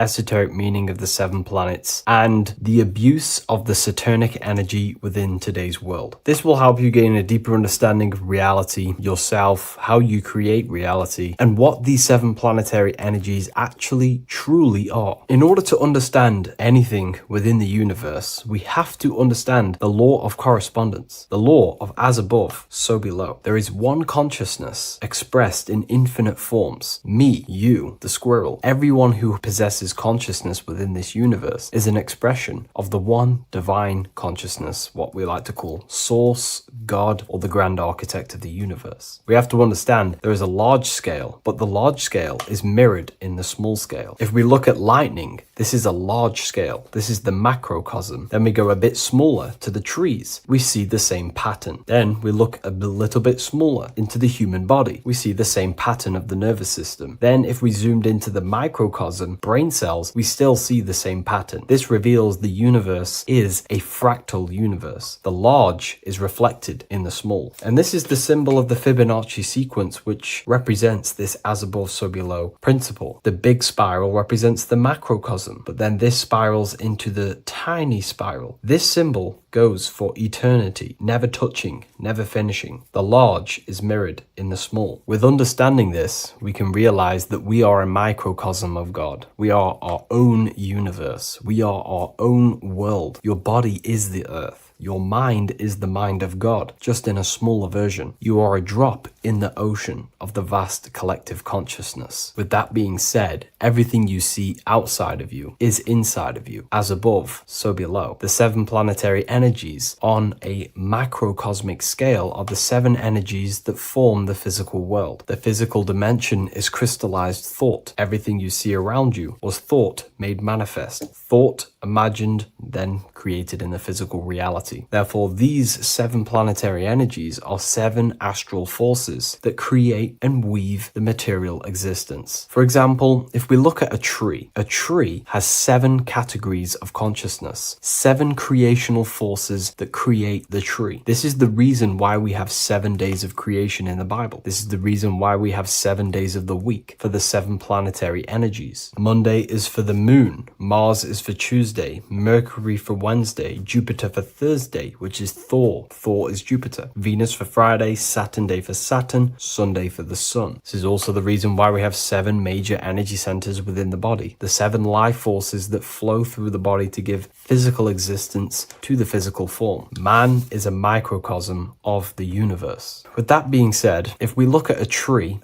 esoteric meaning of the 7 planets, and the abuse of the Saturnic energy within today's world. This will help you gain a deeper understanding of reality, yourself, how you create reality, and what these 7 planetary energies actually truly are. In order to understand anything within the universe, we have to understand the law of correspondence, the law of as above, so below. There is one consciousness expressed in infinite forms. Me, you, the squirrel, everyone who possesses consciousness within this universe is an expression of the one divine consciousness, what we like to call Source, God, or the grand architect of the universe. We have to understand there is a large scale, but the large scale is mirrored in the small scale. If we look at lightning, this is a large scale. This is the macrocosm. Then we go a bit smaller to the trees. We see the same pattern. Then we look a little bit smaller into the human body. We see the same pattern of the nervous system. Then if we zoomed into the microcosm, brain cells, we still see the same pattern. This reveals the universe is a fractal universe. The large is reflected in the small. And this is the symbol of the Fibonacci sequence, which represents this as above, so below principle. The big spiral represents the macrocosm, but then this spirals into the tiny spiral. This symbol goes for eternity, never touching, never finishing. The large is mirrored in the small. With understanding this, we can realize that we are a microcosm of God. We are our own universe. We are our own world. Your body is the earth. Your mind is the mind of God, just in a smaller version. You are a drop in the ocean of the vast collective consciousness. With that being said, everything you see outside of you is inside of you. As above, so below. The 7 planetary energies on a macrocosmic scale are the 7 energies that form the physical world. The physical dimension is crystallized thought. Everything you see around you was thought made manifest. Thought imagined, then created in the physical reality. Therefore, these 7 planetary energies are 7 astral forces that create and weave the material existence. For example, if we look at a tree has 7 categories of consciousness, 7 creational forces that create the tree. This is the reason why we have 7 days of creation in the Bible. This is the reason why we have 7 days of the week for the 7 planetary energies. Monday is for the moon, Mars is for Tuesday, Mercury for Wednesday, Jupiter for Thursday, which is Thor. Thor is Jupiter. Venus for Friday, Saturn day for Saturn, Sunday for the sun. This is also the reason why we have 7 major energy centers within the body. The 7 life forces that flow through the body to give physical existence to the physical form. Man is a microcosm of the universe. With that being said, if we look at a tree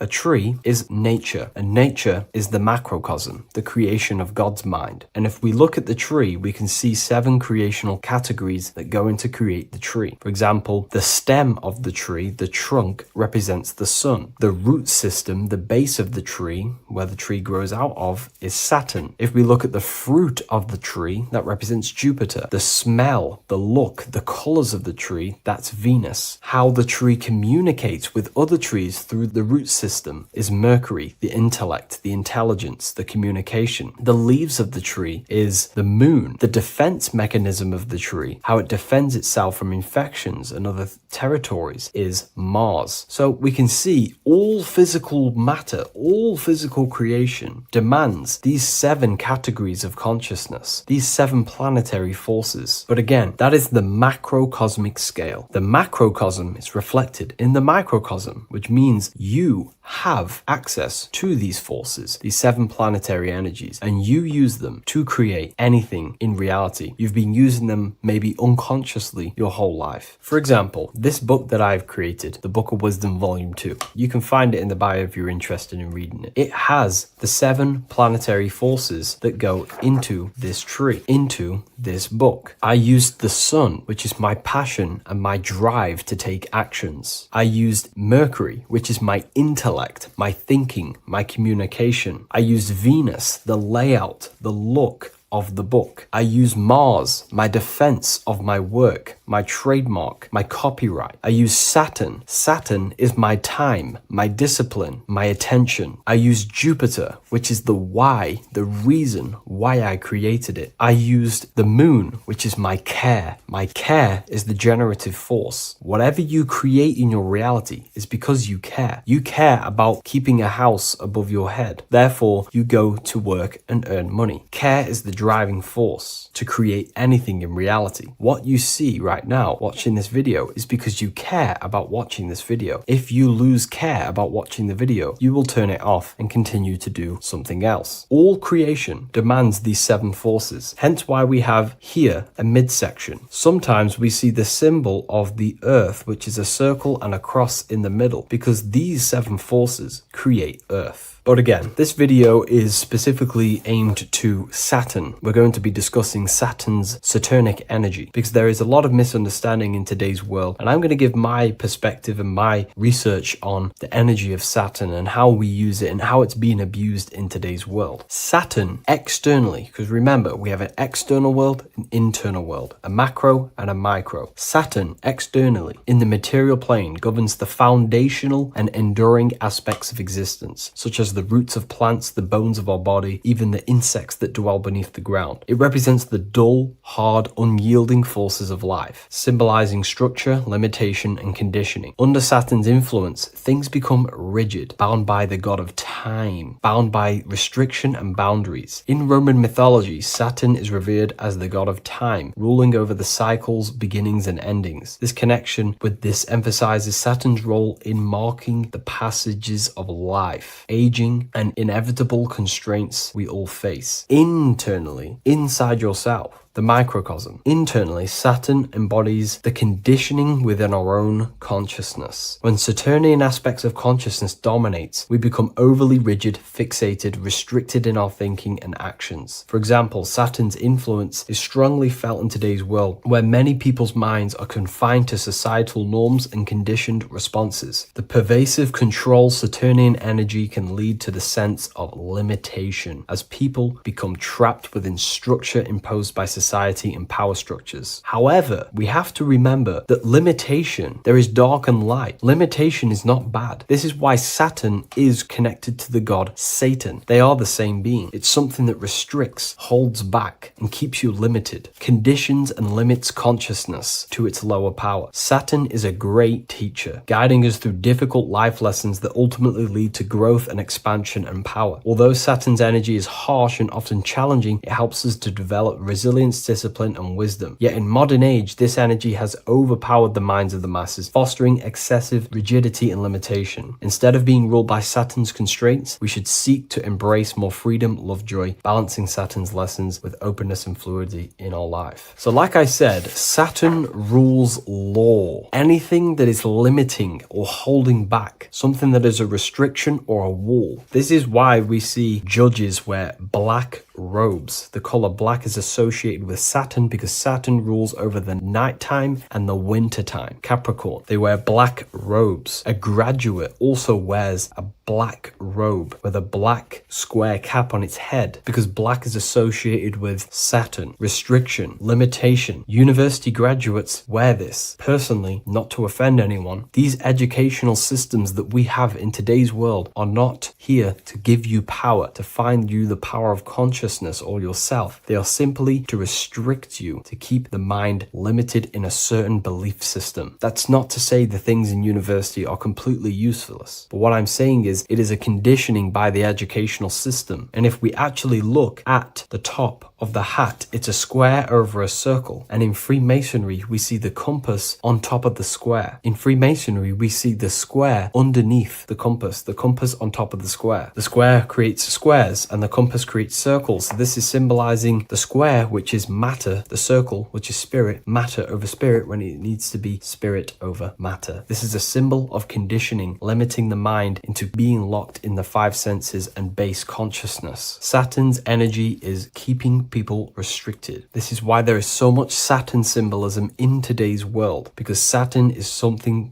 is nature, and nature is the macrocosm, the creation of God's mind. And if we look at the tree, we can see 7 creational categories that go into create the tree. For example, the stem of the tree, the trunk, represents the sun. The root system, the base of the tree, where the tree grows out of, is Saturn. If we look at the fruit of the tree, that represents Jupiter. The smell, the look, the colors of the tree, that's Venus. How the tree communicates with other trees through the root system is Mercury, the intellect, the intelligence, the communication. The leaves of the tree is the moon. The defense mechanism of the tree, how it defends itself from infections and other territories, is Mars. So we can see all physical matter, all physical creation demands these 7 categories of consciousness, these 7 planetary forces. But again, that is the macrocosmic scale. The macrocosm is reflected in the microcosm, which means you have access to these forces, these 7 planetary energies, and you use them to create anything in reality. You've been using them maybe unconsciously your whole life. For example, this book that I've created, the Book of Wisdom Volume 2, you can find it in the bio if you're interested in reading it. It has the 7 planetary forces that go into this tree, into this book. I used the sun, which is my passion and my drive to take actions. I used Mercury, which is my intellect, my thinking, my communication. I used Venus, the layout, the look of the book. I use Mars, my defense of my work, my trademark, my copyright. I use Saturn. Saturn is my time, my discipline, my attention. I use Jupiter, which is the why, the reason why I created it. I used the moon, which is my care. My care is the generative force. Whatever you create in your reality is because you care. You care about keeping a house above your head. Therefore, you go to work and earn money. Care is the driving force to create anything in reality. What you see right now watching this video is because you care about watching this video. If you lose care about watching the video, you will turn it off and continue to do something else. All creation demands these 7 forces, hence why we have here a midsection. Sometimes we see the symbol of the earth, which is a circle and a cross in the middle, because these 7 forces create earth. But again, this video is specifically aimed to Saturn. We're going to be discussing Saturn's Saturnic energy because there is a lot of misunderstanding in today's world. And I'm going to give my perspective and my research on the energy of Saturn and how we use it and how it's being abused in today's world. Saturn externally, because remember, we have an external world, an internal world, a macro and a micro. Saturn externally in the material plane governs the foundational and enduring aspects of existence, such as the roots of plants, the bones of our body, even the insects that dwell beneath the ground. It represents the dull, hard, unyielding forces of life, symbolizing structure, limitation, and conditioning. Under Saturn's influence, things become rigid, bound by the god of time, bound by restriction and boundaries. In Roman mythology, Saturn is revered as the god of time, ruling over the cycles, beginnings, and endings. This connection with this emphasizes Saturn's role in marking the passages of life, aging, and inevitable constraints we all face. Internally, inside yourself, the microcosm. Internally, Saturn embodies the conditioning within our own consciousness. When Saturnian aspects of consciousness dominates, we become overly rigid, fixated, restricted in our thinking and actions. For example, Saturn's influence is strongly felt in today's world, where many people's minds are confined to societal norms and conditioned responses. The pervasive control Saturnian energy can lead to the sense of limitation, as people become trapped within structure imposed by society and power structures. However, we have to remember that limitation, there is dark and light. Limitation is not bad. This is why Saturn is connected to the god Satan. They are the same being. It's something that restricts, holds back, and keeps you limited, conditions and limits consciousness to its lower power. Saturn is a great teacher, guiding us through difficult life lessons that ultimately lead to growth and expansion and power. Although Saturn's energy is harsh and often challenging, it helps us to develop resilience, discipline, and wisdom. Yet in modern age, this energy has overpowered the minds of the masses, fostering excessive rigidity and limitation. Instead of being ruled by Saturn's constraints, we should seek to embrace more freedom, love, joy, balancing Saturn's lessons with openness and fluidity in our life. So like I said, Saturn rules law. Anything that is limiting or holding back, something that is a restriction or a wall. This is why we see judges wear black robes. The color black is associated with Saturn because Saturn rules over the nighttime and the winter time. Capricorn, they wear black robes. A graduate also wears a black robe with a black square cap on its head because black is associated with Saturn, restriction, limitation. University graduates wear this. Personally, not to offend anyone, these educational systems that we have in today's world are not here to give you power, to find you the power of consciousness or yourself. They are simply to restrict you, to keep the mind limited in a certain belief system. That's not to say the things in university are completely useless, but what I'm saying is it is a conditioning by the educational system. And if we actually look at the top of the hat, it's a square over a circle. And in Freemasonry, we see the compass on top of the square. In Freemasonry, we see the square underneath the compass on top of the square. The square creates squares and the compass creates circles. So this is symbolizing the square, which is matter, the circle, which is spirit, matter over spirit when it needs to be spirit over matter. This is a symbol of conditioning, limiting the mind into being being locked in the five senses and base consciousness. Saturn's energy is keeping people restricted. This is why there is so much Saturn symbolism in today's world, because Saturn is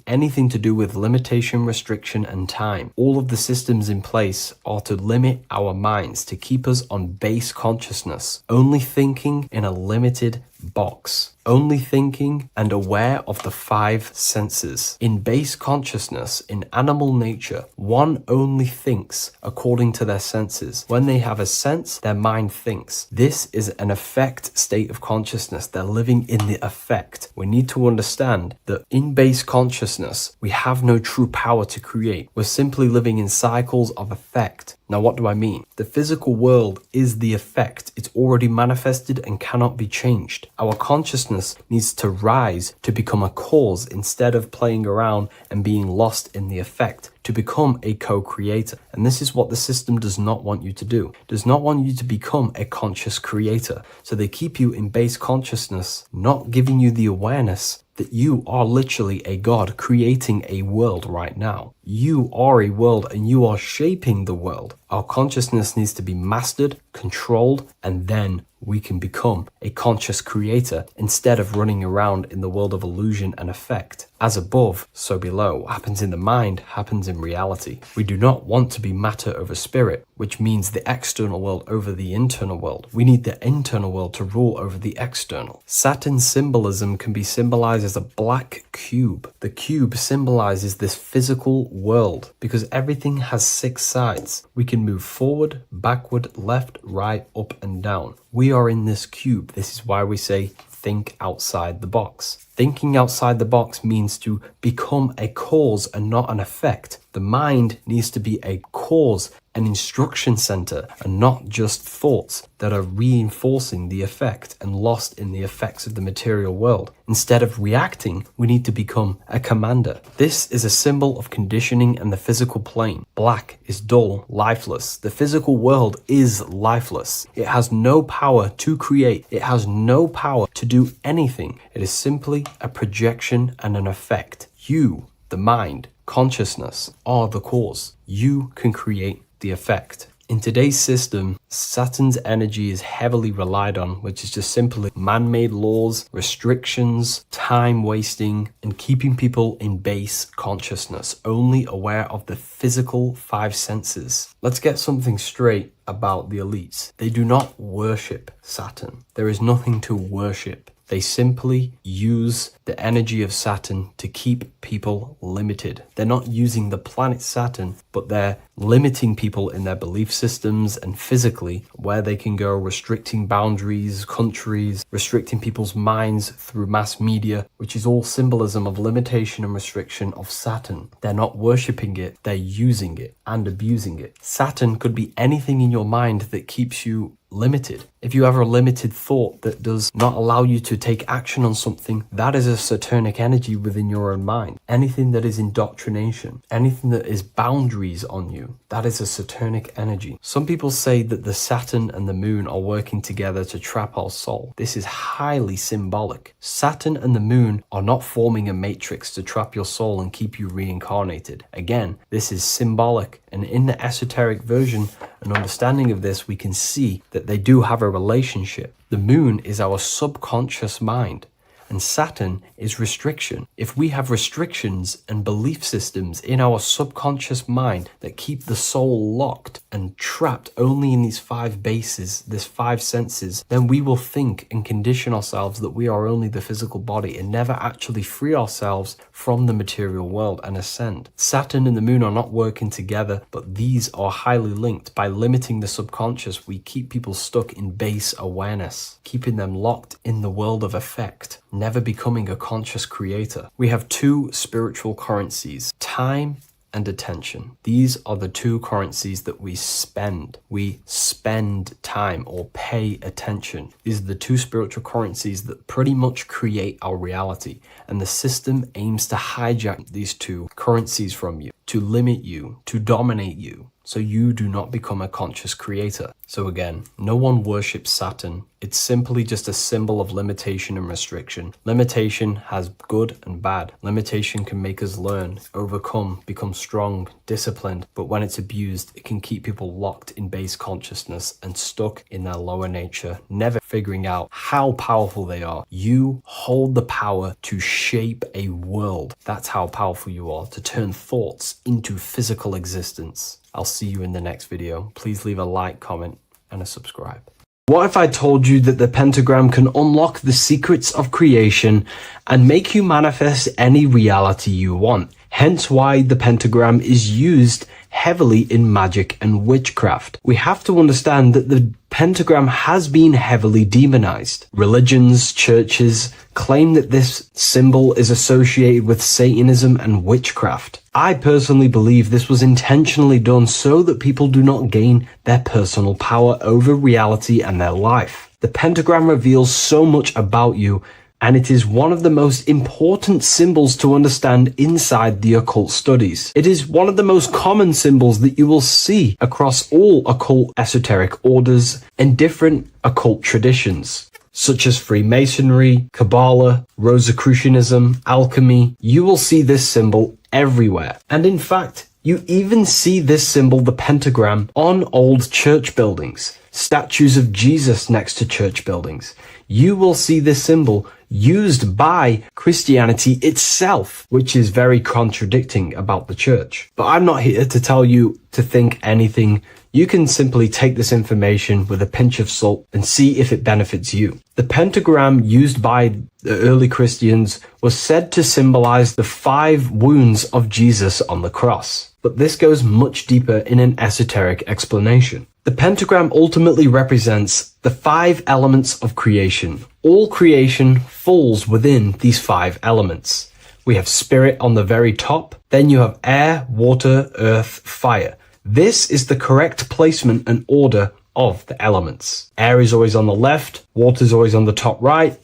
anything to do with limitation, restriction, and time. All of the systems in place are to limit our minds, to keep us on base consciousness, only thinking in a limited box, only thinking and aware of the five senses. In base consciousness, in animal nature, one only thinks according to their senses. When they have a sense, their mind thinks. This is an affect state of consciousness. They're living in the affect. We need to understand that in base consciousness, we have no true power to create. We're simply living in cycles of affect. Now, what do I mean? The physical world is the effect. It's already manifested and cannot be changed. Our consciousness needs to rise to become a cause instead of playing around and being lost in the effect, to become a co-creator. And this is what the system does not want you to do. It does not want you to become a conscious creator. So they keep you in base consciousness, not giving you the awareness that you are literally a god creating a world right now. You are a world and you are shaping the world. Our consciousness needs to be mastered, controlled, and then we can become a conscious creator instead of running around in the world of illusion and effect. As above, so below. What happens in the mind happens in reality. We do not want to be matter over spirit, which means the external world over the internal world. We need the internal world to rule over the external. Saturn symbolism can be symbolized as a black cube. The cube symbolizes this physical world because everything has 6 sides. We can move forward, backward, left, right, up, and down. We are in this cube. This is why we say think outside the box. Thinking outside the box means to become a cause and not an effect. The mind needs to be a cause, an instruction center, and not just thoughts that are reinforcing the effect and lost in the effects of the material world. Instead of reacting, we need to become a commander. This is a symbol of conditioning and the physical plane. Black is dull, lifeless. The physical world is lifeless. It has no power to create. It has no power to do anything. It is simply a projection and an effect. You, the mind, consciousness, are the cause. You can create the effect. In today's system, Saturn's energy is heavily relied on, which is just simply man-made laws, restrictions, time wasting, and keeping people in base consciousness, only aware of the physical 5 senses. Let's get something straight about the elites. They do not worship Saturn. There is nothing to worship. They simply use the energy of Saturn to keep people limited. They're not using the planet Saturn, but they're limiting people in their belief systems and physically where they can go, restricting boundaries, countries, restricting people's minds through mass media, which is all symbolism of limitation and restriction of Saturn. They're not worshipping it, they're using it and abusing it. Saturn could be anything in your mind that keeps you limited. If you have a limited thought that does not allow you to take action on something, that is a Saturnic energy within your own mind. Anything that is indoctrination, anything that is boundaries on you, that is a Saturnic energy. Some people say that the Saturn and the moon are working together to trap our soul. This is highly symbolic. Saturn and the moon are not forming a matrix to trap your soul and keep you reincarnated. Again, this is symbolic, and in the esoteric version and understanding of this, we can see that they do have a relationship. The moon is our subconscious mind, and Saturn is restriction. If we have restrictions and belief systems in our subconscious mind that keep the soul locked and trapped only in these 5 bases, these 5 senses, then we will think and condition ourselves that we are only the physical body and never actually free ourselves from the material world and ascend. Saturn and the moon are not working together, but these are highly linked. By limiting the subconscious, we keep people stuck in base awareness, keeping them locked in the world of effect, never becoming a conscious creator. We have 2 spiritual currencies, time and attention. These are the 2 currencies that we spend. We spend time or pay attention. These are the 2 spiritual currencies that pretty much create our reality. And the system aims to hijack these 2 currencies from you, to limit you, to dominate you, so you do not become a conscious creator. So again, no one worships Saturn. It's simply just a symbol of limitation and restriction. Limitation has good and bad. Limitation can make us learn, overcome, become strong, disciplined. But when it's abused, it can keep people locked in base consciousness and stuck in their lower nature, never figuring out how powerful they are. You hold the power to shape a world. That's how powerful you are, to turn thoughts into physical existence. I'll see you in the next video. Please leave a like, comment, and a subscribe. What if I told you that the pentagram can unlock the secrets of creation and make you manifest any reality you want? Hence why the pentagram is used heavily in magic and witchcraft. We have to understand that the pentagram has been heavily demonized. Religions, churches claim that this symbol is associated with Satanism and witchcraft. I personally believe this was intentionally done so that people do not gain their personal power over reality and their life. The pentagram reveals so much about you, and it is one of the most important symbols to understand inside the occult studies. It is one of the most common symbols that you will see across all occult esoteric orders and different occult traditions, such as Freemasonry, Kabbalah, Rosicrucianism, alchemy. You will see this symbol everywhere. And in fact, you even see this symbol, the pentagram, on old church buildings, statues of Jesus next to church buildings. You will see this symbol used by Christianity itself, which is very contradicting about the church. But I'm not here to tell you to think anything. You can simply take this information with a pinch of salt and see if it benefits you. The pentagram used by the early Christians was said to symbolize the 5 wounds of Jesus on the cross. But this goes much deeper in an esoteric explanation. The pentagram ultimately represents the 5 elements of creation. All creation falls within these 5 elements. We have spirit on the very top, then you have air, water, earth, fire. This is the correct placement and order of the elements. Air is always on the left, water is always on the top right,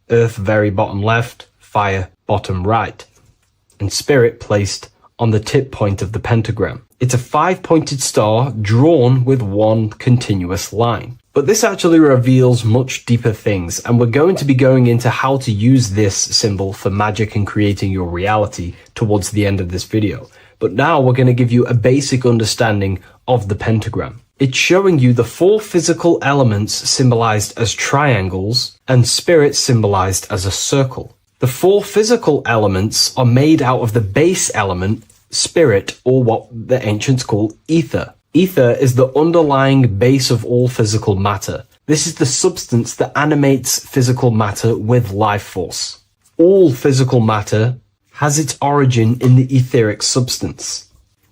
earth very bottom left, fire bottom right, and spirit placed on the tip point of the pentagram. It's a 5-pointed star drawn with one continuous line. But this actually reveals much deeper things, and we're going to be going into how to use this symbol for magic and creating your reality towards the end of this video. But now we're going to give you a basic understanding of the pentagram. It's showing you the 4 physical elements symbolized as triangles and spirit symbolized as a circle. The 4 physical elements are made out of the base element, spirit, or what the ancients called ether. Ether is the underlying base of all physical matter. This is the substance that animates physical matter with life force. All physical matter has its origin in the etheric substance,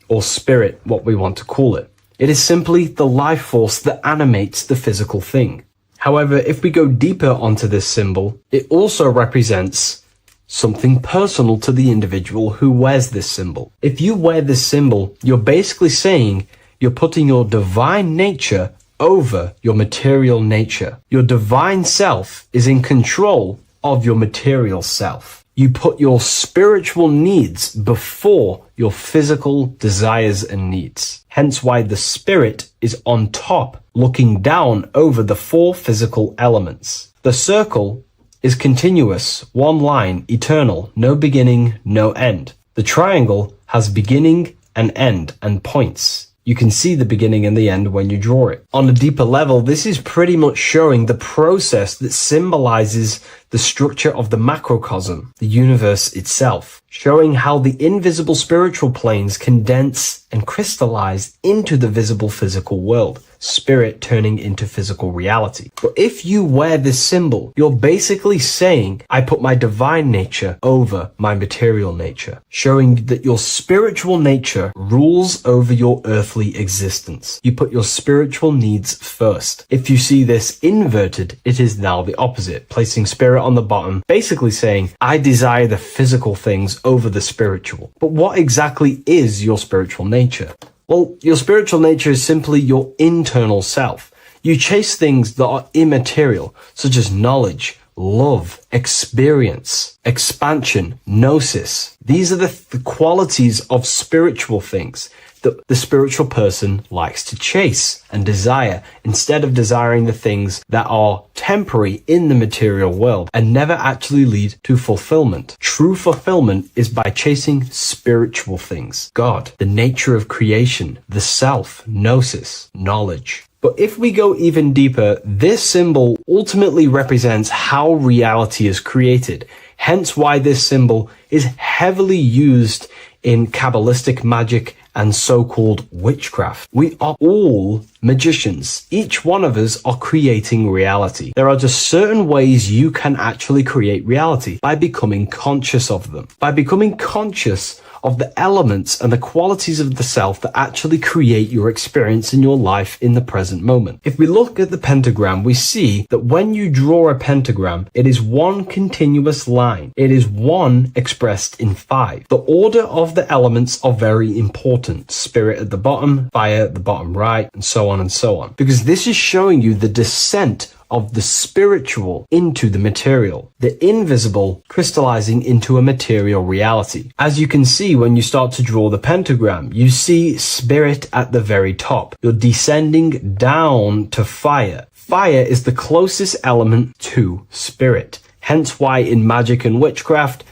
or spirit, what we want to call it. It is simply the life force that animates the physical thing. However, if we go deeper onto this symbol, it also represents something personal to the individual who wears this symbol. If you wear this symbol, you're basically saying you're putting your divine nature over your material nature. Your divine self is in control of your material self. You put your spiritual needs before your physical desires and needs. Hence why the spirit is on top, looking down over the 4 physical elements. The circle is continuous, one line, eternal, no beginning, no end. The triangle has beginning and end and points. You can see the beginning and the end when you draw it. On a deeper level, this is pretty much showing the process that symbolizes the structure of the macrocosm, the universe itself, showing how the invisible spiritual planes condense and crystallize into the visible physical world, spirit turning into physical reality. But if you wear this symbol, you're basically saying, I put my divine nature over my material nature, showing that your spiritual nature rules over your earthly existence. You put your spiritual needs first. If you see this inverted, it is now the opposite, placing spirit on the bottom, basically saying, I desire the physical things over the spiritual. But what exactly is your spiritual nature? Well, your spiritual nature is simply your internal self. You chase things that are immaterial, such as knowledge, love, experience, expansion, gnosis. These are the qualities of spiritual things. that the spiritual person likes to chase and desire, instead of desiring the things that are temporary in the material world and never actually lead to fulfillment. True fulfillment is by chasing spiritual things: God, the nature of creation, the self, gnosis, knowledge. But if we go even deeper, this symbol ultimately represents how reality is created. Hence why this symbol is heavily used in Kabbalistic magic and so-called witchcraft. We are all magicians. Each one of us are creating reality. There are just certain ways you can actually create reality: by becoming conscious of them, by becoming conscious of the elements and the qualities of the self that actually create your experience in your life in the present moment. If we look at the pentagram, we see that when you draw a pentagram, it is one continuous line. It is one expressed in 5. The order of the elements are very important. Spirit at the bottom, fire at the bottom right, and so on and so on. Because this is showing you the descent of the spiritual into the material, the invisible crystallizing into a material reality. As you can see, when you start to draw the pentagram, you see spirit at the very top. You're descending down to fire. Fire is the closest element to spirit. Hence why in magic and witchcraft,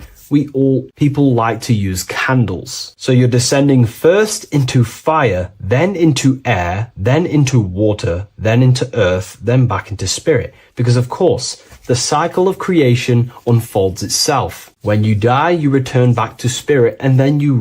people like to use candles. So you're descending first into fire, then into air, then into water, then into earth, then back into spirit. Because of course, the cycle of creation unfolds itself. When you die, you return back to spirit, and then you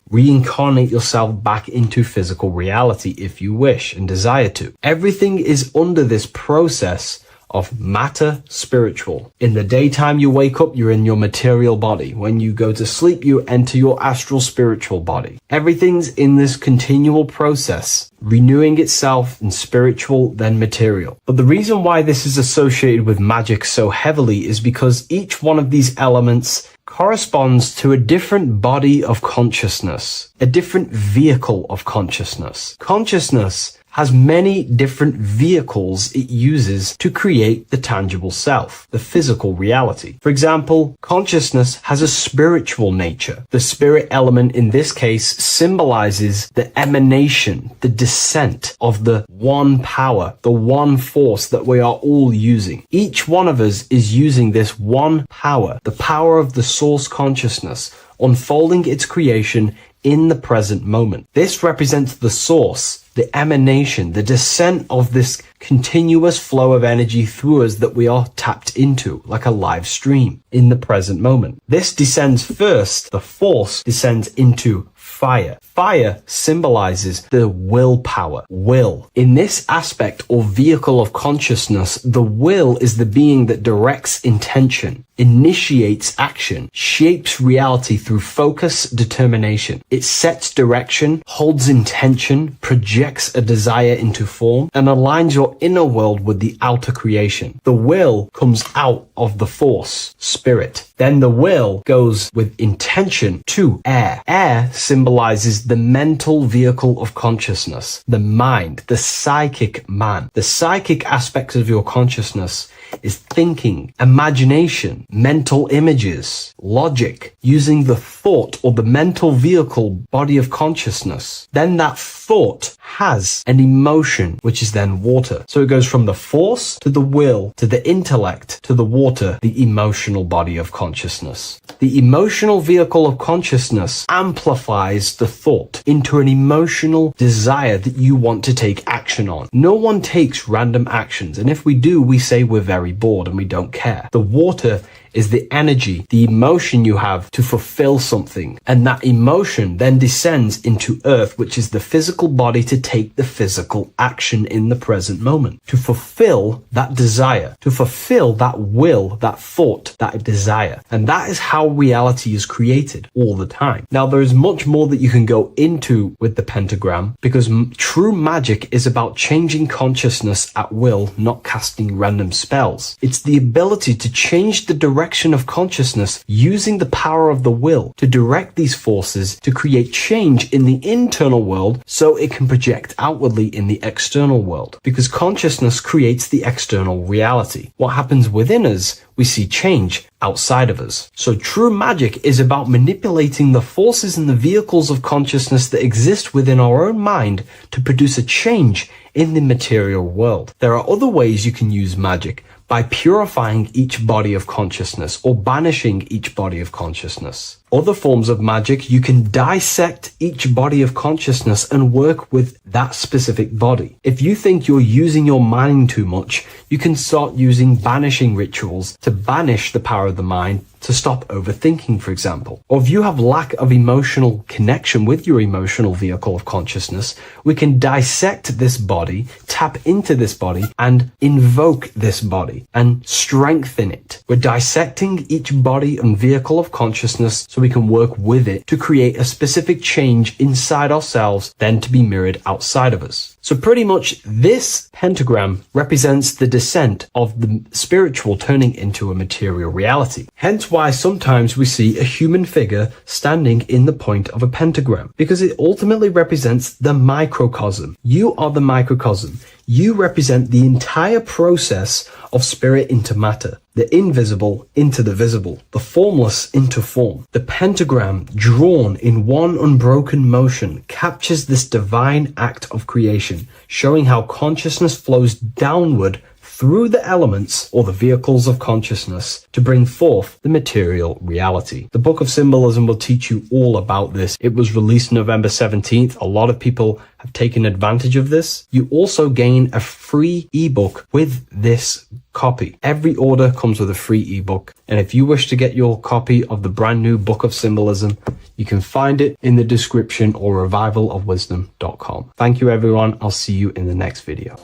reincarnate yourself back into physical reality if you wish and desire to. Everything is under this process of matter spiritual. In the daytime, you wake up, you're in your material body. When you go to sleep, you enter your astral spiritual body. Everything's in this continual process, renewing itself in spiritual, then material. But the reason why this is associated with magic so heavily is because each one of these elements corresponds to a different body of consciousness, a different vehicle of consciousness. Consciousness has many different vehicles it uses to create the tangible self, the physical reality. For example, consciousness has a spiritual nature. The spirit element in this case symbolizes the emanation, the descent of the one power, the one force that we are all using. Each one of us is using this one power, the power of the source consciousness, unfolding its creation in the present moment. This represents the source, the emanation, the descent of this continuous flow of energy through us that we are tapped into, like a live stream in the present moment. This descends first, the force descends into fire. Fire symbolizes the willpower, will. In this aspect or vehicle of consciousness, the will is the being that directs intention, initiates action, shapes reality through focus, determination. It sets direction, holds intention, projects a desire into form, and aligns your inner world with the outer creation. The will comes out of the force, spirit. Then the will goes with intention to air. Air symbolizes the mental vehicle of consciousness, the mind, the psychic man. The psychic aspects of your consciousness is thinking, imagination, mental images, logic, using the thought or the mental vehicle body of consciousness. Then that thought has an emotion, which is then water. So it goes from the force to the will to the intellect to the water, the emotional body of consciousness. The emotional vehicle of consciousness amplifies the thought into an emotional desire that you want to take action on. No one takes random actions, and if we do, we say we're very bored and we don't care. The water is the energy, the emotion you have to fulfill something. And that emotion then descends into earth, which is the physical body to take the physical action in the present moment, to fulfill that desire, to fulfill that will, that thought, that desire. And that is how reality is created all the time. Now, there is much more that you can go into with the pentagram, because true magic is about changing consciousness at will, not casting random spells. It's the ability to change the direction direction of consciousness using the power of the will to direct these forces to create change in the internal world so it can project outwardly in the external world. Because consciousness creates the external reality. What happens within us, we see change outside of us. So true magic is about manipulating the forces and the vehicles of consciousness that exist within our own mind to produce a change in the material world. There are other ways you can use magic, by purifying each body of consciousness or banishing each body of consciousness. Other forms of magic, you can dissect each body of consciousness and work with that specific body. If you think you're using your mind too much, you can start using banishing rituals to banish the power of the mind to stop overthinking, for example. Or if you have lack of emotional connection with your emotional vehicle of consciousness, we can dissect this body, tap into this body, and invoke this body and strengthen it. We're dissecting each body and vehicle of consciousness so we can work with it to create a specific change inside ourselves, then to be mirrored outside of us. So pretty much this pentagram represents the descent of the spiritual turning into a material reality. Hence why sometimes we see a human figure standing in the point of a pentagram, because it ultimately represents the microcosm. You are the microcosm. You represent the entire process of spirit into matter, the invisible into the visible, the formless into form. The pentagram, drawn in one unbroken motion, captures this divine act of creation, showing how consciousness flows downward through the elements or the vehicles of consciousness to bring forth the material reality. The Book of Symbolism will teach you all about this. It was released November 17th. A lot of people have taken advantage of this. You also gain a free ebook with this copy. Every order comes with a free ebook. And if you wish to get your copy of the brand new Book of Symbolism, you can find it in the description or revivalofwisdom.com. Thank you, everyone. I'll see you in the next video.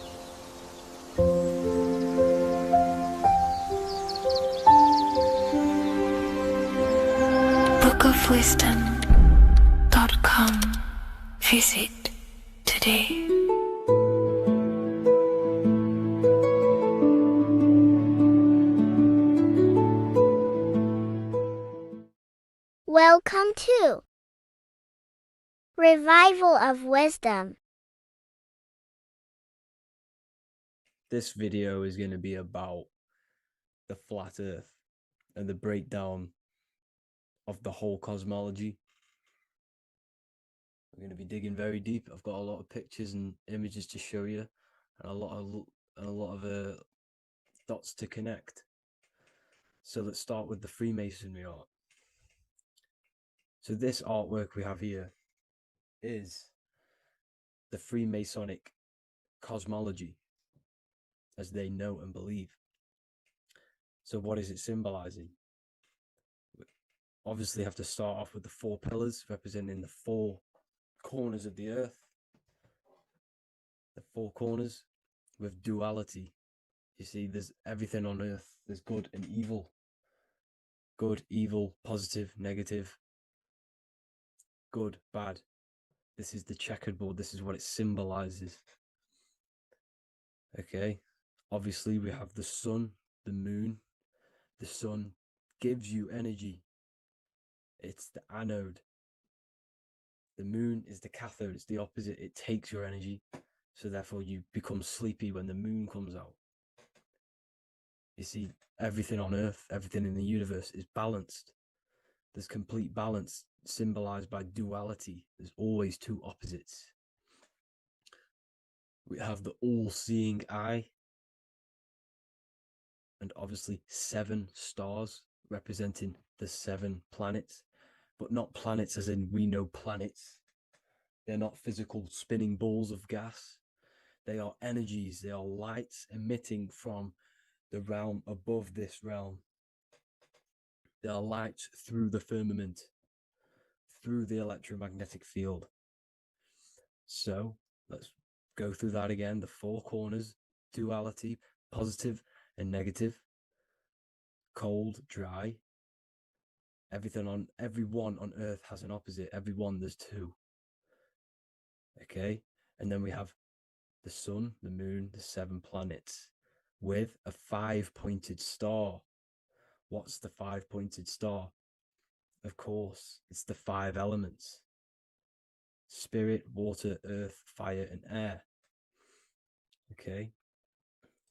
bookofwisdom.com. Visit today. Welcome to Revival of Wisdom. This video is going to be about the flat earth and the breakdown of the whole cosmology. We're going to be digging very deep. I've got a lot of pictures and images to show you, and a lot of dots to connect. So let's start with the Freemasonry art. So this artwork we have here is the Freemasonic cosmology, as they know and believe. So what is it symbolizing? We obviously have to start off with the four pillars representing the four corners of the earth. The four corners with duality. You see, there's everything on earth. There's good and evil. Good, evil, positive, negative. Good, bad. This is the checkerboard. This is what it symbolizes. Okay. Obviously, we have the sun, the moon. The sun gives you energy. It's the anode. The moon is the cathode. It's the opposite. It takes your energy. So therefore, you become sleepy when the moon comes out. You see, everything on Earth, everything in the universe is balanced. There's complete balance, symbolized by duality. There's always two opposites. We have the all-seeing eye, and obviously 7 stars representing the 7 planets, but not planets as in we know planets. They're not physical spinning balls of gas. They are energies. They are lights emitting from the realm above this realm. They are lights through the firmament, through the electromagnetic field. So let's go through that again. The 4 corners, duality, positive and negative, cold, dry. Everyone on Earth has an opposite. Everyone, there's 2. Okay, and then we have the sun, the moon, the 7 planets with a 5-pointed star. What's the 5-pointed star? Of course, it's the 5 elements: spirit, water, earth, fire, and air. Okay,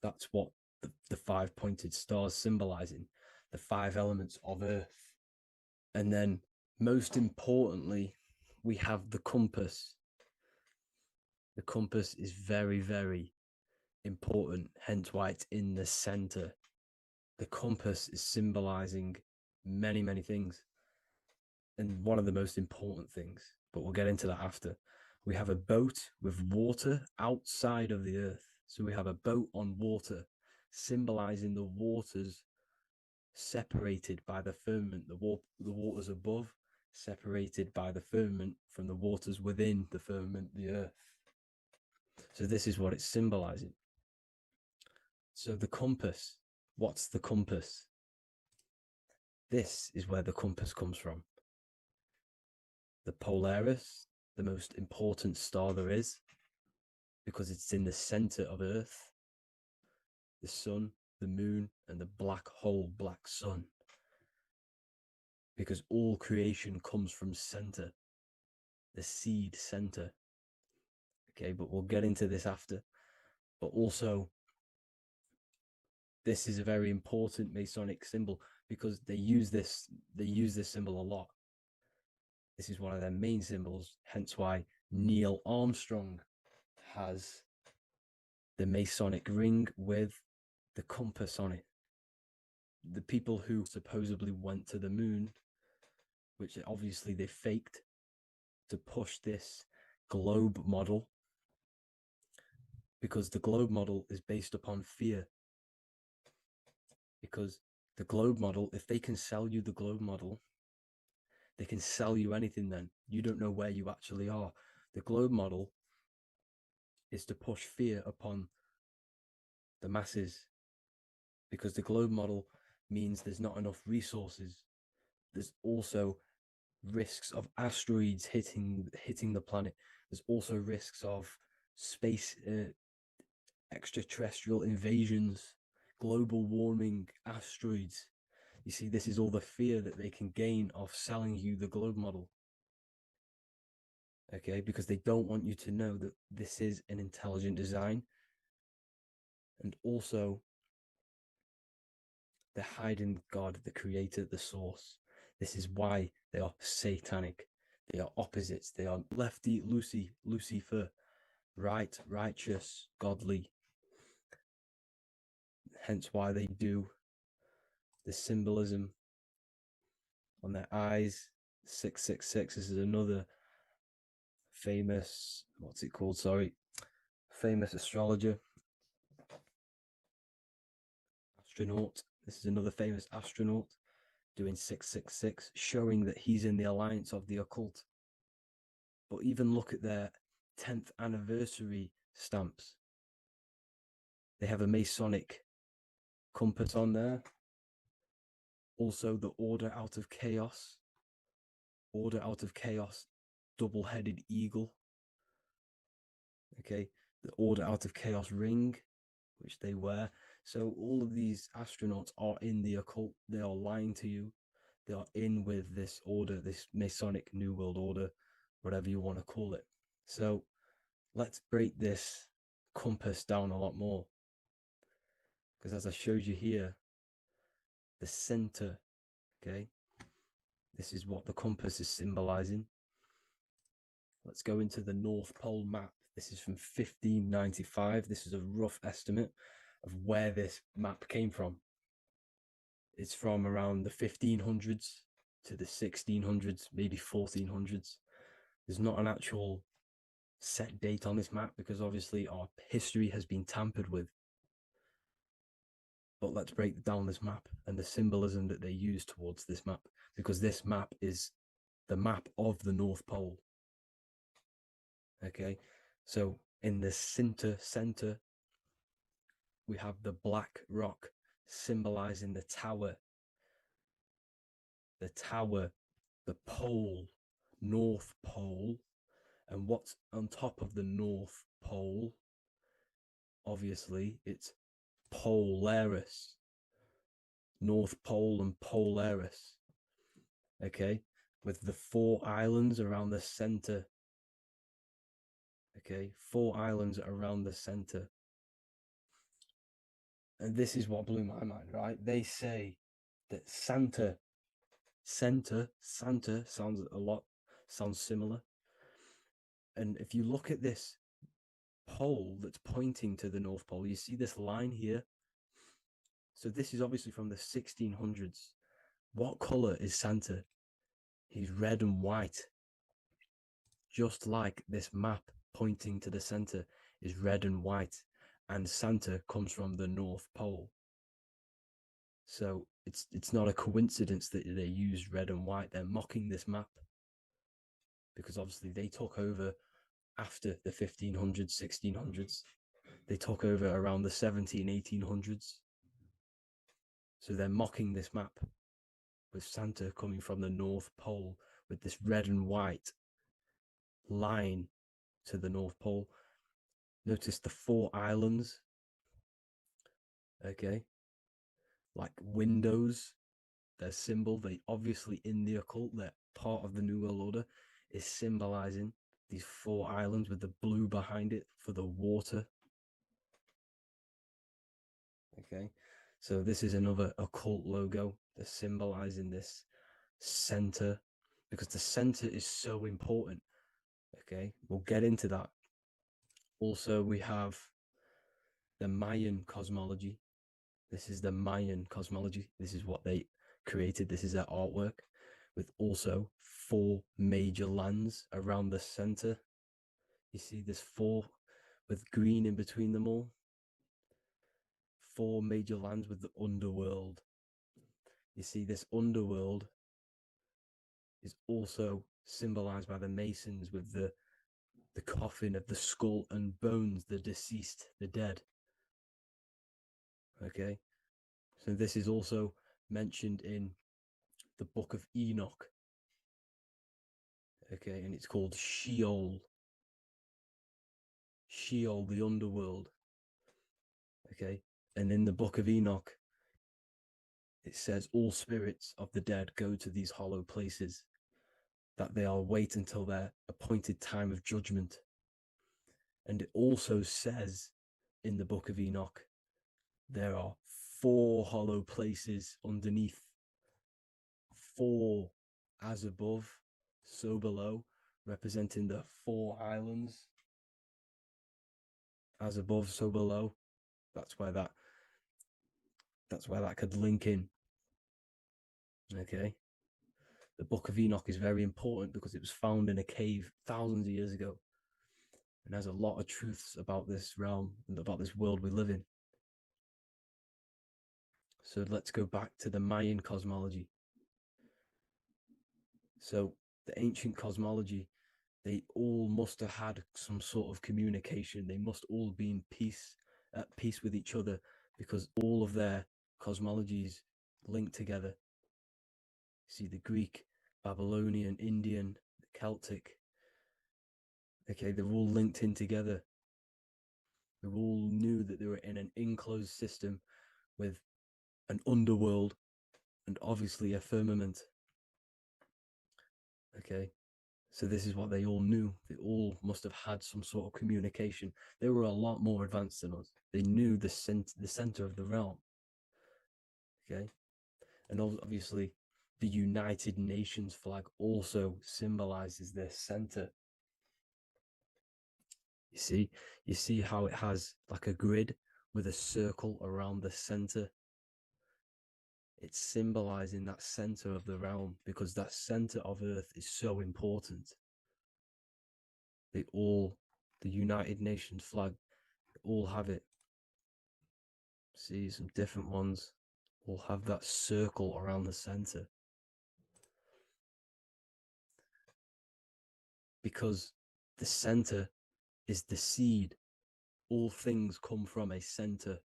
that's what the 5-pointed star is symbolizing, the 5 elements of earth. And then, most importantly, we have the compass. The compass is very, very important, hence why it's in the center. The compass is symbolizing many, many things. And one of the most important things, but we'll get into that after. We have a boat with water outside of the earth. So we have a boat on water, symbolizing the waters separated by the firmament, the waters above, separated by the firmament from the waters within the firmament, the earth. So this is what it's symbolizing. So the compass, what's the compass? This is where the compass comes from. The Polaris, the most important star there is, because it's in the center of Earth, the sun, the moon, and the black hole, black sun. Because all creation comes from center, the seed center. Okay, but we'll get into this after. But also, this is a very important Masonic symbol because they use this symbol a lot. This is one of their main symbols, hence why Neil Armstrong has the Masonic ring with the compass on it. The people who supposedly went to the moon, which obviously they faked to push this globe model, because the globe model is based upon fear. Because the globe model, if they can sell you the globe model, they can sell you anything then. You don't know where you actually are. The globe model is to push fear upon the masses, because the globe model means there's not enough resources. There's also risks of asteroids hitting the planet. There's also risks of space extraterrestrial invasions, global warming, asteroids. You see, this is all the fear that they can gain off selling you the globe model. Okay, because they don't want you to know that this is an intelligent design. And also, they're hiding God, the creator, the source. This is why they are satanic. They are opposites. They are lefty, Lucifer, right, righteous, godly. Hence why they do the symbolism on their eyes. 666. This is another famous, what's it called? Sorry. Famous astrologer. Astronaut. This is another famous astronaut doing 666, showing that he's in the alliance of the occult. But even look at their 10th anniversary stamps. They have a Masonic compass on there. Also, the Order Out of Chaos. Order Out of Chaos, double-headed eagle. Okay, the Order Out of Chaos ring, which they wear. So all of these astronauts are in the occult. They are lying to you. They are in with this order, this Masonic New World Order, whatever you want to call it. So let's break this compass down a lot more. Because as I showed you here, the center, okay, this is what the compass is symbolizing. Let's go into the North Pole map. This is from 1595. This is a rough estimate of where this map came from. It's from around the 1500s to the 1600s, maybe 1400s. There's not an actual set date on this map because obviously our history has been tampered with. But let's break down this map and the symbolism that they use towards this map, because this map is the map of the North Pole. Okay, so in the center, we have the black rock symbolizing the tower, the pole, North Pole. And what's on top of the North Pole? Obviously, it's Polaris. North Pole and Polaris. Okay, with the 4 islands around the center. Okay, 4 islands around the center. And this is what blew my mind, right? They say that Santa sounds similar. And if you look at this pole that's pointing to the North Pole, you see this line here. So this is obviously from the 1600s. What color is Santa? He's red and white. Just like this map pointing to the center is red and white, and Santa comes from the North Pole. So it's not a coincidence that they used red and white. They're mocking this map because obviously they took over after the 1500s, 1600s. They took over around the 1800s. So they're mocking this map with Santa coming from the North Pole with this red and white line to the North Pole. Notice the 4 islands. Okay. Like windows, their symbol, they obviously in the occult, they're part of the New World Order, is symbolizing these 4 islands with the blue behind it for the water. Okay, so this is another occult logo. They're symbolizing this center because the center is so important. Okay, we'll get into that. Also, we have the Mayan cosmology. This is the Mayan cosmology. This is what they created. This is their artwork with also 4 major lands around the center. You see this 4 with green in between them all. 4 major lands with the underworld. You see this underworld is also symbolized by the Masons with the coffin of the skull and bones, the deceased, the dead. Okay, so this is also mentioned in the book of Enoch. Okay, and it's called Sheol. Sheol, the underworld. Okay, and in the book of Enoch, it says all spirits of the dead go to these hollow places, that they are wait until their appointed time of judgment. And it also says in the book of Enoch, there are 4 hollow places underneath. 4 as above, so below, representing the 4 islands. As above, so below. That's where that could link in. Okay. The Book of Enoch is very important because it was found in a cave thousands of years ago and has a lot of truths about this realm and about this world we live in. So let's go back to the Mayan cosmology. So the ancient cosmology, they all must have had some sort of communication. They must all be in peace, at peace with each other, because all of their cosmologies link together. See the Greek, Babylonian, Indian, Celtic. Okay, they're all linked in together. They all knew that they were in an enclosed system with an underworld and obviously a firmament. Okay, so this is what they all knew. They all must have had some sort of communication. They were a lot more advanced than us. They knew the center of the realm. Okay, and obviously the United Nations flag also symbolizes their center. You see how it has like a grid with a circle around the center. It's symbolizing that center of the realm because that center of Earth is so important. The United Nations flag, all have it. See, some different ones will have that circle around the center. Because the center is the seed. All things come from a center.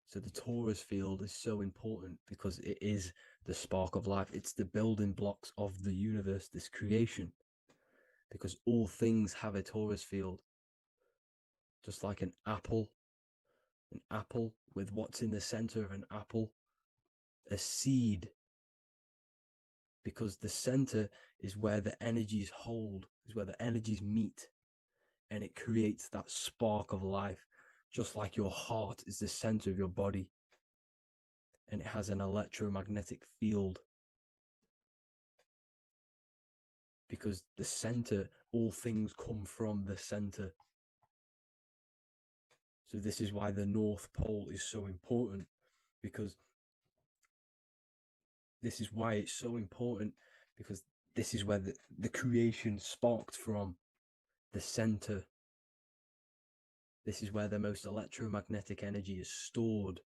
So the torus field is so important because it is the spark of life. It's the building blocks of the universe, this creation. Because all things have a torus field. Just like an apple An apple, with what's in the center of an apple? A seed. Because the center is where the energies hold, is where the energies meet, and it creates that spark of life, just like your heart is the center of your body, and it has an electromagnetic field. Because the center, all things come from the center. So this is why the North Pole is so important, because this is why it's so important, because this is where the creation sparked from, the center. This is where the most electromagnetic energy is stored.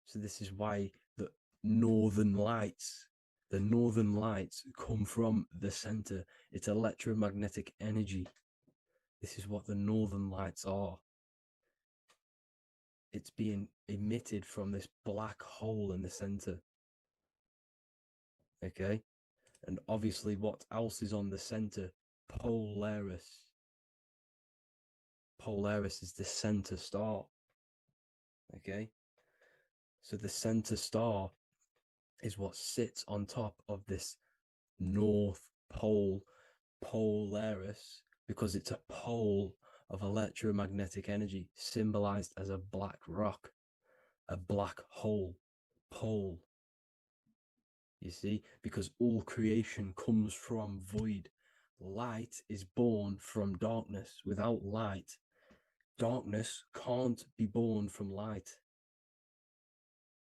So this is why the northern lights come from the center. It's electromagnetic energy. This is what the northern lights are. It's being emitted from this black hole in the center. Okay? And obviously, what else is on the center? Polaris. Polaris is the center star. Okay? So the center star is what sits on top of this North Pole, Polaris, because it's a pole of electromagnetic energy, symbolized as a black rock, a black hole, pole. You see, because all creation comes from void. Light is born from darkness. Without light, darkness can't be born from light.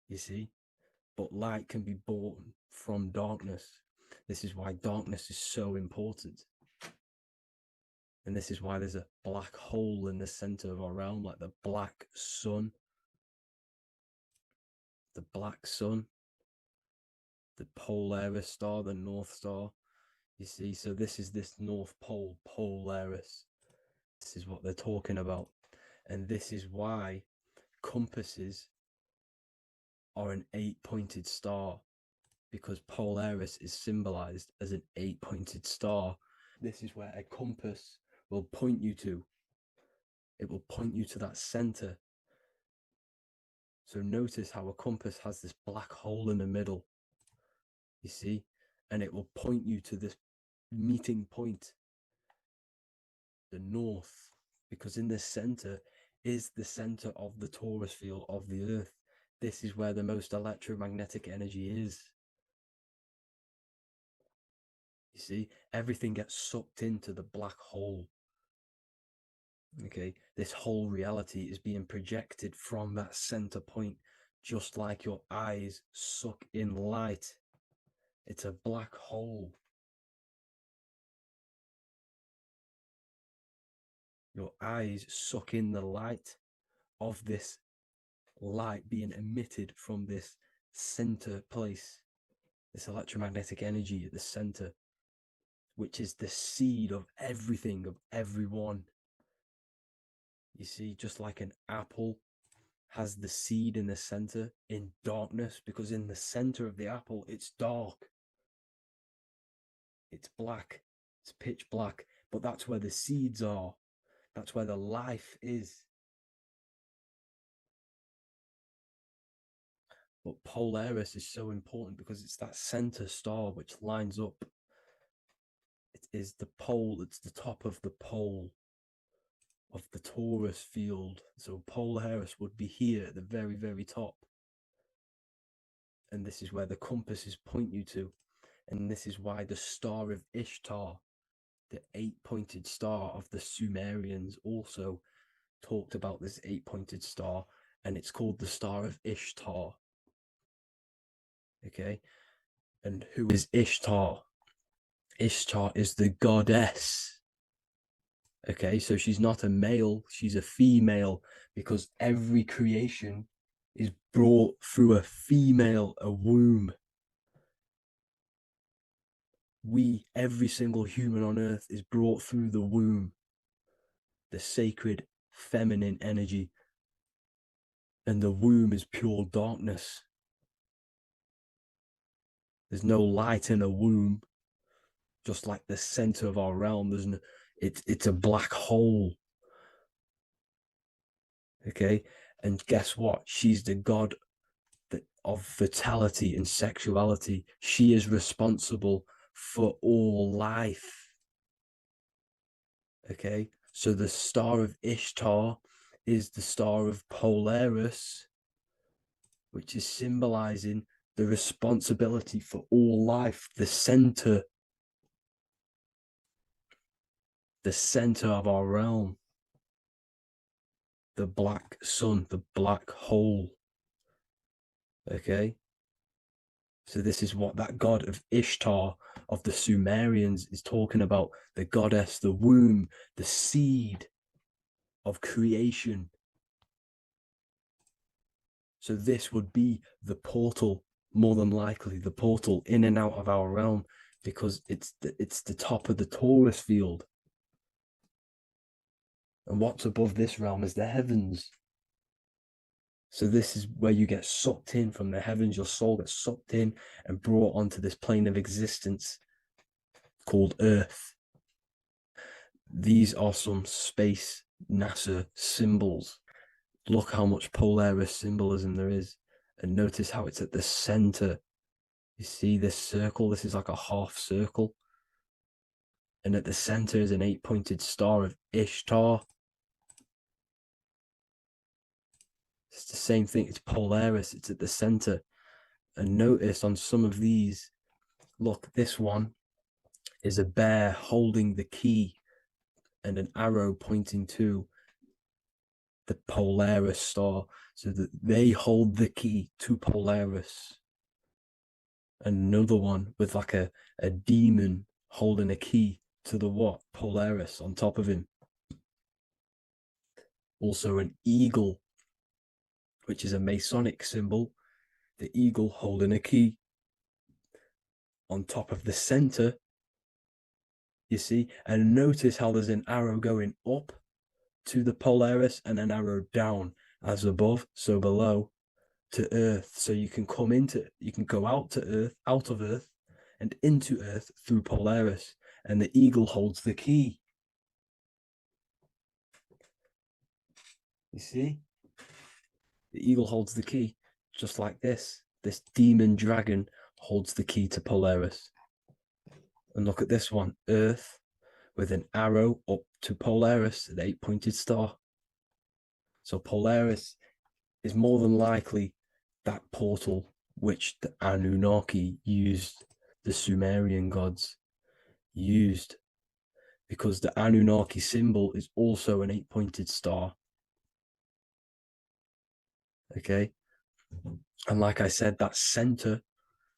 You see, but light can be born from darkness. This is why darkness is so important. And this is why there's a black hole in the center of our realm, like the black sun. The black sun, the Polaris star, the North Star. You see, so this is this North Pole, Polaris. This is what they're talking about. And this is why compasses are an 8-pointed star, because Polaris is symbolized as an 8-pointed star. This is where a compass will point you to. It will point you to that center. So notice how a compass has this black hole in the middle, you see, and it will point you to this meeting point, the north, because in the center is the center of the torus field of the earth. This is where the most electromagnetic energy is. You see, everything gets sucked into the black hole. Okay, this whole reality is being projected from that center point, just like your eyes suck in light. It's a black hole. Your eyes suck in the light of this light being emitted from this center place, this electromagnetic energy at the center, which is the seed of everything, of everyone. You see, just like an apple has the seed in the center in darkness, because in the center of the apple, it's dark. It's black. It's pitch black. But that's where the seeds are. That's where the life is. But Polaris is so important because it's that center star which lines up. It is the pole, it's the top of the pole of the torus field. So Polaris would be here at the very, very top. And this is where the compasses point you to. And this is why the Star of Ishtar, the 8-pointed star of the Sumerians, also talked about this 8-pointed star, and it's called the Star of Ishtar. Okay, and who is Ishtar? Ishtar is the goddess. Okay, so she's not a male, she's a female, because every creation is brought through a female, a womb. Every single human on earth is brought through the womb, the sacred feminine energy. And the womb is pure darkness. There's no light in a womb, just like the center of our realm. It's a black hole. Okay, and guess what? She's the god of fertility and sexuality. She is responsible for all life. Okay, so the star of Ishtar is the star of Polaris, which is symbolizing the responsibility for all life, the center of our realm, the black sun, the black hole. Okay, so this is what that god of Ishtar of the Sumerians is talking about, the goddess, the womb, the seed of creation. So this would be the portal, more than likely the portal in and out of our realm, because it's the top of the Taurus field. And what's above this realm is the heavens. So this is where you get sucked in from the heavens. Your soul gets sucked in and brought onto this plane of existence called Earth. These are some space NASA symbols. Look how much Polaris symbolism there is. And notice how it's at the center. You see this circle? This is like a half circle. And at the center is an 8-pointed star of Ishtar. It's the same thing. It's Polaris. It's at the center. And notice on some of these, look, this one is a bear holding the key and an arrow pointing to the Polaris star, so that they hold the key to Polaris. Another one with like a demon holding a key to the what? Polaris on top of him. Also an eagle, which is a Masonic symbol. The eagle holding a key on top of the center. You see, and notice how there's an arrow going up to the Polaris and an arrow down, as above, so below, to Earth. So you can go out of Earth and into Earth through Polaris, and the eagle holds the key. You see? The eagle holds the key, just like this. This demon dragon holds the key to Polaris. And look at this one, Earth, with an arrow up to Polaris, an 8-pointed star. So Polaris is more than likely that portal which the Anunnaki used, the Sumerian gods used, because the Anunnaki symbol is also an 8-pointed star. Okay, and like I said, that center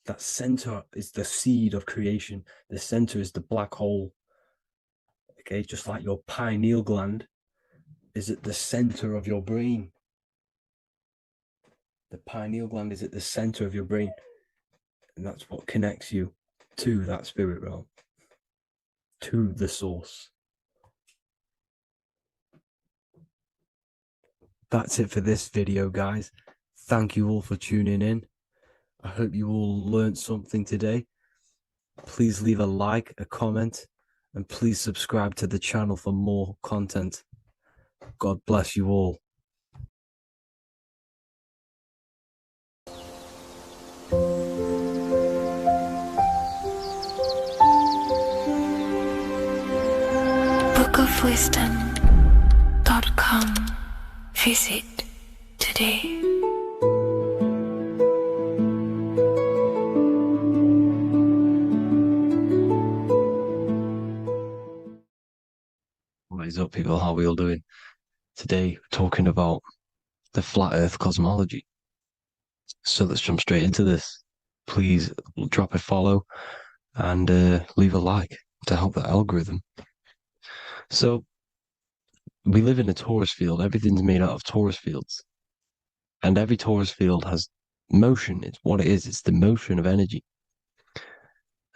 is the seed of creation. The center is the black hole. Okay, just like your pineal gland is at the center of your brain. The pineal gland is at the center of your brain, and that's what connects you to that spirit realm, to the source. That's it for this video, guys. Thank you all for tuning in. I hope you all learned something today. Please leave a like, a comment, and please subscribe to the channel for more content. God bless you all. bookofwisdom.com. Visit today. What is up, people? How are we all doing? Today, we're talking about the flat earth cosmology. So let's jump straight into this. Please drop a follow and leave a like to help the algorithm. So we live in a torus field. Everything's made out of torus fields. And every torus field has motion. It's what it is. It's the motion of energy.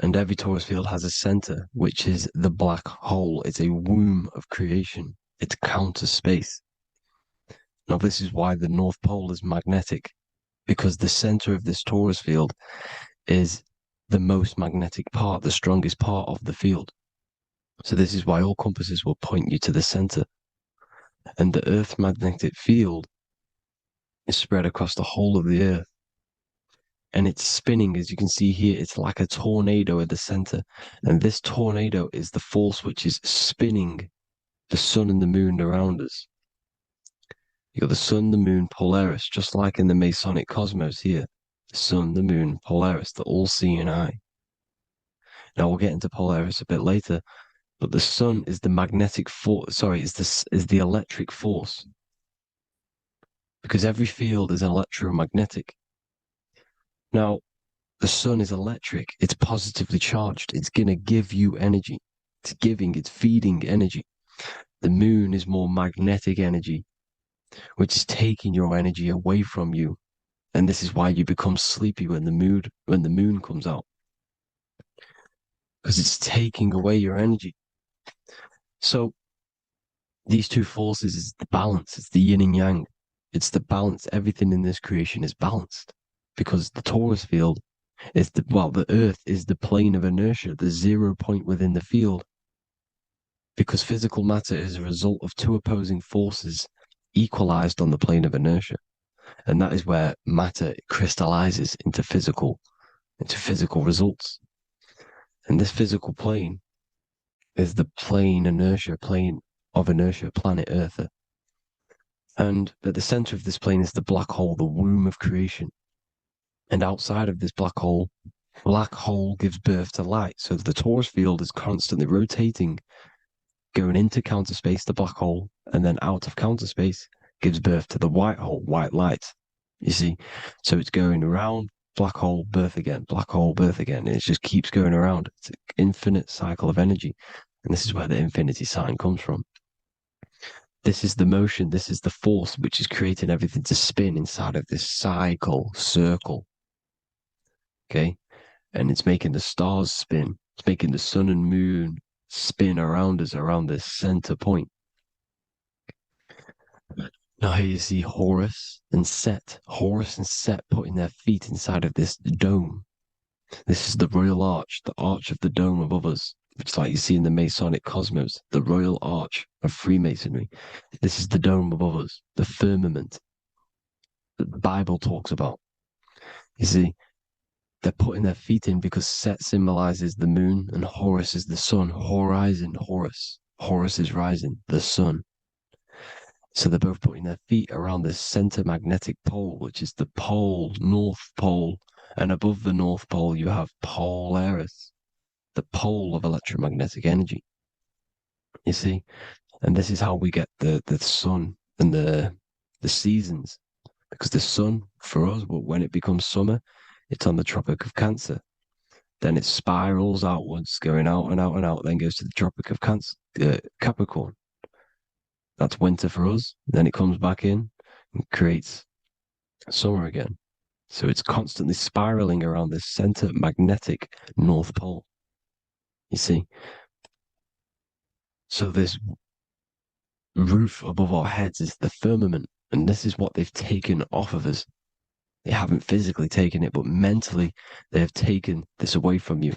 And every torus field has a center, which is the black hole. It's a womb of creation. It's counter space. Now, this is why the North Pole is magnetic, because the center of this torus field is the most magnetic part, the strongest part of the field. So this is why all compasses will point you to the center. And the Earth's magnetic field is spread across the whole of the Earth. And it's spinning, as you can see here, it's like a tornado at the center. And this tornado is the force which is spinning the sun and the moon around us. You got the sun, the moon, Polaris, just like in the Masonic cosmos here. The sun, the moon, Polaris, the all-seeing eye. Now we'll get into Polaris a bit later, but the sun is the magnetic force. Sorry, is the electric force, because every field is electromagnetic. Now, the sun is electric. It's positively charged. It's gonna give you energy. It's feeding energy. The moon is more magnetic energy, which is taking your energy away from you. And this is why you become sleepy when the moon comes out. Because it's taking away your energy. So these two forces is the balance, it's the yin and yang. It's the balance. Everything in this creation is balanced. Because the torus field is the Earth is the plane of inertia, the 0 point within the field. Because physical matter is a result of two opposing forces equalized on the plane of inertia. And that is where matter crystallizes into physical results. And this physical plane is the plane of inertia, planet Earth. And at the center of this plane is the black hole, the womb of creation. And outside of this black hole gives birth to light. So the torus field is constantly rotating, going into counter space, the black hole, and then out of counter space gives birth to the white hole, white light. You see? So it's going around, black hole, birth again, black hole, birth again. And it just keeps going around. It's an infinite cycle of energy. And this is where the infinity sign comes from. This is the motion, this is the force which is creating everything to spin inside of this circle. Okay? And it's making the stars spin. It's making the sun and moon spin around us, around this center point. Now here you see Horus and Set putting their feet inside of this dome. This is the royal arch, the arch of the dome above us, which like you see in the Masonic cosmos, the royal arch of Freemasonry. This is the dome above us, the firmament that the Bible talks about. You see, they're putting their feet in because Set symbolizes the moon and Horus is the sun. Horizon, Horus. Horus is rising, the sun. So they're both putting their feet around this center magnetic pole, which is the pole, North Pole. And above the North Pole, you have Polaris, the pole of electromagnetic energy. You see? And this is how we get the sun and the seasons. Because the sun, for us, when it becomes summer, it's on the Tropic of Cancer. Then it spirals outwards, going out and out and out, then goes to the Tropic of Capricorn. That's winter for us. Then it comes back in and creates summer again. So it's constantly spiraling around this center magnetic North Pole. You see? So this roof above our heads is the firmament, and this is what they've taken off of us. They haven't physically taken it, but mentally they have taken this away from you.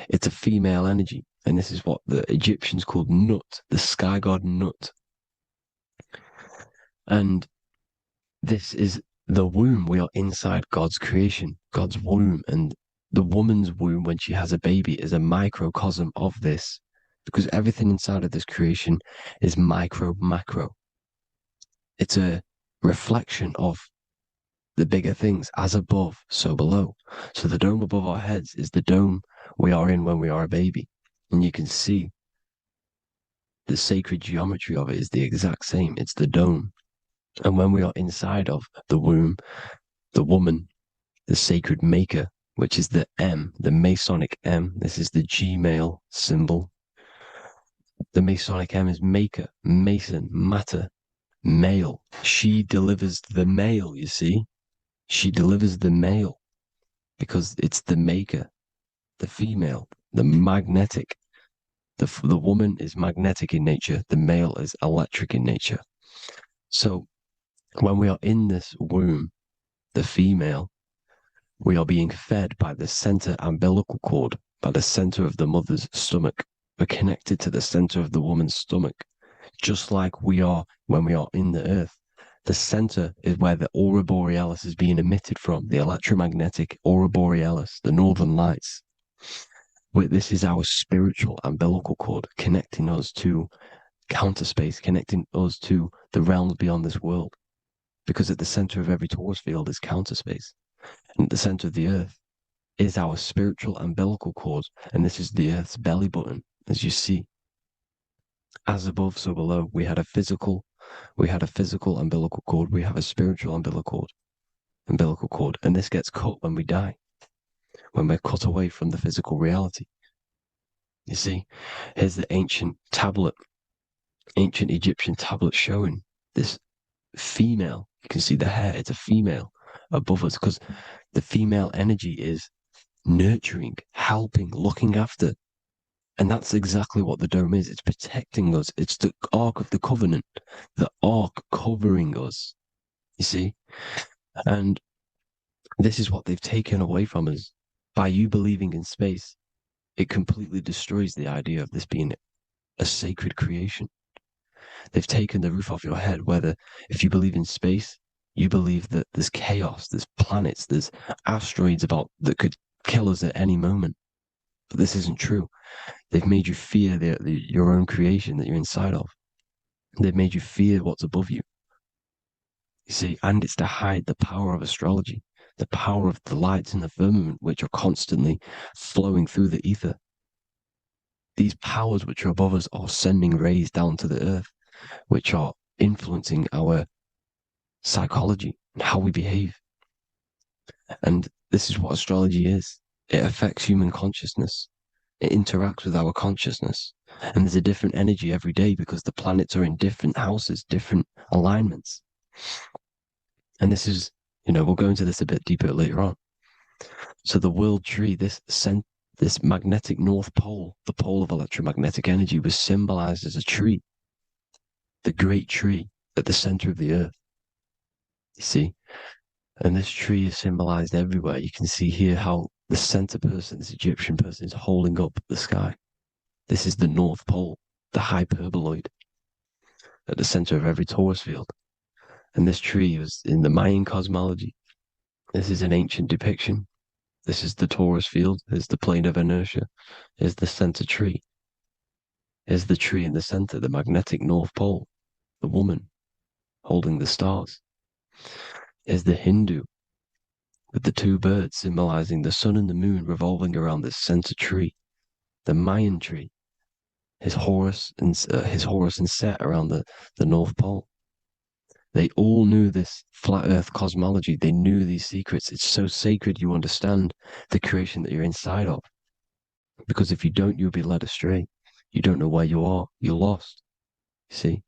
It's a female energy, and this is what the Egyptians called Nut, the sky god Nut. And this is the womb. We are inside God's creation, God's womb. And the woman's womb, when she has a baby, is a microcosm of this, because everything inside of this creation is macro. It's a reflection of the bigger things, as above, so below. So the dome above our heads is the dome we are in when we are a baby. And you can see the sacred geometry of it is the exact same. It's the dome. And when we are inside of the womb, the woman, the sacred maker, which is the M, the Masonic M, this is the Gmail symbol. The Masonic M is maker, mason, matter, male. She delivers the male, you see. She delivers the male because it's the maker, the female, the magnetic. The woman is magnetic in nature. The male is electric in nature. So when we are in this womb, the female, we are being fed by the center umbilical cord, by the center of the mother's stomach. We're connected to the center of the woman's stomach, just like we are when we are in the earth. The center is where the aurora borealis is being emitted from, the electromagnetic aurora borealis, the northern lights. This is our spiritual umbilical cord connecting us to counter space, connecting us to the realms beyond this world. Because at the center of every torus field is counter space. And at the center of the earth is our spiritual umbilical cord. And this is the earth's belly button, as you see. As above, so below. We had a physical umbilical cord. We have a spiritual umbilical cord. And this gets cut when we die, when we're cut away from the physical reality. You see, here's the ancient Egyptian tablet showing this female. You can see the hair, it's a female above us, because the female energy is nurturing, helping, looking after. And that's exactly what the dome is. It's protecting us. It's the Ark of the Covenant, the Ark covering us. You see? And this is what they've taken away from us. By you believing in space, it completely destroys the idea of this being a sacred creation. They've taken the roof off your head, whether if you believe in space, you believe that there's chaos, there's planets, there's asteroids that could kill us at any moment. But this isn't true. They've made you fear your own creation that you're inside of. They've made you fear what's above you. You see, and it's to hide the power of astrology, the power of the lights in the firmament, which are constantly flowing through the ether. These powers which are above us are sending rays down to the earth, which are influencing our psychology and how we behave. And this is what astrology is. It affects human consciousness. It interacts with our consciousness. And there's a different energy every day because the planets are in different houses, different alignments. And this is, we'll go into this a bit deeper later on. So the world tree, this magnetic north pole, the pole of electromagnetic energy, was symbolized as a tree, the great tree at the center of the earth. You see? And this tree is symbolized everywhere. You can see here how the center person, this Egyptian person, is holding up the sky. This is the North Pole, the hyperboloid, at the center of every torus field. And this tree was in the Mayan cosmology. This is an ancient depiction. This is the torus field. There's the plane of inertia. Here's the center tree. Here's the tree in the center, the magnetic North Pole, the woman holding the stars. Here's the Hindu with the two birds symbolizing the sun and the moon revolving around this center tree. The Mayan tree, his Horus and Set around the North Pole. They all knew this flat earth cosmology. They knew these secrets. It's so sacred you understand the creation that you're inside of. Because if you don't, you'll be led astray. You don't know where you are. You're lost. You see?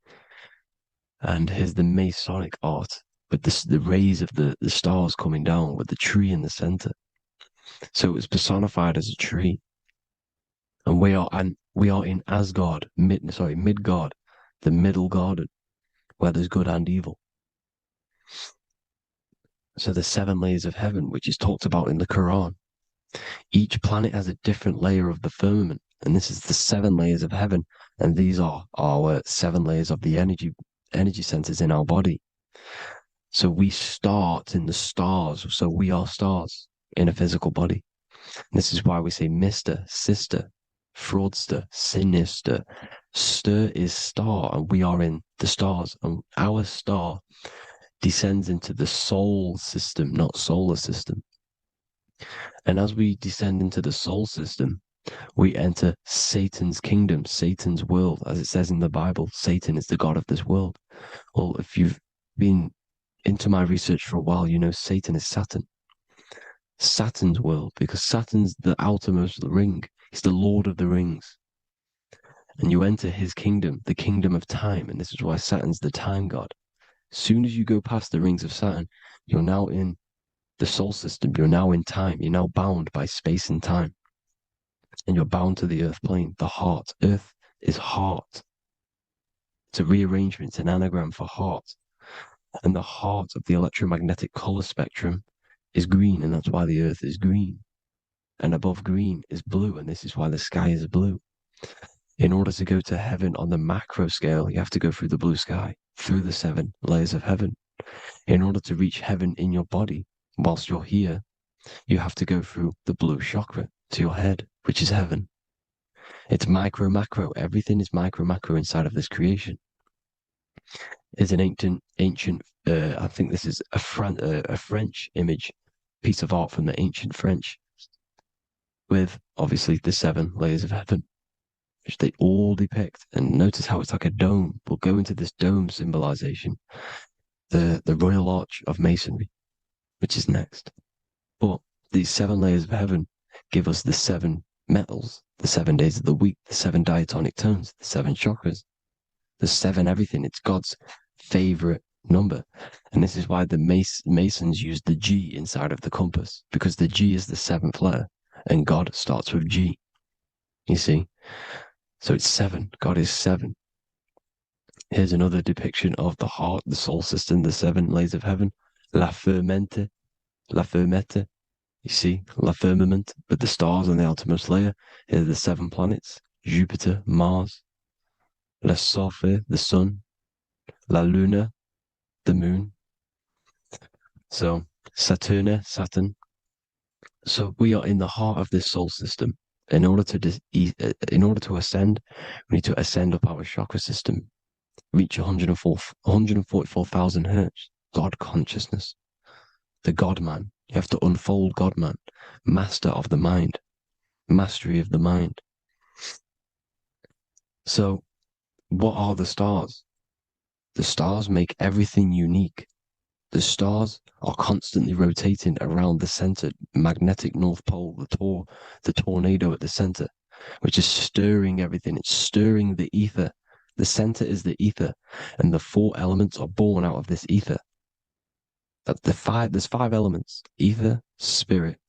And here's the Masonic art with the rays of the stars coming down with the tree in the center. So it was personified as a tree. And we are in Asgard, Midgard, the middle garden, where there's good and evil. So the 7 layers of heaven, which is talked about in the Quran. Each planet has a different layer of the firmament, and this is the 7 layers of heaven, and these are our 7 layers of the energy centers in our body. So we start in the stars, so we are stars in a physical body. And this is why we say Mr., Sister, Fraudster, Sinister. Stir is star, and we are in the stars, and our star descends into the soul system, not solar system. And as we descend into the soul system, we enter Satan's kingdom, Satan's world. As it says in the Bible, Satan is the god of this world. Well, if you've been into my research for a while, you know Satan is Saturn. Saturn's world, because Saturn's the outermost ring. He's the Lord of the Rings. And you enter his kingdom, the kingdom of time. And this is why Saturn's the time god. As soon as you go past the rings of Saturn, you're now in the soul system. You're now in time. You're now bound by space and time. And you're bound to the earth plane, the heart. Earth is heart. It's a rearrangement, it's an anagram for heart. And the heart of the electromagnetic color spectrum is green, and that's why the earth is green. And above green is blue, and this is why the sky is blue. In order to go to heaven on the macro scale, you have to go through the blue sky, through the 7 layers of heaven. In order to reach heaven in your body, whilst you're here, you have to go through the blue chakra to your head, which is heaven. It's micro, macro. Everything is micro, macro inside of this creation. It's an ancient. I think this is a French image, piece of art from the ancient French, with obviously the 7 layers of heaven, which they all depict. And notice how it's like a dome. We'll go into this dome symbolization, the Royal Arch of Masonry, which is next. But these 7 layers of heaven give us the 7 metals, the 7 days of the week, the 7 diatonic tones, the 7 chakras, the 7 everything. It's God's favorite number. And this is why the Masons use the G inside of the compass, because the G is the 7th letter and God starts with G. You see? So it's 7. God is 7. Here's another depiction of the heart, the soul system, the 7 layers of heaven. La fermente, la fermette. You see, la firmament, with the stars on the outermost layer. Here are the 7 planets: Jupiter, Mars, la Sophie, the sun, la luna, the moon. So Saturn. So we are in the heart of this soul system. In order to ascend, we need to ascend up our chakra system, reach 144,000 hertz, God consciousness, the God man. You have to unfold God man, master of the mind, mastery of the mind. So what are the stars? The stars make everything unique. The stars are constantly rotating around the center, magnetic North Pole, the tornado at the center, which is stirring everything. It's stirring the ether. The center is the ether, and the 4 elements are born out of this ether. There's 5 elements: ether, spirit,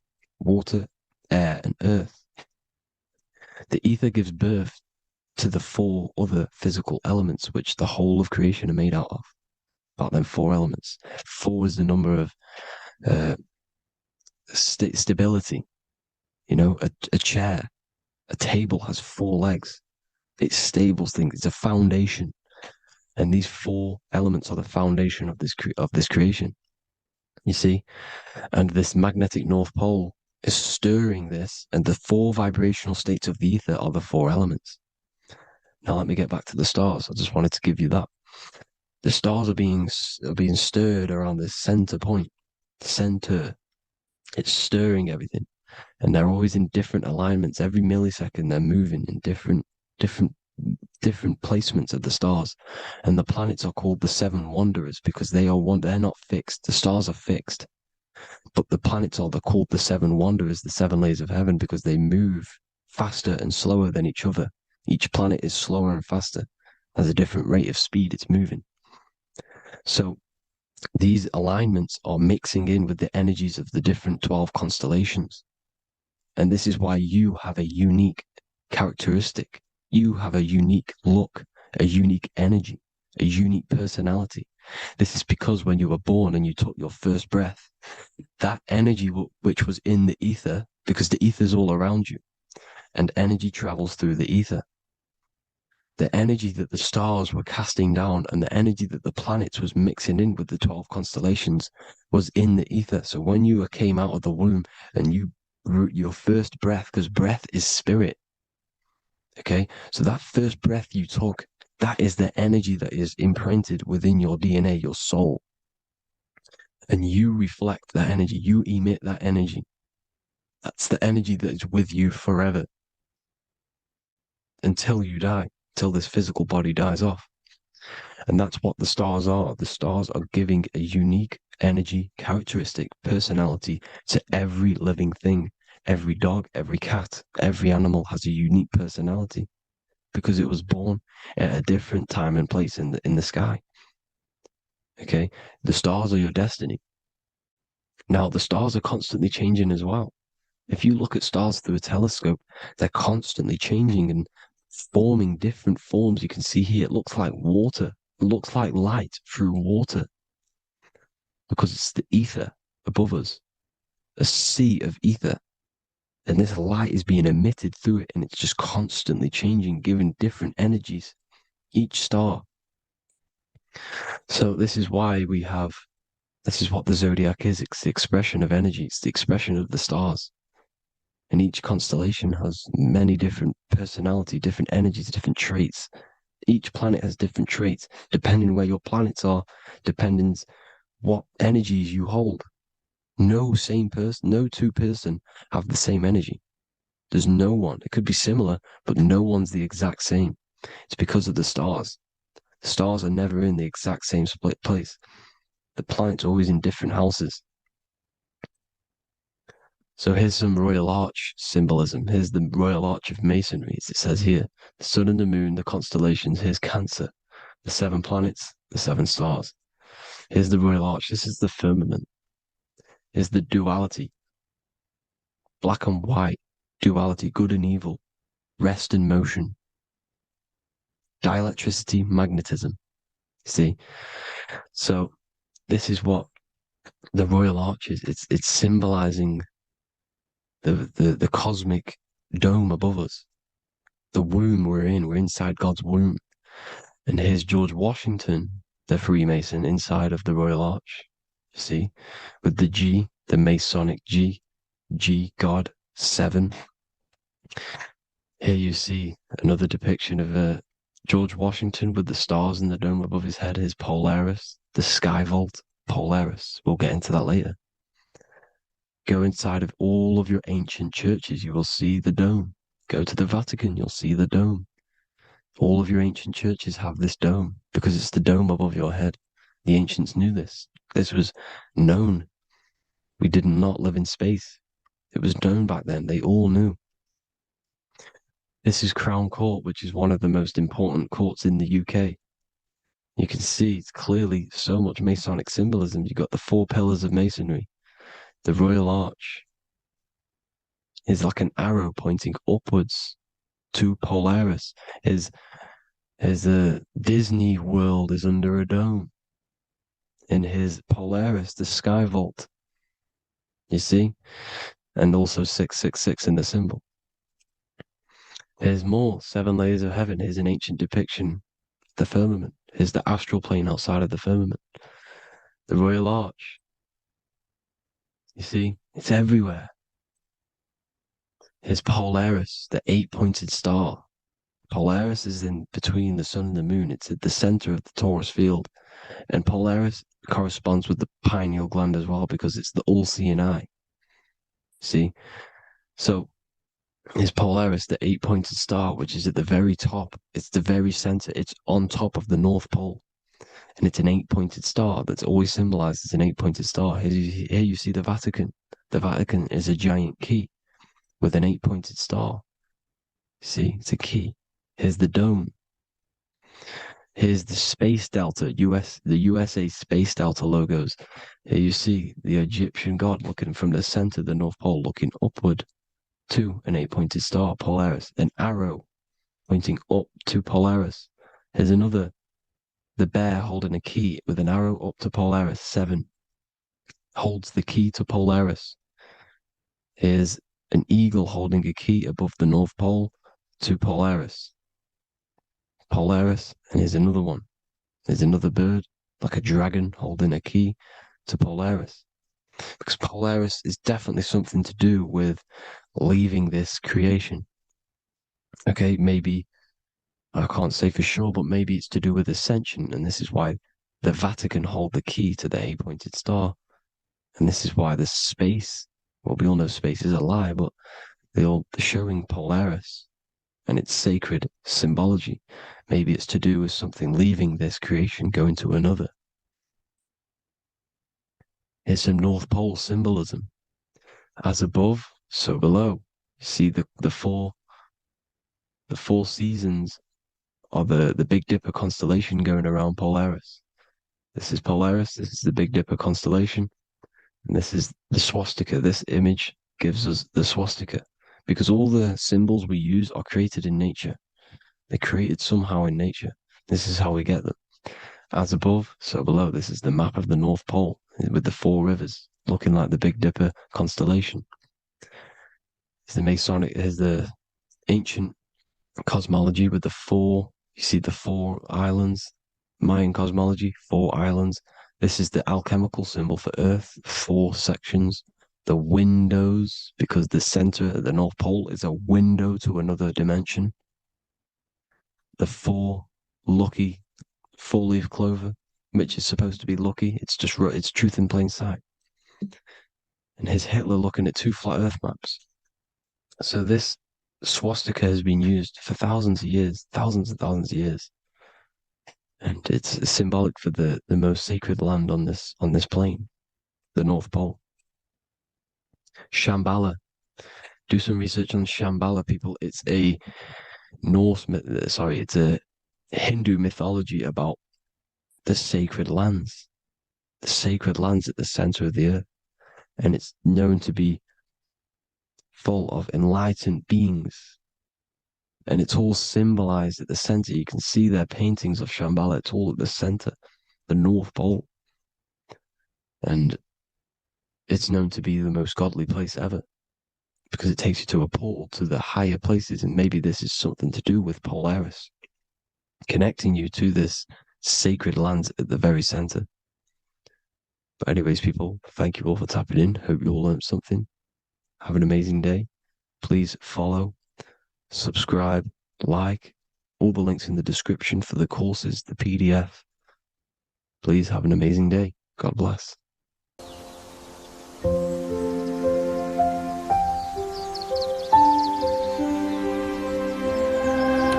water, air, and earth. The ether gives birth to the 4 other physical elements, which the whole of creation are made out of. About them 4 elements. 4 is the number of stability. You know, a chair, a table has 4 legs. It stables things. It's a foundation, and these 4 elements are the foundation of this creation. You see, and this magnetic North Pole is stirring this, and the 4 vibrational states of the ether are the 4 elements. Now let me get back to the stars. I just wanted to give you that. The stars are being stirred around this center point, center. It's stirring everything, and they're always in different alignments. Every millisecond, they're moving in different placements of the stars. And the planets are called the 7 wanderers because they're not fixed. The stars are fixed, but the planets are called the 7 wanderers, the 7 layers of heaven, because they move faster and slower than each other. Each planet is slower and faster, has a different rate of speed it's moving. So these alignments are mixing in with the energies of the different 12 constellations. And this is why you have a unique characteristic. You have a unique look, a unique energy, a unique personality. This is because when you were born and you took your first breath, that energy which was in the ether, because the ether is all around you, and energy travels through the ether. The energy that the stars were casting down and the energy that the planets was mixing in with the 12 constellations was in the ether. So when you came out of the womb and your first breath, because breath is spirit, okay? So that first breath you took, that is the energy that is imprinted within your DNA, your soul. And you reflect that energy, you emit that energy. That's the energy that is with you forever until you die. Till this physical body dies off. And that's what the stars are. The stars are giving a unique energy, characteristic, personality to every living thing. Every dog, every cat, every animal has a unique personality because it was born at a different time and place in the sky. Okay? The stars are your destiny. Now, the stars are constantly changing as well. If you look at stars through a telescope, they're constantly changing and forming different forms. You can see here, it looks like water. It looks like light through water because it's the ether above us, a sea of ether. And this light is being emitted through it, and it's just constantly changing, giving different energies, each star. So this is why this is what the zodiac is. It's the expression of energy. It's the expression of the stars. And each constellation has many different personality, different energies, different traits. Each planet has different traits, depending where your planets are, depending what energies you hold. No same person, no two person have the same energy. There's no one. It could be similar, but no one's the exact same. It's because of the stars. The stars are never in the exact same split place. The planet's always in different houses. So here's some Royal Arch symbolism. Here's the Royal Arch of Masonry, as it says here. The sun and the moon, the constellations. Here's Cancer, the 7 planets, the 7 stars. Here's the Royal Arch. This is the firmament. Here's the duality. Black and white, duality, good and evil, rest and motion, dielectricity, magnetism. See? So this is what the Royal Arch is. It's symbolizing the cosmic dome above us. The womb we're in. We're inside God's womb. And here's George Washington, the Freemason, inside of the Royal Arch. You see? With the G, the Masonic G, God, 7. Here you see another depiction of George Washington with the stars in the dome above his head, his Polaris, the sky vault, Polaris. We'll get into that later. Go inside of all of your ancient churches, you will see the dome. Go to the Vatican, you'll see the dome. All of your ancient churches have this dome because it's the dome above your head. The ancients knew this. This was known. We did not live in space. It was known back then. They all knew. This is Crown Court, which is one of the most important courts in the UK. You can see it's clearly so much Masonic symbolism. You've got the 4 pillars of Masonry. The Royal Arch is like an arrow pointing upwards to Polaris. As the Disney World is under a dome. In his Polaris, the sky vault. You see? And also 666 in the symbol. Here's more 7 layers of heaven. Here's an ancient depiction. The firmament. Here's the astral plane outside of the firmament. The Royal Arch. You see? It's everywhere. Here's Polaris, the 8-pointed star. Polaris is in between the sun and the moon. It's at the center of the Taurus field. And Polaris corresponds with the pineal gland as well because it's the all-seeing eye. See? So is Polaris, the 8-pointed star, which is at the very top. It's the very center. It's on top of the North Pole. And it's an 8-pointed star that's always symbolized as an 8-pointed star. Here you see the Vatican. The Vatican is a giant key with an 8-pointed star. See, it's a key. Here's the dome. Here's the Space Delta, the USA Space Delta logos. Here you see the Egyptian god looking from the center of the North Pole, looking upward to an 8-pointed star, Polaris. An arrow pointing up to Polaris. Here's another, the bear holding a key with an arrow up to Polaris, 7. Holds the key to Polaris. Here's an eagle holding a key above the North Pole to Polaris. Polaris, and here's another one. There's another bird, like a dragon, holding a key to Polaris. Because Polaris is definitely something to do with leaving this creation. Okay, maybe, I can't say for sure, but maybe it's to do with ascension, and this is why the Vatican hold the key to the 8-pointed star. And this is why the space, well, we all know space is a lie, but they're showing Polaris and its sacred symbology. Maybe it's to do with something leaving this creation, going to another. Here's some North Pole symbolism. As above, so below. See the four seasons of the Big Dipper constellation going around Polaris. This is Polaris, this is the Big Dipper constellation, and this is the swastika. This image gives us the swastika because all the symbols we use are created in nature. They're created somehow in nature. This is how we get them. As above, so below. This is the map of the North Pole with the 4 rivers looking like the Big Dipper constellation. Is the ancient cosmology with the four. You see the four islands. Mayan cosmology, four islands. This is the alchemical symbol for Earth, four sections. The windows, because the center at the North Pole is a window to another dimension. The four lucky four-leaf clover, which is supposed to be lucky. It's truth in plain sight. And here's Hitler looking at two flat Earth maps. So this swastika has been used for thousands of years, thousands and thousands of years. And it's symbolic for the most sacred land on this plane, the North Pole. Shambhala. Do some research on Shambhala, people. It's a it's a Hindu mythology about the sacred lands at the center of the earth. And it's known to be full of enlightened beings. And it's all symbolized at the center. You can see their paintings of Shambhala. It's all at the center, the North Pole. And it's known to be the most godly place ever because it takes you to a portal to the higher places. And maybe this is something to do with Polaris, connecting you to this sacred land at the very center. But anyways, people, thank you all for tapping in. Hope you all learned something. Have an amazing day. Please follow, subscribe, like, all the links in the description for the courses, the PDF. Please have an amazing day. God bless.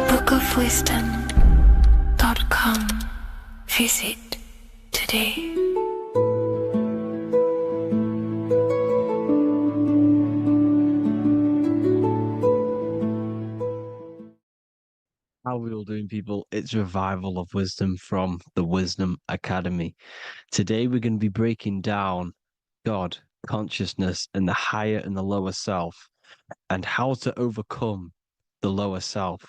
bookofwisdom.com. Visit today. How are we all doing, people? It's Revival of Wisdom from the Wisdom Academy. Today we're going to be breaking down God, consciousness, and the higher and the lower self, and how to overcome the lower self.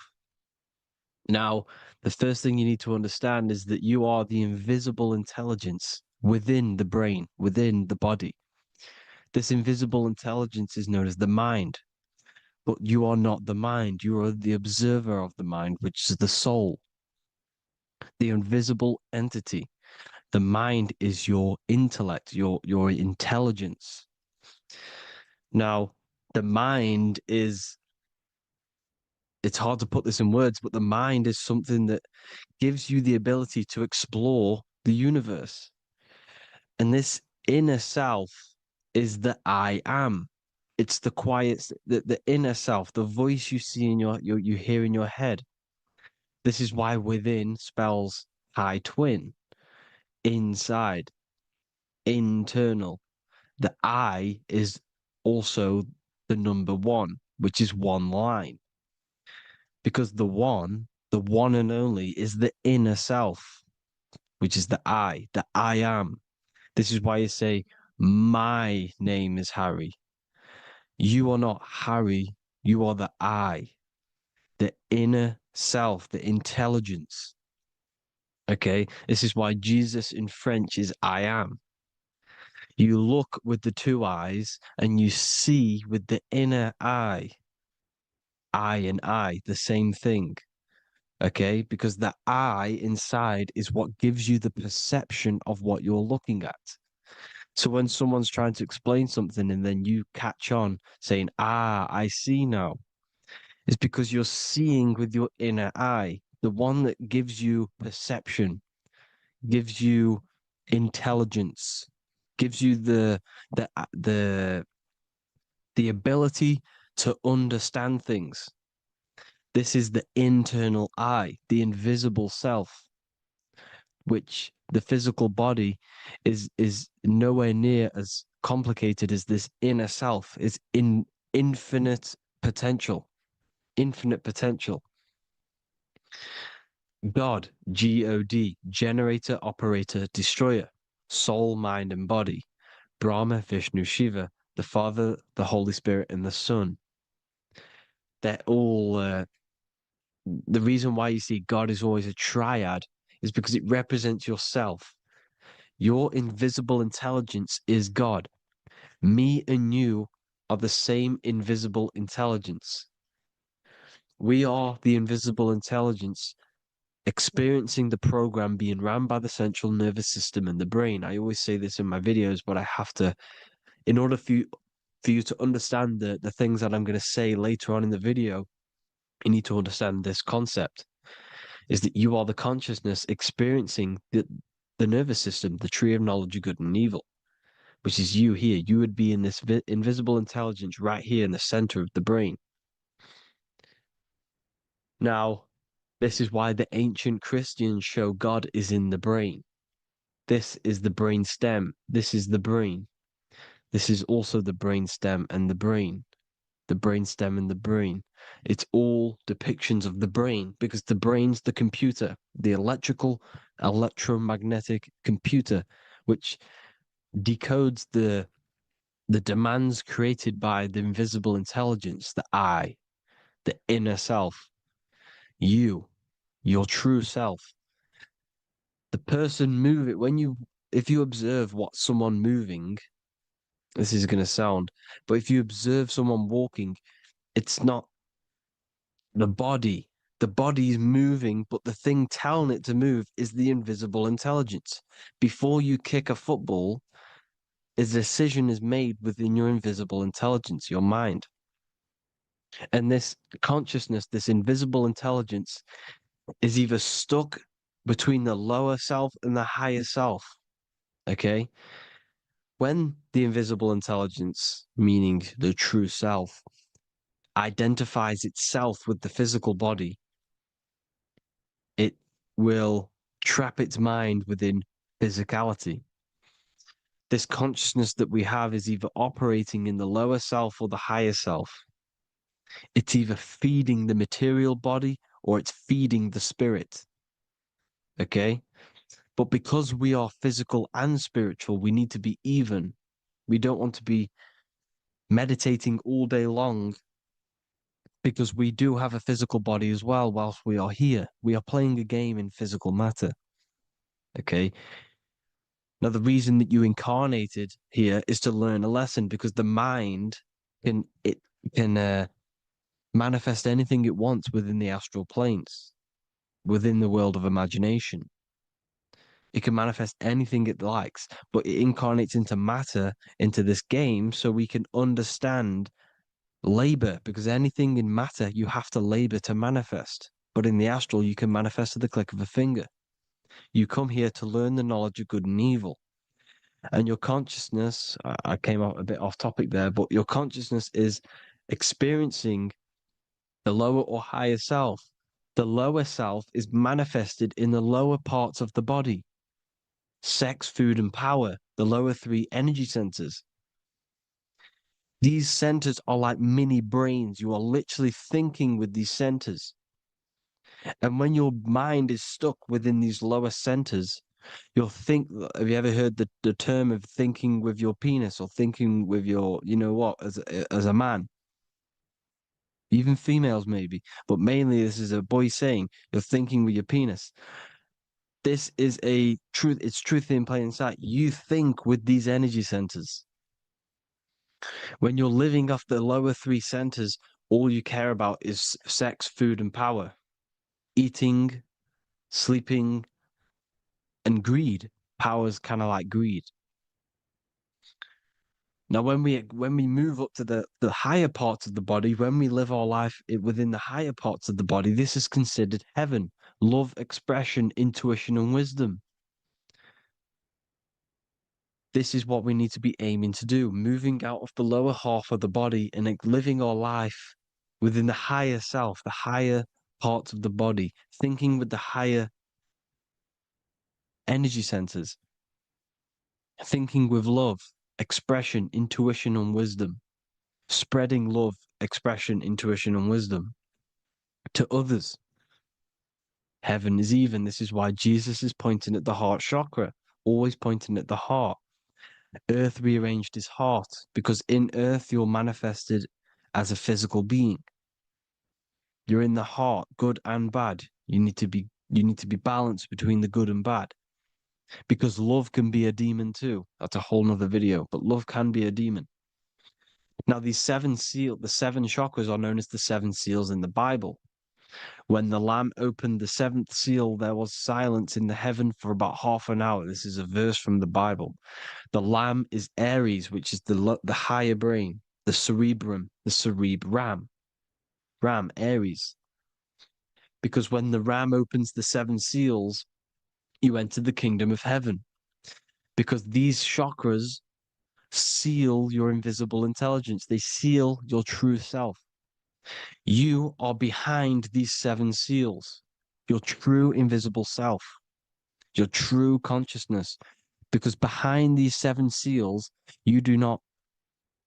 Now, the first thing you need to understand is that you are the invisible intelligence within the brain, within the body. This invisible intelligence is known as the mind. But you are not the mind. You are the observer of the mind, which is the soul, the invisible entity. The mind is your intellect, your intelligence. Now, the mind is, it's hard to put this in words, but the mind is something that gives you the ability to explore the universe. And this inner self is the I am. It's the quiet, the inner self, the voice you see in you hear in your head. This is why within spells high twin, inside, internal. The I is also the number one, which is one line. Because the one and only, is the inner self, which is the I am. This is why you say, my name is Harry. You are not Harry, you are the I, the inner self, the intelligence. Okay, this is why Jesus in French is I am. You look with the two eyes and you see with the inner eye. I and I, the same thing. Okay, because the I inside is what gives you the perception of what you're looking at. So when someone's trying to explain something and then you catch on saying, I see now, it's because you're seeing with your inner eye, the one that gives you perception, gives you intelligence, gives you the ability to understand things. This is the internal I, the invisible self, which the physical body is nowhere near as complicated as this inner self. Is in infinite potential. God, G-O-D, generator, operator, destroyer, soul, mind, and body. Brahma, Vishnu, Shiva, the Father, the Holy Spirit, and the Son. They're all, the reason why you see God is always a triad is because it represents yourself. Your invisible intelligence is God. Me and you are the same invisible intelligence. We are the invisible intelligence experiencing the program being ran by the central nervous system and the brain. I always say this in my videos, but I have to, in order for you to understand the things that I'm going to say later on in the video, you need to understand this concept, is that you are the consciousness experiencing the nervous system, the tree of knowledge of good and evil, which is you here. You would be in this invisible intelligence right here in the center of the brain. Now, this is why the ancient Christians show God is in the brain. This is the brain stem. This is the brain. This is also the brain stem and the brain. The brain stem and the brain. It's all depictions of the brain because the brain's the computer, the electromagnetic computer, which decodes the demands created by the invisible intelligence, the I, the inner self, you, your true self. The person if you observe what someone moving, this is going to sound, but if you observe someone walking, it's not the body. The body is moving, but the thing telling it to move is the invisible intelligence. Before you kick a football, a decision is made within your invisible intelligence, your mind. And this consciousness, this invisible intelligence, is either stuck between the lower self and the higher self. Okay? When the invisible intelligence, meaning the true self, identifies itself with the physical body, it will trap its mind within physicality. This consciousness that we have is either operating in the lower self or the higher self. It's either feeding the material body or it's feeding the spirit. Okay? But because we are physical and spiritual, we need to be even. We don't want to be meditating all day long because we do have a physical body as well whilst we are here. We are playing a game in physical matter. Okay? Now, the reason that you incarnated here is to learn a lesson because the mind can manifest anything it wants within the astral planes, within the world of imagination. It can manifest anything it likes, but it incarnates into matter, into this game, so we can understand labor, because anything in matter you have to labor to manifest. But in the astral, you can manifest at the click of a finger. You come here to learn the knowledge of good and evil. And your consciousness, I came out a bit off topic there, but your consciousness is experiencing the lower or higher self. The lower self is manifested in the lower parts of the body. Sex, food, and power, the lower three energy centers. These centers are like mini brains. You are literally thinking with these centers. And when your mind is stuck within these lower centers, you'll think, have you ever heard the term of thinking with your penis or thinking with your, you know what, as a man? Even females maybe, but mainly this is a boy saying, you're thinking with your penis. This is a truth, it's truth in plain sight. You think with these energy centers. When you're living off the lower three centers, all you care about is sex, food, and power. Eating, sleeping, and greed. Power's kind of like greed. Now, when we move up to the higher parts of the body, when we live our life within the higher parts of the body, this is considered heaven. Love, expression, intuition, and wisdom. This is what we need to be aiming to do, moving out of the lower half of the body and living our life within the higher self, the higher parts of the body, thinking with the higher energy centers, thinking with love, expression, intuition, and wisdom, spreading love, expression, intuition, and wisdom to others. Heaven is even. This is why Jesus is pointing at the heart chakra, always pointing at the heart. Earth rearranged his heart because in earth you're manifested as a physical being. You're in the heart, good and bad. You need to be balanced between the good and bad. Because love can be a demon too. That's a whole nother video, but love can be a demon. Now, the seven chakras are known as the seven seals in the Bible. When the Lamb opened the seventh seal, there was silence in the heaven for about half an hour. This is a verse from the Bible. The Lamb is Aries, which is the higher brain, the cerebrum, Ram, Aries. Because when the Ram opens the seven seals, you enter the kingdom of heaven. Because these chakras seal your invisible intelligence. They seal your true self. You are behind these seven seals, your true invisible self, your true consciousness. Because behind these seven seals, you do not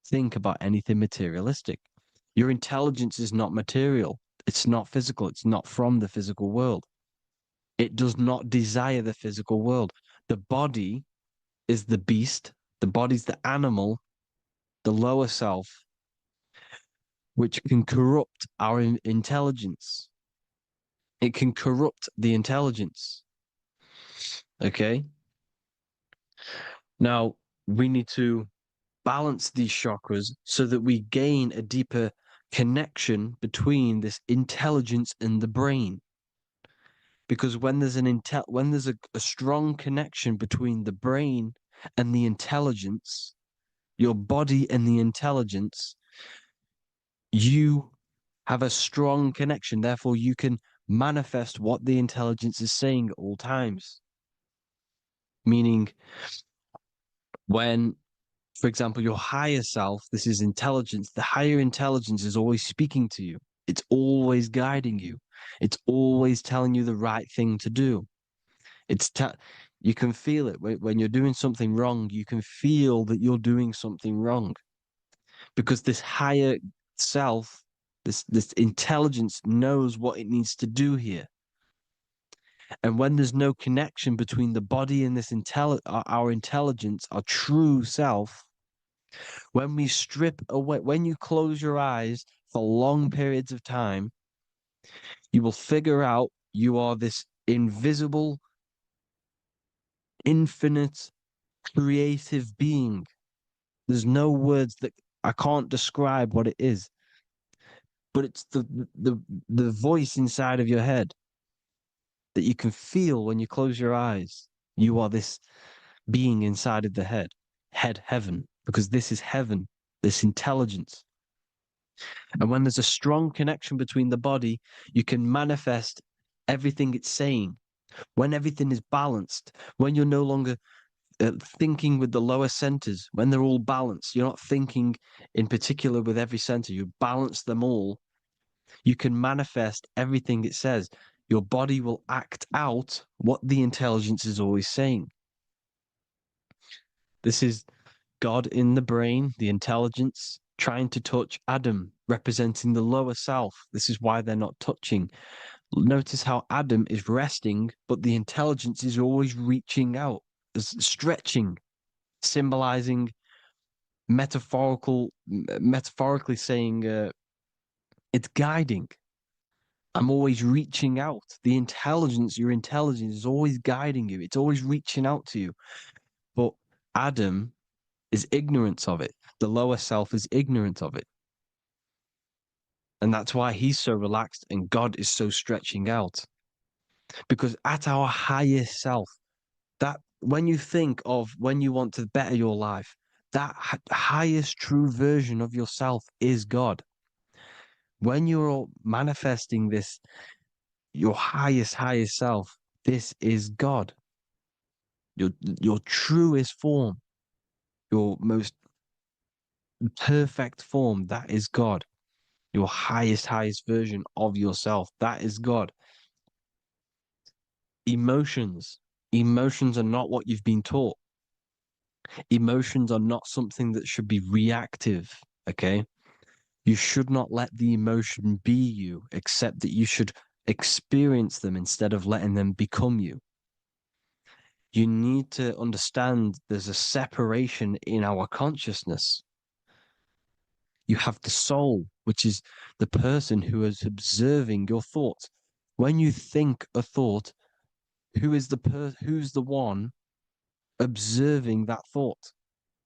think about anything materialistic. Your intelligence is not material. It's not physical. It's not from the physical world. It does not desire the physical world. The body is the beast. The body's the animal, the lower self, which can corrupt our intelligence. It can corrupt the intelligence. Okay? Now, we need to balance these chakras so that we gain a deeper connection between this intelligence and the brain. Because when there's a strong connection between the brain and the intelligence, your body and the intelligence, you have a strong connection. Therefore, you can manifest what the intelligence is saying at all times. Meaning, when, for example, your higher self, this is intelligence, the higher intelligence is always speaking to you. It's always guiding you. It's always telling you the right thing to do. You can feel it when you're doing something wrong. You can feel that you're doing something wrong because this higher self, this intelligence knows what it needs to do here. And when there's no connection between the body and our intelligence, our true self, when we strip away, when you close your eyes for long periods of time, you will figure out you are this invisible, infinite, creative being. There's no words that I can't describe what it is, but it's the voice inside of your head that you can feel when you close your eyes. You are this being inside of the heaven, because this is heaven, this intelligence. And when there's a strong connection between the body, you can manifest everything it's saying. When everything is balanced, when you're no longer thinking with the lower centers, when they're all balanced, you're not thinking in particular with every center, you balance them all, you can manifest everything it says. Your body will act out what the intelligence is always saying. This is God in the brain, the intelligence, trying to touch Adam, representing the lower self. This is why they're not touching. Notice how Adam is resting, but the intelligence is always reaching out, stretching, symbolizing metaphorically saying it's guiding. I'm always reaching out. The intelligence, your intelligence is always guiding you. It's always reaching out to you. But Adam is ignorant of it. The lower self is ignorant of it. And that's why he's so relaxed and God is so stretching out. Because at our highest self, that when you think of when you want to better your life, that highest true version of yourself is God. When you're manifesting this, your highest self, this is God. Your truest form, your most perfect form, that is God. Your highest version of yourself, that is God. Emotions. Emotions are not what you've been taught. Emotions are not something that should be reactive, okay? You should not let the emotion be you, except that you should experience them instead of letting them become you. You need to understand there's a separation in our consciousness. You have the soul, which is the person who is observing your thoughts. When you think a thought, who's the one observing that thought?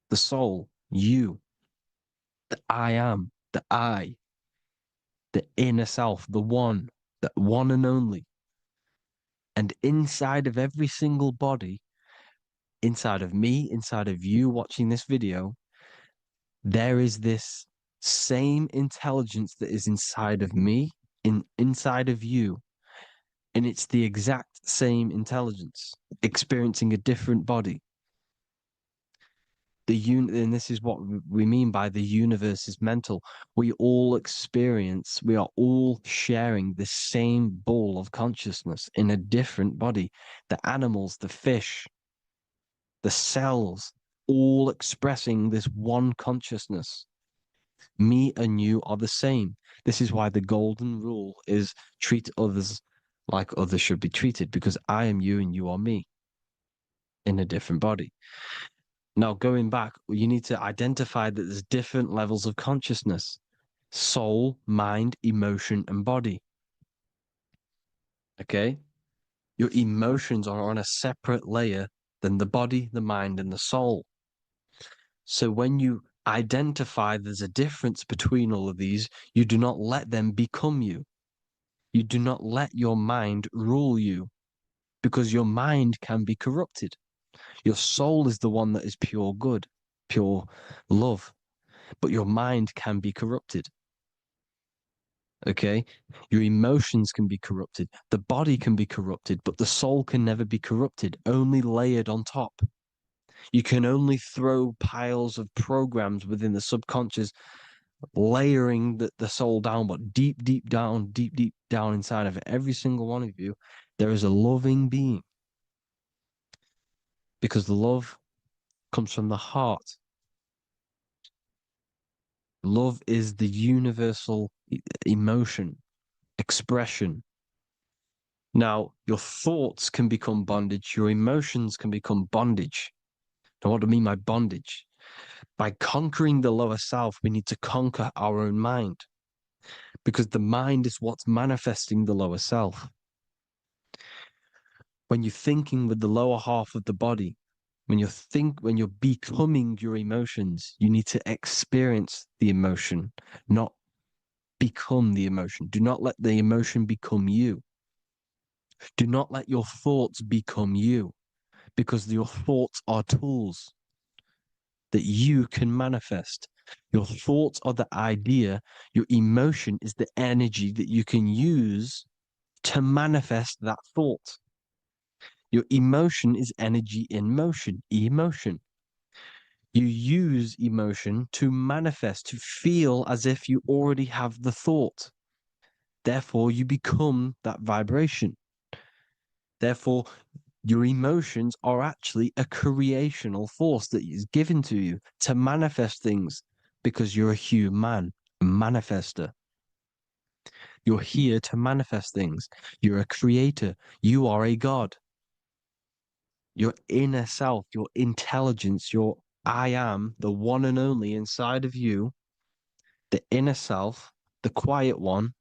The soul, you. The I am, the I, the inner self, the one and only. And inside of every single body, inside of me, inside of you watching this video, there is this same intelligence that is inside of me, inside of you. And it's the exact same intelligence, experiencing a different body. And this is what we mean by the universe is mental. We all are all sharing the same ball of consciousness in a different body. The animals, the fish, the cells, all expressing this one consciousness. Me and you are the same. This is why the golden rule is treat others like others should be treated, because I am you and you are me in a different body. Now, going back, you need to identify that there's different levels of consciousness: soul, mind, emotion, and body. Okay? Your emotions are on a separate layer than the body, the mind, and the soul. So when you identify there's a difference between all of these, you do not let them become you. You do not let your mind rule you, because your mind can be corrupted. Your soul is the one that is pure good, pure love, but your mind can be corrupted. Okay? Your emotions can be corrupted. The body can be corrupted, but the soul can never be corrupted, only layered on top. You can only throw piles of programs within the subconscious, layering the soul down, but deep, deep down inside of every single one of you, there is a loving being. Because the love comes from the heart. Love is the universal emotion, expression. Now, your thoughts can become bondage, your emotions can become bondage. Now, what do I mean by bondage? By conquering the lower self, we need to conquer our own mind, because the mind is what's manifesting the lower self. When you're thinking with the lower half of the body, when you're becoming your emotions, you need to experience the emotion, not become the emotion. Do not let the emotion become you. Do not let your thoughts become you, because your thoughts are tools that you can manifest. Your thoughts are the idea. Your emotion is the energy that you can use to manifest that thought. Your emotion is energy in motion, emotion. You use emotion to manifest, to feel as if you already have the thought. Therefore, you become that vibration. Therefore, your emotions are actually a creational force that is given to you to manifest things, because you're a human, a manifester. You're here to manifest things. You're a creator. You are a god. Your inner self, your intelligence, your I am, the one and only inside of you, the inner self, the quiet one,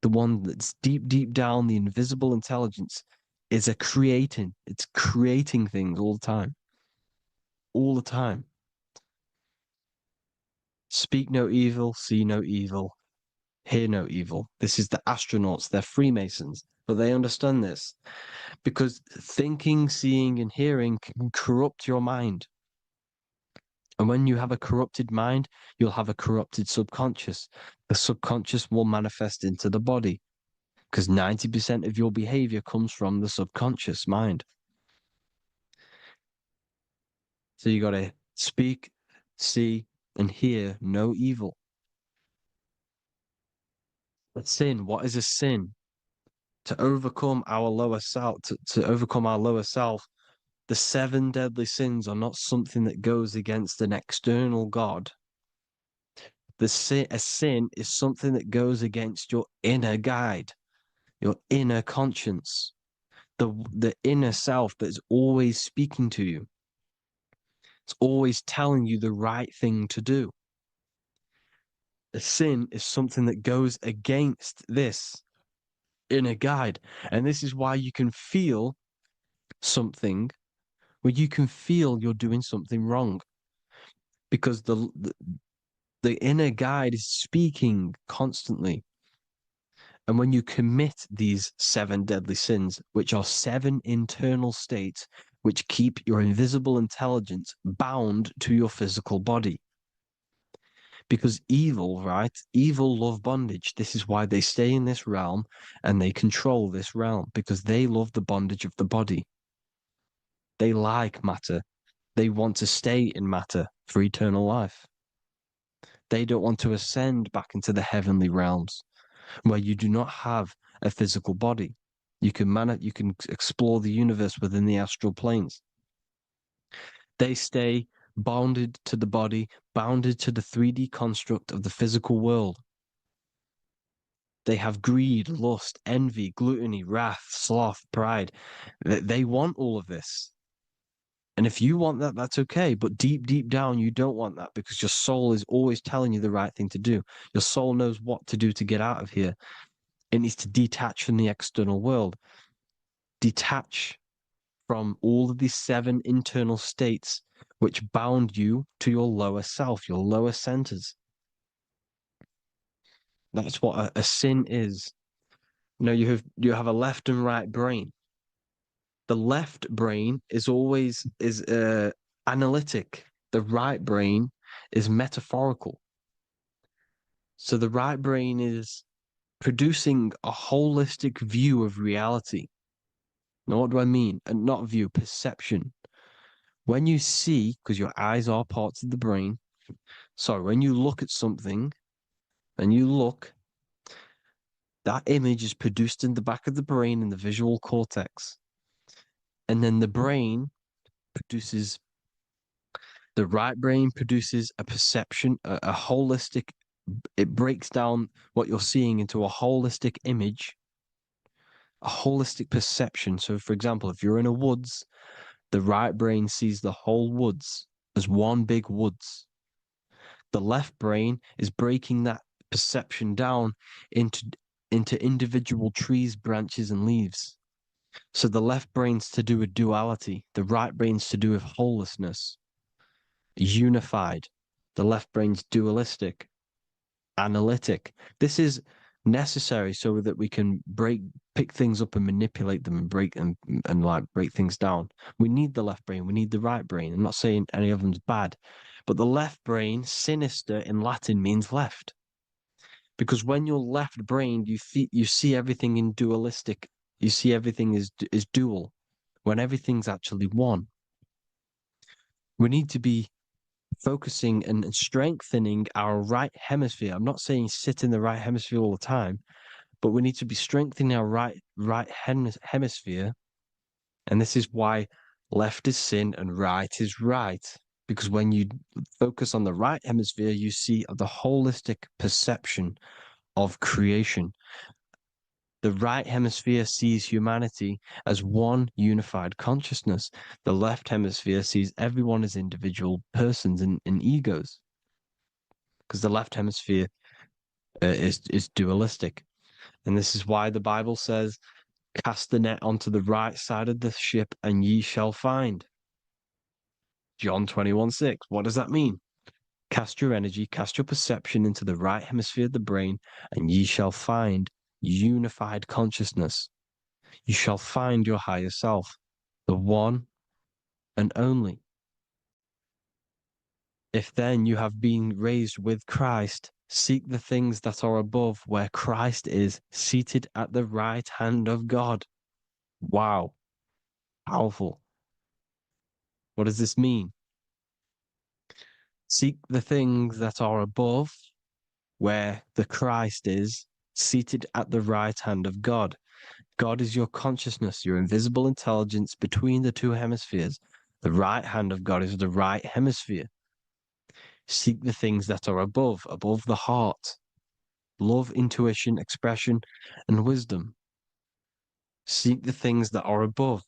the one that's deep down, the invisible intelligence, is it's creating things all the time. All the time. Speak no evil, see no evil, hear no evil. This is the astronauts, they're Freemasons, but they understand this, because thinking, seeing, and hearing can corrupt your mind. And when you have a corrupted mind, you'll have a corrupted subconscious. The subconscious will manifest into the body, because 90% of your behavior comes from the subconscious mind. So you got to speak, see, and hear no evil. But sin, what is a sin? To overcome our lower self, to overcome our lower self, the 7 deadly sins are not something that goes against an external God. A sin is something that goes against your inner guide, your inner conscience, the inner self that is always speaking to you. It's always telling you the right thing to do. A sin is something that goes against this inner guide. And this is why you can feel something where you can feel you're doing something wrong. Because The inner guide is speaking constantly. And when you commit these 7 deadly sins, which are 7 internal states which keep your invisible intelligence bound to your physical body. Because evil, right? Evil love bondage. This is why they stay in this realm and they control this realm, because they love the bondage of the body. They like matter. They want to stay in matter for eternal life. They don't want to ascend back into the heavenly realms where you do not have a physical body. You can explore the universe within the astral planes. They stay bounded to the body, bounded to the 3D construct of the physical world. They have greed, lust, envy, gluttony, wrath, sloth, pride. They want all of this. And if you want that, that's okay. But deep, deep down, you don't want that because your soul is always telling you the right thing to do. Your soul knows what to do to get out of here. It needs to detach from the external world, detach from all of these 7 internal states which bound you to your lower self, your lower centers. That's what a sin is. You have a left and right brain. The left brain is always analytic. The right brain is metaphorical. So the right brain is producing a holistic view of reality. Now, what do I mean? And not view, perception. When you see, because your eyes are parts of the brain, so when you look at something and you look, that image is produced in the back of the brain in the visual cortex. And then the right brain produces a perception, a holistic, it breaks down what you're seeing into a holistic image, a holistic perception. So, for example, if you're in a woods, the right brain sees the whole woods as one big woods. The left brain is breaking that perception down into individual trees, branches, and leaves. So the left brain's to do with duality, the right brain's to do with wholeness, unified. The left brain's dualistic, analytic. This is necessary so that we can pick things up and manipulate them and break things down. We need the left brain, we need the right brain. I'm not saying any of them's bad, but the left brain, sinister in Latin, means left. Because when you're left brained, you see everything in dualistic. You see everything is dual, when everything's actually one. We need to be focusing and strengthening our right hemisphere. I'm not saying sit in the right hemisphere all the time, but we need to be strengthening our right hemisphere. And this is why left is sin and right is right. Because when you focus on the right hemisphere, you see the holistic perception of creation. The right hemisphere sees humanity as one unified consciousness. The left hemisphere sees everyone as individual persons and egos. Because the left hemisphere is dualistic. And this is why the Bible says, cast the net onto the right side of the ship and ye shall find. John 21:6. What does that mean? Cast your energy, cast your perception into the right hemisphere of the brain, and ye shall find unified consciousness. You shall find your higher self, the one and only. If then you have been raised with Christ, seek the things that are above, where Christ is seated at the right hand of God. Wow. Powerful. What does this mean? Seek the things that are above, where the Christ is seated at the right hand of God. God is your consciousness, your invisible intelligence between the 2 hemispheres. The right hand of God is the right hemisphere. Seek the things that are above the heart. Love, intuition, expression, and wisdom. Seek the things that are above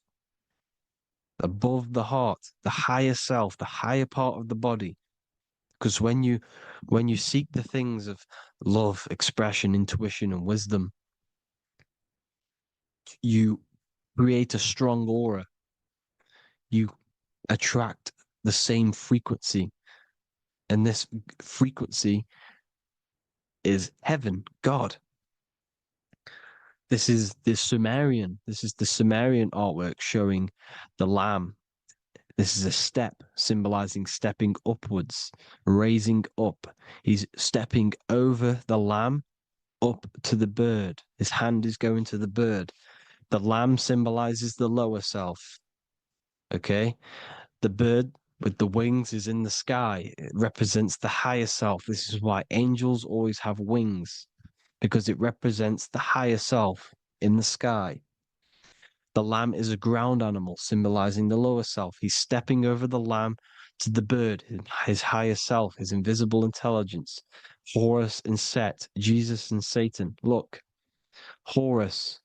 the heart, the higher self, the higher part of the body. Because when you seek the things of love, expression, intuition, and wisdom, you create a strong aura. You attract the same frequency And this frequency is heaven, God. This is the Sumerian artwork showing the lamb. This is a step symbolizing stepping upwards, raising up. He's stepping over the lamb up to the bird. His hand is going to the bird. The lamb symbolizes the lower self. Okay? The bird with the wings is in the sky. It represents the higher self. This is why angels always have wings, because it represents the higher self in the sky. The lamb is a ground animal, symbolizing the lower self. He's stepping over the lamb to the bird, his higher self, his invisible intelligence. Horus and Set, Jesus and Satan. Look, Horus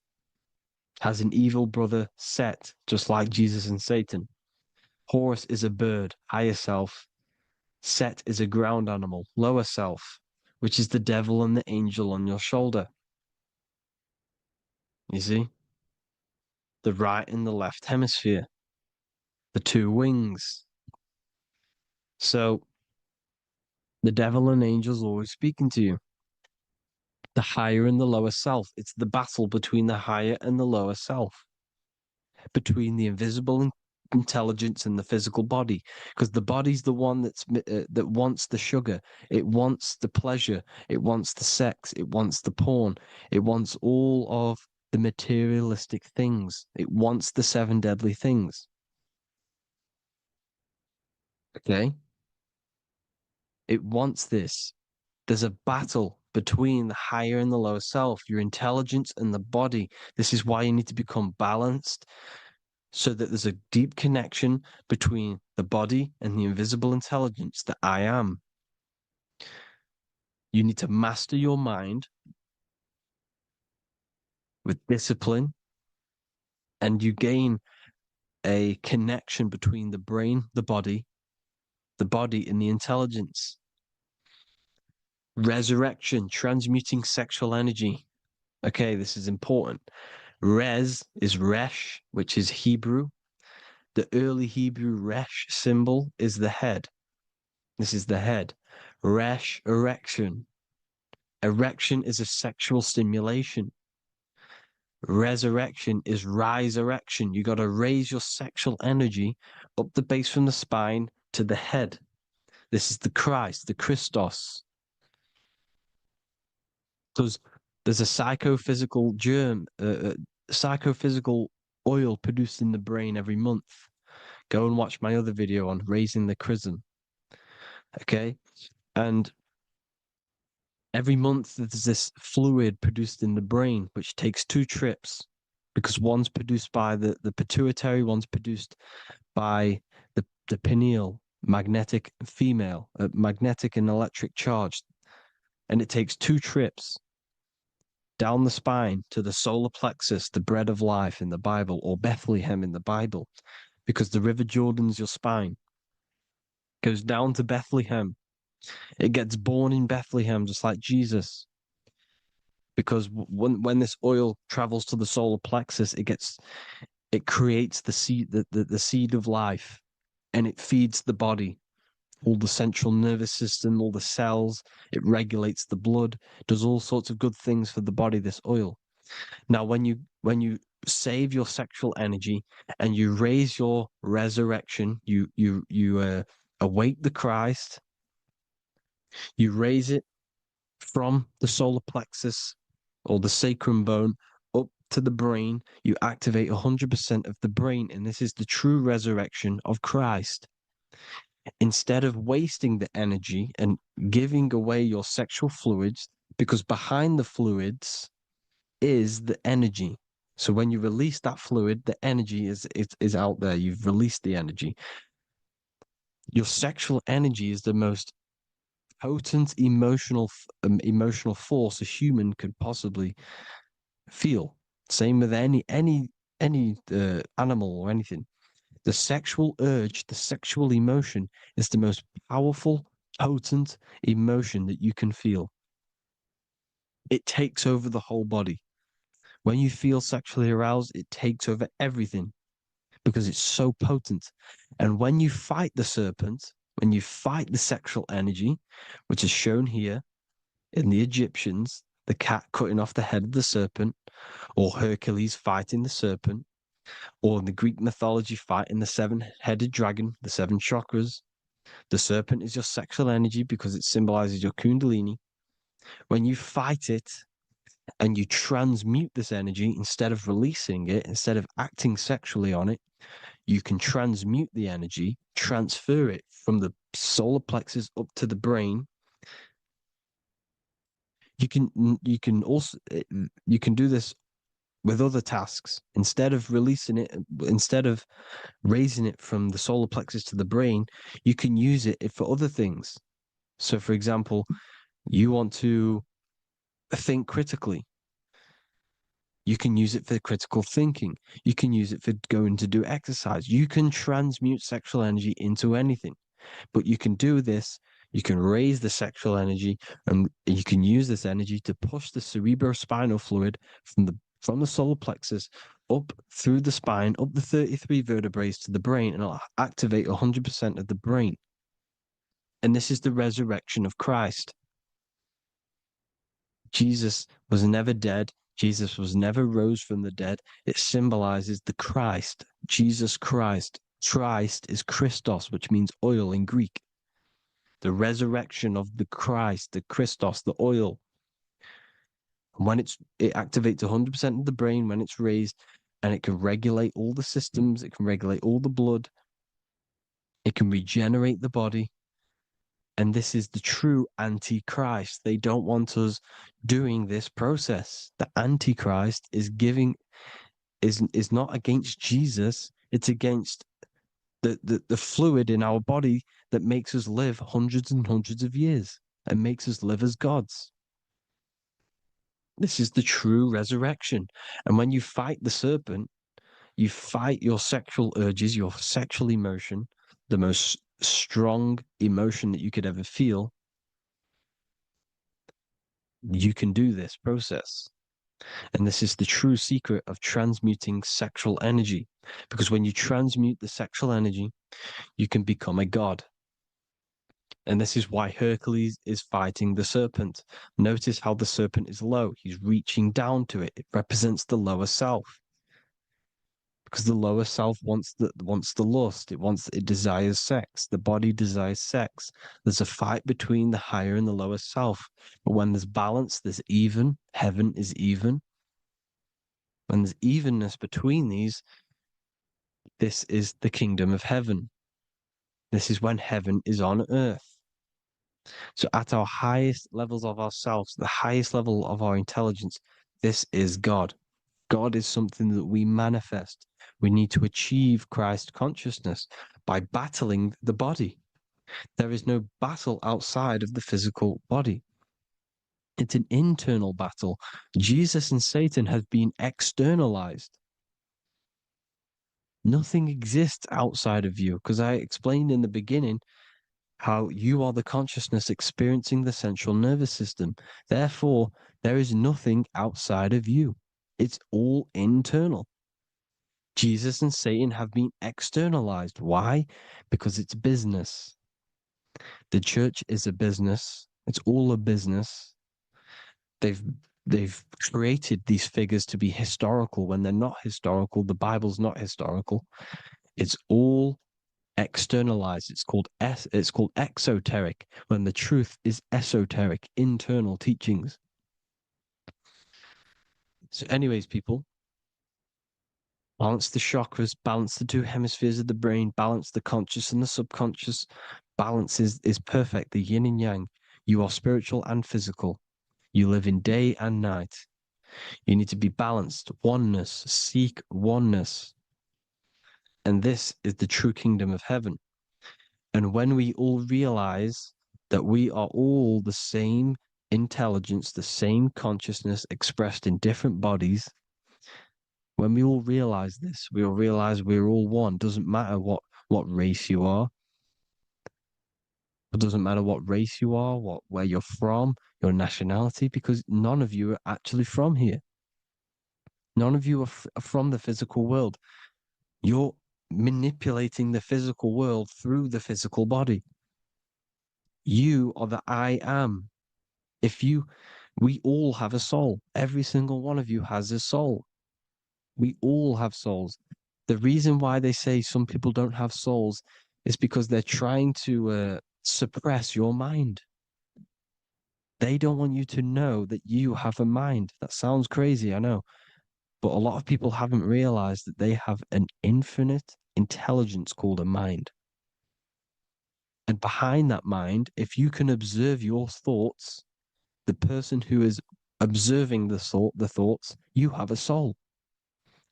has an evil brother, Set, just like Jesus and Satan. Horus is a bird, higher self. Set is a ground animal, lower self, which is the devil and the angel on your shoulder. You see? The right and the left hemisphere, the two wings. So the devil and angels always speaking to you. The higher and the lower self. It's the battle between the higher and the lower self, between the invisible intelligence and the physical body, because the body's the one that wants the sugar, it wants the pleasure, it wants the sex, it wants the porn, it wants all of the materialistic things, it wants the 7 deadly things. Okay, it wants this. There's a battle between the higher and the lower self, your intelligence and the body. This is why you need to become balanced, so that there's a deep connection between the body and the invisible intelligence, that I am. You need to master your mind with discipline, and you gain a connection between the brain, the body and the intelligence. Resurrection, transmuting sexual energy. Okay, this is important. Res is Resh, which is Hebrew. The early Hebrew Resh symbol is the head. This is the head. Resh, erection. Erection is a sexual stimulation. Resurrection is rise erection. You got to raise your sexual energy up the base from the spine to the head. This is the Christ, the Christos. Because there's a psychophysical psychophysical oil produced in the brain every month. Go and watch my other video on raising the chrism. Okay? And every month there's this fluid produced in the brain, which takes 2 trips, because one's produced by the pituitary, one's produced by the pineal, magnetic female, magnetic and electric charge. And it takes 2 trips down the spine to the solar plexus, the bread of life in the Bible, or Bethlehem in the Bible, because the River Jordan's your spine. Goes down to Bethlehem. It gets born in Bethlehem, just like Jesus. Because when this oil travels to the solar plexus, it creates the seed, the seed of life, and it feeds the body, all the central nervous system, all the cells. It regulates the blood, does all sorts of good things for the body, this oil. Now, when you save your sexual energy and you raise your resurrection, you awake the Christ, you raise it from the solar plexus or the sacrum bone up to the brain, you activate 100% of the brain, and this is the true resurrection of Christ. Instead of wasting the energy and giving away your sexual fluids, because behind the fluids is the energy. So when you release that fluid, the energy is out there. You've released the energy. Your sexual energy is the most potent emotional force a human could possibly feel. Same with any animal or anything. The sexual urge, the sexual emotion is the most powerful, potent emotion that you can feel. It takes over the whole body. When you feel sexually aroused, it takes over everything because it's so potent. And when you fight the serpent, when you fight the sexual energy, which is shown here in the Egyptians, the cat cutting off the head of the serpent, or Hercules fighting the serpent, or in the Greek mythology fighting the seven-headed dragon, the seven chakras. The serpent is your sexual energy because it symbolizes your kundalini. When you fight it and you transmute this energy, instead of releasing it, instead of acting sexually on it, you can transmute the energy, transfer it from the solar plexus up to the brain. You can do this with other tasks. Instead of releasing it, instead of raising it from the solar plexus to the brain, you can use it for other things. So, for example, you want to think critically. You can use it for critical thinking. You can use it for going to do exercise. You can transmute sexual energy into anything, but you can do this. You can raise the sexual energy, and you can use this energy to push the cerebrospinal fluid from the solar plexus up through the spine, up the 33 vertebrae to the brain, and it'll activate 100% of the brain. And this is the resurrection of Christ. Jesus was never dead. Jesus was never rose from the dead. It symbolizes the Christ, Jesus Christ. Christ is Christos, which means oil in Greek. The resurrection of the Christ, the Christos, the oil. And when it activates 100% of the brain when it's raised, and it can regulate all the systems, it can regulate all the blood, it can regenerate the body. And this is the true Antichrist. They don't want us doing this process. The Antichrist is not against Jesus, it's against the fluid in our body that makes us live hundreds and hundreds of years and makes us live as gods. This is the true resurrection. And when you fight the serpent, you fight your sexual urges, your sexual emotion, the most strong emotion that you could ever feel. You can do this process. And this is the true secret of transmuting sexual energy. Because when you transmute the sexual energy, you can become a god. And this is why Hercules is fighting the serpent. Notice how the serpent is low. He's reaching down to it. It represents the lower self. Because the lower self wants the lust. It desires sex. The body desires sex. There's a fight between the higher and the lower self. But when there's balance, there's even. Heaven is even. When there's evenness between these, this is the kingdom of heaven. This is when heaven is on earth. So at our highest levels of ourselves, the highest level of our intelligence, this is God. God is something that we manifest. We need to achieve Christ consciousness by battling the body. There is no battle outside of the physical body. It's an internal battle. Jesus and Satan have been externalized. Nothing exists outside of you, because I explained in the beginning how you are the consciousness experiencing the central nervous system. Therefore, there is nothing outside of you. It's all internal. Jesus and Satan have been externalized. Why? Because it's business. The church is a business. It's all a business. They've created these figures to be historical when they're not historical. The Bible's not historical. It's all externalized. It's called exoteric, when the truth is esoteric, internal teachings. So, anyways, people, balance the chakras, balance the two hemispheres of the brain, balance the conscious and the subconscious. Balance is perfect, the yin and yang. You are spiritual and physical. You live in day and night. You need to be balanced. Oneness. Seek oneness. And this is the true kingdom of heaven. And when we all realize that we are all the same intelligence, the same consciousness expressed in different bodies, when we all realize this, we all realize we're all one. Doesn't matter what race you are. It doesn't matter what race you are, where you're from, your nationality, because none of you are actually from here. None of you are from the physical world. You're manipulating the physical world through the physical body. You are the I am. We all have a soul. Every single one of you has a soul. We all have souls. The reason why they say some people don't have souls is because they're trying to suppress your mind. They don't want you to know that you have a mind. That sounds crazy, I know. But a lot of people haven't realized that they have an infinite intelligence called a mind. And behind that mind, if you can observe your thoughts, the person who is observing the thoughts, you have a soul.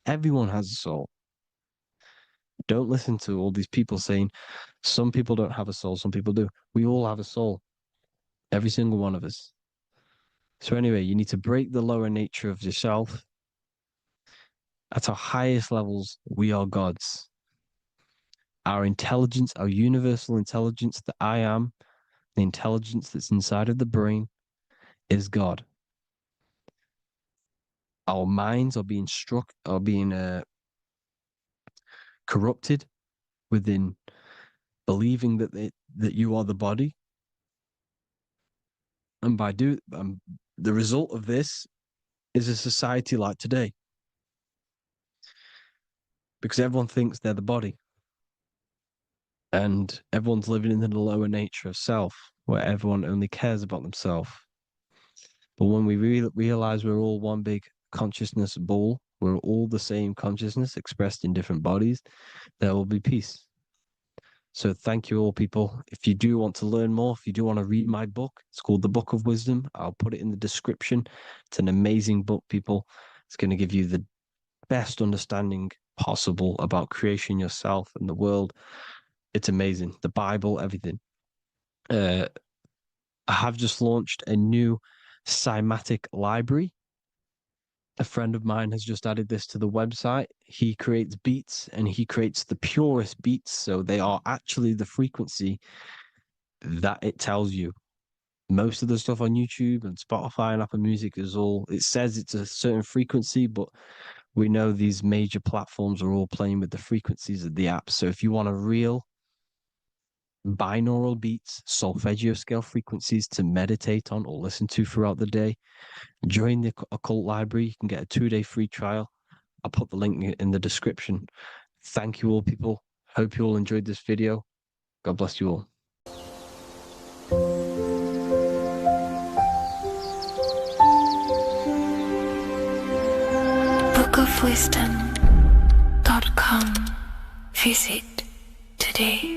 Everyone has a soul. Don't listen to all these people saying some people don't have a soul, some people do. We all have a soul. Every single one of us. So anyway, you need to break the lower nature of yourself. At our highest levels, we are gods. Our intelligence, our universal intelligence, the I am, the intelligence that's inside of the brain, is God. Our minds are being corrupted within believing that you are the body, and the result of this is a society like today, because everyone thinks they're the body, and everyone's living in the lower nature of self, where everyone only cares about themselves. But when we realize we're all one big consciousness ball, we're all the same consciousness expressed in different bodies, there will be peace. So thank you all, people. If you do want to learn more, if you do want to read my book, it's called The Book of Wisdom. I'll put it in the description. It's an amazing book, people. It's going to give you the best understanding possible about creation, yourself, and the world. It's amazing. The Bible, everything. I have just launched a new cymatic library. A friend of mine has just added this to the website. He creates beats and he creates the purest beats. So they are actually the frequency that it tells you. Most of the stuff on YouTube and Spotify and Apple Music it says it's a certain frequency, but we know these major platforms are all playing with the frequencies of the app. So if you want a real binaural beats, solfeggio scale frequencies to meditate on or listen to throughout the day, join the Occult Library. You can get a 2-day free trial. I'll put the link in the description. Thank you all, people. Hope you all enjoyed this video. God bless you all. bookofwisdom.com. Visit today.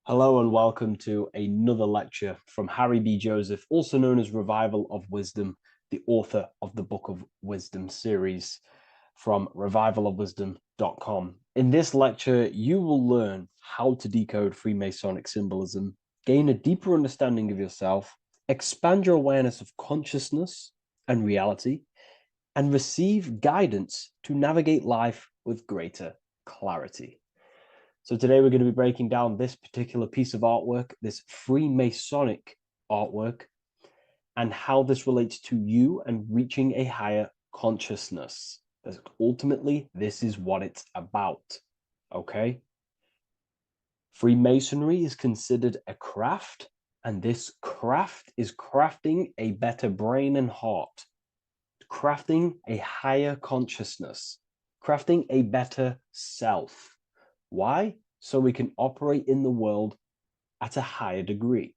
Hello and welcome to another lecture from Harry B. Joseph, also known as Revival of Wisdom, the author of the Book of Wisdom series from revivalofwisdom.com. In this lecture, you will learn how to decode Freemasonic symbolism, gain a deeper understanding of yourself, expand your awareness of consciousness and reality, and receive guidance to navigate life with greater clarity. So today we're going to be breaking down this particular piece of artwork, this Freemasonic artwork, and how this relates to you and reaching a higher consciousness. Ultimately, this is what it's about, okay? Freemasonry is considered a craft, and this craft is crafting a better brain and heart, crafting a higher consciousness, crafting a better self. Why? So we can operate in the world at a higher degree,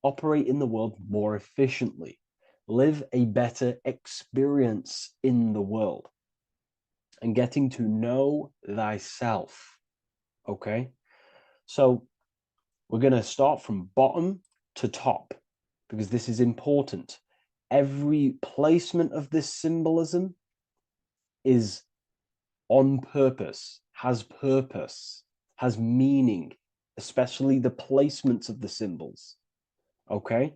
operate in the world more efficiently, live a better experience in the world, and getting to know thyself, okay? So we're going to start from bottom to top because this is important. Every placement of this symbolism is on purpose, has meaning, especially the placements of the symbols, okay?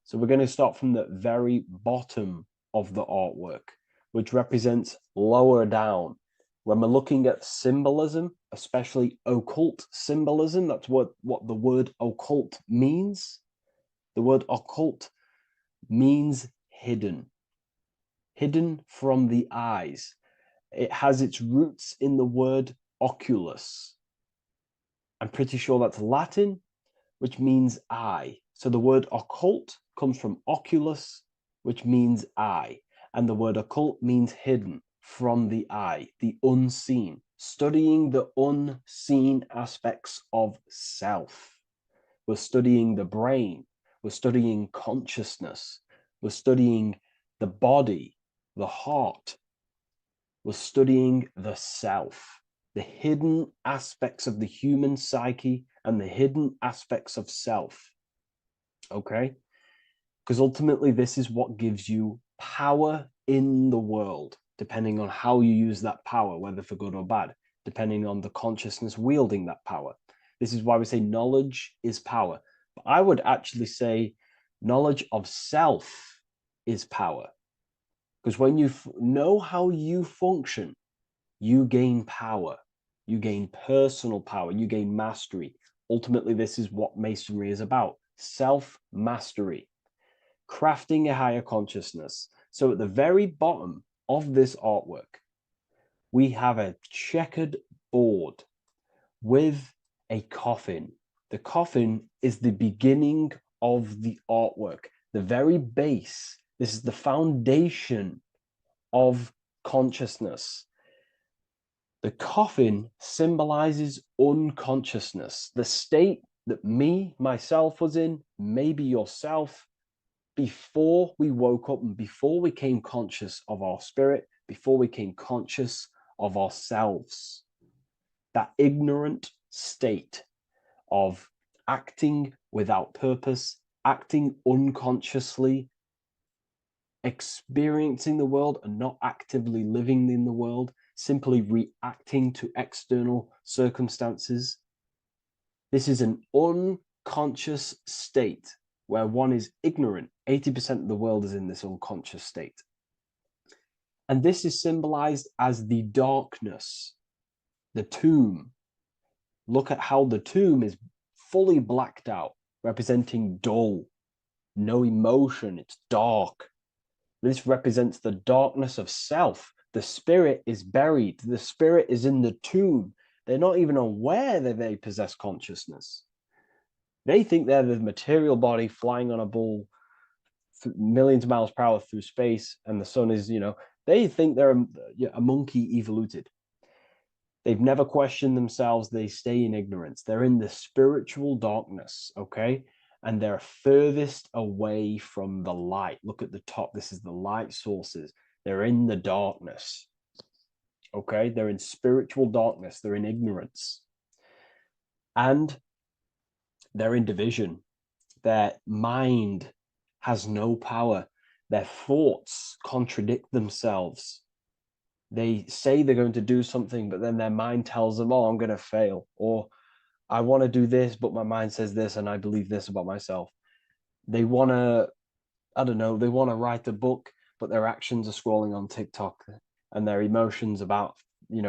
So we're going to start from the very bottom of the artwork, which represents lower down. When we're looking at symbolism, especially occult symbolism, that's what the word occult means. The word occult means hidden. hidden from the eyes. It has its roots in the word oculus. I'm pretty sure that's Latin, which means eye. So the word occult comes from oculus, which means eye. And the word occult means hidden from the eye, the unseen, studying the unseen aspects of self. We're studying the brain. We're studying consciousness. We're studying the body, the heart. We're studying the self, the hidden aspects of the human psyche and the hidden aspects of self. Okay? Because ultimately, this is what gives you power in the world, depending on how you use that power, whether for good or bad, depending on the consciousness wielding that power. This is why we say knowledge is power. But I would actually say knowledge of self is power. Because when you know how you function, you gain power. You gain personal power. You gain mastery. Ultimately, this is what Masonry is about. Self-mastery. Crafting a higher consciousness. So at the very bottom of this artwork, we have a checkered board with a coffin. The coffin is the beginning of the artwork, the very base. This is the foundation of consciousness. The coffin symbolizes unconsciousness, the state that myself was in, maybe yourself, before we woke up and before we came conscious of our spirit, before we came conscious of ourselves. That ignorant state of acting without purpose, acting unconsciously, experiencing the world and not actively living in the world, simply reacting to external circumstances. This is an unconscious state where one is ignorant. 80% of the world is in this unconscious state. And this is symbolized as the darkness, the tomb. Look at how the tomb is fully blacked out, representing dull, no emotion, it's dark. This represents the darkness of self. The spirit is buried. The spirit is in the tomb. They're not even aware that they possess consciousness. They think they're the material body flying on a ball millions of miles per hour through space, and the sun is, they think they're a monkey evoluted. They've never questioned themselves. They stay in ignorance. They're in the spiritual darkness, okay? And they're furthest away from the light. Look at the top. This is the light sources. They're in the darkness, okay? They're in spiritual darkness. They're in ignorance. And they're in division. Their mind has no power. Their thoughts contradict themselves. They say they're going to do something, but then their mind tells them, oh, I'm going to fail. Or I want to do this, but my mind says this, and I believe this about myself. They want to, I don't know, they want to write a book, but their actions are scrolling on TikTok, and their emotions about,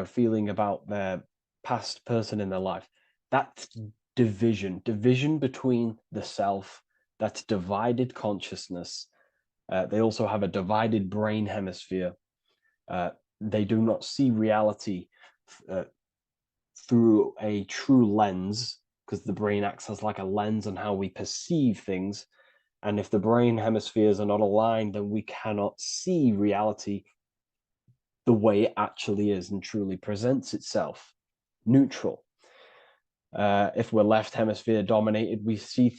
feeling about their past person in their life. That's division between the self, that's divided consciousness. They also have a divided brain hemisphere. They do not see reality through a true lens, because the brain acts as like a lens on how we perceive things. And if the brain hemispheres are not aligned, then we cannot see reality the way it actually is and truly presents itself, neutral. If we're left hemisphere dominated, we see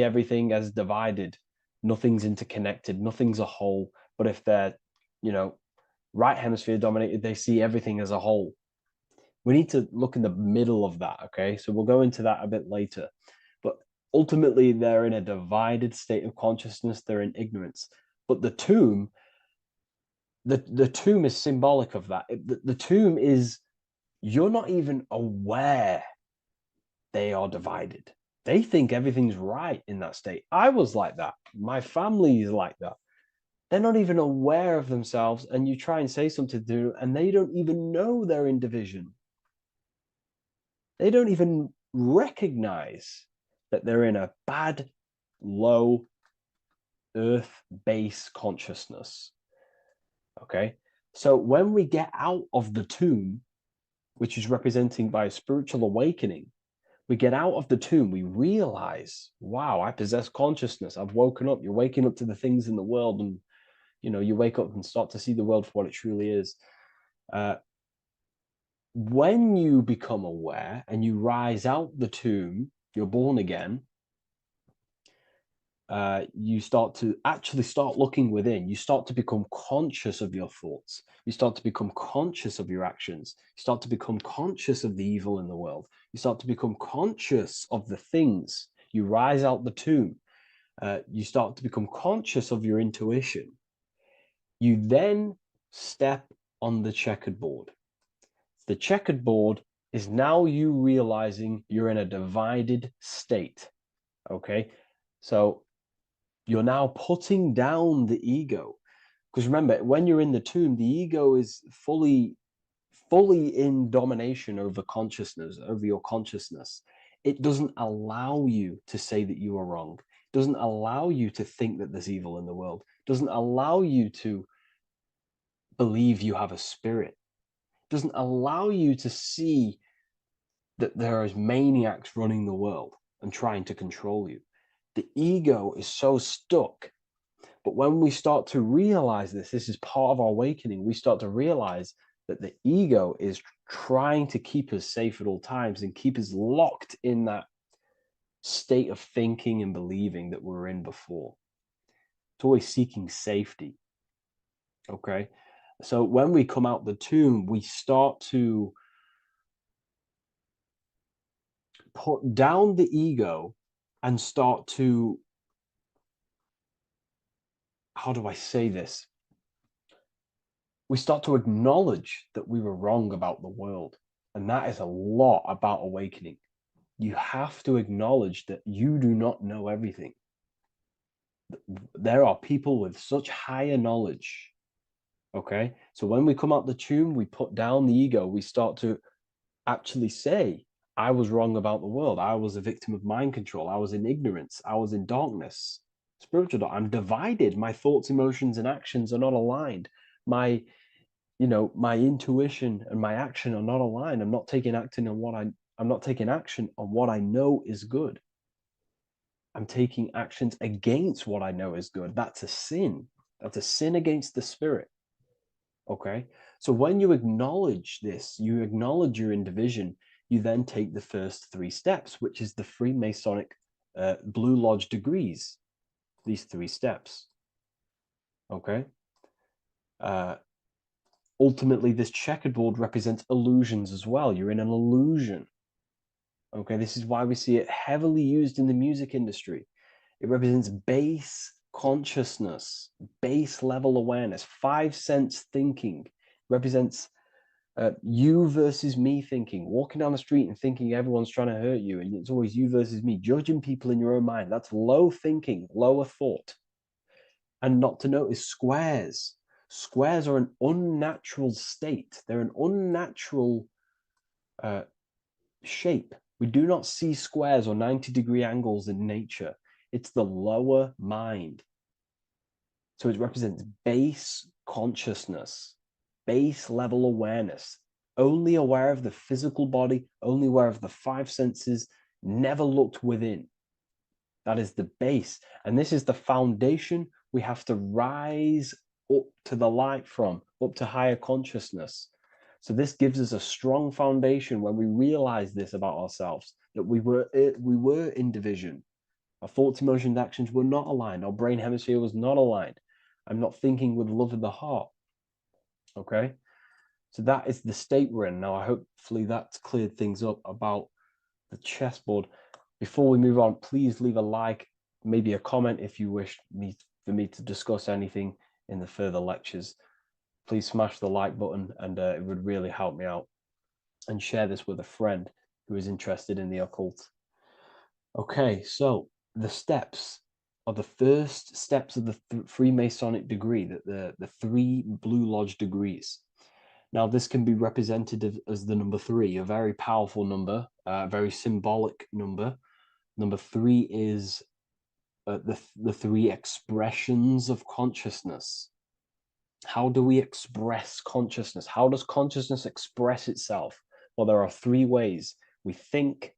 everything as divided. Nothing's interconnected, nothing's a whole. But if they're, right hemisphere dominated, they see everything as a whole. We need to look in the middle of that, okay? So we'll go into that a bit later. But ultimately, they're in a divided state of consciousness. They're in ignorance. But the tomb, the tomb is symbolic of that. The tomb is, you're not even aware they are divided. They think everything's right in that state. I was like that. My family is like that. They're not even aware of themselves, and you try and say something to them, and they don't even know they're in division. They don't even recognize that they're in a bad, low, earth base consciousness. Okay. So when we get out of the tomb, which is representing by a spiritual awakening, we get out of the tomb, we realize, wow, I possess consciousness. I've woken up. You're waking up to the things in the world, and you wake up and start to see the world for what it truly is. When you become aware and you rise out the tomb, you're born again. You start to actually start looking within. You start to become conscious of your thoughts. You start to become conscious of your actions. You start to become conscious of the evil in the world. You start to become conscious of the things. You rise out the tomb. You start to become conscious of your intuition. You then step on the checkered board. The checkered board is now you realizing you're in a divided state. Okay. So you're now putting down the ego. Because remember, when you're in the tomb, the ego is fully in domination over consciousness, over your consciousness. It doesn't allow you to say that you are wrong. It doesn't allow you to think that there's evil in the world. It doesn't allow you to believe you have a spirit. It doesn't allow you to see that there is maniacs running the world and trying to control you. The ego is so stuck. But when we start to realize this is part of our awakening, we start to realize that the ego is trying to keep us safe at all times and keep us locked in that state of thinking and believing that we were in before. It's always seeking safety. Okay. So when we come out the tomb, we start to put down the ego and start to, how do I say this? We start to acknowledge that we were wrong about the world. And that is a lot about awakening. You have to acknowledge that you do not know everything. There are people with such higher knowledge. Okay. So when we come out the tomb, we put down the ego. We start to actually say, I was wrong about the world. I was a victim of mind control. I was in ignorance. I was in darkness. Spiritual dark. I'm divided. My thoughts, emotions, and actions are not aligned. My intuition and my action are not aligned. I'm not taking action on what I know is good. I'm taking actions against what I know is good. That's a sin. That's a sin against the spirit. Okay. So when you acknowledge this, you acknowledge you're in division, you then take the first 3 steps, which is the Freemasonic Blue Lodge degrees. These 3 steps. Okay. Ultimately, this checkerboard represents illusions as well. You're in an illusion. Okay, this is why we see it heavily used in the music industry. It represents base consciousness, base level awareness, 5 sense thinking. It represents you versus me thinking, walking down the street and thinking everyone's trying to hurt you, and it's always you versus me, judging people in your own mind. That's low thinking, lower thought. And not to notice squares. Squares are an unnatural state. They're an unnatural shape. We do not see squares or 90-degree angles in nature. It's the lower mind. So it represents base consciousness, base level awareness, only aware of the physical body, only aware of the 5 senses, never looked within. That is the base. And this is the foundation we have to rise up to the light from, up to higher consciousness. So this gives us a strong foundation when we realize this about ourselves, that we were in division. Our thoughts, emotions, actions were not aligned. Our brain hemisphere was not aligned. I'm not thinking with love of the heart. Okay. So that is the state we're in. Now, hopefully that's cleared things up about the chessboard. Before we move on, please leave a like, maybe a comment if you wish for me to discuss anything in the further lectures. Please smash the like button, and it would really help me out. And share this with a friend who is interested in the occult. Okay, so the steps are the first steps of the Freemasonic degree, the 3 Blue Lodge degrees. Now, this can be represented as the number 3, a very powerful number, a very symbolic number. Number 3 is the 3 expressions of consciousness. How do we express consciousness? How does consciousness express itself? Well, there are three ways. We think,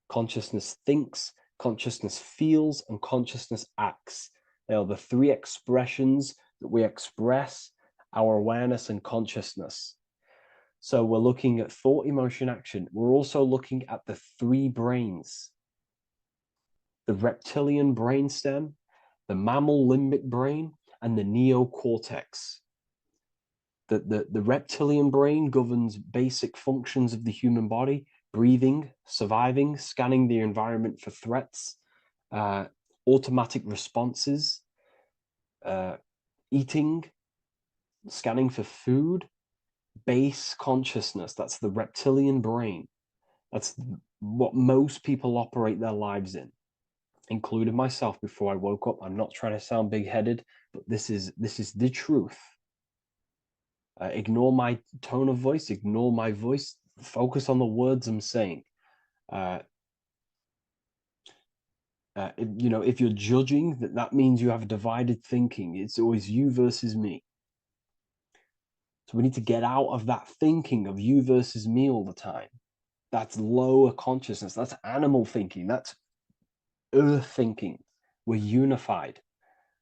consciousness thinks, consciousness feels, and consciousness acts. They are the three expressions that we express our awareness and consciousness. So we're looking at thought, emotion, action. We're also looking at the three brains: the reptilian brainstem, the mammal limbic brain, and the neocortex. The reptilian brain governs basic functions of the human body: breathing, surviving, scanning the environment for threats, automatic responses, eating, scanning for food, base consciousness. That's the reptilian brain. That's what most people operate their lives in, including myself before I woke up. I'm not trying to sound big-headed, but this is the truth. Ignore my tone of voice, ignore my voice, focus on the words I'm saying. If you're judging, that means you have divided thinking. It's always you versus me. So we need to get out of that thinking of you versus me all the time. That's lower consciousness. That's animal thinking. That's earth thinking. We're unified.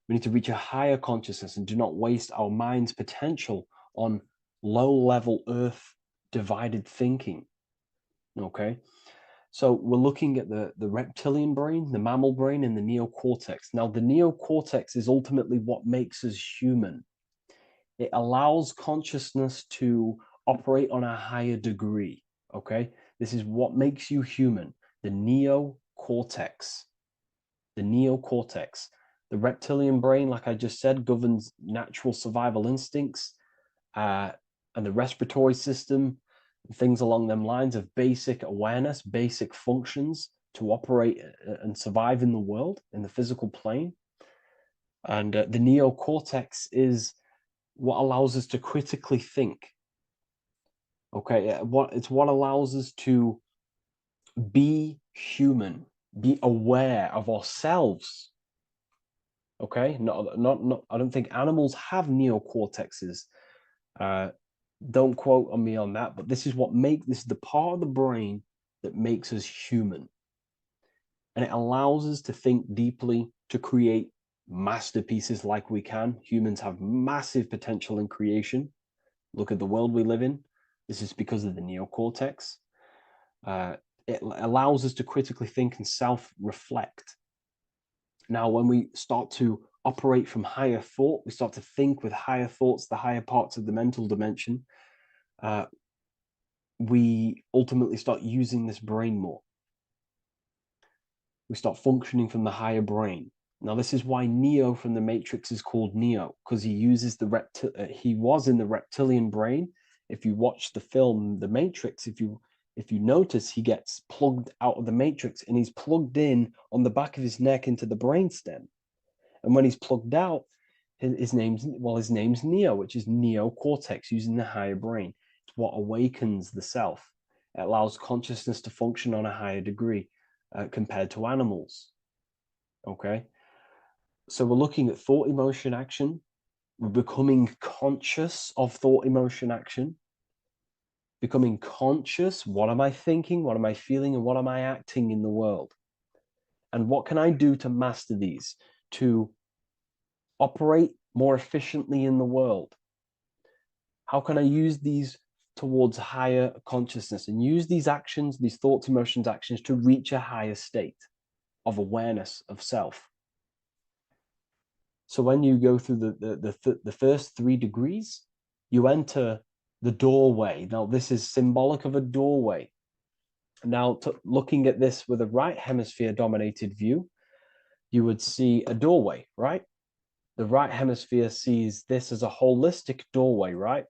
We need to reach a higher consciousness and do not waste our mind's potential on low-level earth divided thinking. Okay? So we're looking at the reptilian brain, the mammal brain, and the neocortex. Now, the neocortex is ultimately what makes us human. It allows consciousness to operate on a higher degree. Okay? This is what makes you human. The neocortex. The neocortex. The reptilian brain, like I just said, governs natural survival instincts and the respiratory system, things along them lines of basic awareness, basic functions to operate and survive in the world, in the physical plane. And the neocortex is what allows us to critically think. Okay, it's what allows us to be human, be aware of ourselves. Okay, not. I don't think animals have neocortexes. Don't quote on me on that, but this is the part of the brain that makes us human. And it allows us to think deeply, to create masterpieces like we can. Humans have massive potential in creation. Look at the world we live in. This is because of the neocortex. It allows us to critically think and self-reflect. Now, when we start to operate from higher thought, we start to think with higher thoughts, the higher parts of the mental dimension, we ultimately start using this brain more. We start functioning from the higher brain. Now, this is why Neo from the Matrix is called Neo, because he uses he was in the reptilian brain. If you watch the film The Matrix, if you notice, he gets plugged out of the Matrix and he's plugged in on the back of his neck into the brainstem. And when he's plugged out, his name's Neo, which is neocortex, using the higher brain. It's what awakens the self. It allows consciousness to function on a higher degree compared to animals. Okay, so we're looking at thought, emotion, action. We're becoming conscious of thought, emotion, action. Becoming conscious, what am I thinking, what am I feeling, and what am I acting in the world? And what can I do to master these, to operate more efficiently in the world? How can I use these towards higher consciousness and use these actions, these thoughts, emotions, actions to reach a higher state of awareness of self? So when you go through the first 3 degrees, you enter the doorway. Now, this is symbolic of a doorway. Now, looking at this with a right hemisphere dominated view, you would see a doorway, right? The right hemisphere sees this as a holistic doorway, right?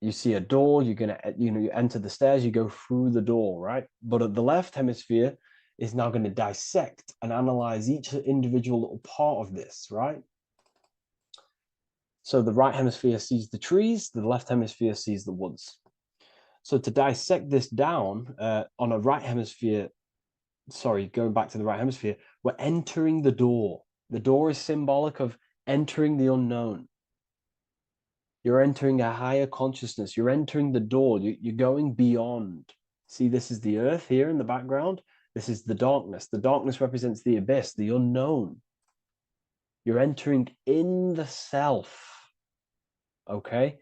You see a door, you're gonna, you enter the stairs, you go through the door, right? But at the left hemisphere is now going to dissect and analyze each individual little part of this, right? So the right hemisphere sees the trees, the left hemisphere sees the woods. So to dissect this down on a right hemisphere, sorry, going back to the right hemisphere, we're entering the door. The door is symbolic of entering the unknown. You're entering a higher consciousness. You're entering the door. You're going beyond. See, this is the earth here in the background. This is the darkness. The darkness represents the abyss, the unknown. You're entering in the self. Okay?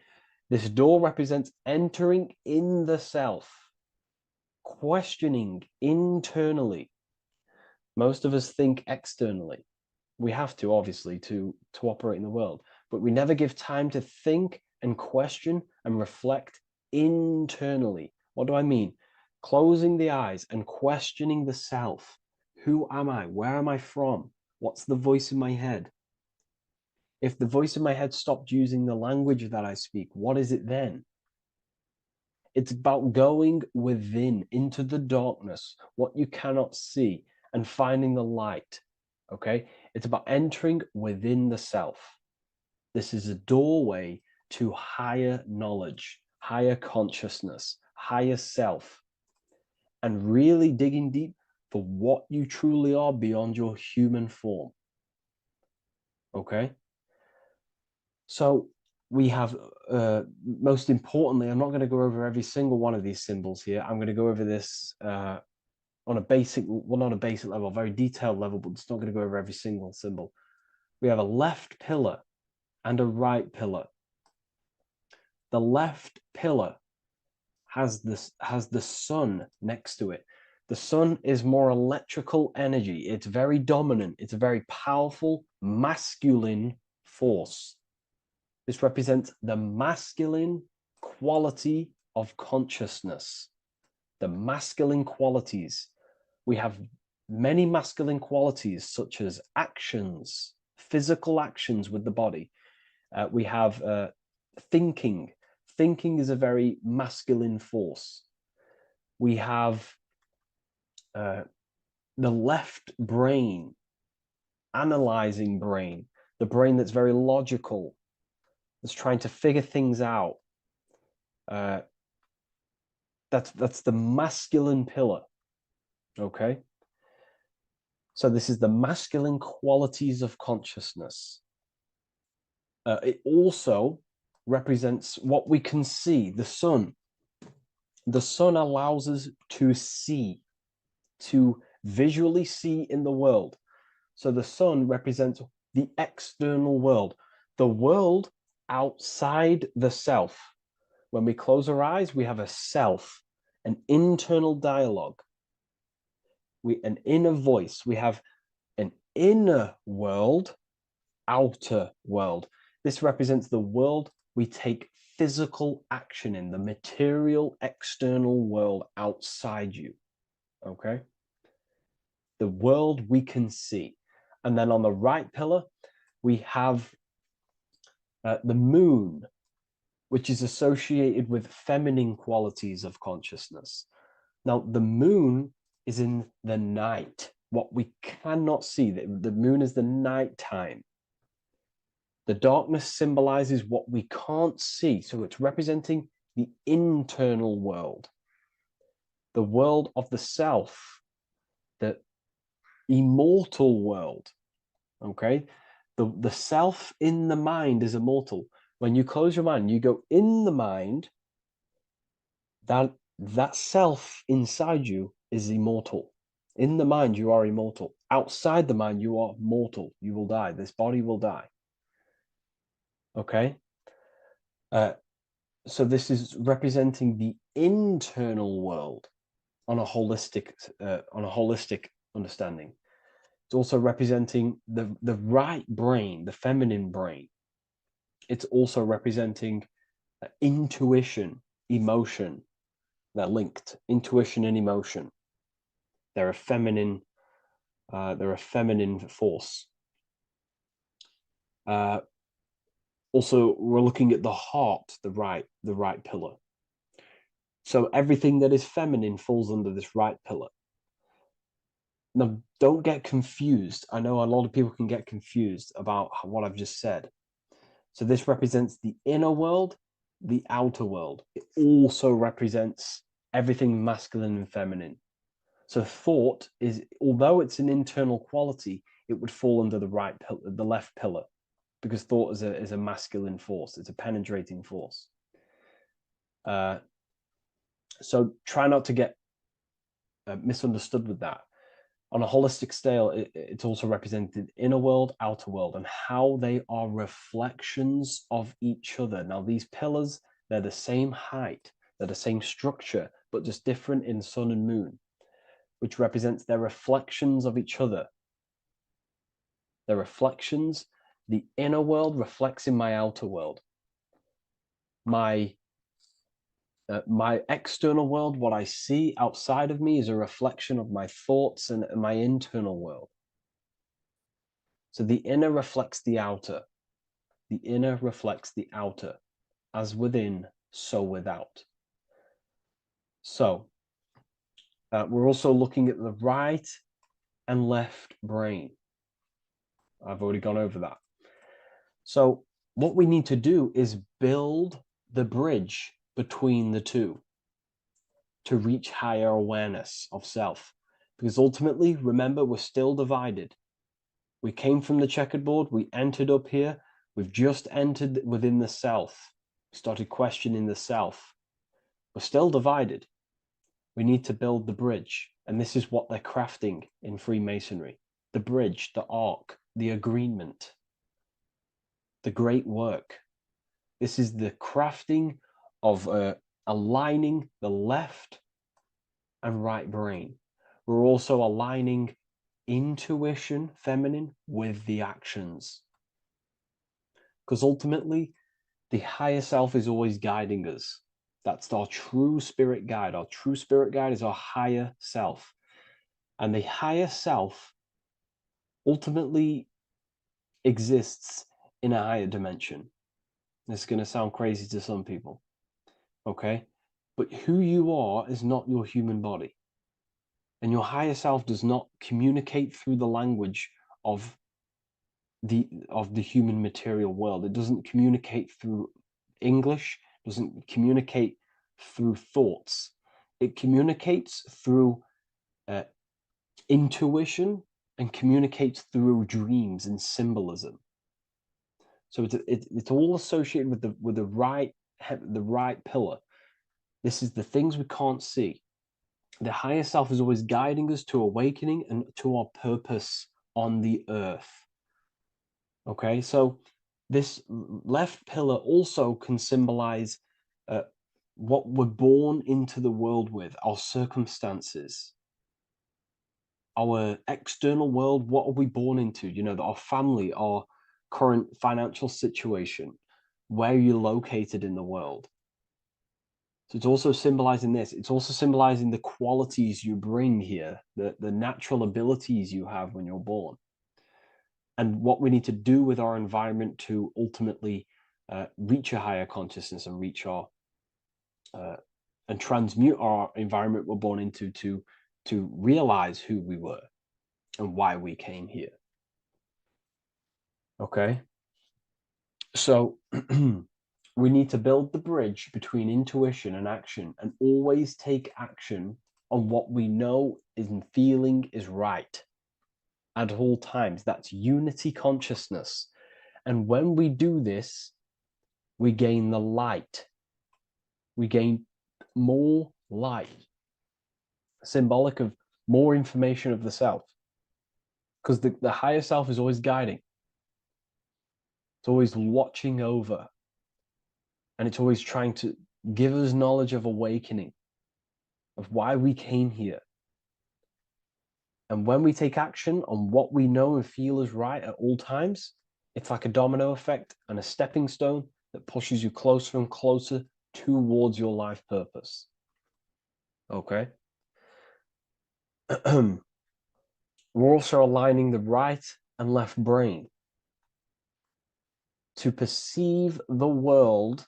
This door represents entering in the self, questioning internally. Most of us think externally. We have to, obviously, to operate in the world, but we never give time to think and question and reflect internally. What do I mean? Closing the eyes and questioning the self. Who am I? Where am I from? What's the voice in my head? If the voice in my head stopped using the language that I speak, what is it then? It's about going within, into the darkness, what you cannot see, and finding the light. Okay? It's about entering within the self. This is a doorway to higher knowledge, higher consciousness, higher self, and really digging deep for what you truly are beyond your human form. Okay? So we have, most importantly, I'm not going to go over every single one of these symbols here. I'm going to go over this on a basic, well, not a basic level, a very detailed level, but it's not going to go over every single symbol. We have a left pillar and a right pillar. The left pillar has the sun next to it. The sun is more electrical energy. It's very dominant. It's a very powerful masculine force. This represents the masculine quality of consciousness. The masculine qualities. We have many masculine qualities, such as actions, physical actions with the body. We have thinking. Thinking is a very masculine force. We have the left brain, analyzing brain, the brain that's very logical, that's trying to figure things out. That's the masculine pillar. Okay. So this is the masculine qualities of consciousness. It also represents what we can see, the sun. The sun allows us to see, to visually see in the world. So the sun represents the external world, the world outside the self. When we close our eyes, we have a self, an internal dialogue, an inner voice. We have an inner world, outer world. This represents the world we take physical action in, the material external world outside you. Okay? The world we can see. And then on the right pillar, we have the moon, which is associated with feminine qualities of consciousness. Now, the moon is in the night, what we cannot see. The moon is the nighttime. The darkness symbolizes what we can't see. So it's representing the internal world, the world of the self, the immortal world. Okay? The self in the mind is immortal. When you close your mind, you go in the mind, that self inside you is immortal. In the mind, you are immortal. Outside the mind, you are mortal. You will die. This body will die. Okay? So this is representing the internal world on a holistic understanding. It's also representing the right brain, the feminine brain. It's also representing intuition, emotion. They're linked. Intuition and emotion. They're a feminine force. Also, we're looking at the heart, the right pillar. So everything that is feminine falls under this right pillar. Now, don't get confused. I know a lot of people can get confused about what I've just said. So this represents the inner world, the outer world. It also represents everything masculine and feminine. So thought is, although it's an internal quality, it would fall under the left pillar. because thought is a masculine force. It's a penetrating force. So try not to get misunderstood with that. On a holistic scale, it's also represented inner world, outer world, and how they are reflections of each other. Now, these pillars, they're the same height, they're the same structure, but just different in sun and moon, which represents their reflections of each other. Their reflections, the inner world reflects in my outer world. My external world, what I see outside of me, is a reflection of my thoughts and my internal world. So the inner reflects the outer. The inner reflects the outer. As within, so without. So we're also looking at the right and left brain. I've already gone over that. So what we need to do is build the bridge between the two to reach higher awareness of self. Because ultimately, remember, we're still divided. We came from the checkerboard, we entered up here, we've just entered within the self, started questioning the self. We're still divided. We need to build the bridge. And this is what they're crafting in Freemasonry. The bridge, the arc, the agreement, the great work. This is the crafting of aligning the left and right brain. We're also aligning intuition, feminine, with the actions. Because ultimately, the higher self is always guiding us. That's our true spirit guide. Our true spirit guide is our higher self. And the higher self ultimately exists in a higher dimension. This is going to sound crazy to some people, okay? But who you are is not your human body. And your higher self does not communicate through the language of the human material world. It doesn't communicate through English, doesn't communicate through thoughts. It communicates through intuition and communicates through dreams and symbolism. So it's all associated with the right pillar. This is the things we can't see. The higher self is always guiding us to awakening and to our purpose on the earth. Okay, so this left pillar also can symbolize what we're born into the world with, our circumstances, our external world. What are we born into? You know, our family, our current financial situation, where you're located in the world. So it's also symbolizing this. It's also symbolizing the qualities you bring here, the natural abilities you have when you're born, and what we need to do with our environment to ultimately reach a higher consciousness and reach our and transmute our environment we're born into to realize who we were and why we came here. Okay, so we need to build the bridge between intuition and action, and always take action on what we know and feeling is right at all times. That's unity consciousness. And when we do this, we gain the light. We gain more light, symbolic of more information of the self. Because the higher self is always guiding. It's always watching over. And it's always trying to give us knowledge of awakening, of why we came here. And when we take action on what we know and feel is right at all times, it's like a domino effect and a stepping stone that pushes you closer and closer towards your life purpose. Okay? We're also aligning the right and left brain to perceive the world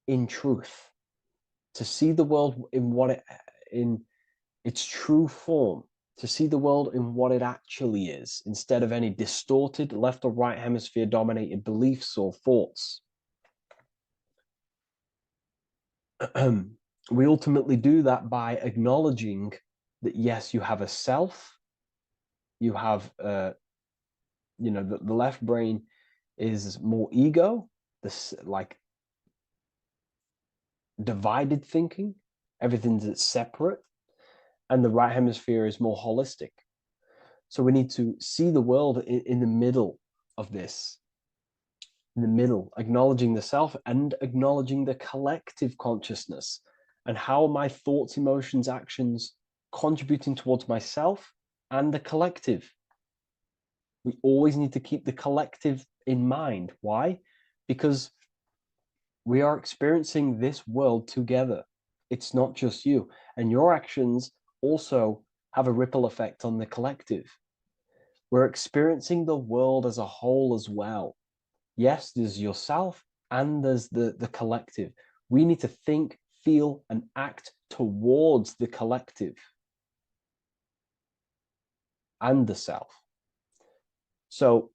in truth, to see the world in its true form, to see the world in what it actually is, instead of any distorted left or right hemisphere dominated beliefs or thoughts. We ultimately do that by acknowledging that, yes, you have a self, you have, the left brain is more ego, this like divided thinking, everything's separate, and the right hemisphere is more holistic. So we need to see the world in the middle of this, in the middle, acknowledging the self and acknowledging the collective consciousness, and how my thoughts, emotions, actions contributing towards myself and the collective. We always need to keep the collective in mind. Why? Because we are experiencing this world together. It's not just you. And your actions also have a ripple effect on the collective. We're experiencing the world as a whole as well. Yes, there's yourself and there's the collective. We need to think, feel, and act towards the collective and the self. So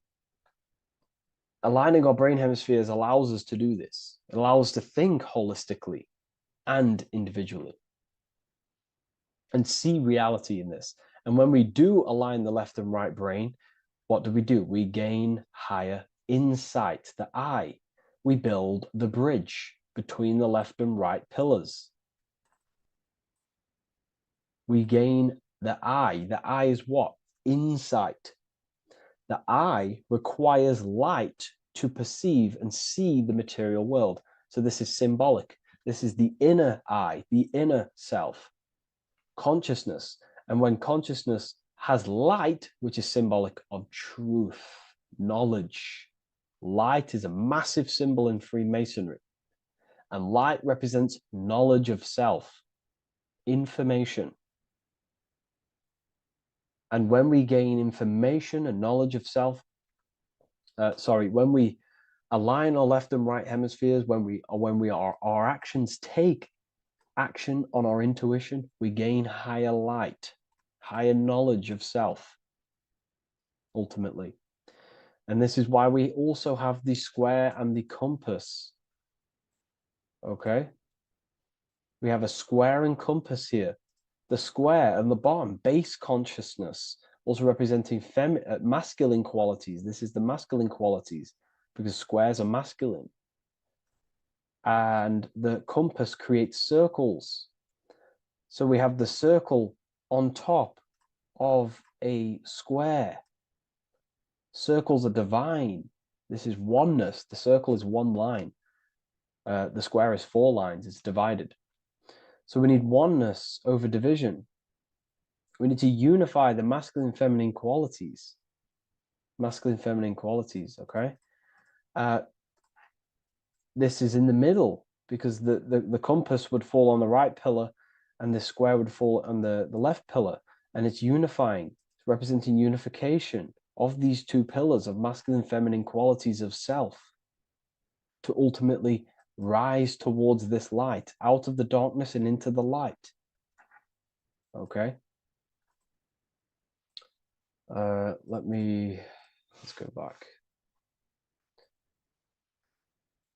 aligning our brain hemispheres allows us to do this. It allows us to think holistically and individually and see reality in this. And when we do align the left and right brain, what do? We gain higher insight, the eye. We build the bridge between the left and right pillars. We gain the eye. The eye is what? Insight. The eye requires light to perceive and see the material world. So this is symbolic. This is the inner eye, the inner self, consciousness. And when consciousness has light, which is symbolic of truth, knowledge, light is a massive symbol in Freemasonry. And light represents knowledge of self, information. And when we gain information and knowledge of self, when we align our left and right hemispheres, our actions take action on our intuition, we gain higher light, higher knowledge of self, ultimately. And this is why we also have the square and the compass. Okay? We have a square and compass here. The square and the bottom, base consciousness, also representing masculine qualities. This is the masculine qualities because squares are masculine. And the compass creates circles. So we have the circle on top of a square. Circles are divine. This is oneness. The circle is one line. The square is 4 lines. It's divided. So we need oneness over division. We need to unify the masculine and feminine qualities. Masculine and feminine qualities, okay? This is in the middle because the compass would fall on the right pillar and the square would fall on the left pillar. And it's unifying. It's representing unification of these 2 pillars of masculine and feminine qualities of self to ultimately rise towards this light, out of the darkness and into the light. Okay. Let's go back.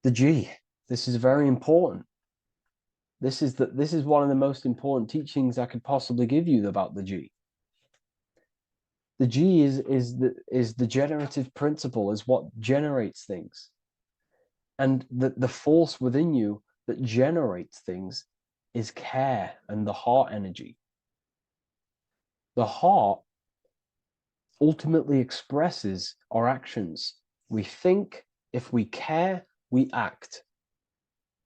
The G. This is very important. This is one of the most important teachings I could possibly give you about the G. The G is the generative principle, is what generates things. And the force within you that generates things is care and the heart energy. The heart ultimately expresses our actions. We think, if we care, we act.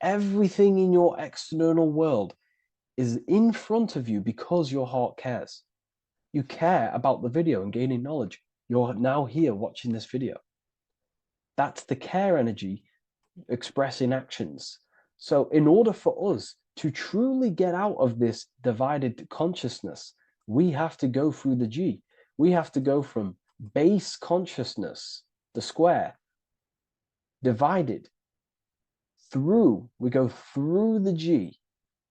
Everything in your external world is in front of you because your heart cares. You care about the video and gaining knowledge. You're now here watching this video. That's the care energy expressing actions. So in order for us to truly get out of this divided consciousness, we have to go through the G. We have to go from base consciousness, the square, divided, we go through the G,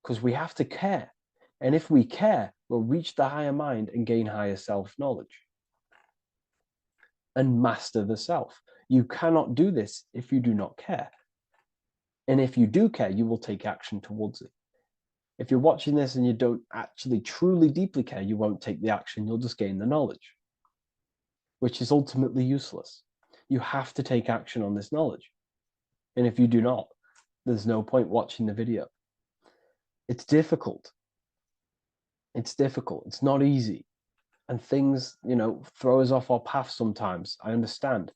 because we have to care. And if we care, we'll reach the higher mind and gain higher self-knowledge and master the self. You cannot do this if you do not care. And if you do care, you will take action towards it. If you're watching this and you don't actually truly deeply care, you won't take the action. You'll just gain the knowledge, which is ultimately useless. You have to take action on this knowledge. And if you do not, there's no point watching the video. It's difficult. It's difficult. It's not easy. And things, throw us off our path sometimes. I understand.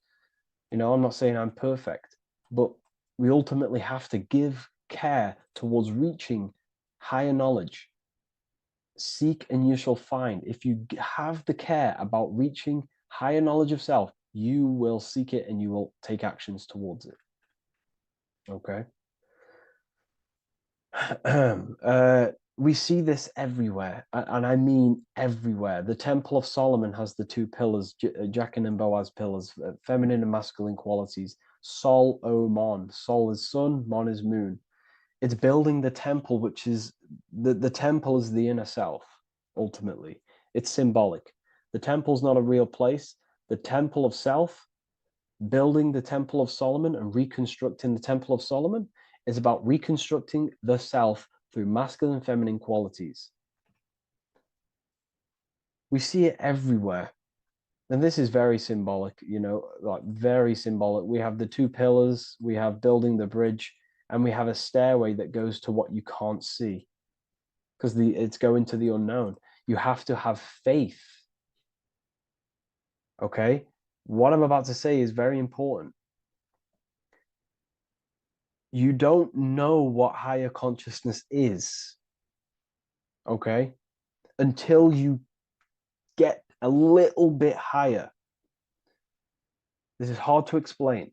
I'm not saying I'm perfect, but we ultimately have to give care towards reaching higher knowledge. Seek and you shall find. If you have the care about reaching higher knowledge of self, you will seek it and you will take actions towards it. Okay. We see this everywhere, and I mean everywhere. The Temple of Solomon has the two pillars, Jachin and Boaz pillars, feminine and masculine qualities. Sol, O, Mon. Sol is sun, Mon is moon. It's building the temple, which is the temple is the inner self, ultimately. It's symbolic. The temple's not a real place. The temple of self, building the Temple of Solomon and reconstructing the Temple of Solomon, is about reconstructing the self through masculine and feminine qualities. We see it everywhere. And this is very symbolic, like very symbolic. We have the two pillars, we have building the bridge, and we have a stairway that goes to what you can't see because it's going to the unknown. You have to have faith. Okay? What I'm about to say is very important. You don't know what higher consciousness is, okay, until you get a little bit higher. This is hard to explain,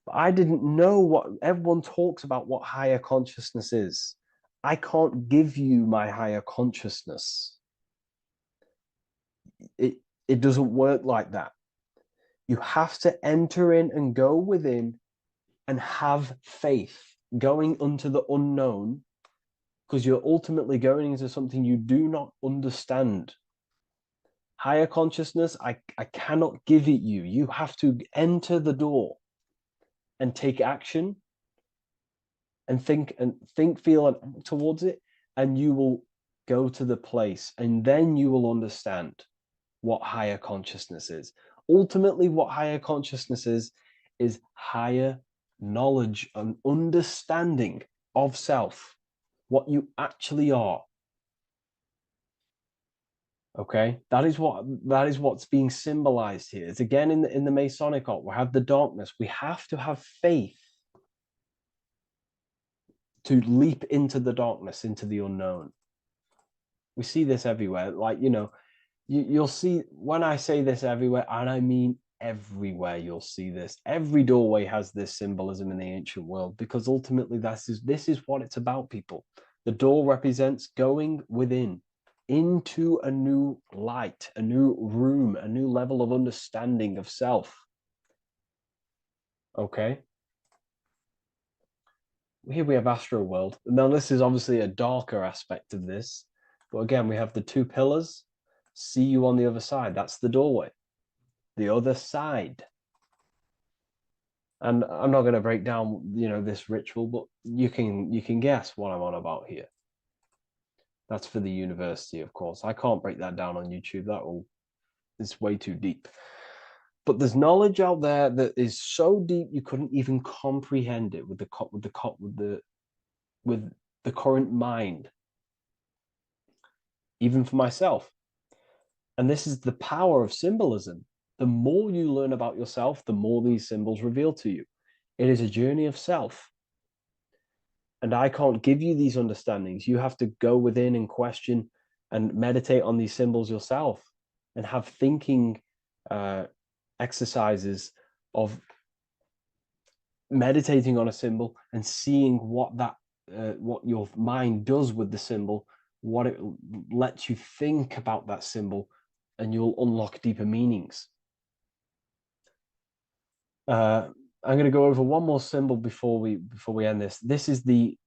but I didn't know what everyone talks about what higher consciousness is. I can't give you my higher consciousness. It doesn't work like that. You have to enter in and go within and have faith, going into the unknown, because you're ultimately going into something you do not understand. Higher consciousness, I cannot give it you. You have to enter the door and take action and think, feel, and act towards it, and you will go to the place, and then you will understand what higher consciousness is. Ultimately, what higher consciousness is higher knowledge and understanding of self, what you actually are. Okay, that is what's being symbolized here. It's again in the Masonic art. We have the darkness. We have to have faith to leap into the darkness, into the unknown. We see this everywhere. Like, you'll see when I say this everywhere, and I mean everywhere, you'll see this. Every doorway has this symbolism in the ancient world, because ultimately this is what it's about, people. The door represents going within into a new light, a new room, a new level of understanding of self. Okay. Here we have Astro World. Now, this is obviously a darker aspect of this, but again, we have the two pillars. See you on the other side. That's the doorway. The other side. And I'm not going to break down, this ritual, but you can guess what I'm on about here. That's for the university, of course. I can't break that down on YouTube. It's way too deep. But there's knowledge out there that is so deep you couldn't even comprehend it with the current mind, even for myself. And this is the power of symbolism. The more you learn about yourself, the more these symbols reveal to you. It is a journey of self. And I can't give you these understandings. You have to go within and question and meditate on these symbols yourself, and have thinking exercises of meditating on a symbol and seeing what your mind does with the symbol, what it lets you think about that symbol, and you'll unlock deeper meanings. I'm going to go over one more symbol before we end this. This is the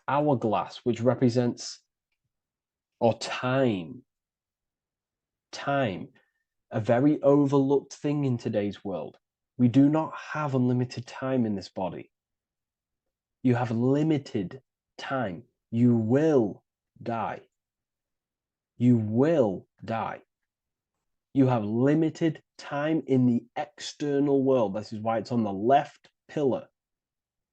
hourglass, which represents time, a very overlooked thing in today's world. We do not have unlimited time in this body. You have limited time. You will die. You will die. You have limited time in the external world. This is why it's on the left pillar,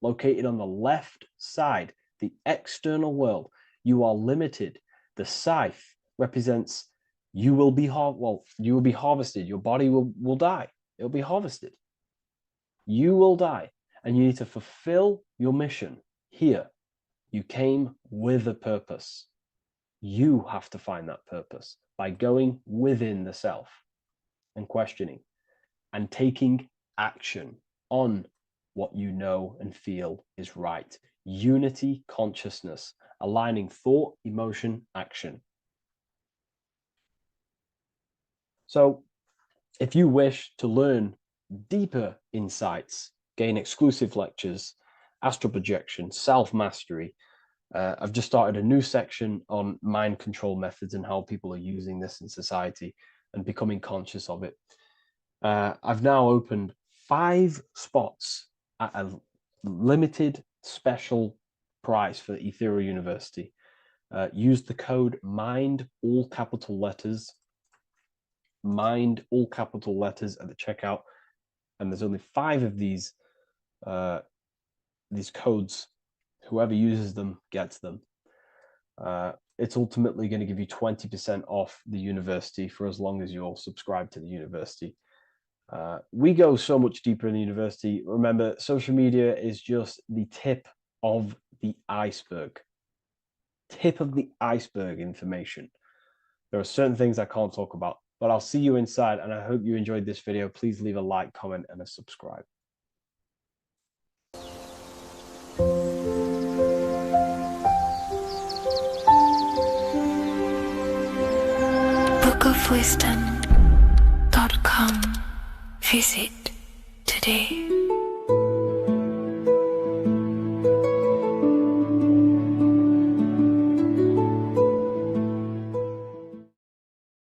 located on the left side, the external world. You are limited. The scythe represents you will be harvested. Your body will die. It'll be harvested. You will die, and you need to fulfill your mission here. You came with a purpose. You have to find that purpose by going within the self and questioning and taking action on what you know and feel is right. Unity consciousness, aligning thought, emotion, action. So if you wish to learn deeper insights, gain exclusive lectures, astral projection, self-mastery, I've just started a new section on mind control methods and how people are using this in society and becoming conscious of it. I've now opened 5 spots at a limited special price for Ethereal University. Use the code MIND, all capital letters, MIND, all capital letters at the checkout. And there's only 5 of these codes. Whoever uses them gets them. It's ultimately going to give you 20% off the university for as long as you're subscribed to the university. We go so much deeper in the university. Remember, social media is just the tip of the iceberg. Tip of the iceberg information. There are certain things I can't talk about, but I'll see you inside, and I hope you enjoyed this video. Please leave a like, comment, and a subscribe. bookofwisdom.com. Visit today.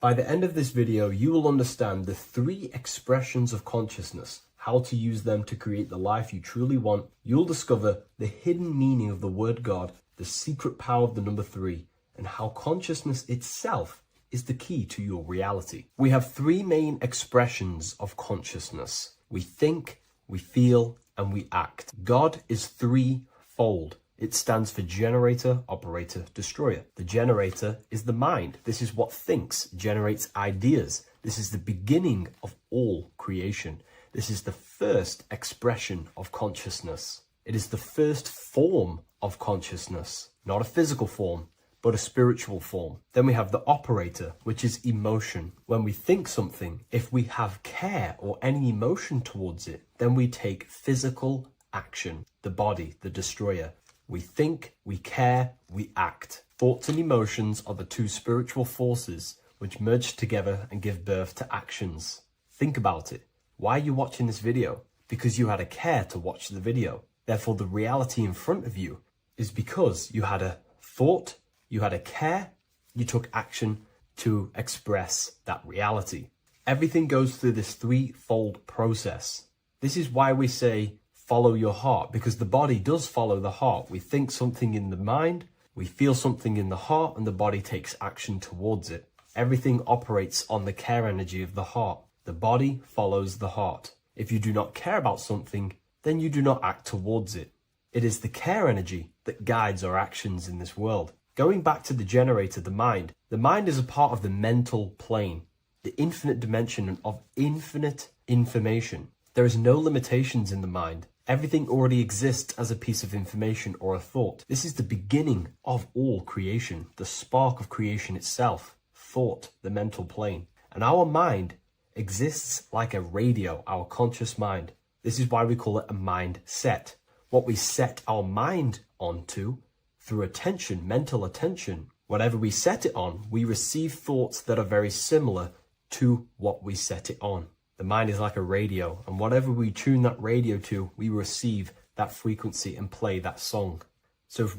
By the end of this video, you will understand the 3 expressions of consciousness, how to use them to create the life you truly want. You'll discover the hidden meaning of the word God, the secret power of the number 3, and how consciousness itself is the key to your reality. We have 3 main expressions of consciousness. We think, we feel, and we act. God is 3-fold. It stands for generator, operator, destroyer. The generator is the mind. This is what thinks, generates ideas. This is the beginning of all creation. This is the first expression of consciousness. It is the first form of consciousness, not a physical form, but a spiritual form. Then we have the operator, which is emotion. When we think something, if we have care or any emotion towards it, then we take physical action. The body, the destroyer. We think, we care, we act. Thoughts and emotions are the 2 spiritual forces which merge together and give birth to actions. Think about it. Why are you watching this video? Because you had a care to watch the video. Therefore, the reality in front of you is because you had a thought, you had a care, you took action to express that reality. Everything goes through this 3-fold process. This is why we say, follow your heart, because the body does follow the heart. We think something in the mind, we feel something in the heart, and the body takes action towards it. Everything operates on the care energy of the heart. The body follows the heart. If you do not care about something, then you do not act towards it. It is the care energy that guides our actions in this world. Going back to the generator, the mind is a part of the mental plane, the infinite dimension of infinite information. There is no limitations in the mind. Everything already exists as a piece of information or a thought. This is the beginning of all creation, the spark of creation itself, thought, the mental plane. And our mind exists like a radio, our conscious mind. This is why we call it a mindset. What we set our mind onto through attention, mental attention, whatever we set it on, we receive thoughts that are very similar to what we set it on. The mind is like a radio, and whatever we tune that radio to, we receive that frequency and play that song. So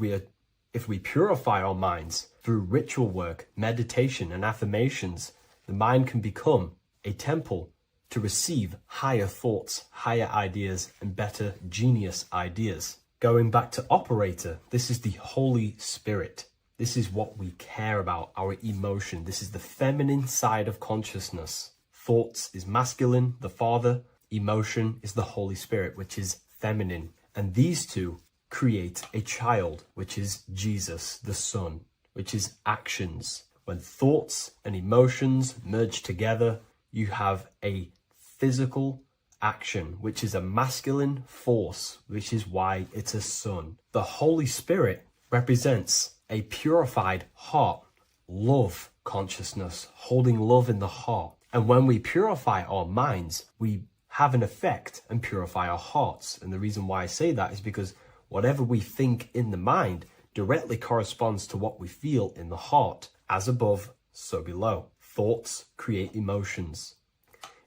if we purify our minds through ritual work, meditation, and affirmations, the mind can become a temple to receive higher thoughts, higher ideas, and better genius ideas. Going back to operator, this is the Holy Spirit. This is what we care about, our emotion. This is the feminine side of consciousness. Thoughts is masculine, the Father. Emotion is the Holy Spirit, which is feminine. And these two create a child, which is Jesus, the Son, which is actions. When thoughts and emotions merge together, you have a physical action, which is a masculine force, which is why it's a son. The Holy Spirit represents a purified heart, love consciousness, holding love in the heart. And when we purify our minds, we have an effect and purify our hearts. And the reason why I say that is because whatever we think in the mind directly corresponds to what we feel in the heart. As above, so below. Thoughts create emotions.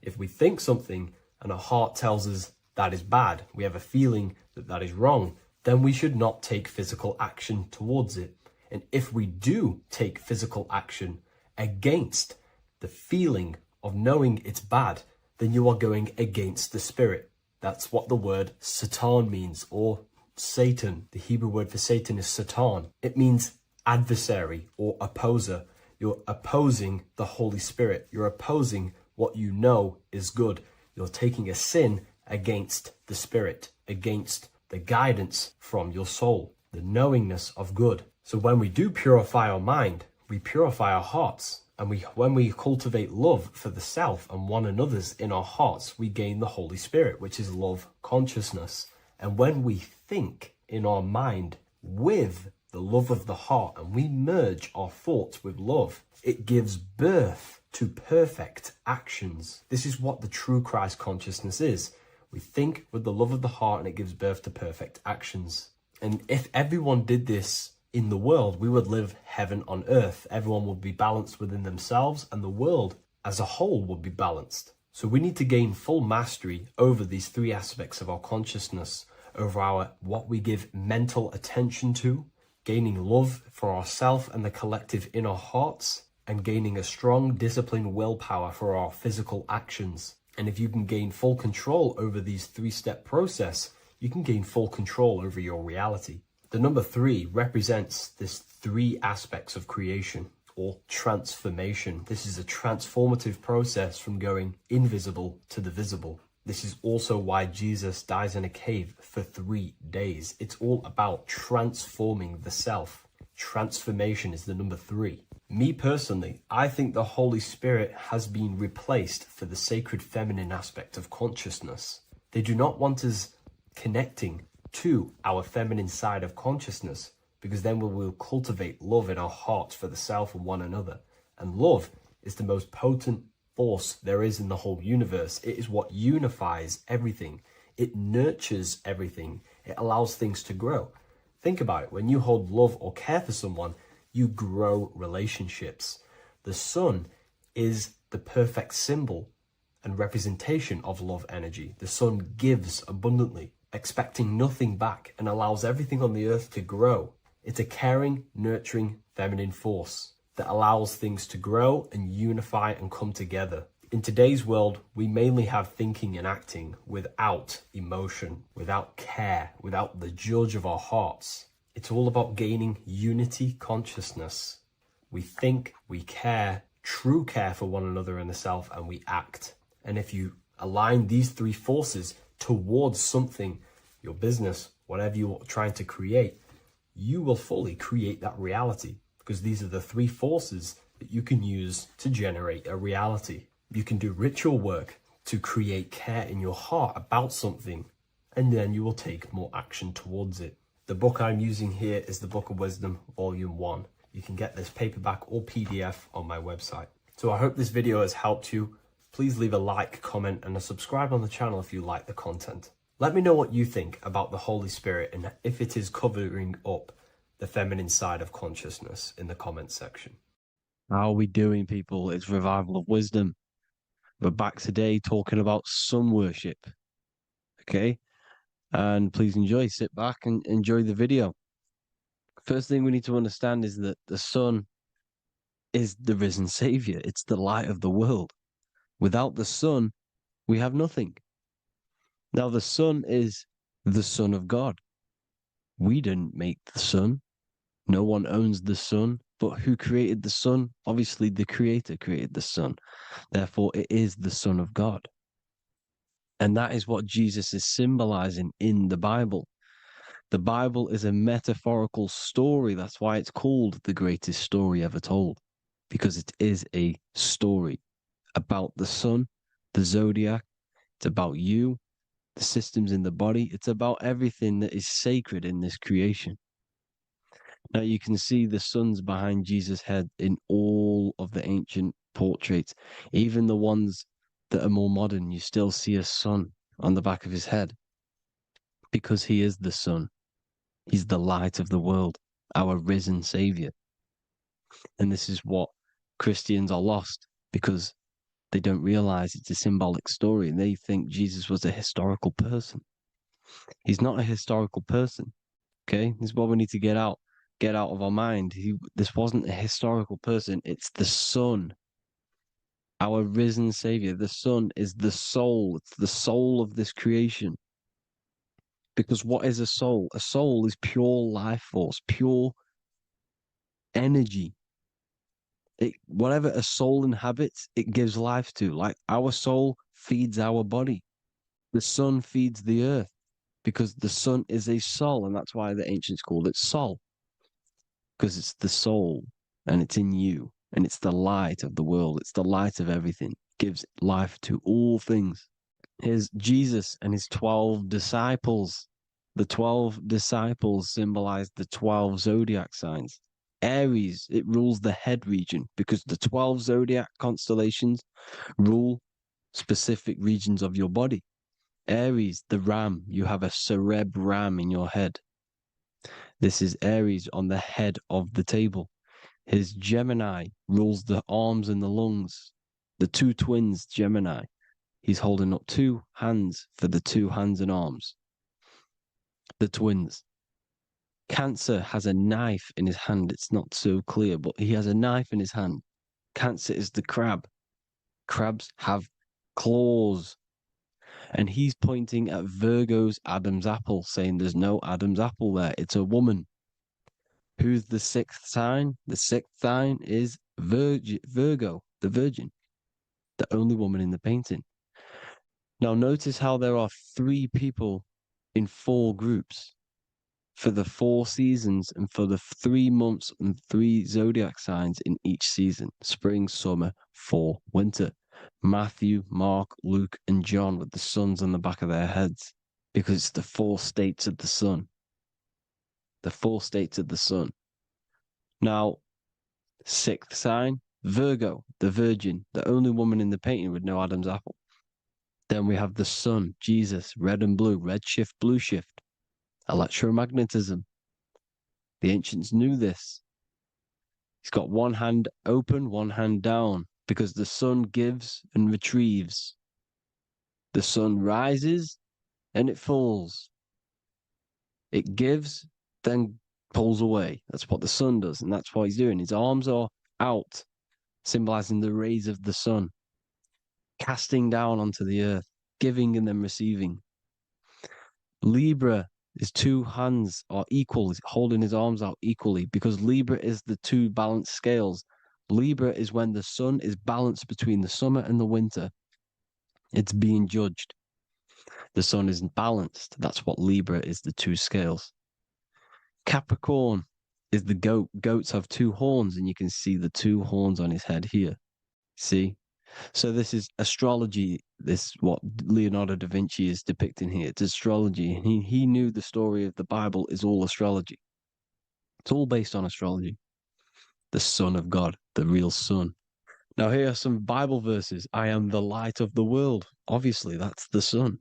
If we think something and our heart tells us that is bad, we have a feeling that that is wrong, then we should not take physical action towards it. And if we do take physical action against the feeling of knowing it's bad, then you are going against the spirit. That's what the word Satan means, or Satan. The Hebrew word for Satan is Satan. It means adversary or opposer. You're opposing the Holy Spirit. You're opposing what you know is good. You're taking a sin against the Spirit, against the guidance from your soul, the knowingness of good. So when we do purify our mind, we purify our hearts. And when we cultivate love for the self and one another's in our hearts, we gain the Holy Spirit, which is love consciousness. And when we think in our mind with the love of the heart and we merge our thoughts with love, it gives birth to perfect actions. This is what the true Christ consciousness is. We think with the love of the heart and it gives birth to perfect actions. And if everyone did this in the world, we would live heaven on earth. Everyone would be balanced within themselves and the world as a whole would be balanced. So we need to gain full mastery over these three aspects of our consciousness, over our what we give mental attention to, gaining love for ourselves and the collective in our hearts, and gaining a strong disciplined willpower for our physical actions. And if you can gain full control over these three-step process, you can gain full control over your reality. The number 3 represents this 3 aspects of creation or transformation. This is a transformative process from going invisible to the visible. This is also why Jesus dies in a cave for 3 days. It's all about transforming the self. Transformation is the number 3. Me personally, I think the Holy Spirit has been replaced for the sacred feminine aspect of consciousness. They do not want us connecting to our feminine side of consciousness, because then we will cultivate love in our hearts for the self and one another. And love is the most potent force there is in the whole universe. It is what unifies everything. It nurtures everything. It allows things to grow. Think about it. When you hold love or care for someone, you grow relationships. The sun is the perfect symbol and representation of love energy. The sun gives abundantly, expecting nothing back, and allows everything on the earth to grow. It's a caring, nurturing, feminine force that allows things to grow and unify and come together. In today's world, we mainly have thinking and acting without emotion, without care, without the judge of our hearts. It's all about gaining unity consciousness. We think, we care, true care for one another and the self, and we act. And if you align these 3 forces towards something, your business, whatever you're trying to create, you will fully create that reality, because these are the 3 forces that you can use to generate a reality. You can do ritual work to create care in your heart about something, and then you will take more action towards it. The book I'm using here is the Book of Wisdom, Volume 1. You can get this paperback or PDF on my website. So I hope this video has helped you. Please leave a like, comment, and a subscribe on the channel if you like the content. Let me know what you think about the Holy Spirit and if it is covering up the feminine side of consciousness in the comments section. How are we doing, people? It's Revival of Wisdom. We're back today talking about sun worship. Okay? And please enjoy, sit back and enjoy the video. First thing we need to understand is that the sun is the risen savior. It's the light of the world. Without the sun, we have nothing. Now, the sun is the Son of God. We didn't make the sun. No one owns the sun. But who created the sun? Obviously, the creator created the sun. Therefore, it is the Son of God. And that is what Jesus is symbolizing in the Bible. The Bible is a metaphorical story. That's why it's called the greatest story ever told, because it is a story about the sun, the zodiac. It's about you, the systems in the body. It's about everything that is sacred in this creation. Now you can see the suns behind Jesus' head in all of the ancient portraits, even the ones that are more modern. You still see a sun on the back of his head because he is the sun. He's the light of the world, our risen savior. And this is what Christians are lost because they don't realize it's a symbolic story and they think Jesus was a historical person. He's not a historical person. Okay, this is what we need to get out of our mind. This wasn't a historical person. It's the Son, our risen Savior. The Son is the soul. It's the soul of this creation. Because what is a soul? A soul is pure life force, pure energy. Whatever a soul inhabits, it gives life to. Like our soul feeds our body. The sun feeds the earth because the sun is a soul, and that's why the ancients called it Sol. Because it's the soul and it's in you and it's the light of the world. It's the light of everything. It gives life to all things. Here's Jesus and his 12 disciples. The 12 disciples symbolize the 12 zodiac signs. Aries, it rules the head region because the 12 zodiac constellations rule specific regions of your body. Aries, the ram, you have a cerebrum in your head. This is Aries on the head of the table. His Gemini rules the arms and the lungs. The two twins, Gemini. He's holding up two hands for the two hands and arms. The twins. Cancer has a knife in his hand. It's not so clear, but he has a knife in his hand. Cancer is the crab. Crabs have claws. And he's pointing at Virgo's Adam's apple, saying there's no Adam's apple there. It's a woman. Who's the sixth sign? The sixth sign is Virgo, the Virgin, the only woman in the painting. Now, notice how there are 3 people in 4 groups for the 4 seasons and for the 3 months and 3 zodiac signs in each season: spring, summer, fall, winter. Matthew, Mark, Luke, and John with the suns on the back of their heads because it's the 4 states of the sun. The 4 states of the sun. Now, 6th sign, Virgo, the Virgin, the only woman in the painting with no Adam's apple. Then we have the sun, Jesus, red and blue, red shift, blue shift, electromagnetism. The ancients knew this. He's got one hand open, one hand down, because the sun gives and retrieves. The sun rises and it falls. It gives, then pulls away. That's what the sun does, and that's what he's doing. His arms are out, symbolizing the rays of the sun, casting down onto the earth, giving and then receiving. Libra, his 2 hands are equal. He's holding his arms out equally because Libra is the 2 balanced scales. Libra is when the sun is balanced between the summer and the winter. It's being judged. The sun isn't balanced. That's what Libra is, the 2 scales. Capricorn is the goat. Goats have 2 horns, and you can see the 2 horns on his head here. See? So this is astrology. This is what Leonardo da Vinci is depicting here. It's astrology. He knew the story of the Bible is all astrology. It's all based on astrology. The Son of God, the real Son. Now here are some Bible verses. I am the light of the world. Obviously, that's the sun.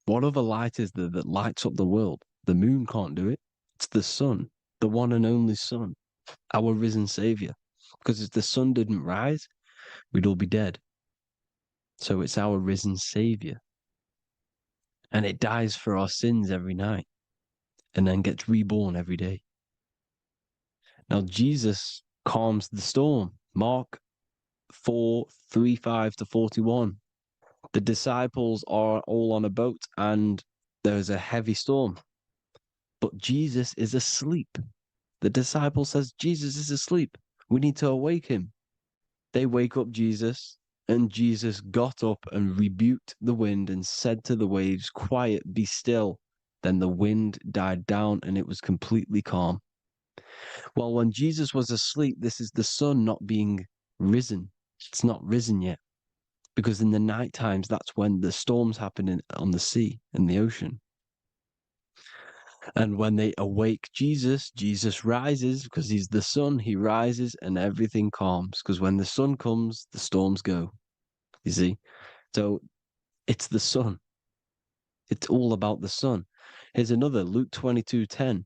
What other light is there that lights up the world? The moon can't do it. It's the sun, the one and only Son, our risen Savior. Because if the sun didn't rise, we'd all be dead. So it's our risen Savior. And it dies for our sins every night and then gets reborn every day. Now, Jesus calms the storm. Mark 4:35-41. The disciples are all on a boat and there's a heavy storm. But Jesus is asleep. The disciple says, Jesus is asleep. We need to awake him. They wake up Jesus, and Jesus got up and rebuked the wind and said to the waves, "Quiet, be still." Then the wind died down and it was completely calm. Well, when Jesus was asleep, this is the sun not being risen. It's not risen yet. Because in the night times, that's when the storms happen on the sea, in the ocean. And when they awake Jesus, Jesus rises because he's the sun. He rises and everything calms. Because when the sun comes, the storms go. You see? So it's the sun. It's all about the sun. Here's another, Luke 22:10.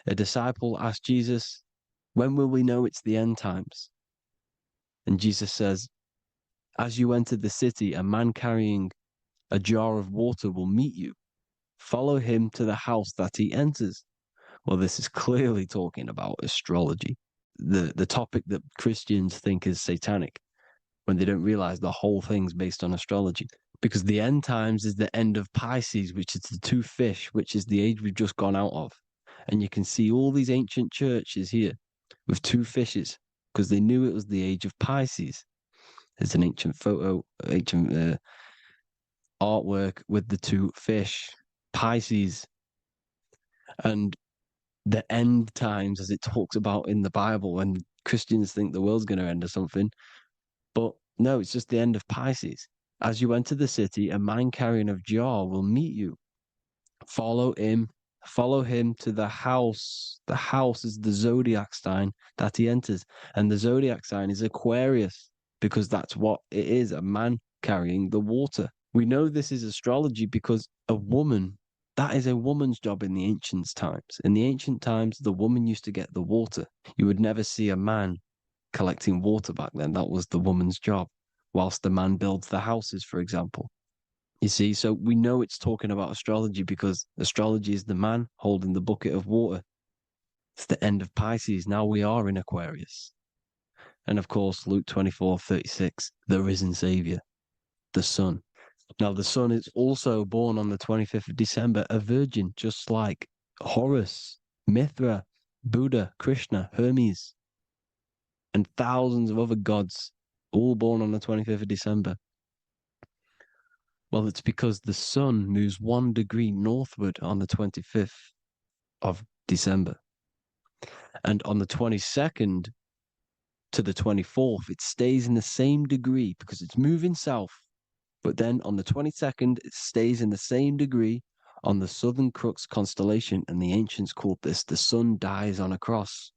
A disciple asked Jesus, "When will we know it's the end times?" And Jesus says, "As you enter the city, a man carrying a jar of water will meet you. Follow him to the house that he enters." Well, this is clearly talking about astrology, the topic that Christians think is satanic when they don't realize the whole thing's based on astrology. Because the end times is the end of Pisces, which is the two fish, which is the age we've just gone out of. And you can see all these ancient churches here with two fishes because they knew it was the age of Pisces. There's an ancient photo, ancient artwork with the two fish, Pisces. And the end times, as it talks about in the Bible, when Christians think the world's going to end or something. But no, it's just the end of Pisces. As you enter the city, a man carrying a jar will meet you. Follow him to the house. The house is the zodiac sign that he enters. And the zodiac sign is Aquarius, because that's what it is, a man carrying the water. We know this is astrology because a woman, that is a woman's job in the ancient times. In the ancient times, the woman used to get the water. You would never see a man collecting water back then. That was the woman's job, whilst the man builds the houses, for example. You see, so we know it's talking about astrology because astrology is the man holding the bucket of water. It's the end of Pisces. Now we are in Aquarius. And of course, Luke 24:36, the risen Savior, the Son. Now, the Son is also born on the 25th of December, a virgin, just like Horus, Mithra, Buddha, Krishna, Hermes, and thousands of other gods, all born on the 25th of December. Well, it's because the sun moves 1 degree northward on the 25th of December. And on the 22nd to the 24th, it stays in the same degree because it's moving south. But then on the 22nd, it stays in the same degree on the Southern Crux constellation. And the ancients called this the sun dies on a cross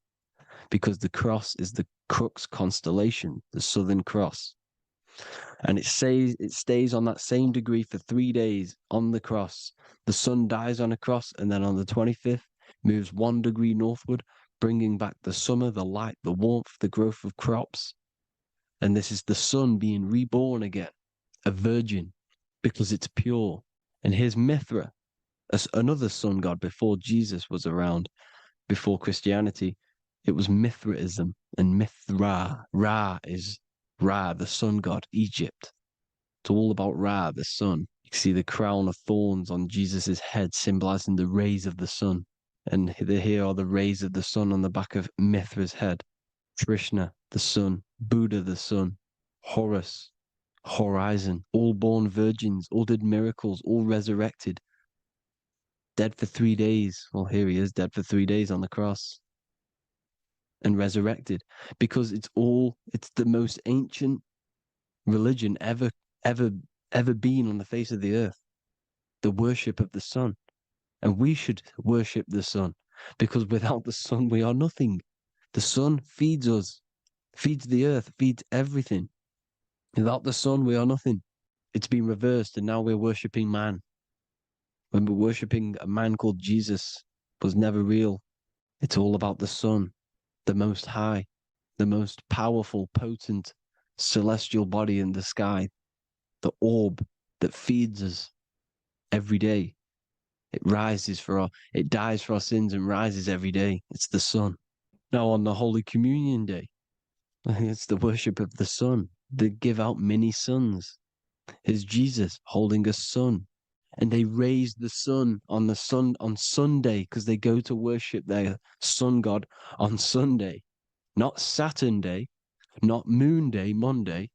because the cross is the Crux constellation, the Southern Cross. And it stays on that same degree for 3 days on the cross. The sun dies on a cross, and then on the 25th, moves 1 degree northward, bringing back the summer, the light, the warmth, the growth of crops. And this is the sun being reborn again, a virgin, because it's pure. And here's Mithra, another sun god before Jesus was around, before Christianity. It was Mithraism, and Mithra, Ra is Ra, the sun god, Egypt. It's all about Ra, the sun. You see the crown of thorns on Jesus' head, symbolizing the rays of the sun. And here are the rays of the sun on the back of Mithra's head. Krishna, the sun. Buddha, the sun. Horus, horizon. All born virgins, all did miracles, all resurrected. Dead for 3 days. Well, here he is, dead for 3 days on the cross. And resurrected, because it's the most ancient religion ever been on the face of the earth, the worship of the sun. And we should worship the sun, because without the sun we are nothing. The sun feeds us, feeds the earth, feeds everything. Without the sun we are nothing. It's been reversed, and now we're worshipping man, when we're worshipping a man called Jesus was never real. It's all about the sun, the most high, the most powerful, potent, celestial body in the sky, the orb that feeds us every day. It dies for our sins and rises every day. It's the sun. Now on the Holy Communion Day, it's the worship of the sun. They give out mini suns. Here's Jesus holding a sun. And they raise the sun on Sunday because they go to worship their sun god on Sunday. not Saturn day, not Moon day, Monday,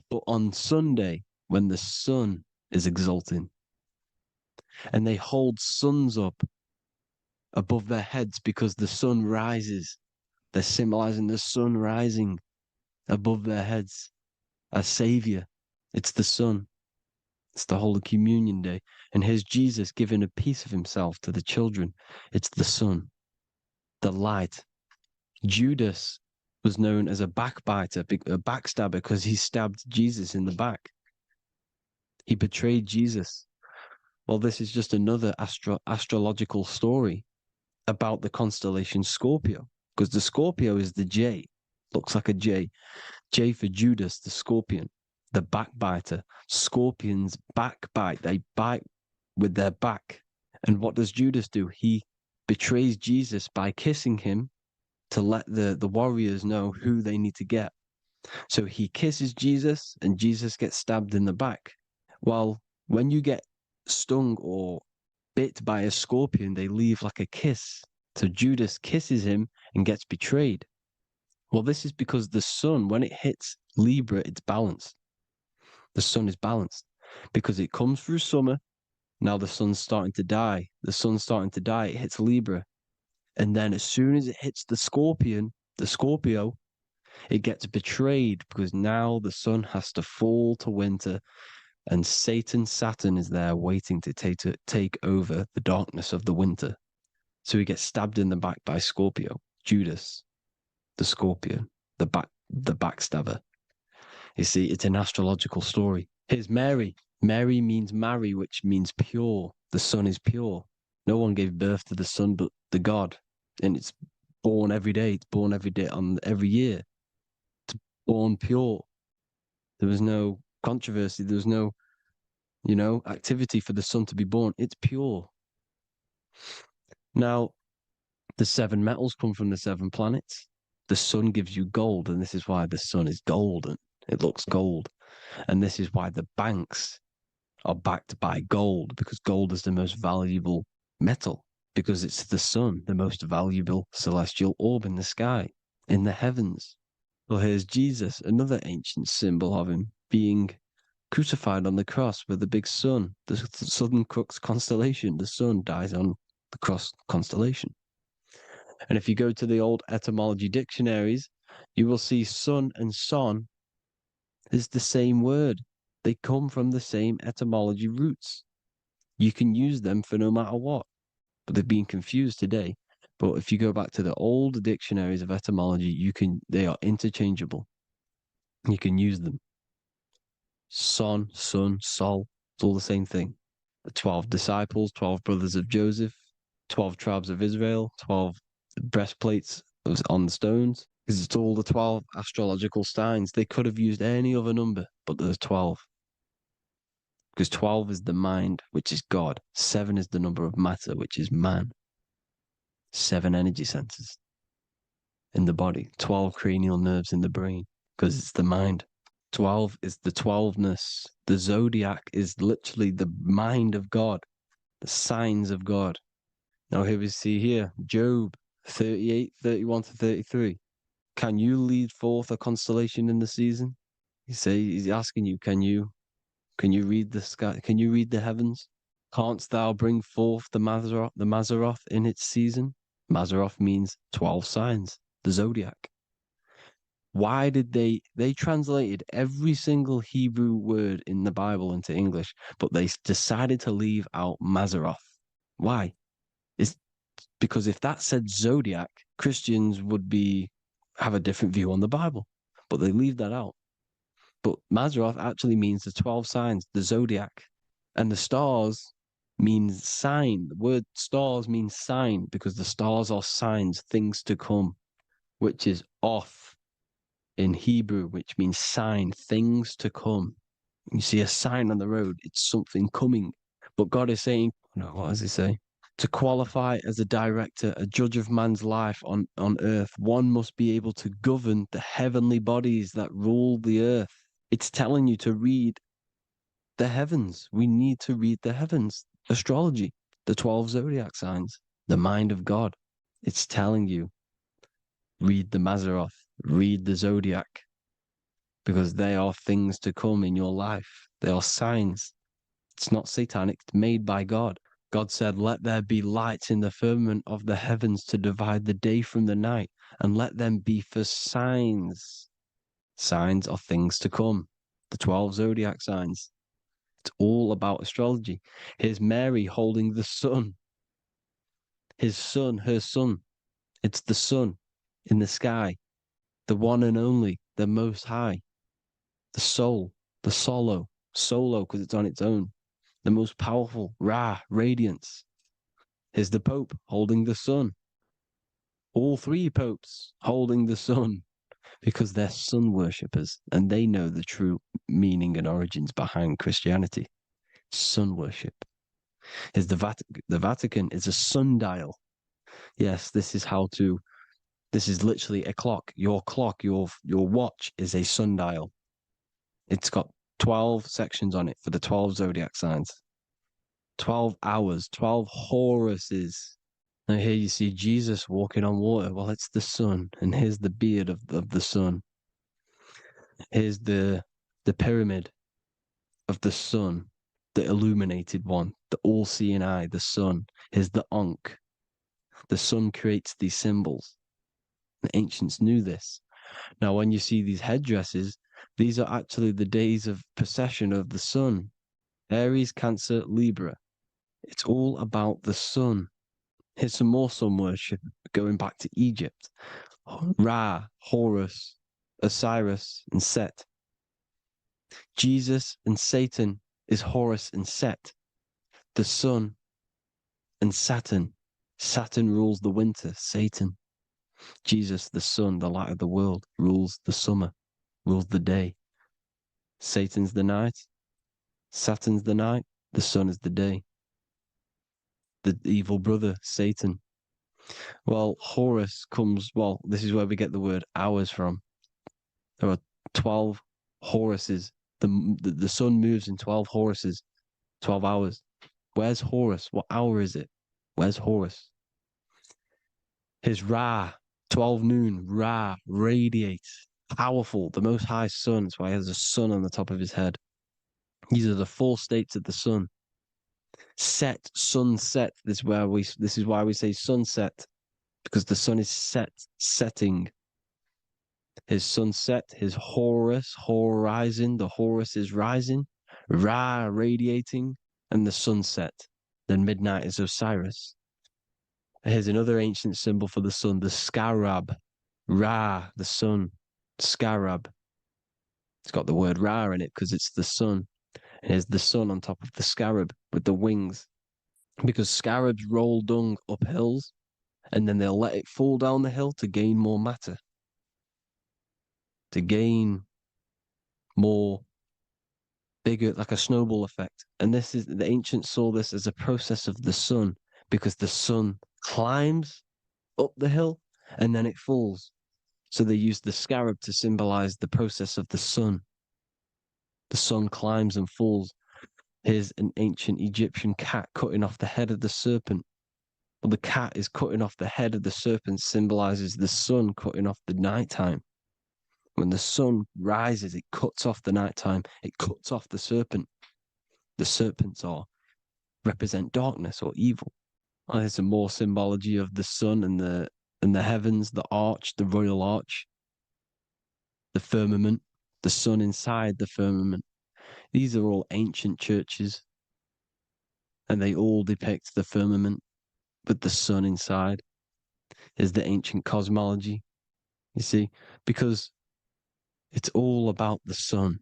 but on Sunday when the sun is exalting. And they hold suns up above their heads because the sun rises. They're symbolizing the sun rising above their heads as Savior. It's the sun. It's the Holy Communion Day. And here's Jesus giving a piece of himself to the children. It's the sun, the light. Judas was known as a backbiter, a backstabber, because he stabbed Jesus in the back. He betrayed Jesus. Well, this is just another astrological story about the constellation Scorpio, because the Scorpio is the J, looks like a J. J for Judas, the scorpion, the backbiter. Scorpions backbite, they bite with their back. And what does Judas do? He betrays Jesus by kissing him to let the warriors know who they need to get. So he kisses Jesus and Jesus gets stabbed in the back. Well, when you get stung or bit by a scorpion, they leave like a kiss. So Judas kisses him and gets betrayed. Well, this is because the sun, when it hits Libra, it's balanced. The sun is balanced because it comes through summer. Now the sun's starting to die. The sun's starting to die. It hits Libra. And then as soon as it hits the Scorpio, it gets betrayed because now the sun has to fall to winter and Saturn is there waiting to take over the darkness of the winter. So he gets stabbed in the back by Scorpio, Judas, the scorpion, the backstabber. You see, it's an astrological story. Here's Mary. Mary means marry, which means pure. The sun is pure. No one gave birth to the sun but the God. And it's born every day. It's born every day on every year. It's born pure. There was no controversy. There was no, activity for the sun to be born. It's pure. Now, the 7 metals come from the 7 planets. The sun gives you gold, and this is why the sun is golden. It looks gold. And this is why the banks are backed by gold, because gold is the most valuable metal, because it's the sun, the most valuable celestial orb in the sky, in the heavens. Well, here's Jesus, another ancient symbol of him being crucified on the cross with the big sun, the Southern Crux constellation. The sun dies on the cross constellation. And if you go to the old etymology dictionaries, you will see sun and son is the same word. They come from the same etymology roots. You can use them for no matter what, but they've been confused today. But if you go back to the old dictionaries of etymology, they are interchangeable. You can use them. Son, sun, sol, it's all the same thing. The 12 disciples, 12 brothers of Joseph, 12 tribes of Israel, 12 breastplates on the stones, because it's all the 12 astrological signs. They could have used any other number, but there's 12. Because 12 is the mind, which is God. 7 is the number of matter, which is man. 7 energy centers in the body. 12 cranial nerves in the brain, because it's the mind. 12 is the 12ness. The zodiac is literally the mind of God, the signs of God. Now here we see here, Job 38, 31 to 33. Can you lead forth a constellation in the season? He's asking you, can you read the sky? Can you read the heavens? Canst thou bring forth the Mazzaroth in its season? Mazzaroth means 12 signs, the zodiac. Why did they translated every single Hebrew word in the Bible into English, but they decided to leave out Mazzaroth? Why? It's because if that said zodiac, Christians would have a different view on the Bible, but they leave that out. But Mazzaroth actually means the 12 signs, the zodiac, and the stars means sign. The word stars means sign because the stars are signs, things to come, which is off in Hebrew, which means sign, things to come. You see a sign on the road, it's something coming. But God is saying, what does he say? To qualify as a director, a judge of man's life on earth, one must be able to govern the heavenly bodies that rule the earth. It's telling you to read the heavens. We need to read the heavens. Astrology, the 12 zodiac signs, the mind of God. It's telling you. read the Mazzaroth, read the Zodiac, because they are things to come in your life. They are signs. It's not satanic, it's made by God. God said, let there be lights in the firmament of the heavens to divide the day from the night, and let them be for signs. Signs are things to come. The 12 zodiac signs. It's all about astrology. Here's Mary holding the sun. His son, her son. It's the sun in the sky, the one and only, the most high, the soul, the solo because it's on its own, the most powerful, Ra, radiance. Here's the Pope holding the sun. All three popes holding the sun because they're sun worshippers and they know the true meaning and origins behind Christianity. Sun worship. Here's the Vatican. The Vatican is a sundial. Yes, this is literally a clock. Your watch is a sundial. It's got 12 sections on it for the 12 zodiac signs. 12 hours, 12 Horuses. Now here you see Jesus walking on water. Well, it's the sun, and here's the beard of the sun. Here's the pyramid of the sun, the illuminated one, the all-seeing eye, the sun. Here's the Ankh. The sun creates these symbols. The ancients knew this. Now, when you see these headdresses, these are actually the days of procession of the sun. Aries, Cancer, Libra. It's all about the sun. Here's some more sun worship going back to Egypt. Ra, Horus, Osiris, and Set. Jesus and Satan is Horus and Set. The sun and Saturn. Saturn rules the winter, Satan. Jesus, the sun, the light of the world, rules the summer, rules the day. Satan's the night, Saturn's the night, the sun is the day. The evil brother, Satan. Well, Horus comes, this is where we get the word hours from. There are 12 Horuses. The sun moves in 12 Horuses, 12 hours. Where's Horus? What hour is it? Where's Horus? His Ra, 12 noon, Ra, radiates, powerful, the most high sun. That's why he has a sun on the top of his head. These are the four states of the sun. Set, sunset. This is why we say sunset, because the sun is setting. His sunset, his Horus, horizon, the Horus is rising, Ra radiating, and the sunset. Then midnight is Osiris. Here's another ancient symbol for the sun, the scarab. Ra, the sun, scarab. It's got the word Ra in it because it's the sun. And here's the sun on top of the scarab with the wings. Because scarabs roll dung up hills and then they'll let it fall down the hill to gain more matter. To gain more bigger, like a snowball effect. And the ancients saw this as a process of the sun because the sun climbs up the hill and then it falls. So they used the scarab to symbolize the process of the sun. The sun climbs and falls. Here's an ancient Egyptian cat cutting off the head of the serpent. Well, the cat is cutting off the head of the serpent, symbolizes the sun cutting off the nighttime. When the sun rises, it cuts off the nighttime. It cuts off the serpent. The serpents represent darkness or evil. Oh, there's some more symbology of the sun and the heavens, the arch, the royal arch, the firmament, the sun inside the firmament. These are all ancient churches, and they all depict the firmament with the sun inside. Is the ancient cosmology, you see, because it's all about the sun.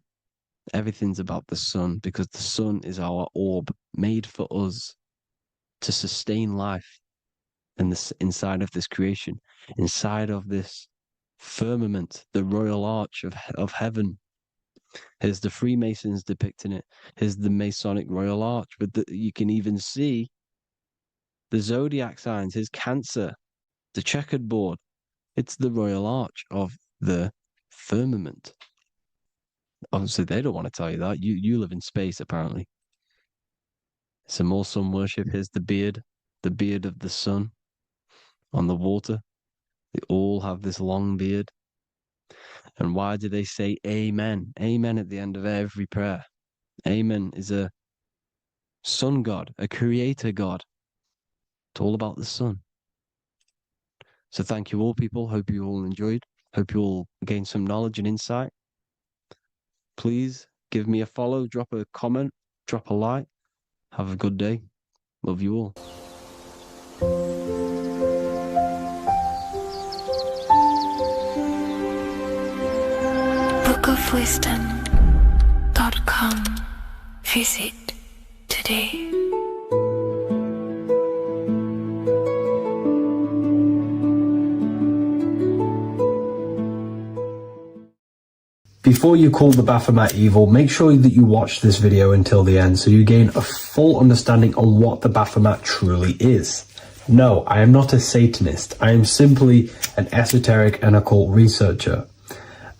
Everything's about the sun because the sun is our orb made for us to sustain life and this inside of this creation, inside of this firmament, the royal arch of heaven. Here's the Freemasons depicting it. Here's the Masonic royal arch. But you can even see the zodiac signs. Here's Cancer, the checkered board. It's the royal arch of the firmament. Obviously, they don't want to tell you that. You live in space, apparently. Some more sun worship. Here's the beard of the sun on the water. They all have this long beard. And why do they say amen? Amen at the end of every prayer. Amen is a sun god, a creator god. It's all about the sun. So thank you all, people. Hope you all enjoyed. Hope you all gained some knowledge and insight. Please give me a follow, drop a comment, drop a like. Have a good day. Love you all. bookofwisdom.com. Visit today. Before you call the Baphomet evil, make sure that you watch this video until the end so you gain a full understanding on what the Baphomet truly is. No, I am not a Satanist. I am simply an esoteric and occult researcher.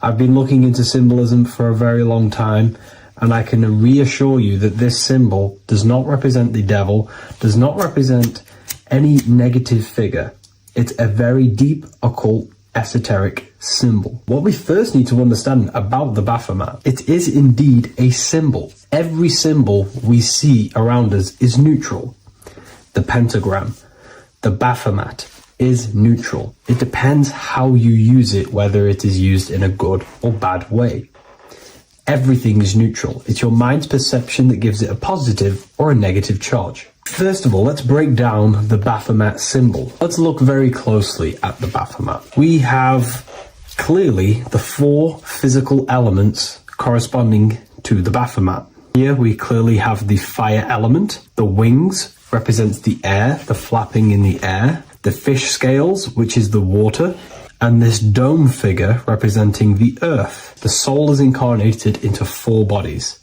I've been looking into symbolism for a very long time, and I can reassure you that this symbol does not represent the devil, does not represent any negative figure. It's a very deep, occult, esoteric symbol. What we first need to understand about the Baphomet, it is indeed a symbol. Every symbol we see around us is neutral. The pentagram, the Baphomet, is neutral. It depends how you use it, whether it is used in a good or bad way. Everything is neutral. It's your mind's perception that gives it a positive or a negative charge. First of all, let's break down the Baphomet symbol. Let's look very closely at the Baphomet. We have clearly the 4 physical elements corresponding to the Baphomet. Here we clearly have the fire element. The wings represents the air, the flapping in the air. The fish scales, which is the water. And this dome figure representing the earth. The soul is incarnated into 4 bodies.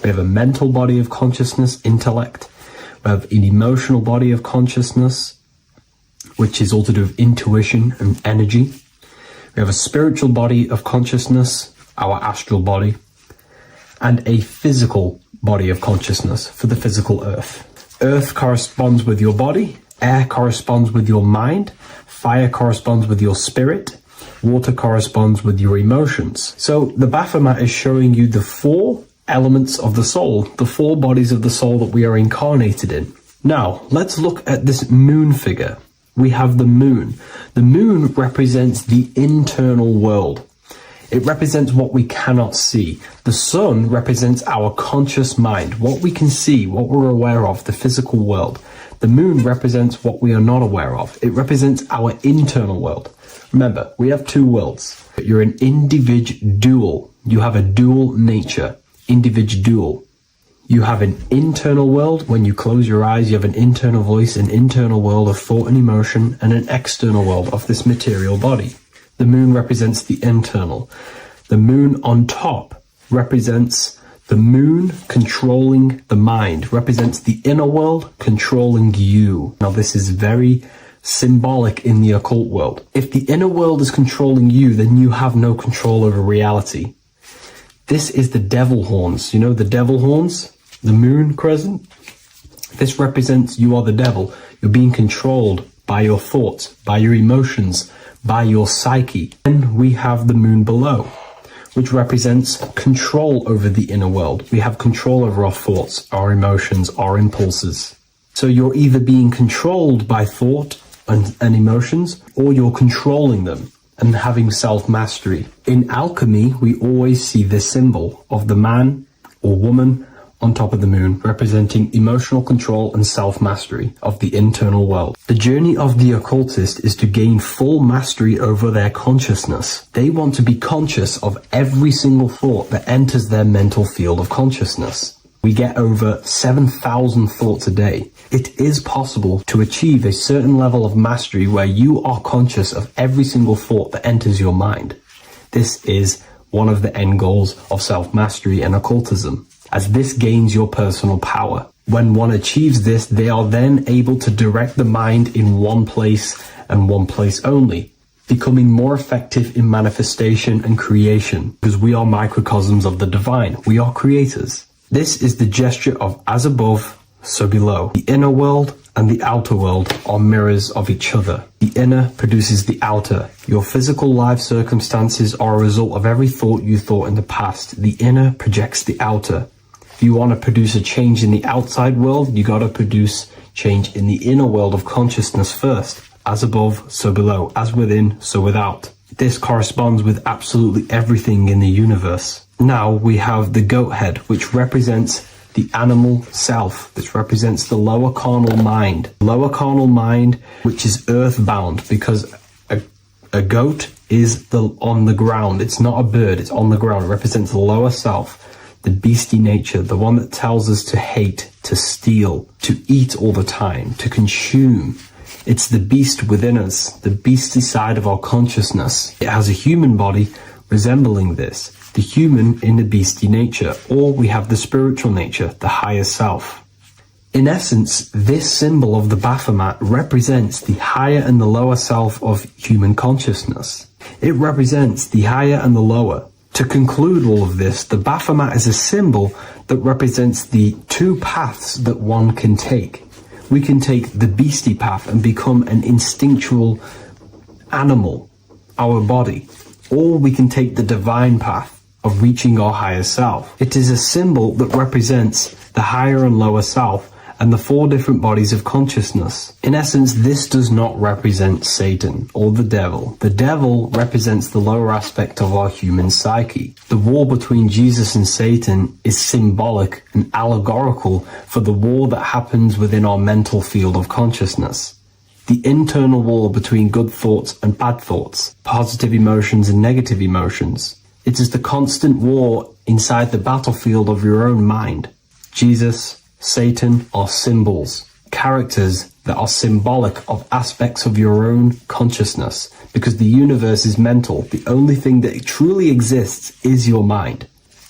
We have a mental body of consciousness, intellect. We have an emotional body of consciousness, which is all to do with intuition and energy. We have a spiritual body of consciousness, our astral body, and a physical body of consciousness for the physical earth. Earth corresponds with your body, air corresponds with your mind, fire corresponds with your spirit, water corresponds with your emotions. So the Baphomet is showing you the 4 elements of the soul, the 4 bodies of the soul that we are incarnated in. Now, let's look at this moon figure. We have the moon. The moon represents the internal world. It represents what we cannot see. The sun represents our conscious mind, what we can see, what we're aware of, the physical world. The moon represents what we are not aware of. It represents our internal world. Remember, we have 2 worlds. You're an individual. You have a dual nature. Individual. You have an internal world. When you close your eyes, you have an internal voice, an internal world of thought and emotion, and an external world of this material body. The moon represents the internal. The moon on top represents the moon controlling the mind, represents the inner world controlling you. Now this is very symbolic in the occult world. If the inner world is controlling you, then you have no control over reality. This is the devil horns. You know the devil horns? The moon crescent? This represents you are the devil. You're being controlled by your thoughts, by your emotions, by your psyche. Then we have the moon below, which represents control over the inner world. We have control over our thoughts, our emotions, our impulses. So you're either being controlled by thought and emotions, or you're controlling them and having self-mastery. In alchemy, we always see this symbol of the man or woman on top of the moon, representing emotional control and self-mastery of the internal world. The journey of the occultist is to gain full mastery over their consciousness. They want to be conscious of every single thought that enters their mental field of consciousness. We get over 7,000 thoughts a day. It is possible to achieve a certain level of mastery where you are conscious of every single thought that enters your mind. This is one of the end goals of self-mastery and occultism, as this gains your personal power. When one achieves this, they are then able to direct the mind in one place and one place only, becoming more effective in manifestation and creation, because we are microcosms of the divine. We are creators. This is the gesture of as above, so below. The inner world and the outer world are mirrors of each other. The inner produces the outer. Your physical life circumstances are a result of every thought you thought in the past. The inner projects the outer. If you want to produce a change in the outside world, you got to produce change in the inner world of consciousness first. As above, so below. As within, so without. This corresponds with absolutely everything in the universe. Now we have the goat head, which represents the animal self. This represents the lower carnal mind. Lower carnal mind, which is earthbound, because a goat is on the ground. It's not a bird, it's on the ground. It represents the lower self, the beastie nature, the one that tells us to hate, to steal, to eat all the time, to consume. It's the beast within us, the beastie side of our consciousness. It has a human body resembling this. The human in the beastie nature, or we have the spiritual nature, the higher self. In essence, this symbol of the Baphomet represents the higher and the lower self of human consciousness. It represents the higher and the lower. To conclude all of this, the Baphomet is a symbol that represents the two paths that one can take. We can take the beastie path and become an instinctual animal, our body, or we can take the divine path of reaching our higher self. It is a symbol that represents the higher and lower self and the four different bodies of consciousness. In essence, this does not represent Satan or the devil. The devil represents the lower aspect of our human psyche. The war between Jesus and Satan is symbolic and allegorical for the war that happens within our mental field of consciousness. The internal war between good thoughts and bad thoughts, positive emotions and negative emotions. It is the constant war inside the battlefield of your own mind. Jesus, Satan are symbols, characters that are symbolic of aspects of your own consciousness, because the universe is mental. The only thing that truly exists is your mind.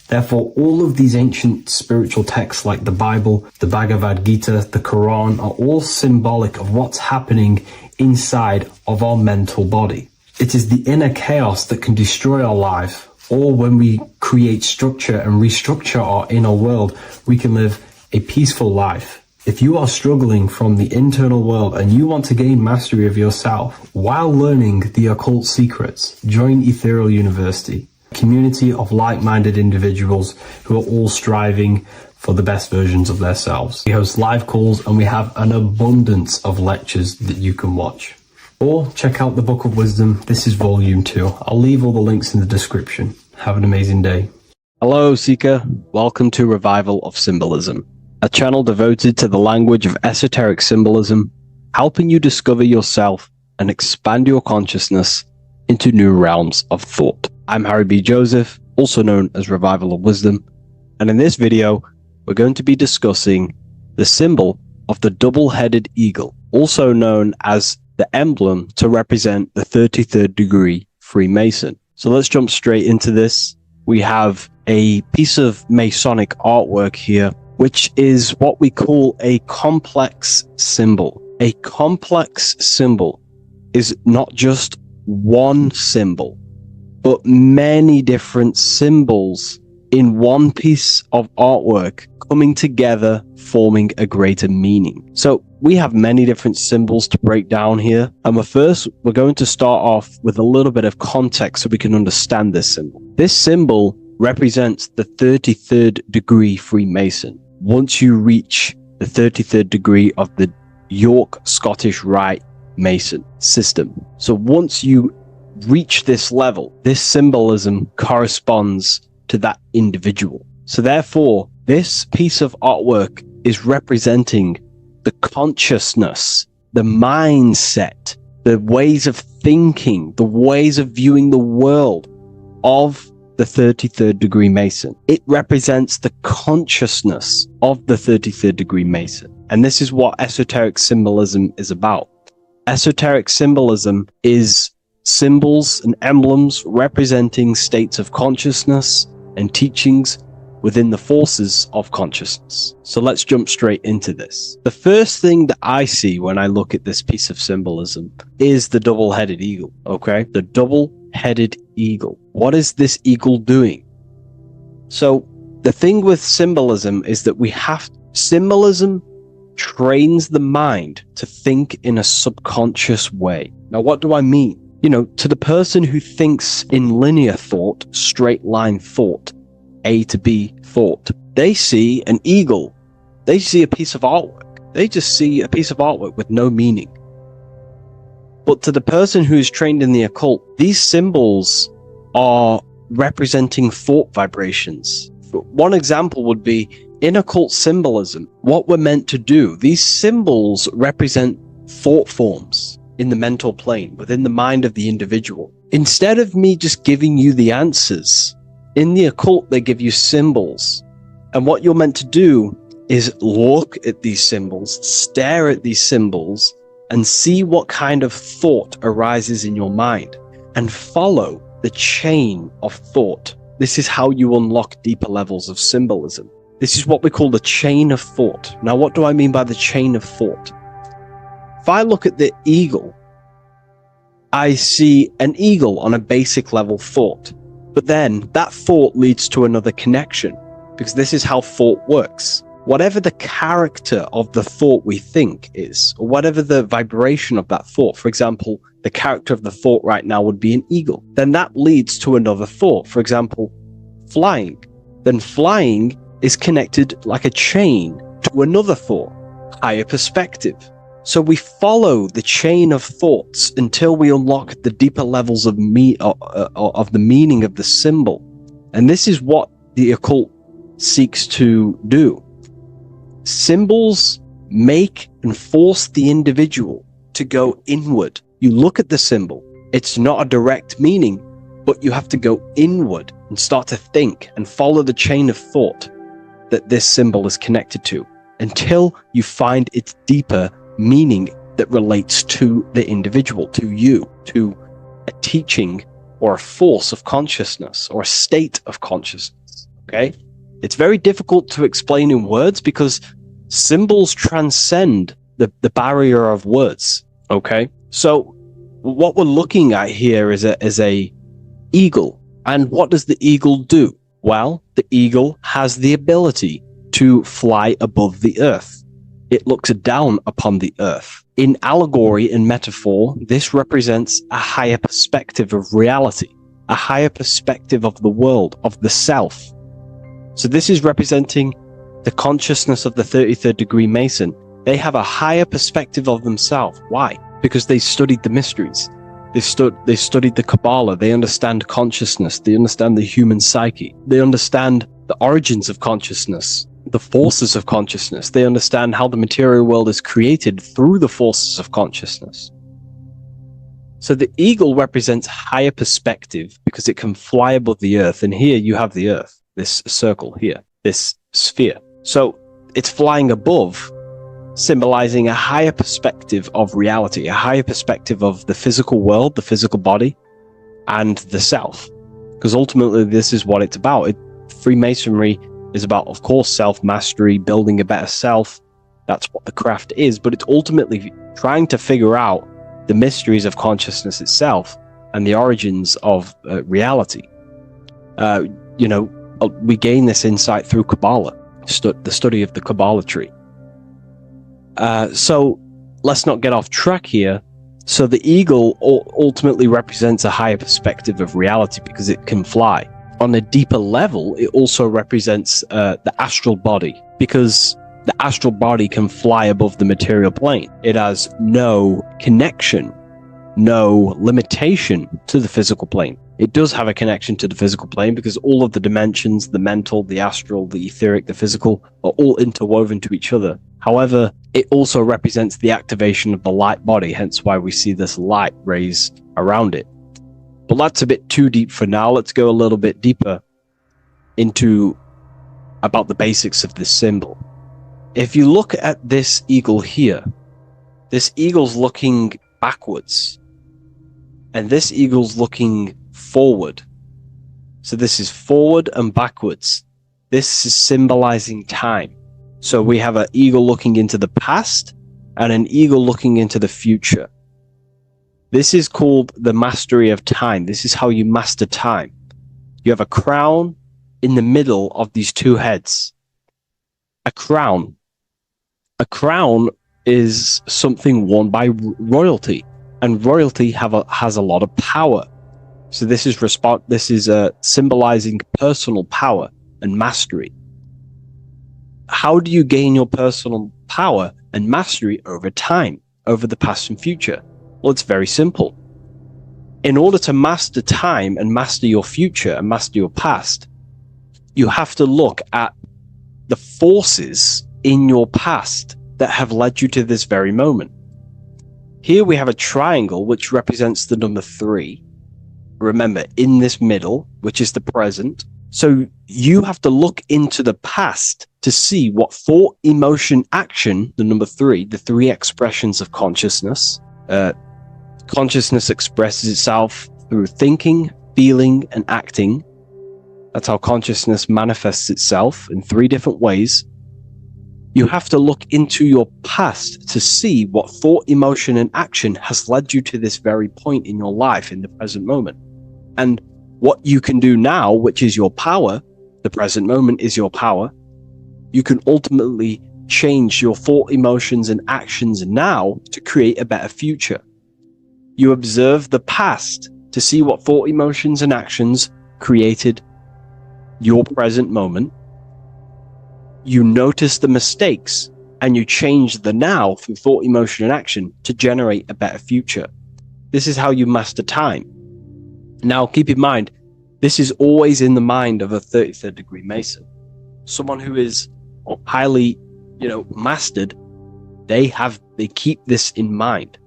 Therefore, all of these ancient spiritual texts like the Bible, the Bhagavad Gita, the Quran are all symbolic of what's happening inside of our mental body. It is the inner chaos that can destroy our life. Or when we create structure and restructure our inner world, we can live a peaceful life. If you are struggling from the internal world and you want to gain mastery of yourself while learning the occult secrets, join Ethereal University, a community of like-minded individuals who are all striving for the best versions of themselves. We host live calls and we have an abundance of lectures that you can watch. Or check out the Book of Wisdom. This is volume 2. I'll leave all the links in the description. Have an amazing day. Hello, Seeker. Welcome to Revival of Symbolism, a channel devoted to the language of esoteric symbolism, helping you discover yourself and expand your consciousness into new realms of thought. I'm Harry B. Joseph, also known as Revival of Wisdom, and in this video, we're going to be discussing the symbol of the double-headed eagle, also known as the emblem to represent the 33rd degree Freemason. So let's jump straight into this. We have a piece of Masonic artwork here, which is what we call a complex symbol. A complex symbol is not just one symbol, but many different symbols in one piece of artwork coming together, forming a greater meaning. So we have many different symbols to break down here. And we're going to start off with a little bit of context so we can understand this symbol. This symbol represents the 33rd degree Freemason. Once you reach the 33rd degree of the York Scottish Rite Mason system. So once you reach this level, this symbolism corresponds to that individual. So therefore, this piece of artwork is representing the consciousness, the mindset, the ways of thinking, the ways of viewing the world of the 33rd degree Mason. It represents the consciousness of the 33rd degree Mason. And this is what esoteric symbolism is about. Esoteric symbolism is symbols and emblems representing states of consciousness and teachings within the forces of consciousness. So let's jump straight into this. The first thing that I see when I look at this piece of symbolism is the double-headed eagle, okay? The double-headed eagle. What is this eagle doing? So the thing with symbolism is that symbolism trains the mind to think in a subconscious way. Now, what do I mean? You know, to the person who thinks in linear thought, straight line thought, A to B thought, they see an eagle. They see a piece of artwork. They just see a piece of artwork with no meaning. But to the person who is trained in the occult, these symbols are representing thought vibrations. One example would be in occult symbolism, what we're meant to do. These symbols represent thought forms in the mental plane, within the mind of the individual. Instead of me just giving you the answers, in the occult, they give you symbols. And what you're meant to do is look at these symbols, stare at these symbols, and see what kind of thought arises in your mind, and follow the chain of thought. This is how you unlock deeper levels of symbolism. This is what we call the chain of thought. Now, what do I mean by the chain of thought? If I look at the eagle, I see an eagle on a basic level thought. But then that thought leads to another connection, because this is how thought works. Whatever the character of the thought we think is, or whatever the vibration of that thought, for example, the character of the thought right now would be an eagle, then that leads to another thought. For example, flying. Then flying is connected like a chain to another thought, higher perspective. So we follow the chain of thoughts until we unlock the deeper levels of the meaning of the symbol. And this is what the occult seeks to do. Symbols make and force the individual to go inward. You look at the symbol, it's not a direct meaning, but you have to go inward and start to think and follow the chain of thought that this symbol is connected to until you find its deeper meaning that relates to the individual, to you, to a teaching or a force of consciousness or a state of consciousness. Okay? It's very difficult to explain in words because symbols transcend the barrier of words. Okay? So what we're looking at here is a eagle. And what does the eagle do? Well, the eagle has the ability to fly above the earth. It looks down upon the earth. In allegory and metaphor, this represents a higher perspective of reality, a higher perspective of the world, of the self. So this is representing the consciousness of the 33rd degree Mason. They have a higher perspective of themselves. Why? Because they studied the mysteries. They studied the Kabbalah. They understand consciousness. They understand the human psyche. They understand the origins of consciousness, the forces of consciousness. They understand how the material world is created through the forces of consciousness. So the eagle represents higher perspective because it can fly above the earth. And here you have the earth, this circle here, this sphere. So it's flying above, symbolizing a higher perspective of reality, a higher perspective of the physical world, the physical body, and the self. Because ultimately, this is what it's about. Freemasonry is about, of course, self-mastery, building a better self. That's what the craft is. But it's ultimately trying to figure out the mysteries of consciousness itself and the origins of reality. We gain this insight through Kabbalah, the study of the Kabbalah tree. So let's not get off track here. So the eagle ultimately represents a higher perspective of reality because it can fly. On a deeper level, it also represents the astral body because the astral body can fly above the material plane. It has no connection, no limitation to the physical plane. It does have a connection to the physical plane because all of the dimensions, the mental, the astral, the etheric, the physical, are all interwoven to each other. However, it also represents the activation of the light body, hence why we see this light rays around it. But that's a bit too deep for now. Let's go a little bit deeper into about the basics of this symbol. If you look at this eagle here, this eagle's looking backwards, and this eagle's looking forward. So this is forward and backwards. This is symbolizing time. So we have an eagle looking into the past and an eagle looking into the future. This is called the mastery of time. This is how you master time. You have a crown in the middle of these two heads. A crown. A crown is something worn by royalty, and royalty has a lot of power. So this is symbolizing personal power and mastery. How do you gain your personal power and mastery over time, over the past and future? Well, it's very simple. In order to master time and master your future and master your past, you have to look at the forces in your past that have led you to this very moment. Here we have a triangle which represents the number 3. Remember, in this middle, which is the present. So you have to look into the past to see what thought, emotion, action, the number 3, the 3 expressions of consciousness. Consciousness expresses itself through thinking, feeling, and acting. That's how consciousness manifests itself in 3 different ways. You have to look into your past to see what thought, emotion, and action has led you to this very point in your life in the present moment. And what you can do now, which is your power, the present moment is your power, you can ultimately change your thought, emotions, and actions now to create a better future. You observe the past to see what thought, emotions, and actions created your present moment. You notice the mistakes and you change the now through thought, emotion, and action to generate a better future. This is how you master time. Now, keep in mind, this is always in the mind of a 33rd degree Mason. Someone who is highly, mastered, they keep this in mind.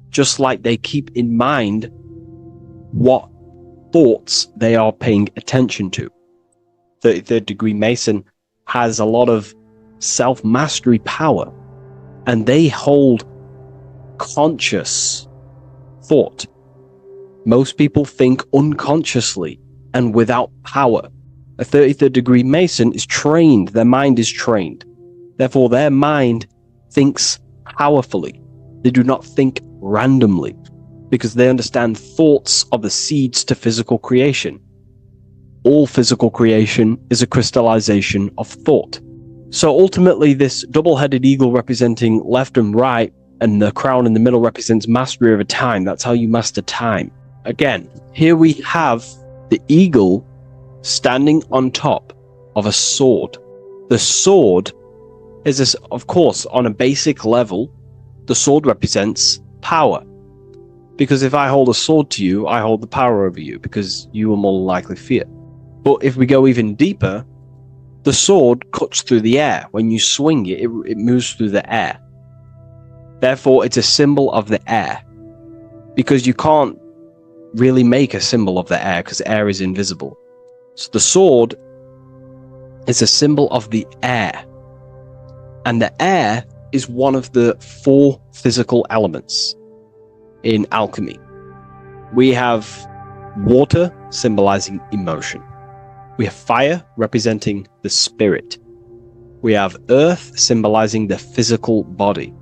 Just like they keep in mind what thoughts they are paying attention to. 33rd degree Mason has a lot of self-mastery power, and they hold conscious thought. Most people think unconsciously and without power. A 33rd degree Mason is trained, their mind is trained. Therefore, their mind thinks powerfully. They do not think randomly, because they understand thoughts are the seeds to physical creation. All physical creation is a crystallization of thought. So ultimately, this double-headed eagle representing left and right, and the crown in the middle represents mastery over time. That's how you master time. Again, here we have the eagle standing on top of a sword. The sword is, of course, on a basic level, the sword represents power. Because if I hold a sword to you, I hold the power over you, because you will more likely fear. But if we go even deeper, the sword cuts through the air. When you swing it, it moves through the air. Therefore, it's a symbol of the air. Because you can't really make a symbol of the air, because air is invisible. So the sword is a symbol of the air. And the air is one of the 4 physical elements in alchemy. We have water symbolizing emotion. We have fire representing the spirit. We have earth symbolizing the physical body.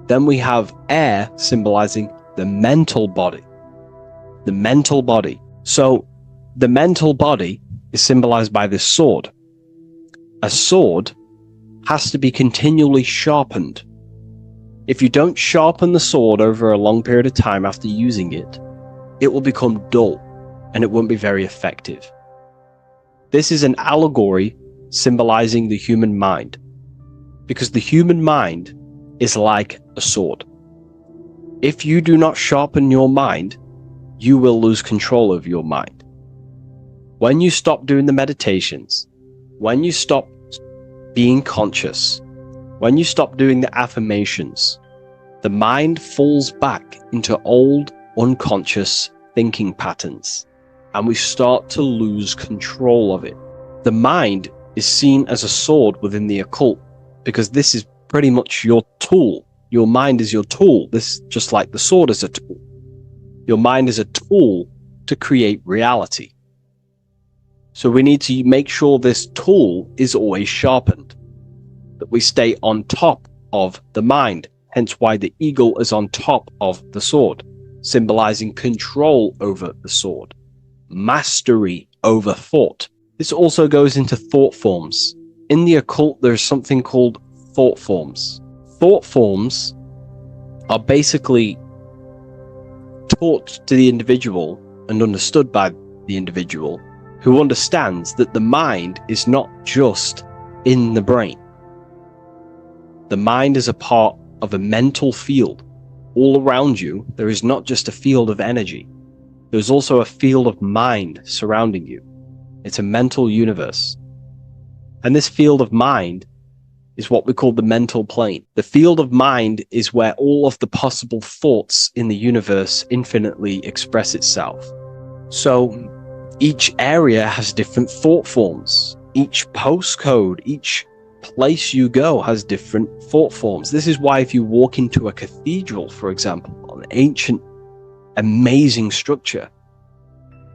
Then we have air symbolizing the mental body. The mental body. So the mental body is symbolized by this sword. A sword has to be continually sharpened. If you don't sharpen the sword over a long period of time after using it, it will become dull and it won't be very effective. This is an allegory symbolizing the human mind, because the human mind is like a sword. If you do not sharpen your mind, you will lose control of your mind. When you stop doing the meditations, when you stop being conscious, when you stop doing the affirmations, the mind falls back into old, unconscious thinking patterns, and we start to lose control of it. The mind is seen as a sword within the occult, because this is pretty much your tool. Your mind is your tool. This, just like the sword is a tool. Your mind is a tool to create reality. So we need to make sure this tool is always sharpened, that we stay on top of the mind, hence why the eagle is on top of the sword, symbolizing control over the sword, mastery over thought. This also goes into thought forms. In the occult, there's something called thought forms. Thought forms are basically taught to the individual and understood by the individual who understands that the mind is not just in the brain. The mind is a part of a mental field. All around you, there is not just a field of energy. There's also a field of mind surrounding you. It's a mental universe. And this field of mind is what we call the mental plane. The field of mind is where all of the possible thoughts in the universe infinitely express itself. So each area has different thought forms. Each postcode, each place you go has different thought forms. This is why if you walk into a cathedral, for example, an ancient, amazing structure,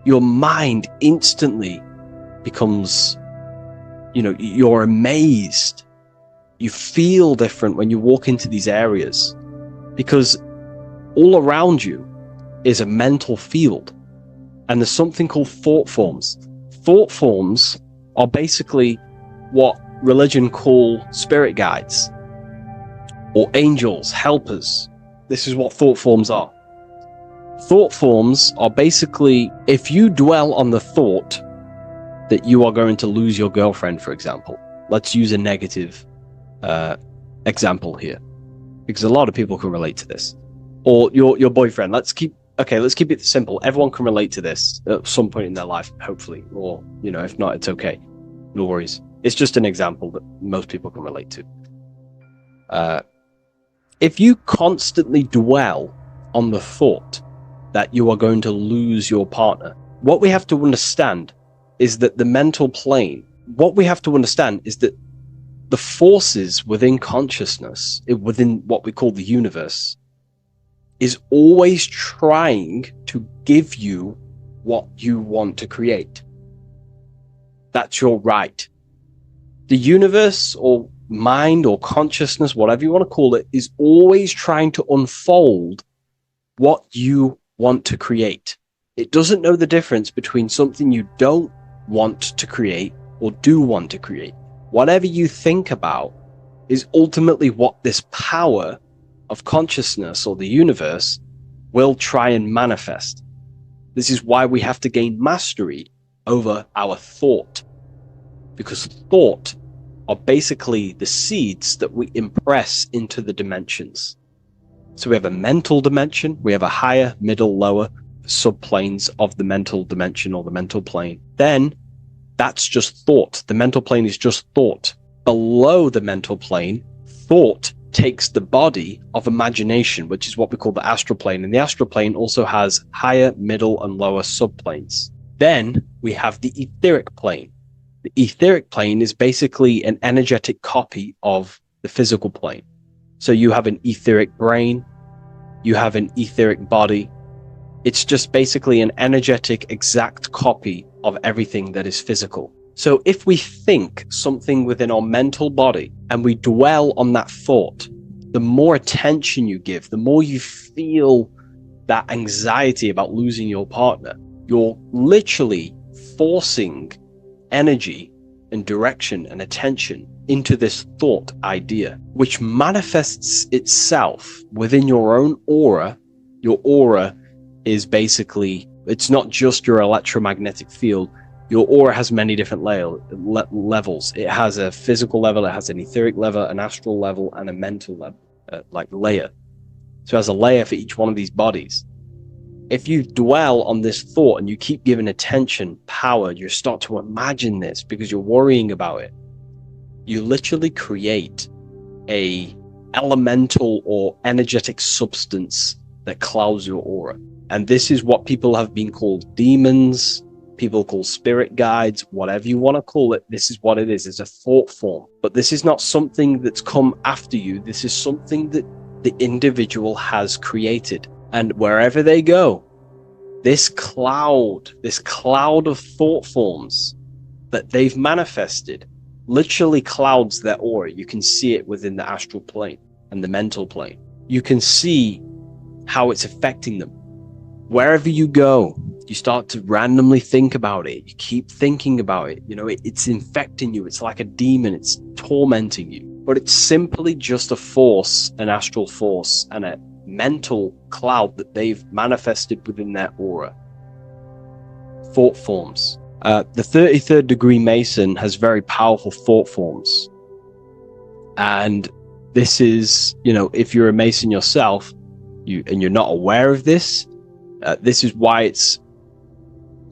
your mind instantly becomes, you're amazed. You feel different when you walk into these areas because all around you is a mental field. And there's something called thought forms. Thought forms are basically what religion call spirit guides or angels, helpers. This is what thought forms are. Thought forms are basically, if you dwell on the thought that you are going to lose your girlfriend, for example, let's use a negative example here, because a lot of people can relate to this, or your boyfriend. Let's keep it simple. Everyone can relate to this at some point in their life, hopefully, or if not, it's okay, no worries. It's just an example that most people can relate to. If you constantly dwell on the thought that you are going to lose your partner, what we have to understand is that the mental plane, what we have to understand is that the forces within consciousness, within what we call the universe, is always trying to give you what you want to create. That's your right. The universe or mind or consciousness, whatever you want to call it, is always trying to unfold what you want to create. It doesn't know the difference between something you don't want to create or do want to create. Whatever you think about is ultimately what this power of consciousness or the universe will try and manifest. This is why we have to gain mastery over our thought, because thought are basically the seeds that we impress into the dimensions. So we have a mental dimension, we have a higher, middle, lower subplanes of the mental dimension or the mental plane. Then that's just thought. The mental plane is just thought. Below the mental plane, thought takes the body of imagination, which is what we call the astral plane. And the astral plane also has higher, middle, and lower subplanes. Then we have the etheric plane. The etheric plane is basically an energetic copy of the physical plane. So you have an etheric brain, you have an etheric body. It's just basically an energetic, exact copy of everything that is physical. So if we think something within our mental body and we dwell on that thought, the more attention you give, the more you feel that anxiety about losing your partner, you're literally forcing energy and direction and attention into this thought idea, which manifests itself within your own aura. Your aura is basically, it's not just your electromagnetic field. Your aura has many different levels. It has a physical level, it has an etheric level, an astral level, and a mental level, layer. So it has a layer for each one of these bodies. If you dwell on this thought and you keep giving attention, power, you start to imagine this because you're worrying about it. You literally create a elemental or energetic substance that clouds your aura. And this is what people have been called demons, people call spirit guides, whatever you want to call it. This is what it is. It's a thought form. But this is not something that's come after you. This is something that the individual has created. And wherever they go, this cloud of thought forms that they've manifested literally clouds their aura. You can see it within the astral plane and the mental plane. You can see how it's affecting them. Wherever you go, you start to randomly think about it. You keep thinking about it. It's infecting you. It's like a demon. It's tormenting you. but it's simply just a force, an astral force, and a mental cloud that they've manifested within their aura. Thought forms. The 33rd degree Mason has very powerful thought forms. And this is, if you're a Mason yourself, and you're not aware of this, this is why it's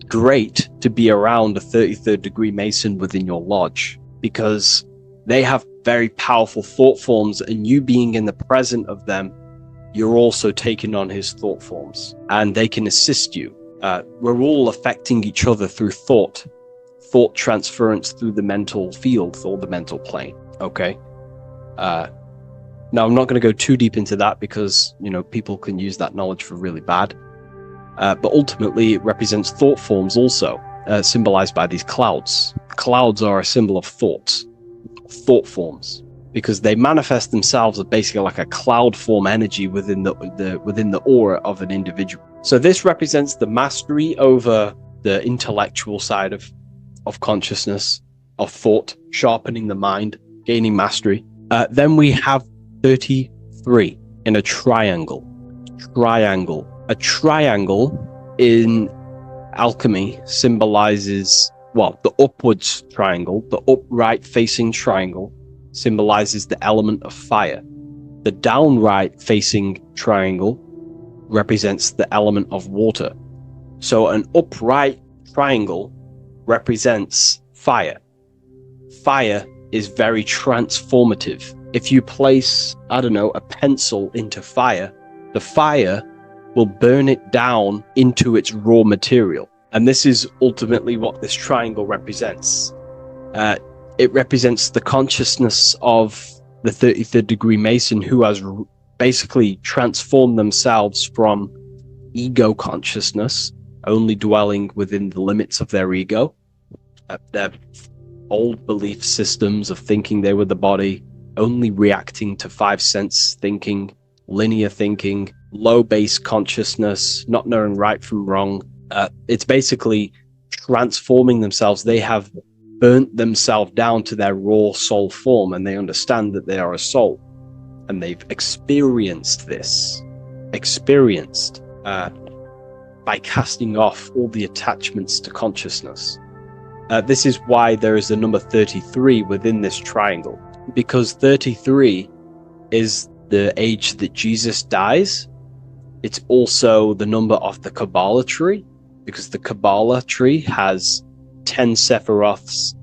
great to be around a 33rd degree Mason within your lodge, because they have very powerful thought forms, and you being in the present of them, you're also taking on his thought forms, and they can assist you. We're all affecting each other through thought transference through the mental field or the mental plane. Okay. Now I'm not going to go too deep into that because, people can use that knowledge for really bad. But ultimately it represents thought forms also, symbolized by these clouds. Clouds are a symbol of thought forms, because they manifest themselves as basically like a cloud form energy within the aura of an individual. So this represents the mastery over the intellectual side of consciousness, of thought, sharpening the mind, gaining mastery. Then we have 33 in a triangle. A triangle in alchemy symbolizes, the upwards triangle, the upright facing triangle symbolizes the element of fire. The downright facing triangle represents the element of water. So an upright triangle represents fire. Fire is very transformative. If you place, a pencil into fire, the fire will burn it down into its raw material. And this is ultimately what this triangle represents. It represents the consciousness of the 33rd degree Mason, who has basically transformed themselves from ego consciousness, only dwelling within the limits of their ego, their old belief systems of thinking they were the body, only reacting to five sense thinking, linear thinking, low base consciousness, not knowing right from wrong. It's basically transforming themselves. They have burnt themselves down to their raw soul form, and they understand that they are a soul, and they've experienced by casting off all the attachments to consciousness. This is why there is the number 33 within this triangle, because 33 is the age that Jesus dies. It's also the number of the Kabbalah tree, because the Kabbalah tree has 10 Sephiroths,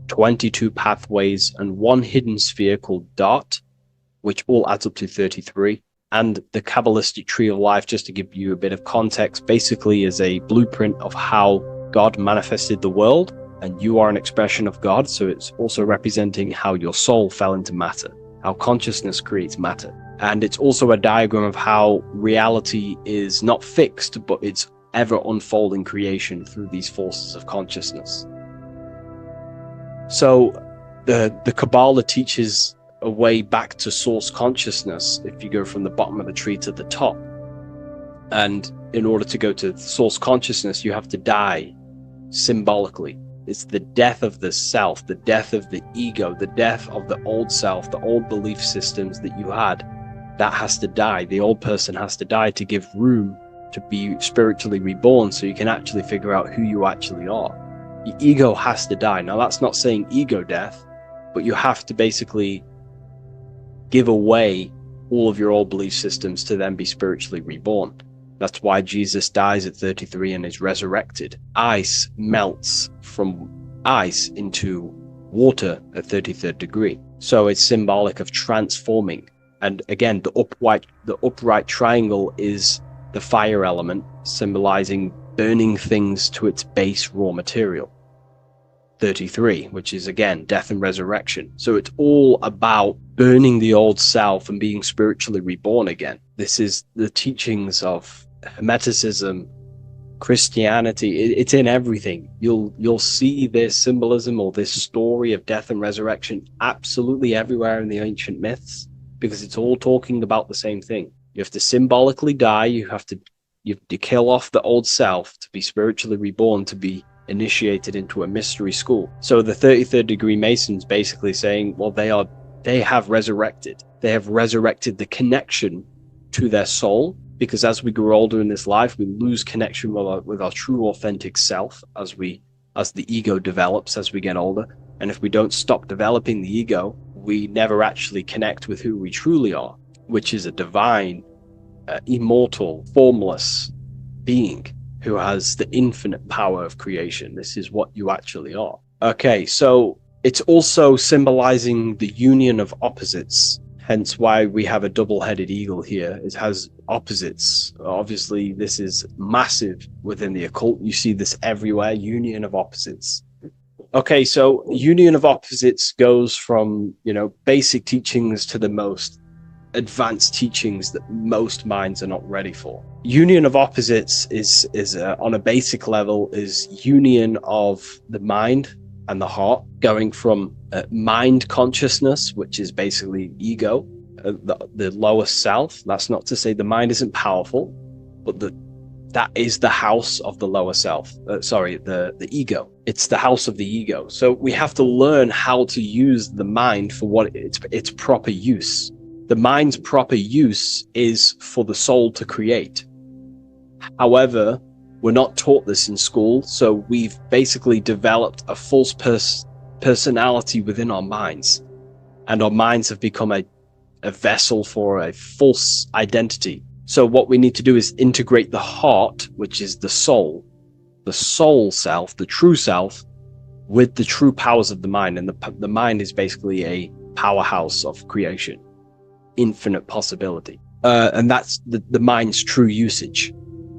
22 pathways, and one hidden sphere called Dart, which all adds up to 33. And the Kabbalistic tree of life, just to give you a bit of context, basically is a blueprint of how God manifested the world, and you are an expression of God. So it's also representing how your soul fell into matter, how consciousness creates matter. And it's also a diagram of how reality is not fixed, but it's ever unfolding creation through these forces of consciousness. So the Kabbalah teaches a way back to source consciousness if you go from the bottom of the tree to the top. And in order to go to source consciousness, you have to die symbolically. It's the death of the self, the death of the ego, the death of the old self, the old belief systems that you had. That has to die. The old person has to die to give room to be spiritually reborn, so you can actually figure out who you actually are. Your ego has to die. Now, that's not saying ego death, but you have to basically give away all of your old belief systems to then be spiritually reborn. That's why Jesus dies at 33 and is resurrected. Ice melts from ice into water at 33rd degree. So it's symbolic of transforming. And again, the upright triangle is the fire element, symbolizing burning things to its base raw material. 33, which is again death and resurrection. So it's all about burning the old self and being spiritually reborn again. This is the teachings of Hermeticism, Christianity. It's in everything. You'll see this symbolism or this story of death and resurrection absolutely everywhere in the ancient myths, because it's all talking about the same thing. You have to symbolically die. You have to kill off the old self to be spiritually reborn, to be initiated into a mystery school. So the 33rd degree Masons basically saying, well, they are they have resurrected. They have resurrected the connection to their soul, because as we grow older in this life, we lose connection with our true authentic self as the ego develops as we get older. And if we don't stop developing the ego, we never actually connect with who we truly are, which is a divine, immortal, formless being who has the infinite power of creation. This is what you actually are. Okay, so it's also symbolizing the union of opposites, hence why we have a double-headed eagle here. It has opposites. Obviously, this is massive within the occult. You see this everywhere, union of opposites. Okay, so union of opposites goes from, basic teachings to the most advanced teachings that most minds are not ready for. Union of opposites is on a basic level, is union of the mind and the heart, going from mind consciousness, which is basically ego, the lower self. That's not to say the mind isn't powerful, but that is the house of the lower self. The ego. It's the house of the ego. So we have to learn how to use the mind for what its proper use. The mind's proper use is for the soul to create. However, we're not taught this in school, so we've basically developed a false personality within our minds, and our minds have become a vessel for a false identity. So what we need to do is integrate the heart, which is the soul self, the true self, with the true powers of the mind. And the mind is basically a powerhouse of creation, infinite possibility. And that's the mind's true usage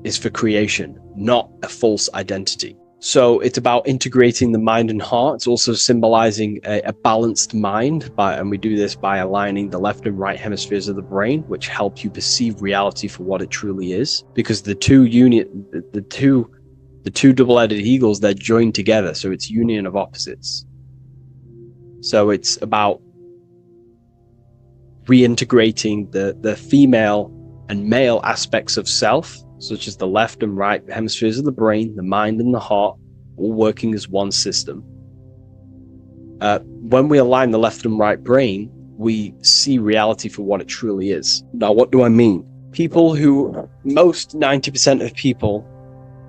is for creation, not a false identity. So it's about integrating the mind and heart. It's also symbolizing a balanced mind, and we do this by aligning the left and right hemispheres of the brain, which help you perceive reality for what it truly is. Because the two double-headed eagles, they're joined together, so it's union of opposites. So it's about reintegrating the female and male aspects of self, such as the left and right hemispheres of the brain, the mind and the heart, all working as one system. When we align the left and right brain, we see reality for what it truly is. Now, what do I mean? Most 90% of people,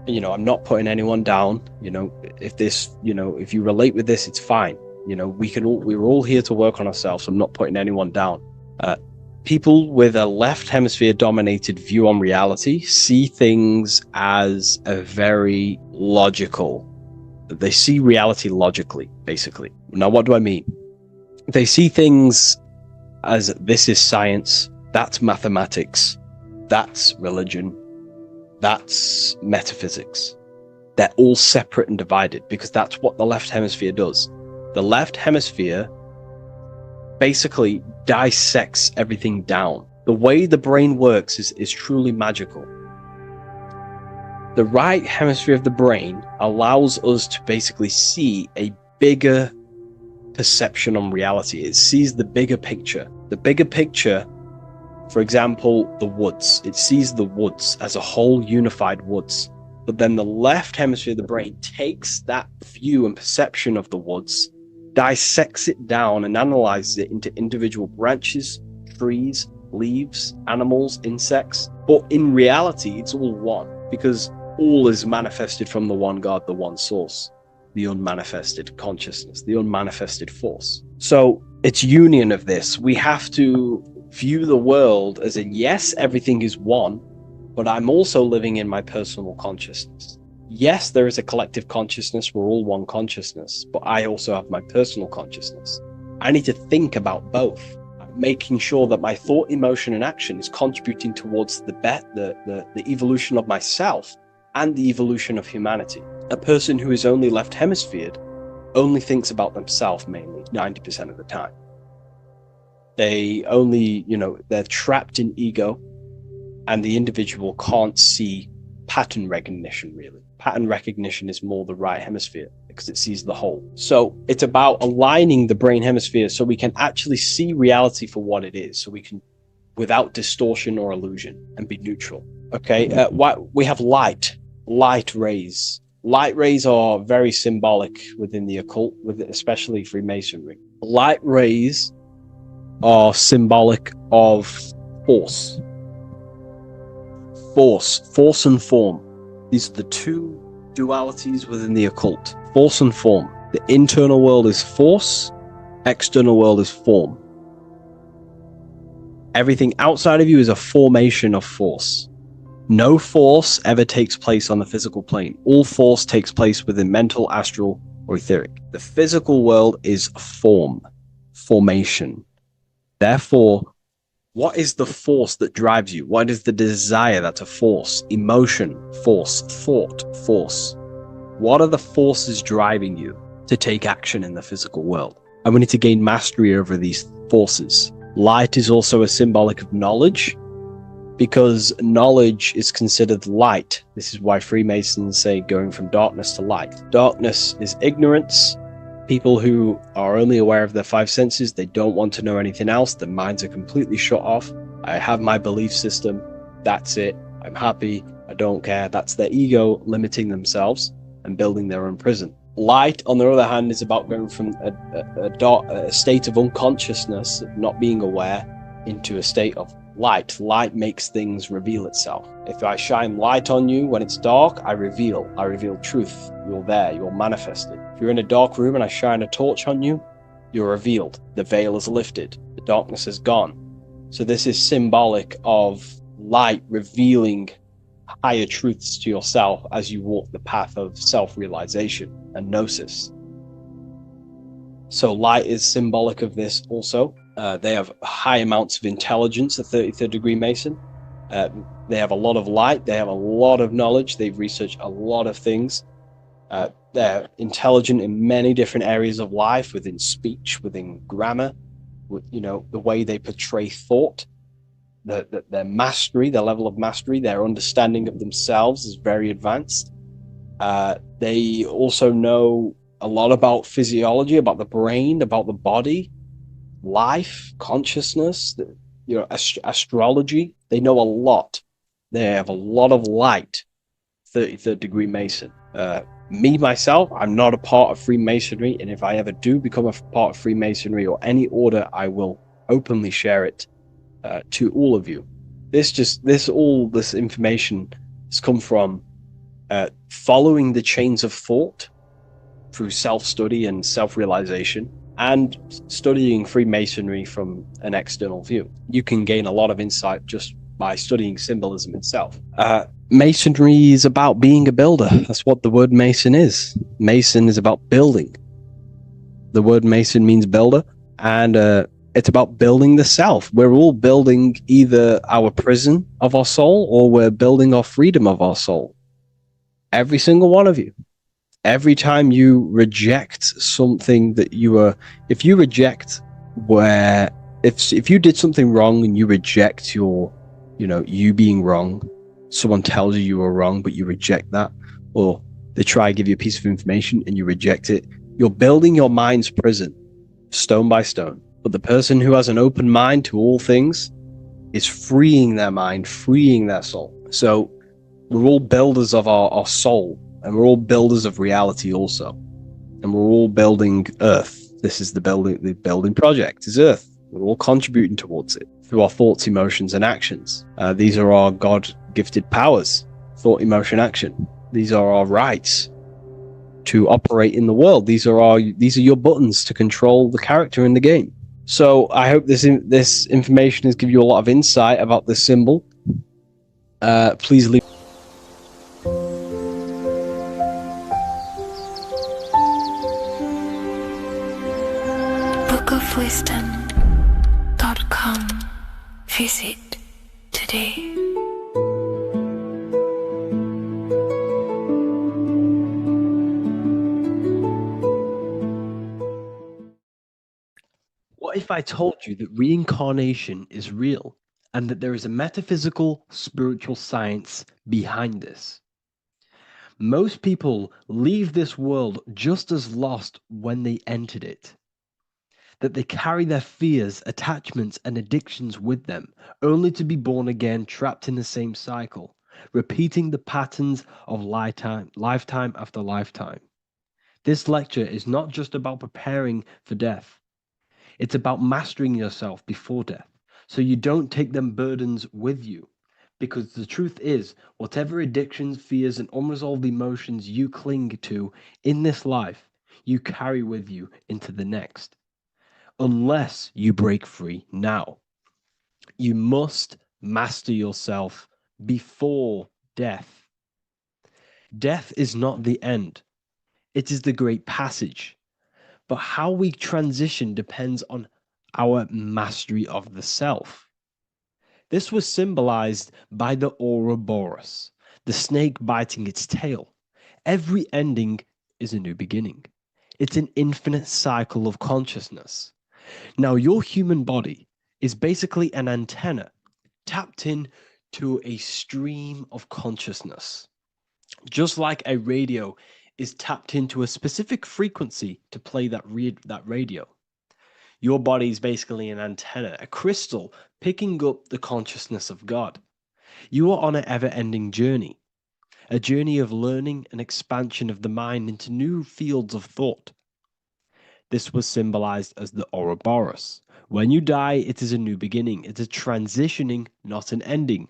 I'm not putting anyone down, if you relate with this, it's fine. We're all here to work on ourselves. I'm not putting anyone down. People with a left hemisphere dominated view on reality see things as a very logical. They see reality logically, basically. Now, what do I mean? They see things as this is science, that's mathematics, that's religion, that's metaphysics. They're all separate and divided because that's what the left hemisphere does. The left hemisphere basically dissects everything down. The way the brain works is truly magical. The right hemisphere of the brain allows us to basically see a bigger perception on reality. It sees the bigger picture. The bigger picture, for example, the woods. It sees the woods as a whole unified woods. But then the left hemisphere of the brain takes that view and perception of the woods, dissects it down and analyzes it into individual branches, trees, leaves, animals, insects. But in reality, it's all one, because all is manifested from the one God, the one source, the unmanifested consciousness, the unmanifested force. So it's union of this. We have to view the world as in, yes, everything is one, but I'm also living in my personal consciousness. Yes, there is a collective consciousness. We're all one consciousness, but I also have my personal consciousness. I need to think about both, making sure that my thought, emotion, and action is contributing towards the evolution of myself and the evolution of humanity. A person who is only left hemisphered only thinks about themselves mainly, 90% of the time. They only, they're trapped in ego, and the individual can't see pattern recognition, really. Pattern recognition is more the right hemisphere because it sees the whole. So it's about aligning the brain hemisphere so we can actually see reality for what it is, so we can, without distortion or illusion, and be neutral. Okay, we have light rays. Light rays are very symbolic within the occult, especially Freemasonry. Light rays are symbolic of force. Force and form. These are the two dualities within the occult. Force and form. The internal world is force, external world is form. Everything outside of you is a formation of force. No force ever takes place on the physical plane. All force takes place within mental, astral, or etheric. The physical world is form, formation. Therefore, what is the force that drives you? What is the desire that's a force? Emotion, force, thought, force. What are the forces driving you to take action in the physical world? And we need to gain mastery over these forces. Light is also a symbolic of knowledge, because knowledge is considered light. This is why Freemasons say going from darkness to light. Darkness is ignorance. People who are only aware of their five senses, they don't want to know anything else. Their minds are completely shut off. I have my belief system. That's it. I'm happy. I don't care. That's their ego limiting themselves and building their own prison. Light, on the other hand, is about going from a state of unconsciousness, of not being aware, into a state of light. Light makes things reveal itself. If I shine light on you when it's dark, I reveal truth. You're there, you're manifested. If you're in a dark room and I shine a torch on you, you're revealed. The veil is lifted. The darkness is gone. So this is symbolic of light revealing higher truths to yourself as you walk the path of self-realization and gnosis. So light is symbolic of this also. They have high amounts of intelligence, a 33rd degree Mason. They have a lot of light. They have a lot of knowledge. They've researched a lot of things. They're intelligent in many different areas of life, within speech, within grammar, the way they portray thought, their mastery, their level of mastery, their understanding of themselves is very advanced. They also know a lot about physiology, about the brain, about the body, life, consciousness, astrology. They know a lot. They have a lot of light. 33rd degree Mason. Me, myself, I'm not a part of Freemasonry, and if I ever do become a part of Freemasonry or any order, I will openly share it to all of you. This information has come from following the chains of thought through self-study and self-realization, and studying Freemasonry from an external view. You can gain a lot of insight just by studying symbolism itself. Masonry is about being a builder. That's what the word Mason is. Mason is about building. The word Mason means builder, and it's about building the self. We're all building either our prison of our soul, or we're building our freedom of our soul. Every single one of you. Every time you reject something that if you reject if you did something wrong and you reject you being wrong, someone tells you were wrong, but you reject that, or they try to give you a piece of information and you reject it, you're building your mind's prison, stone by stone. But the person who has an open mind to all things is freeing their mind, freeing their soul. So we're all builders of our soul, and we're all builders of reality also. And we're all building Earth. This is the building project is Earth. We're all contributing towards it through our thoughts, emotions, and actions. These are our God-gifted powers: thought, emotion, action. These are our rights to operate in the world. These are your buttons to control the character in the game. So I hope this information has given you a lot of insight about this symbol. Please leave. bookofwisdom.com. Visit today. What if I told you that reincarnation is real and that there is a metaphysical, spiritual science behind this? Most people leave this world just as lost when they entered it. That they carry their fears, attachments, and addictions with them, only to be born again, trapped in the same cycle, repeating the patterns of lifetime after lifetime. This lecture is not just about preparing for death. It's about mastering yourself before death, so you don't take them burdens with you. Because the truth is, whatever addictions, fears, and unresolved emotions you cling to in this life, you carry with you into the next. Unless you break free now. You must master yourself before death. Death is not the end, it is the great passage. But how we transition depends on our mastery of the self. This was symbolized by the Ouroboros, the snake biting its tail. Every ending is a new beginning. It's an infinite cycle of consciousness. Now, your human body is basically an antenna tapped in to a stream of consciousness. Just like a radio is tapped into a specific frequency to play that radio. Your body is basically an antenna, a crystal picking up the consciousness of God. You are on an ever-ending journey, a journey of learning and expansion of the mind into new fields of thought. This was symbolized as the Ouroboros. When you die, it is a new beginning. It's a transitioning, not an ending.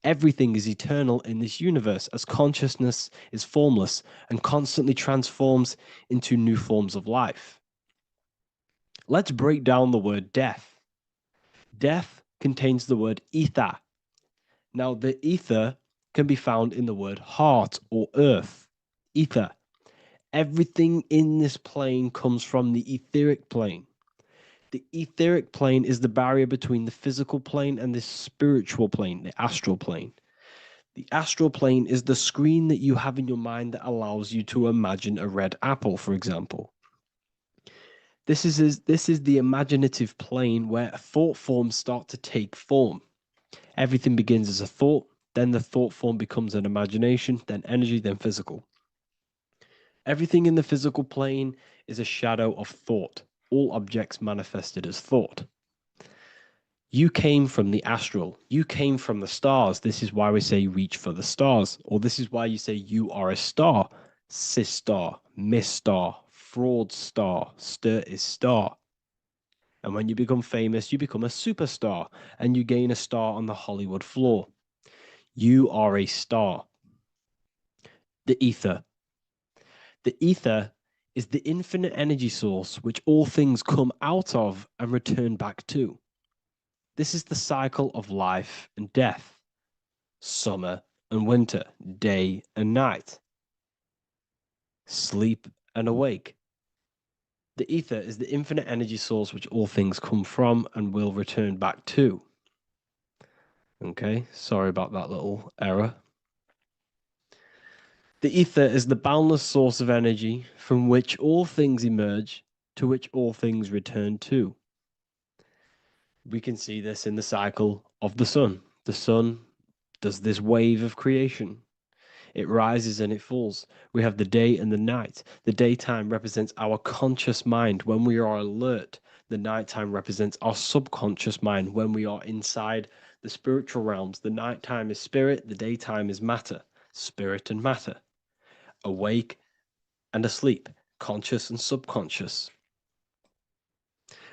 Everything is eternal in this universe as consciousness is formless and constantly transforms into new forms of life. Let's break down the word death. Death contains the word ether. Now, the ether can be found in the word heart or earth. Ether. Everything in this plane comes from the etheric plane. The etheric plane is the barrier between the physical plane and the spiritual plane, the astral plane. The astral plane is the screen that you have in your mind that allows you to imagine a red apple, for example. This is the imaginative plane where thought forms start to take form. Everything begins as a thought, then the thought form becomes an imagination, then energy, then physical. Everything in the physical plane is a shadow of thought, all objects manifested as thought. You came from the astral. You came from the stars. This is why we say reach for the stars. Or this is why you say you are a star. Cis star, miss star, fraud star, stir is star. And when you become famous, you become a superstar and you gain a star on the Hollywood floor. You are a star. The ether. The ether is the infinite energy source which all things come out of and return back to. This is the cycle of life and death, summer and winter, day and night, sleep and awake. The ether is the infinite energy source which all things come from and will return back to. Okay, sorry about that little error. The ether is the boundless source of energy from which all things emerge, to which all things return to. We can see this in the cycle of the sun. The sun does this wave of creation. It rises and it falls. We have the day and the night. The daytime represents our conscious mind when we are alert. The nighttime represents our subconscious mind when we are inside the spiritual realms. The nighttime is spirit, the daytime is matter, spirit and matter. Awake and asleep, conscious and subconscious.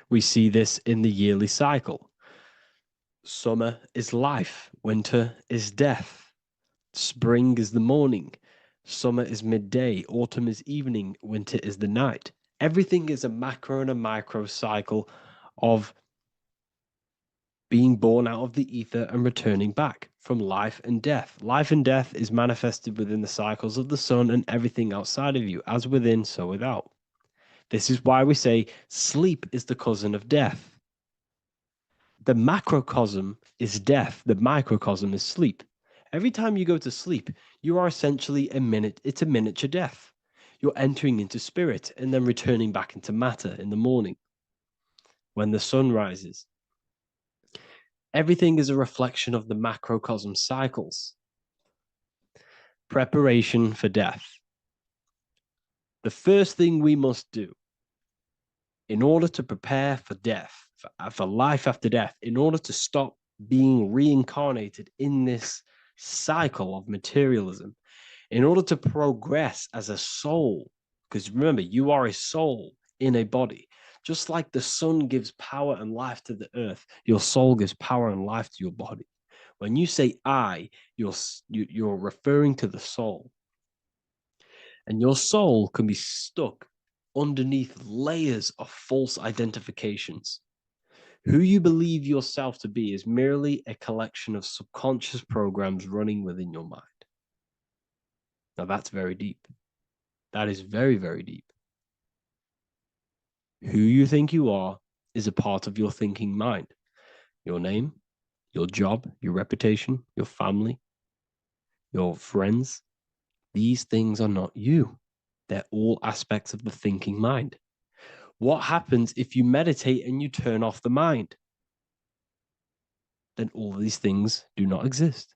We see this in the yearly cycle. Summer is life, winter is death. Spring is the morning, summer is midday, autumn is evening, winter is the night. Everything is a macro and a micro cycle of being born out of the ether and returning back from life and death. Life and death is manifested within the cycles of the sun and everything outside of you, as within, so without. This is why we say sleep is the cousin of death. The macrocosm is death, the microcosm is sleep. Every time you go to sleep, you are essentially it's a miniature death. You're entering into spirit and then returning back into matter in the morning when the sun rises. Everything is a reflection of the macrocosm cycles. Preparation for death. The first thing we must do in order to prepare for death, for life after death, in order to stop being reincarnated in this cycle of materialism, in order to progress as a soul, because remember, you are a soul in a body. Just like the sun gives power and life to the earth, your soul gives power and life to your body. When you say I, you're referring to the soul. And your soul can be stuck underneath layers of false identifications. Who you believe yourself to be is merely a collection of subconscious programs running within your mind. Now, that's very deep. That is very, very deep. Who you think you are is a part of your thinking mind. Your name, your job, your reputation, your family, your friends. These things are not you. They're all aspects of the thinking mind. What happens if you meditate and you turn off the mind? Then all these things do not exist.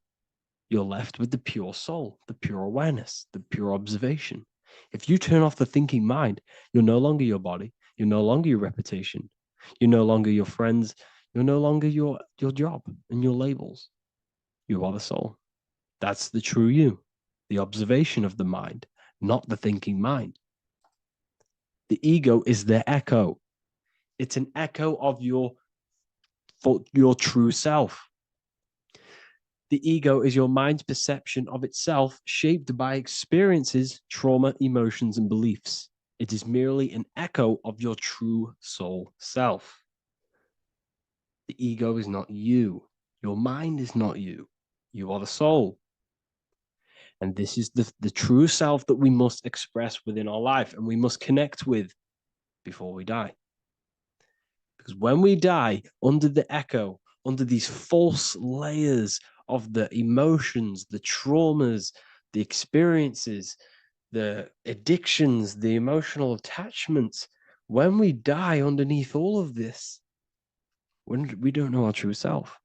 You're left with the pure soul, the pure awareness, the pure observation. If you turn off the thinking mind, you're no longer your body, you're no longer your reputation, you're no longer your friends, you're no longer your job and your labels. You are the soul. That's the true you, the observation of the mind, not the thinking mind. The ego is the echo. It's an echo of your true self. The ego is your mind's perception of itself, shaped by experiences, trauma, emotions, and beliefs. It is merely an echo of your true soul self. The ego is not you. Your mind is not you. You are the soul. And this is the true self that we must express within our life and we must connect with before we die. Because when we die under the echo, under these false layers of the emotions, the traumas, the experiences, the addictions, the emotional attachments, when we die underneath all of this, when we don't know our true self,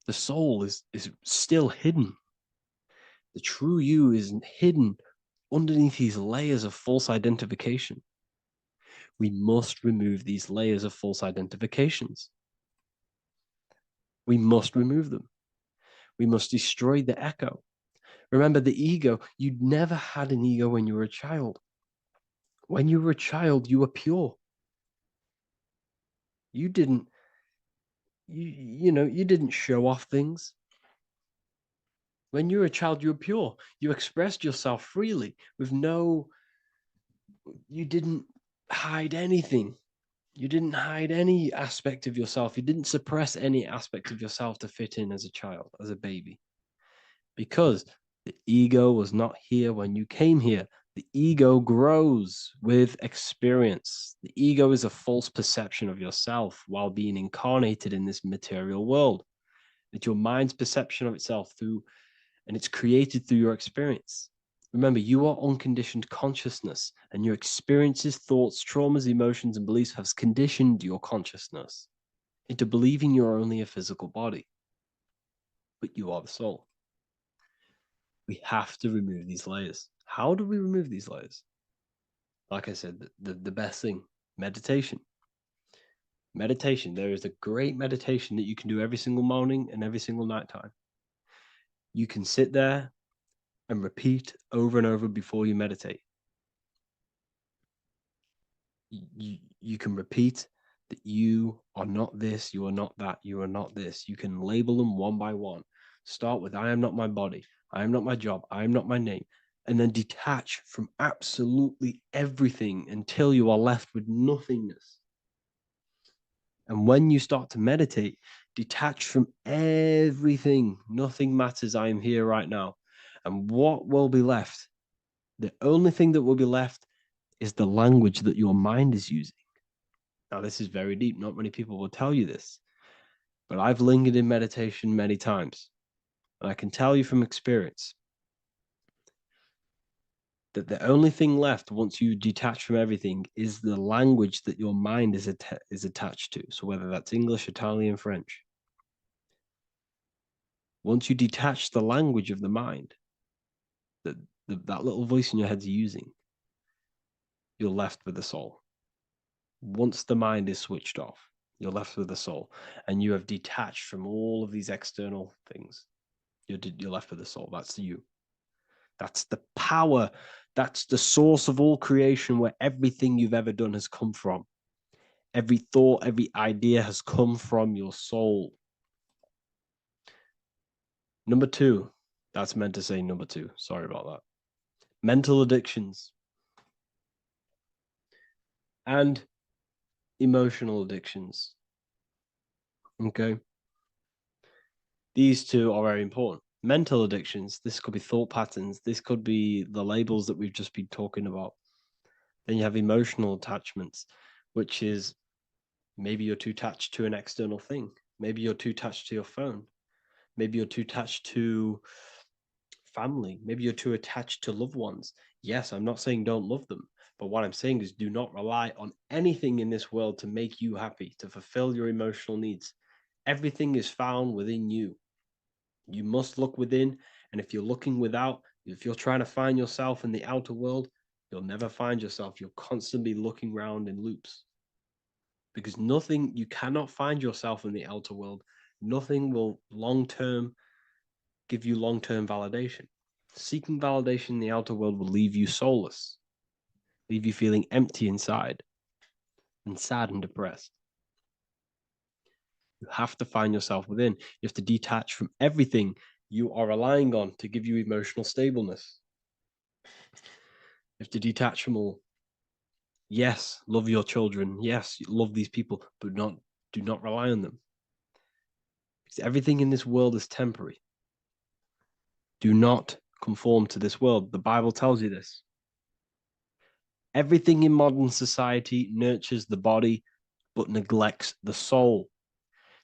the soul is still hidden. The true you is hidden underneath these layers of false identification. We must remove these layers of false identifications. We must remove them. We must destroy the echo. Remember, the ego, you never had an ego when you were a child. When you were a child, you were pure. You didn't, you didn't show off things. When you were a child, you were pure. You expressed yourself freely with you didn't hide anything. You didn't hide any aspect of yourself. You didn't suppress any aspect of yourself to fit in as a child, as a baby. Because the ego was not here when you came here. The ego grows with experience. The ego is a false perception of yourself while being incarnated in this material world. It's your mind's perception of itself and it's created through your experience. Remember, you are unconditioned consciousness, and your experiences, thoughts, traumas, emotions, and beliefs have conditioned your consciousness into believing you're only a physical body, but you are the soul. We have to remove these layers. How do we remove these layers? Like I said, the best thing, meditation. Meditation. There is a great meditation that you can do every single morning and every single night time. You can sit there and repeat over and over before you meditate. You can repeat that you are not this, you are not that, you are not this. You can label them one by one. Start with, I am not my body, I am not my job, I am not my name, and then detach from absolutely everything until you are left with nothingness. And when you start to meditate, detach from everything. Nothing matters. I am here right now. And what will be left? The only thing that will be left is the language that your mind is using. Now, this is very deep. Not many people will tell you this, but I've lingered in meditation many times. And I can tell you from experience that the only thing left once you detach from everything is the language that your mind is attached to. So whether that's English, Italian, French. Once you detach the language of the mind that that little voice in your head's using, you're left with the soul. Once the mind is switched off, you're left with the soul, and you have detached from all of these external things. You're left with the soul. That's you. That's the power. That's the source of all creation, where everything you've ever done has come from. Every thought, every idea has come from your soul. Number two, that's meant to say number two. Sorry about that. Mental addictions and emotional addictions. Okay. These two are very important. Mental addictions, this could be thought patterns, this could be the labels that we've just been talking about. Then you have emotional attachments, which is maybe you're too attached to an external thing. Maybe you're too attached to your phone. Maybe you're too attached to family. Maybe you're too attached to loved ones. Yes, I'm not saying don't love them, but what I'm saying is do not rely on anything in this world to make you happy, to fulfill your emotional needs. Everything is found within you. You must look within, and if you're looking without, if you're trying to find yourself in the outer world, you'll never find yourself. You'll constantly be looking around in loops. Because nothing, you cannot find yourself in the outer world. Nothing will long-term give you long-term validation. Seeking validation in the outer world will leave you soulless, leave you feeling empty inside and sad and depressed. You have to find yourself within. You have to detach from everything you are relying on to give you emotional stableness. You have to detach from all. Yes, love your children. Yes, love these people, but do not rely on them. Because everything in this world is temporary. Do not conform to this world. The Bible tells you this. Everything in modern society nurtures the body, but neglects the soul.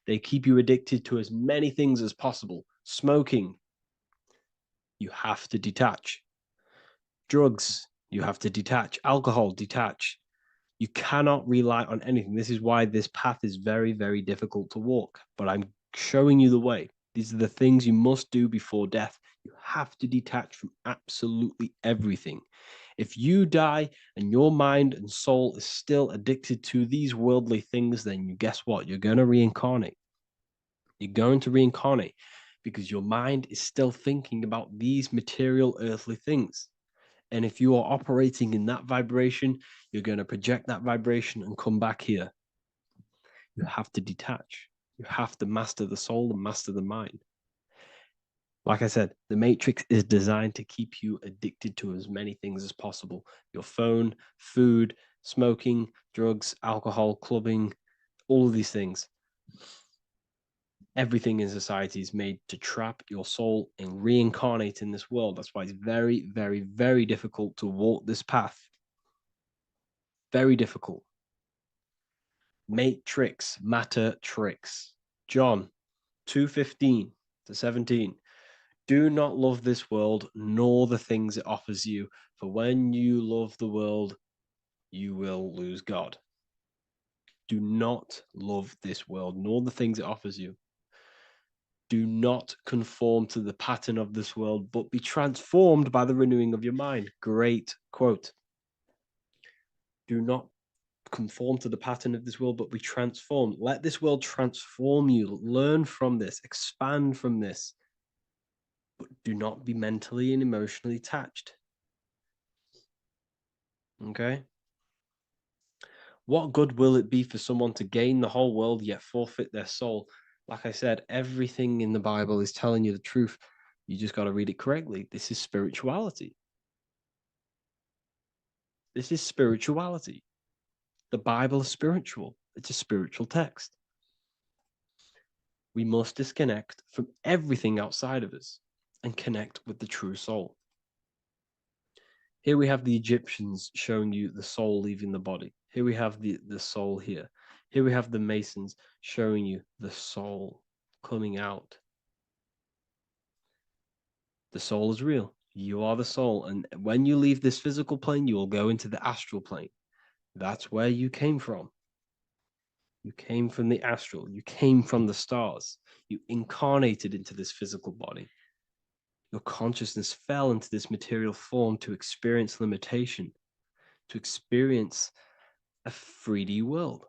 They keep you addicted to as many things as possible. Smoking, you have to detach. Drugs, you have to detach. Alcohol, detach. You cannot rely on anything. This is why this path is very, very difficult to walk. But I'm showing you the way. These are the things you must do before death. You have to detach from absolutely everything. If you die and your mind and soul is still addicted to these worldly things, then you guess what? You're going to reincarnate. You're going to reincarnate because your mind is still thinking about these material earthly things. And if you are operating in that vibration, you're going to project that vibration and come back here. You have to detach. You have to master the soul and master the mind. Like I said, the matrix is designed to keep you addicted to as many things as possible. Your phone, food, smoking, drugs, alcohol, clubbing, all of these things. Everything in society is made to trap your soul and reincarnate in this world. That's why it's very, very, very difficult to walk this path. Very difficult. Matrix, matter tricks. John 2:15 to 17. Do not love this world, nor the things it offers you. For when you love the world, you will lose God. Do not love this world, nor the things it offers you. Do not conform to the pattern of this world, but be transformed by the renewing of your mind. Great quote. Do not conform to the pattern of this world, but be transformed. Let this world transform you. Learn from this, expand from this, but do not be mentally and emotionally attached. Okay? What good will it be for someone to gain the whole world yet forfeit their soul? Like I said, everything in the Bible is telling you the truth. You just got to read it correctly. This is spirituality. This is spirituality. The Bible is spiritual. It's a spiritual text. We must disconnect from everything outside of us and connect with the true soul. Here we have the Egyptians showing you the soul leaving the body. Here we have the soul here. Here we have the Masons showing you the soul coming out. The soul is real. You are the soul. And when you leave this physical plane, you will go into the astral plane. That's where you came from. You came from the astral. You came from the stars. You incarnated into this physical body. Your consciousness fell into this material form to experience limitation, to experience a 3D world.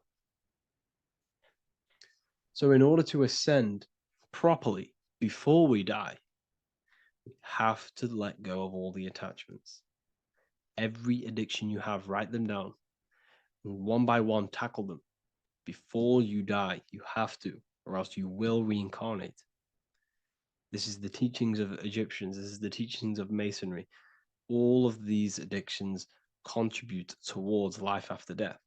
So in order to ascend properly before we die, we have to let go of all the attachments. Every addiction you have, write them down. And one by one, tackle them. before you die. You have to, or else you will reincarnate. This is the teachings of Egyptians. This is the teachings of Masonry. All of these addictions contribute towards life after death.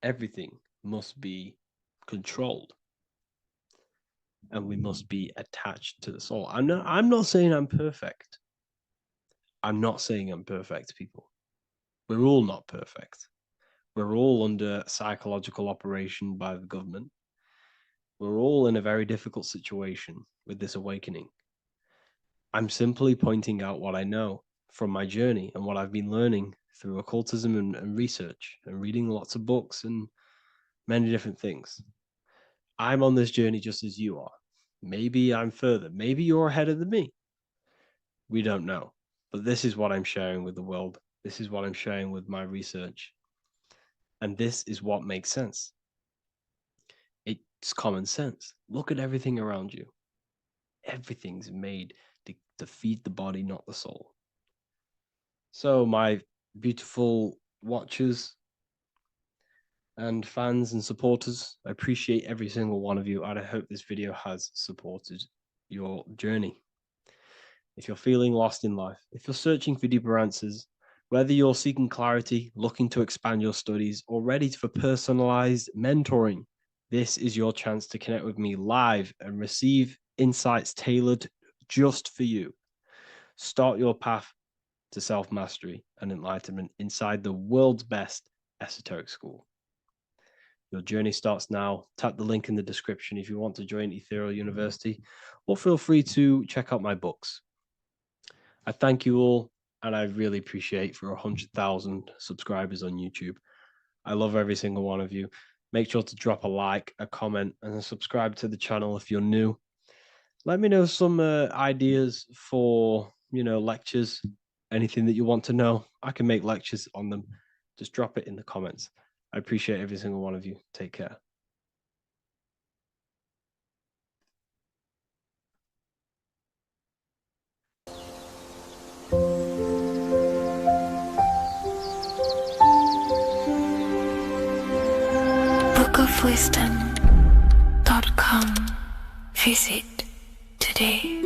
Everything must be controlled, and we must be attached to the soul. I'm not saying I'm perfect. I'm not saying I'm perfect, people. We're all not perfect. We're all under psychological operation by the government. We're all in a very difficult situation with this awakening. I'm simply pointing out what I know from my journey and what I've been learning through occultism and research and reading lots of books and many different things. I'm on this journey just as you are. Maybe I'm further. Maybe you're ahead of me. We don't know. But this is what I'm sharing with the world. This is what I'm sharing with my research. And this is what makes sense. It's common sense. Look at everything around you. Everything's made to feed the body, not the soul. So, my beautiful watchers and fans and supporters, I appreciate every single one of you, and I hope this video has supported your journey. If you're feeling lost in life, if you're searching for deeper answers, whether you're seeking clarity, looking to expand your studies, or ready for personalized mentoring, this is your chance to connect with me live and receive insights tailored just for you. Start your path to self-mastery and enlightenment inside the world's best esoteric school. Your journey starts now. Tap the link in the description if you want to join Ethereal University, or feel free to check out my books. I thank you all, and I really appreciate for 100,000 subscribers on YouTube. I love every single one of you. Make sure to drop a like, a comment, and subscribe to the channel if you're new. Let me know some ideas for, lectures, anything that you want to know. I can make lectures on them. Just drop it in the comments. I appreciate every single one of you. Take care. bookofwisdom.com. Visit today.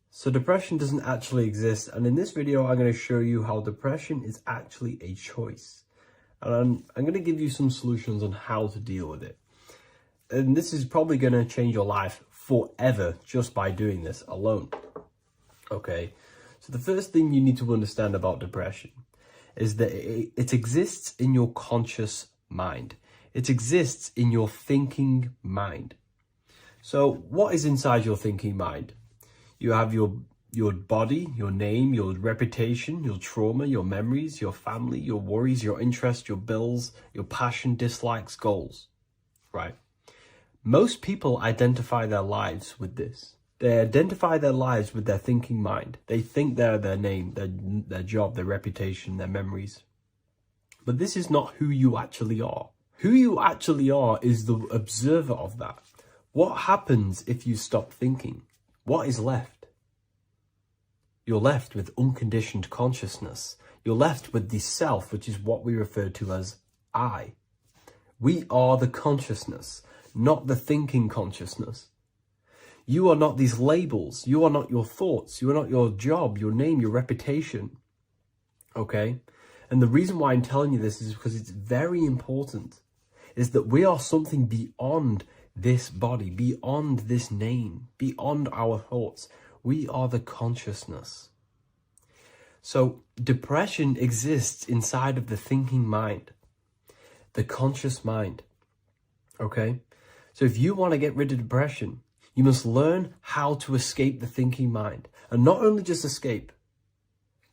So depression doesn't actually exist, and in this video I'm going to show you how depression is actually a choice. And I'm going to give you some solutions on how to deal with it. And this is probably going to change your life forever just by doing this alone. Okay, so the first thing you need to understand about depression is that it exists in your conscious mind. It exists in your thinking mind. So what is inside your thinking mind? You have your body, your name, your reputation, your trauma, your memories, your family, your worries, your interests, your bills, your passion, dislikes, goals, right? Most people identify their lives with this. They identify their lives with their thinking mind. They think they're their name, their job, their reputation, their memories. But this is not who you actually are. Who you actually are is the observer of that. What happens if you stop thinking? What is left? You're left with unconditioned consciousness. You're left with the self, which is what we refer to as I. We are the consciousness, not the thinking consciousness. You are not these labels. You are not your thoughts. You are not your job, your name, your reputation. Okay? And the reason why I'm telling you this is because it's very important, is that we are something beyond this body, beyond this name, beyond our thoughts. We are the consciousness. So depression exists inside of the thinking mind, the conscious mind. Okay? So if you want to get rid of depression, you must learn how to escape the thinking mind. And not only just escape,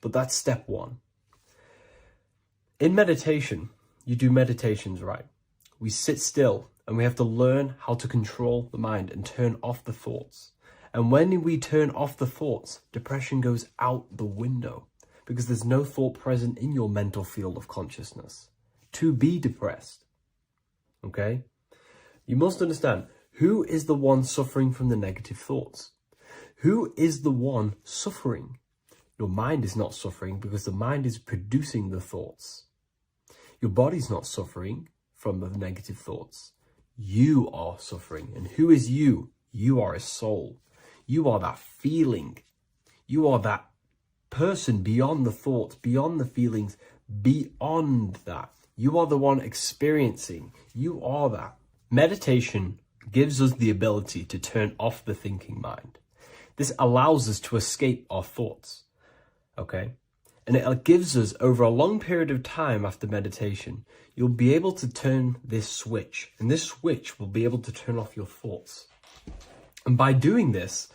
but that's step one. In meditation, you do meditations, right? We sit still and we have to learn how to control the mind and turn off the thoughts. And when we turn off the thoughts, depression goes out the window because there's no thought present in your mental field of consciousness to be depressed. Okay? You must understand, who is the one suffering from the negative thoughts? Who is the one suffering? Your mind is not suffering because the mind is producing the thoughts. Your body's not suffering from the negative thoughts. You are suffering. And who is you? You are a soul. You are that feeling. You are that person beyond the thoughts, beyond the feelings, beyond that. You are the one experiencing. You are that. Meditation gives us the ability to turn off the thinking mind. This allows us to escape our thoughts, okay? And it gives us, over a long period of time after meditation, you'll be able to turn this switch, and this switch will be able to turn off your thoughts. And by doing this,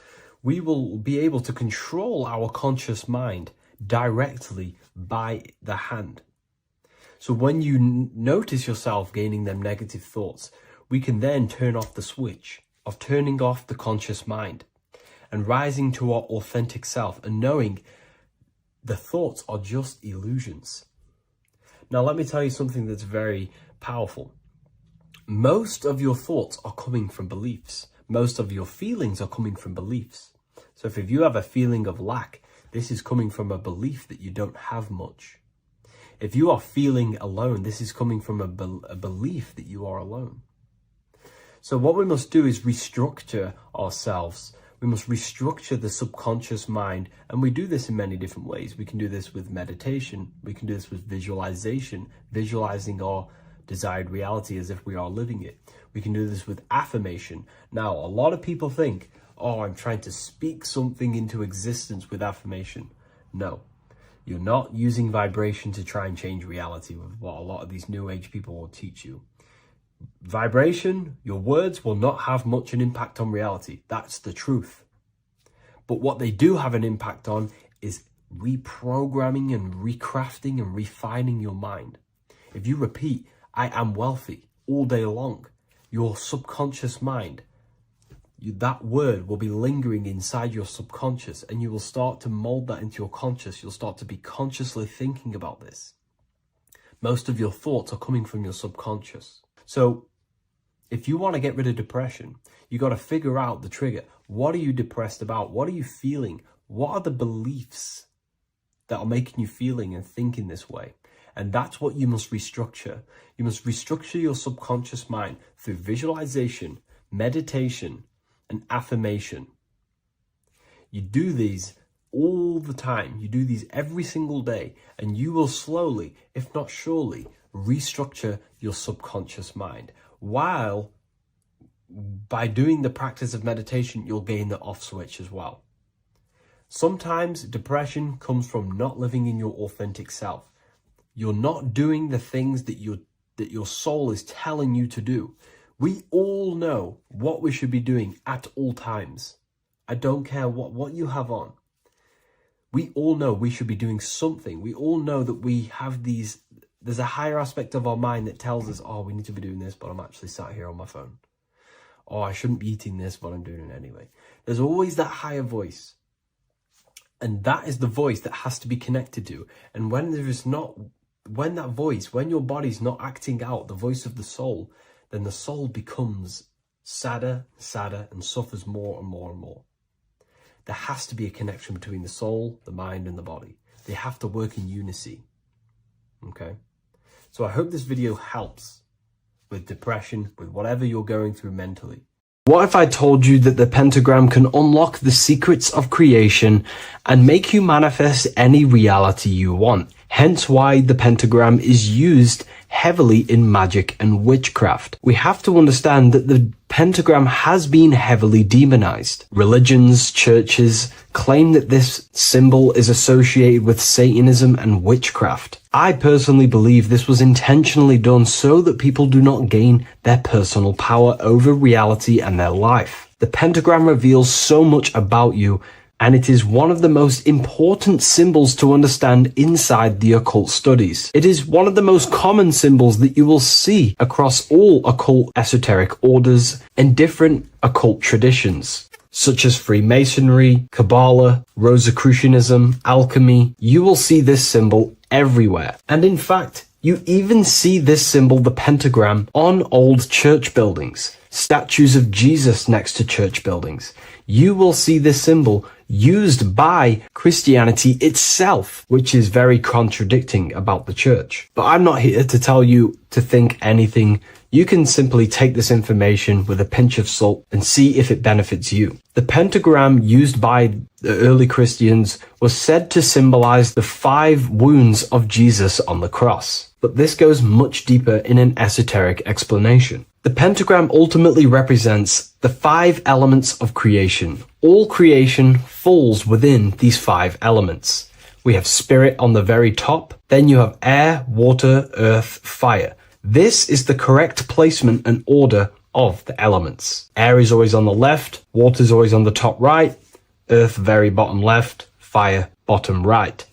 we will be able to control our conscious mind directly by the hand. So when you notice yourself gaining them negative thoughts, we can then turn off the switch of turning off the conscious mind and rising to our authentic self and knowing the thoughts are just illusions. Now, let me tell you something that's very powerful. Most of your thoughts are coming from beliefs. Most of your feelings are coming from beliefs. So if you have a feeling of lack, this is coming from a belief that you don't have much. If you are feeling alone, this is coming from a belief that you are alone. So what we must do is restructure ourselves. We must restructure the subconscious mind, and we do this in many different ways. We can do this with meditation. We can do this with visualization, visualizing our desired reality as if we are living it. We can do this with affirmation. Now, a lot of people think, oh, I'm trying to speak something into existence with affirmation. No, you're not using vibration to try and change reality with what a lot of these new age people will teach you. Vibration, your words will not have much an impact on reality. That's the truth. But what they do have an impact on is reprogramming and recrafting and refining your mind. If you repeat, I am wealthy all day long, your subconscious mind, that word will be lingering inside your subconscious, and you will start to mold that into your conscious. You'll start to be consciously thinking about this. Most of your thoughts are coming from your subconscious. So if you want to get rid of depression, you got to figure out the trigger. What are you depressed about? What are you feeling? What are the beliefs that are making you feeling and thinking this way? And that's what you must restructure. You must restructure your subconscious mind through visualization, meditation, and affirmation. You do these all the time. You do these every single day, and you will slowly, if not surely, restructure your subconscious mind. While by doing the practice of meditation, you'll gain the off switch as well. Sometimes depression comes from not living in your authentic self. You're not doing the things that your soul is telling you to do. We all know what we should be doing at all times. I don't care what you have on. We all know we should be doing something. We all know that we have there's a higher aspect of our mind that tells us, oh, we need to be doing this, but I'm actually sat here on my phone. Oh, I shouldn't be eating this, but I'm doing it anyway. There's always that higher voice. And that is the voice that has to be connected to. And when your body's not acting out the voice of the soul, then the soul becomes sadder, and suffers more and more and more. There has to be a connection between the soul, the mind, and the body. They have to work in unison. Okay? So I hope this video helps with depression, with whatever you're going through mentally. What if I told you that the pentagram can unlock the secrets of creation and make you manifest any reality you want? Hence why the pentagram is used heavily in magic and witchcraft. We have to understand that the pentagram has been heavily demonized. Religions, churches claim that this symbol is associated with Satanism and witchcraft. I personally believe this was intentionally done so that people do not gain their personal power over reality and their life. The pentagram reveals so much about you, and it is one of the most important symbols to understand inside the occult studies. It is one of the most common symbols that you will see across all occult esoteric orders and different occult traditions, such as Freemasonry, Kabbalah, Rosicrucianism, alchemy. You will see this symbol everywhere. And in fact, you even see this symbol, the pentagram, on old church buildings. Statues of Jesus next to church buildings. you will see this symbol used by Christianity itself, which is very contradicting about the church. But I'm not here to tell you to think anything. You can simply take this information with a pinch of salt and see if it benefits you. The pentagram used by the early Christians was said to symbolize the 5 wounds of Jesus on the cross. But this goes much deeper in an esoteric explanation. The pentagram ultimately represents the 5 elements of creation. All creation falls within these 5 elements. We have spirit on the very top, then you have air, water, earth, fire. This is the correct placement and order of the elements. Air is always on the left, water is always on the top right, earth very bottom left, fire bottom right,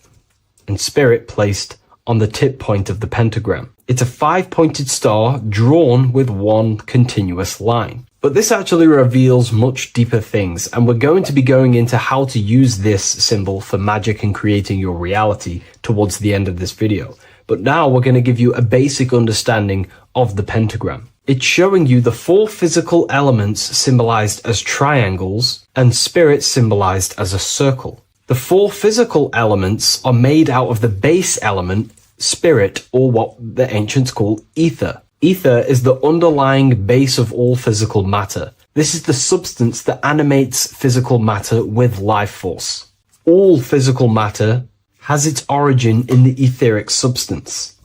and spirit placed on the tip point of the pentagram. It's a 5-pointed star drawn with one continuous line. But this actually reveals much deeper things, and we're going to be going into how to use this symbol for magic and creating your reality towards the end of this video. But now we're going to give you a basic understanding of the pentagram. It's showing you the 4 physical elements symbolized as triangles and spirit symbolized as a circle. The 4 physical elements are made out of the base element, spirit, or what the ancients call ether. Ether is the underlying base of all physical matter. This is the substance that animates physical matter with life force. All physical matter has its origin in the etheric substance,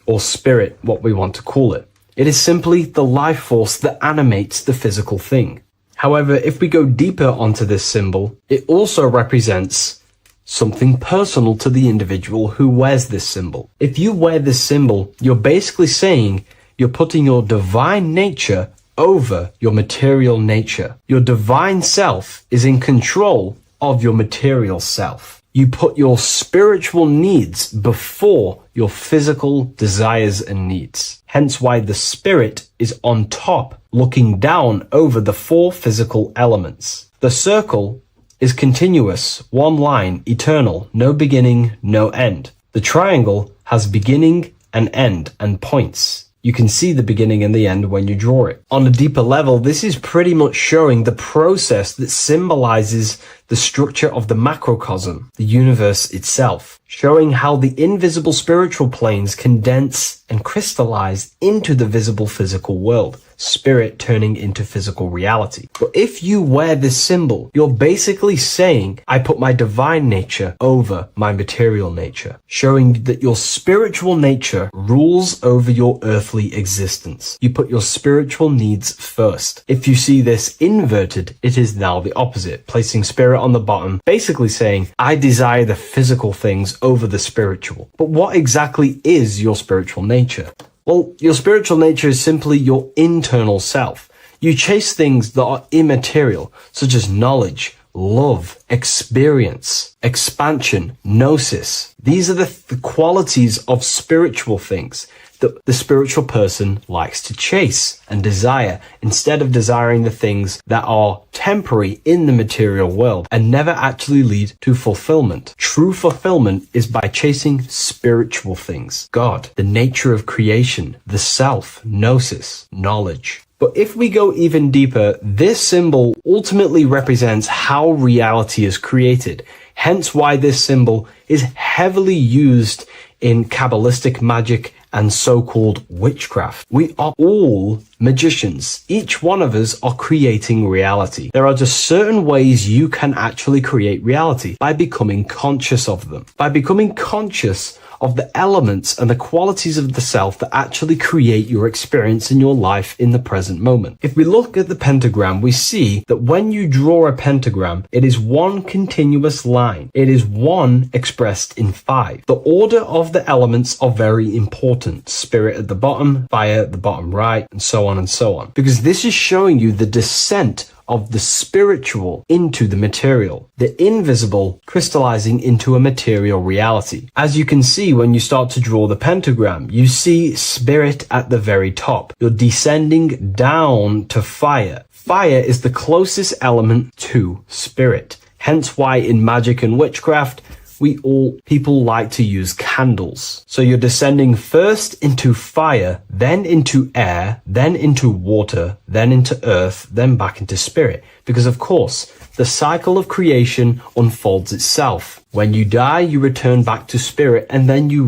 or spirit, what we want to call it. It is simply the life force that animates the physical thing. However, if we go deeper onto this symbol, it also represents something personal to the individual who wears this symbol. If you wear this symbol, you're basically saying you're putting your divine nature over your material nature. Your divine self is in control of your material self. You put your spiritual needs before your physical desires and needs. Hence why the spirit is on top, looking down over the 4 physical elements. The circle is continuous, one line, eternal, no beginning, no end. The triangle has beginning and end and points. You can see the beginning and the end when you draw it. On a deeper level, this is pretty much showing the process that symbolizes the structure of the macrocosm, the universe itself, showing how the invisible spiritual planes condense and crystallize into the visible physical world, spirit turning into physical reality. But if you wear this symbol, you're basically saying, I put my divine nature over my material nature, showing that your spiritual nature rules over your earthly existence. You put your spiritual needs first. If you see this inverted, it is now the opposite, placing spirit on the bottom, basically saying, I desire the physical things over the spiritual. But what exactly is your spiritual nature? Well, your spiritual nature is simply your internal self. You chase things that are immaterial, such as knowledge, love, experience, expansion, gnosis. These are the qualities of spiritual things that the spiritual person likes to chase and desire, instead of desiring the things that are temporary in the material world and never actually lead to fulfillment. True fulfillment is by chasing spiritual things. God, the nature of creation, the self, gnosis, knowledge. But if we go even deeper, this symbol ultimately represents how reality is created. Hence why this symbol is heavily used in Kabbalistic magic and so-called witchcraft. We are all magicians. Each one of us are creating reality. There are just certain ways you can actually create reality by becoming conscious of them. By becoming conscious of the elements and the qualities of the self that actually create your experience in your life in the present moment. If we look at the pentagram, we see that when you draw a pentagram, it is one continuous line. It is one expressed in 5. The order of the elements are very important. Spirit at the bottom, fire at the bottom right, and so on and so on. Because this is showing you the descent of the spiritual into the material, the invisible crystallizing into a material reality. As you can see when you start to draw the pentagram, you see spirit at the very top. You're descending down to fire. Fire is the closest element to spirit. Hence why in magic and witchcraft, people like to use candles. So you're descending first into fire, then into air, then into water, then into earth, then back into spirit. Because of course, the cycle of creation unfolds itself. When you die, you return back to spirit, and then you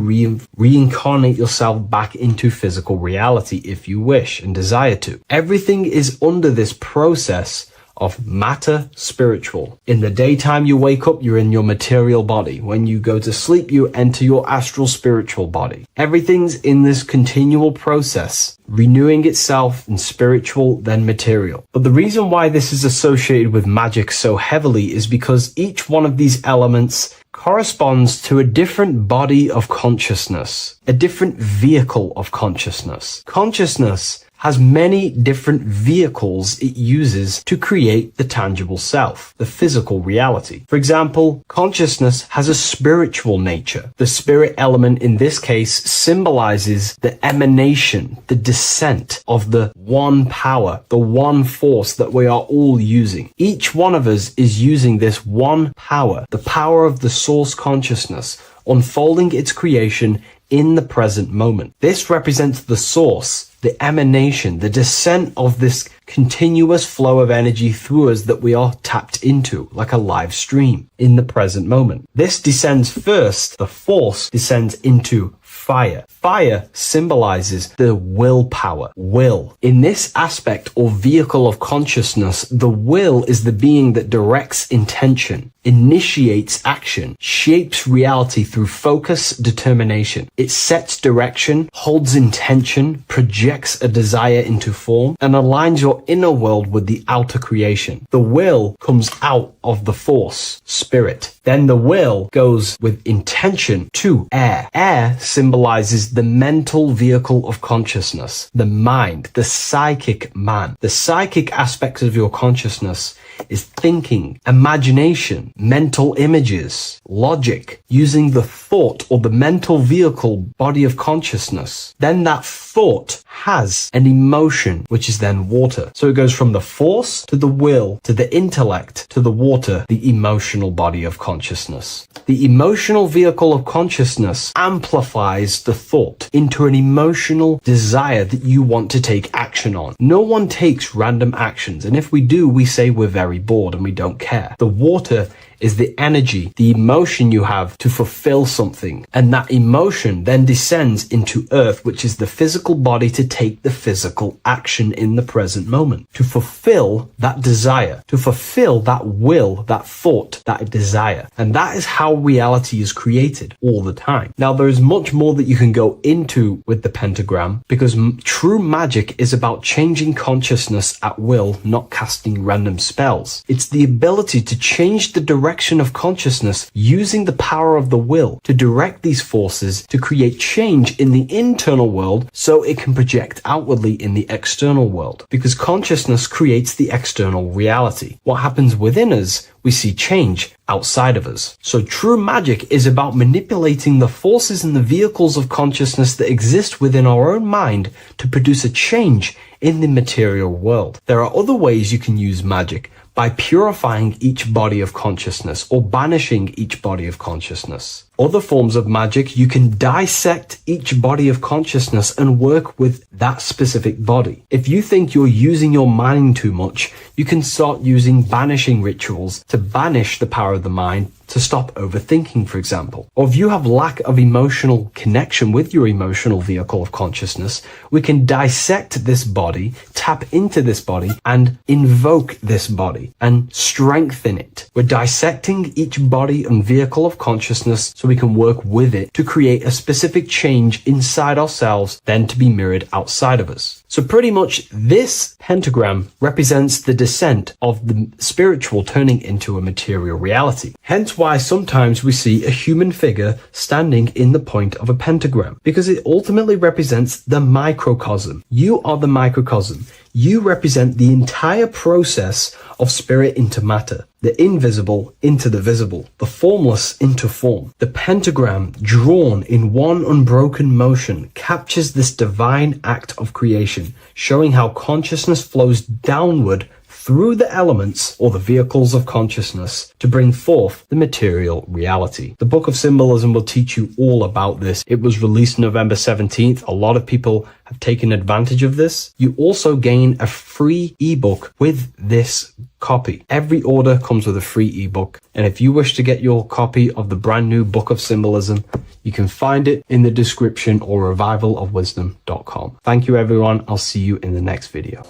reincarnate yourself back into physical reality if you wish and desire to. Everything is under this process of matter spiritual. In the daytime you wake up, you're in your material body. When you go to sleep, you enter your astral spiritual body. Everything's in this continual process, renewing itself in spiritual, then material. But the reason why this is associated with magic so heavily is because each one of these elements corresponds to a different body of consciousness, a different vehicle of consciousness. Consciousness has many different vehicles it uses to create the tangible self, the physical reality. For example, consciousness has a spiritual nature. The spirit element in this case symbolizes the emanation, the descent of the one power, the one force that we are all using. Each one of us is using this one power, the power of the source consciousness, unfolding its creation in the present moment. This represents the source, the emanation, the descent of this continuous flow of energy through us that we are tapped into, like a live stream in the present moment. This descends first, the force descends into fire. Fire symbolizes the willpower, will. In this aspect or vehicle of consciousness, the will is the being that directs intention, initiates action, shapes reality through focus, determination. It sets direction, holds intention, projects a desire into form, and aligns your inner world with the outer creation. The will comes out of the force, spirit. Then the will goes with intention to air. Air symbolizes the mental vehicle of consciousness, the mind, the psychic man. The psychic aspects of your consciousness is thinking, imagination, mental images, logic, using the thought or the mental vehicle body of consciousness. Then that thought has an emotion, which is then water. So it goes from the force to the will to the intellect to the water, the emotional body of consciousness. The emotional vehicle of consciousness amplifies the thought into an emotional desire that you want to take action on. No one takes random actions, and if we do, we say we're very bored and we don't care. The water is the energy, the emotion you have to fulfill something. And that emotion then descends into earth, which is the physical body to take the physical action in the present moment, to fulfill that desire, to fulfill that will, that thought, that desire. And that is how reality is created all the time. Now, there is much more that you can go into with the pentagram, because true magic is about changing consciousness at will, not casting random spells. It's the ability to change the direction of consciousness using the power of the will to direct these forces to create change in the internal world so it can project outwardly in the external world. Because consciousness creates the external reality. What happens within us, we see change outside of us. So true magic is about manipulating the forces and the vehicles of consciousness that exist within our own mind to produce a change in the material world. There are other ways you can use magic, by purifying each body of consciousness or banishing each body of consciousness. Other forms of magic, you can dissect each body of consciousness and work with that specific body. If you think you're using your mind too much, you can start using banishing rituals to banish the power of the mind, to stop overthinking, for example. Or if you have lack of emotional connection with your emotional vehicle of consciousness, we can dissect this body, tap into this body, and invoke this body and strengthen it. We're dissecting each body and vehicle of consciousness so we can work with it to create a specific change inside ourselves, then to be mirrored outside of us. So pretty much this pentagram represents the descent of the spiritual turning into a material reality. Hence why sometimes we see a human figure standing in the point of a pentagram, because it ultimately represents the microcosm. You are the microcosm. You represent the entire process of spirit into matter, the invisible into the visible, the formless into form. The pentagram, drawn in one unbroken motion, captures this divine act of creation, showing how consciousness flows downward through the elements or the vehicles of consciousness to bring forth the material reality. The Book of Symbolism will teach you all about this. It was released November 17th. A lot of people have taken advantage of this. You also gain a free ebook with this copy. Every order comes with a free ebook. And if you wish to get your copy of the brand new Book of Symbolism, you can find it in the description or revivalofwisdom.com. Thank you, everyone. I'll see you in the next video.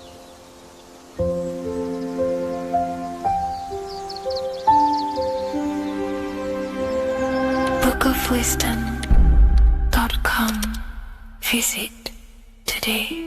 bookofwisdom.com. Visit today.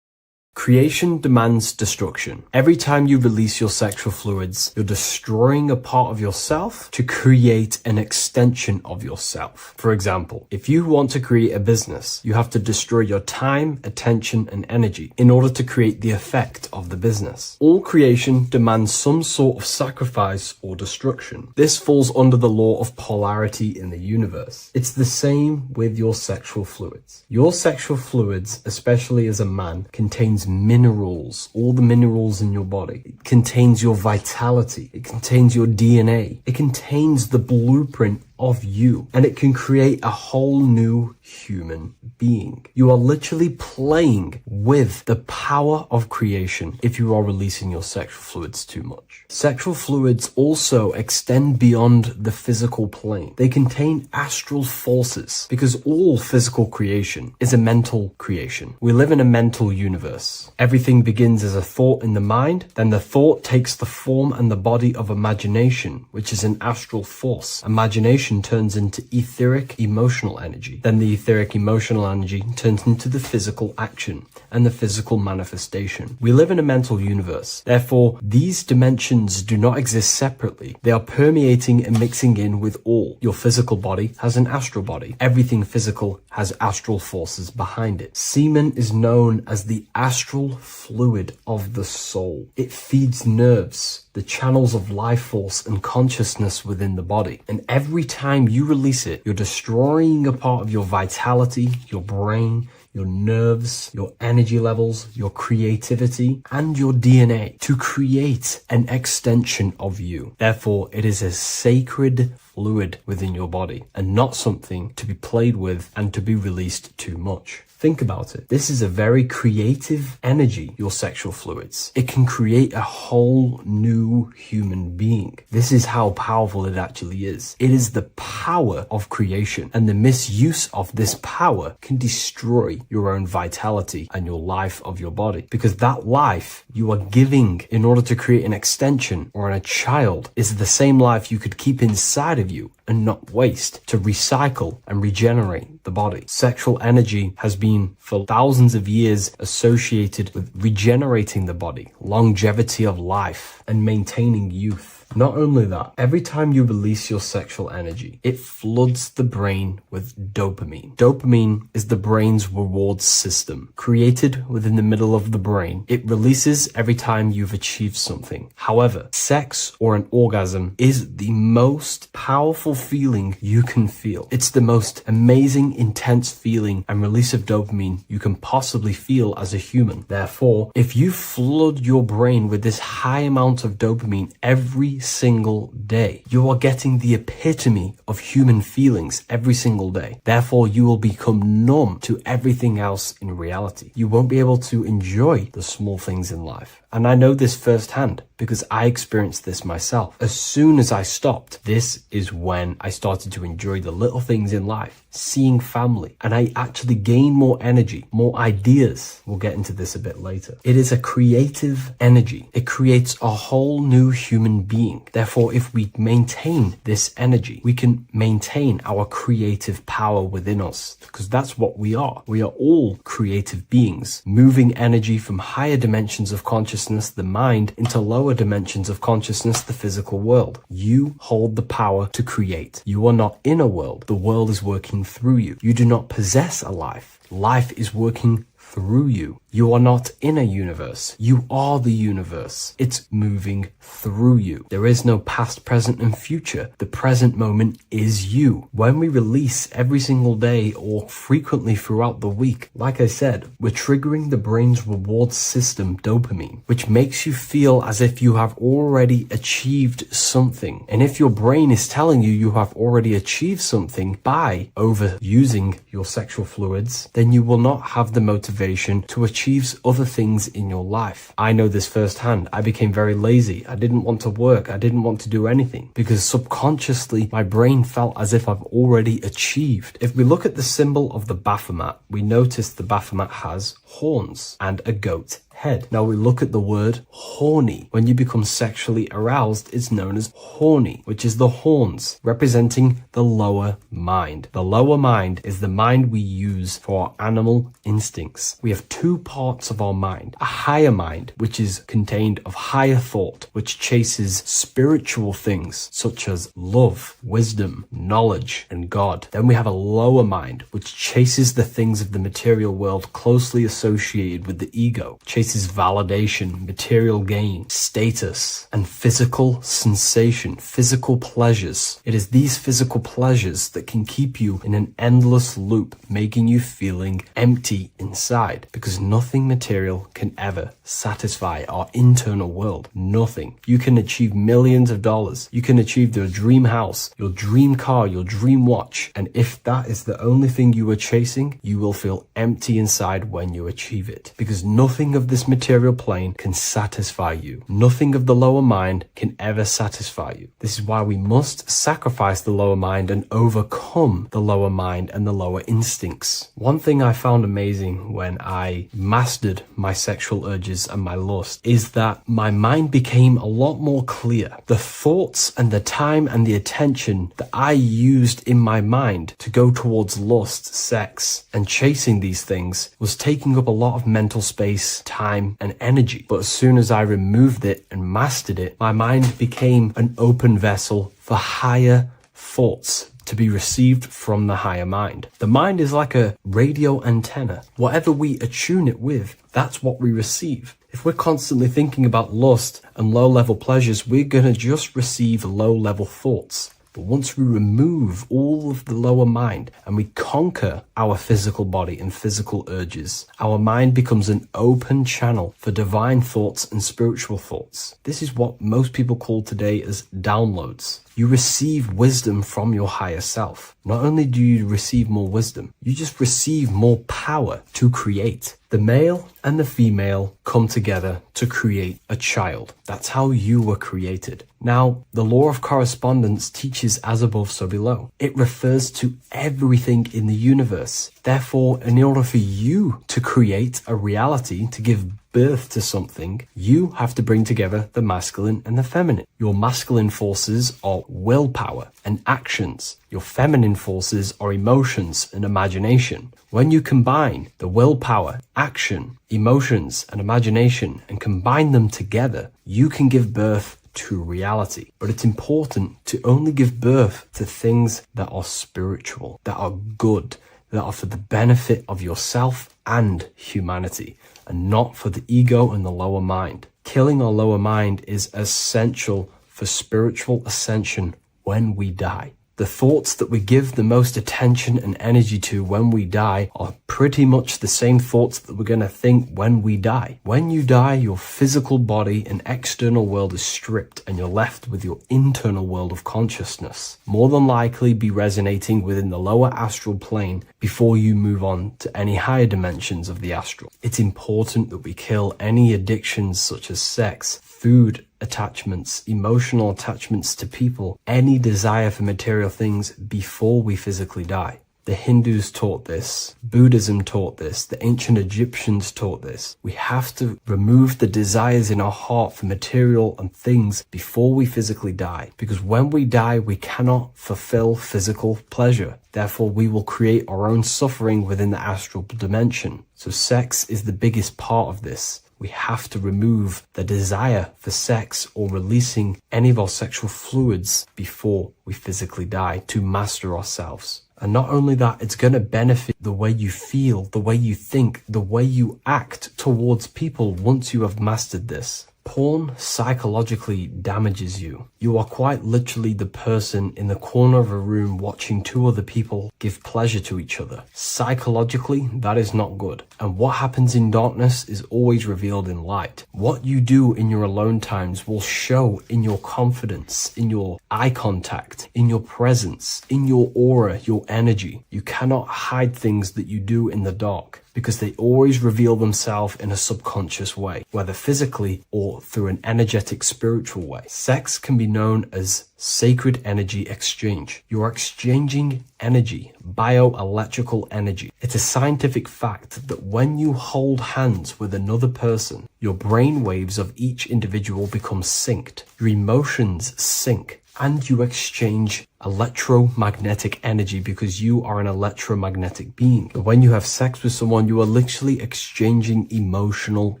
Creation demands destruction. Every time you release your sexual fluids, you're destroying a part of yourself to create an extension of yourself. For example, if you want to create a business, you have to destroy your time, attention, and energy in order to create the effect of the business. All creation demands some sort of sacrifice or destruction. This falls under the law of polarity in the universe. It's the same with your sexual fluids. Your sexual fluids, especially as a man, contains minerals, all the minerals in your body. It contains your vitality. It contains your DNA. It contains the blueprint of you, and it can create a whole new human being. You are literally playing with the power of creation if you are releasing your sexual fluids too much. Sexual fluids also extend beyond the physical plane. They contain astral forces because all physical creation is a mental creation. We live in a mental universe. Everything begins as a thought in the mind, then the thought takes the form and the body of imagination, which is an astral force. Imagination turns into etheric emotional energy. Then the etheric emotional energy turns into the physical action and the physical manifestation. We live in a mental universe. Therefore, these dimensions do not exist separately. They are permeating and mixing in with all. Your physical body has an astral body. Everything physical has astral forces behind it. Semen is known as the astral fluid of the soul. It feeds nerves, the channels of life force and consciousness within the body. And every time you release it, you're destroying a part of your vitality, your brain, your nerves, your energy levels, your creativity, and your DNA to create an extension of you. Therefore, it is a sacred fluid within your body and not something to be played with and to be released too much. Think about it. This is a very creative energy, your sexual fluids. It can create a whole new human being. This is how powerful it actually is. It is the power of creation, and the misuse of this power can destroy your own vitality and your life of your body, because that life you are giving in order to create an extension or a child is the same life you could keep inside of you and not waste to recycle and regenerate the body. Sexual energy has been for thousands of years associated with regenerating the body, longevity of life, and maintaining youth. Not only that, every time you release your sexual energy, it floods the brain with dopamine. Dopamine is the brain's reward system, created within the middle of the brain. It releases every time you've achieved something. However, sex or an orgasm is the most powerful feeling you can feel. It's the most amazing, intense feeling and release of dopamine you can possibly feel as a human. Therefore, if you flood your brain with this high amount of dopamine every single day, you are getting the epitome of human feelings every single day. Therefore, you will become numb to everything else in reality. You won't be able to enjoy the small things in life. And I know this firsthand because I experienced this myself. As soon as I stopped, this is when I started to enjoy the little things in life, seeing family, and I actually gained more energy, more ideas. We'll get into this a bit later. It is a creative energy. It creates a whole new human being. Therefore, if we maintain this energy, we can maintain our creative power within us, because that's what we are. We are all creative beings, moving energy from higher dimensions of consciousness, the mind, into lower dimensions of consciousness, the physical world. You hold the power to create. You are not in a world. The world is working through you. You do not possess a life. Life is working through you. You are not in a universe. You are the universe. It's moving through you. There is no past, present, and future. The present moment is you. When we release every single day or frequently throughout the week, like I said, we're triggering the brain's reward system, dopamine, which makes you feel as if you have already achieved something. And if your brain is telling you you have already achieved something by overusing your sexual fluids, then you will not have the motivation to achieve other things in your life. I know this firsthand. I became very lazy. I didn't want to work. I didn't want to do anything because subconsciously my brain felt as if I've already achieved. If we look at the symbol of the Baphomet, we notice the Baphomet has horns and a goat head. Now we look at the word horny. When you become sexually aroused, it's known as horny, which is the horns, representing the lower mind. The lower mind is the mind we use for our animal instincts. We have two parts of our mind. A higher mind, which is contained of higher thought, which chases spiritual things such as love, wisdom, knowledge, and God. Then we have a lower mind, which chases the things of the material world closely associated with the ego, chases validation, material gain, status, and physical sensation, physical pleasures. It is these physical pleasures that can keep you in an endless loop, making you feeling empty inside, because nothing material can ever satisfy our internal world. Nothing. You can achieve millions of dollars. You can achieve your dream house, your dream car, your dream watch. And if that is the only thing you are chasing, you will feel empty inside when you achieve it, because nothing of this material plane can satisfy you. Nothing of the lower mind can ever satisfy you. This is why we must sacrifice the lower mind and overcome the lower mind and the lower instincts. One thing I found amazing when I mastered my sexual urges and my lust is that my mind became a lot more clear. The thoughts and the time and the attention that I used in my mind to go towards lust, sex, and chasing these things was taking up a lot of mental space, time, and energy. But as soon as I removed it and mastered it, my mind became an open vessel for higher thoughts to be received from the higher mind. The mind is like a radio antenna. Whatever we attune it with, that's what we receive. If we're constantly thinking about lust and low-level pleasures, we're going to just receive low-level thoughts. But once we remove all of the lower mind and we conquer our physical body and physical urges, our mind becomes an open channel for divine thoughts and spiritual thoughts. This is what most people call today as downloads. You receive wisdom from your higher self. Not only do you receive more wisdom, you just receive more power to create. The male and the female come together to create a child. That's how you were created. Now, the law of correspondence teaches as above, so below. It refers to everything in the universe. Therefore, in order for you to create a reality, to give birth to something, you have to bring together the masculine and the feminine. Your masculine forces are willpower and actions. Your feminine forces are emotions and imagination. When you combine the willpower, action, emotions, and imagination and combine them together, you can give birth to reality. But it's important to only give birth to things that are spiritual, that are good, that are for the benefit of yourself and humanity, and not for the ego and the lower mind. Killing our lower mind is essential for spiritual ascension when we die. The thoughts that we give the most attention and energy to when we die are pretty much the same thoughts that we're going to think when we die. When you die, your physical body and external world is stripped and you're left with your internal world of consciousness, more than likely be resonating within the lower astral plane before you move on to any higher dimensions of the astral. It's important that we kill any addictions such as sex, food, attachments, emotional attachments to people, any desire for material things before we physically die. The Hindus taught this, Buddhism taught this, the ancient Egyptians taught this. We have to remove the desires in our heart for material and things before we physically die, because when we die, we cannot fulfill physical pleasure. Therefore, we will create our own suffering within the astral dimension. So sex is the biggest part of this. We have to remove the desire for sex or releasing any of our sexual fluids before we physically die to master ourselves. And not only that, it's going to benefit the way you feel, the way you think, the way you act towards people once you have mastered this. Porn psychologically damages you. You are quite literally the person in the corner of a room watching two other people give pleasure to each other. Psychologically, that is not good. And what happens in darkness is always revealed in light. What you do in your alone times will show in your confidence, in your eye contact, in your presence, in your aura, your energy. You cannot hide things that you do in the dark, because they always reveal themselves in a subconscious way, whether physically or through an energetic spiritual way. Sex can be known as sacred energy exchange. You are exchanging energy, bioelectrical energy. It's a scientific fact that when you hold hands with another person, your brain waves of each individual become synced. Your emotions sync. And you exchange electromagnetic energy because you are an electromagnetic being. When you have sex with someone, you are literally exchanging emotional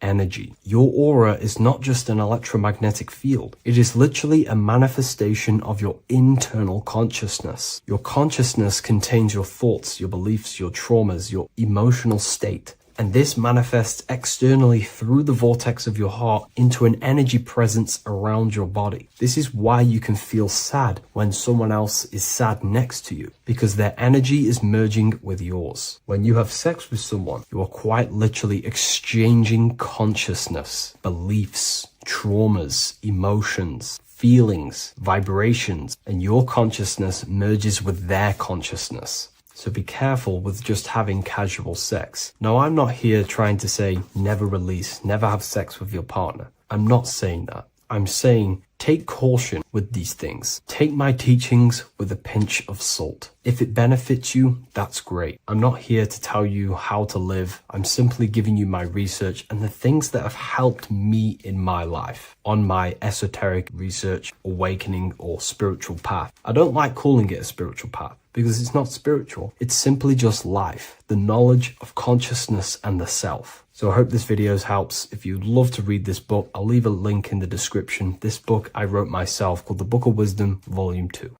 energy. Your aura is not just an electromagnetic field. It is literally a manifestation of your internal consciousness. Your consciousness contains your thoughts, your beliefs, your traumas, your emotional state. And this manifests externally through the vortex of your heart into an energy presence around your body. This is why you can feel sad when someone else is sad next to you, because their energy is merging with yours. When you have sex with someone, you are quite literally exchanging consciousness, beliefs, traumas, emotions, feelings, vibrations, and your consciousness merges with their consciousness. So be careful with just having casual sex. Now, I'm not here trying to say never release, never have sex with your partner. I'm not saying that. I'm saying take caution with these things. Take my teachings with a pinch of salt. If it benefits you, that's great. I'm not here to tell you how to live. I'm simply giving you my research and the things that have helped me in my life on my esoteric research, awakening, or spiritual path. I don't like calling it a spiritual path, because it's not spiritual. It's simply just life, the knowledge of consciousness and the self. So I hope this video helps. If you'd love to read this book, I'll leave a link in the description. This book I wrote myself called The Book of Wisdom, Volume 2.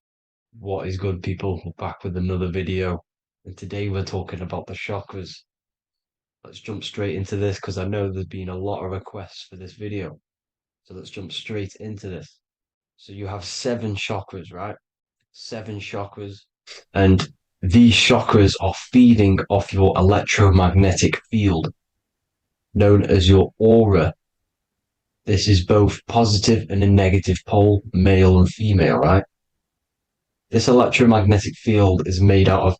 What is good, people? We're back with another video. And today we're talking about the chakras. Let's jump straight into this because I know there's been a lot of requests for this video. So let's jump straight into this. So you have 7 chakras, right? 7 chakras. And these chakras are feeding off your electromagnetic field, known as your aura. This is both positive and a negative pole, male and female, right? This electromagnetic field is made out of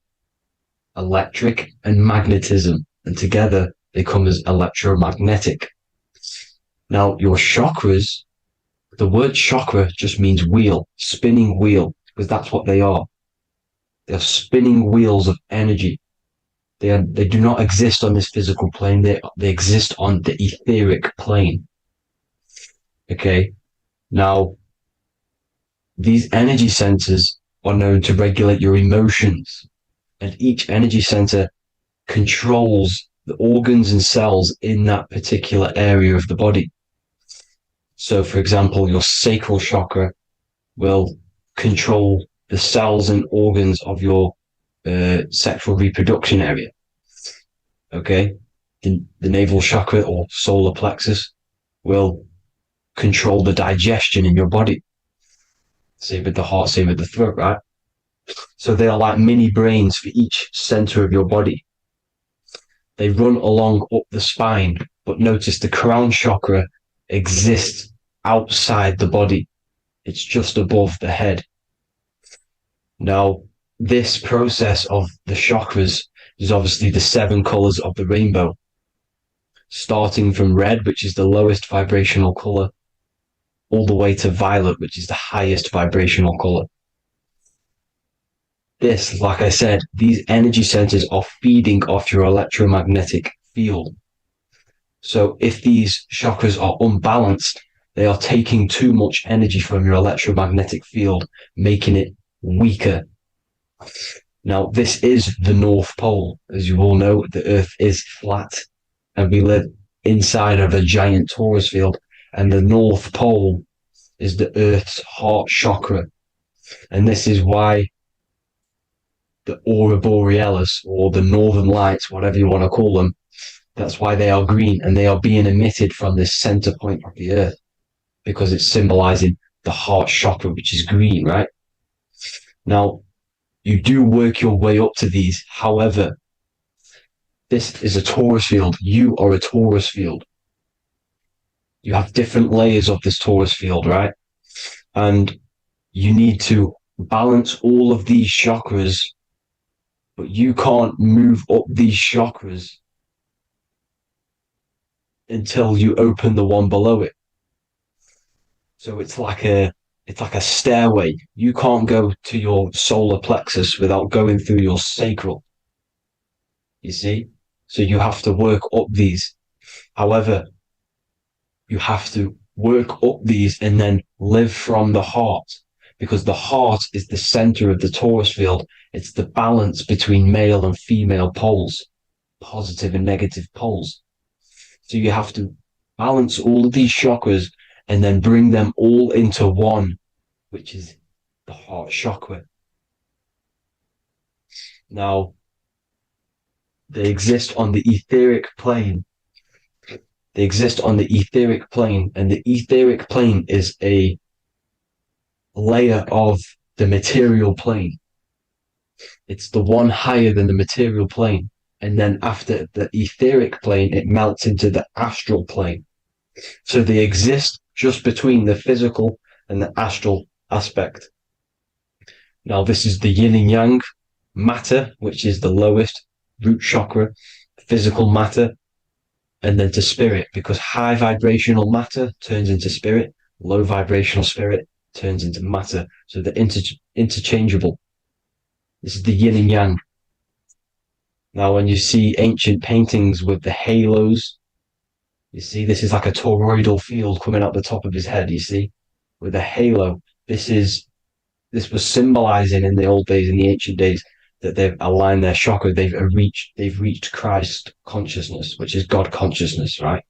electric and magnetism, and together they come as electromagnetic. Now, your chakras, the word chakra just means wheel, spinning wheel, because that's what they are. They're spinning wheels of energy. They do not exist on this physical plane. They exist on the etheric plane. Okay. Now, these energy centers are known to regulate your emotions, and each energy center controls the organs and cells in that particular area of the body. So, for example, your sacral chakra will control the cells and organs of your sexual reproduction area. Okay, the navel chakra or solar plexus will control the digestion in your body. Same with the heart, same with the throat, right? So they are like mini brains for each center of your body. They run along up the spine, but notice the crown chakra exists outside the body. It's just above the head. Now, this process of the chakras is obviously the 7 colors of the rainbow, starting from red, which is the lowest vibrational color, all the way to violet, which is the highest vibrational color. This, like I said, these energy centers are feeding off your electromagnetic field. So if these chakras are unbalanced, they are taking too much energy from your electromagnetic field, making it weaker. Now, this is the North Pole. As you all know, the Earth is flat and we live inside of a giant torus field, and the North Pole is the Earth's heart chakra. And this is why the aurora borealis or the northern lights, whatever you want to call them. That's why they are green, and they are being emitted from the center point of the earth because it's symbolizing the heart chakra, which is green, right? Now, you do work your way up to these. However, this is a torus field. You are a torus field. You have different layers of this torus field, right? And you need to balance all of these chakras, but you can't move up these chakras until you open the one below it. So it's like a stairway. You can't go to your solar plexus without going through your sacral. You see? So you have to work up these. However, you have to work up these and then live from the heart, because the heart is the center of the torus field. It's the balance between male and female poles, positive and negative poles. So you have to balance all of these chakras and then bring them all into one, which is the heart chakra. Now, they exist on the etheric plane. They exist on the etheric plane, and the etheric plane is a layer of the material plane. It's the one higher than the material plane. And then after the etheric plane, it melts into the astral plane. So they exist just between the physical and the astral aspect. Now, this is the yin and yang matter, which is the lowest root chakra, physical matter, and then to spirit, because high vibrational matter turns into spirit, low vibrational spirit turns into matter. So they're interchangeable. This is the yin and yang. Now, when you see ancient paintings with the halos, you see this is like a toroidal field coming out the top of his head, you see, with a halo. This was symbolizing in the old days, in the ancient days, that they've aligned their chakra, they've reached Christ consciousness, which is God consciousness, right?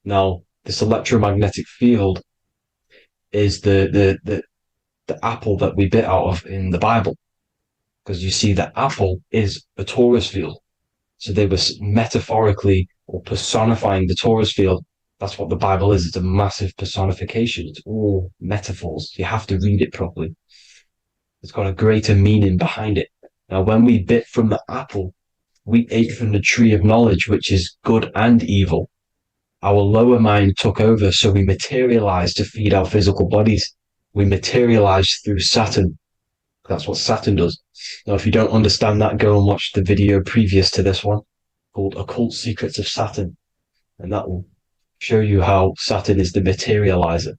Now, this electromagnetic field is the apple that we bit out of in the Bible, because you see that apple is a torus field. So they were metaphorically or personifying the torus field. That's what the Bible is. It's a massive personification. It's all metaphors. You have to read it properly. It's got a greater meaning behind it. Now, when we bit from the apple, we ate from the tree of knowledge, which is good and evil. Our lower mind took over, so we materialized to feed our physical bodies. We materialized through Saturn. That's what Saturn does. Now, if you don't understand that, go and watch the video previous to this one called Occult Secrets of Saturn. And that will show you how Saturn is the materializer.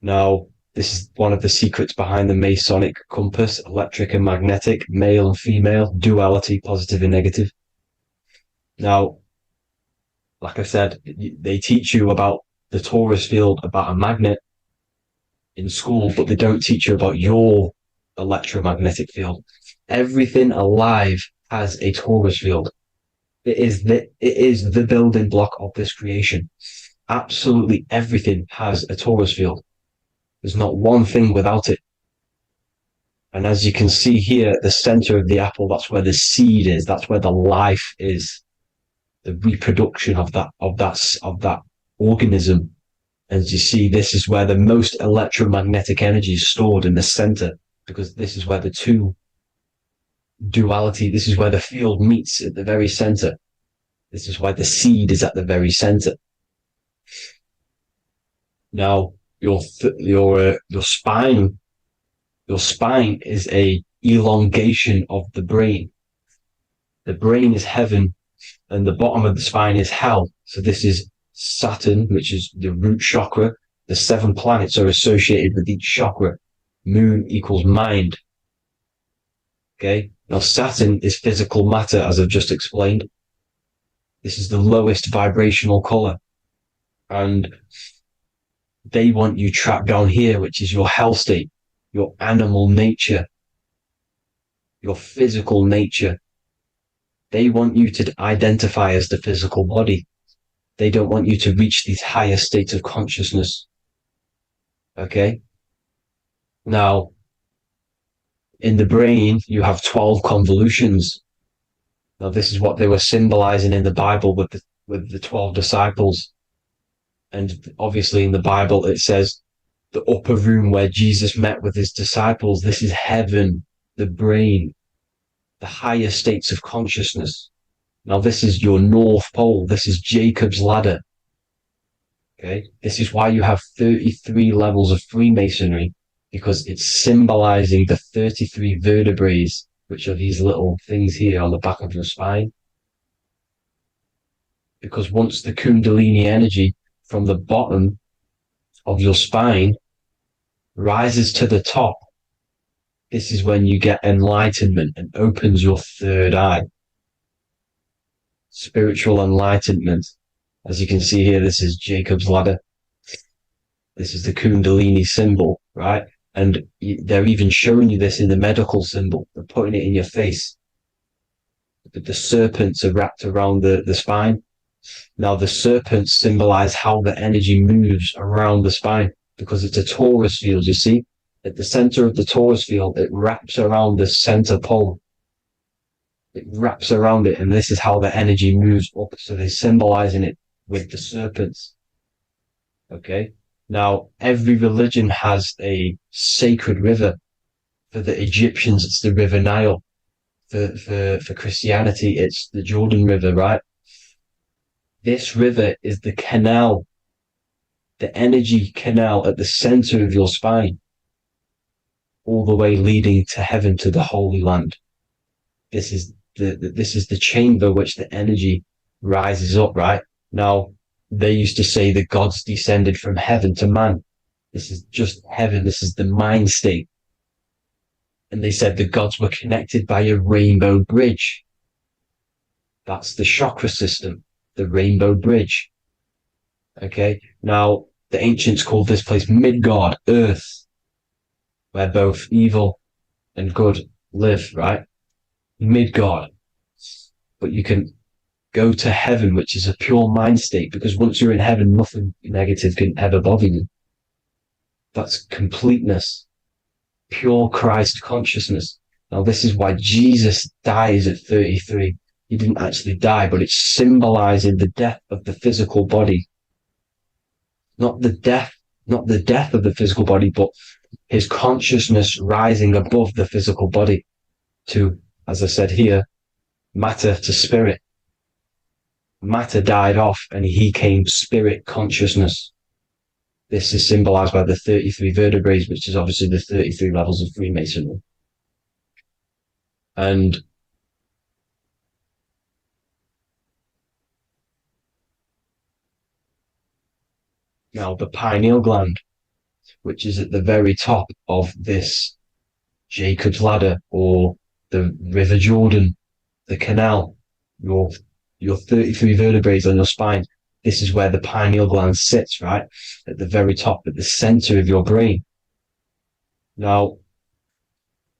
Now, this is one of the secrets behind the Masonic compass, electric and magnetic, male and female, duality, positive and negative. Now, like I said, they teach you about the torus field, about a magnet in school, but they don't teach you about your electromagnetic field. Everything alive has a torus field. It is the building block of this creation. Absolutely everything has a torus field. There's not one thing without it. And as you can see here at the center of the apple, that's where the seed is. That's where the life is. The reproduction of that organism. As you see, this is where the most electromagnetic energy is stored, in the center, because this is where the two duality, this is where the field meets at the very center. This is why the seed is at the very center. Now, your spine is a elongation of the brain. The brain is heaven, and the bottom of the spine is hell. So this is Saturn, which is the root chakra. The 7 planets are associated with each chakra. Moon equals mind. Okay. Now, Saturn is physical matter, as I've just explained. This is the lowest vibrational color. And they want you trapped down here, which is your hell state, your animal nature, your physical nature. They want you to identify as the physical body. They don't want you to reach these higher states of consciousness. Okay? Now, In the brain, you have 12 convolutions. Now, this is what they were symbolizing in the Bible with the 12 disciples. And obviously in the Bible, it says the upper room where Jesus met with his disciples. This is heaven, the brain, the higher states of consciousness. Now, this is your North Pole. This is Jacob's ladder. Okay. This is why you have 33 levels of Freemasonry, because it's symbolizing the 33 vertebrae, which are these little things here on the back of your spine. Because once the Kundalini energy from the bottom of your spine rises to the top, this is when you get enlightenment and opens your third eye. Spiritual enlightenment. As you can see here, this is Jacob's ladder. This is the Kundalini symbol, right? And they're even showing you this in the medical symbol. They're putting it in your face. The serpents are wrapped around the spine. Now, the serpents symbolize how the energy moves around the spine, because it's a torus field, you see? At the center of the torus field, it wraps around the center pole. It wraps around it, and this is how the energy moves up. So they're symbolizing it with the serpents. Okay? Now, every religion has a sacred river. For the Egyptians, it's the River Nile. For Christianity, it's the Jordan River, right? This river is the canal, the energy canal at the center of your spine, all the way leading to heaven, to the Holy Land. This is the chamber which the energy rises up, right? Now, they used to say the gods descended from heaven to man. This is just heaven. This is the mind state. And they said the gods were connected by a rainbow bridge. That's the chakra system, the rainbow bridge. Okay. Now, the ancients called this place Midgard, Earth, where both evil and good live, right? Midgard. But you can go to heaven, which is a pure mind state, because once you're in heaven, nothing negative can ever bother you. That's completeness, pure Christ consciousness. Now, this is why Jesus dies at 33. He didn't actually die, but it's symbolizing the death of the physical body. Not the death of the physical body, but his consciousness rising above the physical body to, as I said here, matter to spirit. Matter died off and he came spirit consciousness. This is symbolized by the 33 vertebrae, which is obviously the 33 levels of Freemasonry. And now the pineal gland, which is at the very top of this Jacob's ladder, or the River Jordan, the canal, your 33 vertebrae on your spine. This is where the pineal gland sits, right? At the very top, at the center of your brain. Now,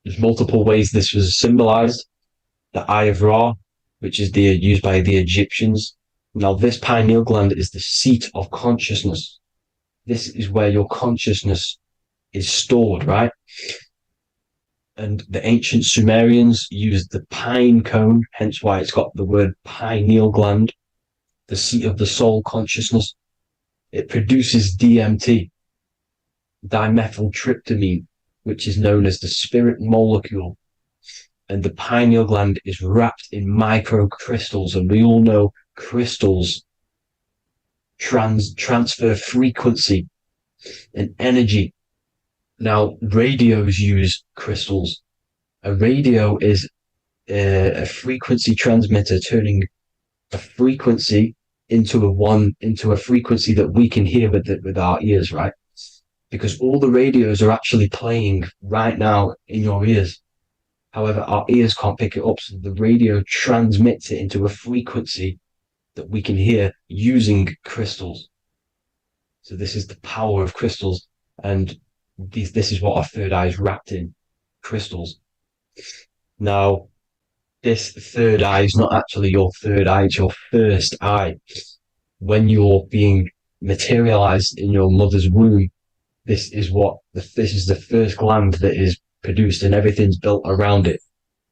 there's multiple ways this was symbolized. The Eye of Ra, which is used by the Egyptians. Now, this pineal gland is the seat of consciousness. This is where your consciousness is stored, right? And the ancient Sumerians used the pine cone, hence why it's got the word pineal gland, the seat of the soul consciousness. It produces DMT, dimethyltryptamine, which is known as the spirit molecule. And the pineal gland is wrapped in microcrystals, and we all know crystals transfer frequency and energy. Now, radios use crystals. A radio is a frequency transmitter, turning a frequency into a frequency that we can hear with our ears, right? Because all the radios are actually playing right now in your ears. However, our ears can't pick it up, so the radio transmits it into a frequency that we can hear using crystals. So this is the power of crystals, and this is what our third eye is wrapped in, crystals. Now, this third eye is not actually your third eye, it's your first eye. When you're being materialized in your mother's womb, this is the first gland that is produced and everything's built around it,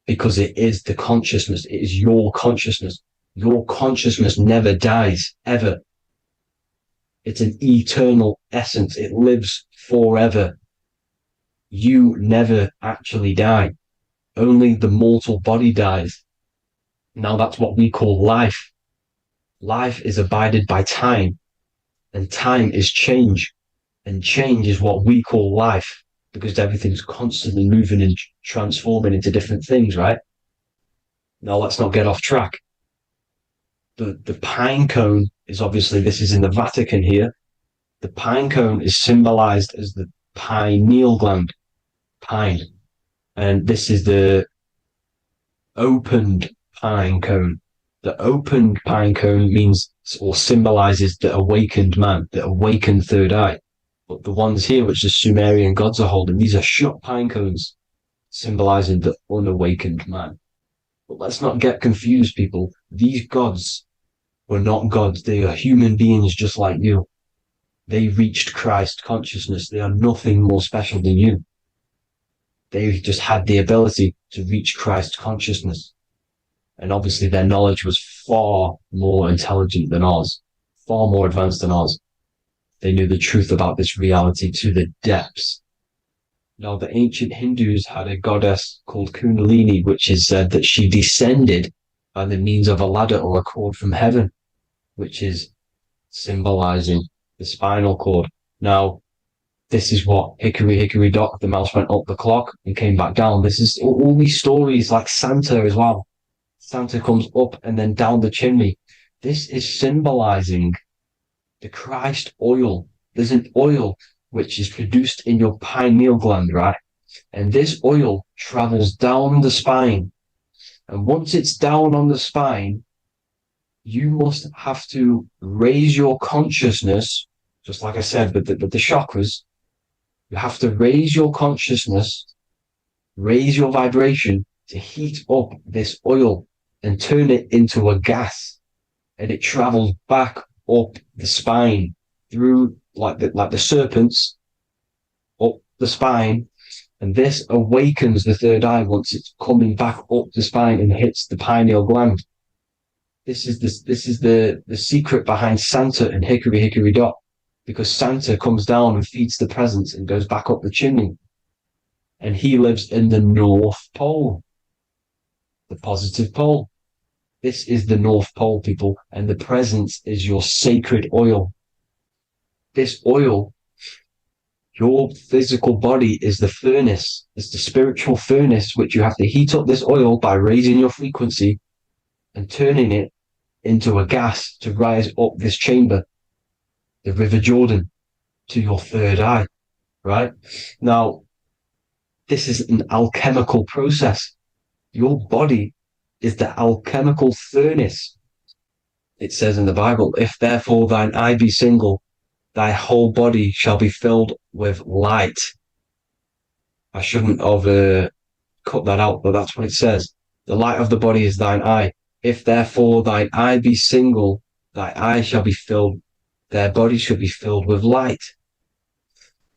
because it is the consciousness. It is your consciousness. Your consciousness never dies, ever. It's an eternal essence. It lives forever. You never actually die. Only the mortal body dies. Now that's what we call life. Life is abided by time, and time is change. And change is what we call life, because everything's constantly moving and transforming into different things, right? Now let's not get off track. The pine cone is obviously, this is in the Vatican here. The pine cone is symbolized as the pineal gland, pine. And this is the opened pine cone. The opened pine cone means or symbolizes the awakened man, the awakened third eye. But the ones here, which the Sumerian gods are holding, these are shut pine cones, symbolizing the unawakened man. But let's not get confused, people. These gods were not gods. They are human beings just like you. They reached Christ consciousness. They are nothing more special than you. They just had the ability to reach Christ consciousness. And obviously their knowledge was far more intelligent than ours, far more advanced than ours. They knew the truth about this reality to the depths. Now, the ancient Hindus had a goddess called Kundalini, which is said that she descended by the means of a ladder or a cord from heaven, which is symbolizing the spinal cord. Now, this is what Hickory Hickory Dock, the mouse went up the clock and came back down. This is all these stories, like Santa as well. Santa comes up and then down the chimney. This is symbolizing the Christ oil. There's an oil which is produced in your pineal gland, right? And this oil travels down the spine. And once it's down on the spine, you must have to raise your consciousness, just like I said, with the chakras. You have to raise your consciousness, raise your vibration to heat up this oil and turn it into a gas. And it travels back up the spine through like the serpents up the spine, and this awakens the third eye once it's coming back up the spine and hits the pineal gland. This is the secret behind Santa and Hickory Hickory Dock, because Santa comes down and feeds the presents and goes back up the chimney, and he lives in the North Pole, the positive pole. This is the North Pole, people, and the presence is your sacred oil. This oil, your physical body is the furnace. It's the spiritual furnace, which you have to heat up this oil by raising your frequency and turning it into a gas to rise up this chamber, the River Jordan, to your third eye, right? Now, this is an alchemical process. Your body is the alchemical furnace. It says in the Bible, if therefore thine eye be single, thy whole body shall be filled with light. I shouldn't have cut that out, but that's what it says. The light of the body is thine eye. If therefore thine eye be single, thy eye shall be filled, their body shall be filled with light.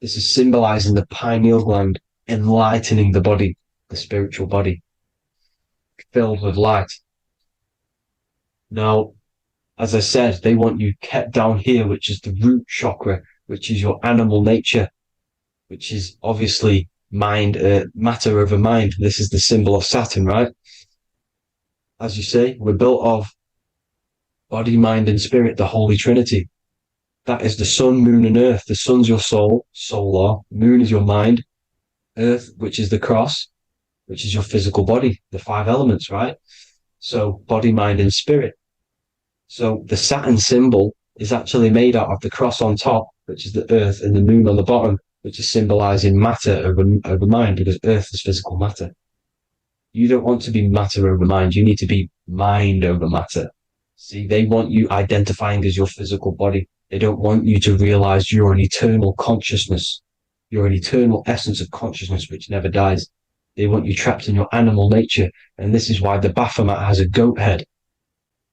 This is symbolizing the pineal gland, enlightening the body, the spiritual body, filled with light. Now, as I said, they want you kept down here, which is the root chakra, which is your animal nature, which is obviously mind, matter over mind. This is the symbol of Saturn, right? As you say, we're built of body, mind, and spirit, the Holy Trinity. That is the sun, moon, and earth. The sun's your soul, solar. Moon is your mind. Earth, which is the cross, which is your physical body, the 5 elements, right? So body, mind, and spirit. So the Saturn symbol is actually made out of the cross on top, which is the earth, and the moon on the bottom, which is symbolizing matter over mind, because earth is physical matter. You don't want to be matter over mind. You need to be mind over matter. See, they want you identifying as your physical body. They don't want you to realize you're an eternal consciousness. You're an eternal essence of consciousness which never dies. They want you trapped in your animal nature. And this is why the Baphomet has a goat head,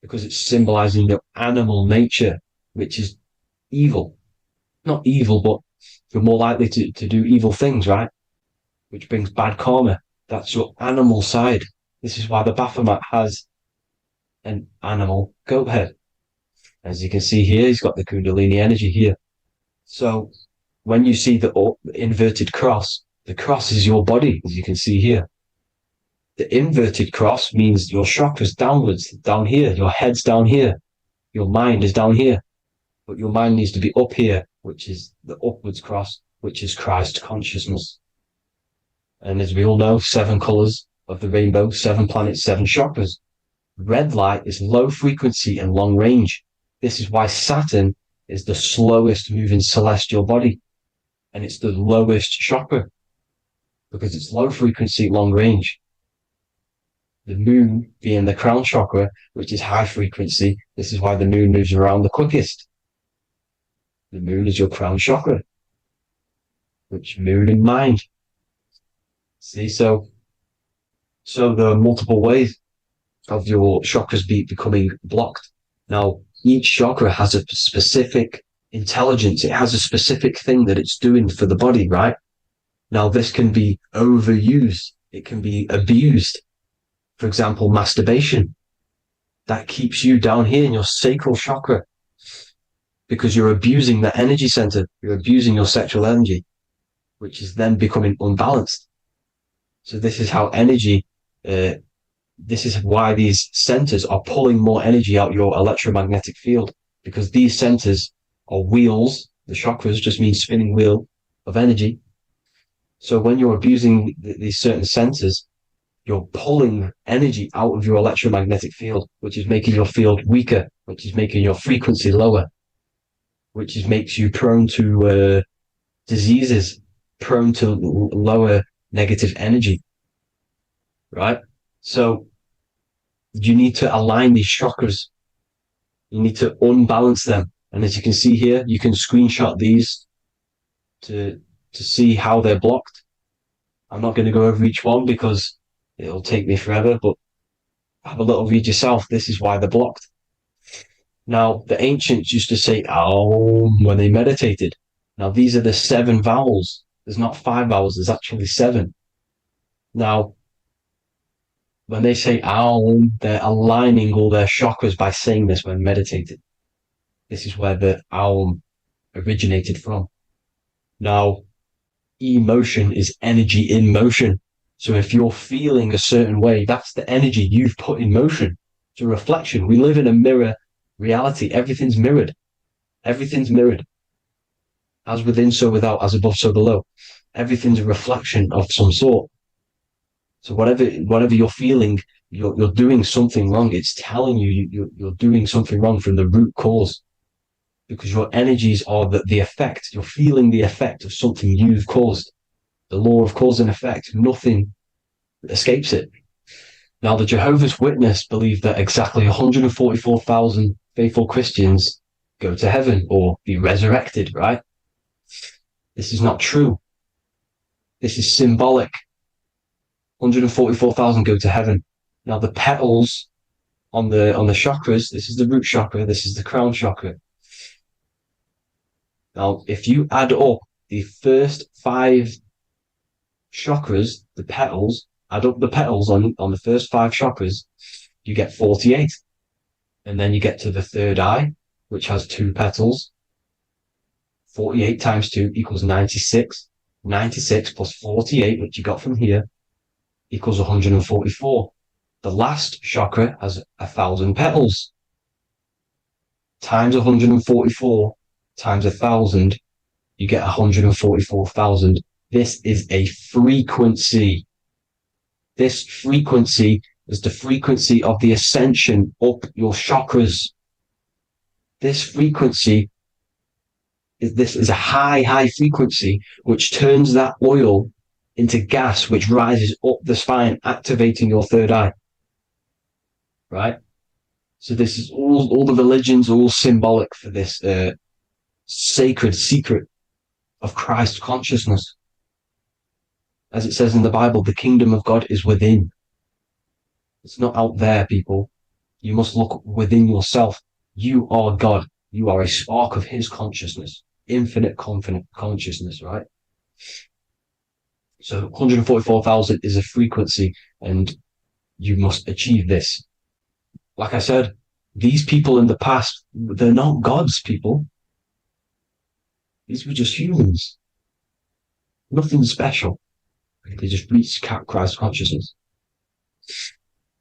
because it's symbolizing your animal nature, which is evil. Not evil, but you're more likely to do evil things, right? which brings bad karma. That's your animal side. This is why the Baphomet has an animal goat head. As you can see here, he's got the Kundalini energy here. So when you see the inverted cross, the cross is your body, as you can see here. The inverted cross means your chakra's downwards, down here. Your head's down here. Your mind is down here. But your mind needs to be up here, which is the upwards cross, which is Christ consciousness. And as we all know, 7 colors of the rainbow, 7 planets, 7 chakras. Red light is low frequency and long range. This is why Saturn is the slowest moving celestial body. And it's the lowest chakra because it's low frequency, long range. The moon being the crown chakra, which is high frequency. This is why the moon moves around the quickest. The moon is your crown chakra, which moon in mind. See, so there are multiple ways of your chakras becoming blocked. Now, each chakra has a specific intelligence. It has a specific thing that it's doing for the body, right? Now, this can be overused. It can be abused. For example, masturbation. That keeps you down here in your sacral chakra because you're abusing the energy center. You're abusing your sexual energy, which is then becoming unbalanced. So this is how energy, this is why these centers are pulling more energy out your electromagnetic field, because these centers are wheels. The chakras just mean spinning wheel of energy. So when you're abusing these certain centers, you're pulling energy out of your electromagnetic field, which is making your field weaker, which is making your frequency lower, which makes you prone to diseases, prone to lower negative energy, right? So you need to align these chakras. You need to unbalance them. And as you can see here, you can screenshot these to see how they're blocked. I'm not going to go over each one because it'll take me forever, but have a little read yourself. This is why they're blocked. Now, the ancients used to say Aum when they meditated. Now, these are the 7 vowels. There's not 5 vowels, there's actually 7. Now, when they say Aum, they're aligning all their chakras by saying this when meditated. This is where the Aum originated from. Now, emotion is energy in motion. So if you're feeling a certain way, that's the energy you've put in motion. It's a reflection. We live in a mirror reality. Everything's mirrored. Everything's mirrored. As within, so without, as above, so below. Everything's a reflection of some sort. So whatever you're feeling, you're doing something wrong. It's telling you you're doing something wrong from the root cause. Because your energies are the effect. You're feeling the effect of something you've caused. The law of cause and effect. Nothing escapes it. Now, the Jehovah's Witness believe that exactly 144,000 faithful Christians go to heaven or be resurrected, right? This is not true. This is symbolic. 144,000 go to heaven. Now, the petals on the chakras, this is the root chakra, this is the crown chakra. Now, if you add up the first 5 chakras, the petals, add up the petals on the first 5 chakras, you get 48. And then you get to the third eye, which has 2 petals. 48 times 2 equals 96. 96 plus 48, which you got from here, equals 144. The last chakra has 1,000 petals. Times 144 times 1,000, you get 144,000. This is a frequency. This frequency is the frequency of the ascension up your chakras. This frequency is a high frequency, which turns that oil into gas, which rises up the spine, activating your third eye. Right? So this is all the religions are all symbolic for this sacred secret of Christ consciousness. As it says in the Bible, the kingdom of God is within. It's not out there, people. You must look within yourself. You are God. You are a spark of his consciousness, infinite consciousness, right? So 144,000 is a frequency, and you must achieve this. Like I said, these people in the past, they're not gods, people. These were just humans. Nothing special. They just reach Christ consciousness.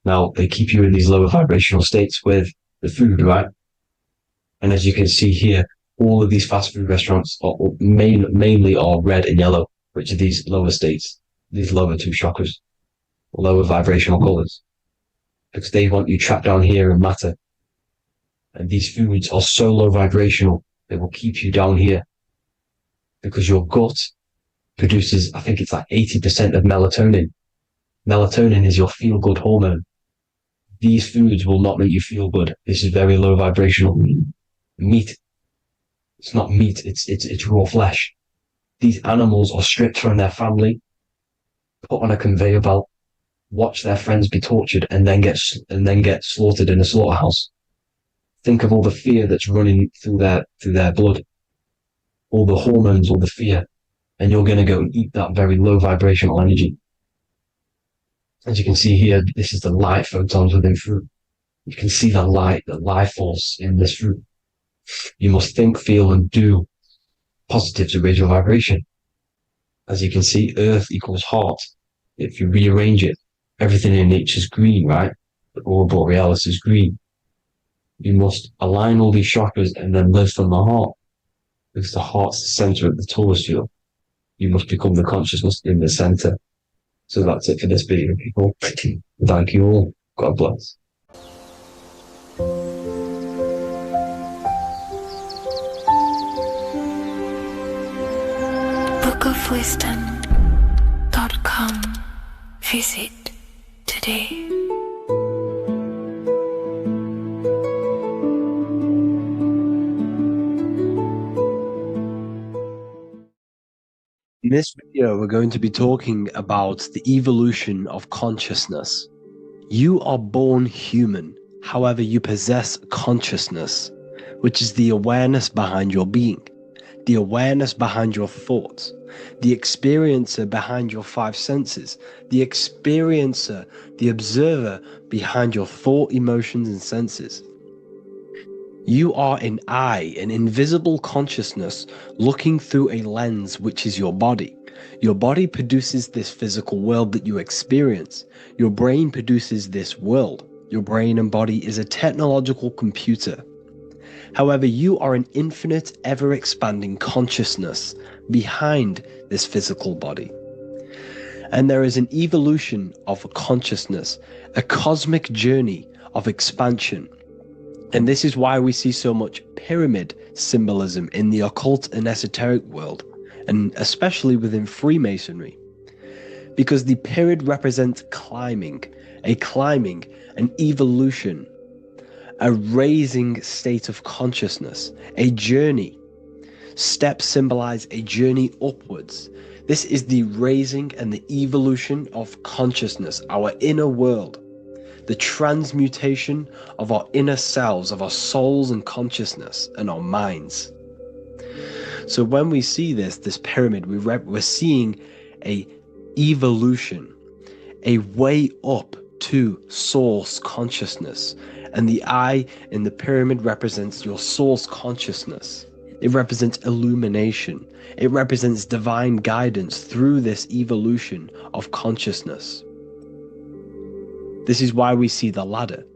Now, they keep you in these lower vibrational states with the food, right? And as you can see here, all of these fast food restaurants are mainly are red and yellow, which are these lower states, these lower two chakras, lower vibrational colors, because they want you trapped down here in matter. And these foods are so low vibrational, they will keep you down here because your gut produces, I think it's like 80% of melatonin. Melatonin is your feel good hormone. These foods will not make you feel good. This is very low vibrational. Meat. It's not meat. It's raw flesh. These animals are stripped from their family, put on a conveyor belt, watch their friends be tortured, and then get slaughtered in a slaughterhouse. Think of all the fear that's running through their blood, all the hormones, all the fear, and you're going to go and eat that very low vibrational energy. As you can see here, this is the light photons within fruit. You can see the light, the life force in this fruit. You must think, feel, and do positive to raise your vibration. As you can see, earth equals heart. If you rearrange it, everything in nature is green, right? The aurora borealis is green. You must align all these chakras and then live from the heart, because the heart's the center of the Taurus field. You must become the consciousness in the center. So that's it for this video, people. Thank you all. God bless. bookofwisdom.com. Visit today. In this video, we're going to be talking about the evolution of consciousness. You are born human, however, you possess consciousness, which is the awareness behind your being, the awareness behind your thoughts, the experiencer behind your five senses, the experiencer, the observer behind your thought, emotions, and senses. You are an eye, an invisible consciousness looking through a lens, which is your body. Your body produces this physical world that you experience. Your brain produces this world. Your brain and body is a technological computer. However, you are an infinite, ever-expanding consciousness behind this physical body. And there is an evolution of consciousness, a cosmic journey of expansion. And this is why we see so much pyramid symbolism in the occult and esoteric world, and especially within Freemasonry. Because the pyramid represents climbing, an evolution, a raising state of consciousness, a journey. Steps symbolize a journey upwards. This is the raising and the evolution of consciousness, our inner world. The transmutation of our inner selves, of our souls and consciousness and our minds. So when we see this pyramid, we're seeing a evolution, a way up to source consciousness. And the eye in the pyramid represents your source consciousness. It represents illumination. It represents divine guidance through this evolution of consciousness. This is why we see the ladder.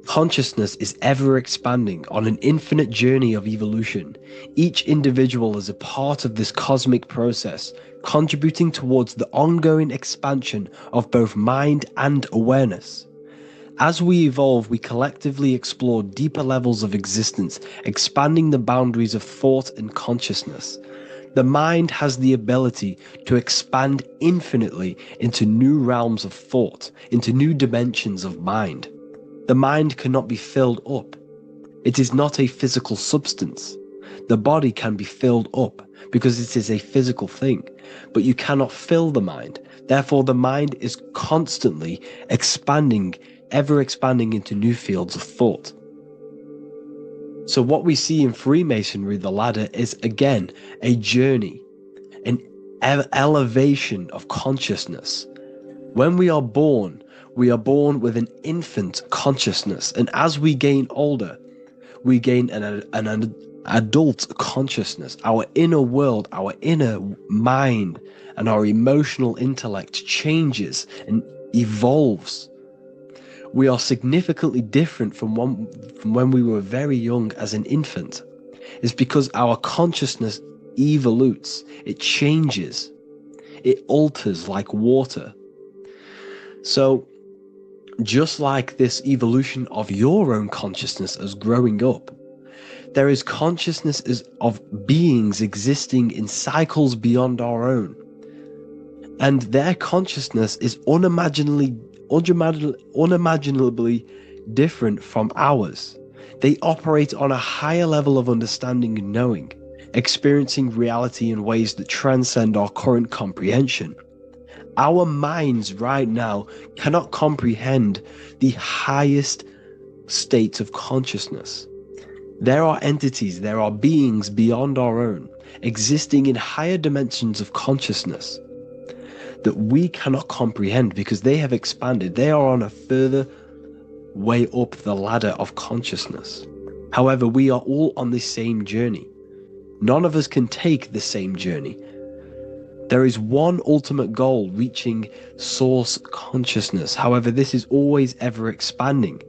Consciousness is ever expanding on an infinite journey of evolution. Each individual is a part of this cosmic process, contributing towards the ongoing expansion of both mind and awareness. As we evolve, we collectively explore deeper levels of existence, expanding the boundaries of thought and consciousness. The mind has the ability to expand infinitely into new realms of thought, into new dimensions of mind. The mind cannot be filled up. It is not a physical substance. The body can be filled up because it is a physical thing, but you cannot fill the mind. Therefore, the mind is constantly expanding, ever expanding into new fields of thought. So what we see in Freemasonry, the ladder, is again a journey, an elevation of consciousness. When we are born with an infant consciousness, and as we gain older, we gain an adult consciousness. Our inner world, our inner mind, and our emotional intellect changes and evolves. We are significantly different from when we were very young as an infant. It's because our consciousness evolutes, it changes, it alters like water. So just like this evolution of your own consciousness as growing up, there is consciousness of beings existing in cycles beyond our own. And their consciousness is unimaginably different from ours. They operate on a higher level of understanding and knowing, experiencing reality in ways that transcend our current comprehension. Our minds right now cannot comprehend the highest states of consciousness. There are entities, there are beings beyond our own, existing in higher dimensions of consciousness that we cannot comprehend because they have expanded. They are on a further way up the ladder of consciousness. However, we are all on the same journey. None of us can take the same journey. There is one ultimate goal, reaching source consciousness. However, this is always ever expanding.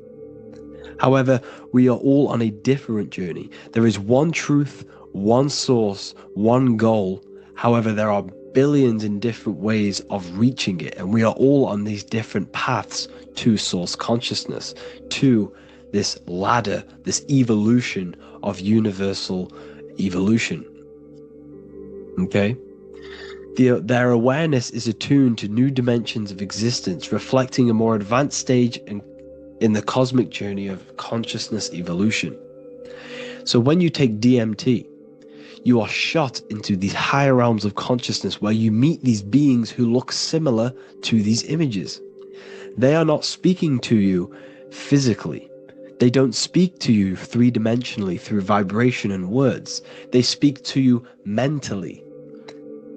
However, we are all on a different journey. There is one truth, one source, one goal. However, there are billions in different ways of reaching it, and we are all on these different paths to source consciousness, to this ladder, this evolution of universal evolution. Okay? Their awareness is attuned to new dimensions of existence, reflecting a more advanced stage in the cosmic journey of consciousness evolution. So when you take DMT, you are shot into these higher realms of consciousness where you meet these beings who look similar to these images. They are not speaking to you physically. They don't speak to you three-dimensionally through vibration and words. They speak to you mentally.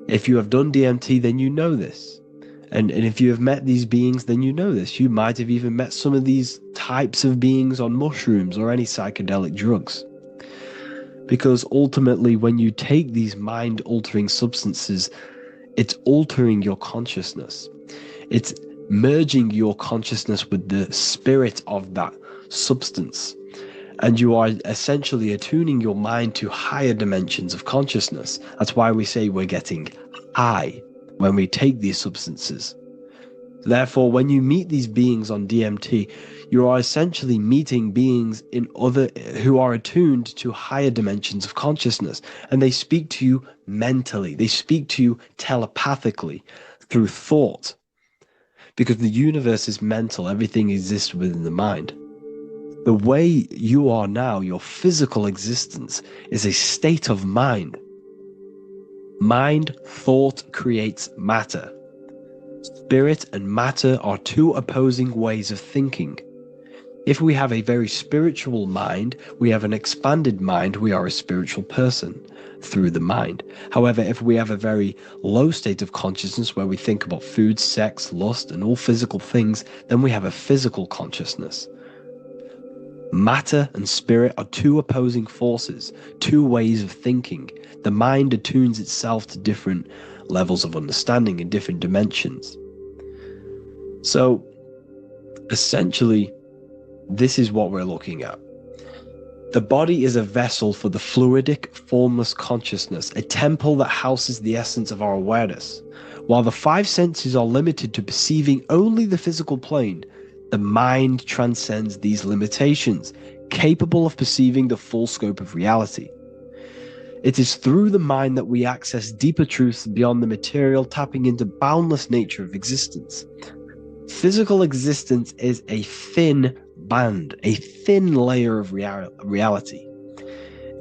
If you have done DMT, then you know this. And if you have met these beings, then you know this. You might have even met some of these types of beings on mushrooms or any psychedelic drugs. Because ultimately, when you take these mind-altering substances, it's altering your consciousness. It's merging your consciousness with the spirit of that substance. And you are essentially attuning your mind to higher dimensions of consciousness. That's why we say we're getting high when we take these substances. Therefore, when you meet these beings on DMT, you are essentially meeting beings who are attuned to higher dimensions of consciousness, and they speak to you mentally. They speak to you telepathically through thought, because the universe is mental. Everything exists within the mind. The way you are now, your physical existence, is a state of mind. Mind, thought creates matter. Spirit and matter are two opposing ways of thinking. If we have a very spiritual mind, we have an expanded mind, we are a spiritual person through the mind. However, if we have a very low state of consciousness where we think about food, sex, lust, and all physical things, then we have a physical consciousness. Matter and spirit are two opposing forces, two ways of thinking. The mind attunes itself to different levels of understanding in different dimensions. So, essentially, this is what we're looking at. The body is a vessel for the fluidic, formless consciousness, a temple that houses the essence of our awareness. While the five senses are limited to perceiving only the physical plane, the mind transcends these limitations, capable of perceiving the full scope of reality. It is through the mind that we access deeper truths beyond the material, tapping into boundless nature of existence. Physical existence is a thin band, a thin layer of reality.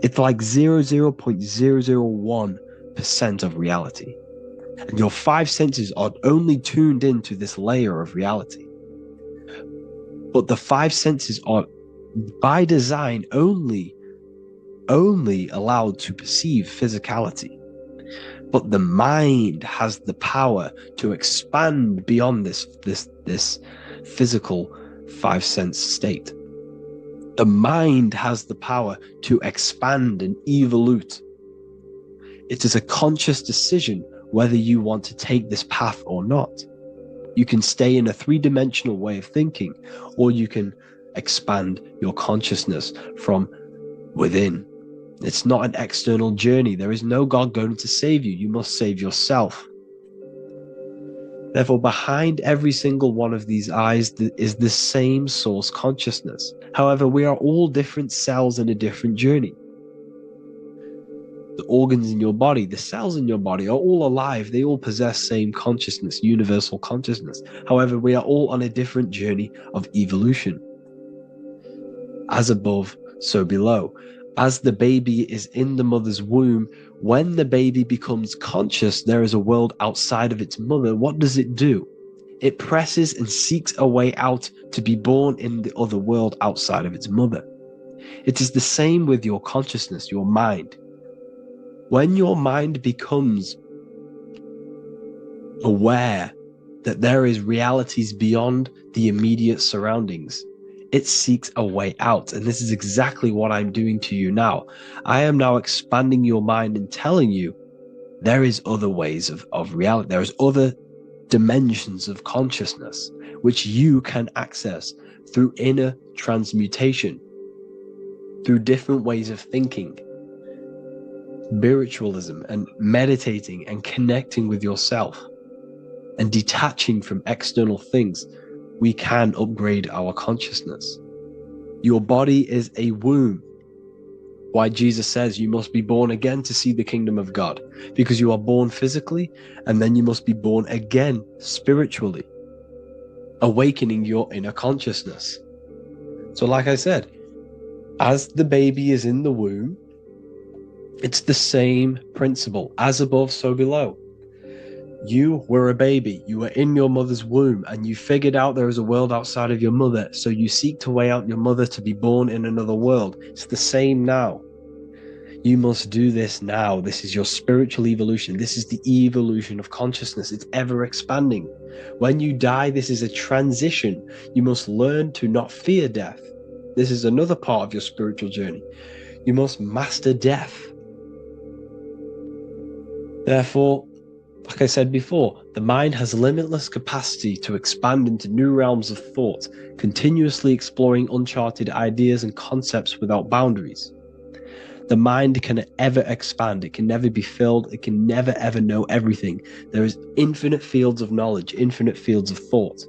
It's like 0.001% of reality. And your five senses are only tuned into this layer of reality. But the five senses are, by design, only allowed to perceive physicality. But the mind has the power to expand beyond this physical five sense state. The mind has the power to expand and evolute. It is a conscious decision whether you want to take this path or not. You can stay in a three-dimensional way of thinking, or you can expand your consciousness from within. It's not an external journey. There is no God going to save you. You must save yourself. Therefore, behind every single one of these eyes is the same source consciousness. However, we are all different cells in a different journey. The organs in your body, the cells in your body are all alive. They all possess same consciousness, universal consciousness. However, we are all on a different journey of evolution. As above, so below. As the baby is in the mother's womb, when the baby becomes conscious, there is a world outside of its mother. What does it do? It presses and seeks a way out to be born in the other world outside of its mother. It is the same with your consciousness, your mind. When your mind becomes aware that there is realities beyond the immediate surroundings, it seeks a way out. And this is exactly what I'm doing to you now. I am now expanding your mind and telling you there is other ways of reality. There is other dimensions of consciousness which you can access through inner transmutation, through different ways of thinking, spiritualism, and meditating and connecting with yourself and detaching from external things. We can upgrade our consciousness. Your body is a womb. Why Jesus says you must be born again to see the kingdom of God, because you are born physically and then you must be born again spiritually, awakening your inner consciousness. So like I said, as the baby is in the womb, it's the same principle. As above, so below. You were a baby, you were in your mother's womb, and you figured out there is a world outside of your mother, so you seek to way out your mother to be born in another world. It's the same now. You must do this now. This is your spiritual evolution. This is the evolution of consciousness. It's ever expanding. When you die, this is a transition. You must learn to not fear death. This is another part of your spiritual journey. You must master death. Therefore, like I said before, the mind has limitless capacity to expand into new realms of thought, continuously exploring uncharted ideas and concepts without boundaries. The mind can ever expand. It can never be filled. It can never ever know everything. There is infinite fields of knowledge, infinite fields of thought.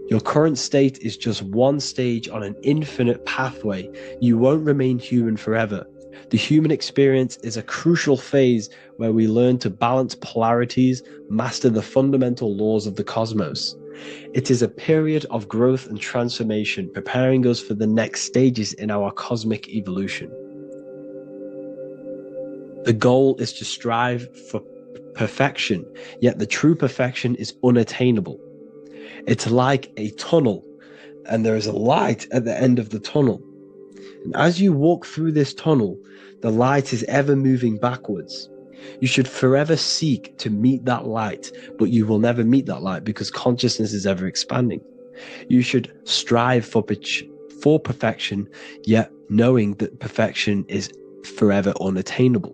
Your current state is just one stage on an infinite pathway. You won't remain human forever. The human experience is a crucial phase where we learn to balance polarities, master the fundamental laws of the cosmos. It is a period of growth and transformation, preparing us for the next stages in our cosmic evolution. The goal is to strive for perfection, yet the true perfection is unattainable. It's like a tunnel, and there is a light at the end of the tunnel. And as you walk through this tunnel, the light is ever moving backwards. You should forever seek to meet that light, but you will never meet that light because consciousness is ever expanding. You should strive for perfection, yet knowing that perfection is forever unattainable.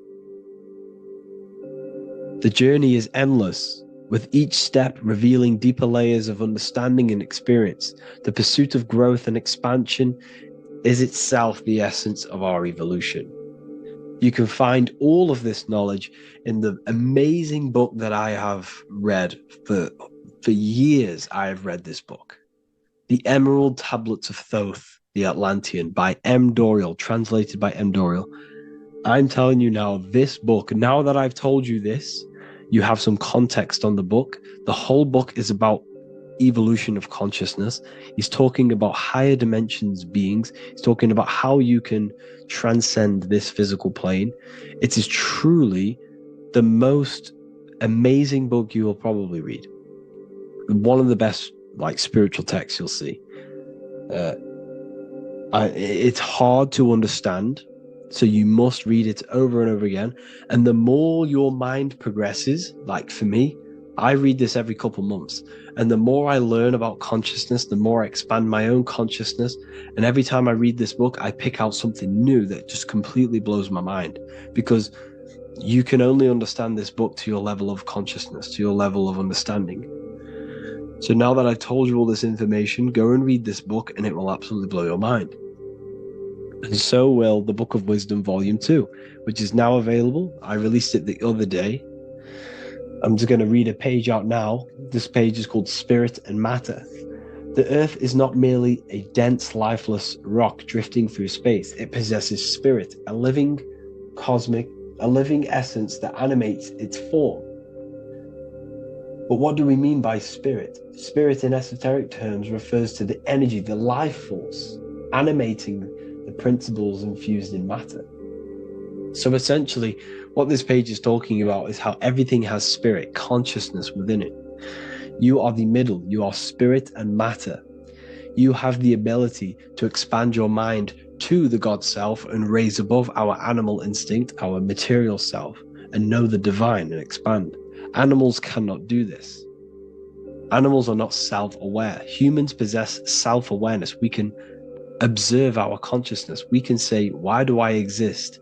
The journey is endless, with each step revealing deeper layers of understanding and experience. The pursuit of growth and expansion is itself the essence of our evolution. You can find all of this knowledge in the amazing book that I have read for years. I have read this book, The Emerald Tablets of Thoth, the Atlantean, by M. Dorial, translated by M. Dorial. I'm telling you now, this book, now that I've told you this, you have some context on the book. The whole book is about evolution of consciousness. He's talking about higher dimensions beings. He's talking about how you can transcend this physical plane. It is truly the most amazing book you will probably read. One of the best spiritual texts you'll see. It's hard to understand. So you must read it over and over again. And the more your mind progresses, like for me, I read this every couple months. And the more I learn about consciousness, the more I expand my own consciousness. And every time I read this book, I pick out something new that just completely blows my mind, because you can only understand this book to your level of consciousness, to your level of understanding. So now that I've told you all this information, go and read this book and it will absolutely blow your mind. And so will the Book of Wisdom Volume 2, which is now available. I released it the other day. I'm just going to read a page out now. This page is called Spirit and Matter. The Earth is not merely a dense, lifeless rock drifting through space. It possesses spirit, a living essence that animates its form. But what do we mean by spirit? Spirit in esoteric terms refers to the energy, the life force, animating the principles infused in matter. So essentially, what this page is talking about is how everything has spirit, consciousness within it. You are the middle, you are spirit and matter. You have the ability to expand your mind to the God self and raise above our animal instinct, our material self, and know the divine and expand. Animals cannot do this. Animals are not self-aware. Humans possess self-awareness. We can observe our consciousness. We can say, why do I exist?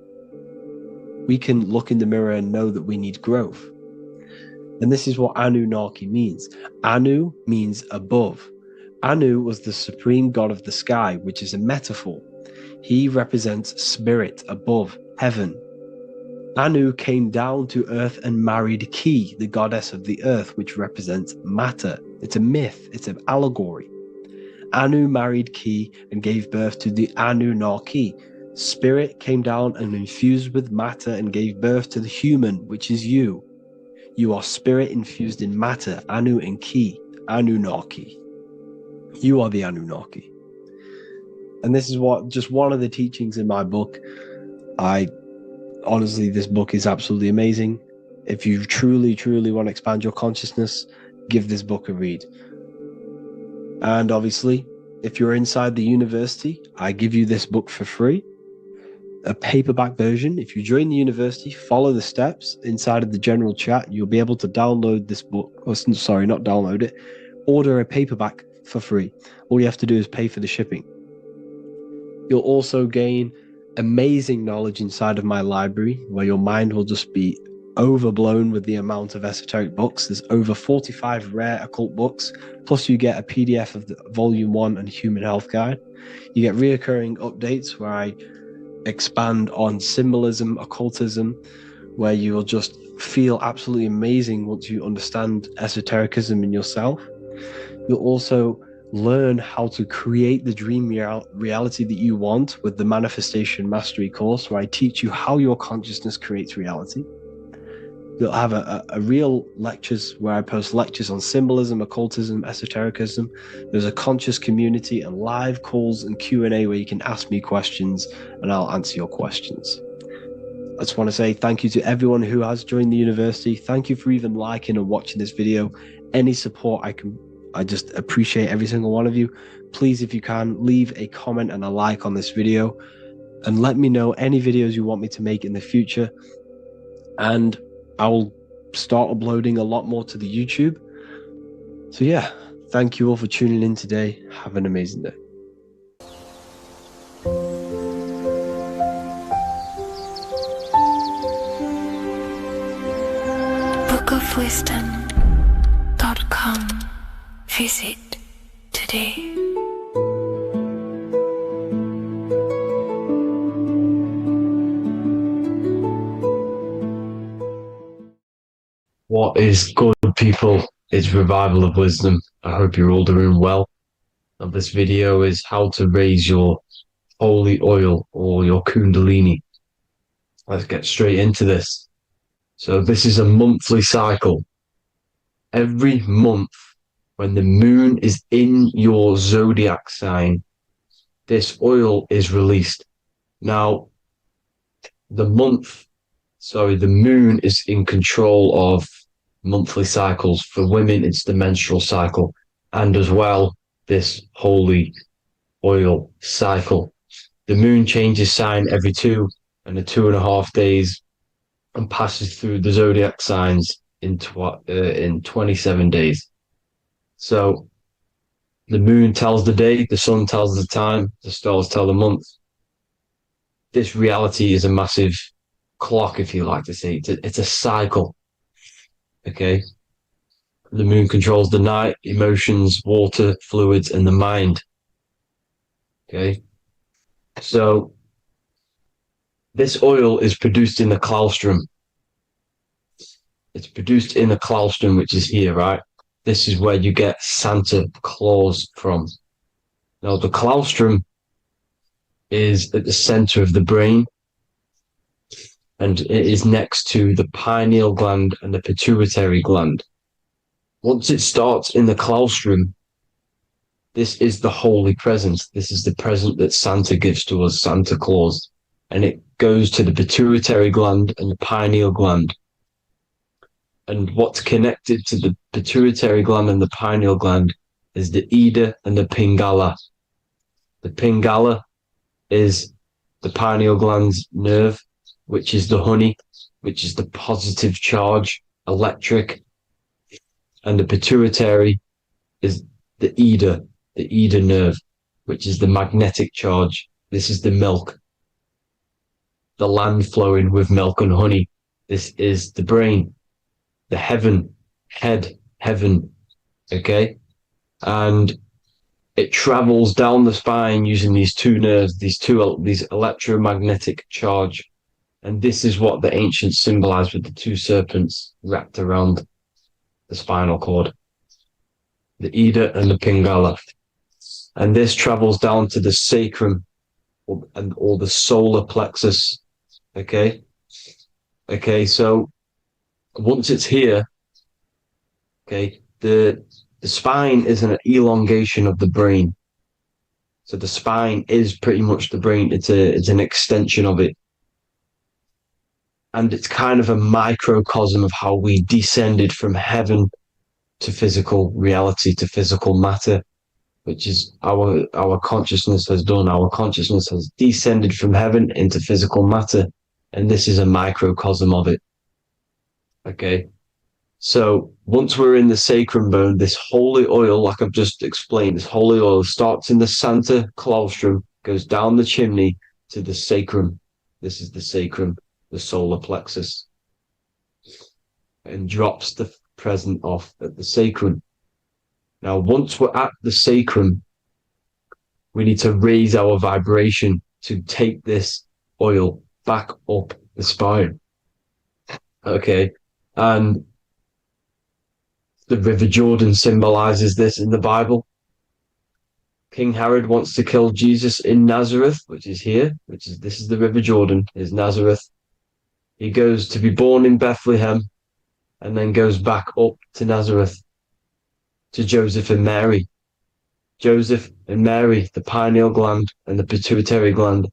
We can look in the mirror and know that we need growth. And this is what Anunnaki means. Anu means above. Anu was the supreme god of the sky, which is a metaphor. He represents spirit above, heaven. Anu came down to earth and married Ki, the goddess of the earth, which represents matter. It's a myth, it's an allegory. Anu married Ki and gave birth to the Anunnaki. Spirit came down and infused with matter and gave birth to the human, which is you. You are spirit infused in matter, Anu and Ki, Anunnaki. You are the Anunnaki. And this is just one of the teachings in my book. Honestly, this book is absolutely amazing. If you truly, truly want to expand your consciousness, give this book a read. And obviously, if you're inside the university, I give you this book for free. A paperback version. If you join the university, follow the steps inside of the general chat. You'll be able to download this book. Not download it. Order a paperback for free. All you have to do is pay for the shipping. You'll also gain amazing knowledge inside of my library, where your mind will just be overblown with the amount of esoteric books. There's over 45 rare occult books, plus you get a PDF of the Volume 1 and Human Health Guide. You get reoccurring updates where I expand on symbolism, occultism, where you will just feel absolutely amazing once you understand esotericism in yourself. You'll also learn how to create the dream reality that you want with the Manifestation Mastery course, where I teach you how your consciousness creates reality. You'll have a real lectures where I post lectures on symbolism, occultism, esotericism. There's a conscious community and live calls and Q&A where you can ask me questions and I'll answer your questions. I just want to say thank you to everyone who has joined the university. Thank you for even liking and watching this video. Any support I just appreciate every single one of you. Please, if you can, leave a comment and a like on this video and let me know any videos you want me to make in the future. And I will start uploading a lot more to the YouTube. So yeah, thank you all for tuning in today. Have an amazing day. bookofwisdom.com. Visit today. What is good, people? It's Revival of Wisdom. I hope you're all doing well. And this video is how to raise your holy oil or your kundalini. Let's get straight into this. So this is a monthly cycle. Every month, when the moon is in your zodiac sign, this oil is released. Now, the moon is in control of monthly cycles. For women, it's the menstrual cycle, and as well, this holy oil cycle. The moon changes sign every 2 and the 2.5 days, and passes through the zodiac signs in 27 days. So the moon tells the day, the sun tells the time, the stars tell the month. This reality is a massive clock, if you like to say. It's a cycle. Okay. The moon controls the night, emotions, water, fluids, and the mind. Okay. So this oil is produced in the colostrum. It's produced in the colostrum, which is here, right? This is where you get Santa Claus from. Now, the colostrum is at the center of the brain, and it is next to the pineal gland and the pituitary gland. Once it starts in the colostrum, this is the holy present. This is the present that Santa gives to us, Santa Claus. And it goes to the pituitary gland and the pineal gland. And what's connected to the pituitary gland and the pineal gland is the Ida and the Pingala. The Pingala is the pineal gland's nerve, which is the honey, which is the positive charge, electric. And the pituitary is the Ida nerve, which is the magnetic charge. This is the milk, the land flowing with milk and honey. This is the brain, the heaven, heaven, okay? And it travels down the spine using these two nerves, these electromagnetic charge. And this is what the ancients symbolized with the two serpents wrapped around the spinal cord, the Ida and the Pingala. And this travels down to the sacrum or the solar plexus. Okay. So once it's here, okay, the spine is an elongation of the brain. So the spine is pretty much the brain. It's an extension of it. And it's kind of a microcosm of how we descended from heaven to physical reality, to physical matter, which is our consciousness has done. Our consciousness has descended from heaven into physical matter. And this is a microcosm of it. Okay. So once we're in the sacrum bone, this holy oil, like I've just explained, this holy oil starts in the Santa colostrum, goes down the chimney to the sacrum. This is the sacrum, the solar plexus, and drops the present off at the sacrum. Now, once we're at the sacrum, we need to raise our vibration to take this oil back up the spine. Okay. And the River Jordan symbolizes this in the Bible. King Herod wants to kill Jesus in Nazareth, which is here, this is the River Jordan, is Nazareth. He goes to be born in Bethlehem and then goes back up to Nazareth to Joseph and Mary. Joseph and Mary, the pineal gland and the pituitary gland.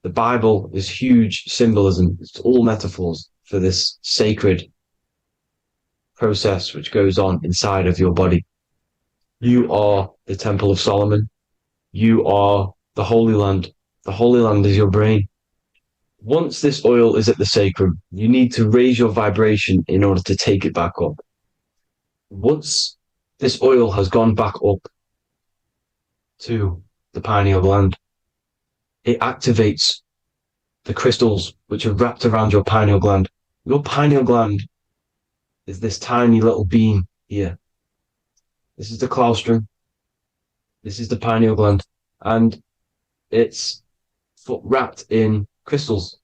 The Bible is huge symbolism. It's all metaphors for this sacred process which goes on inside of your body. You are the Temple of Solomon. You are the Holy Land. The Holy Land is your brain. Once this oil is at the sacrum, you need to raise your vibration in order to take it back up. Once this oil has gone back up to the pineal gland, it activates the crystals which are wrapped around your pineal gland. Your pineal gland is this tiny little beam here. This is the colostrum. This is the pineal gland. And it's wrapped in crystals.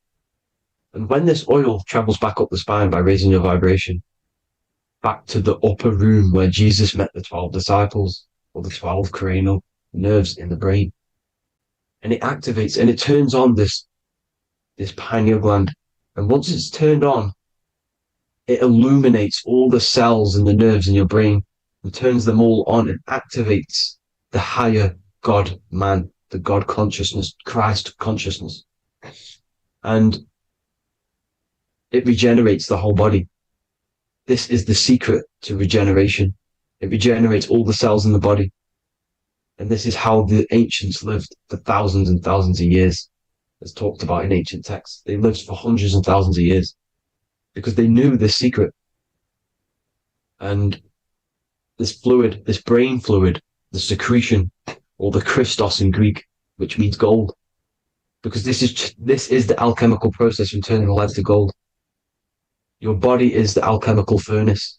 And when this oil travels back up the spine by raising your vibration, back to the upper room where Jesus met the 12 disciples, or the 12 cranial nerves in the brain, and it activates and it turns on this pineal gland. And once it's turned on, it illuminates all the cells and the nerves in your brain and turns them all on and activates the higher God man, the God consciousness, Christ consciousness. And it regenerates the whole body. This is the secret to regeneration. It regenerates all the cells in the body. And this is how the ancients lived for thousands and thousands of years. as talked about in ancient texts. They lived for hundreds and thousands of years because they knew this secret. And this fluid, this brain fluid, the secretion, or the Christos in Greek, which means gold, because this is the alchemical process from turning lead to gold. Your body is the alchemical furnace.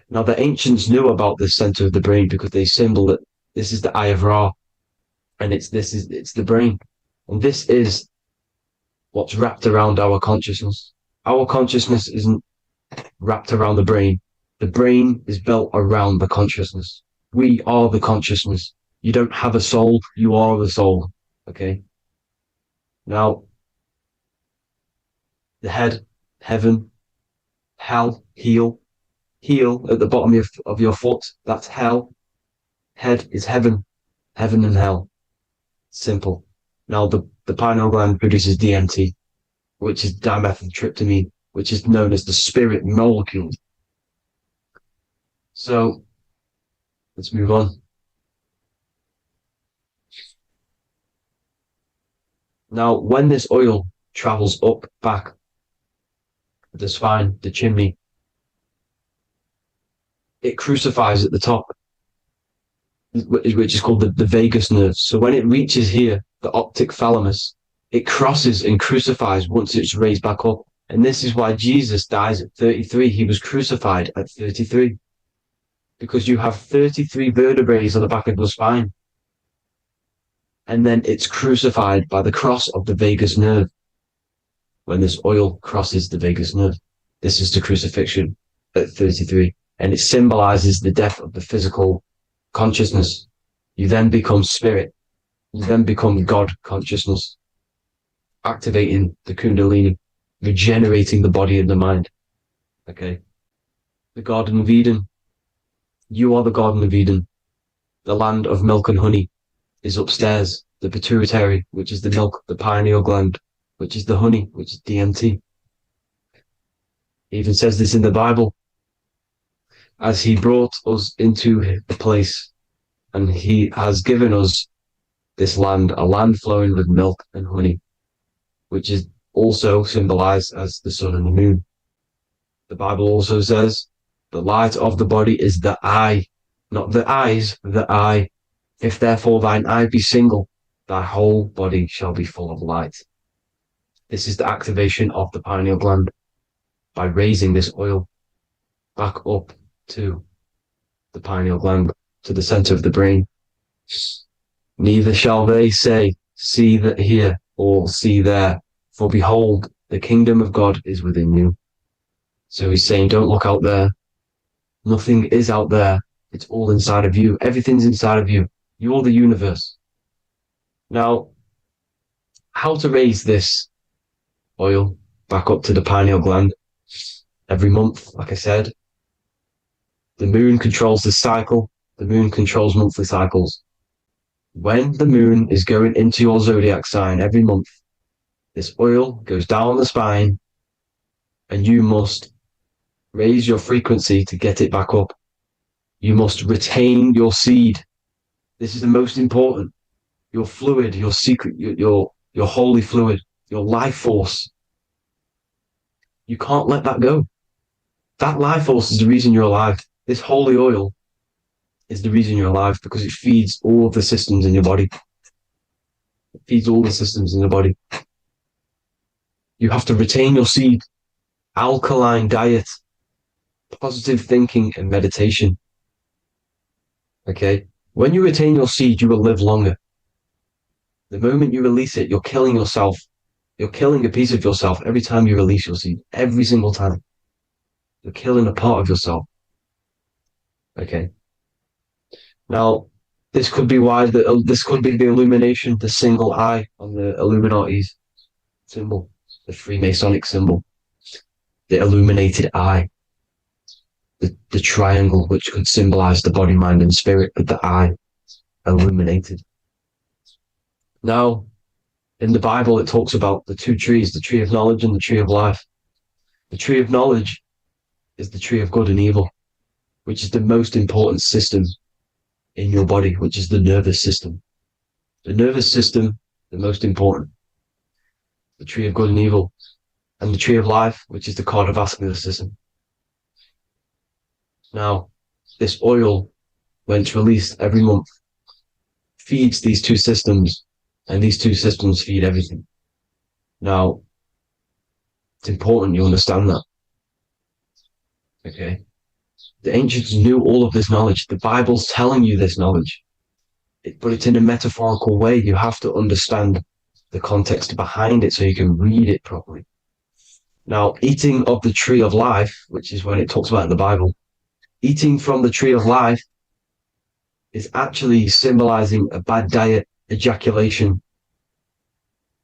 Now, the ancients knew about this center of the brain because they symbol that this is the eye of Ra, and it's the brain, and this is what's wrapped around our consciousness. Our consciousness isn't wrapped around the brain. The brain is built around the consciousness. We are the consciousness. You don't have a soul, you are the soul. Okay? Now, the head, heaven, hell, heel at the bottom of your foot, that's hell. Head is heaven and hell. Simple. Now, the pineal gland produces DMT, which is dimethyltryptamine, which is known as the spirit molecule. So, let's move on. Now, when this oil travels up, back, the spine, the chimney, it crucifies at the top, which is called the vagus nerve. So when it reaches here, the optic thalamus, it crosses and crucifies once it's raised back up. And this is why Jesus dies at 33. He was crucified at 33. Because you have 33 vertebrae on the back of your spine. And then it's crucified by the cross of the vagus nerve. When this oil crosses the vagus nerve, this is the crucifixion at 33. And it symbolizes the death of the physical consciousness. You then become spirit. You then become God consciousness, activating the Kundalini, regenerating the body and the mind. Okay. The Garden of Eden. You are the Garden of Eden. The land of milk and honey is upstairs. The pituitary, which is the milk, the pineal gland, which is the honey, which is DMT. It even says this in the Bible. As he brought us into the place, and he has given us this land, a land flowing with milk and honey, which is also symbolized as the sun and the moon. The Bible also says, the light of the body is the eye, not the eyes, the eye. If therefore thine eye be single, thy whole body shall be full of light. This is the activation of the pineal gland by raising this oil back up to the pineal gland, to the center of the brain. Neither shall they say, see that here, or see there, for behold, the kingdom of God is within you. So he's saying, don't look out there. Nothing is out there. It's all inside of you. Everything's inside of you. You're the universe. Now, how to raise this oil back up to the pineal gland? Every month, like I said, the moon controls the cycle. The moon controls monthly cycles. When the moon is going into your zodiac sign every month, this oil goes down the spine and you must raise your frequency to get it back up. You must retain your seed. This is the most important. Your fluid, your secret, your holy fluid, your life force. You can't let that go. That life force is the reason you're alive. This holy oil is the reason you're alive because it feeds all of the systems in your body. It feeds all the systems in your body. You have to retain your seed, alkaline diet, positive thinking and meditation. Okay? When you retain your seed, you will live longer. The moment you release it, you're killing yourself. You're killing a piece of yourself every time you release your seed. Every single time. You're killing a part of yourself. Okay? Now, this could be why this could be the illumination, the single eye on the Illuminati's symbol, the Freemasonic symbol, the illuminated eye, the triangle, which could symbolize the body, mind, and spirit, but the eye illuminated. Now, in the Bible, it talks about the two trees, the tree of knowledge and the tree of life. The tree of knowledge is the tree of good and evil, which is the most important system in your body, which is the nervous system. The nervous system, the most important. the tree of good and evil, and the tree of life, which is the cardiovascular system. Now, this oil, when it's released every month, feeds these two systems, and these two systems feed everything. Now, it's important you understand that. Okay? The ancients knew all of this knowledge. The Bible's telling you this knowledge. But it's in a metaphorical way. You have to understand the context behind it so you can read it properly. Now, eating of the tree of life, which is when it talks about in the Bible, eating from the tree of life is actually symbolizing a bad diet, ejaculation,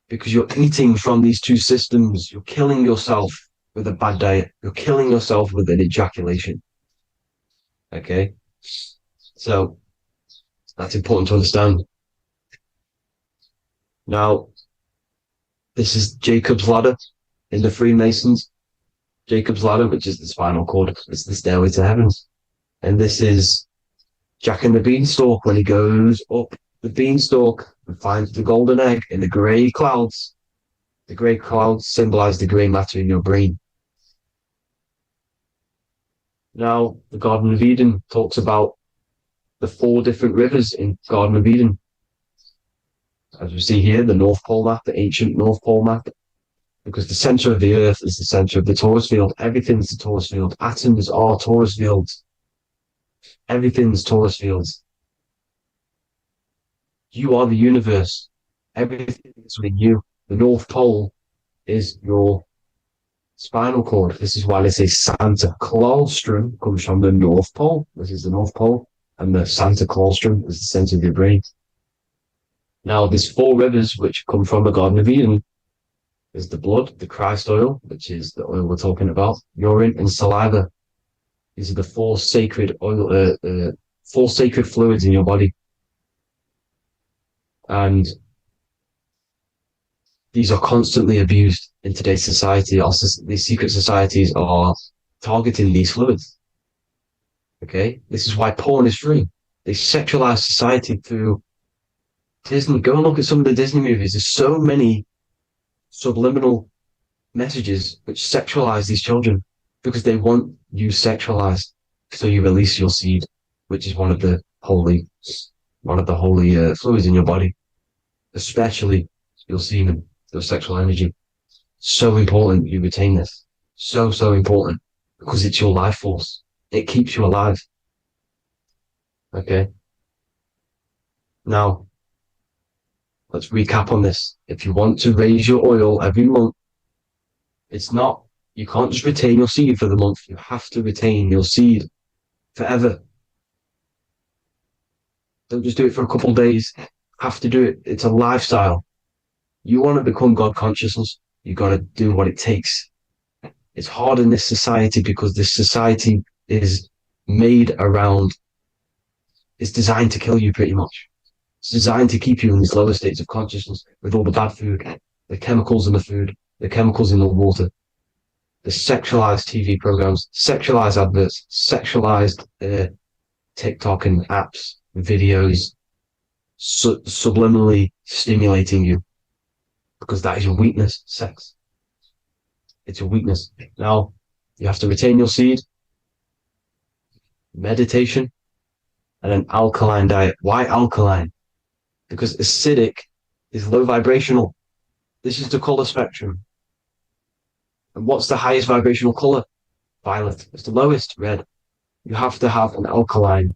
because you're eating from these two systems. You're killing yourself with a bad diet. You're killing yourself with an ejaculation. Okay? So, that's important to understand. Now, this is Jacob's ladder in the Freemasons. Jacob's ladder, which is the spinal cord, it's the stairway to heaven. And this is Jack and the Beanstalk when he goes up the beanstalk and finds the golden egg in the grey clouds. The grey clouds symbolize the grey matter in your brain. Now, the Garden of Eden talks about the 4 different rivers in Garden of Eden. As we see here, the North Pole map, the ancient North Pole map, because the center of the earth is the center of the torus field. Everything's the torus field. Atoms are torus fields. Everything's torus fields. You are the universe. Everything is within you. The North Pole is your spinal cord. This is why they say Santa Claustrum comes from the North Pole. This is the North Pole. And the Santa Claustrum is the center of your brain. Now, there's 4 rivers which come from the Garden of Eden. There's the blood, the Christ oil, which is the oil we're talking about, urine, and saliva. These are the 4 sacred oil, 4 sacred fluids in your body. And these are constantly abused in today's society. These secret societies are targeting these fluids. Okay? This is why porn is free. They sexualize society through Disney. Go and look at some of the Disney movies. There's so many subliminal messages which sexualize these children because they want you sexualized. So you release your seed, which is one of the holy fluids in your body, especially your semen, your sexual energy. So important you retain this. So important because it's your life force. It keeps you alive. Okay. Now, let's recap on this. If you want to raise your oil every month, you can't just retain your seed for the month. You have to retain your seed forever. Don't just do it for a couple of days. You have to do it. It's a lifestyle. You want to become God consciousness, you got to do what it takes. It's hard in this society because this society is made around, it's designed to kill you pretty much. It's designed to keep you in these lower states of consciousness with all the bad food, the chemicals in the food, the chemicals in the water, the sexualized TV programs, sexualized adverts, sexualized TikTok and apps, videos, subliminally stimulating you because that is your weakness, sex. It's your weakness. Now, you have to retain your seed, meditation, and an alkaline diet. Why alkaline? Because acidic is low vibrational. This is the color spectrum. And what's the highest vibrational color? Violet. It's the lowest, red. You have to have an alkaline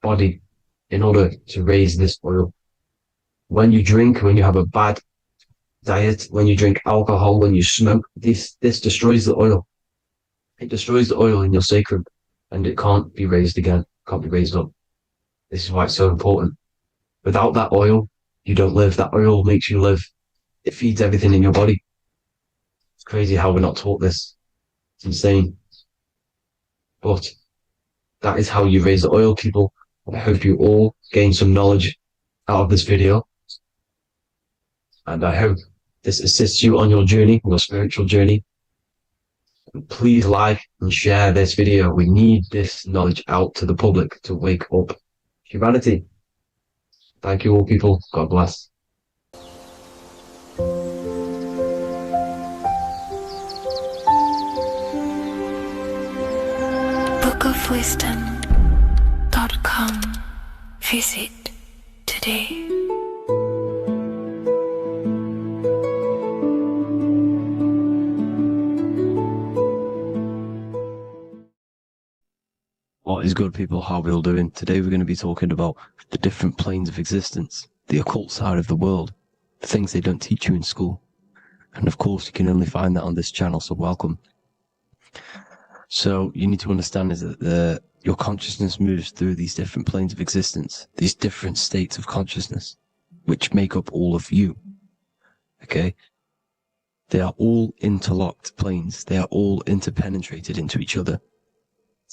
body in order to raise this oil. When you drink, when you have a bad diet, when you drink alcohol, when you smoke, this destroys the oil. It destroys the oil in your sacrum and it can't be raised again, can't be raised up. This is why it's so important. Without that oil, you don't live. That oil makes you live. It feeds everything in your body. It's crazy how we're not taught this. It's insane. But that is how you raise the oil, people. I hope you all gain some knowledge out of this video. And I hope this assists you on your journey, your spiritual journey. And please like and share this video. We need this knowledge out to the public to wake up humanity. Thank you all, people. God bless. wisdom.com. Visit today. What is good, people? How are we all doing? Today we're going to be talking about the different planes of existence, the occult side of the world, the things they don't teach you in school. And of course, you can only find that on this channel, so welcome. So you need to understand is that your consciousness moves through these different planes of existence, these different states of consciousness, which make up all of you. Okay? They are all interlocked planes. They are all interpenetrated into each other.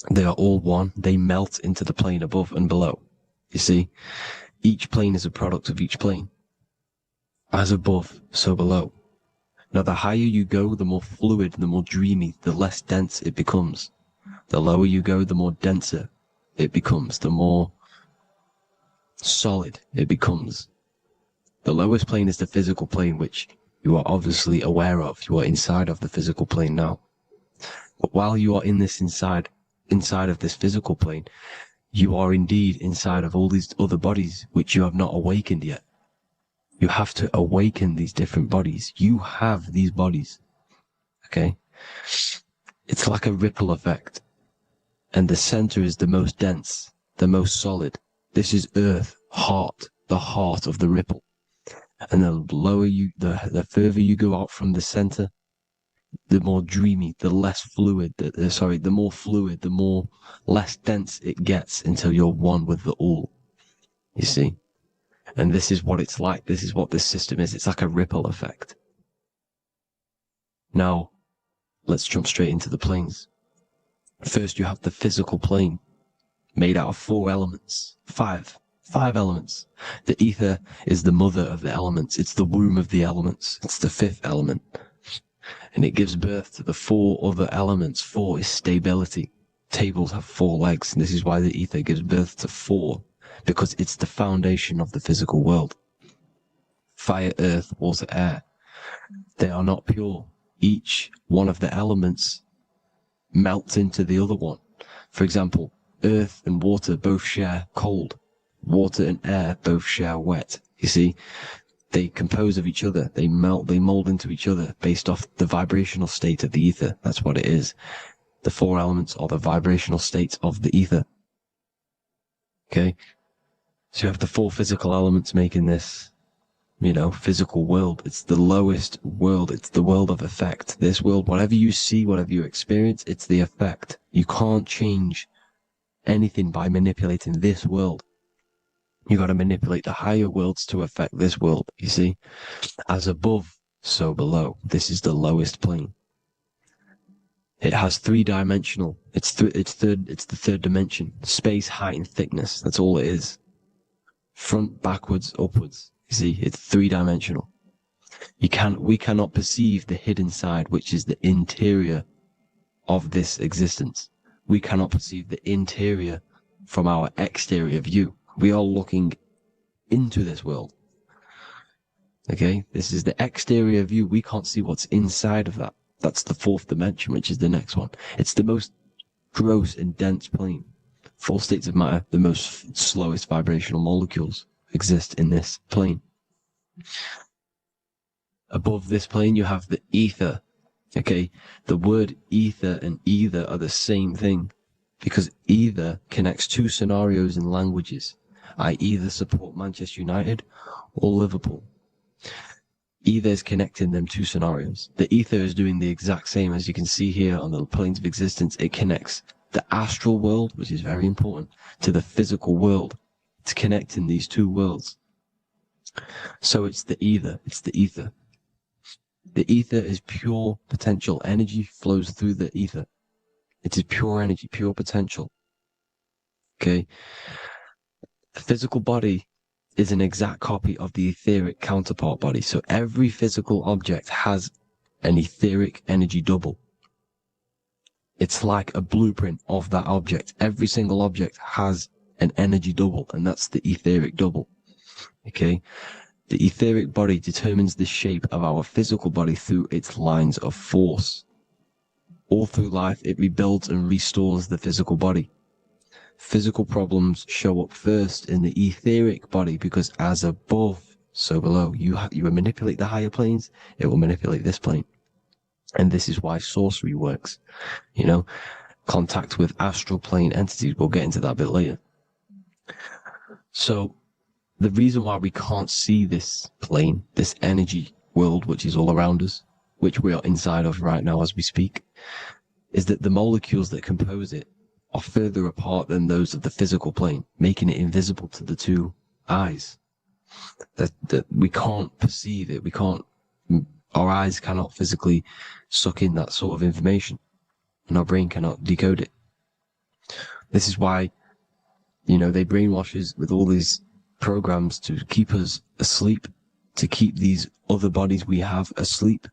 They are all one. They melt into the plane above and below. You see, each plane is a product of each plane. As above, so below. Now, the higher you go, the more fluid, the more dreamy, the less dense it becomes. The lower you go, the more denser it becomes, the more solid it becomes. The lowest plane is the physical plane, which you are obviously aware of. You are inside of the physical plane now. But while you are in this inside of this physical plane, you are indeed inside of all these other bodies which you have not awakened yet. You have to awaken these different bodies. You have these bodies. Okay? It's like a ripple effect. And the center is the most dense, the most solid. This is Earth, heart, the heart of the ripple. And the lower you, the further you go out from the center, the more dreamy, the less fluid, the more fluid, the more less dense it gets until you're one with the all. You see? And this is what it's like. This is what this system is. It's like a ripple effect. Now, let's jump straight into the planes. First, you have the physical plane, made out of 4 elements. 5 elements. The ether is the mother of the elements. It's the womb of the elements. It's the 5th element. And it gives birth to the 4 other elements. 4 is stability. Tables have 4 legs, and this is why the ether gives birth to 4, because it's the foundation of the physical world. Fire, earth, water, air. They are not pure. Each one of the elements melts into the other one. For example, earth and water both share cold. Water and air both share wet. You see? They compose of each other. They melt, they mold into each other based off the vibrational state of the ether. That's what it is. The 4 elements are the vibrational states of the ether. Okay? So you have the 4 physical elements making this, physical world. It's the lowest world. It's the world of effect. This world, whatever you see, whatever you experience, it's the effect. You can't change anything by manipulating this world. You got to manipulate the higher worlds to affect this world, you see? As above, so below. This is the lowest plane. It has 3-dimensional. It's the 3rd dimension. Space, height, and thickness. That's all it is. Front, backwards, upwards. You see, it's 3-dimensional. We cannot perceive the hidden side, which is the interior of this existence. We cannot perceive the interior from our exterior view. We are looking into this world. Okay? This is the exterior view. We can't see what's inside of that. That's the 4th dimension, which is the next one. It's the most gross and dense plane. 4 states of matter, the most slowest vibrational molecules exist in this plane. Above this plane, you have the ether. Okay? The word ether and either are the same thing, because either connects 2 scenarios in languages. I either support Manchester United or Liverpool. Either is connecting them 2 scenarios. The ether is doing the exact same, as you can see here on the planes of existence. It connects the astral world, which is very important, to the physical world. It's connecting these 2 worlds. So it's the ether. It's the ether. The ether is pure potential. Energy flows through the ether. It is pure energy, pure potential. Okay? The physical body is an exact copy of the etheric counterpart body. So every physical object has an etheric energy double. It's like a blueprint of that object. Every single object has an energy double, and that's the etheric double. Okay? The etheric body determines the shape of our physical body through its lines of force. All through life, it rebuilds and restores the physical body. physical problems show up first in the etheric body, because as above, so below. You manipulate the higher planes, it will manipulate this plane. And this is why sorcery works. You know, contact with astral plane entities. We'll get into that a bit later. So the reason why we can't see this plane, this energy world, which is all around us, which we are inside of right now as we speak, is that the molecules that compose it are further apart than those of the physical plane, making it invisible to the two eyes. That we can't perceive it. Our eyes cannot physically suck in that sort of information, and our brain cannot decode it. This is why, you know, they brainwash us with all these programs to keep us asleep, to keep these other bodies we have asleep,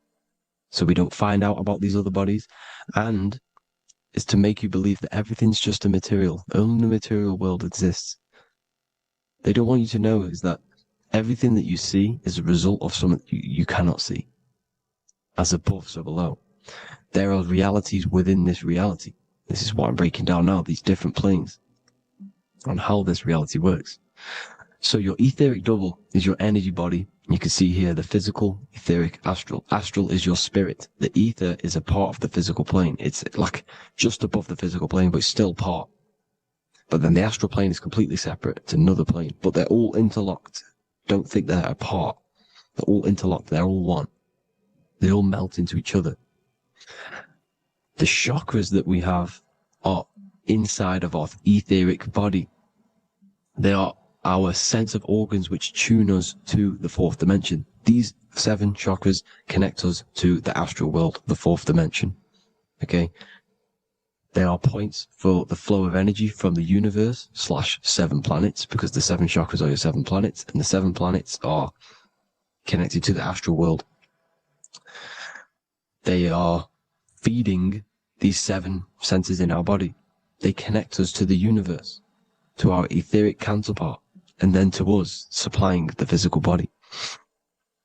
so we don't find out about these other bodies, and it's to make you believe that everything's just a material. Only the material world exists. They don't want you to know is that everything that you see is a result of something you cannot see. As above, so below. There are realities within this reality. This is what I'm breaking down now, these different planes, on how this reality works. So your etheric double is your energy body. You can see here the physical, etheric, astral. Astral is your spirit. The ether is a part of the physical plane. It's like just above the physical plane, but it's still part. But then the astral plane is completely separate. It's another plane, but they're all interlocked. Don't think they're apart. They're all interlocked. They're all one. They all melt into each other. The chakras that we have are inside of our etheric body. They are our sense of organs which tune us to the fourth dimension. These 7 chakras connect us to the astral world, the fourth dimension. Okay? They are points for the flow of energy from the universe / 7 planets, because the 7 chakras are your 7 planets, and the 7 planets are connected to the astral world. They are feeding these 7 centers in our body. They connect us to the universe, to our etheric counterpart, and then to us, supplying the physical body.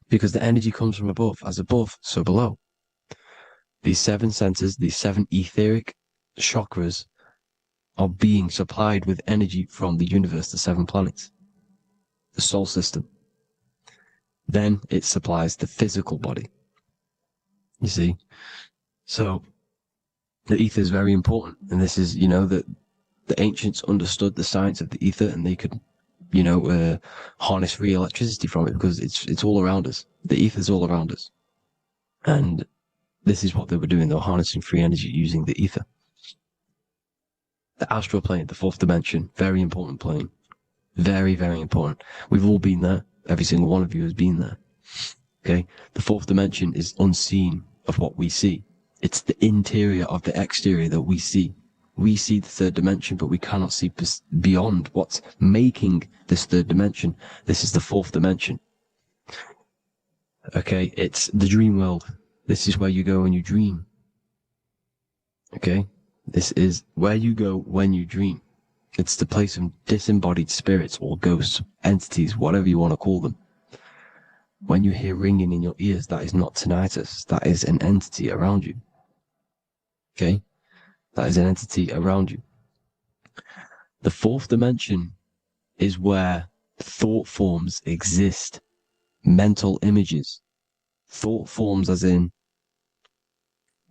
Because the energy comes from above. As above, so below. These 7 centers, these 7 etheric chakras, are being supplied with energy from the universe, the 7 planets, the solar system. Then it supplies the physical body. You see? So the ether is very important. And this is, you know, that the ancients understood the science of the ether, and they could, you know, harness free electricity from it, because it's all around us. The ether is all around us. And this is what they were doing. They were harnessing free energy using the ether. The astral plane, the fourth dimension, very important plane. Very, very important. We've all been there. Every single one of you has been there. Okay? The fourth dimension is unseen of what we see. It's the interior of the exterior that we see. We see the third dimension, but we cannot see beyond what's making this third dimension. This is the fourth dimension. Okay? It's the dream world. This is where you go when you dream. Okay? This is where you go when you dream. It's the place of disembodied spirits or ghosts, entities, whatever you want to call them. When you hear ringing in your ears, that is not tinnitus. That is an entity around you. Okay? That is an entity around you. The fourth dimension is where thought forms exist. Mental images. Thought forms as in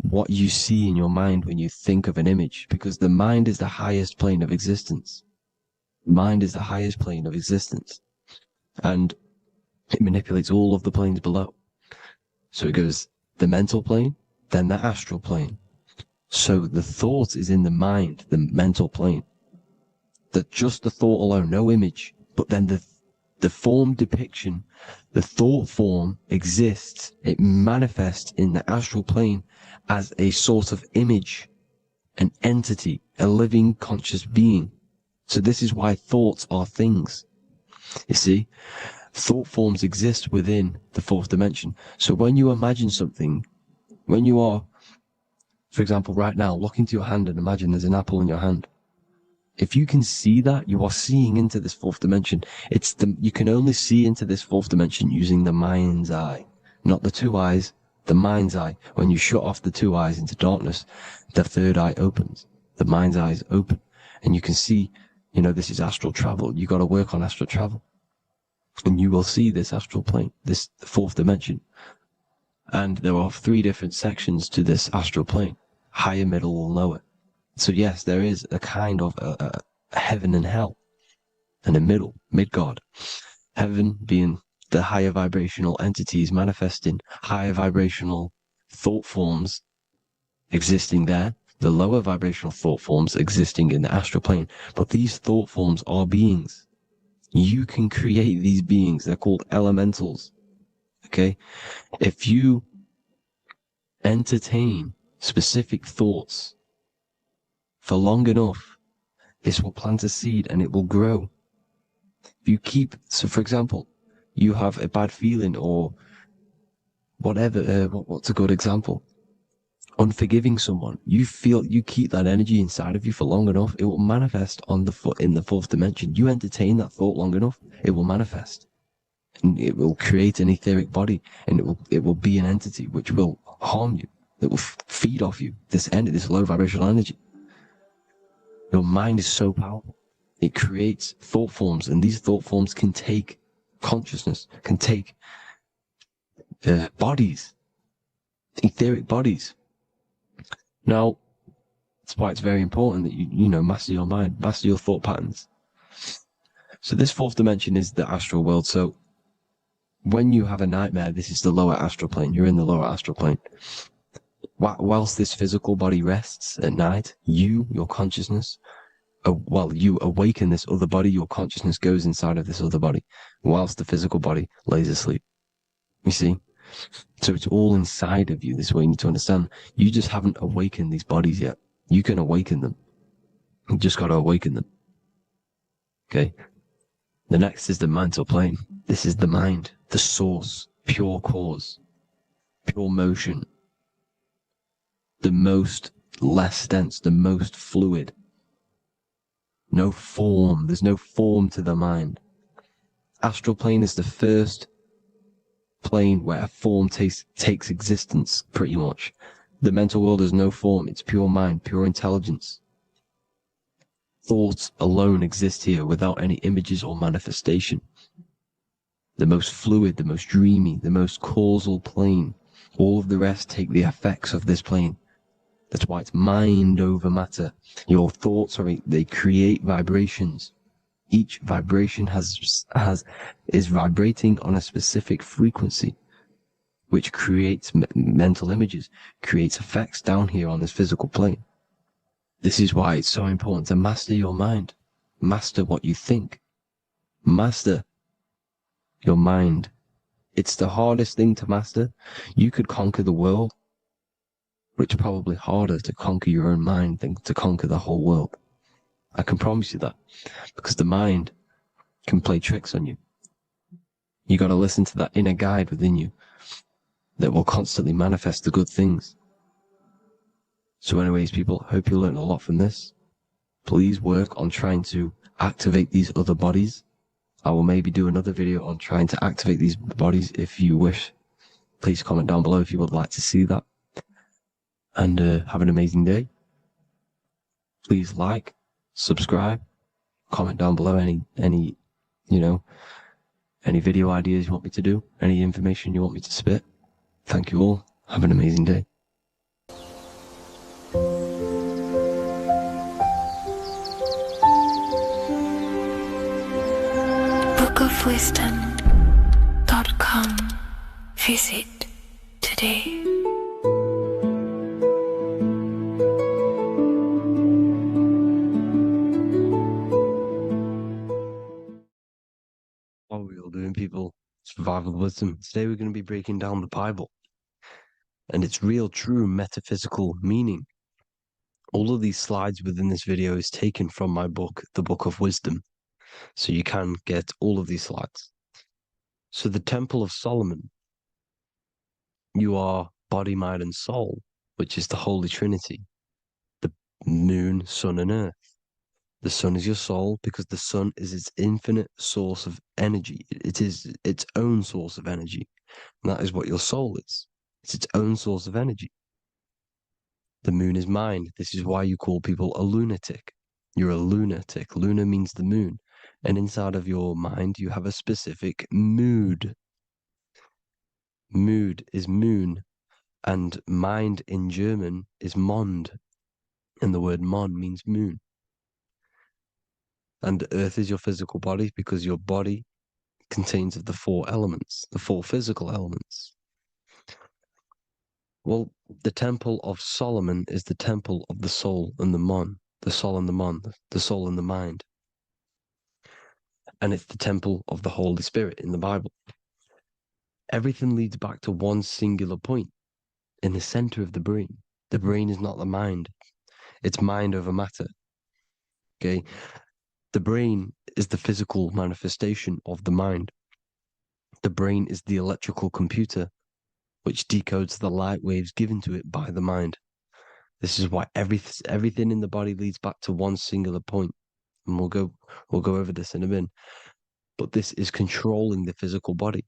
what you see in your mind when you think of an image, because the mind is the highest plane of existence. Mind is the highest plane of existence. And it manipulates all of the planes below. So it goes the mental plane, then the astral plane. So the thought is in the mind, the mental plane. That just the thought alone, no image, but then the form depiction, the thought form exists. It manifests in the astral plane as a sort of image, an entity, a living conscious being. So this is why thoughts are things. You see, thought forms exist within the fourth dimension. So when you imagine something, when you are, for example, right now, look into your hand and imagine there's an apple in your hand. If you can see that, you are seeing into this fourth dimension. You can only see into this fourth dimension using the mind's eye, not the 2 eyes, the mind's eye. When you shut off the 2 eyes into darkness, the third eye opens. The mind's eye is open, And you can see, this is astral travel. You got to work on astral travel. And you will see this astral plane, this fourth dimension. And there are 3 different sections to this astral plane: higher, middle, or lower. So yes, there is a kind of a heaven and hell, and a Midgard. Heaven being the higher vibrational entities manifesting higher vibrational thought forms existing there, the lower vibrational thought forms existing in the astral plane. But these thought forms are beings. You can create these beings. They're called elementals. Okay? If you entertain specific thoughts for long enough, this will plant a seed and it will grow. If you so for example, you have a bad feeling or whatever, what's a good example? Unforgiving someone. You keep that energy inside of you for long enough, it will manifest in the 4th dimension. You entertain that thought long enough, it will manifest. And it will create an etheric body, and it will be an entity which will harm you, that will feed off you, this low vibrational energy. Your mind is so powerful. It creates thought forms, and these thought forms can take consciousness, can take bodies, etheric bodies. Now, that's why it's very important that you master your mind, master your thought patterns. So this 4th dimension is the astral world. So when you have a nightmare, this is the lower astral plane. You're in the lower astral plane. Whilst this physical body rests at night, your consciousness, you awaken this other body, your consciousness goes inside of this other body, whilst the physical body lays asleep. You see? So it's all inside of you. This is what you need to understand. You just haven't awakened these bodies yet. You can awaken them. You just got to awaken them. Okay? The next is the mental plane. This is the mind, the source, pure cause, pure motion, the most less dense, the most fluid. No form. There's no form to the mind. Astral plane is the first plane where a form takes existence, pretty much. The mental world has no form. It's pure mind, pure intelligence. Thoughts alone exist here without any images or manifestation. The most fluid, the most dreamy, the most causal plane. All of the rest take the effects of this plane. That's why it's mind over matter. Your thoughts they create vibrations. Each vibration is vibrating on a specific frequency, which creates mental images, creates effects down here on this physical plane. This is why it's so important to master your mind, master what you think, master your mind. It's the hardest thing to master. You could conquer the world, but it's probably harder to conquer your own mind than to conquer the whole world. I can promise you that, because the mind can play tricks on you. You got to listen to that inner guide within you that will constantly manifest the good things. So anyways, people, hope you learned a lot from this. Please work on trying to activate these other bodies. I will maybe do another video on trying to activate these bodies if you wish. Please comment down below if you would like to see that. And have an amazing day. Please like, subscribe, comment down below any video ideas you want me to do, any information you want me to spit. Thank you all. Have an amazing day. bookofwisdom.com. Visit today. What are we all doing, people? Survival wisdom. Today we're going to be breaking down the Bible and its real, true metaphysical meaning. All of these slides within this video is taken from my book, The Book of Wisdom. So you can get all of these slides. So the Temple of Solomon, you are body, mind, and soul, which is the Holy Trinity. The moon, sun, and earth. The sun is your soul because the sun is its infinite source of energy. It is its own source of energy. And that is what your soul is. It's its own source of energy. The moon is mind. This is why you call people a lunatic. You're a lunatic. Luna means the moon. And inside of your mind, you have a specific mood. Mood is moon. And mind in German is Mond. And the word Mon means moon. And earth is your physical body because your body contains of the four elements, the four physical elements. Well, the temple of Solomon is the temple of the soul and the Mon, the soul and the Mon, the soul and the mind. And it's the temple of the Holy Spirit in the Bible. Everything leads back to one singular point in the center of the brain. The brain is not the mind. It's mind over matter. Okay. The brain is the physical manifestation of the mind. The brain is the electrical computer which decodes the light waves given to it by the mind. This is why everything in the body leads back to one singular point. And we'll go over this in a minute. But this is controlling the physical body.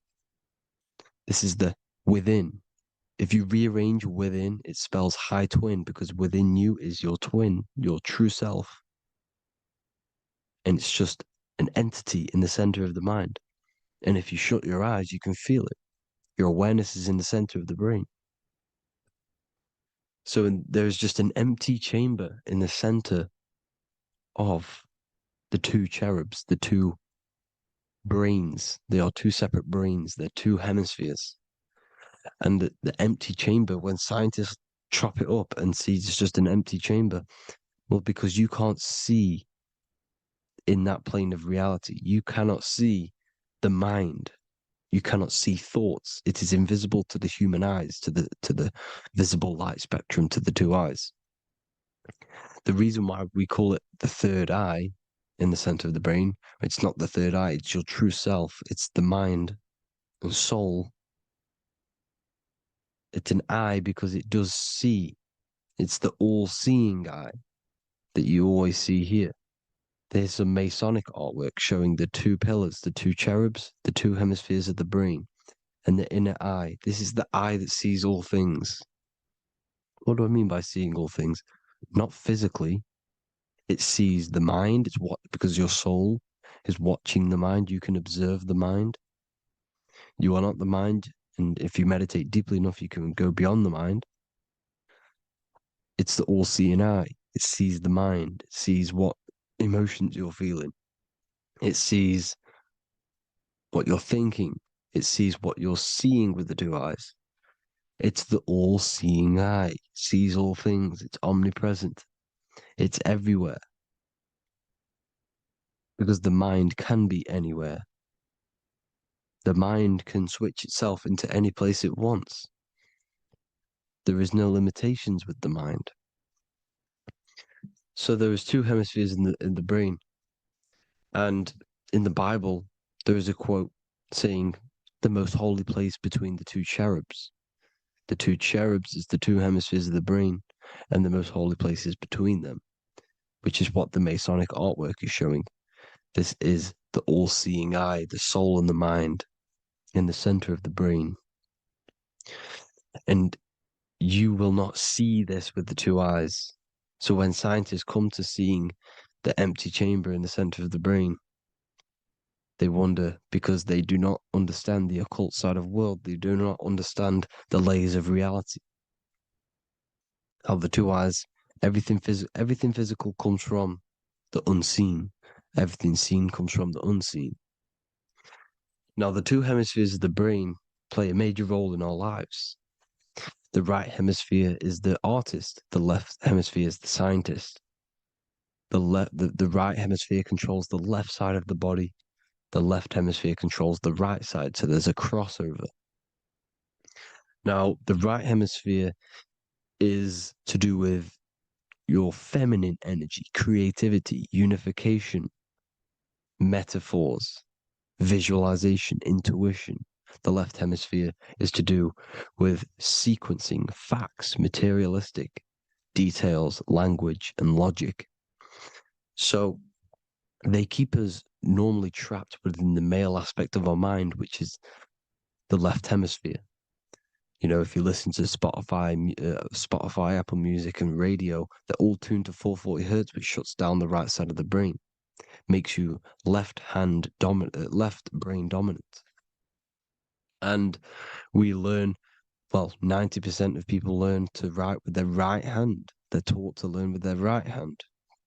This is the within. If you rearrange within, it spells high twin because within you is your twin, your true self. And it's just an entity in the center of the mind. And if you shut your eyes, you can feel it. Your awareness is in the center of the brain. So there's just an empty chamber in the center of the two cherubs, the two brains. They are two separate brains. They're two hemispheres. And the empty chamber, when scientists chop it up and see it's just an empty chamber, well, because you can't see in that plane of reality, you cannot see the mind. You cannot see thoughts. It is invisible to the human eyes, to the visible light spectrum, to the two eyes. The reason why we call it the third eye in the center of the brain, it's not the third eye, it's your true self. It's the mind and soul. It's an eye because it does see. It's the all-seeing eye that you always see here. There's some Masonic artwork showing the two pillars, the two cherubs, the two hemispheres of the brain, and the inner eye. This is the eye that sees all things. What do I mean by seeing all things? Not physically. It sees the mind. It's what, because your soul is watching the mind. You can observe the mind. You are not the mind. And if you meditate deeply enough, you can go beyond the mind. It's the all-seeing eye. It sees the mind. It sees what emotions you're feeling. It sees what you're thinking. It sees what you're seeing with the two eyes. It's the all-seeing eye. It sees all things. It's omnipresent. It's everywhere. Because the mind can be anywhere. The mind can switch itself into any place it wants. There is no limitations with the mind. So there is two hemispheres in the brain. And in the Bible, there is a quote saying the most holy place between the two cherubs. The two cherubs is the two hemispheres of the brain, and the most holy place is between them, which is what the Masonic artwork is showing. This is the all-seeing eye, the soul and the mind in the center of the brain. And you will not see this with the two eyes. So when scientists come to seeing the empty chamber in the center of the brain, they wonder because they do not understand the occult side of the world. They do not understand the layers of reality. How the two eyes, everything physical comes from the unseen. Everything seen comes from the unseen. Now, the two hemispheres of the brain play a major role in our lives. The right hemisphere is the artist. The left hemisphere is the scientist. The right hemisphere controls the left side of the body. The left hemisphere controls the right side. So there's a crossover. Now, the right hemisphere is to do with your feminine energy, creativity, unification, metaphors, visualization, intuition. The left hemisphere is to do with sequencing, facts, materialistic details, language, and logic. So they keep us normally trapped within the male aspect of our mind, which is the left hemisphere. You know, if you listen to Spotify, Apple Music, and radio, they're all tuned to 440 hertz, which shuts down the right side of the brain, makes you left brain dominant. And we learn, well, 90% of people learn to write with their right hand. They're taught to learn with their right hand,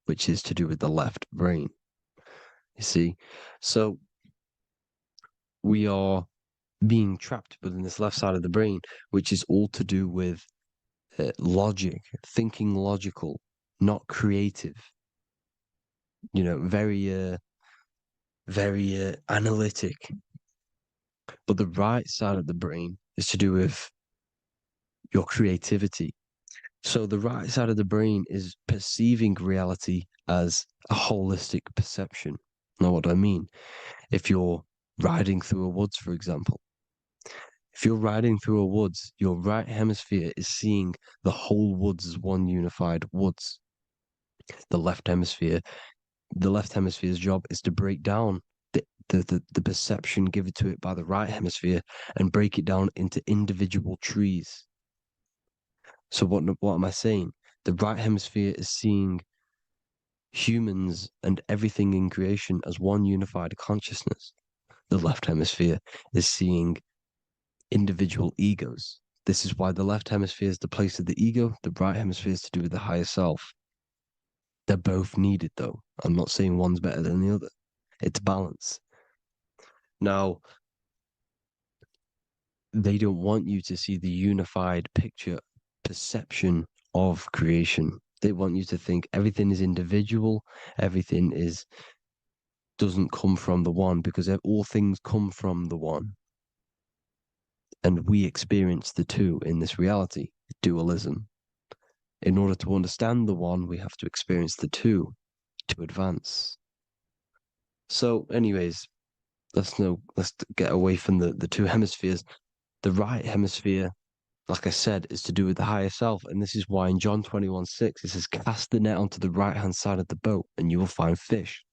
which is to do with the left brain. You see, so we are being trapped within this left side of the brain, which is all to do with logic, thinking logical, not creative. You know, very analytic. But the right side of the brain is to do with your creativity. So the right side of the brain is perceiving reality as a holistic perception. Now, what do I mean? If you're riding through a woods, for example, if you're riding through a woods, your right hemisphere is seeing the whole woods as one unified woods. The left hemisphere's job is to break down the perception given to it by the right hemisphere and break it down into individual trees. So what am I saying? The right hemisphere is seeing humans and everything in creation as one unified consciousness. The left hemisphere is seeing individual egos. This is why the left hemisphere is the place of the ego, the right hemisphere is to do with the higher self. They're both needed, though. I'm not saying one's better than the other. It's balance. Now, they don't want you to see the unified picture, perception of creation. They want you to think everything is individual, everything doesn't come from the one, because all things come from the one. And we experience the two in this reality, dualism. In order to understand the one, we have to experience the two to advance. So, anyways, let's get away from the two hemispheres. The right hemisphere, like I said, is to do with the higher self. And this is why in John 21:6, it says, cast the net onto the right-hand side of the boat and you will find fish.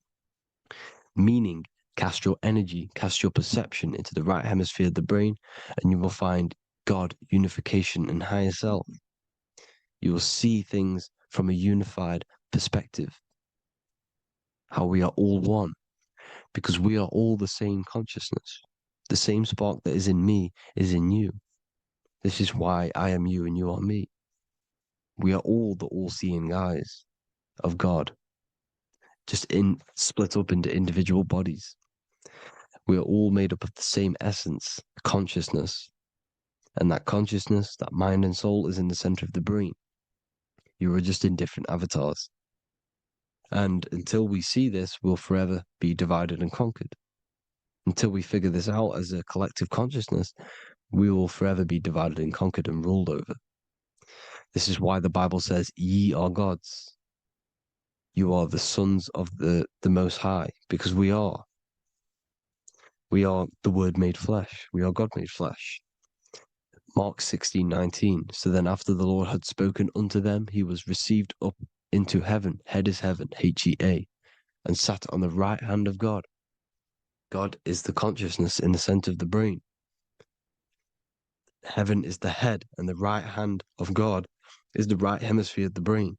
Meaning, cast your energy, cast your perception into the right hemisphere of the brain, and you will find God, unification, and higher self. You will see things from a unified perspective. How we are all one, because we are all the same consciousness. The same spark that is in me is in you. This is why I am you and you are me. We are all the all-seeing eyes of God, just split up into individual bodies. We are all made up of the same essence, consciousness. And that consciousness, that mind and soul, is in the center of the brain. You are just in different avatars. And until we see this, we'll forever be divided and conquered. Until we figure this out as a collective consciousness, we will forever be divided and conquered and ruled over. This is why the Bible says, ye are gods. You are the sons of the Most High, because we are. We are the Word made flesh. We are God made flesh. Mark 16:19. So then after the Lord had spoken unto them, he was received up into heaven, head is heaven, H-E-A, and sat on the right hand of God. God is the consciousness in the center of the brain. Heaven is the head, and the right hand of God is the right hemisphere of the brain,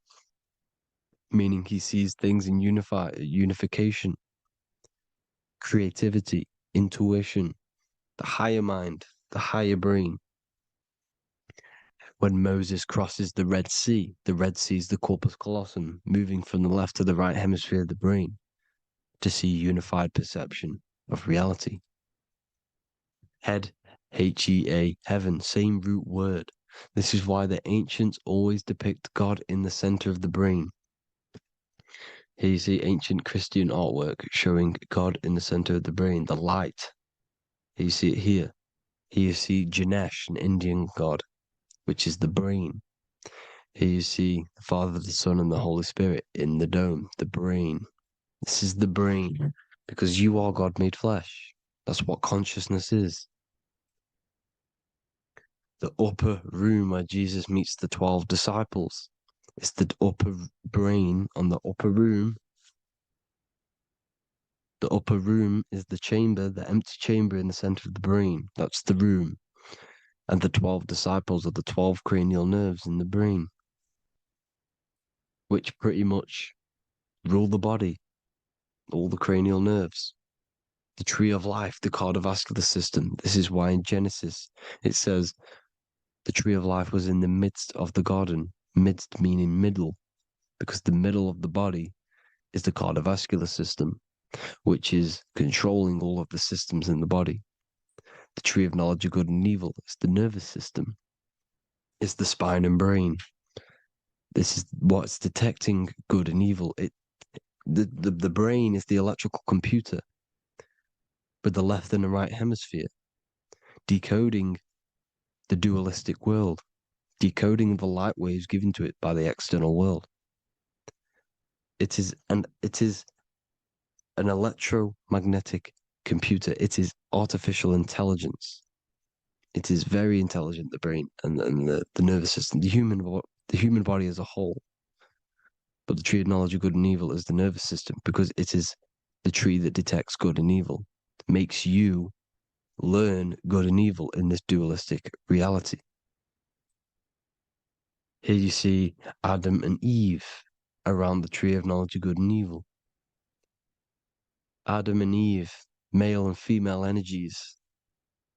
meaning he sees things in unification, creativity, intuition, the higher mind, the higher brain. When Moses crosses the Red Sea is the corpus callosum, moving from the left to the right hemisphere of the brain to see unified perception of reality. Head, H-E-A, heaven, same root word. This is why the ancients always depict God in the center of the brain. Here you see ancient Christian artwork showing God in the center of the brain, the light. Here you see it here. Here you see Ganesh, an Indian god, which is the brain. Here you see the Father, the Son, and the Holy Spirit in the dome, the brain. This is the brain, because you are God made flesh. That's what consciousness is. The upper room where Jesus meets the 12 disciples. It's the upper brain on the upper room. The upper room is the chamber, the empty chamber in the center of the brain. That's the room. And the 12 disciples are the 12 cranial nerves in the brain, which pretty much rule the body, all the cranial nerves. The tree of life, the cardiovascular system. This is why in Genesis it says the tree of life was in the midst of the garden. Midst meaning middle, because the middle of the body is the cardiovascular system, which is controlling all of the systems in the body. The tree of knowledge of good and evil is the nervous system. It's the spine and brain. This is what's detecting good and evil. The brain is the electrical computer with the left and the right hemisphere, decoding the dualistic world, decoding the light waves given to it by the external world. It is an electromagnetic computer. It is artificial intelligence. It is very intelligent, the brain and the nervous system, the human body as a whole. But the tree of knowledge of good and evil is the nervous system, because it is the tree that detects good and evil, makes you learn good and evil in this dualistic reality. Here you see Adam and Eve around the tree of knowledge of good and evil. Adam and Eve, male and female energies,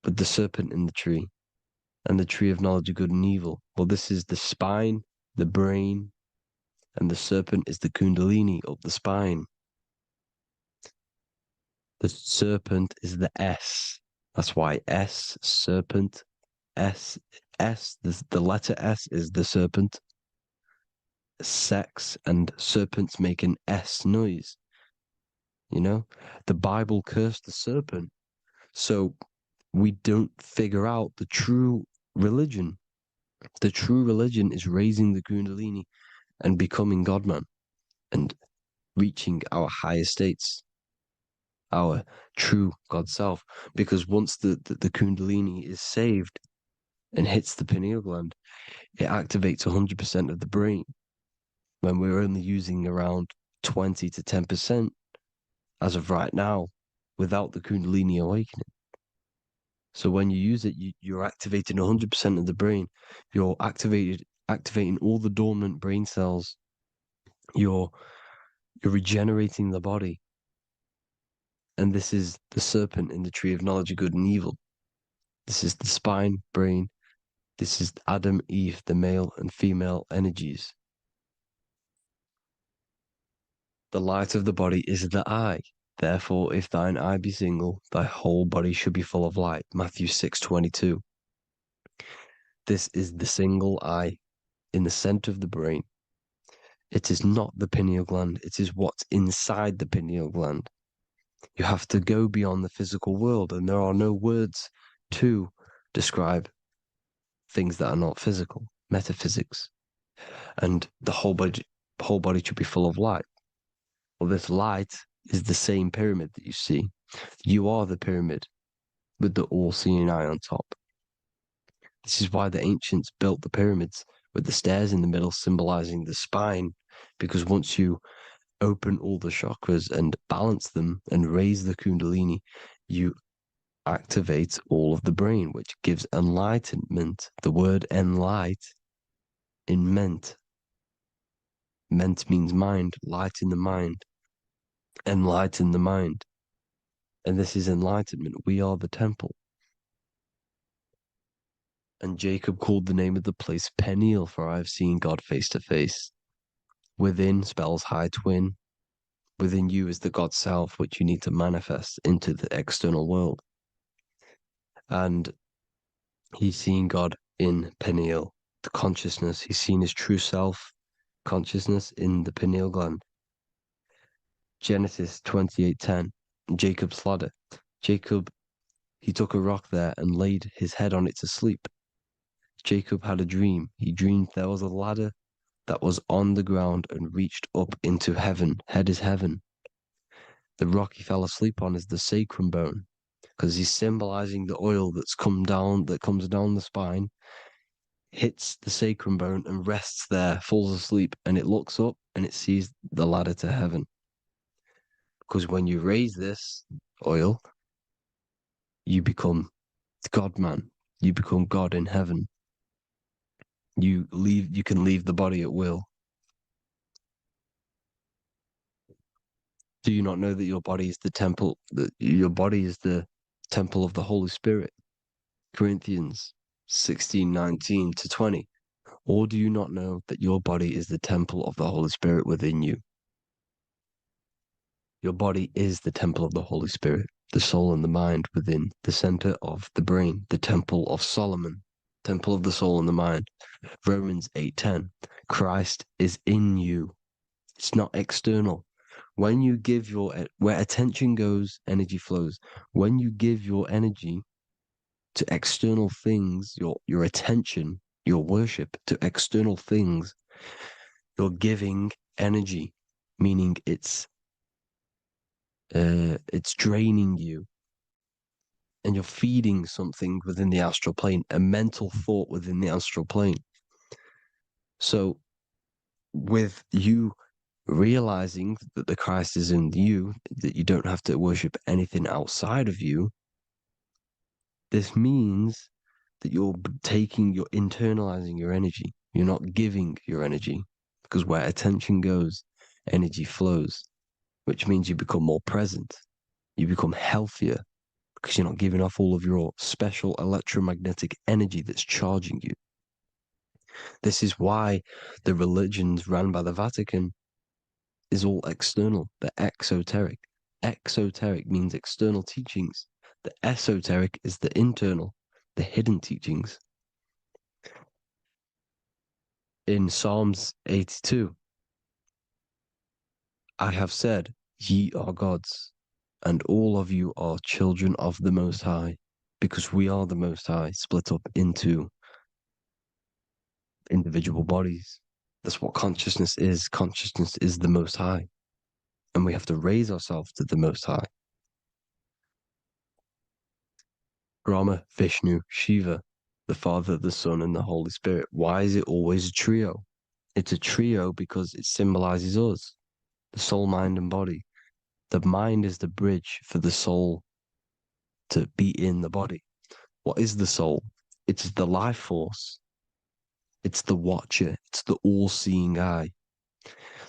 with the serpent in the tree, and the tree of knowledge of good and evil. Well, this is the spine, the brain, and the serpent is the kundalini up the spine. The serpent is the S. That's why S, serpent, the letter S is the serpent. Sex and serpents make an S noise. You know, the Bible cursed the serpent. So we don't figure out the true religion. The true religion is raising the kundalini and becoming God-man and reaching our higher states, our true God self. Because once the kundalini is saved and hits the pineal gland, it activates 100% of the brain, when we're only using around 20 to 10% as of right now without the kundalini awakening. So when you use it, you're activating 100% of the brain. You're activating all the dormant brain cells. You're regenerating the body. And this is the serpent in the tree of knowledge of good and evil. This is the spine, brain. This is Adam, Eve, the male and female energies. The light of the body is the eye. Therefore, if thine eye be single, thy whole body should be full of light. Matthew 6:22. This is the single eye in the center of the brain. It is not the pineal gland. It is what's inside the pineal gland. You have to go beyond the physical world, and there are no words to describe things that are not physical, metaphysics. And the whole body should be full of light. Well, this light is the same pyramid that you see. You are the pyramid with the all-seeing eye on top. This is why the ancients built the pyramids with the stairs in the middle symbolizing the spine, because once you open all the chakras and balance them and raise the kundalini, you activate all of the brain, which gives enlightenment. The word enlight in ment. Ment means mind, light in the mind. Enlighten the mind. And this is enlightenment. We are the temple. And Jacob called the name of the place Peniel, for I have seen God face to face. Within spells high twin. Within you is the God self, which you need to manifest into the external world. And he's seen God in Peniel, the consciousness. He's seen his true self, consciousness, in the pineal gland. Genesis 28:10, Jacob's ladder. Jacob, he took a rock there and laid his head on it to sleep. Jacob had a dream. He dreamed there was a ladder that was on the ground and reached up into heaven. Head is heaven. The rock he fell asleep on is the sacrum bone, because he's symbolizing the oil that comes down the spine, hits the sacrum bone and rests there, falls asleep, and it looks up and it sees the ladder to heaven. Because when you raise this oil, you become the God man. You become God in heaven. You can leave the body at will. Do you not know that your body is the temple, that your body is the temple of the Holy Spirit? Corinthians 16:19-20. Or do you not know that your body is the temple of the Holy Spirit within you? Your body is the temple of the Holy Spirit, the soul and the mind within, the center of the brain, the temple of Solomon, temple of the soul and the mind. Romans 8:10. Christ is in you. It's not external. When you give where attention goes, energy flows. When you give your energy to external things, your attention, your worship to external things, you're giving energy, meaning it's draining you, and you're feeding something within the astral plane, a mental thought within the astral plane. So with you realizing that the Christ is in you, that you don't have to worship anything outside of you, this means that you're internalizing your energy. You're not giving your energy, because where attention goes, energy flows, which means you become more present. You become healthier because you're not giving off all of your special electromagnetic energy that's charging you. This is why the religions ran by the Vatican is all external. They're exoteric. Exoteric means external teachings. The esoteric is the internal, the hidden teachings. In Psalms 82, I have said, ye are gods, and all of you are children of the Most High, because we are the Most High, split up into individual bodies. That's what consciousness is. Consciousness is the Most High, and we have to raise ourselves to the Most High. Brahma, Vishnu, Shiva, the Father, the Son, and the Holy Spirit. Why is it always a trio? It's a trio because it symbolizes us, the soul, mind, and body. The mind is the bridge for the soul to be in the body. What is the soul? It's the life force. It's the watcher. It's the all-seeing eye.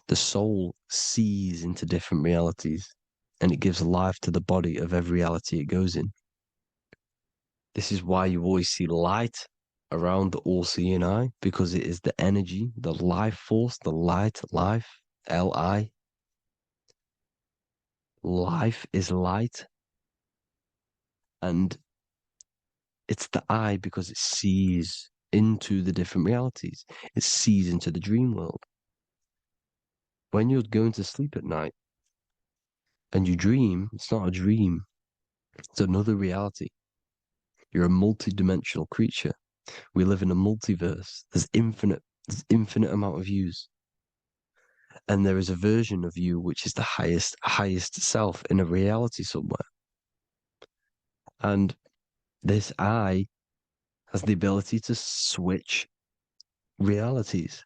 The soul sees into different realities, and it gives life to the body of every reality it goes in. This is why you always see light around the all-seeing eye, because it is the energy, the life force, the light, life, L-I. Life is light, and it's the eye because it sees into the different realities. It sees into the dream world. When you're going to sleep at night and you dream, it's not a dream. It's another reality. You're a multi-dimensional creature. We live in a multiverse. There's infinite amount of yous. And there is a version of you which is the highest self in a reality somewhere. And this I has the ability to switch realities,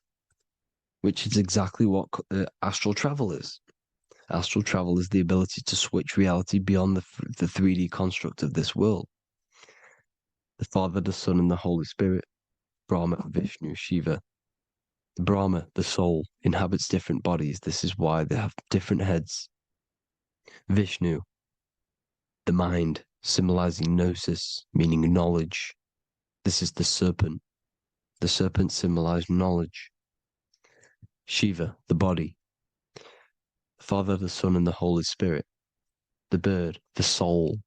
which is exactly what astral travel is. Astral travel is the ability to switch reality beyond the 3D construct of this world. The Father, the Son, and the Holy Spirit, Brahma, Vishnu, Shiva. Brahma, the soul, inhabits different bodies. This is why they have different heads. Vishnu, the mind, symbolizing gnosis, meaning knowledge. This is the serpent. The serpent symbolized knowledge. Shiva, the body. Father, the Son, and the Holy Spirit. The bird, the soul,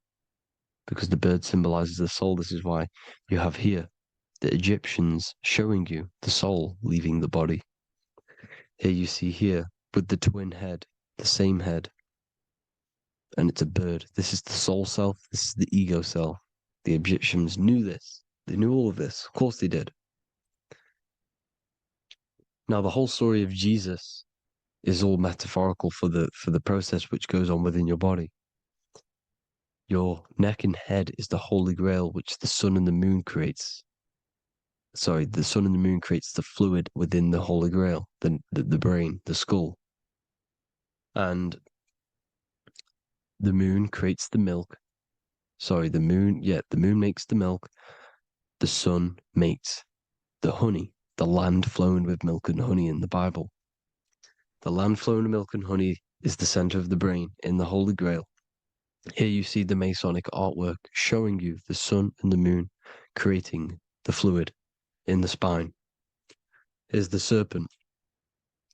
because the bird symbolizes the soul. This is why you have here the Egyptians showing you the soul leaving the body. Here you see here with the twin head, the same head, and it's a bird. This is the soul self. This is the ego self. The Egyptians knew this. They knew all of this. Of course they did. Now, the whole story of Jesus is all metaphorical for the process which goes on within your body. Your neck and head is the holy grail which the sun and the moon creates. Sorry, the sun and the moon creates the fluid within the holy grail, the brain, the skull. And the moon creates the milk. Sorry, the moon makes the milk. the sun makes the honey, the land flowing with milk and honey in the Bible. The land flowing with milk and honey is the center of the brain in the Holy Grail. Here you see the Masonic artwork showing you the sun and the moon creating the fluid in the spine. Here's the serpent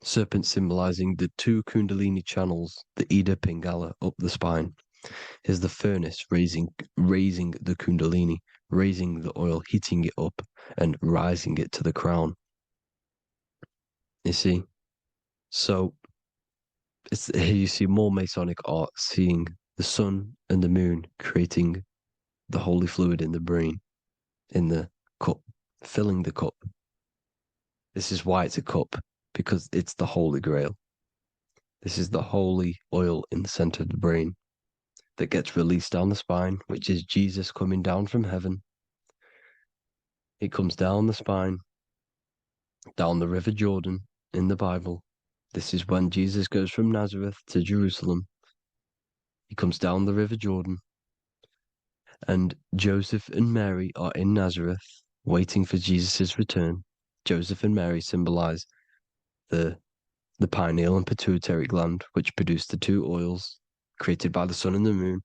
symbolizing the two Kundalini channels, the Ida Pingala up the spine. Here's the furnace raising the Kundalini, raising the oil, heating it up, and rising it to the crown. You see? So here you see more Masonic art, seeing the sun and the moon creating the holy fluid in the brain, in the cup, filling the cup. This is why it's a cup, because it's the Holy Grail. This is the holy oil in the center of the brain that gets released down the spine, which is Jesus coming down from heaven. It comes down the spine, down the River Jordan in the Bible. This is when Jesus goes from Nazareth to Jerusalem. He comes down the River Jordan, and Joseph and Mary are in Nazareth waiting for Jesus' return. Joseph and Mary symbolize the pineal and pituitary gland, which produce the two oils created by the sun and the moon.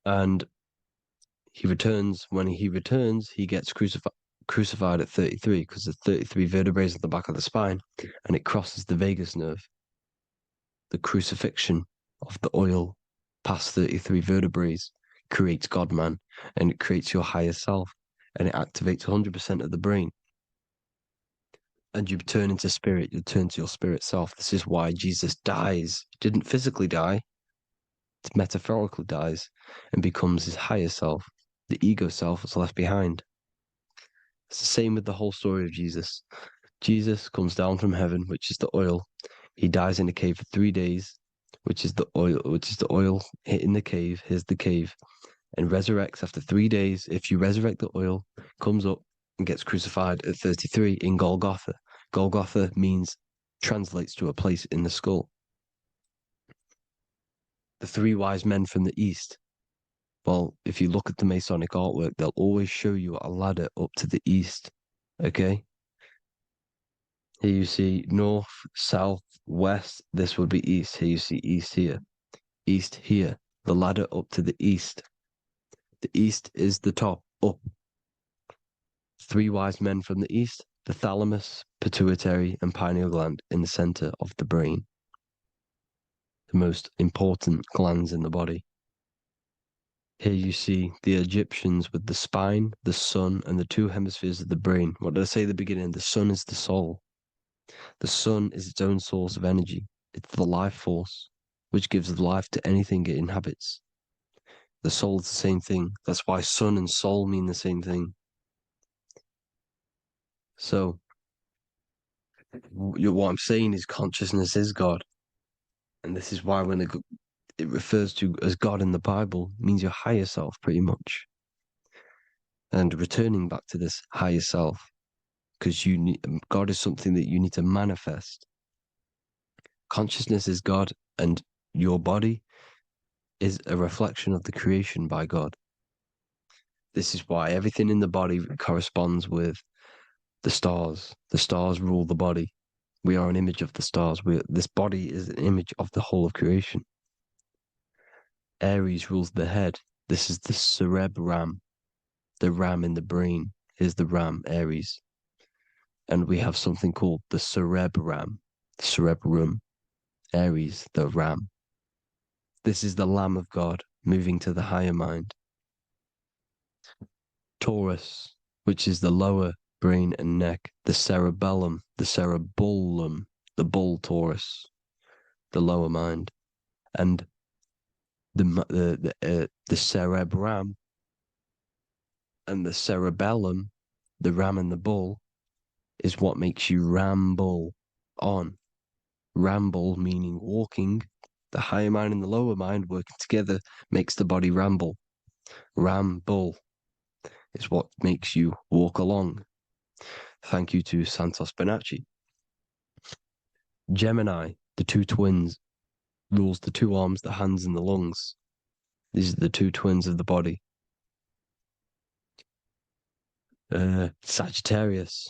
And he returns. When he returns, he gets crucified at 33, because there's 33 vertebrae at the back of the spine, and it crosses the vagus nerve. The crucifixion of the oil past 33 vertebrae creates God-man, and it creates your higher self, and it activates 100% of the brain. And you turn into spirit, you turn to your spirit self. This is why Jesus dies. He didn't physically die, it metaphorically dies, and becomes his higher self. The ego self is left behind. It's the same with the whole story of Jesus. Jesus comes down from heaven, which is the oil. He dies in a cave for 3 days, which is the oil hitting the cave. Here's the cave. And resurrects after 3 days. If you resurrect the oil, comes up and gets crucified at 33 in Golgotha. Golgotha translates to a place in the skull. The three wise men from the east. Well, if you look at the Masonic artwork, they'll always show you a ladder up to the east. Okay? Here you see north, south, west. This would be east. Here you see east here. East here. The ladder up to the east. The east is the top, up. Three wise men from the east. The thalamus, pituitary, and pineal gland in the center of the brain. The most important glands in the body. Here you see the Egyptians with the spine, the sun, and the two hemispheres of the brain. What did I say at the beginning? The sun is the soul. The sun is its own source of energy. It's the life force, which gives life to anything it inhabits. The soul is the same thing. That's why sun and soul mean the same thing. So, what I'm saying is consciousness is God. And this is why when it refers to as God in the Bible, means your higher self, pretty much. And returning back to this higher self, because God is something that you need to manifest. Consciousness is God, and your body is a reflection of the creation by God. This is why everything in the body corresponds with the stars. The stars rule the body. We are an image of the stars. This body is an image of the whole of creation. Aries rules the head. This is the cerebrum, the ram in the brain. Here's the ram, Aries. And we have something called the cerebrum, Aries, the ram. This is the Lamb of God moving to the higher mind. Taurus, which is the lower brain and neck, the cerebellum, the bull Taurus, the lower mind, and the cerebrum and the cerebellum, the ram and the bull, is what makes you ramble on. Ramble meaning walking. The higher mind and the lower mind working together makes the body ramble. Ramble is what makes you walk along. Thank you to Santos Bonacci. Gemini, the two twins, rules the two arms, the hands, and the lungs. These are the two twins of the body. Sagittarius,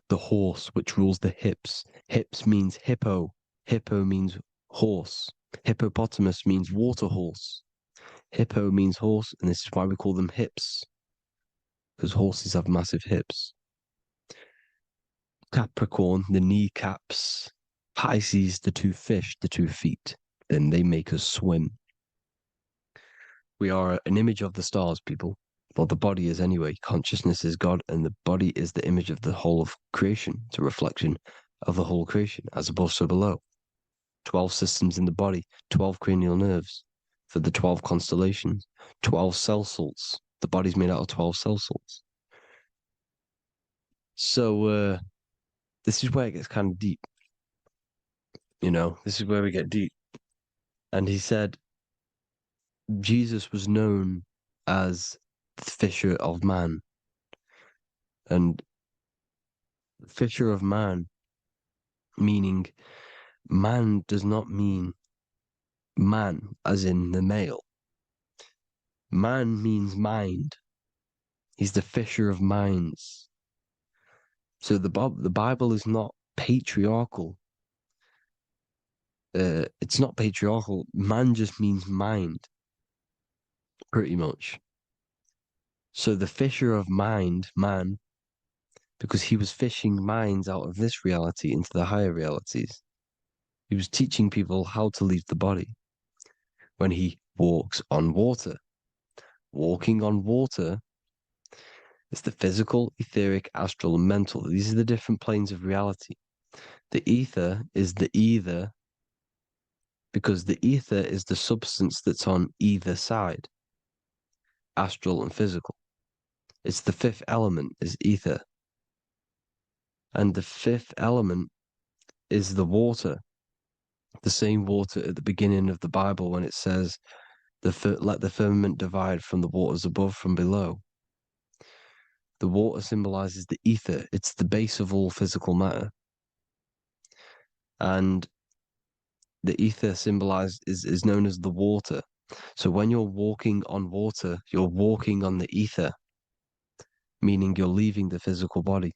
the horse which rules the hips. Hips means hippo. Hippo means horse. Hippopotamus means water horse. Hippo means horse, and this is why we call them hips, because horses have massive hips. Capricorn, the kneecaps. Pisces, the two fish, the 2 feet. Then they make us swim. We are an image of the stars, people. Well, the body is anyway. Consciousness is God, and the body is the image of the whole of creation. It's a reflection of the whole creation, as above, so below. 12 systems in the body, 12 cranial nerves for the 12 constellations, 12 cell salts. The body's made out of 12 cell salts. So this is where it gets kind of deep. You know, this is where we get deep. And he said Jesus was known as the fisher of man. And fisher of man, meaning man does not mean man as in the male. Man means mind. He's the fisher of minds. So the Bible is not patriarchal. It's not patriarchal. Man just means mind, pretty much. So the fisher of mind, man, because he was fishing minds out of this reality into the higher realities. He was teaching people how to leave the body when he walks on water. Walking on water is the physical, etheric, astral, and mental. These are the different planes of reality. The ether is the either, because the ether is the substance that's on either side, astral and physical. It's the 5th element, is ether. And the 5th element is the water. The same water at the beginning of the Bible when it says, let the firmament divide from the waters above from below. The water symbolizes the ether. It's the base of all physical matter. And the ether symbolized is known as the water. So when you're walking on water, you're walking on the ether, meaning you're leaving the physical body.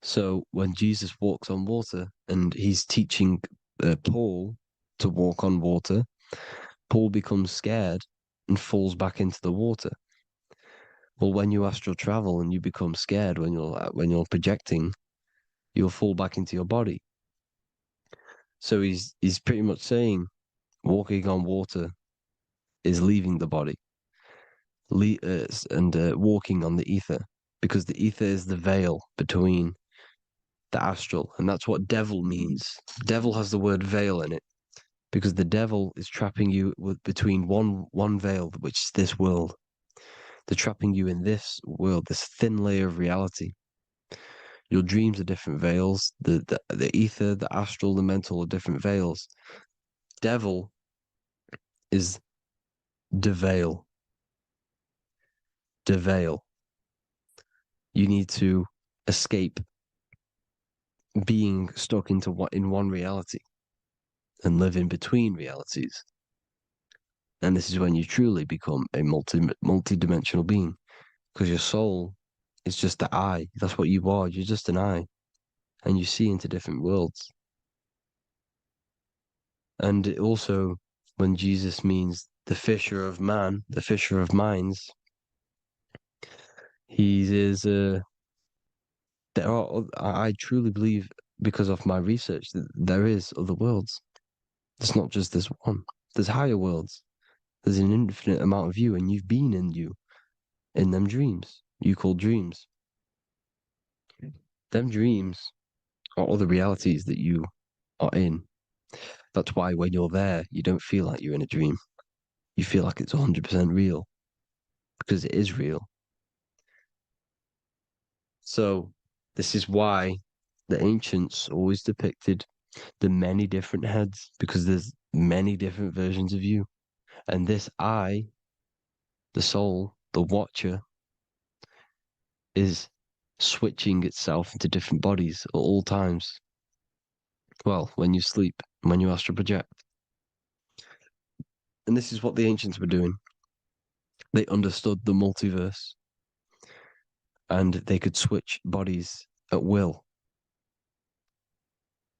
So when Jesus walks on water and he's teaching Paul to walk on water, Paul becomes scared and falls back into the water. Well, when you astral travel and you become scared when you're projecting, you'll fall back into your body. So he's pretty much saying walking on water is leaving the body, and walking on the ether, because the ether is the veil between the astral, and that's what devil means. Devil has the word veil in it, because the devil is trapping you between one veil, which is this world. They're trapping you in this world, this thin layer of reality. Your dreams are different veils. The ether, the astral, the mental are different veils. Devil is deveil. Deveil. You need to escape being stuck in one reality and live in between realities. And this is when you truly become a multi-dimensional being, because your soul is just the eye. That's what you are. You're just an eye, and you see into different worlds. And it also, when Jesus means the fisher of man, the fisher of minds, he is I truly believe, because of my research, that there is other worlds. It's not just this one. There's higher worlds. There's an infinite amount of you, and you've been in you, in them dreams. You call dreams. Them dreams are other realities that you are in. That's why when you're there, you don't feel like you're in a dream. You feel like it's 100% real, because it is real. So this is why the ancients always depicted the many different heads, because there's many different versions of you. And this I, the soul, the watcher, is switching itself into different bodies at all times. Well, when you sleep, when you astral project. And this is what the ancients were doing. They understood the multiverse. and they could switch bodies at will.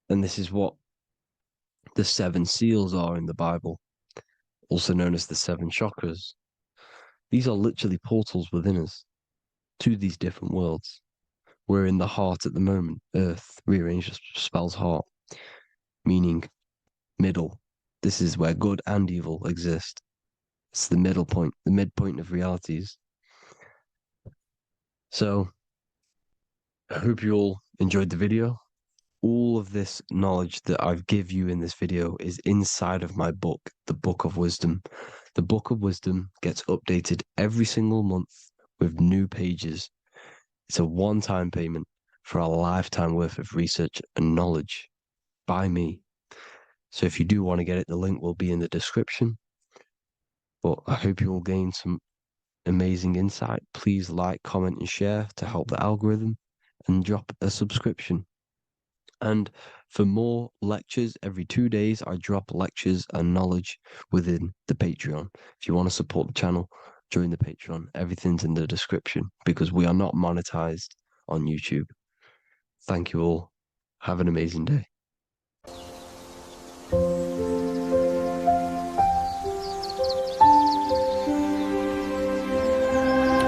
And this is what the 7 seals are in the Bible, also known as the 7 chakras. These are literally portals within us to these different worlds. We're in the heart at the moment. Earth rearranged spells heart, meaning middle. This is where good and evil exist. It's the middle point, the midpoint of realities. So I hope you all enjoyed the video. All of this knowledge that I've give you in this video is inside of my book, the Book of Wisdom. The Book of Wisdom gets updated every single month with new pages. It's a one-time payment for a lifetime worth of research and knowledge by me. So if you do want to get it, the link will be in the description. But I hope you all gain some amazing insight. Please like, comment, and share to help the algorithm, and drop a subscription. And for more lectures, every 2 days, I drop lectures and knowledge within the Patreon. If you want to support the channel, join the Patreon. Everything's in the description because we are not monetized on YouTube. Thank you all. Have an amazing day.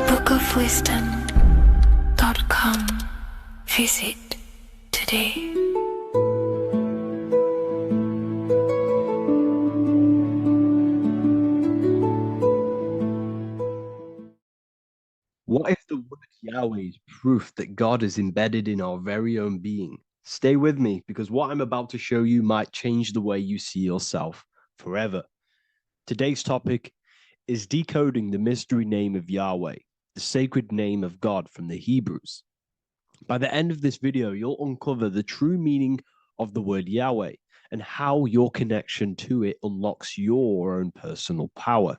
bookofwisdom.com. Visit today. What if the word Yahweh is proof that God is embedded in our very own being? Stay with me because what I'm about to show you might change the way you see yourself forever. Today's topic is decoding the mystery name of Yahweh, the sacred name of God from the Hebrews. By the end of this video, you'll uncover the true meaning of the word Yahweh and how your connection to it unlocks your own personal power.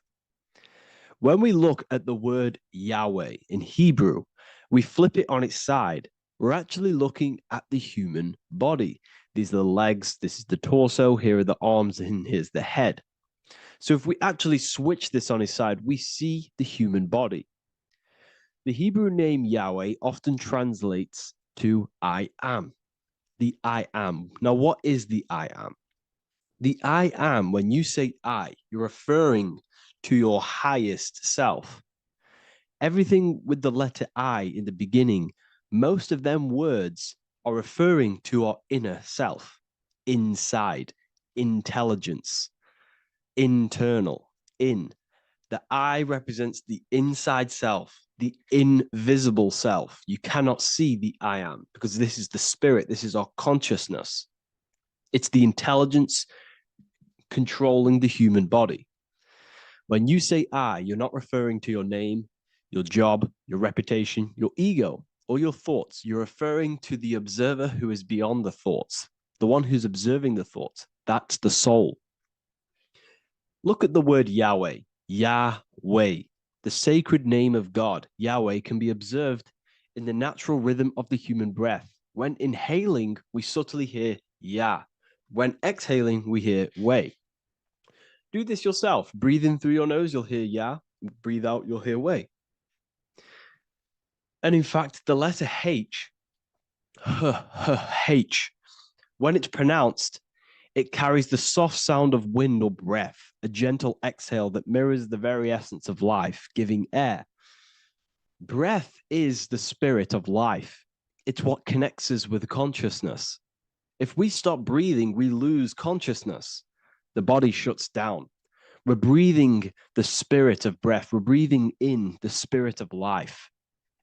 When we look at the word Yahweh in Hebrew, we flip it on its side. We're actually looking at the human body. These are the legs, this is the torso, here are the arms, and here's the head. So if we actually switch this on its side, we see the human body. The Hebrew name Yahweh often translates to I am, the I am. Now, what is the I am? The I am, when you say I, you're referring to your highest self. Everything with the letter I in the beginning, most of them words are referring to our inner self, inside, intelligence, internal, in. The I represents the inside self, the invisible self. You cannot see the I am because this is the spirit, this is our consciousness. It's the intelligence controlling the human body. When you say I, you're not referring to your name, your job, your reputation, your ego, or your thoughts. You're referring to the observer who is beyond the thoughts, the one who's observing the thoughts. That's the soul. Look at the word Yahweh, Yahweh, the sacred name of God. Yahweh can be observed in the natural rhythm of the human breath. When inhaling, we subtly hear Yah. When exhaling, we hear Way. Do this yourself. Breathe in through your nose, you'll hear Yah. Breathe out, you'll hear Way. And in fact, the letter H, H, when it's pronounced, it carries the soft sound of wind or breath, a gentle exhale that mirrors the very essence of life, giving air. Breath is the spirit of life. It's what connects us with consciousness. If we stop breathing, we lose consciousness. The body shuts down. We're breathing the spirit of breath. We're breathing in the spirit of life.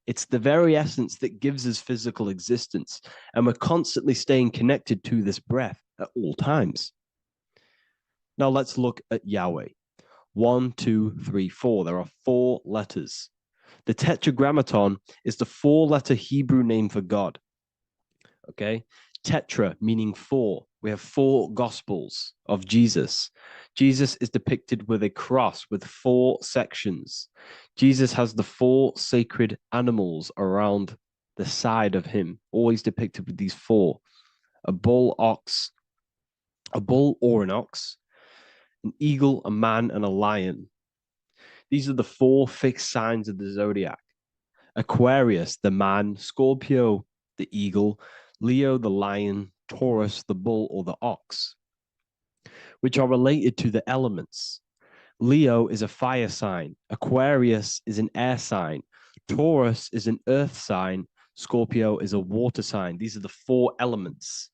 It's the very essence that gives us physical existence, and we're constantly staying connected to this breath at all times. Now let's look at Yahweh. 1, 2, 3, 4. There are 4 letters. The Tetragrammaton is the 4-letter Hebrew name for God. Okay? Tetra meaning 4. We have 4 gospels of Jesus. Jesus is depicted with a cross with 4 sections. Jesus has the 4 sacred animals around the side of him, always depicted with these 4. A bull or an ox, an eagle, a man, and a lion. These are the 4 fixed signs of the zodiac. Aquarius, the man, Scorpio, the eagle, Leo, the lion, Taurus, the bull or the ox, which are related to the elements. Leo is a fire sign, Aquarius is an air sign, Taurus is an earth sign, Scorpio is a water sign. These are the 4 elements.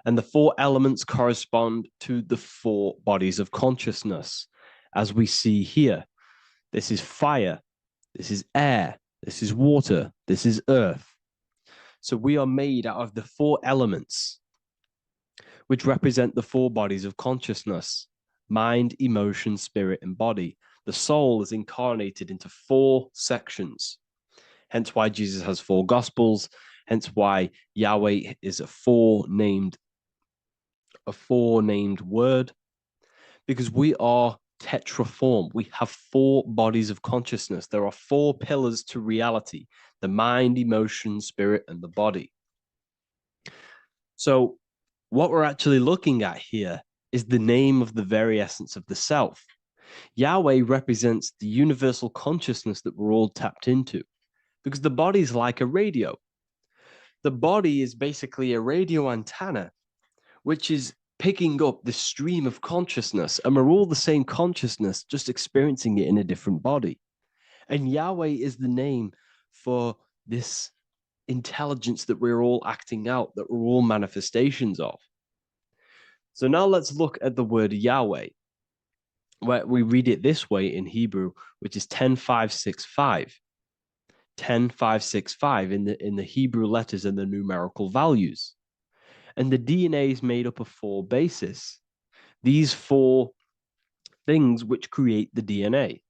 And the 4 elements correspond to the 4 bodies of consciousness, as we see here. This is fire, this is air, this is water, this is earth. So we are made out of the 4 elements, which represent the 4 bodies of consciousness: mind, emotion, spirit, and body. The soul is incarnated into 4 sections. Hence why Jesus has 4 gospels. Hence why Yahweh is a four-named word, because we are tetraform. We have 4 bodies of consciousness. There are 4 pillars to reality: the mind, emotion, spirit, and the body. So what we're actually looking at here is the name of the very essence of the self. Yahweh represents the universal consciousness that we're all tapped into, because the body is like a radio. The body is basically a radio antenna, which is picking up the stream of consciousness, and we're all the same consciousness, just experiencing it in a different body. And Yahweh is the name for this intelligence that we're all acting out, that we're all manifestations of. So now let's look at the word Yahweh, where we read it this way in Hebrew, which is 10565. 10565 in the Hebrew letters and the numerical values. And the DNA is made up of 4 bases. These 4 things which create the DNA.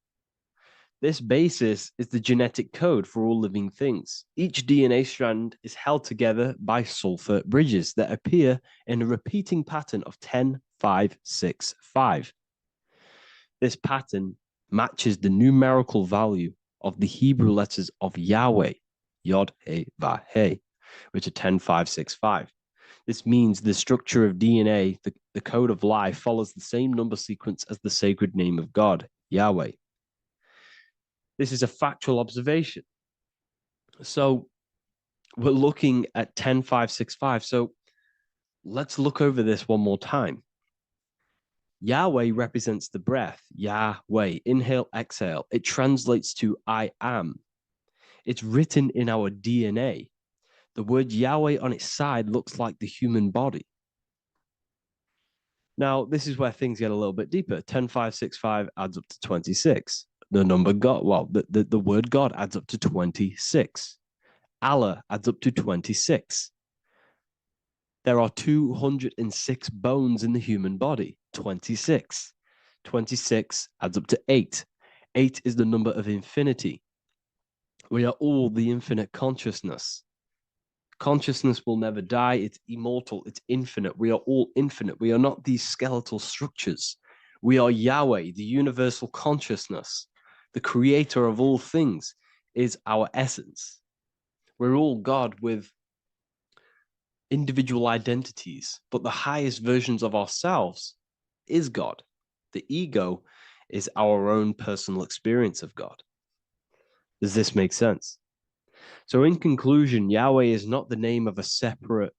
This basis is the genetic code for all living things. Each DNA strand is held together by sulfur bridges that appear in a repeating pattern of 10565. This pattern matches the numerical value of the Hebrew letters of Yahweh, Yod, He, Vah, He, which are 10565. This means the structure of DNA, the code of life, follows the same number sequence as the sacred name of God, Yahweh. This is a factual observation. So we're looking at 10565. So let's look over this one more time. Yahweh represents the breath, Yahweh, inhale, exhale. It translates to I am. It's written in our DNA. The word Yahweh on its side looks like the human body. Now, this is where things get a little bit deeper. 10565 adds up to 26. The number God, well, the word God adds up to 26. Allah adds up to 26. There are 206 bones in the human body, 26. 26 adds up to 8. 8 is the number of infinity. We are all the infinite consciousness. Consciousness will never die. It's immortal. It's infinite. We are all infinite. We are not these skeletal structures. We are Yahweh, the universal consciousness. The creator of all things is our essence. We're all God with individual identities, but the highest versions of ourselves is God. The ego is our own personal experience of God. Does this make sense? So in conclusion, Yahweh is not the name of a separate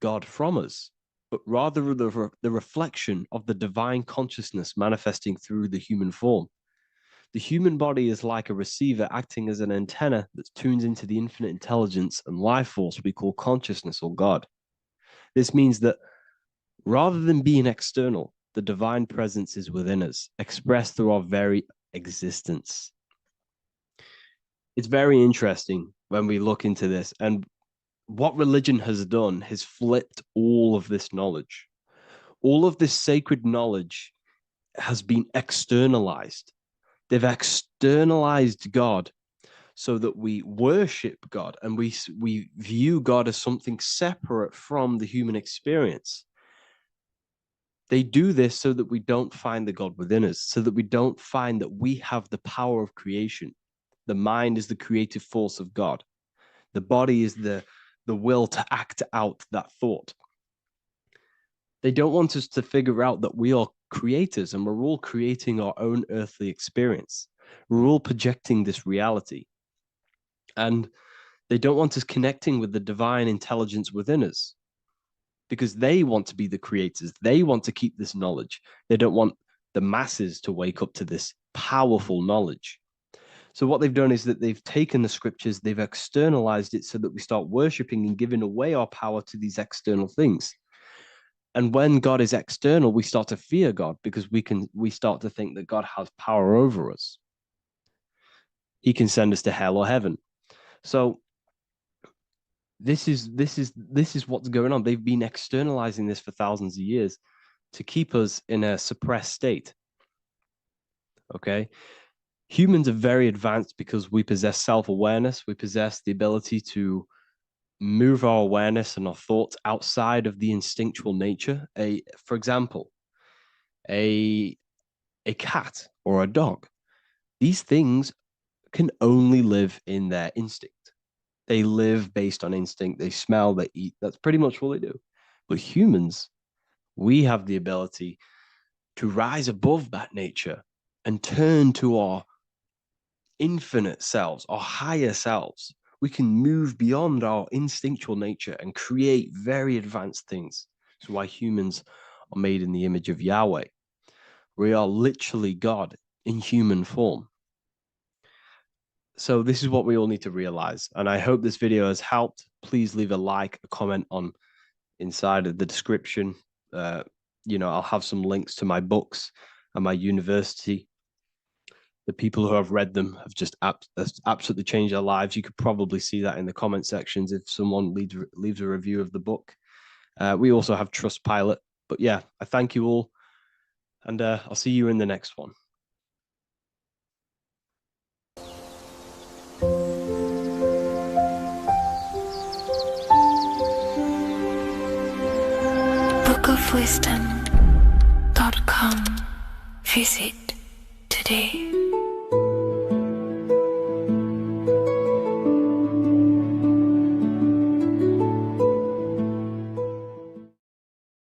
God from us, but rather the reflection of the divine consciousness manifesting through the human form. The human body is like a receiver acting as an antenna that tunes into the infinite intelligence and life force we call consciousness or God. This means that rather than being external, the divine presence is within us, expressed through our very existence. It's very interesting when we look into this, and what religion has done is flipped all of this knowledge. All of this sacred knowledge has been externalized. They've externalized God so that we worship God and we view God as something separate from the human experience. They do this so that we don't find the God within us, so that we don't find that we have the power of creation. The mind is the creative force of God. The body is the will to act out that thought. They don't want us to figure out that we are creators and we're all creating our own earthly experience. We're all projecting this reality. And they don't want us connecting with the divine intelligence within us because they want to be the creators. They want to keep this knowledge. They don't want the masses to wake up to this powerful knowledge. So what they've done is that they've taken the scriptures, they've externalized it so that we start worshiping and giving away our power to these external things. And when God is external, we start to fear God because we start to think that God has power over us. He can send us to hell or heaven. So this is what's going on. They've been externalizing this for thousands of years to keep us in a suppressed state. Okay. Humans are very advanced because we possess self-awareness. We possess the ability to move our awareness and our thoughts outside of the instinctual nature. For example, a cat or a dog. These things can only live in their instinct. They live based on instinct. They smell, they eat. That's pretty much what they do. But humans, we have the ability to rise above that nature and turn to our infinite selves, our higher selves. We can move beyond our instinctual nature and create very advanced things. That's why humans are made in the image of Yahweh. We are literally God in human form. So this is what we all need to realize. And I hope this video has helped. Please leave a like, a comment on inside of the description. I'll have some links to my books and my university. The people who have read them have just absolutely changed their lives. You could probably see that in the comment sections if someone leaves a review of the book. We also have Trustpilot. But yeah, I thank you all. And I'll see you in the next one. bookofwisdom.com. Visit today.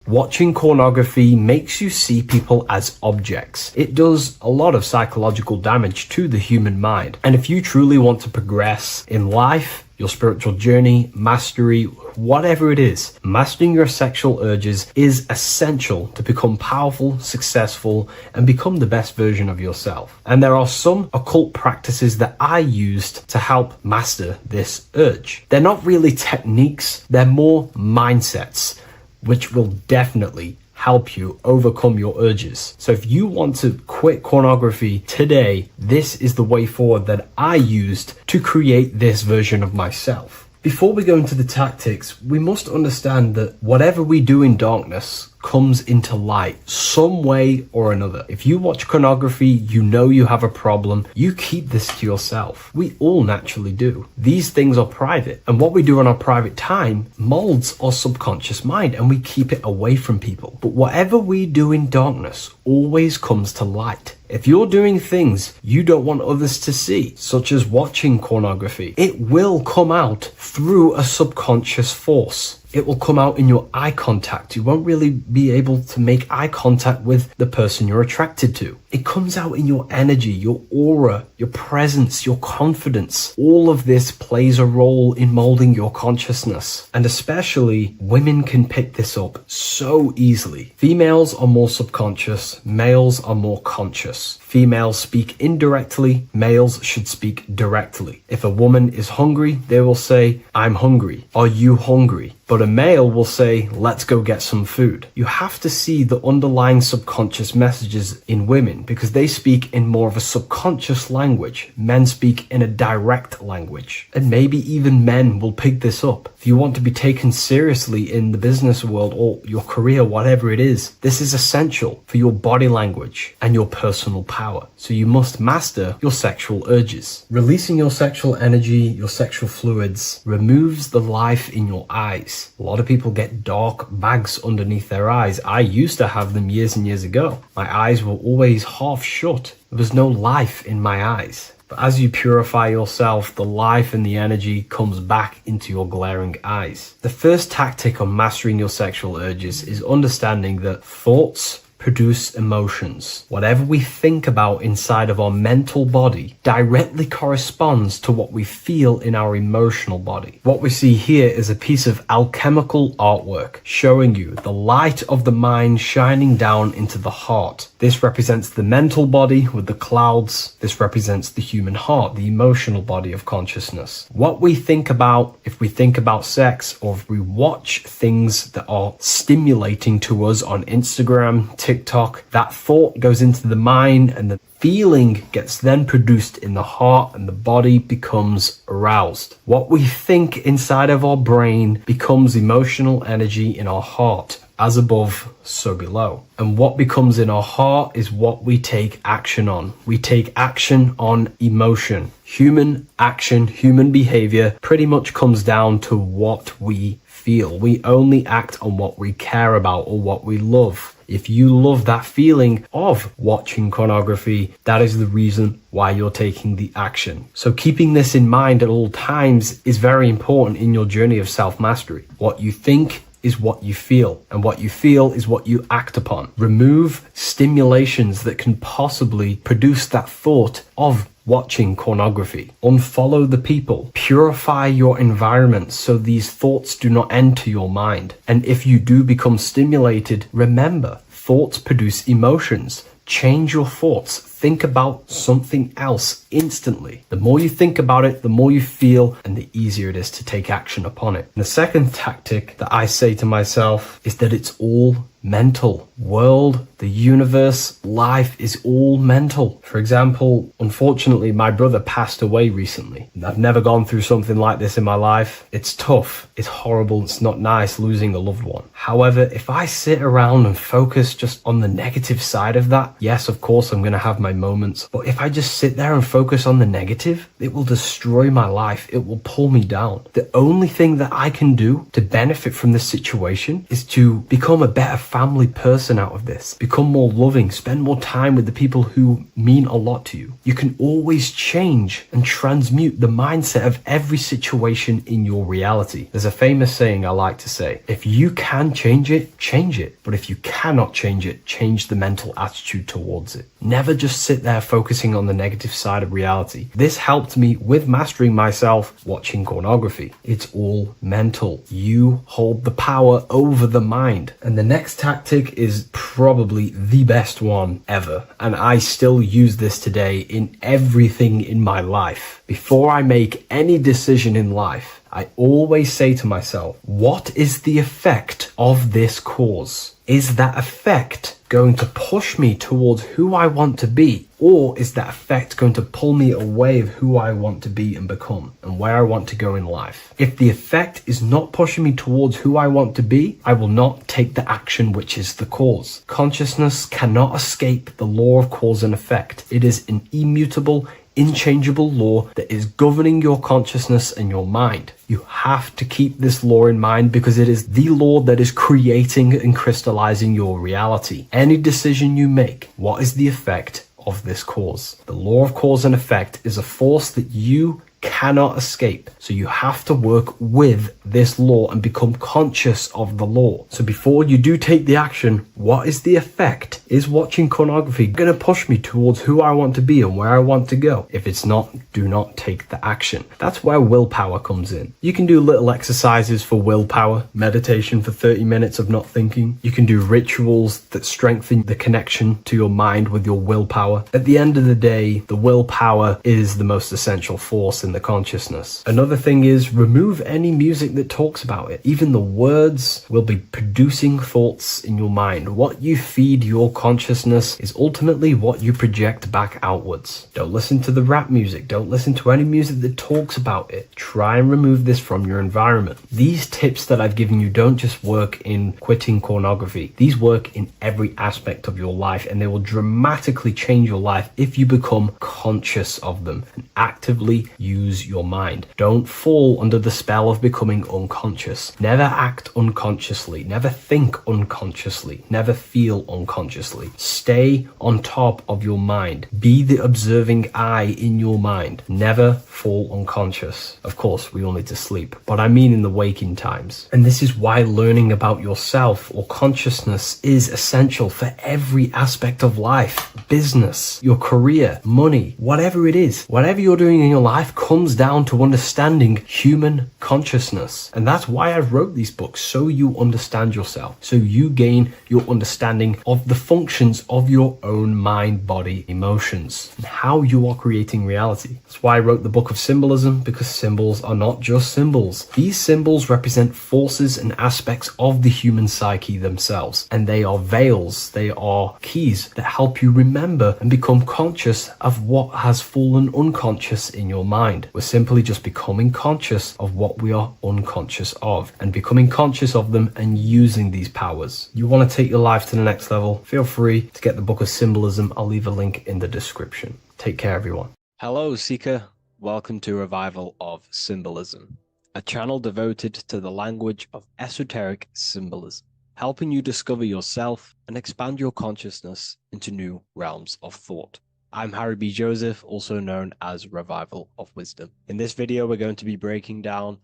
Watching pornography makes you see people as objects. It does a lot of psychological damage to the human mind. And if you truly want to progress in life, your spiritual journey, mastery, whatever it is, mastering your sexual urges is essential to become powerful, successful, and become the best version of yourself. And there are some occult practices that I used to help master this urge. They're not really techniques, they're more mindsets, which will definitely help you overcome your urges. So if you want to quit pornography today, this is the way forward that I used to create this version of myself. Before we go into the tactics, we must understand that whatever we do in darkness comes into light some way or another. If you watch pornography, you know you have a problem, you keep this to yourself. We all naturally do. These things are private, and what we do in our private time molds our subconscious mind, and we keep it away from people. But whatever we do in darkness always comes to light. If you're doing things you don't want others to see, such as watching pornography, it will come out through a subconscious force. It will come out in your eye contact. You won't really be able to make eye contact with the person you're attracted to. It comes out in your energy, your aura, your presence, your confidence. All of this plays a role in molding your consciousness. And especially women can pick this up so easily. Females are more subconscious, males are more conscious. Females speak indirectly, males should speak directly. If a woman is hungry, they will say, "I'm hungry." "Are you hungry?" But a male will say, "Let's go get some food." You have to see the underlying subconscious messages in women because they speak in more of a subconscious language. Men speak in a direct language. And maybe even men will pick this up. If you want to be taken seriously in the business world or your career, whatever it is, this is essential for your body language and your personal power. So you must master your sexual urges. Releasing your sexual energy, your sexual fluids, removes the life in your eyes. A lot of people get dark bags underneath their eyes. I used to have them years and years ago. My eyes were always half shut. There was no life in my eyes. But as you purify yourself, the life and the energy comes back into your glaring eyes. The first tactic on mastering your sexual urges is understanding that thoughts produce emotions. Whatever we think about inside of our mental body directly corresponds to what we feel in our emotional body. What we see here is a piece of alchemical artwork showing you the light of the mind shining down into the heart. This represents the mental body with the clouds. This represents the human heart, the emotional body of consciousness. What we think about, if we think about sex, or if we watch things that are stimulating to us on Instagram, TikTok, that thought goes into the mind, and the feeling gets then produced in the heart, and the body becomes aroused. What we think inside of our brain becomes emotional energy in our heart. As above, so below. And what becomes in our heart is what we take action on. We take action on emotion. Human action, human behavior pretty much comes down to what we feel. We only act on what we care about or what we love. If you love that feeling of watching pornography, that is the reason why you're taking the action. So keeping this in mind at all times is very important in your journey of self-mastery. What you think is what you feel, and what you feel is what you act upon. Remove stimulations that can possibly produce that thought of watching pornography. Unfollow the people. Purify your environment so these thoughts do not enter your mind. And if you do become stimulated, remember, thoughts produce emotions. Change your thoughts. Think about something else instantly. The more you think about it, the more you feel, and the easier it is to take action upon it. And the second tactic that I say to myself is that it's all mental. World, the universe, life is all mental. For example, unfortunately, my brother passed away recently. I've never gone through something like this in my life. It's tough. It's horrible. It's not nice losing a loved one. However, if I sit around and focus just on the negative side of that, yes, of course, I'm going to have my moments. But if I just sit there and focus on the negative, it will destroy my life. It will pull me down. The only thing that I can do to benefit from this situation is to become a better family person out of this. Become more loving. Spend more time with the people who mean a lot to you. You can always change and transmute the mindset of every situation in your reality. There's a famous saying I like to say, if you can change it, change it. But if you cannot change it, change the mental attitude towards it. Never just sit there focusing on the negative side of reality. This helped me with mastering myself watching pornography. It's all mental. You hold the power over the mind. And the next tactic is probably the best one ever. And I still use this today in everything in my life. Before I make any decision in life, I always say to myself, what is the effect of this cause? Is that effect going to push me towards who I want to be? Or is that effect going to pull me away of who I want to be and become and where I want to go in life? If the effect is not pushing me towards who I want to be, I will not take the action which is the cause. Consciousness cannot escape the law of cause and effect. It is an immutable, inchangeable law that is governing your consciousness and your mind. You have to keep this law in mind because it is the law that is creating and crystallizing your reality. Any decision you make, what is the effect of this cause? The law of cause and effect is a force that you cannot escape. So you have to work with this law and become conscious of the law. So before you do take the action, what is the effect? Is watching pornography going to push me towards who I want to be and where I want to go? If it's not, do not take the action. That's where willpower comes in. You can do little exercises for willpower, meditation for 30 minutes of not thinking. You can do rituals that strengthen the connection to your mind with your willpower. At the end of the day, the willpower is the most essential force in the consciousness. Another thing is remove any music that talks about it. Even the words will be producing thoughts in your mind. What you feed your consciousness is ultimately what you project back outwards. Don't listen to the rap music. Don't listen to any music that talks about it. Try and remove this from your environment. These tips that I've given you don't just work in quitting pornography. These work in every aspect of your life, and they will dramatically change your life if you become conscious of them and actively use use your mind. Don't fall under the spell of becoming unconscious. Never act unconsciously. Never think unconsciously. Never feel unconsciously. Stay on top of your mind. Be the observing eye in your mind. Never fall unconscious. Of course, we all need to sleep, but I mean in the waking times. And this is why learning about yourself or consciousness is essential for every aspect of life. Business, your career, money, whatever it is. Whatever you're doing in your life comes down to understanding human consciousness. And that's why I wrote these books, so you understand yourself, so you gain your understanding of the functions of your own mind, body, emotions, and how you are creating reality. That's why I wrote the book of symbolism, because symbols are not just symbols. These symbols represent forces and aspects of the human psyche themselves, and they are veils, they are keys that help you remember and become conscious of what has fallen unconscious in your mind. We're simply just becoming conscious of what we are unconscious of, and becoming conscious of them and using these powers. You want to take your life to the next level? Feel free to get the book of symbolism. I'll leave a link in the description. Take care, everyone. Hello, Seeker. Welcome to Revival of Symbolism, a channel devoted to the language of esoteric symbolism, helping you discover yourself and expand your consciousness into new realms of thought. I'm Harry B. Joseph, also known as Revival of Wisdom. In this video, we're going to be breaking down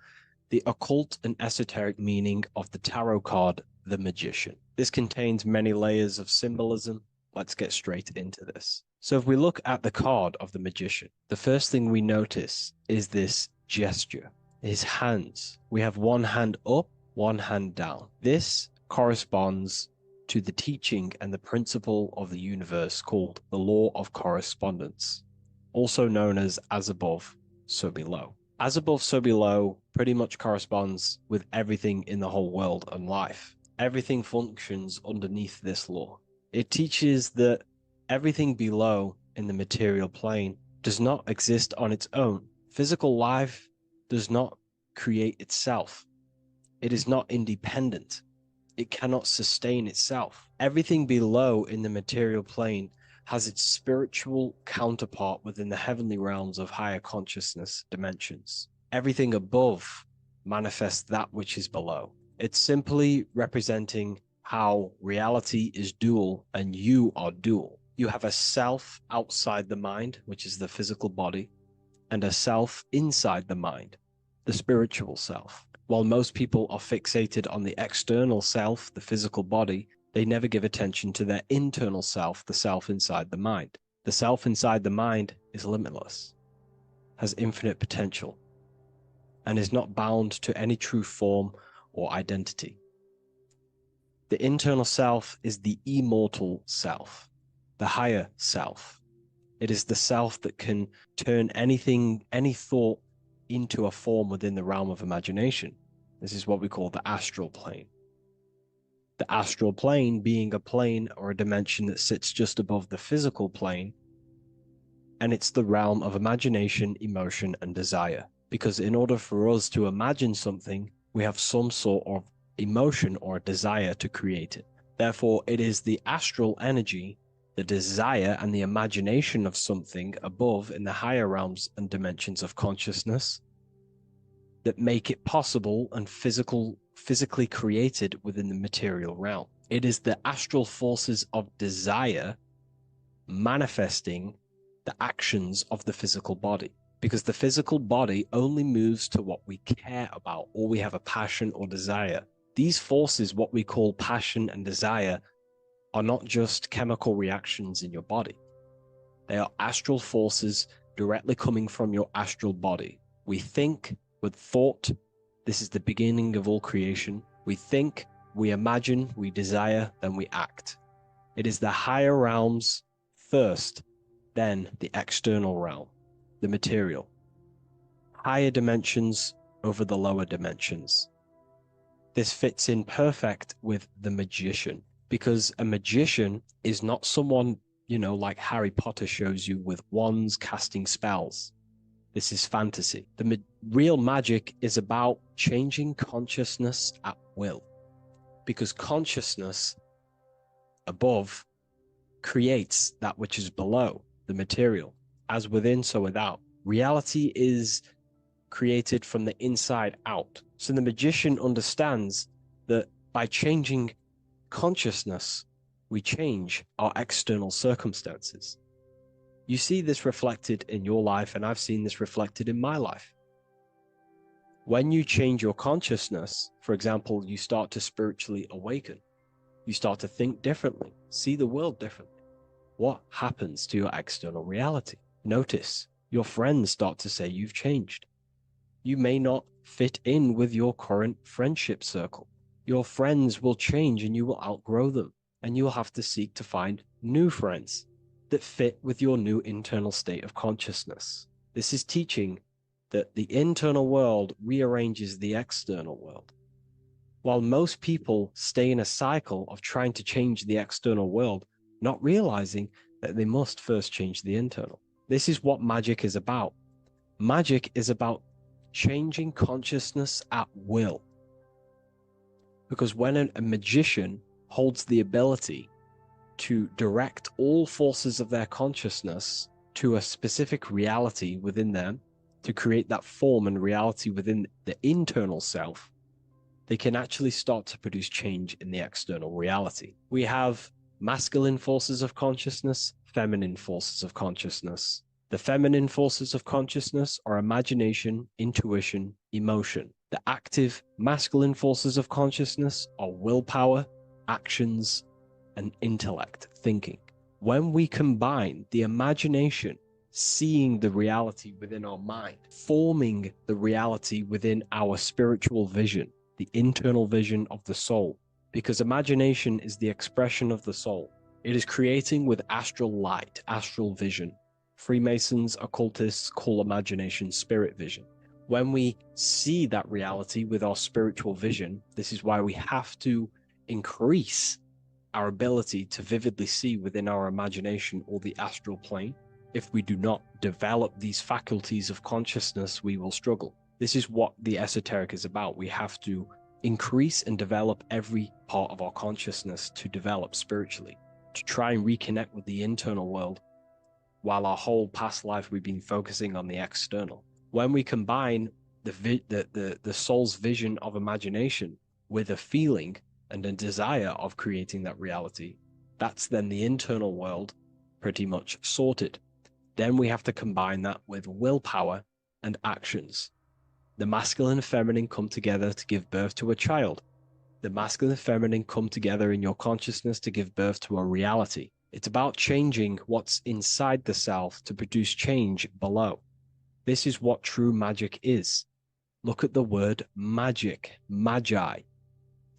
the occult and esoteric meaning of the tarot card, the Magician. This contains many layers of symbolism. Let's get straight into this. So if we look at the card of the Magician, the first thing we notice is this gesture, his hands. We have one hand up, one hand down. This corresponds to the teaching and the principle of the universe called the law of correspondence, also known as above, so below. As above, so below pretty much corresponds with everything in the whole world and life. Everything functions underneath this law. It teaches that everything below in the material plane does not exist on its own. Physical life does not create itself. It is not independent. It cannot sustain itself. Everything below in the material plane has its spiritual counterpart within the heavenly realms of higher consciousness dimensions. Everything above manifests that which is below. It's simply representing how reality is dual and you are dual. You have a self outside the mind, which is the physical body, and a self inside the mind, the spiritual self. While most people are fixated on the external self, the physical body, they never give attention to their internal self, the self inside the mind. The self inside the mind is limitless, has infinite potential, and is not bound to any true form or identity. The internal self is the immortal self, the higher self. It is the self that can turn anything, any thought, into a form within the realm of imagination. This is what we call the astral plane. The astral plane being a plane or a dimension that sits just above the physical plane, and it's the realm of imagination, emotion, and desire. Because in order for us to imagine something, we have some sort of emotion or desire to create it. Therefore, it is the astral energy, the desire and the imagination of something above in the higher realms and dimensions of consciousness that make it possible and physically created within the material realm. It is the astral forces of desire manifesting the actions of the physical body, because the physical body only moves to what we care about or we have a passion or desire. These forces, what we call passion and desire, are not just chemical reactions in your body. They are astral forces directly coming from your astral body. We think with thought. This is the beginning of all creation. We think, we imagine, we desire, then we act. It is the higher realms first, then the external realm, the material. Higher dimensions over the lower dimensions. This fits in perfect with the magician, because a magician is not someone, like Harry Potter shows you with wands casting spells. This is fantasy. The real magic is about changing consciousness at will, because consciousness above creates that which is below, the material, as within, so without. Reality is created from the inside out. So the magician understands that by changing consciousness, we change our external circumstances. You see this reflected in your life, and I've seen this reflected in my life. When you change your consciousness, for example, you start to spiritually awaken. You start to think differently, see the world differently. What happens to your external reality? Notice your friends start to say you've changed. You may not fit in with your current friendship circle. Your friends will change and you will outgrow them, and you will have to seek to find new friends that fit with your new internal state of consciousness. This is teaching that the internal world rearranges the external world. While most people stay in a cycle of trying to change the external world, not realizing that they must first change the internal. This is what magic is about. Magic is about changing consciousness at will. Because when a magician holds the ability to direct all forces of their consciousness to a specific reality within them, to create that form and reality within the internal self, they can actually start to produce change in the external reality. We have masculine forces of consciousness, feminine forces of consciousness. The feminine forces of consciousness are imagination, intuition, emotion. The active masculine forces of consciousness are willpower, actions, and intellect, thinking. When we combine the imagination, seeing the reality within our mind, forming the reality within our spiritual vision, the internal vision of the soul, because imagination is the expression of the soul. It is creating with astral light, astral vision. Freemasons, occultists call imagination spirit vision. When we see that reality with our spiritual vision, this is why we have to increase our ability to vividly see within our imagination or the astral plane. If we do not develop these faculties of consciousness, we will struggle. This is what the esoteric is about. We have to increase and develop every part of our consciousness to develop spiritually, to try and reconnect with the internal world, while our whole past life we've been focusing on the external. When we combine the soul's vision of imagination with a feeling and a desire of creating that reality, that's then the internal world pretty much sorted. Then we have to combine that with willpower and actions. The masculine and feminine come together to give birth to a child. The masculine and feminine come together in your consciousness to give birth to a reality. It's about changing what's inside the self to produce change below. This is what true magic is. Look at the word magic, magi,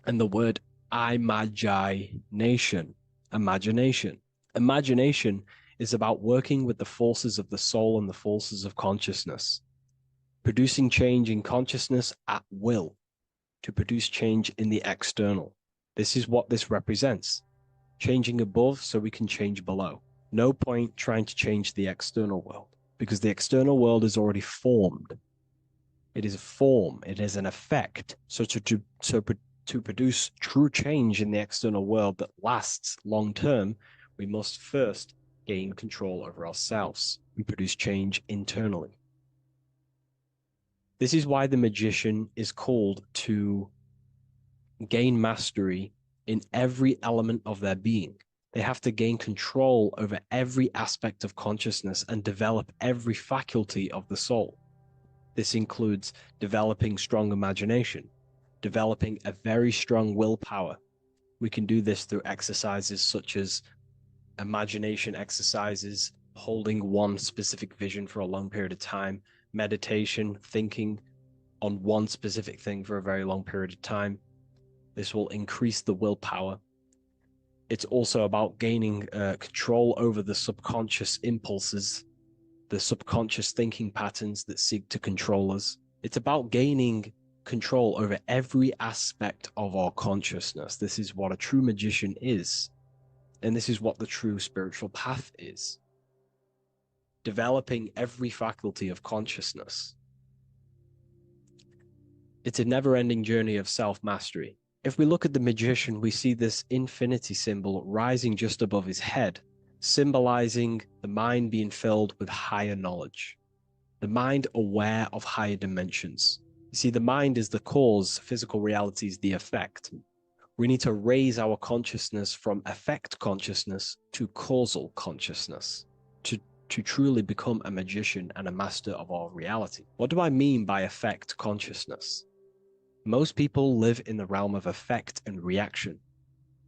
and the word imagination, imagination. Imagination is about working with the forces of the soul and the forces of consciousness, producing change in consciousness at will to produce change in the external. This is what this represents. Changing above so we can change below. No point trying to change the external world, because the external world is already formed. It is a form, it is an effect. So to produce true change in the external world that lasts long term, we must first gain control over ourselves and produce change internally. This is why the magician is called to gain mastery in every element of their being. They have to gain control over every aspect of consciousness and develop every faculty of the soul. This includes developing strong imagination, developing a very strong willpower. We can do this through exercises such as imagination exercises, holding one specific vision for a long period of time, meditation, thinking on one specific thing for a very long period of time. This will increase the willpower. It's also about gaining control over the subconscious impulses, the subconscious thinking patterns that seek to control us. It's about gaining control over every aspect of our consciousness. This is what a true magician is. And this is what the true spiritual path is. Developing every faculty of consciousness. It's a never-ending journey of self-mastery. If we look at the magician, we see this infinity symbol rising just above his head, symbolizing the mind being filled with higher knowledge. The mind aware of higher dimensions. You see, the mind is the cause, physical reality is the effect. We need to raise our consciousness from effect consciousness to causal consciousness to truly become a magician and a master of our reality. What do I mean by effect consciousness? Most people live in the realm of effect and reaction.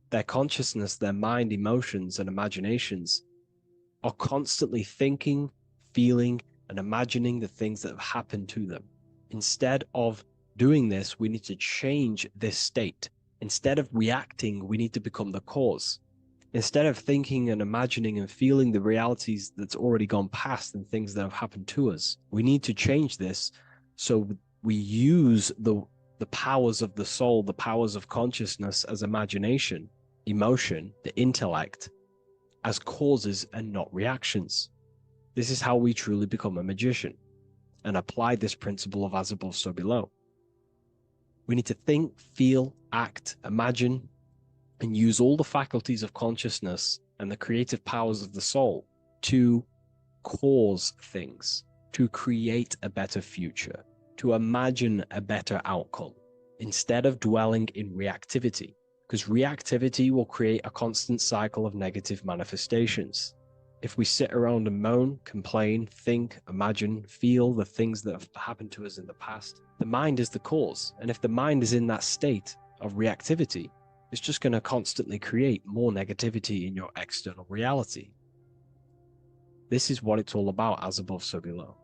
Their consciousness, their mind, emotions, and imaginations are constantly thinking, feeling, and imagining the things that have happened to them. Instead of doing this, we need to change this state. Instead of reacting, we need to become the cause. Instead of thinking and imagining and feeling the realities that's already gone past and things that have happened to us, we need to change this so we use the powers of the soul, the powers of consciousness as imagination, emotion, the intellect, as causes and not reactions. This is how we truly become a magician and apply this principle of as above, so below. We need to think, feel, act, imagine, and use all the faculties of consciousness and the creative powers of the soul to cause things, to create a better future, to imagine a better outcome, instead of dwelling in reactivity, because reactivity will create a constant cycle of negative manifestations. If we sit around and moan, complain, think, imagine, feel the things that have happened to us in the past, the mind is the cause. And if the mind is in that state of reactivity, it's just going to constantly create more negativity in your external reality. This is what it's all about, as above, so below.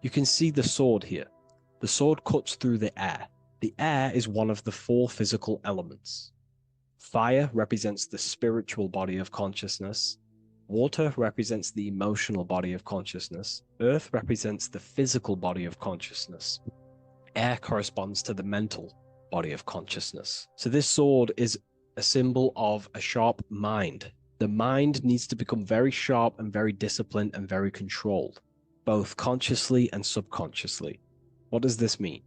You can see the sword here. The sword cuts through the air. The air is one of the 4 physical elements. Fire represents the spiritual body of consciousness. Water represents the emotional body of consciousness. Earth represents the physical body of consciousness. Air corresponds to the mental body of consciousness. So this sword is a symbol of a sharp mind. The mind needs to become very sharp and very disciplined and very controlled, both consciously and subconsciously. What does this mean?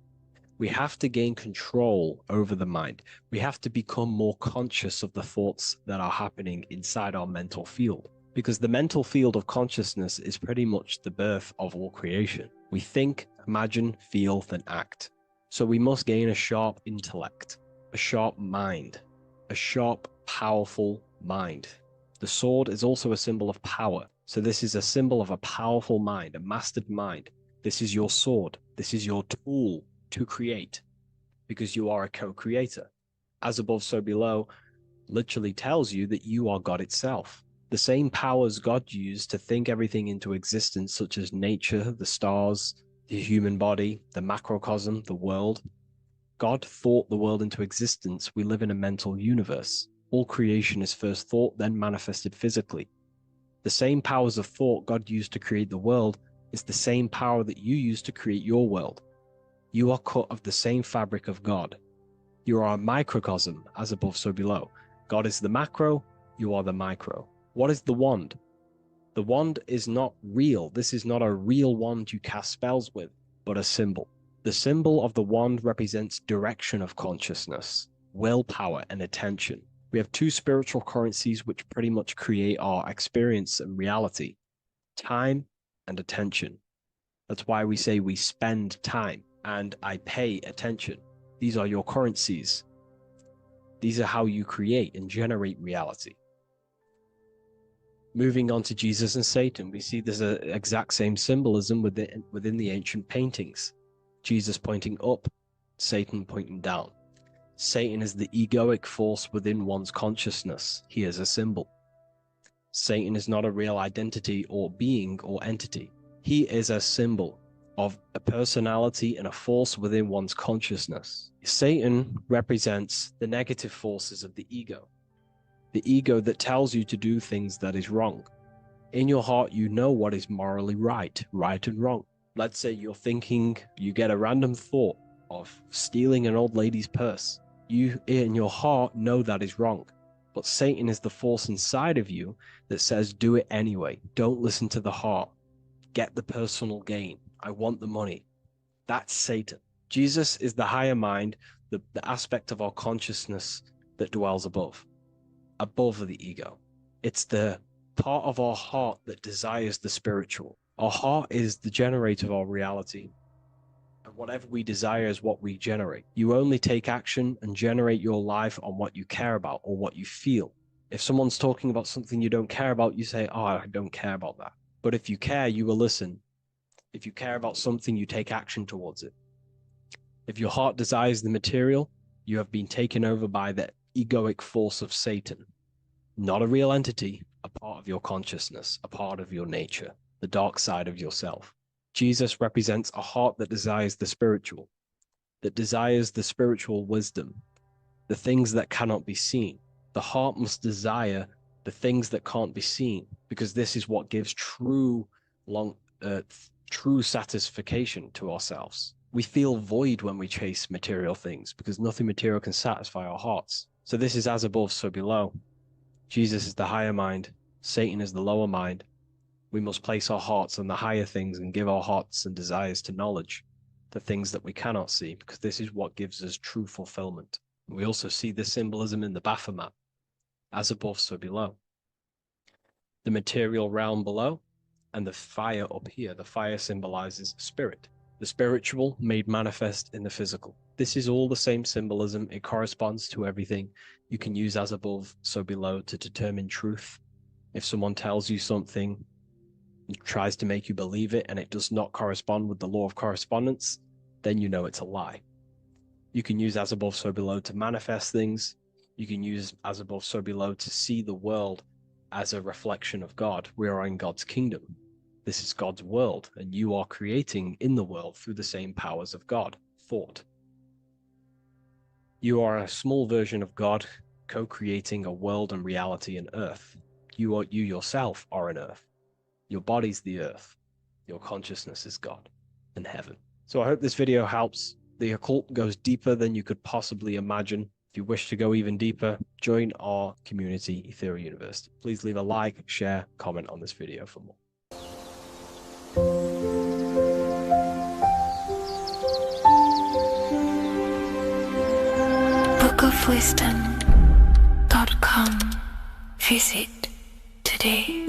We have to gain control over the mind. We have to become more conscious of the thoughts that are happening inside our mental field, because the mental field of consciousness is pretty much the birth of all creation. We think, imagine, feel, then act. So we must gain a sharp intellect, a sharp mind, a sharp, powerful mind. The sword is also a symbol of power. So this is a symbol of a powerful mind, a mastered mind. This is your sword. This is your tool to create, because you are a co-creator. As above, so below literally tells you that you are God itself. The same powers God used to think everything into existence, such as nature, the stars, the human body, the macrocosm, the world. God thought the world into existence. We live in a mental universe. All creation is first thought, then manifested physically. The same powers of thought God used to create the world is the same power that you use to create your world. You are cut of the same fabric of God. You are a microcosm, as above, so below. God is the macro, you are the micro. What is the wand? The wand is not real. This is not a real wand you cast spells with, but a symbol. The symbol of the wand represents direction of consciousness, willpower, and attention. We have 2 spiritual currencies which pretty much create our experience and reality: time and attention. That's why we say we spend time and I pay attention. These are your currencies. These are how you create and generate reality. Moving on to Jesus and Satan, we see there's an exact same symbolism within the ancient paintings. Jesus pointing up, Satan pointing down. Satan is the egoic force within one's consciousness. He is a symbol. Satan is not a real identity or being or entity. He is a symbol of a personality and a force within one's consciousness. Satan represents the negative forces of the ego that tells you to do things that is wrong. In your heart, you know what is morally right and wrong. Let's say you're thinking, you get a random thought of stealing an old lady's purse. You, in your heart, know that is wrong. But Satan is the force inside of you that says, do it anyway. Don't listen to the heart. Get the personal gain. I want the money. That's Satan. Jesus is the higher mind, the aspect of our consciousness that dwells above the ego. It's the part of our heart that desires the spiritual. Our heart is the generator of our reality. And whatever we desire is what we generate. You only take action and generate your life on what you care about or what you feel. If someone's talking about something you don't care about, you say, oh, I don't care about that. But if you care, you will listen. If you care about something, you take action towards it. If your heart desires the material, you have been taken over by the egoic force of Satan. Not a real entity, a part of your consciousness, a part of your nature, the dark side of yourself. Jesus represents a heart that desires the spiritual wisdom, the things that cannot be seen. The heart must desire the things that can't be seen, because this is what gives true satisfaction to ourselves. We feel void when we chase material things because nothing material can satisfy our hearts. So this is as above, so below. Jesus is the higher mind. Satan is the lower mind. We must place our hearts on the higher things and give our hearts and desires to knowledge, the things that we cannot see, because this is what gives us true fulfillment. We also see this symbolism in the Baphomet. As above, so below. The material realm below and the fire up here. The fire symbolizes spirit. The spiritual made manifest in the physical. This is all the same symbolism. It corresponds to everything. You can use as above, so below to determine truth. If someone tells you something and tries to make you believe it and it does not correspond with the law of correspondence, then you know it's a lie. You can use as above, so below to manifest things. You can use as above, so below to see the world as a reflection of God. We are in God's kingdom. This is God's world, and you are creating in the world through the same powers of God, thought. You are a small version of God, co-creating a world and reality in earth. You yourself are an earth. Your body's the earth. Your consciousness is God and heaven. So I hope this video helps. The occult goes deeper than you could possibly imagine. If you wish to go even deeper, join our community, Ethereal University. Please leave a like, share, comment on this video for more. bookofwisdom.com. Visit today.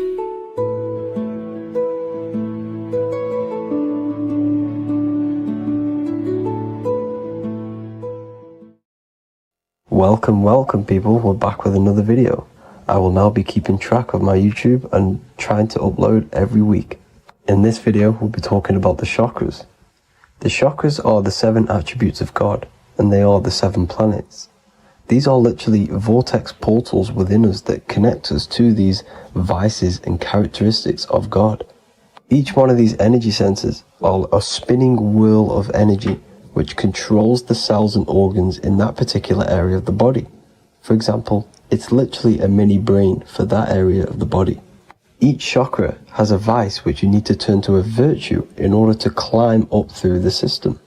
Welcome people, we're back with another video. I will now be keeping track of my YouTube and trying to upload every week. In this video, we'll be talking about the chakras. The chakras are the 7 attributes of God, and they are the 7 planets. These are literally vortex portals within us that connect us to these vices and characteristics of God. Each one of these energy centers are a spinning wheel of energy which controls the cells and organs in that particular area of the body. For example, it's literally a mini brain for that area of the body. Each chakra has a vice which you need to turn to a virtue in order to climb up through the system.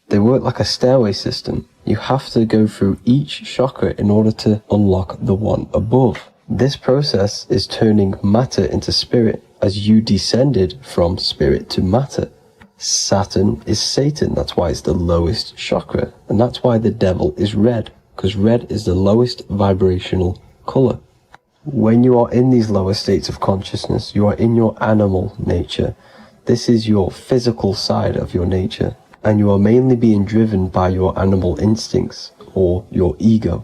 They work like a stairway system. You have to go through each chakra in order to unlock the one above. This process is turning matter into spirit as you descended from spirit to matter. Saturn is Satan, that's why it's the lowest chakra, and that's why the devil is red, because red is the lowest vibrational color. When you are in these lower states of consciousness, you are in your animal nature. This is your physical side of your nature, and you are mainly being driven by your animal instincts or your ego.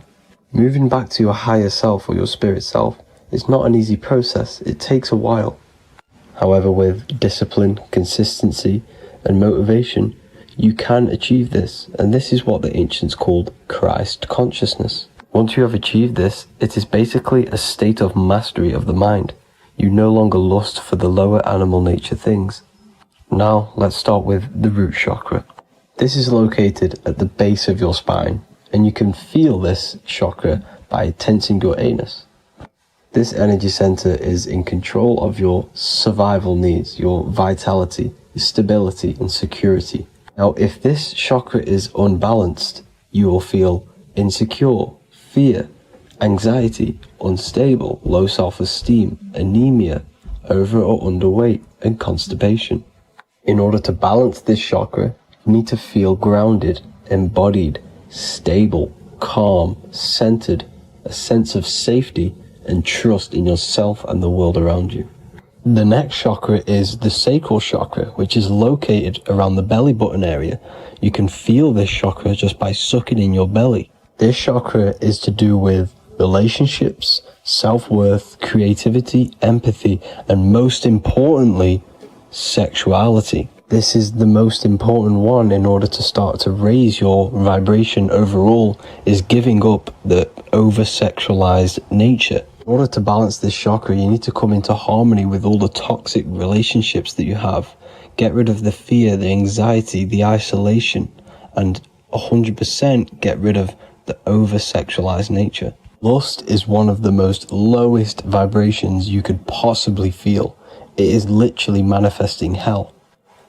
Moving back to your higher self or your spirit self is not an easy process. It takes a while. However, with discipline, consistency, and motivation, you can achieve this, and this is what the ancients called Christ consciousness. Once you have achieved this, it is basically a state of mastery of the mind. You no longer lust for the lower animal nature things. Now, let's start with the root chakra. This is located at the base of your spine, and you can feel this chakra by tensing your anus. This energy center is in control of your survival needs, your vitality, stability, and security. Now, if this chakra is unbalanced, you will feel insecure, fear, anxiety, unstable, low self-esteem, anemia, over or underweight, and constipation. In order to balance this chakra, you need to feel grounded, embodied, stable, calm, centered, a sense of safety, and trust in yourself and the world around you. The next chakra is the sacral chakra, which is located around the belly button area. You can feel this chakra just by sucking in your belly. This chakra is to do with relationships, self-worth, creativity, empathy, and most importantly, sexuality. This is the most important one in order to start to raise your vibration overall, is giving up the over-sexualized nature. In order to balance this chakra, you need to come into harmony with all the toxic relationships that you have. Get rid of the fear, the anxiety, the isolation, and 100% get rid of the over-sexualized nature. Lust is one of the most lowest vibrations you could possibly feel. It is literally manifesting hell.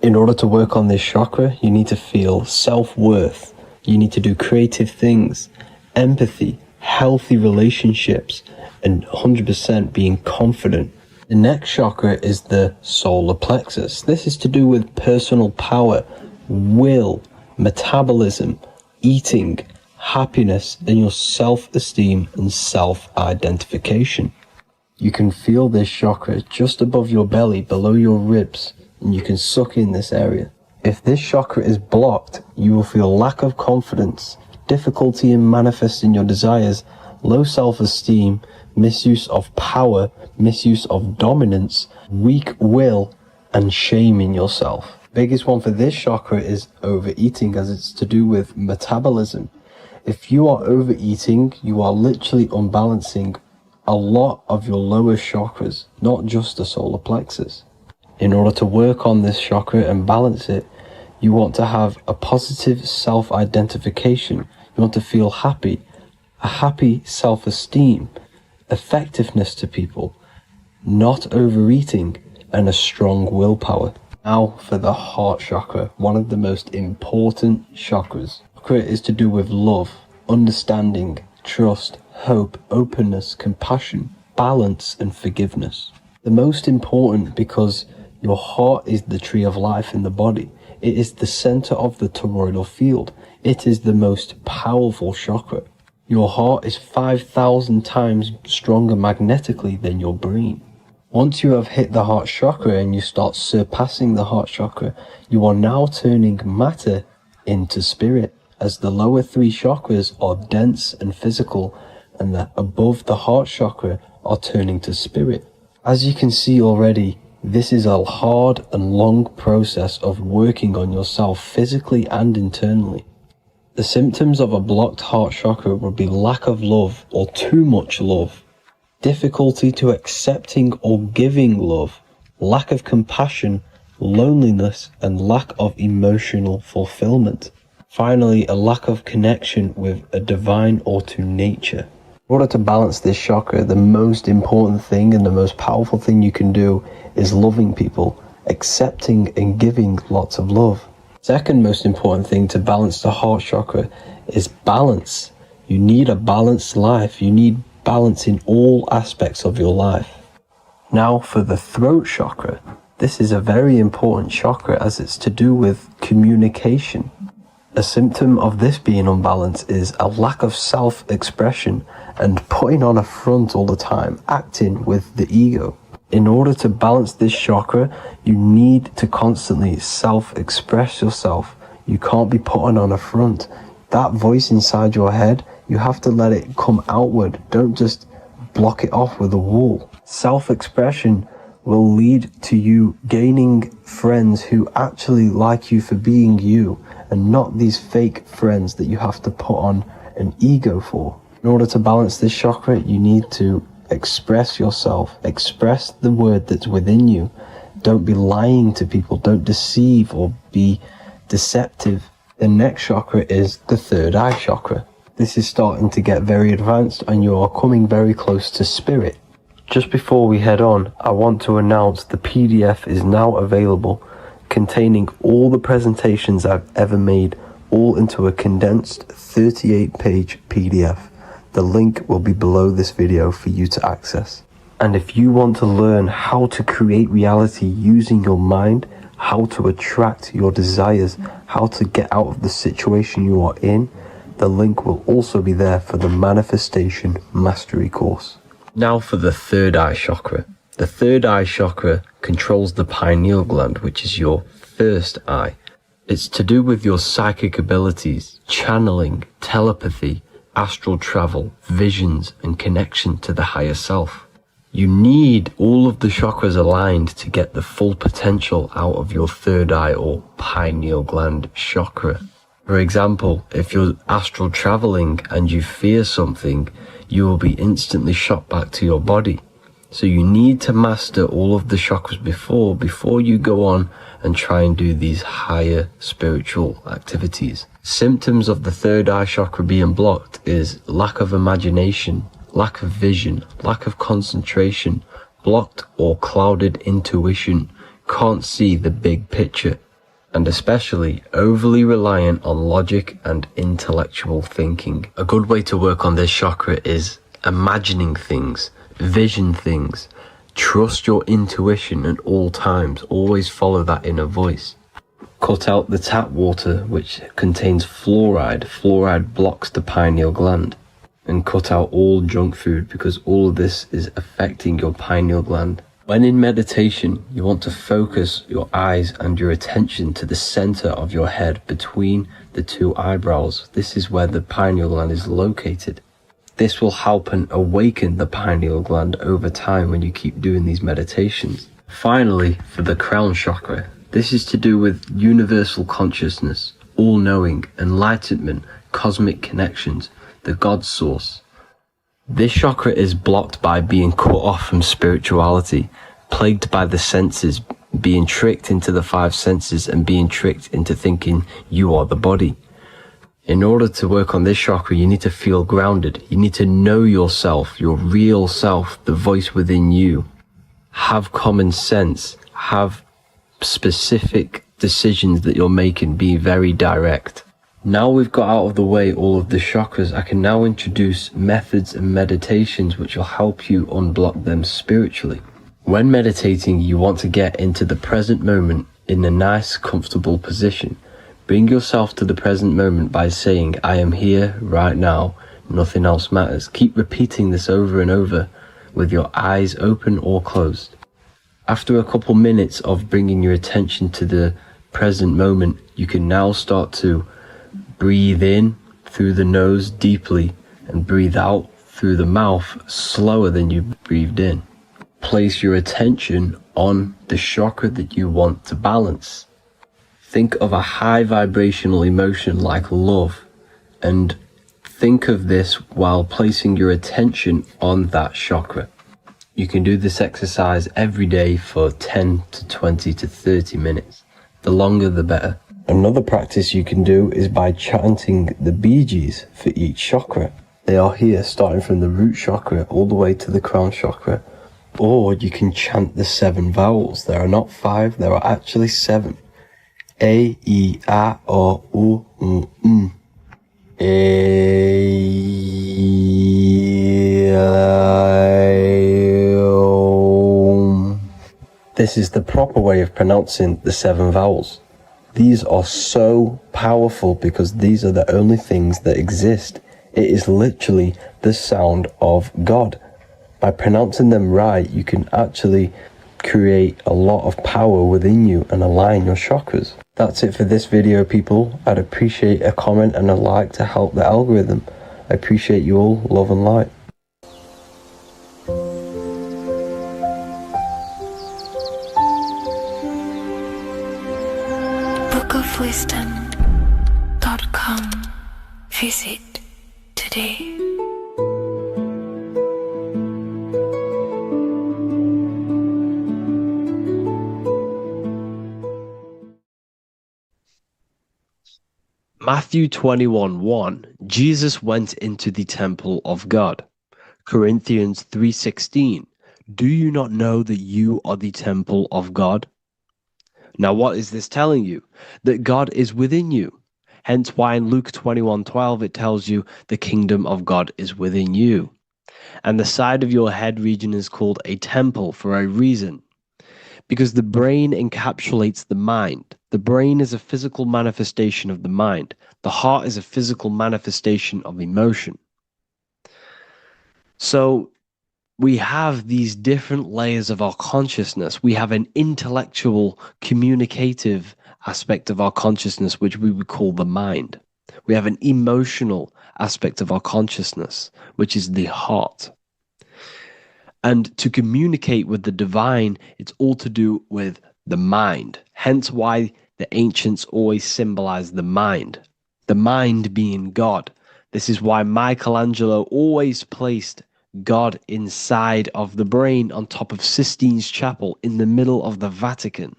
In order to work on this chakra, you need to feel self-worth. You need to do creative things, empathy, healthy relationships, and 100% being confident. The next chakra is the solar plexus. This is to do with personal power, will, metabolism, eating, happiness, and your self-esteem and self-identification. You can feel this chakra just above your belly, below your ribs, and you can suck in this area. If this chakra is blocked, you will feel lack of confidence, difficulty in manifesting your desires, low self-esteem, misuse of power, misuse of dominance, weak will, and shame in yourself. Biggest one for this chakra is overeating, as it's to do with metabolism. If you are overeating, you are literally unbalancing a lot of your lower chakras, not just the solar plexus. In order to work on this chakra and balance it, you want to have a positive self-identification. You want to feel happy, a happy self-esteem, effectiveness to people, not overeating, and a strong willpower. Now for the heart chakra, one of the most important chakras. Chakra is to do with love, understanding, trust, hope, openness, compassion, balance, and forgiveness. The most important because your heart is the tree of life in the body. It is the center of the toroidal field. It is the most powerful chakra. Your heart is 5,000 times stronger magnetically than your brain. Once you have hit the heart chakra and you start surpassing the heart chakra, you are now turning matter into spirit, as the lower three chakras are dense and physical, and the above the heart chakra are turning to spirit. As you can see already, this is a hard and long process of working on yourself physically and internally. The symptoms of a blocked heart chakra would be lack of love or too much love, difficulty to accepting or giving love, lack of compassion, loneliness, and lack of emotional fulfillment. Finally, a lack of connection with a divine or to nature. In order to balance this chakra, the most important thing and the most powerful thing you can do is loving people, accepting and giving lots of love. Second most important thing to balance the heart chakra is balance. You need a balanced life. You need balance in all aspects of your life. Now for the throat chakra. This is a very important chakra as it's to do with communication. A symptom of this being unbalanced is a lack of self-expression and putting on a front all the time, acting with the ego. In order to balance this chakra, you need to constantly self-express yourself. You can't be putting on a front. That voice inside your head, you have to let it come outward. Don't just block it off with a wall. Self-expression will lead to you gaining friends who actually like you for being you, and not these fake friends that you have to put on an ego for. In order to balance this chakra, you need to express yourself, express the word that's within you. Don't be lying to people, don't deceive or be deceptive. The next chakra is the third eye chakra. This is starting to get very advanced and you are coming very close to spirit. Just before we head on, I want to announce the PDF is now available, containing all the presentations I've ever made, all into a condensed 38-page PDF. The link will be below this video for you to access. And if you want to learn how to create reality using your mind, how to attract your desires, how to get out of the situation you are in, the link will also be there for the Manifestation Mastery course. Now for the third eye chakra. The third eye chakra controls the pineal gland, which is your first eye. It's to do with your psychic abilities, channeling, telepathy, astral travel, visions, and connection to the higher self. You need all of the chakras aligned to get the full potential out of your third eye or pineal gland chakra. For example, if you're astral traveling and you fear something, you will be instantly shot back to your body. So you need to master all of the chakras before you go on and try and do these higher spiritual activities. Symptoms of the third eye chakra being blocked is lack of imagination, lack of vision, lack of concentration, blocked or clouded intuition, can't see the big picture, and especially overly reliant on logic and intellectual thinking. A good way to work on this chakra is imagining things, vision things, trust your intuition at all times, always follow that inner voice. Cut out the tap water which contains fluoride. Fluoride blocks the pineal gland. And cut out all junk food because all of this is affecting your pineal gland. When in meditation, you want to focus your eyes and your attention to the center of your head between the two eyebrows. This is where the pineal gland is located. This will help and awaken the pineal gland over time when you keep doing these meditations. Finally, for the crown chakra, this is to do with universal consciousness, all-knowing, enlightenment, cosmic connections, the God source. This chakra is blocked by being cut off from spirituality, plagued by the senses, being tricked into the five senses and being tricked into thinking you are the body. In order to work on this chakra, you need to feel grounded. You need to know yourself, your real self, the voice within you. Have common sense, have specific decisions that you're making, be very direct. Now we've got out of the way all of the chakras, I can now introduce methods and meditations which will help you unblock them spiritually. When meditating, you want to get into the present moment in a nice, comfortable position. Bring yourself to the present moment by saying, I am here right now, nothing else matters. Keep repeating this over and over with your eyes open or closed. After a couple minutes of bringing your attention to the present moment, you can now start to breathe in through the nose deeply and breathe out through the mouth slower than you breathed in. Place your attention on the chakra that you want to balance. Think of a high vibrational emotion like love, and think of this while placing your attention on that chakra. You can do this exercise every day for 10 to 20 to 30 minutes. The longer the better. Another practice you can do is by chanting the Bee Gees for each chakra. They are here starting from the root chakra all the way to the crown chakra. Or you can chant the 7 vowels. There are not 5, there are actually 7. A, E, A, O, U, M. A, O. This is the proper way of pronouncing the 7 vowels. These are so powerful because these are the only things that exist. It is literally the sound of God. By pronouncing them right, you can actually create a lot of power within you and align your chakras. That's it for this video, people. I'd appreciate a comment and a like to help the algorithm. I appreciate you all. Love and light. bookofwisdom.com. Visit today. Matthew 21:1, Jesus went into the temple of God. Corinthians 3:16, do you not know that you are the temple of God? Now what is this telling you? That God is within you. Hence why in Luke 21:12 it tells you the kingdom of God is within you. And the side of your head region is called a temple for a reason. Because the brain encapsulates the mind. The brain is a physical manifestation of the mind. The heart is a physical manifestation of emotion. So we have these different layers of our consciousness. We have an intellectual, communicative aspect of our consciousness, which we would call the mind. We have an emotional aspect of our consciousness, which is the heart. And to communicate with the divine, it's all to do with the mind. Hence why the ancients always symbolize the mind being God. This is why Michelangelo always placed God inside of the brain on top of Sistine Chapel in the middle of the Vatican.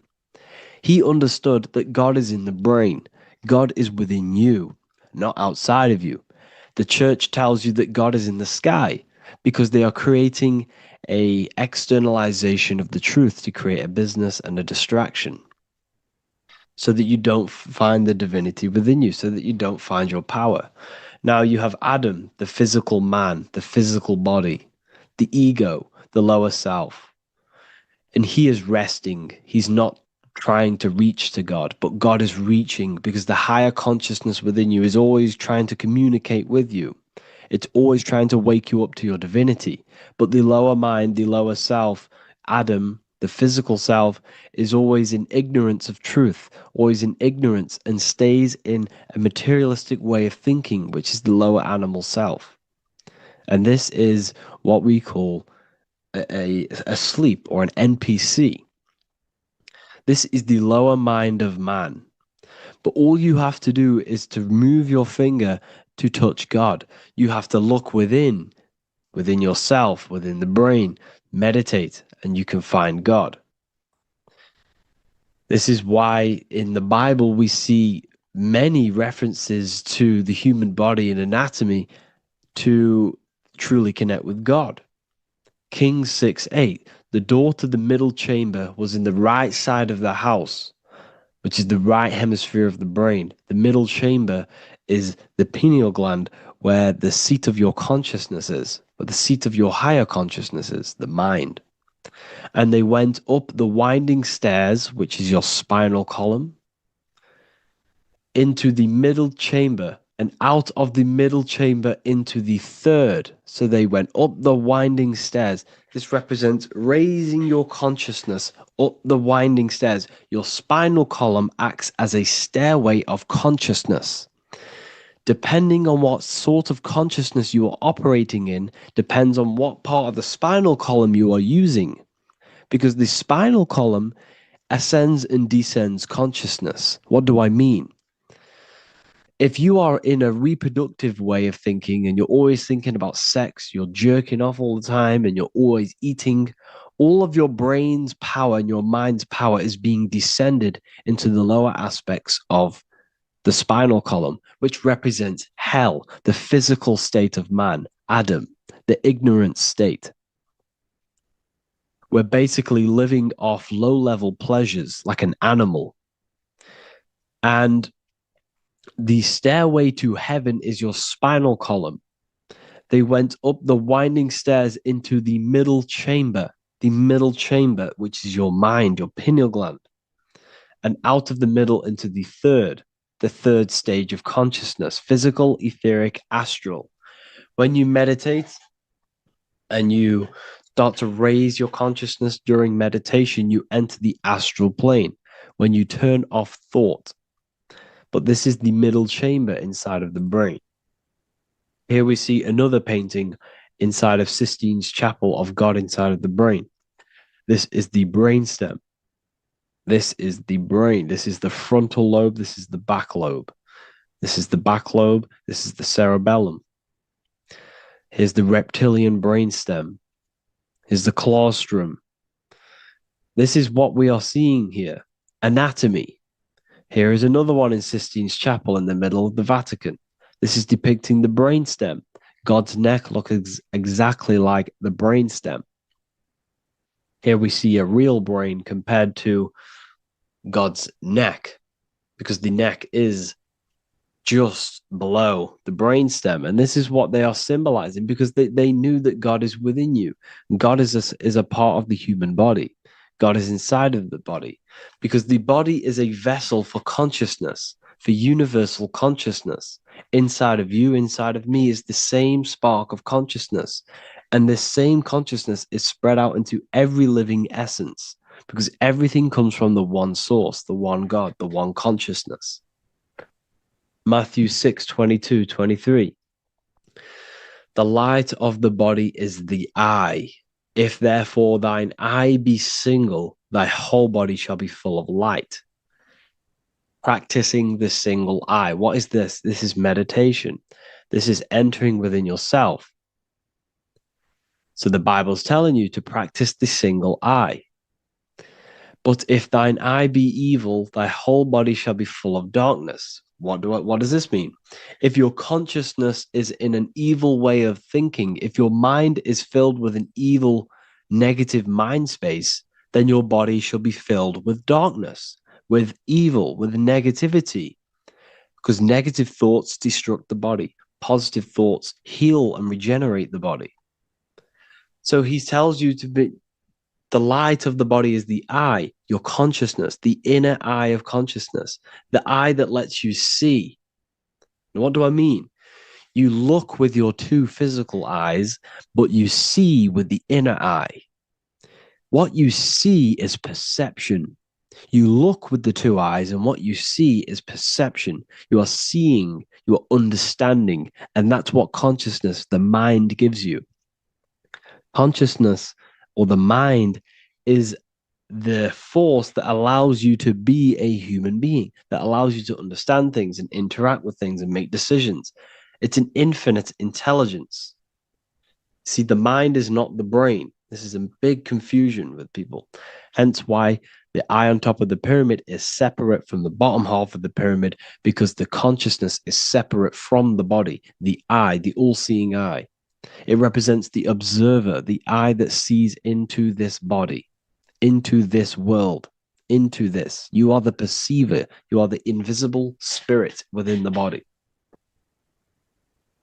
He understood that God is in the brain. God is within you, not outside of you. The church tells you that God is in the sky because they are creating a externalization of the truth to create a business and a distraction so that you don't find the divinity within you, so that you don't find your power. Now you have Adam, the physical man, the physical body, the ego, the lower self. And he is resting. He's not trying to reach to God, but God is reaching because the higher consciousness within you is always trying to communicate with you. It's always trying to wake you up to your divinity. But the lower mind, the lower self, Adam, the physical self, is always in ignorance of truth, always in ignorance, and stays in a materialistic way of thinking, which is the lower animal self. And this is what we call a sleep or an NPC. This is the lower mind of man. But all you have to do is to move your finger to touch God. You have to look within yourself, within the brain, meditate, and you can find God. This is why in the Bible we see many references to the human body and anatomy to truly connect with God. Kings 6:8, the door to the middle chamber was in the right side of the house, which is the right hemisphere of the brain. The middle chamber is the pineal gland, where the seat of your consciousness is, where the seat of your higher consciousness is, the mind. And they went up the winding stairs, which is your spinal column, into the middle chamber, and out of the middle chamber into the third. So they went up the winding stairs. This represents raising your consciousness up the winding stairs. Your spinal column acts as a stairway of consciousness. Depending on what sort of consciousness you are operating in, depends on what part of the spinal column you are using. Because the spinal column ascends and descends consciousness. What do I mean? If you are in a reproductive way of thinking and you're always thinking about sex, you're jerking off all the time and you're always eating, all of your brain's power and your mind's power is being descended into the lower aspects of the spinal column, which represents hell, the physical state of man, Adam, the ignorant state. We're basically living off low-level pleasures like an animal. And the stairway to heaven is your spinal column. They went up the winding stairs into the middle chamber, which is your mind, your pineal gland, and out of the middle into the third stage of consciousness, physical, etheric, astral. When you meditate and you start to raise your consciousness during meditation, you enter the astral plane when you turn off thought. But this is the middle chamber inside of the brain. Here we see another painting inside of Sistine's Chapel of God inside of the brain. This is the brainstem. This is the brain. This is the frontal lobe. This is the back lobe. This is the back lobe. This is the cerebellum. Here's the reptilian brainstem. Here's the claustrum. This is what we are seeing here. Anatomy. Here is another one in Sistine's Chapel in the middle of the Vatican. This is depicting the brainstem. God's neck looks exactly like the brainstem. Here we see a real brain compared to God's neck, because the neck is just below the brainstem. And this is what they are symbolizing, because they knew that God is within you. God is a part of the human body. God is inside of the body, because the body is a vessel for consciousness, for universal consciousness. Inside of you, inside of me is the same spark of consciousness. And this same consciousness is spread out into every living essence because everything comes from the one source, the one God, the one consciousness. Matthew 6:22-23. The light of the body is the eye. If therefore thine eye be single, thy whole body shall be full of light. Practicing the single eye. What is this? This is meditation. This is entering within yourself. So the Bible's telling you to practice the single eye. But if thine eye be evil, thy whole body shall be full of darkness. What does this mean? If your consciousness is in an evil way of thinking, if your mind is filled with an evil, negative mind space, then your body shall be filled with darkness, with evil, with negativity. Because negative thoughts destruct the body. Positive thoughts heal and regenerate the body. So he tells you to be, the light of the body is the eye, your consciousness, the inner eye of consciousness, the eye that lets you see. And what do I mean? You look with your two physical eyes, but you see with the inner eye. What you see is perception. You look with the two eyes, and what you see is perception. You are seeing, you are understanding, and that's what consciousness, the mind, gives you. Consciousness or the mind is the force that allows you to be a human being, that allows you to understand things and interact with things and make decisions. It's an infinite intelligence. See, the mind is not the brain. This is a big confusion with people. Hence why the eye on top of the pyramid is separate from the bottom half of the pyramid, because the consciousness is separate from the body, the eye, the all-seeing eye. It represents the observer, the eye that sees into this body, into this world, into this. You are the perceiver. You are the invisible spirit within the body.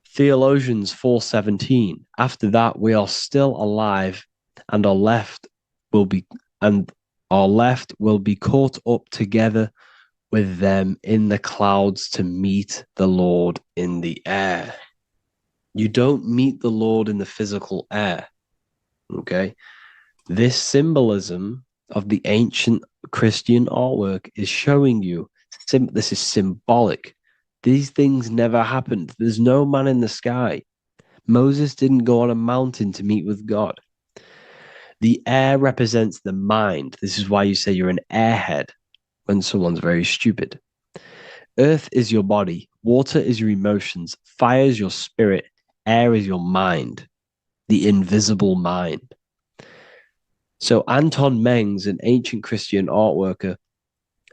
Theologians 4:17. After that, we are still alive, and our left will be caught up together with them in the clouds to meet the Lord in the air. You don't meet the Lord in the physical air. Okay? This symbolism of the ancient Christian artwork is showing you this is symbolic. These things never happened. There's no man in the sky. Moses didn't go on a mountain to meet with God. The air represents the mind. This is why you say you're an airhead when someone's very stupid. Earth is your body. Water is your emotions. Fire is your spirit. Air is your mind, the invisible mind. So Anton Mengs, an ancient Christian art worker,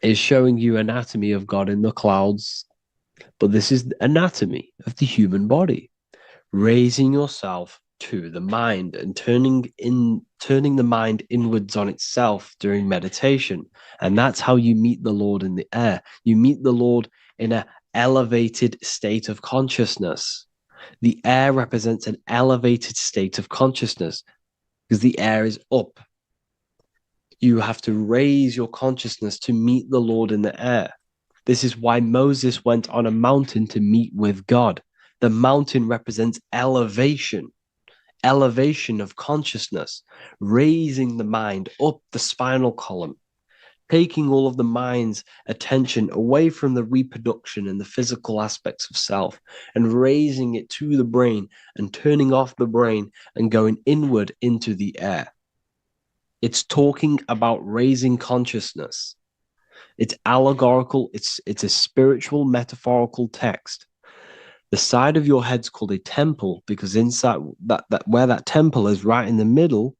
is showing you anatomy of God in the clouds. But this is the anatomy of the human body, raising yourself to the mind and turning the mind inwards on itself during meditation. And that's how you meet the Lord in the air. You meet the Lord in an elevated state of consciousness. The air represents an elevated state of consciousness because the air is up. You have to raise your consciousness to meet the Lord in the air. This is why Moses went on a mountain to meet with God. The mountain represents elevation of consciousness, raising the mind up the spinal column, taking all of the mind's attention away from the reproduction and the physical aspects of self and raising it to the brain and turning off the brain and going inward into the air. It's talking about raising consciousness. It's allegorical. It's a spiritual, metaphorical text. The side of your head's called a temple because inside that where that temple is, right in the middle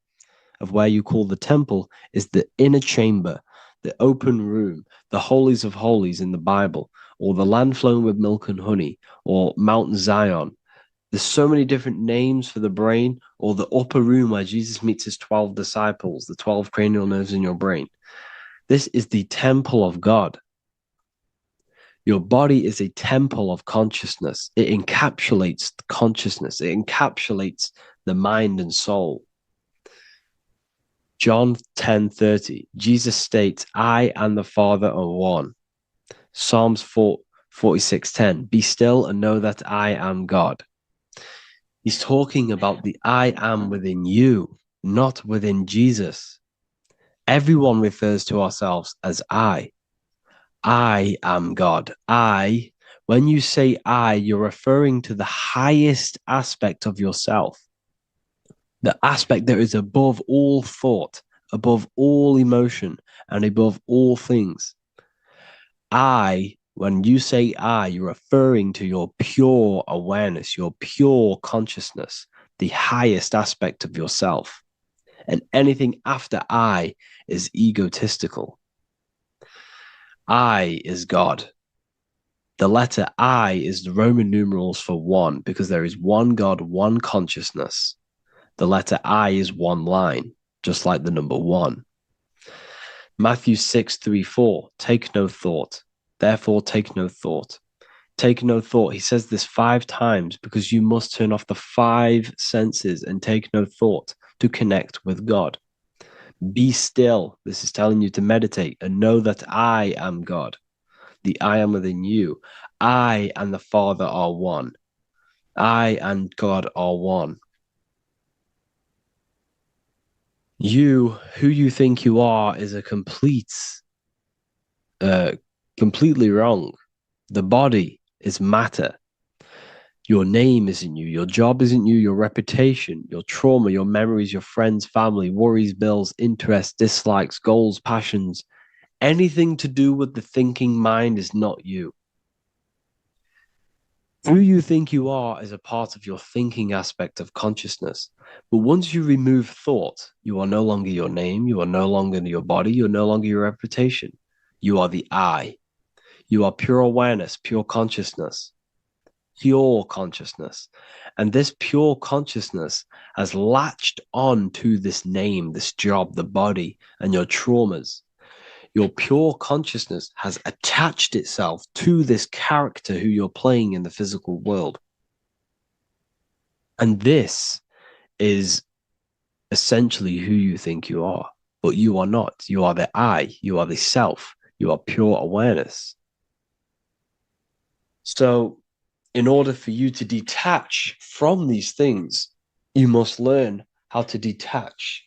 of where you call the temple, is the inner chamber, the open room, the holies of holies in the Bible, or the land flowing with milk and honey, or Mount Zion. There's so many different names for the brain, or the upper room where Jesus meets his 12 disciples, the 12 cranial nerves in your brain. This is the temple of God. Your body is a temple of consciousness. It encapsulates the consciousness. It encapsulates the mind and soul. John 10:30, Jesus states, I and the Father are one. Psalms 46:10, be still and know that I am God. He's talking about the I am within you, not within Jesus. Everyone refers to ourselves as I. I am God. When you say I, you're referring to the highest aspect of yourself, the aspect that is above all thought, above all emotion, and above all things. When you say I, you're referring to your pure awareness, your pure consciousness, the highest aspect of yourself. And anything after I is egotistical. I is God. The letter I is the Roman numerals for one, because there is one God, one consciousness. The letter I is one line, just like the number one. Matthew 6:3-4, take no thought. Therefore, take no thought. Take no thought. He says this 5 times because you must turn off the 5 senses and take no thought to connect with God. Be still. This is telling you to meditate and know that I am God. The I am within you. I and the Father are one. I and God are one. You, who you think you are, is a completely wrong. The body is matter. Your name isn't you. Your job isn't you. Your reputation, your trauma, your memories, your friends, family, worries, bills, interests, dislikes, goals, passions, anything to do with the thinking mind is not you. Who you think you are is a part of your thinking aspect of consciousness. But once you remove thought, you are no longer your name. You are no longer your body. You're no longer your reputation. You are the I. You are pure awareness, pure consciousness. Pure consciousness. And this pure consciousness has latched on to this name, this job, the body, and your traumas. Your pure consciousness has attached itself to this character who you're playing in the physical world. And this is essentially who you think you are, but you are not. You are the I, you are the self, you are pure awareness. So, in order for you to detach from these things, you must learn how to detach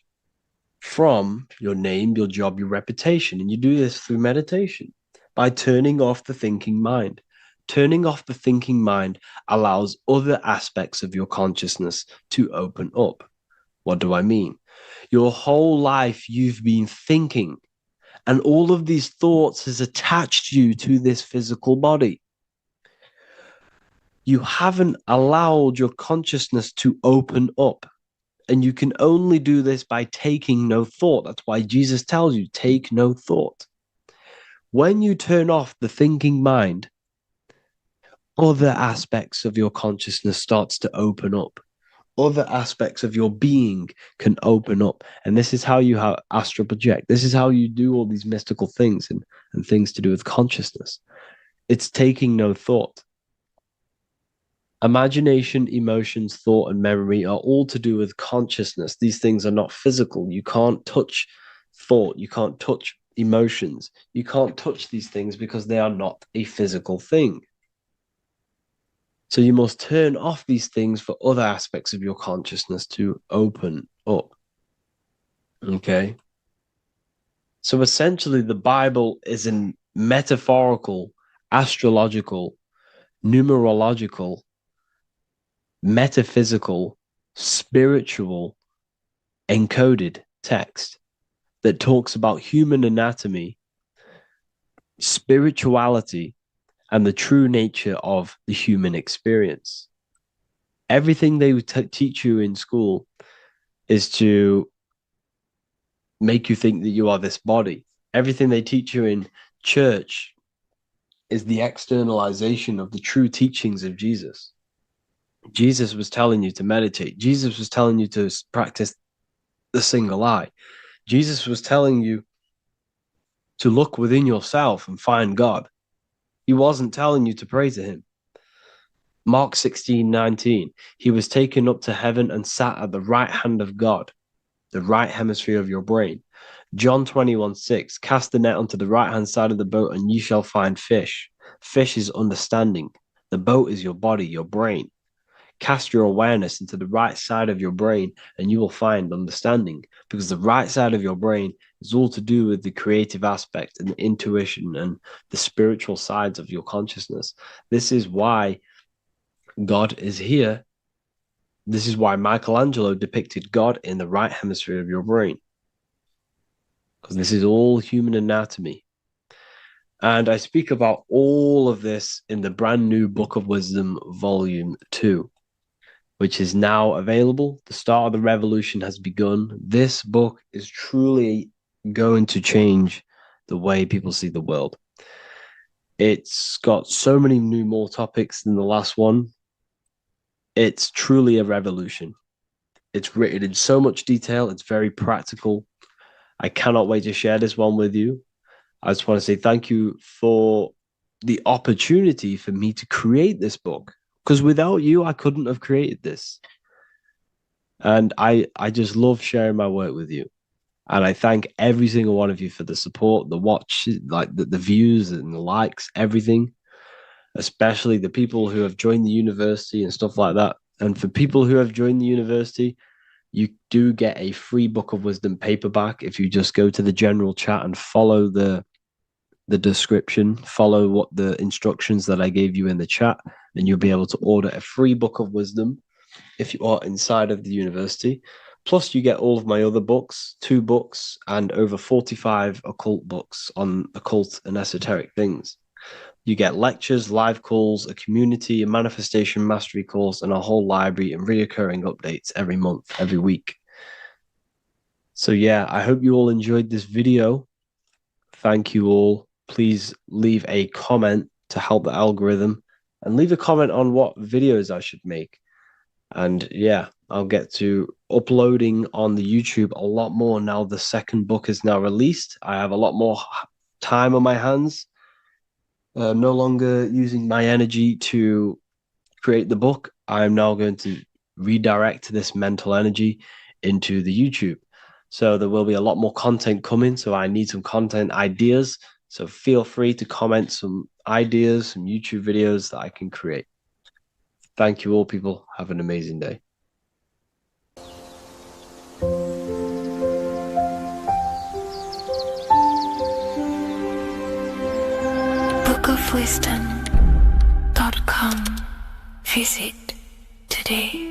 from your name, your job, your reputation. And you do this through meditation by turning off the thinking mind. Turning off the thinking mind allows other aspects of your consciousness to open up. What do I mean? Your whole life you've been thinking, and all of these thoughts has attached you to this physical body. You haven't allowed your consciousness to open up. And you can only do this by taking no thought. That's why Jesus tells you, take no thought. When you turn off the thinking mind, other aspects of your consciousness starts to open up. Other aspects of your being can open up. And this is how you astral project. This is how you do all these mystical things and things to do with consciousness. It's taking no thought. Imagination, emotions, thought, and memory are all to do with consciousness. These things are not physical. You can't touch thought. You can't touch emotions. You can't touch these things because they are not a physical thing. So you must turn off these things for other aspects of your consciousness to open up. Okay? So essentially, the Bible is a metaphorical, astrological, numerological, metaphysical, spiritual, encoded text that talks about human anatomy, spirituality, and the true nature of the human experience. Everything they teach you in school is to make you think that you are this body. Everything they teach you in church is the externalization of the true teachings of Jesus. Jesus was telling you to meditate. Jesus was telling you to practice the single eye. Jesus was telling you to look within yourself and find God. He wasn't telling you to pray to him. Mark 16:19, he was taken up to heaven and sat at the right hand of God, the right hemisphere of your brain. John 21:6, cast the net onto the right-hand side of the boat and ye shall find fish. Fish is understanding. The boat is your body, your brain. cast your awareness into the right side of your brain and you will find understanding, because the right side of your brain is all to do with the creative aspect and the intuition and the spiritual sides of your consciousness. This is why God is here. This is why Michelangelo depicted God in the right hemisphere of your brain, because this is all human anatomy. And I speak about all of this in the brand new Book of Wisdom, Volume 2, which is now available. The start of the revolution has begun. This book is truly going to change the way people see the world. It's got so many more topics than the last one. It's truly a revolution. It's written in so much detail. It's very practical. I cannot wait to share this one with you. I just want to say thank you for the opportunity for me to create this book, because without you, I couldn't have created this. And I just love sharing my work with you. And I thank every single one of you for the support, the watch, like the views and the likes, everything, especially the people who have joined the university and stuff like that. And for people who have joined the university, you do get a free Book of Wisdom paperback if you just go to the general chat and follow the description, follow what the instructions that I gave you in the chat, and you'll be able to order a free Book of Wisdom if you are inside of the university. Plus, you get all of my other books, 2 books, and over 45 occult books on occult and esoteric things. You get lectures, live calls, a community, a manifestation mastery course, and a whole library and reoccurring updates every month, every week. So yeah, I hope you all enjoyed this video. Thank you all. Please leave a comment to help the algorithm, and leave a comment on what videos I should make. And yeah, I'll get to uploading on the YouTube a lot more now. The second book is now released. I have a lot more time on my hands. No longer using my energy to create the book. I'm now going to redirect this mental energy into the YouTube. So there will be a lot more content coming. So I need some content ideas. So feel free to comment some ideas, some YouTube videos that I can create. Thank you all, people. Have an amazing day. bookofwisdom.com. Visit today.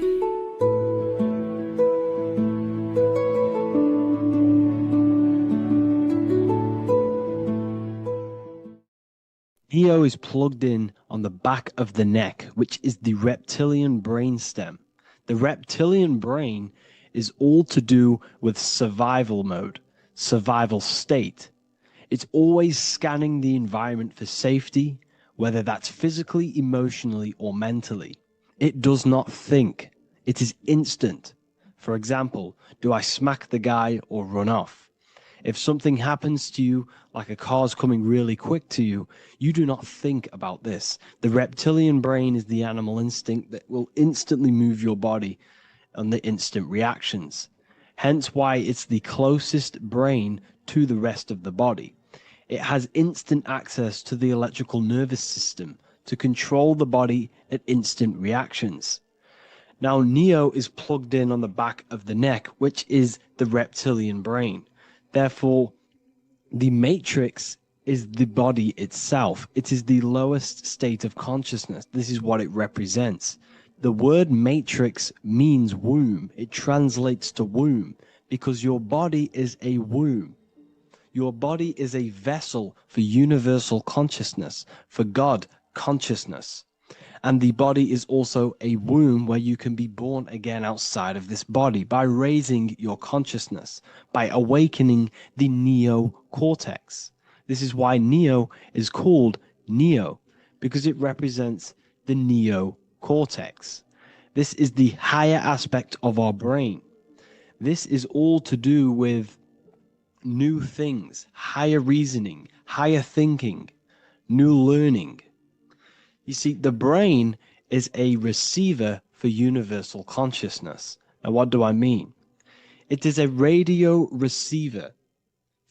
Neo is plugged in on the back of the neck, which is the reptilian brain stem. The reptilian brain is all to do with survival mode, survival state. It's always scanning the environment for safety, whether that's physically, emotionally, or mentally. It does not think. It is instant. For example, do I smack the guy or run off? If something happens to you, like a car's coming really quick to you, you do not think about this. The reptilian brain is the animal instinct that will instantly move your body on the instant reactions. Hence why it's the closest brain to the rest of the body. It has instant access to the electrical nervous system to control the body at instant reactions. Now, Neo is plugged in on the back of the neck, which is the reptilian brain. Therefore, the matrix is the body itself. It is the lowest state of consciousness. This is what it represents. The word matrix means womb. It translates to womb because your body is a womb. Your body is a vessel for universal consciousness, for God consciousness. And the body is also a womb where you can be born again outside of this body by raising your consciousness, by awakening the neocortex. This is why Neo is called Neo, because it represents the neocortex. This is the higher aspect of our brain. This is all to do with new things, higher reasoning, higher thinking, new learning. You see, the brain is a receiver for universal consciousness. Now, what do I mean? It is a radio receiver.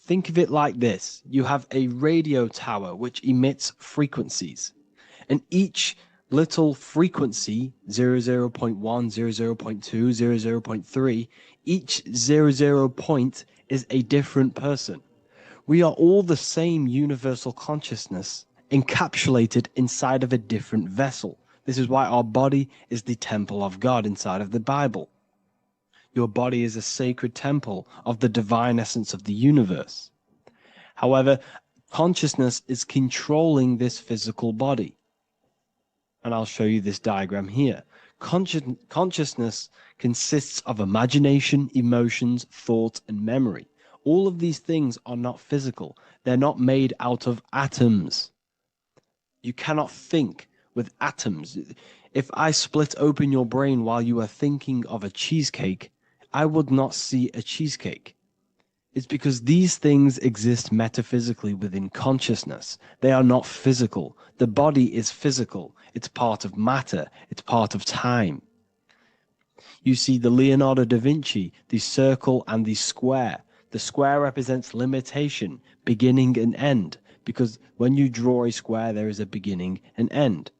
Think of it like this. You have a radio tower which emits frequencies, and each little frequency 00.1, 00.2, 00.3, each 00 point is a different person. We are all the same universal consciousness encapsulated inside of a different vessel. This is why our body is the temple of God inside of the Bible. Your body is a sacred temple of the divine essence of the universe. However, consciousness is controlling this physical body. And I'll show you this diagram here. Consciousness consists of imagination, emotions, thought, and memory. All of these things are not physical. They're not made out of atoms. You cannot think with atoms. If I split open your brain while you are thinking of a cheesecake, I would not see a cheesecake. It's because these things exist metaphysically within consciousness. They are not physical. The body is physical. It's part of matter. It's part of time. You see the Leonardo da Vinci, the circle and the square. The square represents limitation, beginning and end, because when you draw a square, there is a beginning and end.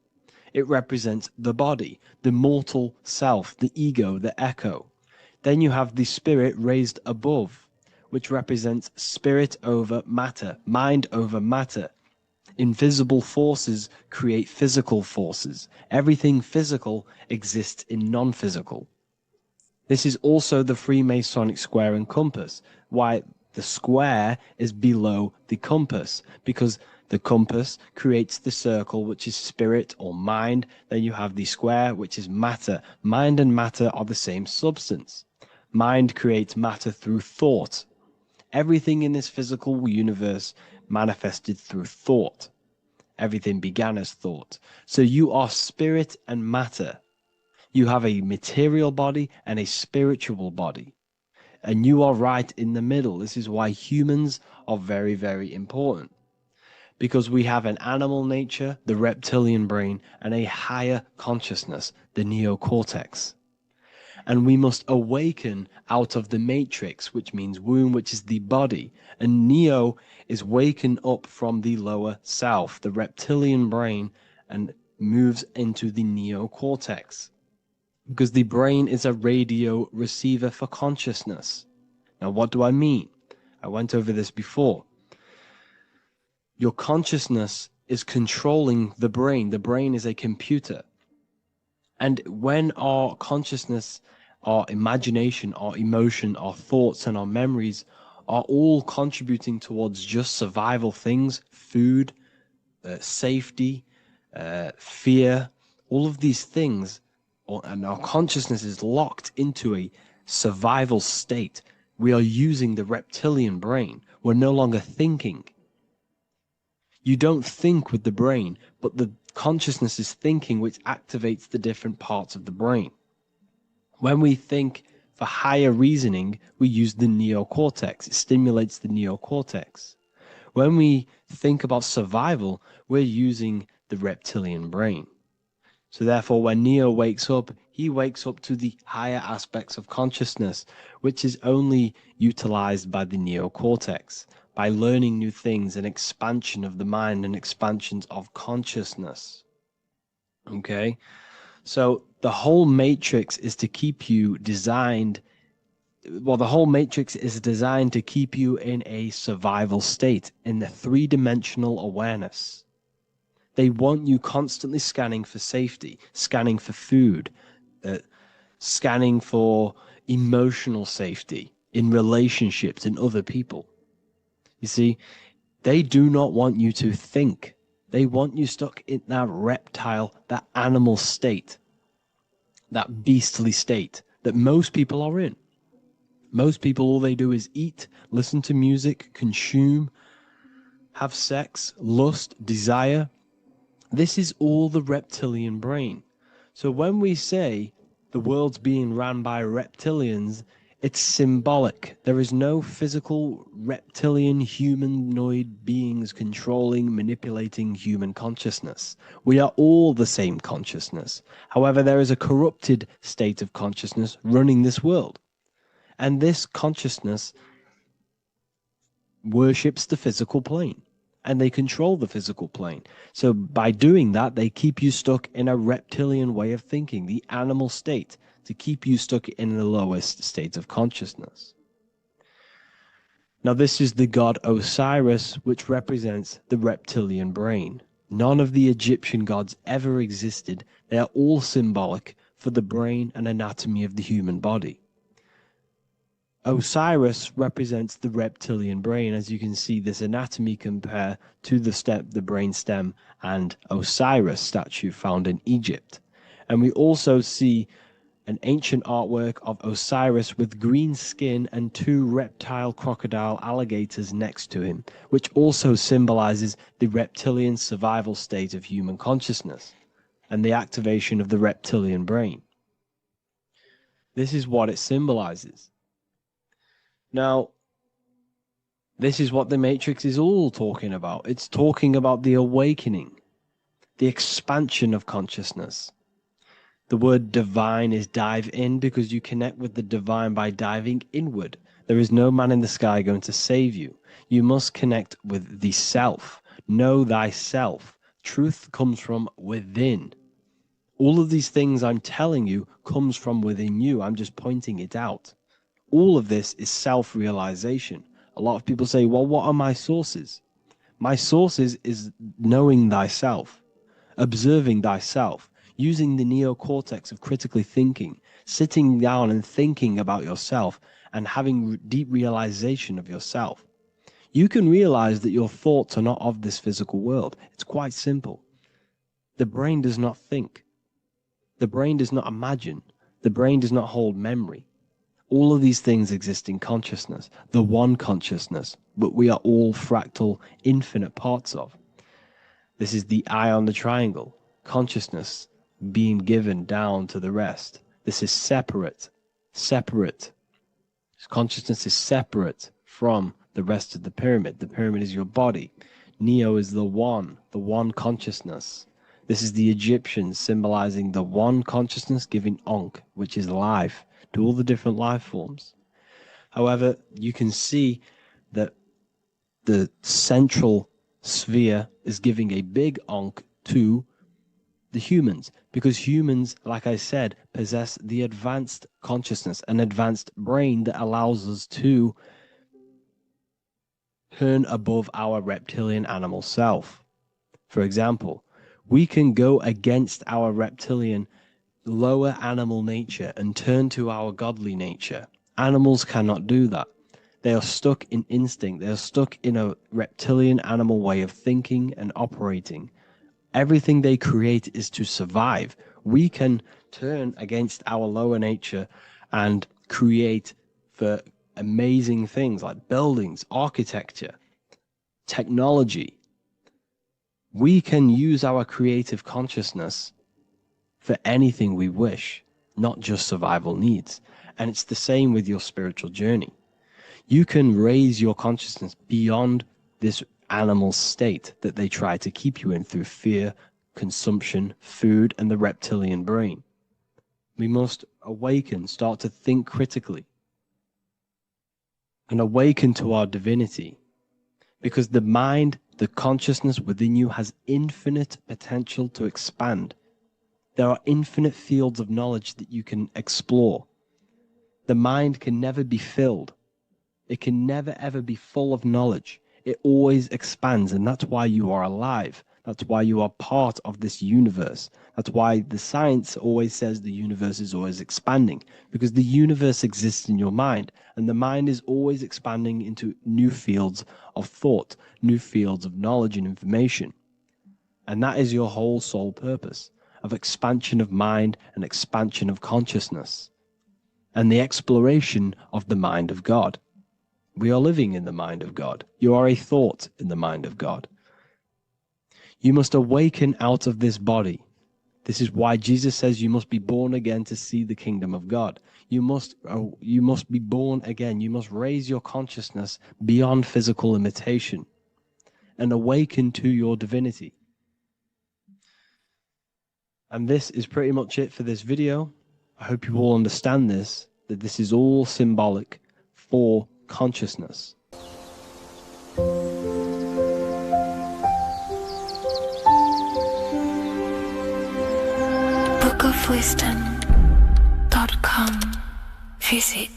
It represents the body, the mortal self, the ego, the echo. Then you have the spirit raised above, which represents spirit over matter, mind over matter. Invisible forces create physical forces. Everything physical exists in non-physical. This is also the Freemasonic square and compass, why the square is below the compass, because the compass creates the circle, which is spirit or mind. Then you have the square, which is matter. Mind and matter are the same substance. Mind creates matter through thought. Everything in this physical universe manifested through thought. Everything began as thought. So you are spirit and matter. You have a material body and a spiritual body. And you are right in the middle. This is why humans are very, very important. Because we have an animal nature, the reptilian brain, and a higher consciousness, the neocortex. And we must awaken out of the matrix, which means womb, which is the body. And neo is waken up from the lower self, the reptilian brain, and moves into the neocortex. Because the brain is a radio receiver for consciousness. Now, what do I mean? I went over this before. Your consciousness is controlling the brain. The brain is a computer. And when our consciousness, our imagination, our emotion, our thoughts, and our memories are all contributing towards just survival things, food, safety, fear, all of these things, and our consciousness is locked into a survival state, we are using the reptilian brain. We're no longer thinking. You don't think with the brain, but the consciousness is thinking, which activates the different parts of the brain. When we think for higher reasoning, we use the neocortex. It stimulates the neocortex. When we think about survival, we're using the reptilian brain. So therefore, when Neo wakes up, he wakes up to the higher aspects of consciousness, which is only utilized by the neocortex, by learning new things and expansion of the mind and expansions of consciousness. Okay? So the whole matrix is to keep you designed, well, the whole matrix is designed to keep you in a survival state, in the three-dimensional awareness. They want you constantly scanning for safety, scanning for food, scanning for emotional safety in relationships and other people. You see, they do not want you to think. They want you stuck in that reptile, that animal state, that beastly state that most people are in. Most people, all they do is eat, listen to music, consume, have sex, lust, desire. This is all the reptilian brain. So when we say the world's being ran by reptilians, it's symbolic. There is no physical reptilian humanoid beings controlling, manipulating human consciousness. We are all the same consciousness. However, there is a corrupted state of consciousness running this world. And this consciousness worships the physical plane. and they control the physical plane. So by doing that, they keep you stuck in a reptilian way of thinking, the animal state, to keep you stuck in the lowest state of consciousness. Now, this is the god Osiris, which represents the reptilian brain. None of the Egyptian gods ever existed. They are all symbolic for the brain and anatomy of the human body. Osiris represents the reptilian brain. As you can see, this anatomy compare to the brain stem and Osiris statue found in Egypt. And we also see an ancient artwork of Osiris with green skin and two reptile crocodile alligators next to him, which also symbolizes the reptilian survival state of human consciousness and the activation of the reptilian brain. This is what it symbolizes. Now, this is what the Matrix is all talking about. It's talking about the awakening, the expansion of consciousness. The word divine is dive in because you connect with the divine by diving inward. There is no man in the sky going to save you. You must connect with the self. Know thyself. Truth comes from within. All of these things I'm telling you comes from within you. I'm just pointing it out. All of this is self-realization. A lot of people say, well, what are my sources? My sources is knowing thyself, observing thyself, using the neocortex of critically thinking, sitting down and thinking about yourself and having deep realization of yourself. You can realize that your thoughts are not of this physical world. It's quite simple. The brain does not think. The brain does not imagine. The brain does not hold memory. All of these things exist in consciousness, the one consciousness, but we are all fractal, infinite parts of. This is the eye on the triangle, consciousness being given down to the rest. This is separate. Consciousness is separate from the rest of the pyramid. The pyramid is your body. Neo is the one consciousness. This is the Egyptians symbolizing the one consciousness giving Ankh, which is life, to all the different life forms. However, you can see that the central sphere is giving a big Ankh to the humans, because humans, like I said, possess the advanced consciousness, an advanced brain that allows us to turn above our reptilian animal self. For example, we can go against our reptilian lower animal nature and turn to our godly nature. Animals cannot do that. They are stuck in instinct. They are stuck in a reptilian animal way of thinking and operating. Everything they create is to survive. We can turn against our lower nature and create for amazing things like buildings, architecture, technology. We can use our creative consciousness for anything we wish, not just survival needs. And it's the same with your spiritual journey. You can raise your consciousness beyond this animal state that they try to keep you in through fear, consumption, food, and the reptilian brain. We must awaken, start to think critically, and awaken to our divinity. Because the mind, the consciousness within you has infinite potential to expand. There are infinite fields of knowledge that you can explore. The mind can never be filled. It can never ever be full of knowledge. It always expands, and that's why you are alive. That's why you are part of this universe. That's why the science always says the universe is always expanding, because the universe exists in your mind, and the mind is always expanding into new fields of thought, new fields of knowledge and information. And that is your whole sole purpose, of expansion of mind and expansion of consciousness, and the exploration of the mind of God. We are living in the mind of God. You are a thought in the mind of God. You must awaken out of this body. This is why Jesus says you must be born again to see the kingdom of God. You must be born again. You must raise your consciousness beyond physical limitation and awaken to your divinity. And this is pretty much it for this video. I hope you all understand this, that this is all symbolic for consciousness. bookofwisdom.com. Visit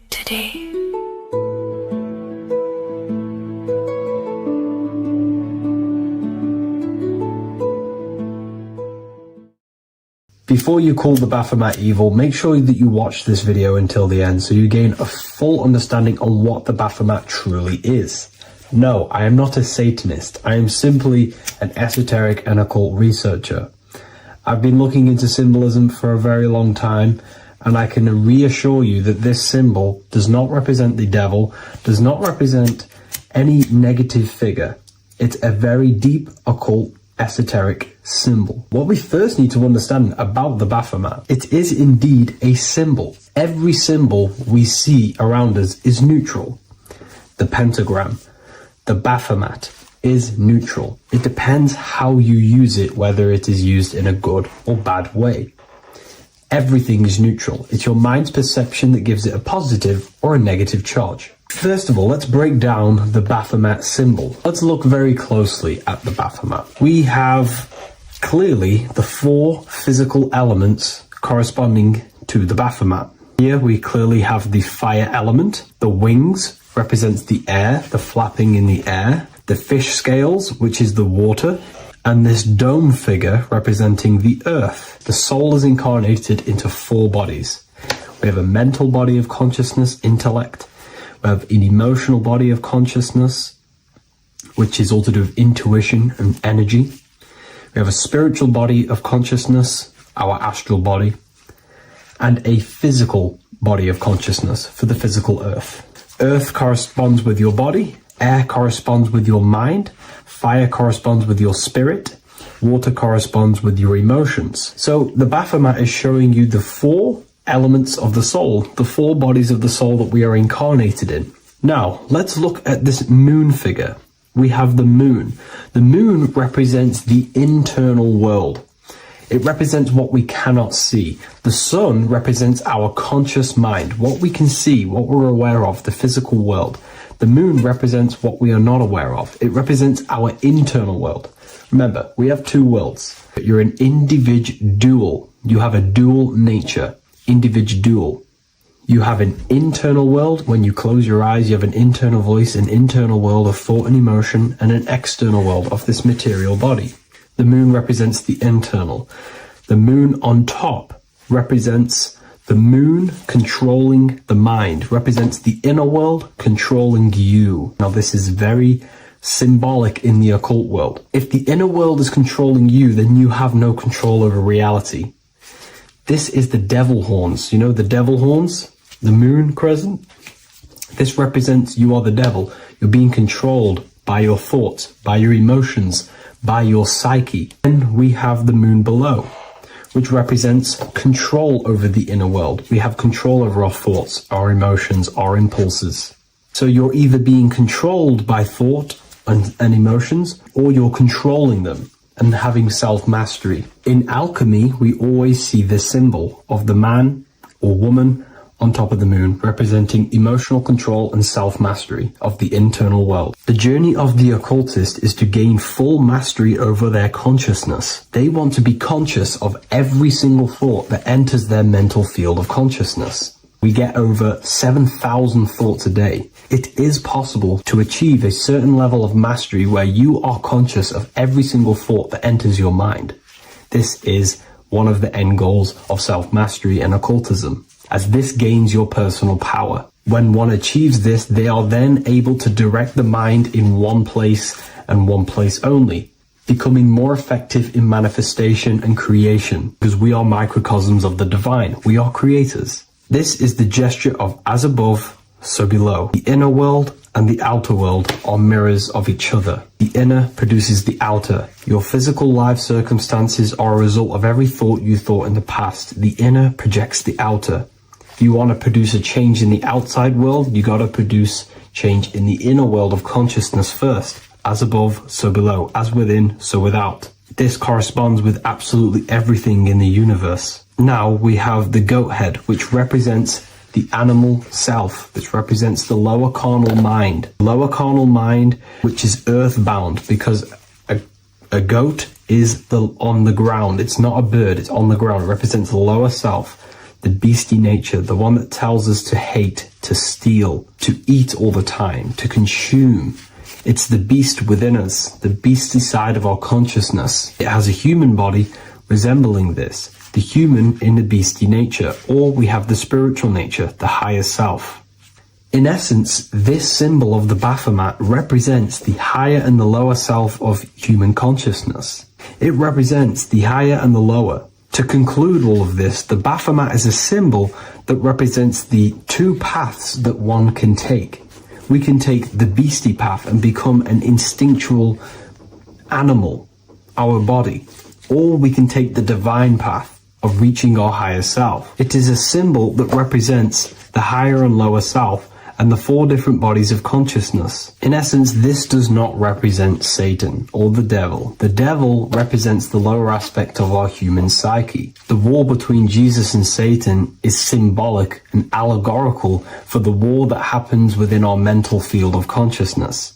today. Before you call the Baphomet evil, make sure that you watch this video until the end so you gain a full understanding on what the Baphomet truly is. No, I am not a Satanist. I am simply an esoteric and occult researcher. I've been looking into symbolism for a very long time, and I can reassure you that this symbol does not represent the devil, does not represent any negative figure. It's a very deep occult esoteric symbol. What we first need to understand about the Baphomet, it is indeed a symbol. Every symbol we see around us is neutral. The pentagram, the Baphomet, is neutral. It depends how you use it, whether it is used in a good or bad way. Everything is neutral. It's your mind's perception that gives it a positive or a negative charge. First of all, let's break down the Baphomet symbol. Let's look very closely at the Baphomet. We have clearly the 4 physical elements corresponding to the Baphomet. Here we clearly have the fire element. The wings represents the air, the flapping in the air. The fish scales, which is the water. And this dome figure representing the earth. The soul is incarnated into 4 bodies. We have a mental body of consciousness, intellect. We have an emotional body of consciousness, which is all to do with intuition and energy. We have a spiritual body of consciousness, our astral body, and a physical body of consciousness for the physical earth. Earth corresponds with your body, air corresponds with your mind, fire corresponds with your spirit, water corresponds with your emotions. So the Baphomet is showing you the 4 elements of the soul, the 4 bodies of the soul that we are incarnated in. Now, let's look at this moon figure. We have the moon. The moon represents the internal world. It represents what we cannot see. The sun represents our conscious mind, what we can see, what we're aware of, the physical world. The moon represents what we are not aware of. It represents our internal world. Remember, we have 2 worlds. You're an individual. You have a dual nature. Individual. You have an internal world. When you close your eyes, you have an internal voice, an internal world of thought and emotion, and an external world of this material body. The moon represents the internal. The moon on top represents the moon controlling the mind, represents the inner world controlling you. Now this is very symbolic in the occult world. If the inner world is controlling you, then you have no control over reality. This is the devil horns. You know the devil horns? The moon crescent? This represents you are the devil. You're being controlled by your thoughts, by your emotions, by your psyche. Then we have the moon below, which represents control over the inner world. We have control over our thoughts, our emotions, our impulses. So you're either being controlled by thought and emotions, or you're controlling them and having self-mastery. In alchemy, we always see this symbol of the man or woman on top of the moon, representing emotional control and self-mastery of the internal world. The journey of the occultist is to gain full mastery over their consciousness. They want to be conscious of every single thought that enters their mental field of consciousness. We get over 7,000 thoughts a day. It is possible to achieve a certain level of mastery where you are conscious of every single thought that enters your mind. This is one of the end goals of self-mastery and occultism, as this gains your personal power. When one achieves this, they are then able to direct the mind in one place and one place only, becoming more effective in manifestation and creation, because we are microcosms of the divine. We are creators. This is the gesture of as above, so below. The inner world and the outer world are mirrors of each other. The inner produces the outer. Your physical life circumstances are a result of every thought you thought in the past. The inner projects the outer. If you want to produce a change in the outside world, you got to produce change in the inner world of consciousness first. As above, so below. As within, so without. This corresponds with absolutely everything in the universe. Now we have the goat head, which represents the animal self. This represents the lower carnal mind. Lower carnal mind, which is earthbound, because a goat is on the ground. It's not a bird, it's on the ground. It represents the lower self, the beastie nature, the one that tells us to hate, to steal, to eat all the time, to consume. It's the beast within us, the beastie side of our consciousness. It has a human body resembling this, the human in the beastie nature, or we have the spiritual nature, the higher self. In essence, this symbol of the Baphomet represents the higher and the lower self of human consciousness. It represents the higher and the lower. To conclude all of this, the Baphomet is a symbol that represents the two paths that one can take. We can take the beastie path and become an instinctual animal, our body, or we can take the divine path of reaching our higher self. It is a symbol that represents the higher and lower self and the four different bodies of consciousness. In essence, this does not represent Satan or the devil. The devil represents the lower aspect of our human psyche. The war between Jesus and Satan is symbolic and allegorical for the war that happens within our mental field of consciousness.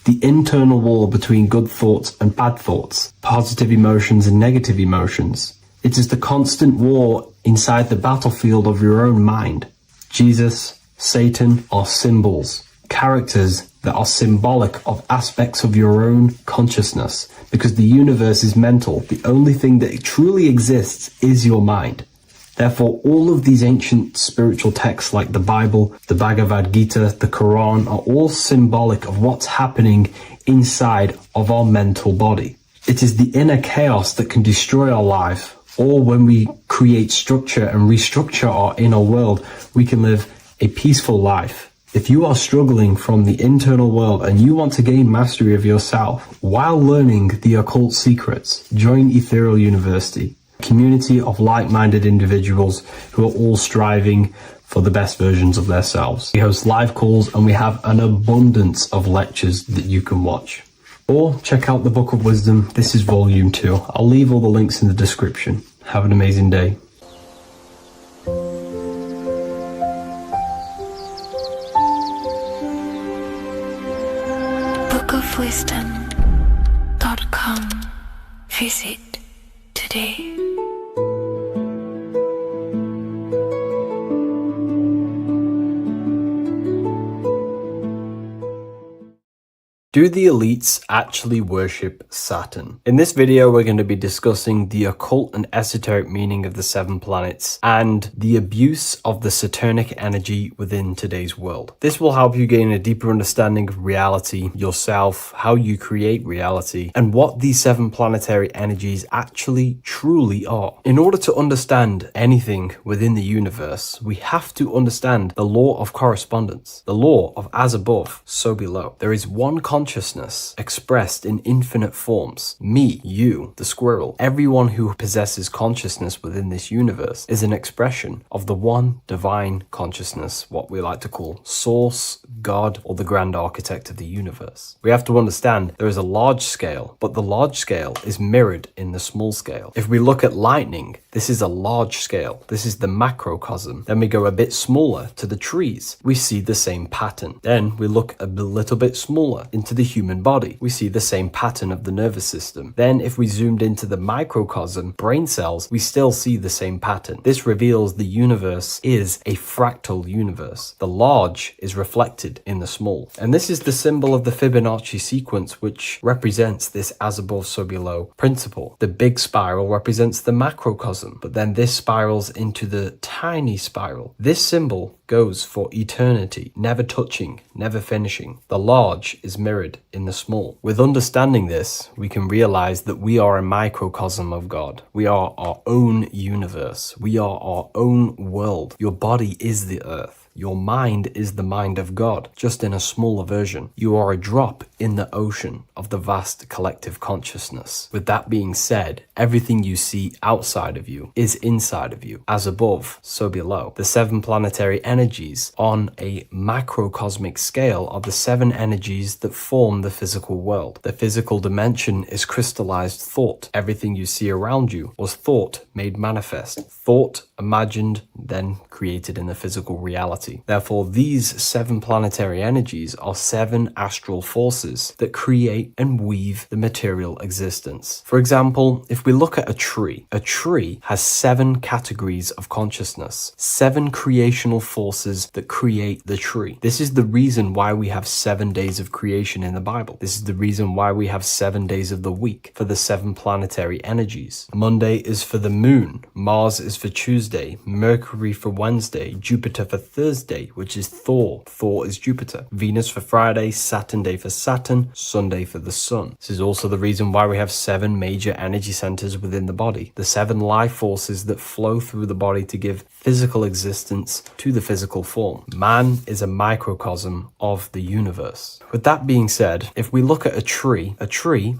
The internal war between good thoughts and bad thoughts, positive emotions and negative emotions. It is the constant war inside the battlefield of your own mind. Jesus, Satan are symbols, characters that are symbolic of aspects of your own consciousness, because the universe is mental. The only thing that truly exists is your mind. Therefore, all of these ancient spiritual texts like the Bible, the Bhagavad Gita, the Quran are all symbolic of what's happening inside of our mental body. It is the inner chaos that can destroy our life, or when we create structure and restructure our inner world, we can live a peaceful life. If you are struggling from the internal world and you want to gain mastery of yourself while learning the occult secrets, join Ethereal University, a community of like-minded individuals who are all striving for the best versions of themselves. We host live calls and we have an abundance of lectures that you can watch. Or check out the Book of Wisdom. This is volume 2. I'll leave all the links in the description. Have an amazing day. bookofwisdom.com. Visit today. Do the elites actually worship Saturn? In this video, we're going to be discussing the occult and esoteric meaning of the 7 planets and the abuse of the Saturnic energy within today's world. This will help you gain a deeper understanding of reality, yourself, how you create reality, and what these 7 planetary energies actually truly are. In order to understand anything within the universe, we have to understand the law of correspondence, the law of as above, so below. There is one consciousness expressed in infinite forms. Me, you, the squirrel, everyone who possesses consciousness within this universe is an expression of the one divine consciousness, what we like to call Source, God, or the grand architect of the universe. We have to understand there is a large scale, but the large scale is mirrored in the small scale. If we look at lightning, this is a large scale. This is the macrocosm. Then we go a bit smaller to the trees. We see the same pattern. Then we look a little bit smaller into the human body. We see the same pattern of the nervous system. Then if we zoomed into the microcosm, brain cells, we still see the same pattern. This reveals the universe is a fractal universe. The large is reflected in the small. And this is the symbol of the Fibonacci sequence, which represents this as above, so below principle. The big spiral represents the macrocosm, but then this spirals into the tiny spiral. This symbol goes for eternity, never touching, never finishing. The large is mirrored in the small. With understanding this, we can realize that we are a microcosm of God. We are our own universe. We are our own world. Your body is the earth. Your mind is the mind of God, just in a smaller version. You are a drop in the ocean of the vast collective consciousness. With that being said, everything you see outside of you is inside of you. As above, so below. The 7 planetary energies on a macrocosmic scale are the 7 energies that form the physical world. The physical dimension is crystallized thought. Everything you see around you was thought made manifest. Thought, imagined, then created in the physical reality. reality. Therefore, these 7 planetary energies are 7 astral forces that create and weave the material existence. For example, if we look at a tree has 7 categories of consciousness, 7 creational forces that create the tree. This is the reason why we have 7 days of creation in the Bible. This is the reason why we have 7 days of the week for the 7 planetary energies. Monday is for the moon, Mars is for Tuesday, Mercury for Wednesday, Jupiter for Thursday, which is Thor. Thor is Jupiter. Venus for Friday, Saturn day for Saturn, Sunday for the sun. This is also the reason why we have 7 major energy centers within the body, the 7 life forces that flow through the body to give physical existence to the physical form. Man is a microcosm of the universe. With that being said, if we look at a tree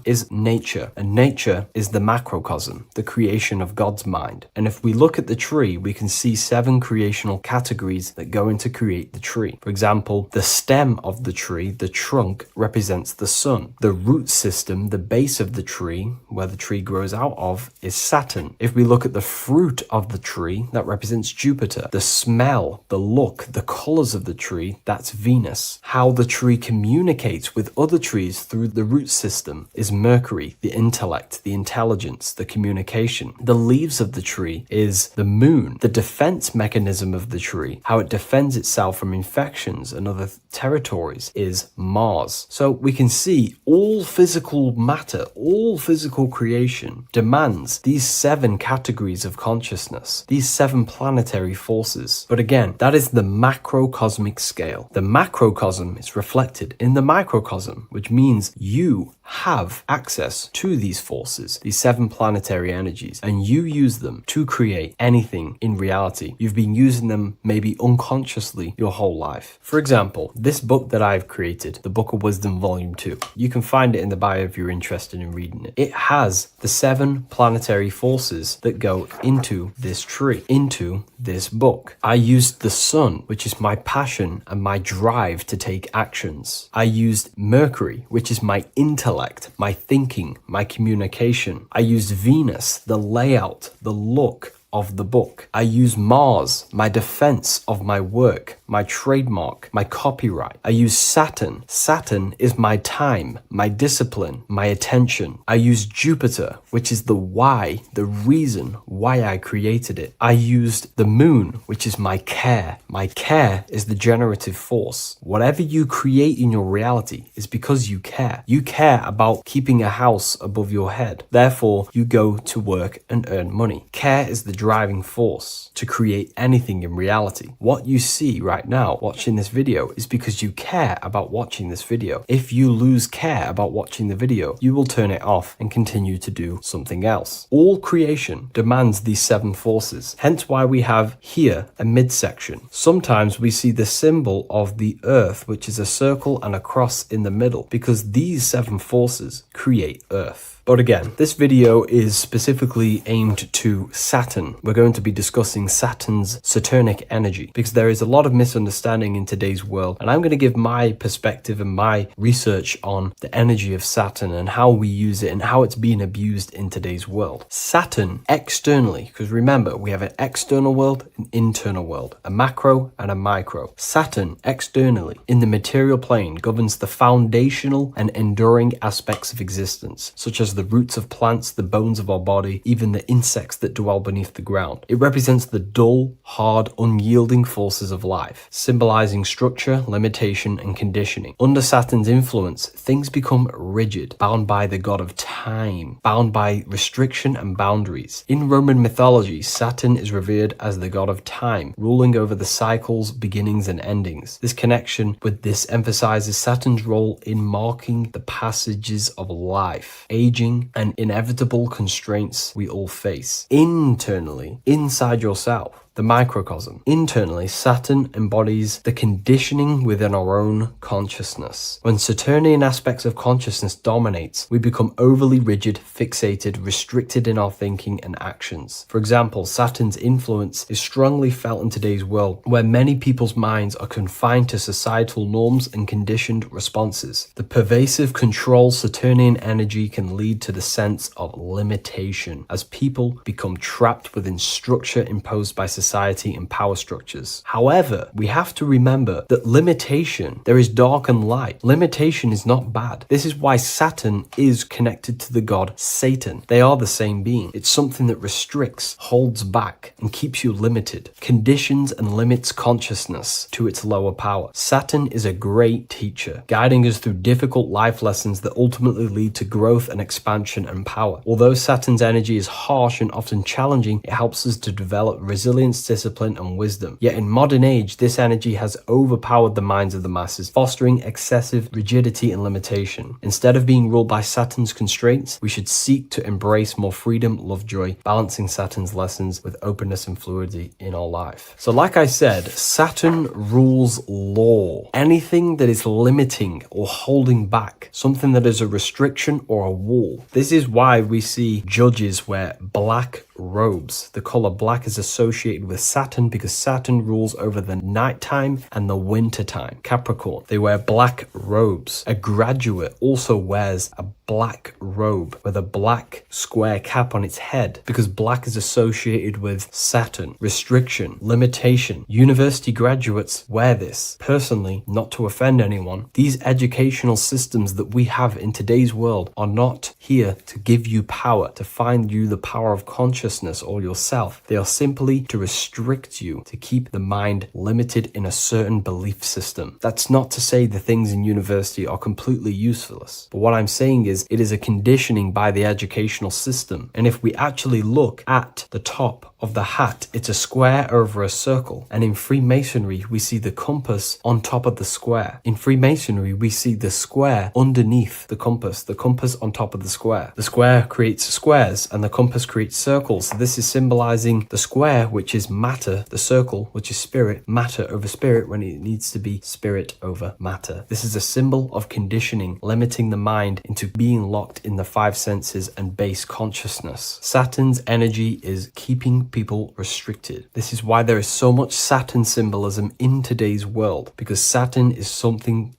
is nature, and nature is the macrocosm, the creation of God's mind. And if we look at the tree, we can see 7 creational categories that go into create the tree. For example, the stem of the tree, the trunk, represents the sun. The root system, the base of the tree, where the tree grows out of, is Saturn. If we look at the fruit of the tree, that represents Jupiter. The smell, the look, the colors of the tree, that's Venus. How the tree communicates with other trees through the root system is Mercury, the intellect, the intelligence, the communication. The leaves of the tree is the moon. The defense mechanism of the tree, how it defends itself from infections and other territories, is Mars. So we can see all physical matter, all physical creation demands these 7 categories of consciousness, these 7 planetary forces. But again, that is the macrocosmic scale. The macrocosm is reflected in the microcosm, which means you have access to these forces, these 7 planetary energies, and you use them to create anything in reality. You've been using them maybe unconsciously your whole life. For example, this book that I've created, the Book of Wisdom Volume 2, you can find it in the bio if you're interested in reading it. It has the 7 planetary forces that go into this tree, into this book. I used the sun, which is my passion and my drive to take actions. I used Mercury, which is my intellect, my thinking, my communication. I used Venus, the layout, the look of the book. I use Mars, my defense of my work, my trademark, my copyright. I use Saturn. Saturn is my time, my discipline, my attention. I use Jupiter, which is the why, the reason why I created it. I used the moon, which is my care. My care is the generative force. Whatever you create in your reality is because you care. You care about keeping a house above your head. Therefore, you go to work and earn money. Care is the driving force to create anything in reality. What you see right now watching this video is because you care about watching this video. If you lose care about watching the video, you will turn it off and continue to do something else. All creation demands these 7 forces, hence why we have here a midsection. Sometimes we see the symbol of the earth, which is a circle and a cross in the middle, because these 7 forces create earth. But again, this video is specifically aimed to Saturn. We're going to be discussing Saturn's Saturnic energy because there is a lot of misunderstanding in today's world. And I'm going to give my perspective and my research on the energy of Saturn and how we use it and how it's being abused in today's world. Saturn externally, because remember, we have an external world, an internal world, a macro and a micro. Saturn externally in the material plane governs the foundational and enduring aspects of existence, such as the roots of plants, the bones of our body, even the insects that dwell beneath the ground. It represents the dull, hard, unyielding forces of life, symbolizing structure, limitation, and conditioning. Under Saturn's influence, things become rigid, bound by the god of time, bound by restriction and boundaries. In Roman mythology, Saturn is revered as the god of time, ruling over the cycles, beginnings, and endings. This connection with this emphasizes Saturn's role in marking the passages of life, aging, and inevitable constraints we all face. Internally, inside yourself, the microcosm. Internally, Saturn embodies the conditioning within our own consciousness. When Saturnian aspects of consciousness dominates, we become overly rigid, fixated, restricted in our thinking and actions. For example, Saturn's influence is strongly felt in today's world, where many people's minds are confined to societal norms and conditioned responses. The pervasive control Saturnian energy can lead to the sense of limitation, as people become trapped within structure imposed by society society and power structures. However, we have to remember that limitation, there is dark and light. Limitation is not bad. This is why Saturn is connected to the god Satan. They are the same being. It's something that restricts, holds back, and keeps you limited, conditions and limits consciousness to its lower power. Saturn is a great teacher, guiding us through difficult life lessons that ultimately lead to growth and expansion and power. Although Saturn's energy is harsh and often challenging, it helps us to develop resilience, discipline, and wisdom. Yet in modern age, this energy has overpowered the minds of the masses, fostering excessive rigidity and limitation. Instead of being ruled by Saturn's constraints, we should seek to embrace more freedom, love, joy, balancing Saturn's lessons with openness and fluidity in our life. So like I said, Saturn rules law. Anything that is limiting or holding back, something that is a restriction or a wall. This is why we see judges wear black robes. The color black is associated with Saturn because Saturn rules over the nighttime and the winter time. Capricorn, they wear black robes. A graduate also wears a black robe with a black square cap on its head because black is associated with Saturn, restriction, limitation. University graduates wear this. Personally, not to offend anyone, these educational systems that we have in today's world are not here to give you power, to find you the power of consciousness or yourself. They are simply to restrict you, to keep the mind limited in a certain belief system. That's not to say the things in university are completely useless, but what I'm saying is it is a conditioning by the educational system. And if we actually look at the top of the hat, it's a square over a circle. And in Freemasonry, we see the compass on top of the square. In Freemasonry, we see the square underneath the compass on top of the square. The square creates squares and the compass creates circles. So this is symbolizing the square, which is matter, the circle, which is spirit, matter over spirit when it needs to be spirit over matter. This is a symbol of conditioning, limiting the mind into being locked in the five senses and base consciousness. Saturn's energy is keeping people restricted. This is why there is so much Saturn symbolism in today's world, because Saturn is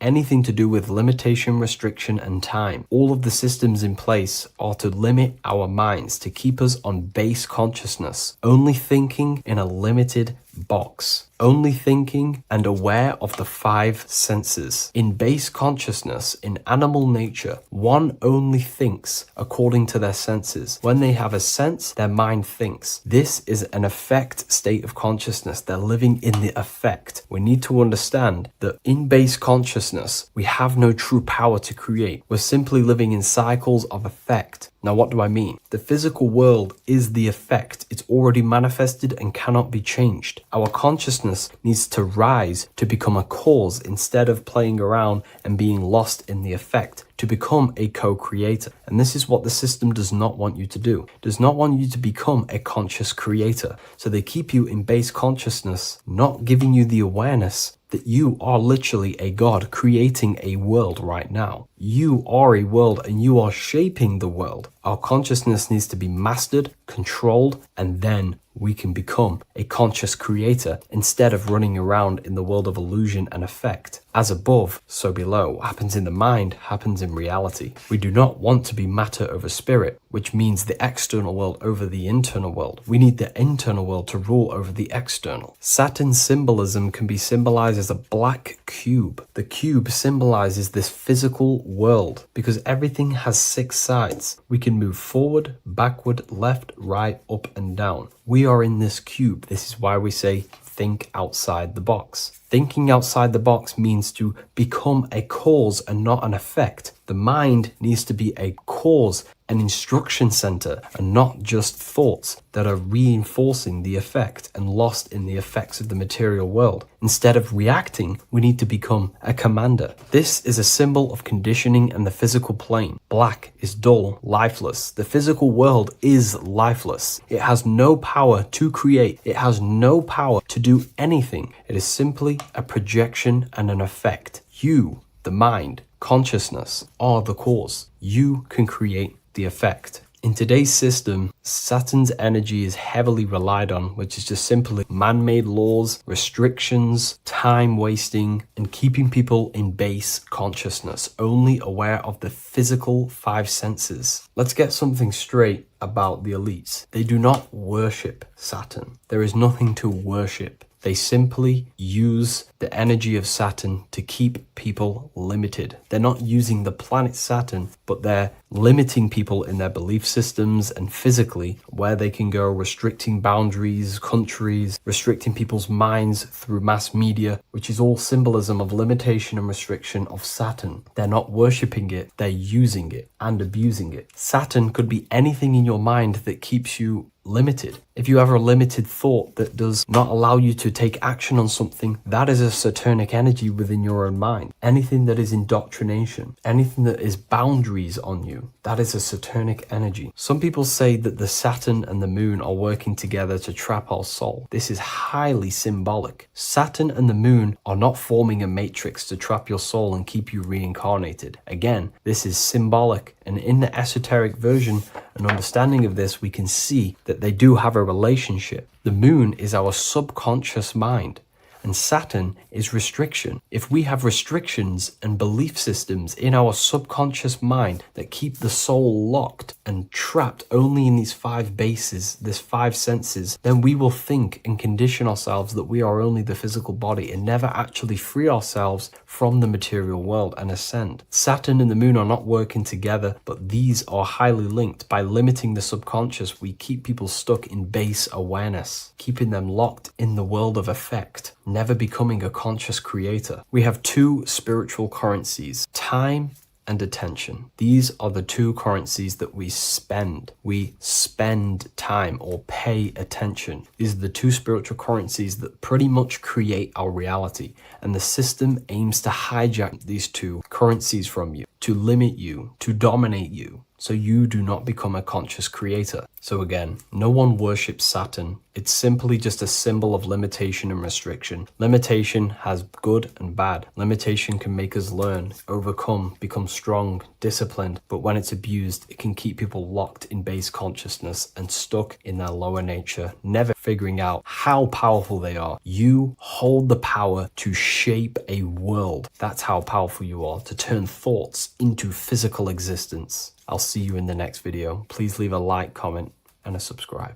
anything to do with limitation, restriction, and time. All of the systems in place are to limit our minds, to keep us on base consciousness, only thinking in a limited box, only thinking and aware of the five senses. In base consciousness, in animal nature, one only thinks according to their senses. When they have a sense, their mind thinks. This is an affect state of consciousness. They're living in the affect. We need to understand that in base consciousness, we have no true power to create. We're simply living in cycles of affect. Now, what do I mean? The physical world is the effect. It's already manifested and cannot be changed. Our consciousness needs to rise to become a cause instead of playing around and being lost in the effect, to become a co-creator. And this is what the system does not want you to do. It does not want you to become a conscious creator. So they keep you in base consciousness, not giving you the awareness that you are literally a god creating a world right now. You are a world and you are shaping the world. Our consciousness needs to be mastered, controlled, and then we can become a conscious creator instead of running around in the world of illusion and effect. As above, so below. What happens in the mind happens in reality. We do not want to be matter over spirit, which means the external world over the internal world. We need the internal world to rule over the external. Saturn's symbolism can be symbolized as a black cube. The cube symbolizes this physical world because everything has 6 sides. We can move forward, backward, left, right, up, and down. We are in this cube. This is why we say think outside the box. Thinking outside the box means to become a cause and not an effect. The mind needs to be a cause, an instruction center, and not just thoughts that are reinforcing the effect and lost in the effects of the material world. Instead of reacting, we need to become a commander. This is a symbol of conditioning and the physical plane. Black is dull, lifeless. The physical world is lifeless. It has no power to create. It has no power to do anything. It is simply a projection and an effect. You, the mind, consciousness, are the cause. You can create the effect. In today's system, Saturn's energy is heavily relied on, which is just simply man-made laws, restrictions, time wasting, and keeping people in base consciousness, only aware of the physical five senses. Let's get something straight about the elites. They do not worship Saturn. There is nothing to worship. They simply use the energy of Saturn to keep people limited. They're not using the planet Saturn, but they're limiting people in their belief systems and physically where they can go, restricting boundaries, countries, restricting people's minds through mass media, which is all symbolism of limitation and restriction of Saturn. They're not worshipping it, they're using it and abusing it. Saturn could be anything in your mind that keeps you limited. If you have a limited thought that does not allow you to take action on something, that is a Saturnic energy within your own mind. Anything that is indoctrination, anything that is boundaries on you, that is a Saturnic energy. Some people say that the Saturn and the moon are working together to trap our soul. This is highly symbolic. Saturn and the moon are not forming a matrix to trap your soul and keep you reincarnated. Again, this is symbolic, and in the esoteric version and understanding of this, we can see that they do have a relationship. The moon is our subconscious mind, and Saturn is restriction. If we have restrictions and belief systems in our subconscious mind that keep the soul locked and trapped only in these five bases, these five senses, then we will think and condition ourselves that we are only the physical body and never actually free ourselves from the material world and ascend. Saturn and the moon are not working together, but these are highly linked. By limiting the subconscious, we keep people stuck in base awareness, keeping them locked in the world of effect, never becoming a conscious creator. We have two spiritual currencies, time and attention. These are the two currencies that we spend. We spend time or pay attention. These are the two spiritual currencies that pretty much create our reality. And the system aims to hijack these two currencies from you, to limit you, to dominate you, so you do not become a conscious creator. So again, no one worships Saturn. It's simply just a symbol of limitation and restriction. Limitation has good and bad. Limitation can make us learn, overcome, become strong, disciplined. But when it's abused, it can keep people locked in base consciousness and stuck in their lower nature, never figuring out how powerful they are. You hold the power to shape a world. That's how powerful you are, to turn thoughts into physical existence. I'll see you in the next video. Please leave a like, comment, and a subscribe.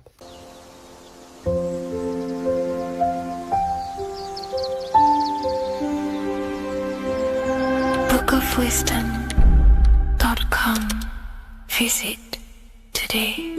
bookofwisdom.com. Visit today.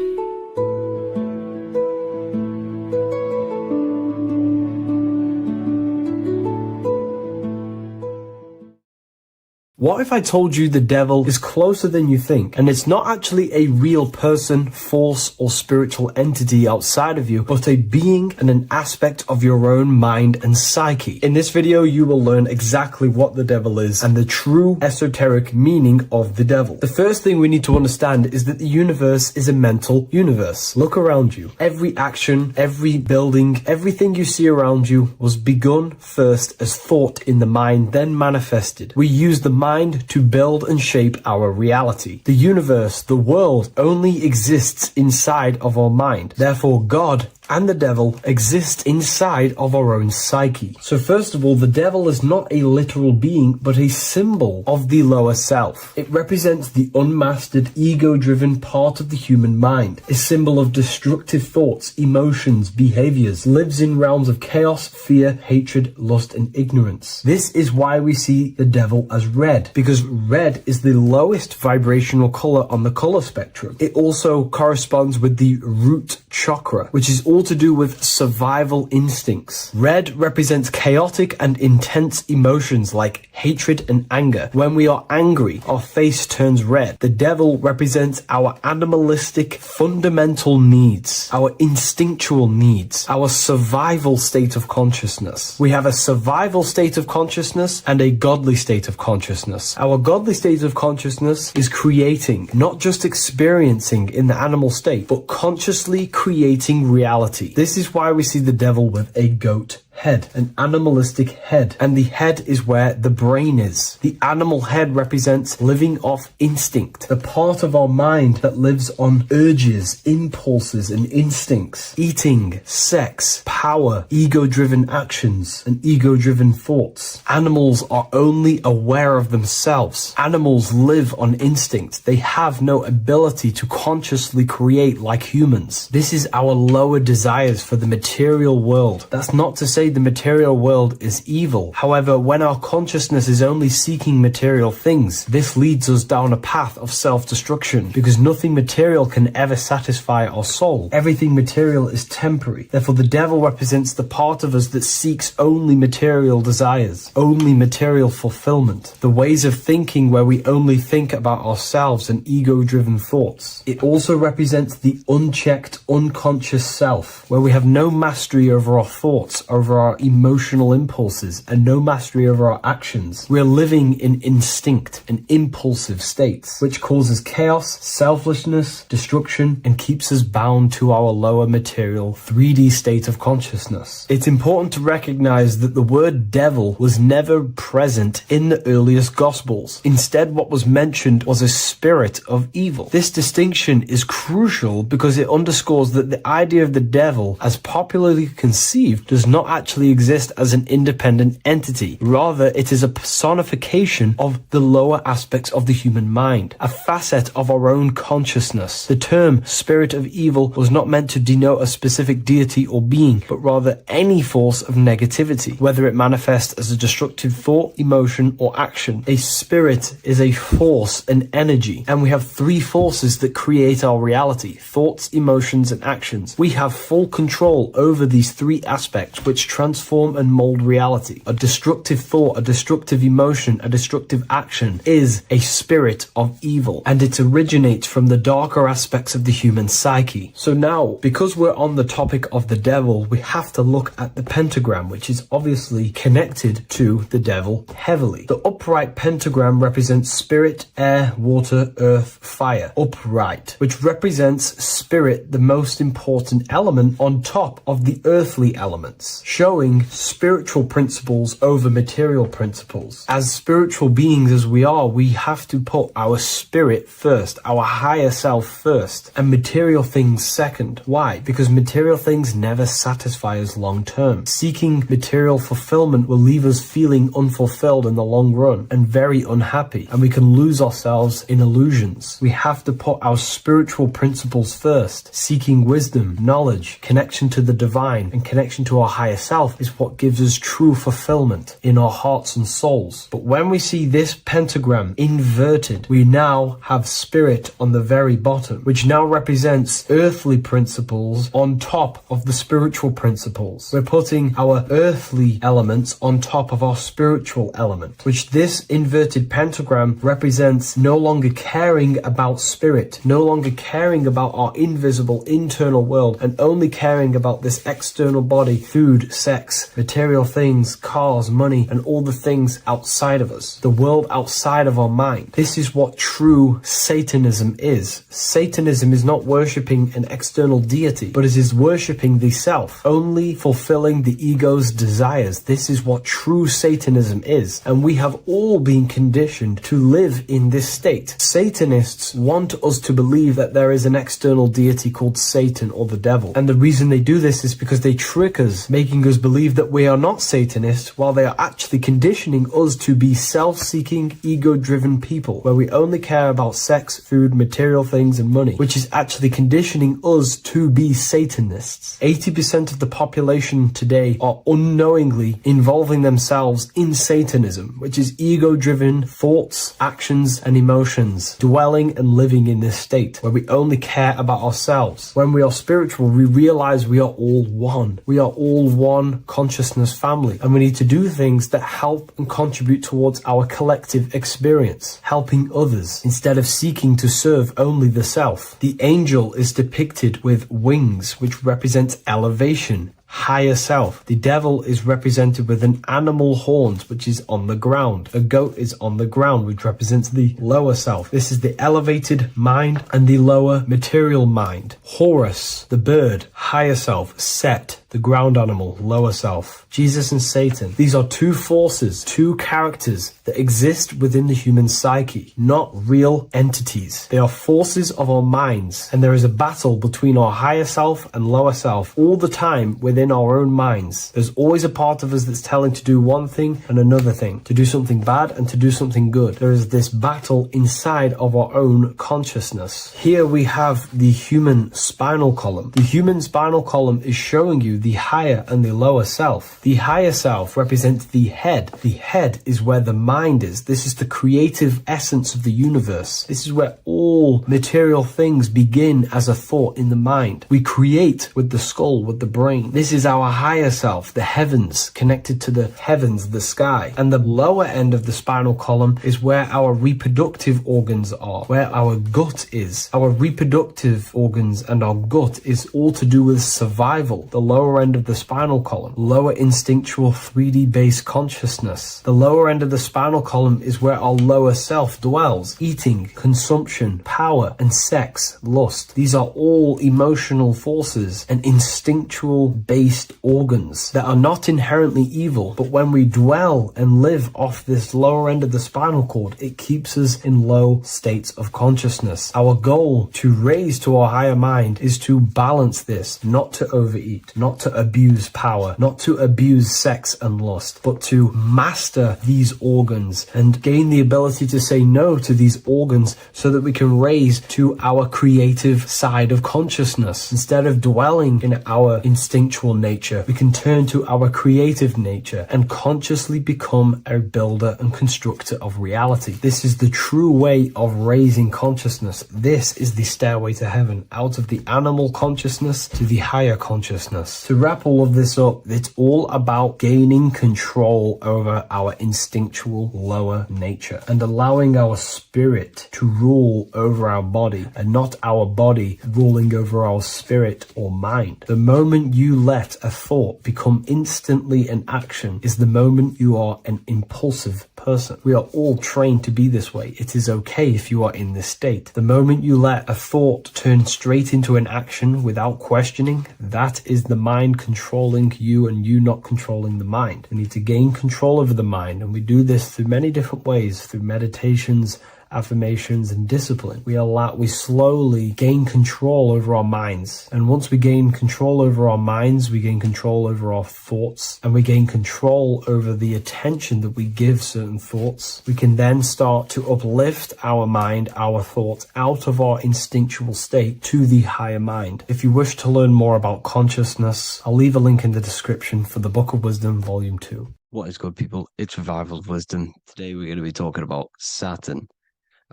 What if I told you the devil is closer than you think, and it's not actually a real person, force, or spiritual entity outside of you, but a being and an aspect of your own mind and psyche? In this video, you will learn exactly what the devil is and the true esoteric meaning of the devil. The first thing we need to understand is that the universe is a mental universe. Look around you. Every action, every building, everything you see around you was begun first as thought in the mind, then manifested. We use the mind to build and shape our reality. The universe, the world, only exists inside of our mind. Therefore, God and the devil exist inside of our own psyche. So first of all, the devil is not a literal being, but a symbol of the lower self. It represents the unmastered, ego-driven part of the human mind, a symbol of destructive thoughts, emotions, behaviors, lives in realms of chaos, fear, hatred, lust, and ignorance. This is why we see the devil as red, because red is the lowest vibrational color on the color spectrum. It also corresponds with the root chakra, which is all to do with survival instincts. Red represents chaotic and intense emotions like hatred and anger. When we are angry, our face turns red. The devil represents our animalistic fundamental needs, our instinctual needs, our survival state of consciousness. We have a survival state of consciousness and a godly state of consciousness. Our godly state of consciousness is creating, not just experiencing in the animal state, but consciously creating reality. This is why we see the devil with a goat head, an animalistic head. And the head is where the brain is. The animal head represents living off instinct, the part of our mind that lives on urges, impulses, and instincts. Eating, sex, power, ego-driven actions, and ego-driven thoughts. Animals are only aware of themselves. Animals live on instinct. They have no ability to consciously create like humans. This is our lower desires for the material world. That's not to say the material world is evil. However, when our consciousness is only seeking material things, this leads us down a path of self-destruction, because nothing material can ever satisfy our soul. Everything material is temporary. Therefore, the devil represents the part of us that seeks only material desires, only material fulfillment, the ways of thinking where we only think about ourselves and ego-driven thoughts. It also represents the unchecked, unconscious self, where we have no mastery over our thoughts, over our emotional impulses, and no mastery over our actions. We're living in instinct and impulsive states, which causes chaos, selflessness, destruction, and keeps us bound to our lower material 3D state of consciousness. It's important to recognize that the word devil was never present in the earliest Gospels. Instead, what was mentioned was a spirit of evil. This distinction is crucial because it underscores that the idea of the devil, as popularly conceived, does not actually exist as an independent entity. Rather, it is a personification of the lower aspects of the human mind, a facet of our own consciousness. The term spirit of evil was not meant to denote a specific deity or being, but rather any force of negativity, whether it manifests as a destructive thought, emotion, or action. A spirit is a force, an energy, and we have three forces that create our reality: thoughts, emotions, and actions. We have full control over these three aspects, which transform and mold reality. A destructive thought, a destructive emotion, a destructive action is a spirit of evil, and it originates from the darker aspects of the human psyche. So now, because we're on the topic of the devil, we have to look at the pentagram, which is obviously connected to the devil heavily. The upright pentagram represents spirit, air, water, earth, fire. Upright, which represents spirit, the most important element on top of the earthly elements, showing spiritual principles over material principles. As spiritual beings as we are, we have to put our spirit first, our higher self first, and material things second. Why? Because material things never satisfy us long term. Seeking material fulfillment will leave us feeling unfulfilled in the long run and very unhappy, and we can lose ourselves in illusions. We have to put our spiritual principles first. Seeking wisdom, knowledge, connection to the divine, and connection to our higher self is what gives us true fulfillment in our hearts and souls. But when we see this pentagram inverted, we now have spirit on the very bottom, which now represents earthly principles on top of the spiritual principles. We're putting our earthly elements on top of our spiritual element, which this inverted pentagram represents no longer caring about spirit, no longer caring about our invisible internal world, and only caring about this external body, food, sex, material things, cars, money, and all the things outside of us, the world outside of our mind. This is what true Satanism is. Satanism is not worshipping an external deity, but it is worshipping the self, only fulfilling the ego's desires. This is what true Satanism is, and we have all been conditioned to live in this state. Satanists want us to believe that there is an external deity called Satan or the devil, and the reason they do this is because they trick us, making us believe that we are not Satanists, while they are actually conditioning us to be self-seeking, ego-driven people, where we only care about sex, food, material things, and money, which is actually conditioning us to be Satanists. 80% of the population today are unknowingly involving themselves in Satanism, which is ego-driven thoughts, actions, and emotions, dwelling and living in this state where we only care about ourselves. When we are spiritual, we realize we are all one. We are all one consciousness family, and we need to do things that help and contribute towards our collective experience, helping others instead of seeking to serve only the self. The angel is depicted with wings, which represents elevation, higher self. The devil is represented with an animal horns, which is on the ground. A goat is on the ground, which represents the lower self. This is the elevated mind and the lower material mind. Horus, the bird, higher self. Set, the ground animal, lower self. Jesus and Satan. These are two forces, two characters that exist within the human psyche, not real entities. They are forces of our minds, and there is a battle between our higher self and lower self all the time within our own minds. There's always a part of us that's telling to do one thing and another thing, to do something bad and to do something good. There is this battle inside of our own consciousness. Here we have the human spinal column. The human spinal column is showing you the higher and the lower self. The higher self represents the head. The head is where the mind is. This is the creative essence of the universe. This is where all material things begin as a thought in the mind. We create with the skull, with the brain. This is our higher self, the heavens, connected to the heavens, the sky. And the lower end of the spinal column is where our reproductive organs are, where our gut is. Our reproductive organs and our gut is all to do with survival. The lower end of the spinal column, lower instinctual 3D based consciousness. The lower end of the spinal column is where our lower self dwells. Eating, consumption, power, and sex, lust. These are all emotional forces and instinctual based organs that are not inherently evil, but when we dwell and live off this lower end of the spinal cord, it keeps us in low states of consciousness. Our goal to raise to our higher mind is to balance this, not to overeat, not to abuse power, not to abuse sex and lust, but to master these organs and gain the ability to say no to these organs so that we can raise to our creative side of consciousness. Instead of dwelling in our instinctual nature, we can turn to our creative nature and consciously become a builder and constructor of reality. This is the true way of raising consciousness. This is the stairway to heaven, out of the animal consciousness to the higher consciousness. To wrap all of this up, it's all about gaining control over our instinctual lower nature and allowing our spirit to rule over our body and not our body ruling over our spirit or mind. The moment you let a thought become instantly an action is the moment you are an impulsive person. We are all trained to be this way. It is okay if you are in this state. The moment you let a thought turn straight into an action without questioning, that is the mind controlling you and you not controlling the mind. We need to gain control over the mind, and we do this through many different ways, through meditations, affirmations, and discipline. We slowly gain control over our minds. And once we gain control over our minds, we gain control over our thoughts, and we gain control over the attention that we give certain thoughts. We can then start to uplift our mind, our thoughts, out of our instinctual state to the higher mind. If you wish to learn more about consciousness, I'll leave a link in the description for the Book of Wisdom, Volume 2. What is good, people? It's Revival of Wisdom. Today we're going to be talking about Saturn.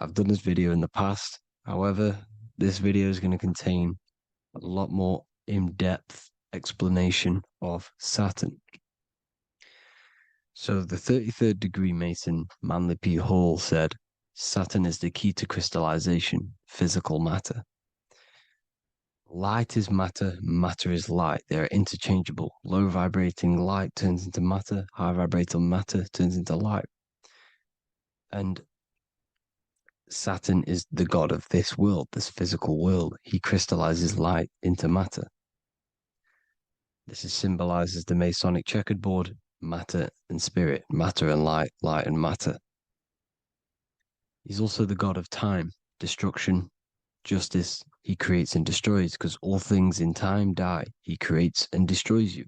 I've done this video in the past. However, this video is going to contain a lot more in-depth explanation of Saturn. So the 33rd degree Mason, Manly P. Hall, said, Saturn is the key to crystallization, physical matter. Light is matter, matter is light. They are interchangeable. Low vibrating light turns into matter, high vibrating matter turns into light. And Saturn is the god of this world, this physical world. He crystallizes light into matter. This is symbolized as the Masonic checkerboard, matter and spirit, matter and light, light and matter. He's also the god of time, destruction, justice. He creates and destroys, because all things in time die. He creates and destroys you.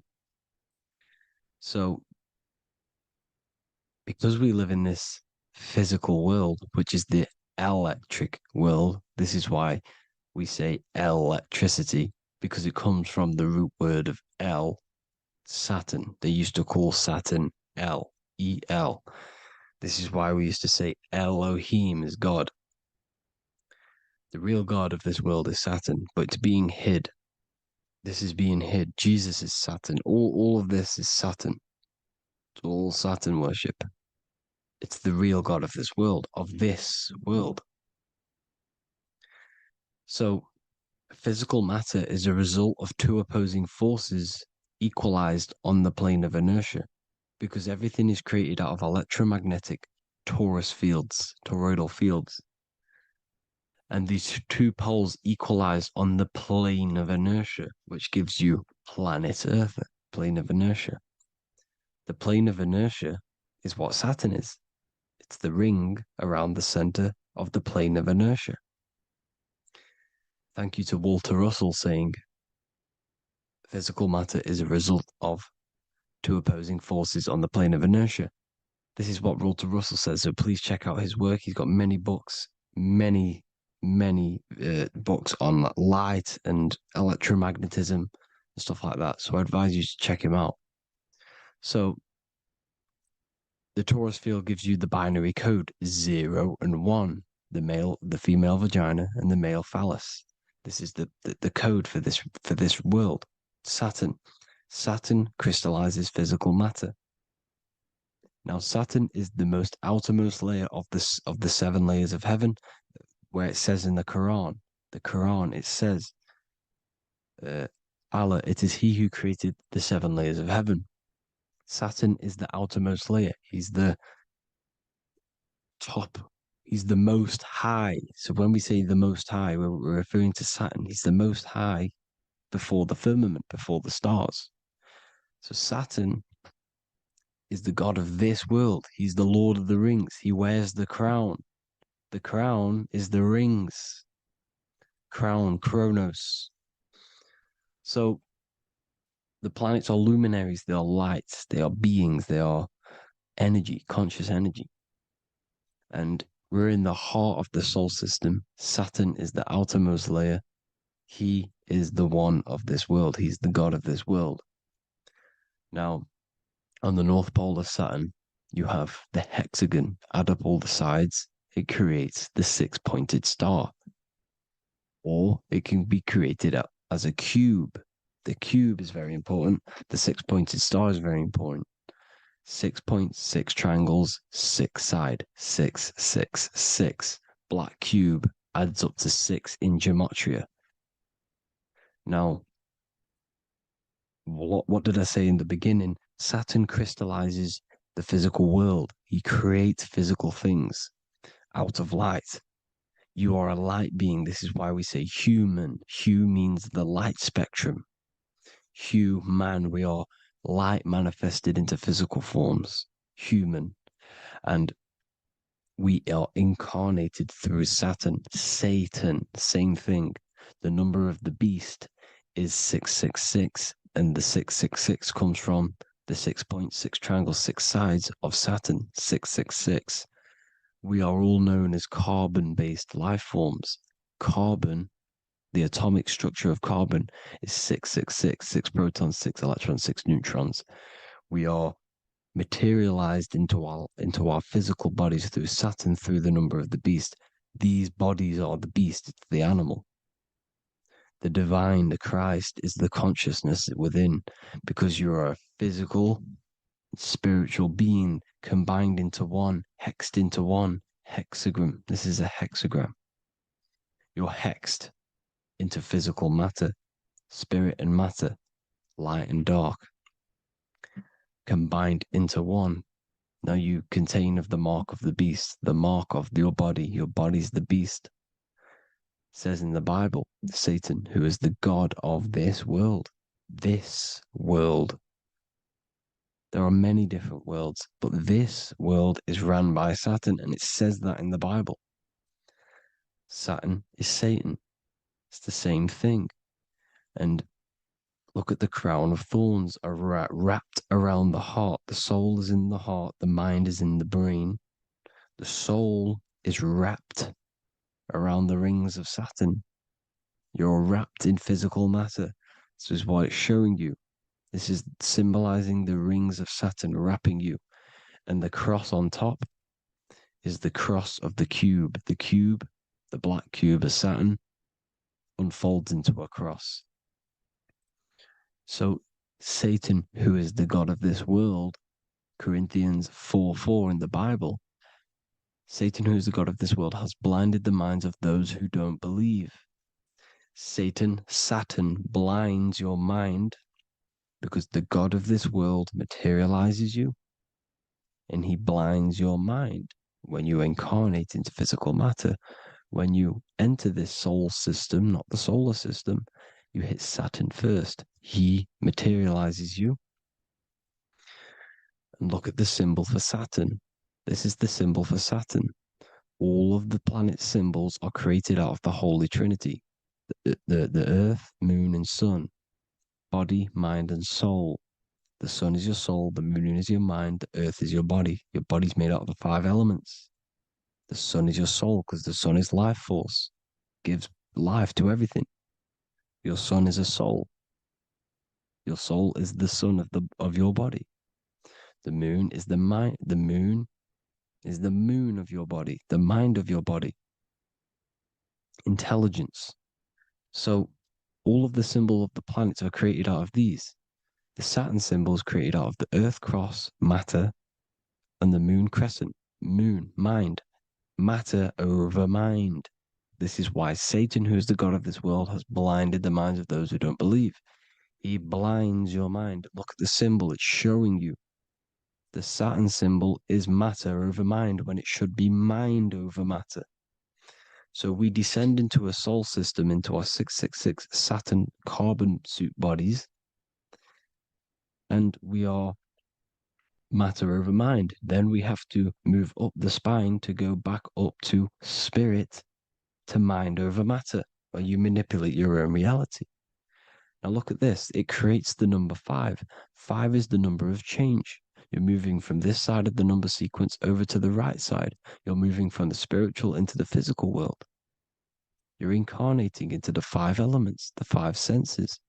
So, because we live in this physical world, which is the electric world, this is why we say electricity, because it comes from the root word of El, Saturn. They used to call Saturn El, E-L. This is why we used to say Elohim is God. The real God of this world is Saturn, but it's being hid. This is being hid. Jesus is Saturn. All of this is Saturn. It's all Saturn worship. It's the real God of this world, So, physical matter is a result of two opposing forces equalized on the plane of inertia, because everything is created out of electromagnetic toroidal fields. And these two poles equalize on the plane of inertia, which gives you planet Earth, plane of inertia. The plane of inertia is what Saturn is. It's the ring around the center of the plane of inertia. Thank you to Walter Russell saying physical matter is a result of two opposing forces on the plane of inertia. This is what Walter Russell says, so please check out his work. He's got many books, many books on light and electromagnetism and stuff like that. So I advise you to check him out. So the torus field gives you the binary code 0 and 1, the female vagina and the male phallus. This is the code for this world. Saturn crystallizes physical matter. Now Saturn is the most outermost layer of the 7 layers of heaven, where it says in the Quran, it says, Allah, it is He who created the 7 layers of heaven. Saturn is the outermost layer. He's the top. He's the most high. So when we say the most high, we're referring to Saturn. He's the most high before the firmament, before the stars. So Saturn is the god of this world. He's the Lord of the Rings. He wears the crown. The crown is the rings. Crown, Chronos. So the planets are luminaries. They are lights. They are beings. They are energy, conscious energy. And we're in the heart of the solar system. Saturn is the outermost layer. He is the one of this world. He's the god of this world. Now, on the North Pole of Saturn, you have the hexagon. Add up all the sides. It creates the 6-pointed star. Or it can be created as a cube. The cube is very important. The 6-pointed star is very important. 6 points, 6 triangles, 6 side, 6, 6, 6. Black cube adds up to 6 in gematria. Now, what did I say in the beginning? Saturn crystallizes the physical world. He creates physical things out of light. You are a light being. This is why we say human. Hue means the light spectrum. Hue, man, we are light manifested into physical forms, human. And we are incarnated through Saturn. Satan, same thing. The number of the beast is 666, and the 666 comes from the 6.6 triangle, 6 sides of Saturn, 666. We are all known as carbon-based life forms. Carbon, the atomic structure of carbon, is 666, 6 protons, 6 electrons, 6 neutrons. We are materialized into our physical bodies through Saturn, through the number of the beast. These bodies are the beast, it's the animal. The divine, the Christ, is the consciousness within, because you're a physical, spiritual being combined into one, hexed into one, hexagram. This is a hexagram. You're hexed into physical matter, spirit and matter, light and dark, combined into one. Now you contain of the mark of the beast, the mark of your body. Your body's the beast. It says in the Bible, Satan, who is the god of this world. This world. There are many different worlds, but this world is run by Saturn, and it says that in the Bible. Saturn is Satan. It's the same thing. And look at the crown of thorns are wrapped around the heart. The soul is in the heart. The mind is in the brain. The soul is wrapped around the rings of Saturn. You're wrapped in physical matter. This is what it's showing you. This is symbolizing the rings of Saturn wrapping you. And the cross on top is the cross of the cube. The cube, the black cube of Saturn, unfolds into a cross. So Satan, who is the god of this world, Corinthians 4:4 in the Bible, Satan, who is the god of this world, has blinded the minds of those who don't believe. Saturn blinds your mind because the god of this world materializes you and he blinds your mind when you incarnate into physical matter. When you enter this soul system, not the solar system, You hit Saturn first. He materializes you. And look at the symbol for Saturn. This is the symbol for Saturn. All of the planet symbols are created out of the Holy Trinity. The Earth, Moon, and Sun. Body, mind, and soul. The sun is your soul, the moon is your mind, the earth is your body. Your body's made out of the 5 elements. The sun is your soul because the sun is life force, gives life to everything. Your sun is a soul. Your soul is the sun of your body. The moon is the mind. The moon is the moon of your body, the mind of your body. Intelligence. So all of the symbol of the planets are created out of these. The Saturn symbol is created out of the Earth cross, matter, and the moon crescent, moon, mind, matter over mind. This is why Satan, who is the god of this world, has blinded the minds of those who don't believe. He blinds your mind. Look at the symbol, it's showing you. The Saturn symbol is matter over mind when it should be mind over matter. So we descend into a soul system, into our 666 Saturn carbon suit bodies, and we are matter over mind. Then we have to move up the spine to go back up to spirit, to mind over matter, where you manipulate your own reality. Now look at this. It creates the number 5. 5 is the number of change. You're moving from this side of the number sequence over to the right side. You're moving from the spiritual into the physical world. You're incarnating into the 5 elements, the 5 senses.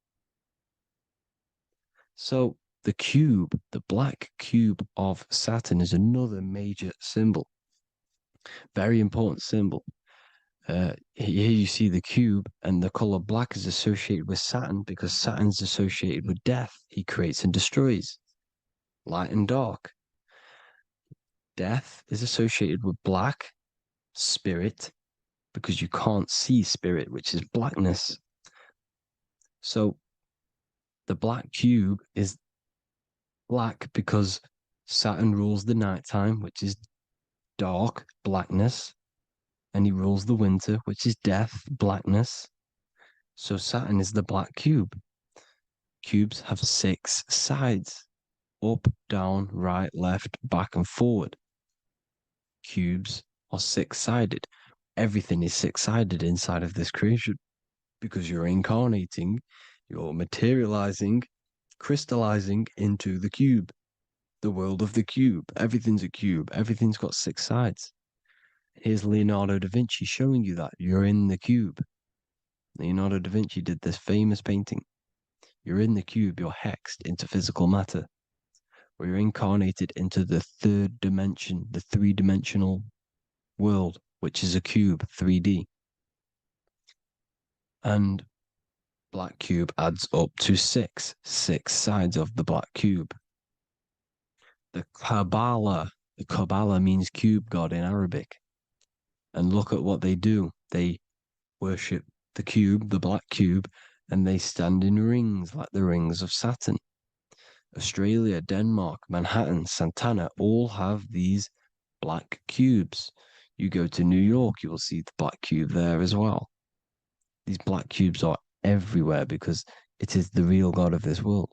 So the cube, the black cube of Saturn, is another major symbol. Very important symbol. Here you see the cube, and the color black is associated with Saturn because Saturn's associated with death. He creates and destroys, light and dark. Death is associated with black, spirit, because you can't see spirit, which is blackness. So the black cube is black because Saturn rules the nighttime, which is dark, blackness, and he rules the winter, which is death, blackness. So Saturn is the black cube. Cubes have 6 sides: up, down, right, left, back, and forward. Cubes are 6-sided. Everything is 6-sided inside of this creation because you're incarnating, you're materializing, crystallizing into the cube, the world of the cube. Everything's a cube. Everything's got 6 sides. Here's Leonardo da Vinci showing you that you're in the cube. Leonardo da Vinci did this famous painting. You're in the cube, you're hexed into physical matter, where you're incarnated into the 3rd dimension, the 3-dimensional world, which is a cube, 3D. And black cube adds up to 6 sides of the black cube. The Kabbalah means cube god in Arabic. And look at what they do. They worship the cube, the black cube, and they stand in rings like the rings of Saturn. Australia, Denmark, Manhattan, Santana all have these black cubes. You go to New York, you will see the black cube there as well. These black cubes are everywhere because it is the real God of this world,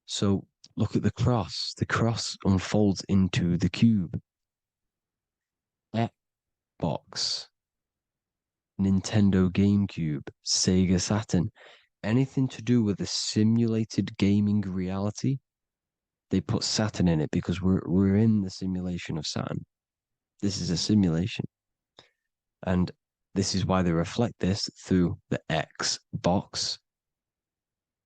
So look at the cross. The cross unfolds into the cube. Xbox, Nintendo GameCube, Sega Saturn, anything to do with a simulated gaming reality, they put Saturn in it because we're in the simulation of Saturn. This is a simulation. And this is why they reflect this through the Xbox,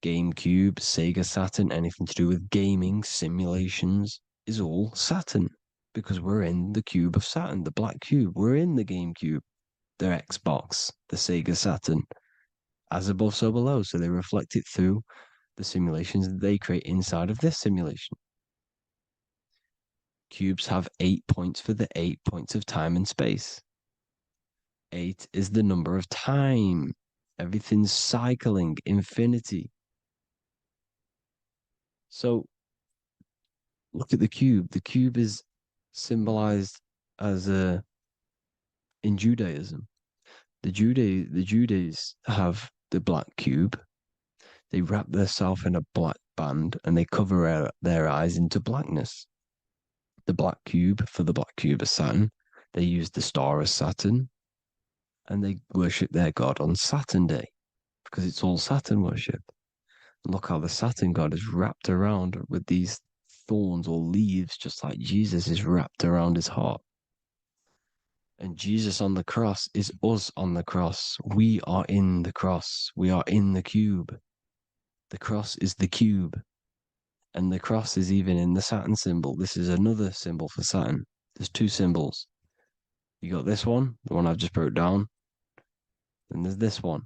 GameCube, Sega Saturn, anything to do with gaming, simulations, is all Saturn. Because we're in the cube of Saturn, the black cube. We're in the GameCube, the Xbox, the Sega Saturn. As above, so below. So they reflect it through the simulations that they create inside of this simulation. Cubes have 8 points for the 8 points of time and space. 8 is the number of time. Everything's cycling, infinity. So look at the cube. The cube is symbolized as in Judaism. The Judays have the black cube. They wrap themselves in a black band and they cover their eyes into blackness. The black cube, for the black cube of Saturn, they use the star of Saturn, and they worship their god on Saturn Day because it's all Saturn worship. And look how the Saturn god is wrapped around with these thorns or leaves, just like Jesus is wrapped around his heart. And Jesus on the cross is us on the cross. We are in the cross. We are in the cube. The cross is the cube. And the cross is even in the Saturn symbol. This is another symbol for Saturn. There's two symbols. You got this one, the one I've just broke down. And there's this one.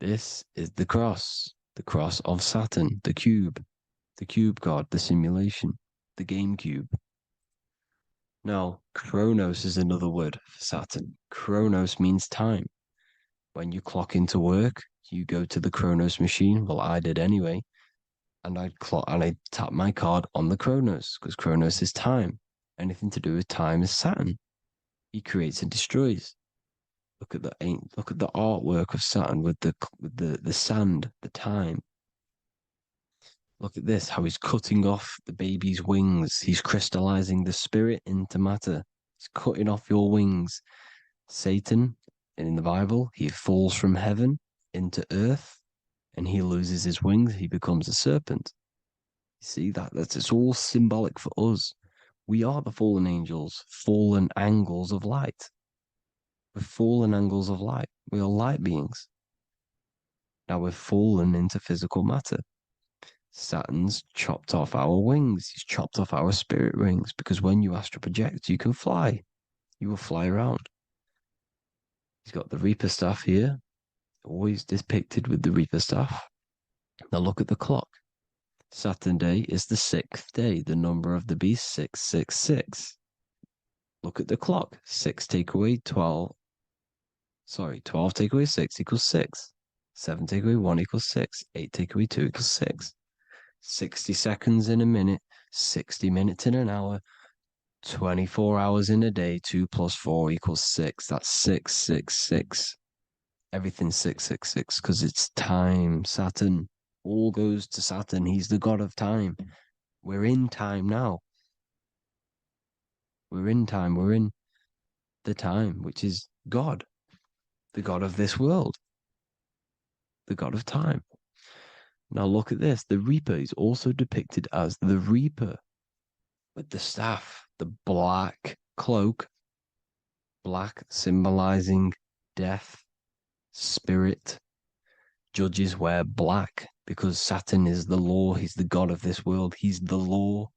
This is the cross of Saturn, the cube god, the simulation, the game cube. Now, Chronos is another word for Saturn. Chronos means time. When you clock into work, you go to the Chronos machine. Well, I did anyway. And I tap my card on the Chronos because Chronos is time. Anything to do with time is Saturn. He creates and destroys. Look at the artwork of Saturn with the sand, the time. Look at this, how he's cutting off the baby's wings. He's crystallizing the spirit into matter. He's cutting off your wings. Satan, in the Bible, he falls from heaven into earth and he loses his wings. He becomes a serpent. You see that's it's all symbolic for us. We are the fallen angels, fallen angles of light. We're fallen angles of light. We are light beings. Now we're fallen into physical matter. Saturn's chopped off our wings. He's chopped off our spirit wings because when you astral project, you can fly. You will fly around. He's got the Reaper staff here, always depicted with the Reaper staff. Now look at the clock. Saturn Day is the 6th day, the number of the beast 666. Look at the clock. 6 take away 12. 12 take away 6 equals 6. 7 take away 1 equals 6. 8 take away 2 equals 6. 60 seconds in a minute, 60 minutes in an hour, 24 hours in a day, 2 plus 4 equals 6. That's 666. Everything's 666 because it's time. Saturn. All goes to Saturn. He's the god of time. We're in time now. We're in time. We're in the time, which is God, the god of this world, the god of time. Now look at this. The Reaper is also depicted as the Reaper with the staff, the black cloak, black symbolizing death, spirit. Judges wear black because Saturn is the law. He's the god of this world. He's the law.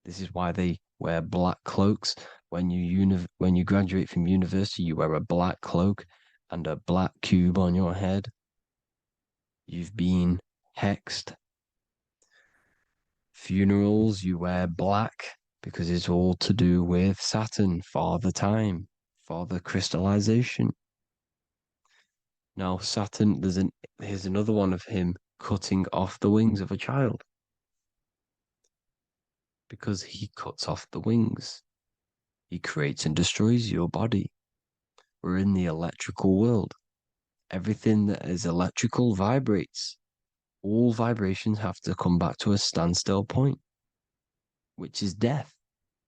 This is why they wear black cloaks. When you graduate from university, you wear a black cloak and a black cube on your head. You've been hexed. Funerals, you wear black because it's all to do with Saturn, Father Time, Father Crystallization. Now, Saturn, here's another one of him cutting off the wings of a child because he cuts off the wings. He creates and destroys your body. We're in the electrical world. Everything that is electrical vibrates. All vibrations have to come back to a standstill point, which is death.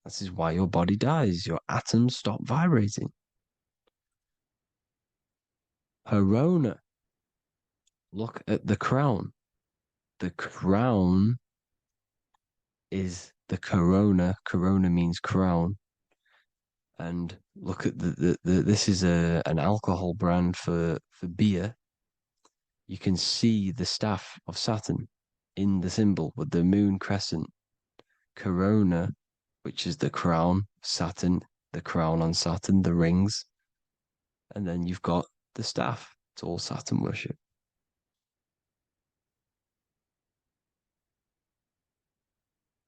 This is why your body dies. Your atoms stop vibrating. Herona. Look at the crown. The crown is the corona. Corona means crown. And look at this is an alcohol brand for beer. You can see the staff of Saturn in the symbol with the moon crescent. Corona, which is the crown, Saturn, the crown on Saturn, the rings. And then you've got the staff. It's all Saturn worship.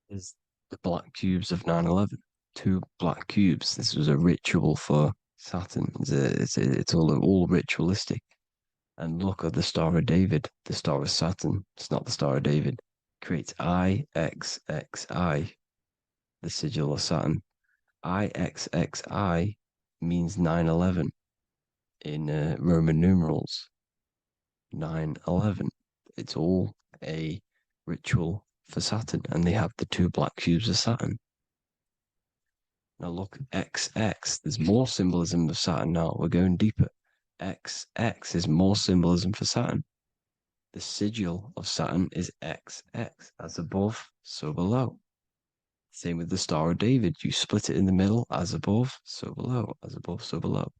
Is the black cubes of 9/11. 2 black cubes. This was a ritual for Saturn. It's all ritualistic. And look at the Star of David, the Star of Saturn. It's not the Star of David. Creates IXXI, the sigil of Saturn. IXXI means 9/11 in Roman numerals. 9/11. It's all a ritual for Saturn, and they have the two black cubes of Saturn. Now look, XX, there's more symbolism of Saturn now. We're going deeper. XX is more symbolism for Saturn. The sigil of Saturn is XX, as above, so below. Same with the Star of David. You split it in the middle, as above, so below, as above, so below.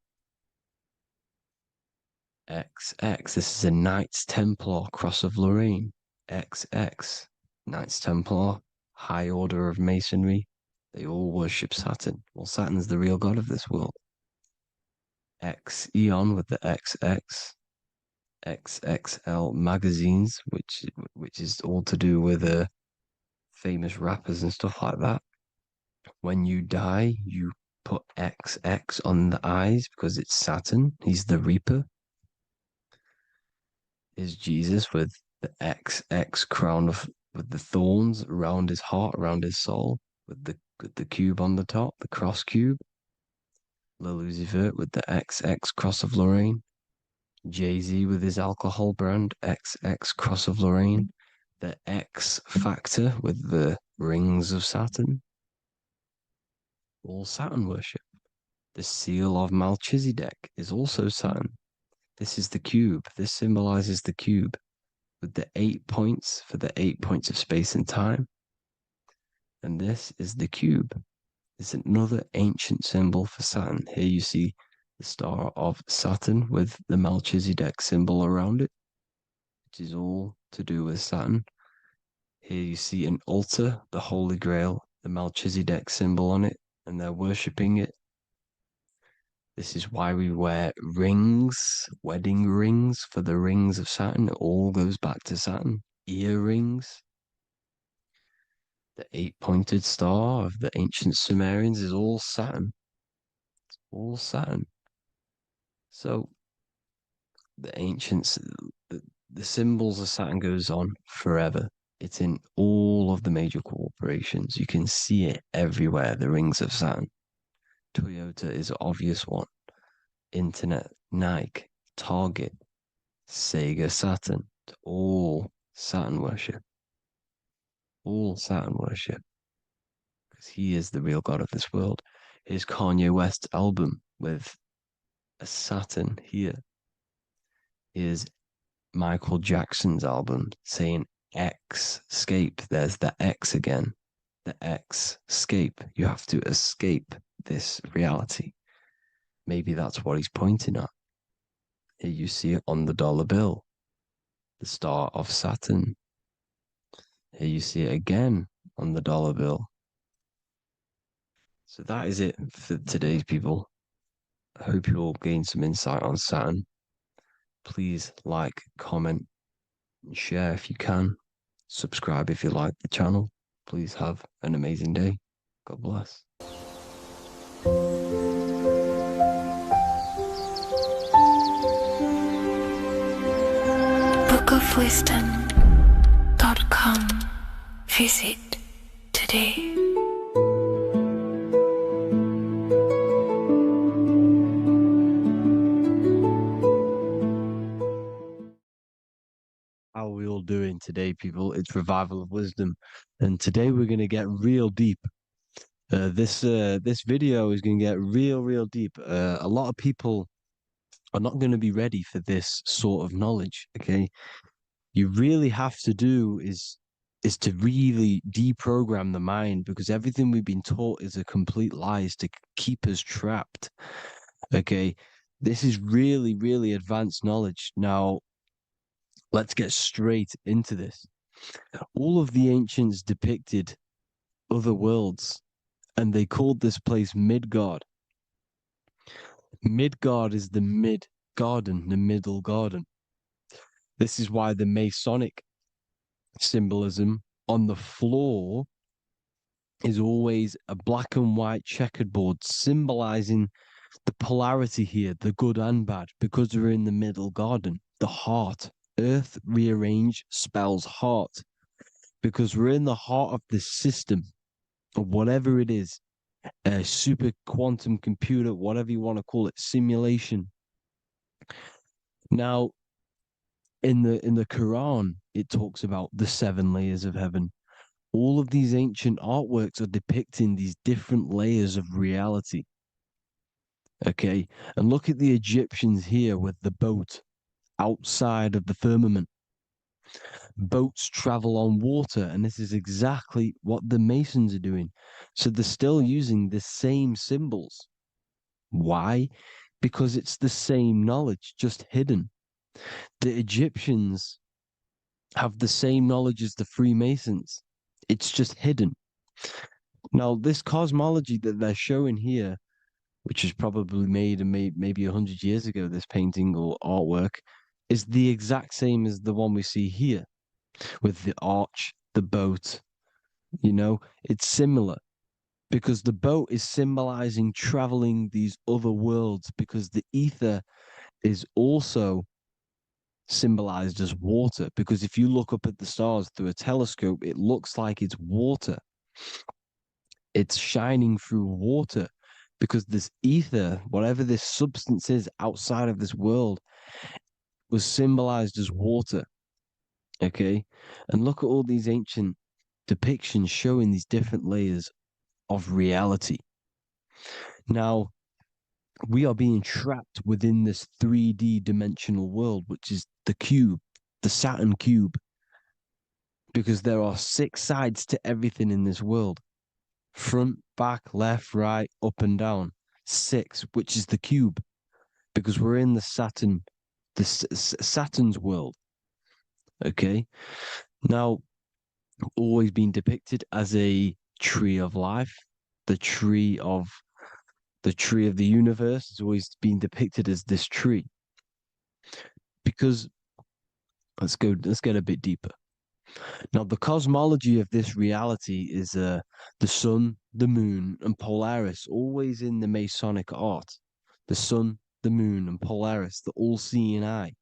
XX, this is a Knights Templar cross of Lorraine. XX, Knights Templar, high order of Masonry. They all worship Saturn. Well, Saturn is the real god of this world. X Eon with the XX, XXL magazines, which is all to do with famous rappers and stuff like that. When you die, you put XX on the eyes because it's Saturn. He's the Reaper. Is Jesus with the XX crown with the thorns around his heart, around his soul, with the cube on the top, the cross cube. Lil Uzi Vert with the XX cross of Lorraine. Jay-Z with his alcohol brand, XX cross of Lorraine. The X Factor with the rings of Saturn. All Saturn worship. The seal of Melchizedek is also Saturn. This is the cube. This symbolizes the cube with the 8 points for the 8 points of space and time. And this is the cube. It's another ancient symbol for Saturn. Here you see the star of Saturn with the Melchizedek symbol around it, which is all to do with Saturn. Here you see an altar, the Holy Grail, the Melchizedek symbol on it, and they're worshipping it. This is why we wear rings, wedding rings for the rings of Saturn. It all goes back to Saturn. Earrings. The 8-pointed star of the ancient Sumerians is all Saturn. It's all Saturn. So the ancients, the symbols of Saturn goes on forever. It's in all of the major corporations. You can see it everywhere, the rings of Saturn. Toyota is an obvious one. Internet, Nike, Target, Sega, Saturn. It's all Saturn worship. All Saturn worship. Because he is the real god of this world. Here's Kanye West's album with a Saturn here. Here's Michael Jackson's album saying X, escape. There's the X again. The X, escape. You have to escape this reality. Maybe that's what he's pointing at. Here you see it on the dollar bill. The star of Saturn. Here you see it again on the dollar bill. So that is it for today's people. I hope you all gain some insight on Saturn. Please like, comment, and share if you can. Subscribe if you like the channel. Please have an amazing day. God bless. bookofwisdom.com. Visit today. How are we all doing today, people? It's Revival of Wisdom, and today we're going to get real deep. This video is going to get real deep. A lot of people are not going to be ready for this sort of knowledge. Okay, you really have to do is to really deprogram the mind, because everything we've been taught is a complete lie, is to keep us trapped. Okay, this is really advanced knowledge. Now, let's get straight into this. All of the ancients depicted other worlds, and they called this place Midgard. Midgard is the mid-garden, the middle garden. This is why the Masonic symbolism on the floor is always a black and white checkered board, symbolizing the polarity here, the good and bad, because we're in the middle garden, the heart. Earth rearranged spells heart, because we're in the heart of the system of whatever it is. a super quantum computer, whatever you want to call it, simulation. Now, in the Quran, it talks about the 7 layers of heaven. All of these ancient artworks are depicting these different layers of reality. Okay, and look at the Egyptians here with the boat outside of the firmament. Boats travel on water, and this is exactly what the Masons are doing. So they're still using the same symbols. Why? Because it's the same knowledge, just hidden. The Egyptians have the same knowledge as the Freemasons. It's just hidden. Now, this cosmology that they're showing here, which was probably made maybe 100 years ago, this painting or artwork, is the exact same as the one we see here with the arch, the boat. It's similar because the boat is symbolizing traveling these other worlds because the ether is also symbolized as water. Because if you look up at the stars through a telescope, it looks like it's water. It's shining through water because this ether, whatever this substance is outside of this world, was symbolized as water. Okay. And look at all these ancient depictions showing these different layers of reality. Now, we are being trapped within this 3D dimensional world, which is the cube, the Saturn cube, because there are 6 sides to everything in this world: front, back, left, right, up, and down. 6, which is the cube, because we're in the Saturn's world. Okay. Now, always been depicted as a tree of life, the tree of the universe has always been depicted as this tree. Because let's get a bit deeper. Now, the cosmology of this reality is the sun, the moon, and Polaris, always in the Masonic art. The sun, the moon, and Polaris, the all-seeing eye.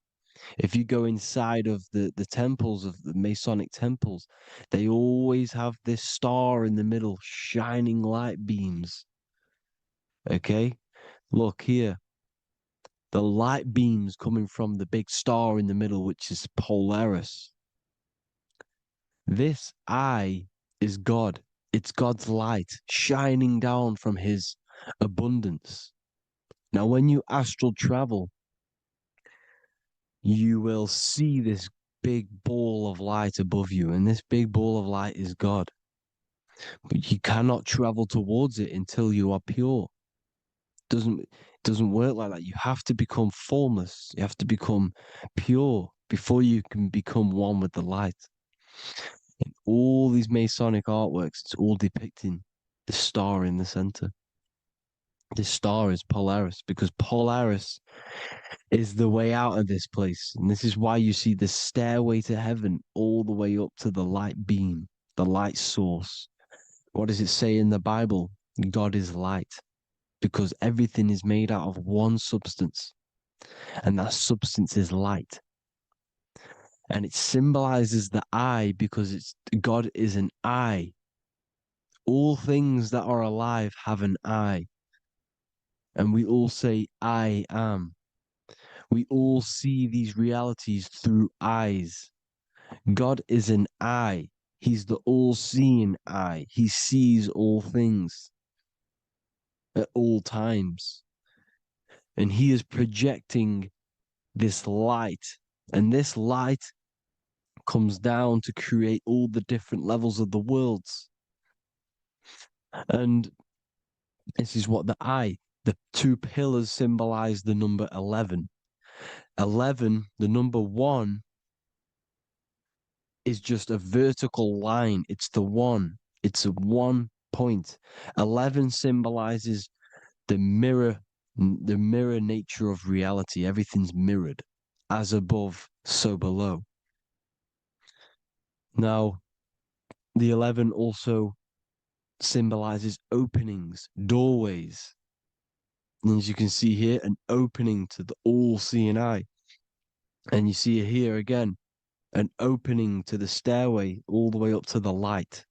If you go inside of the temples of the Masonic temples, they always have this star in the middle, shining light beams. Okay? Look here. The light beams coming from the big star in the middle, which is Polaris. This eye is God. It's God's light shining down from his abundance. Now, when you astral travel, you will see this big ball of light above you, and this big ball of light is God. But you cannot travel towards it until you are pure. It doesn't work like that. You have to become formless. You have to become pure before you can become one with the light. In all these Masonic artworks, it's all depicting the star in the center. This star is Polaris because Polaris is the way out of this place. And this is why you see the stairway to heaven all the way up to the light beam, the light source. What does it say in the Bible? God is light because everything is made out of one substance, and that substance is light. And it symbolizes the eye because God is an eye. All things that are alive have an eye. And we all say, I am. We all see these realities through eyes. God is an eye. He's the all-seeing eye. He sees all things at all times. And he is projecting this light. And this light comes down to create all the different levels of the worlds. And this is what the 2 pillars symbolize the number 11. 11, the number 1, is just a vertical line. It's the 1. It's a 1 point. 11 symbolizes the mirror nature of reality. Everything's mirrored. As above, so below. Now, the 11 also symbolizes openings, doorways. And as you can see here, an opening to the all-seeing eye. And you see here again, an opening to the stairway all the way up to the light.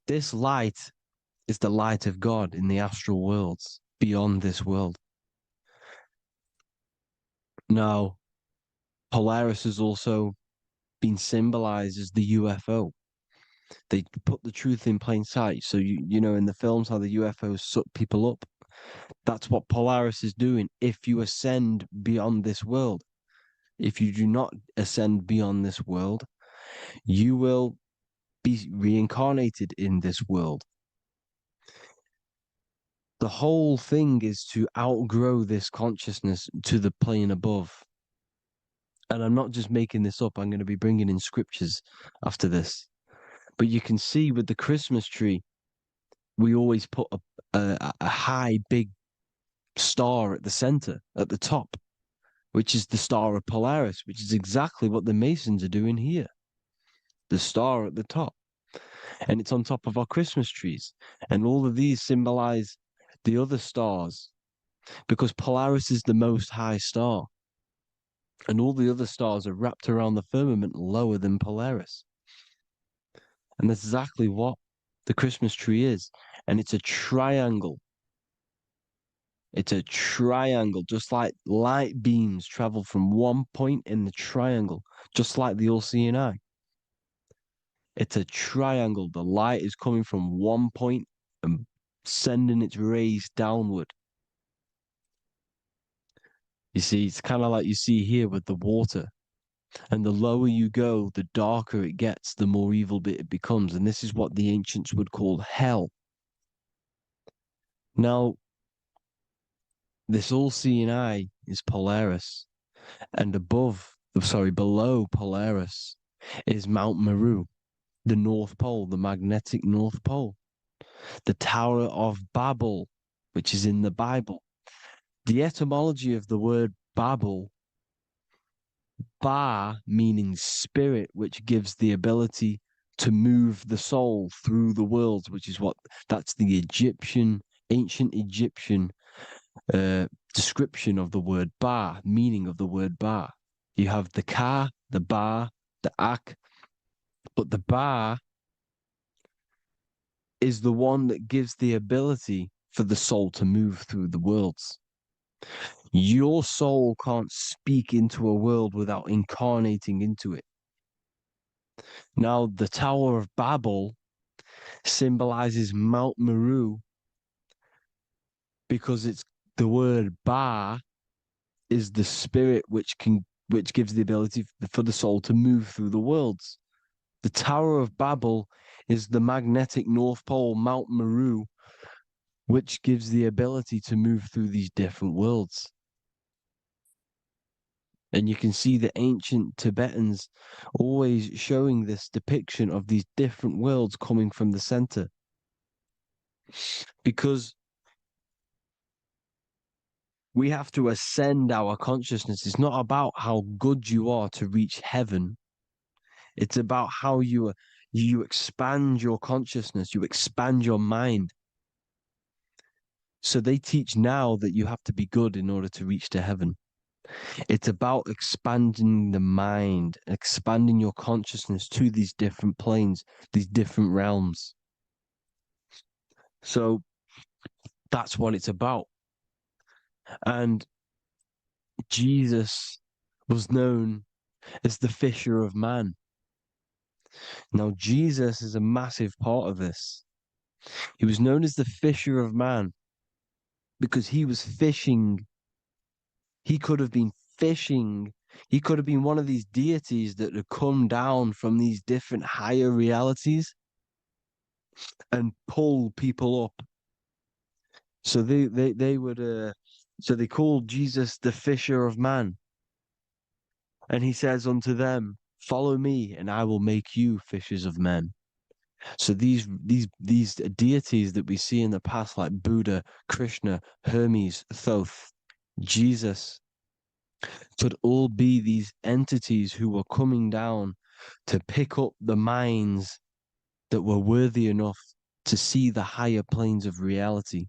This light is the light of God in the astral worlds beyond this world. Now, Polaris has also been symbolized as the UFO. They put the truth in plain sight. So you know in the films how the UFOs suck people up. That's what Polaris is doing. If you ascend beyond this world, if you do not ascend beyond this world, you will be reincarnated in this world. The whole thing is to outgrow this consciousness to the plane above. And I'm not just making this up. I'm going to be bringing in scriptures after this. But you can see with the Christmas tree, we always put a high, big star at the center, at the top, which is the star of Polaris, which is exactly what the Masons are doing here. The star at the top. And it's on top of our Christmas trees. And all of these symbolize the other stars because Polaris is the most high star. And all the other stars are wrapped around the firmament lower than Polaris. And that's exactly what the Christmas tree is. And it's a triangle. It's a triangle, just like light beams travel from one point in the triangle, just like the all-seeing eye. It's a triangle. The light is coming from one point and sending its rays downward. You see, it's kind of like you see here with the water. And the lower you go, the darker it gets, the more evil it becomes. And this is what the ancients would call hell. Now, this all-seeing eye is Polaris. And below Polaris is Mount Meru, the North Pole, the magnetic North Pole. The Tower of Babel, which is in the Bible. The etymology of the word Babel, Ba meaning spirit, which gives the ability to move the soul through the worlds, which is that's the ancient Egyptian description of the word Ba, meaning of the word Ba. You have the Ka, the Ba, the Ak, but the Ba is the one that gives the ability for the soul to move through the worlds. Your soul can't speak into a world without incarnating into it. Now, the Tower of Babel symbolizes Mount Meru because it's the word Ba is the spirit which gives the ability for the soul to move through the worlds. The Tower of Babel is the magnetic North Pole, Mount Meru, which gives the ability to move through these different worlds. And you can see the ancient Tibetans always showing this depiction of these different worlds coming from the center. Because we have to ascend our consciousness. It's not about how good you are to reach heaven. It's about how you expand your consciousness, you expand your mind. So they teach now that you have to be good in order to reach to heaven. It's about expanding the mind, expanding your consciousness to these different planes, these different realms. So that's what it's about. And Jesus was known as the fisher of man. Now, Jesus is a massive part of this. He was known as the fisher of man because he was fishing. He could have been fishing. He could have been one of these deities that had come down from these different higher realities and pull people up. So they would so they called Jesus the fisher of man. And he says unto them, follow me and I will make you fishers of men. So these deities that we see in the past, like Buddha, Krishna, Hermes, Thoth, Jesus, could all be these entities who were coming down to pick up the minds that were worthy enough to see the higher planes of reality.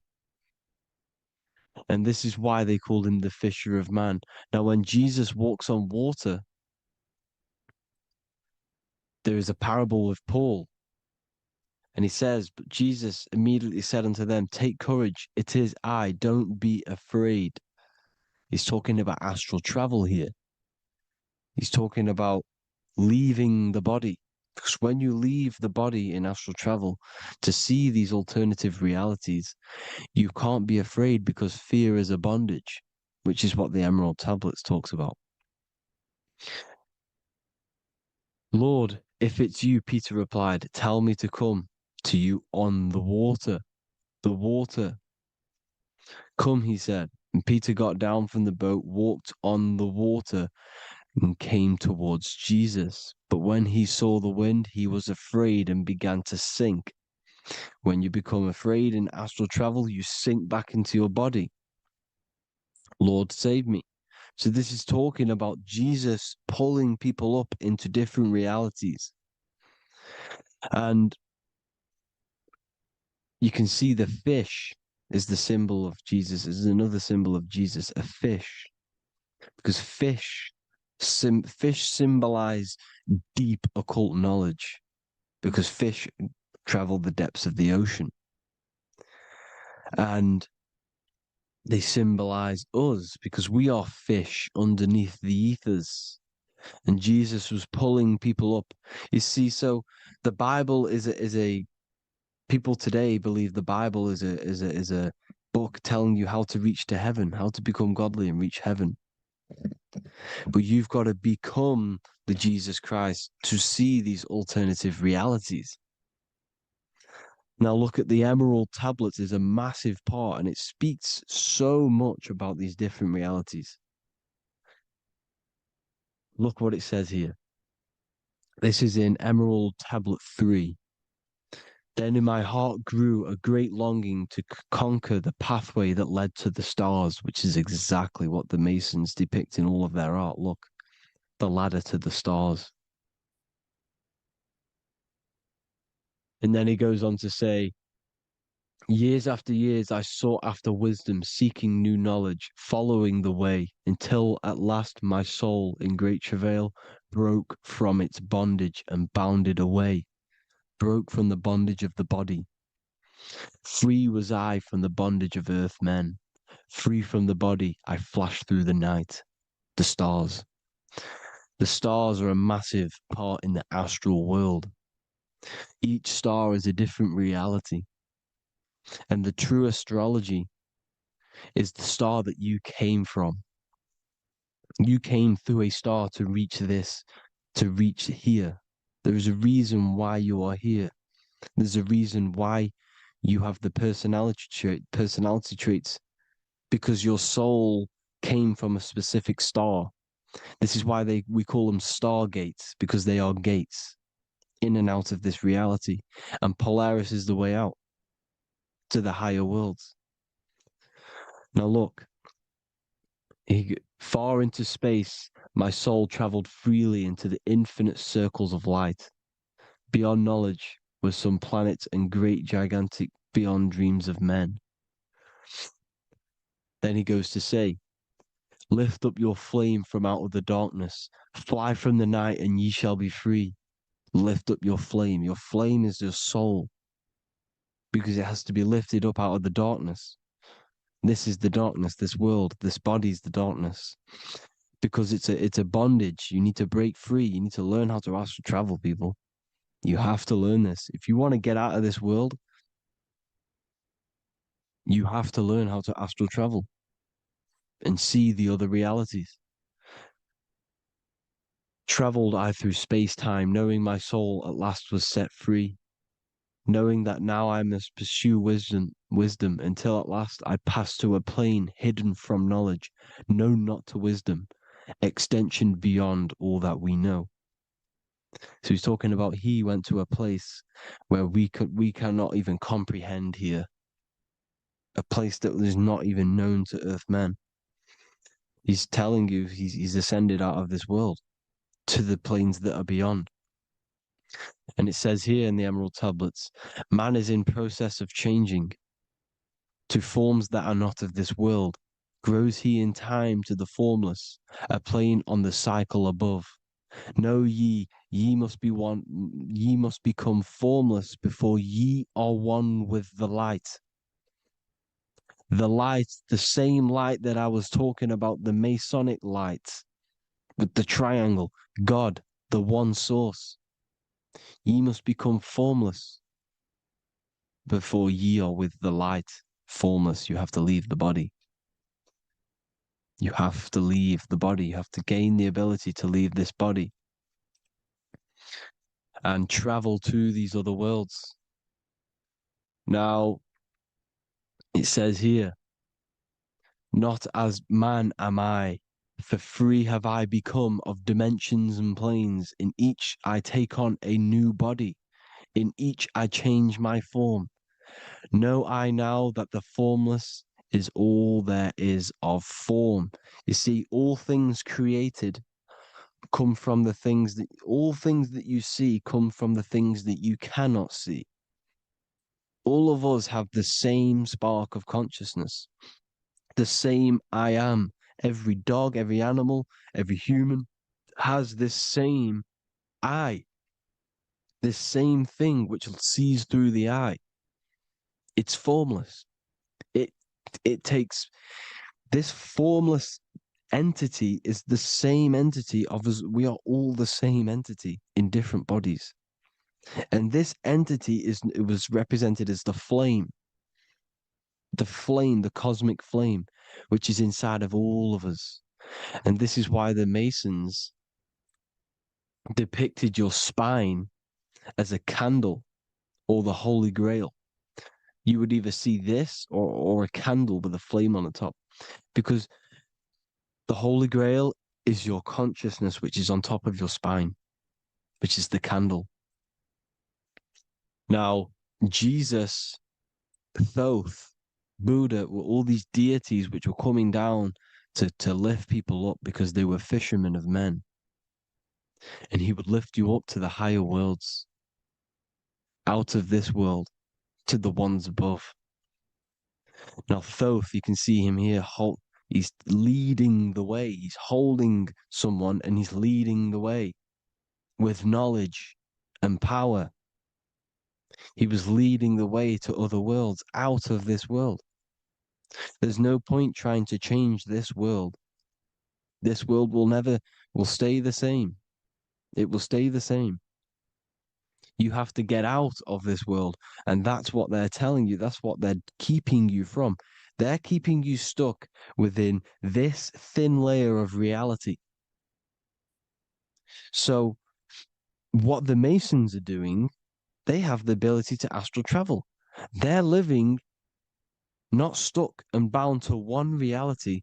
And this is why they called him the fisher of man. Now, when Jesus walks on water, there is a parable with Paul. And he says, but Jesus immediately said unto them, take courage, it is I, don't be afraid. He's talking about astral travel here. He's talking about leaving the body. Because when you leave the body in astral travel to see these alternative realities, you can't be afraid because fear is a bondage, which is what the Emerald Tablets talks about. Lord, if it's you, Peter replied, tell me to come to you on the water. The water. Come, he said. And Peter got down from the boat, walked on the water, and came towards Jesus. But when he saw the wind, he was afraid and began to sink. When you become afraid in astral travel, you sink back into your body. Lord, save me. So this is talking about Jesus pulling people up into different realities. And you can see the fish is the symbol of Jesus. Is another symbol of Jesus, a fish. Because fish symbolize deep occult knowledge. Because fish travel the depths of the ocean. And they symbolize us because we are fish underneath the ethers. And Jesus was pulling people up. You see, so the Bible is a people today believe the Bible is a book telling you how to reach to heaven, how to become godly and reach heaven. But you've got to become the Jesus Christ to see these alternative realities. Now look at the Emerald Tablets is a massive part, and it speaks so much about these different realities. Look what it says here. This is in Emerald Tablet 3. Then in my heart grew a great longing to conquer the pathway that led to the stars, which is exactly what the Masons depict in all of their art. Look, the ladder to the stars. And then he goes on to say, years after years, I sought after wisdom, seeking new knowledge, following the way, until at last my soul, in great travail, broke from its bondage and bounded away, broke from the bondage of the body. Free was I from the bondage of earth men. Free from the body, I flashed through the night. The stars. The stars are a massive part in the astral world. Each star is a different reality. And the true astrology is the star that you came from. You came through a star to reach this, to reach here. There is a reason why you are here. There's a reason why you have the personality traits, because your soul came from a specific star. This is why we call them stargates, because they are gates in and out of this reality. And Polaris is the way out to the higher worlds. Now look, far into space, my soul traveled freely into the infinite circles of light. Beyond knowledge were some planets and great gigantic beyond dreams of men. Then he goes to say, lift up your flame from out of the darkness, fly from the night and ye shall be free. Lift up your flame. Your flame is your soul, because it has to be lifted up out of the darkness. This is the darkness, this world, this body is the darkness. Because it's a bondage. You need to break free. You need to learn how to astral travel, people. You have to learn this. If you want to get out of this world, you have to learn how to astral travel and see the other realities. Traveled I through space-time, knowing my soul at last was set free, knowing that now I must pursue wisdom until at last I pass to a plane hidden from knowledge, known not to wisdom, extension beyond all that we know. So he's talking about he went to a place where we cannot even comprehend here, a place that is not even known to earthmen. He's telling you he's ascended out of this world to the planes that are beyond. And it says here in the Emerald Tablets, man is in process of changing to forms that are not of this world. Grows he in time to the formless, a plane on the cycle above. Know ye must be one, ye must become formless before ye are one with the light. The light, the same light that I was talking about, the Masonic light with the triangle, God, the one source. Ye must become formless before ye are with the light. Formless, you have to leave the body. You have to leave the body. You have to gain the ability to leave this body and travel to these other worlds. Now, it says here, not as man am I, for free have I become of dimensions and planes. In each I take on a new body. In each I change my form. Know I now that the formless is all there is of form. You see, all things created come from the things that, all things that you see come from the things that you cannot see. All of us have the same spark of consciousness, the same I am. Every dog, every animal, every human has this same I, this same thing which sees through the eye. It's formless. It it takes this formless entity is the same entity of us. We are all the same entity in different bodies. And this entity it was represented as the flame, the cosmic flame, which is inside of all of us. And this is why the Masons depicted your spine as a candle or the Holy Grail. You would either see this or a candle with a flame on the top, because the Holy Grail is your consciousness, which is on top of your spine, which is the candle. Now, Jesus, Thoth, Buddha were all these deities which were coming down to lift people up because they were fishermen of men. And he would lift you up to the higher worlds, out of this world, to the ones above. Now, Thoth, you can see him here, he's leading the way. He's holding someone and he's leading the way with knowledge and power. He was leading the way to other worlds, out of this world. There's no point trying to change this world. This world will stay the same. It will stay the same. You have to get out of this world. And that's what they're telling you. That's what they're keeping you from. They're keeping you stuck within this thin layer of reality. So what the Masons are doing, they have the ability to astral travel. They're living not stuck and bound to one reality,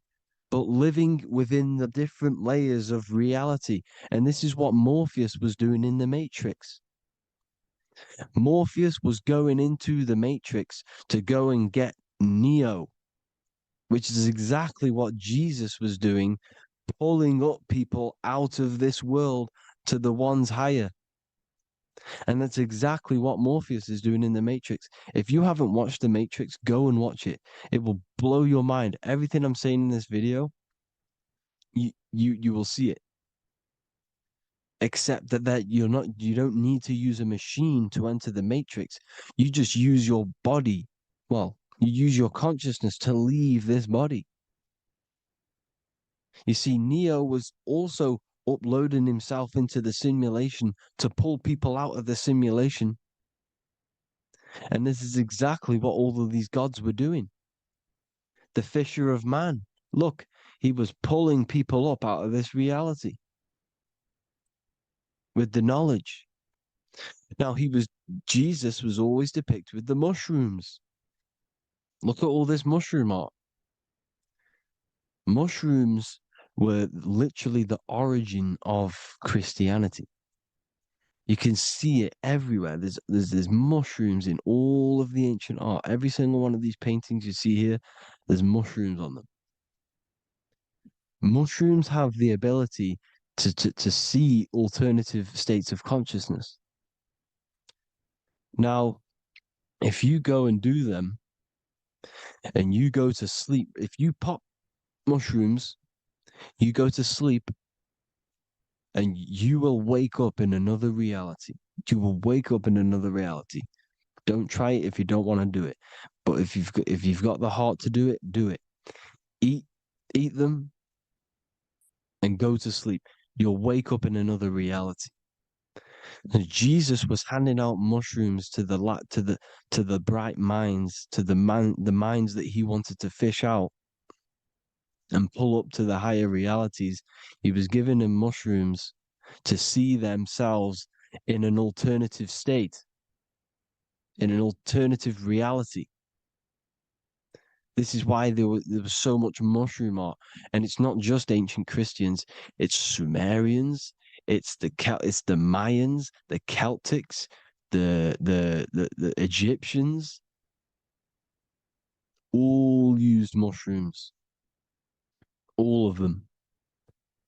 but living within the different layers of reality. And this is what Morpheus was doing in the Matrix. Morpheus was going into the Matrix to go and get Neo, which is exactly what Jesus was doing, pulling up people out of this world to the ones higher. And that's exactly what Morpheus is doing in the Matrix. If you haven't watched the Matrix, go and watch it. It will blow your mind. Everything I'm saying in this video, you will see it. Except that you don't need to use a machine to enter the Matrix. You just use your body. Well, you use your consciousness to leave this body. You see, Neo was also uploading himself into the simulation to pull people out of the simulation. And this is exactly what all of these gods were doing. The fisher of man. Look, he was pulling people up out of this reality with the knowledge. Now, Jesus was always depicted with the mushrooms. Look at all this mushroom art. Mushrooms were literally the origin of Christianity. You can see it everywhere. There's mushrooms in all of the ancient art. Every single one of these paintings you see here, there's mushrooms on them. Mushrooms have the ability to see alternative states of consciousness. Now, if you go and do them and you go to sleep, if you pop mushrooms, you go to sleep and you will wake up in another reality. You will wake up in another reality. Don't try it if you don't want to do it. But if you've got the heart to do it, do it. Eat them and go to sleep. You'll wake up in another reality. And Jesus was handing out mushrooms to the bright minds, to the minds that he wanted to fish out and pull up to the higher realities. He was giving them mushrooms to see themselves in an alternative state, in an alternative reality. This is why there was so much mushroom art, and it's not just ancient Christians; it's Sumerians, it's the Mayans, the Celtics, the Egyptians, all used mushrooms, all of them.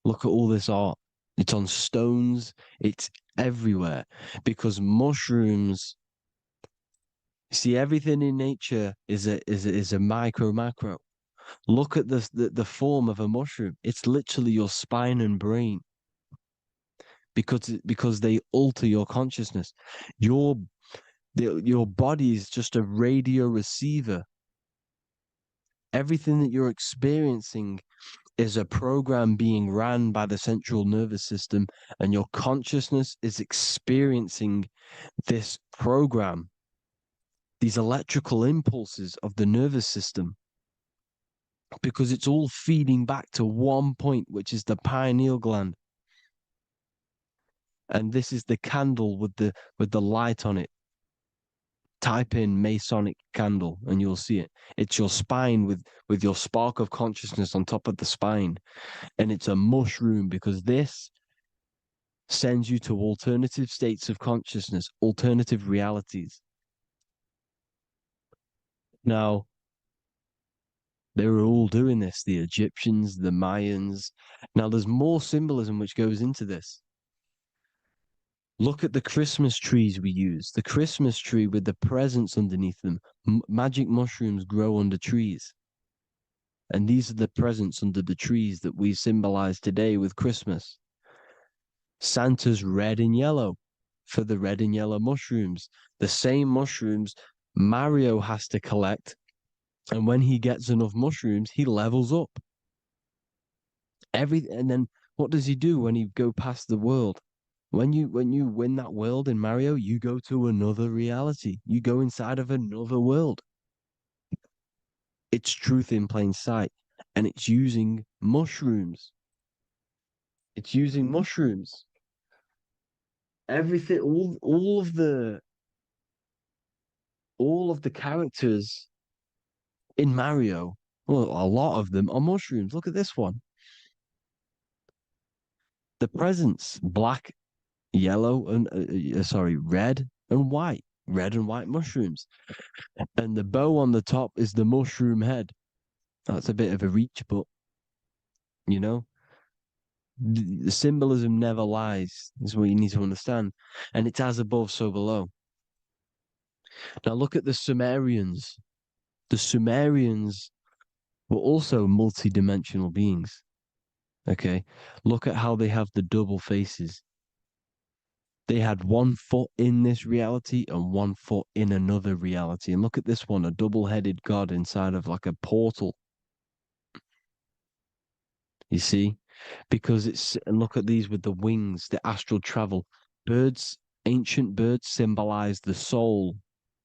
Look at all this art; it's on stones, it's everywhere, because mushrooms. See, everything in nature is a micro macro. Look at the form of a mushroom. It's literally your spine and brain because they alter your consciousness. Your body is just a radio receiver. Everything that you're experiencing is a program being ran by the central nervous system, and your consciousness is experiencing this program, these electrical impulses of the nervous system, because it's all feeding back to one point, which is the pineal gland. And this is the candle with the light on it. Type in Masonic candle and you'll see it. It's your spine with your spark of consciousness on top of the spine. And it's a mushroom because this sends you to alternative states of consciousness, alternative realities. Now, they were all doing this, the Egyptians, the Mayans. Now, there's more symbolism which goes into this. Look at the Christmas trees we use. The Christmas tree with the presents underneath them. Magic mushrooms grow under trees. And these are the presents under the trees that we symbolize today with Christmas. Santa's red and yellow for the red and yellow mushrooms. The same mushrooms Mario has to collect. And when he gets enough mushrooms, he levels up. And then what does he do when he go past the world? When you win that world in Mario, you go to another reality. You go inside of another world. It's truth in plain sight. And it's using mushrooms. It's using mushrooms. Everything, all of the characters in Mario, well, a lot of them are mushrooms. Look at this one. The presents, black, yellow, and red and white. Red and white mushrooms. And the bow on the top is the mushroom head. That's a bit of a reach, but you know, the symbolism never lies. Is what you need to understand. And it's as above, so below. Now look at the Sumerians. The Sumerians were also multi-dimensional beings. Okay, look at how they have the double faces. They had 1 foot in this reality and 1 foot in another reality. And look at this one, a double-headed god inside of like a portal. You see? Because and look at these with the wings, the astral travel. Birds, ancient birds symbolize the soul.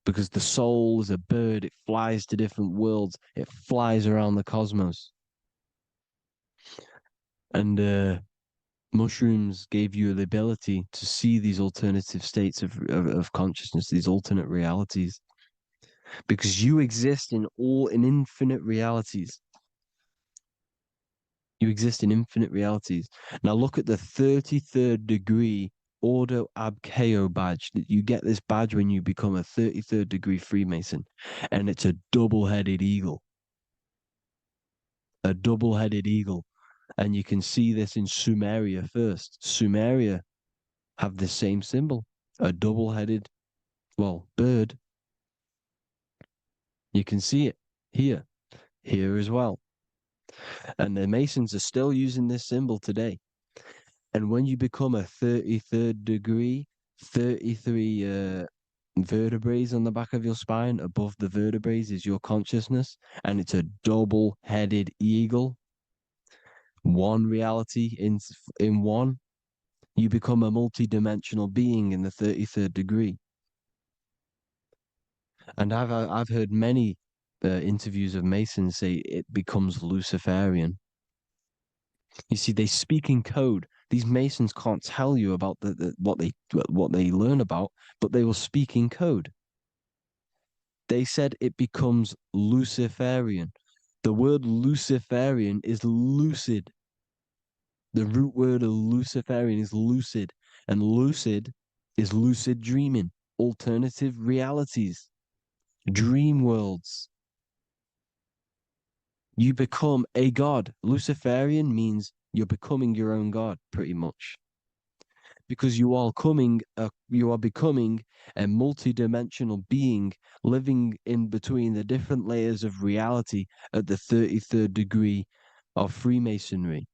Because the soul is a bird, it flies to different worlds, it flies around the cosmos. And mushrooms gave you the ability to see these alternative states of consciousness, these alternate realities. Because you exist in infinite realities. You exist in infinite realities. Now look at the 33rd degree Ordo Ab Chao badge. You get this badge when you become a 33rd degree Freemason. And it's a double-headed eagle. A double-headed eagle. And you can see this in Sumeria first. Sumeria have the same symbol. A double-headed, bird. You can see it here as well. And the Masons are still using this symbol today. And when you become a 33rd degree, 33 vertebrae on the back of your spine, above the vertebrae is your consciousness, and it's a double-headed eagle. One reality in one. You become a multi-dimensional being in the 33rd degree. And I've heard many interviews of Masons say it becomes Luciferian. You see, they speak in code. These Masons can't tell you about what they learn about, but they will speak in code. They said it becomes Luciferian. The word Luciferian is lucid. The root word of Luciferian is lucid, and lucid is lucid dreaming, alternative realities, dream worlds. You become a god. Luciferian means you're becoming your own god, pretty much. Because you are becoming a multi-dimensional being living in between the different layers of reality at the 33rd degree of Freemasonry.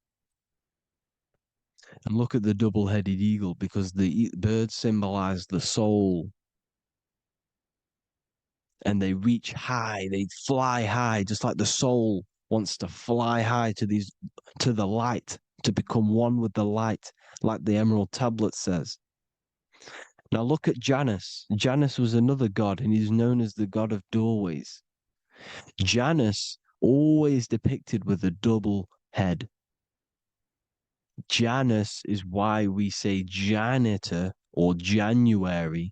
And look at the double-headed eagle, because the birds symbolize the soul. And they reach high, they fly high, just like the soul wants to fly high to the light, to become one with the light, like the Emerald Tablet says. Now look at Janus. Janus was another god, and he's known as the god of doorways. Janus always depicted with a double head. Janus is why we say janitor or January.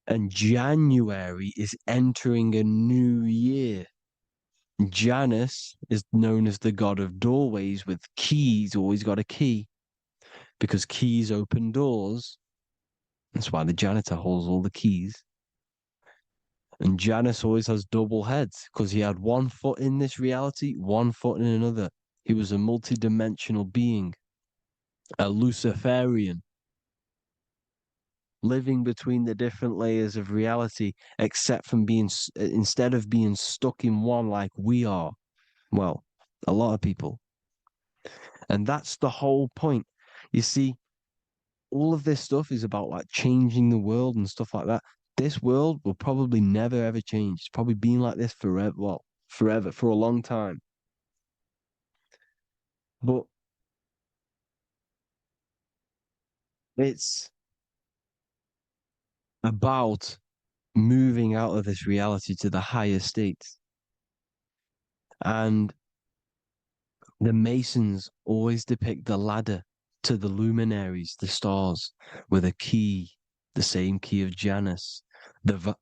And January is entering a new year. Janus is known as the god of doorways with keys, always got a key, because keys open doors. That's why the janitor holds all the keys. And Janus always has double heads, because he had one foot in this reality, one foot in another. He was a multi-dimensional being, a Luciferian, living between the different layers of reality, except from instead of being stuck in one like we are. Well, a lot of people. And that's the whole point. You see, all of this stuff is about like changing the world and stuff like that. This world will probably never ever change. It's probably been like this forever. Well, forever, for a long time. But it's about moving out of this reality to the higher states. And the Masons always depict the ladder to the luminaries, the stars, with a key, the same key of Janus. The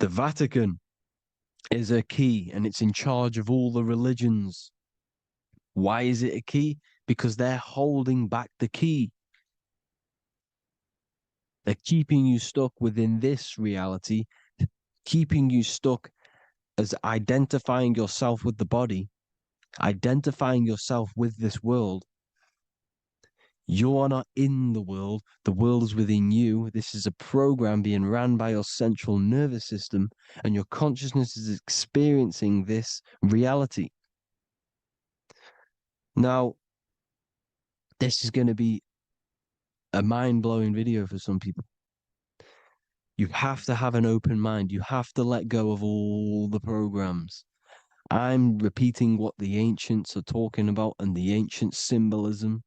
Vatican is a key, and it's in charge of all the religions. Why is it a key? Because they're holding back the key. They're keeping you stuck within this reality, keeping you stuck as identifying yourself with the body, identifying yourself with this world. You are not in the world is within you. This is a program being ran by your central nervous system, and your consciousness is experiencing this reality. Now, this is going to be a mind-blowing video for some people. You have to have an open mind. You have to let go of all the programs. I'm repeating what the ancients are talking about and the ancient symbolism.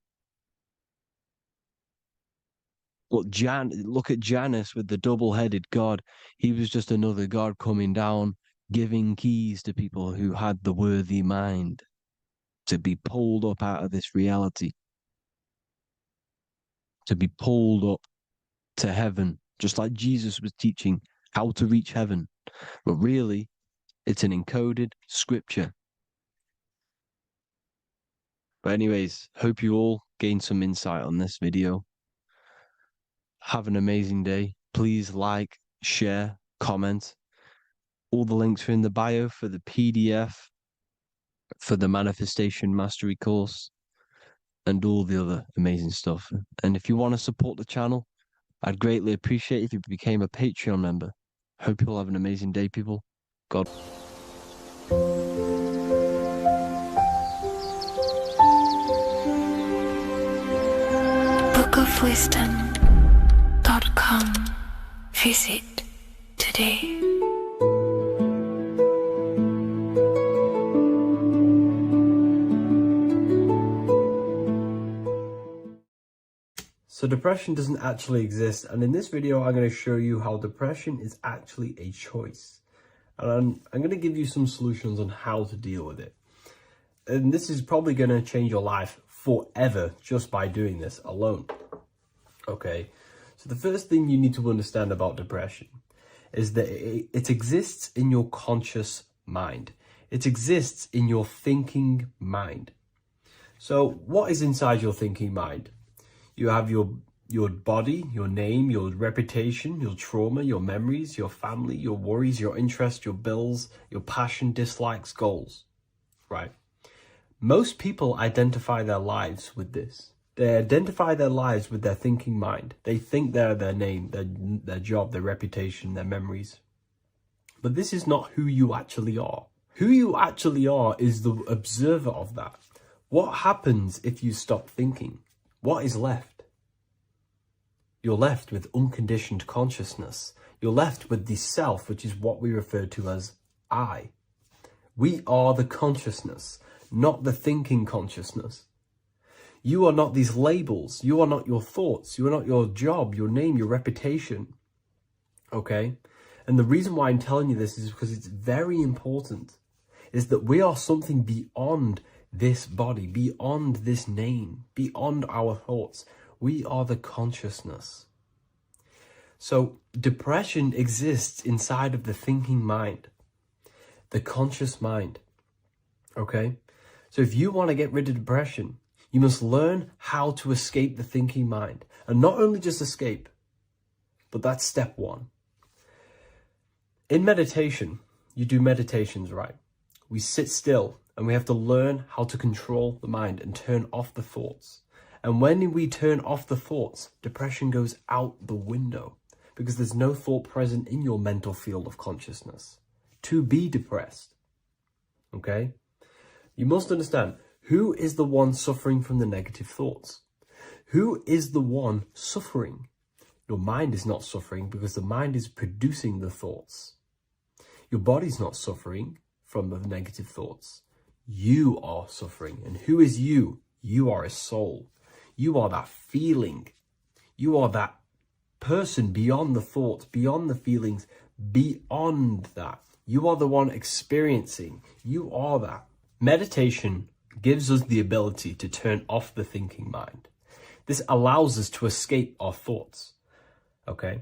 Look at Janus with the double-headed god. He was just another god coming down, giving keys to people who had the worthy mind to be pulled up out of this reality, to be pulled up to heaven, just like Jesus was teaching how to reach heaven. But really, it's an encoded scripture. But anyways, hope you all gained some insight on this video. Have an amazing day. Please like, share, comment. All the links are in the bio for the PDF, for the Manifestation Mastery course, and all the other amazing stuff. And if you want to support the channel, I'd greatly appreciate if you became a Patreon member. Hope you all have an amazing day, people. God. ofwisdom.com. Visit today. So depression doesn't actually exist, and in this video I'm going to show you how depression is actually a choice. And I'm going to give you some solutions on how to deal with it. And this is probably going to change your life forever just by doing this alone. Okay, so the first thing you need to understand about depression is that it exists in your conscious mind. It exists in your thinking mind. So what is inside your thinking mind? You have your body, your name, your reputation, your trauma, your memories, your family, your worries, your interests, your bills, your passion, dislikes, goals, right? Most people identify their lives with this. They identify their lives with their thinking mind. They think they're their name, their job, their reputation, their memories. But this is not who you actually are. Who you actually are is the observer of that. What happens if you stop thinking? What is left? You're left with unconditioned consciousness. You're left with the self, which is what we refer to as I. We are the consciousness, not the thinking consciousness. You are not these labels. You are not your thoughts. You are not your job, your name, your reputation. Okay? And the reason why I'm telling you this is because it's very important, is that we are something beyond this body, beyond this name, beyond our thoughts. We are the consciousness. So depression exists inside of the thinking mind, the conscious mind. Okay? So if you want to get rid of depression, you must learn how to escape the thinking mind. And not only just escape, but that's step one. In meditation, you do meditations, right? We sit still and we have to learn how to control the mind and turn off the thoughts. And when we turn off the thoughts, depression goes out the window because there's no thought present in your mental field of consciousness to be depressed. Okay? You must understand, who is the one suffering from the negative thoughts? Who is the one suffering? Your mind is not suffering because the mind is producing the thoughts. Your body's not suffering from the negative thoughts. You are suffering. And who is you? You are a soul. You are that feeling. You are that person beyond the thoughts, beyond the feelings, beyond that. You are the one experiencing. You are that. Meditation gives us the ability to turn off the thinking mind. This allows us to escape our thoughts. Okay?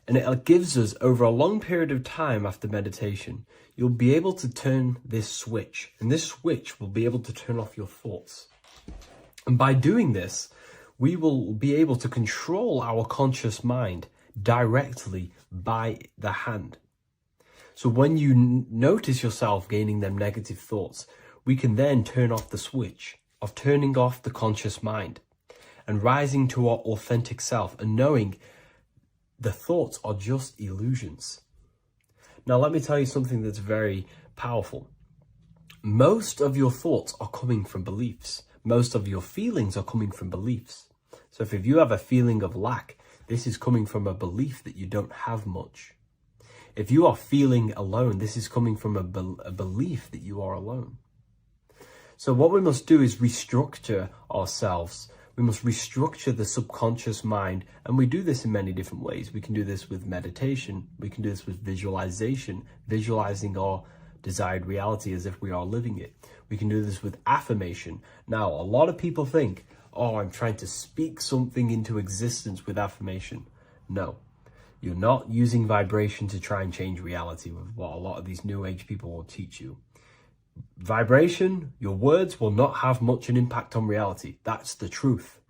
And it gives us, over a long period of time after meditation, you'll be able to turn this switch. And this switch will be able to turn off your thoughts. And by doing this, we will be able to control our conscious mind directly by the hand. So when you notice yourself gaining them negative thoughts, we can then turn off the switch of turning off the conscious mind and rising to our authentic self and knowing the thoughts are just illusions. Now, let me tell you something that's very powerful. Most of your thoughts are coming from beliefs. Most of your feelings are coming from beliefs. So if you have a feeling of lack, this is coming from a belief that you don't have much. If you are feeling alone, this is coming from a belief that you are alone. So what we must do is restructure ourselves. We must restructure the subconscious mind. And we do this in many different ways. We can do this with meditation. We can do this with visualization, visualizing our desired reality as if we are living it. We can do this with affirmation. Now, a lot of people think, oh, I'm trying to speak something into existence with affirmation. No, you're not using vibration to try and change reality with what a lot of these new age people will teach you. Vibration, your words will not have much an impact on reality. That's the truth.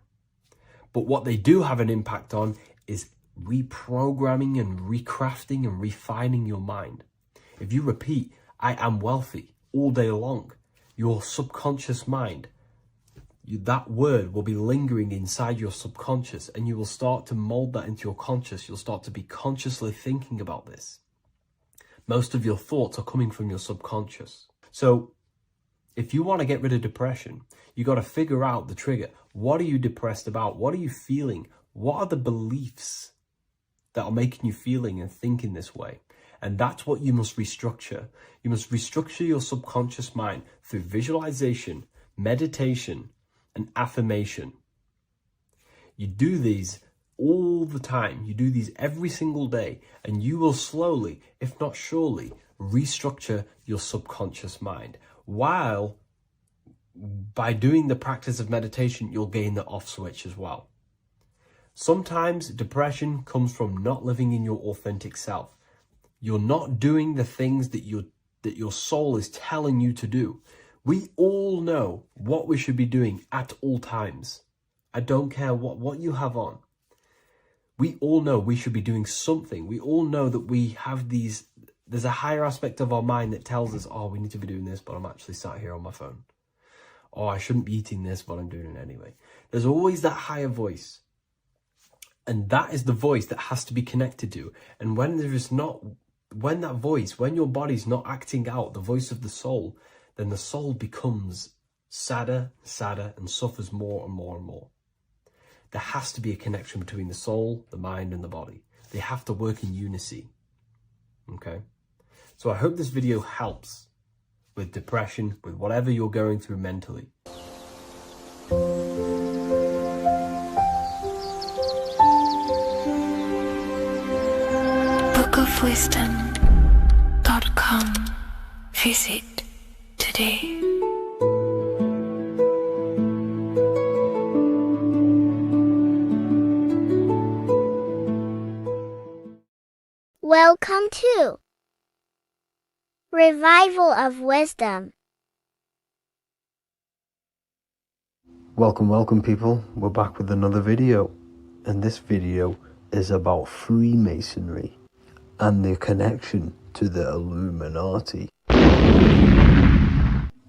But what they do have an impact on is reprogramming and recrafting and refining your mind. If you repeat, I am wealthy all day long, your subconscious mind, that word will be lingering inside your subconscious and you will start to mold that into your conscious. You'll start to be consciously thinking about this. Most of your thoughts are coming from your subconscious. So if you want to get rid of depression, you got to figure out the trigger. What are you depressed about? What are you feeling? What are the beliefs that are making you feeling and thinking this way? And that's what you must restructure. You must restructure your subconscious mind through visualization, meditation, and affirmation. You do these all the time. You do these every single day, and you will slowly, if not surely, restructure your subconscious mind. While by doing the practice of meditation, you'll gain the off switch as well. Sometimes depression comes from not living in your authentic self. You're not doing the things that your soul is telling you to do. We all know what we should be doing at all times. I don't care what you have on. We all know we should be doing something. We all know that we have there's a higher aspect of our mind that tells us, oh, we need to be doing this, but I'm actually sat here on my phone. Oh, I shouldn't be eating this, but I'm doing it anyway. There's always that higher voice. And that is the voice that has to be connected to. And when your body's not acting out the voice of the soul, then the soul becomes sadder, and suffers more and more and more. There has to be a connection between the soul, the mind, and the body. They have to work in unison. Okay? So I hope this video helps with depression, with whatever you're going through mentally. bookofwisdom.com. Visit today. Welcome to Revival of Wisdom. Welcome people, we're back with another video, and this video is about Freemasonry and the connection to the Illuminati.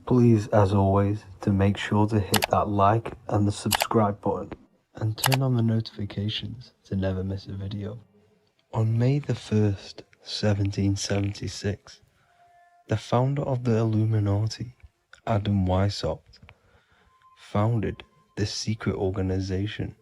Please, as always, to make sure to hit that like and the subscribe button and turn on the notifications to never miss a video. On May the 1st, 1776, the founder of the Illuminati, Adam Weishaupt, founded this secret organization,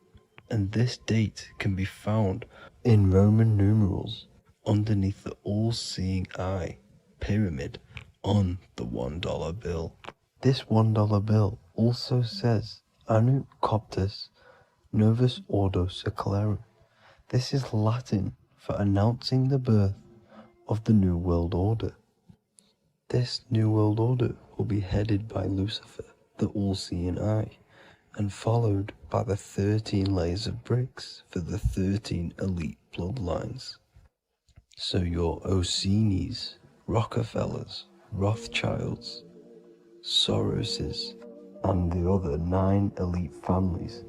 and this date can be found in Roman numerals underneath the all-seeing eye pyramid on the $1 bill. This $1 bill also says Anut Coptus Novus Ordo Secularum. This is Latin for announcing the birth of the New World Order. This New World Order will be headed by Lucifer, the all-seeing eye, and followed by the 13 layers of bricks for the 13 elite bloodlines. So your Orsini's, Rockefellers, Rothschilds, Soroses, and the other 9 elite families.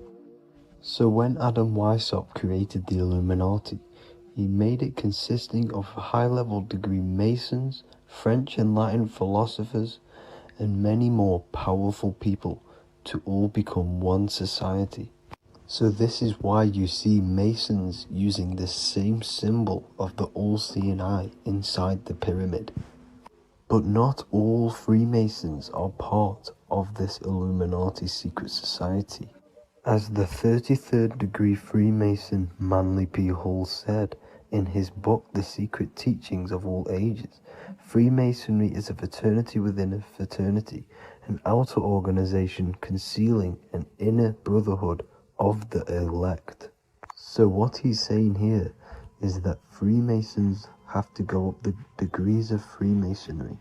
So when Adam Weishaupt created the Illuminati, he made it consisting of high-level degree Masons, French and Latin philosophers, and many more powerful people to all become one society. So this is why you see Masons using the same symbol of the all-seeing eye inside the pyramid. But not all Freemasons are part of this Illuminati secret society. As the 33rd degree Freemason Manly P. Hall said in his book The Secret Teachings of All Ages, Freemasonry is a fraternity within a fraternity, an outer organization concealing an inner brotherhood of the elect. So what he's saying here is that Freemasons have to go up the degrees of Freemasonry,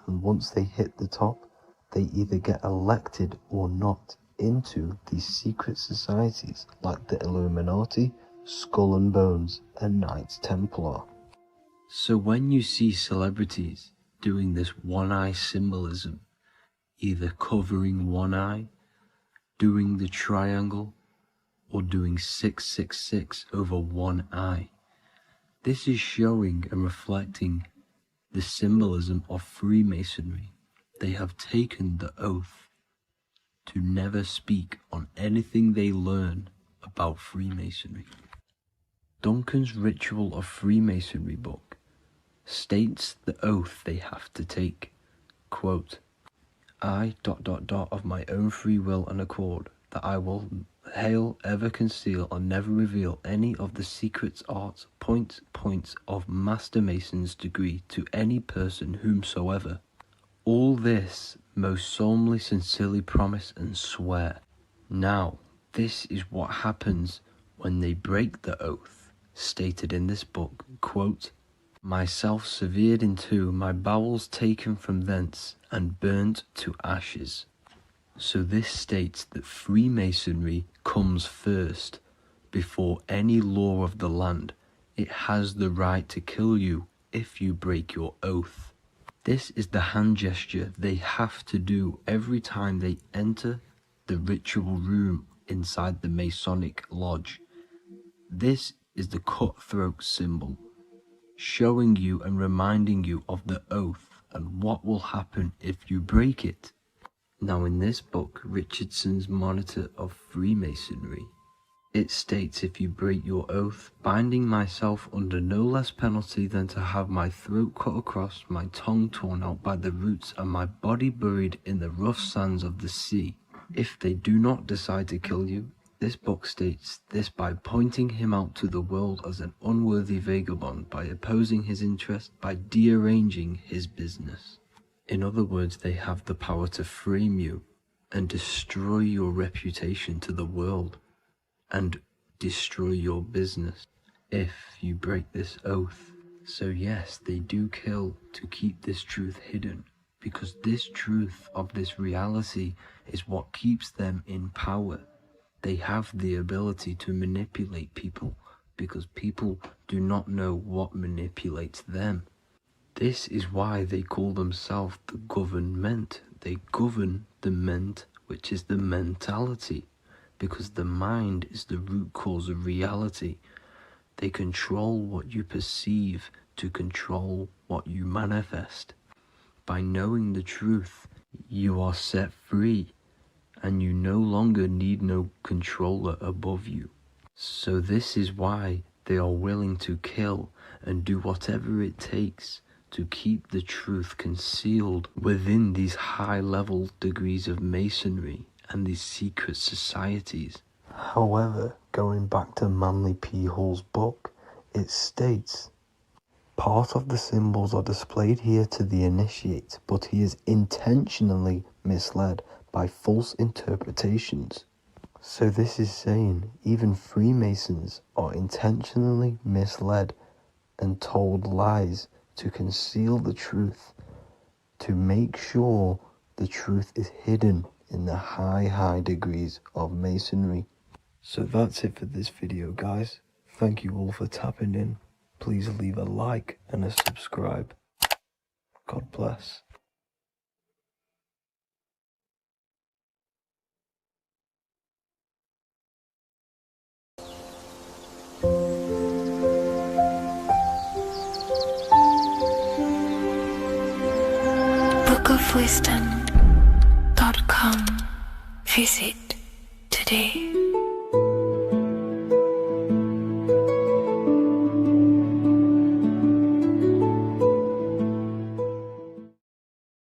and once they hit the top, they either get elected or not into these secret societies like the Illuminati, Skull and Bones, and Knights Templar. So when you see celebrities doing this one-eye symbolism, either covering one eye, doing the triangle, or doing 666 over one eye, this is showing and reflecting the symbolism of Freemasonry. They have taken the oath to never speak on anything they learn about Freemasonry. Duncan's Ritual of Freemasonry book states the oath they have to take. Quote, I ... of my own free will and accord, that I will hail, ever conceal, or never reveal any of the secrets, arts, points of Master Mason's degree to any person whomsoever. All this most solemnly, sincerely promise and swear. Now, this is what happens when they break the oath, stated in this book, quote, myself severed in two, my bowels taken from thence, and burnt to ashes. So this states that Freemasonry comes first, before any law of the land. It has the right to kill you if you break your oath. This is the hand gesture they have to do every time they enter the ritual room inside the Masonic lodge. This is the cutthroat symbol, showing you and reminding you of the oath and what will happen if you break it. Now in this book, Richardson's Monitor of Freemasonry, it states, if you break your oath, binding myself under no less penalty than to have my throat cut across, my tongue torn out by the roots, and my body buried in the rough sands of the sea. If they do not decide to kill you, this book states this by pointing him out to the world as an unworthy vagabond, by opposing his interest, by dearranging his business. In other words, they have the power to frame you and destroy your reputation to the world and destroy your business if you break this oath. So yes, they do kill to keep this truth hidden, because this truth of this reality is what keeps them in power. They have the ability to manipulate people because people do not know what manipulates them. This is why they call themselves the government. They govern the ment, which is the mentality, because the mind is the root cause of reality. They control what you perceive to control what you manifest. By knowing the truth, you are set free, and you no longer need no controller above you. So this is why they are willing to kill and do whatever it takes to keep the truth concealed within these high-level degrees of masonry and these secret societies. However, going back to Manly P. Hall's book, it states, part of the symbols are displayed here to the initiate, but he is intentionally misled by false interpretations. So this is saying even Freemasons are intentionally misled and told lies to conceal the truth, to make sure the truth is hidden in the high degrees of masonry. So that's it for this video, guys. Thank you all for tapping in. Please leave a like and a subscribe. God bless. bookofwisdom.com. Visit today.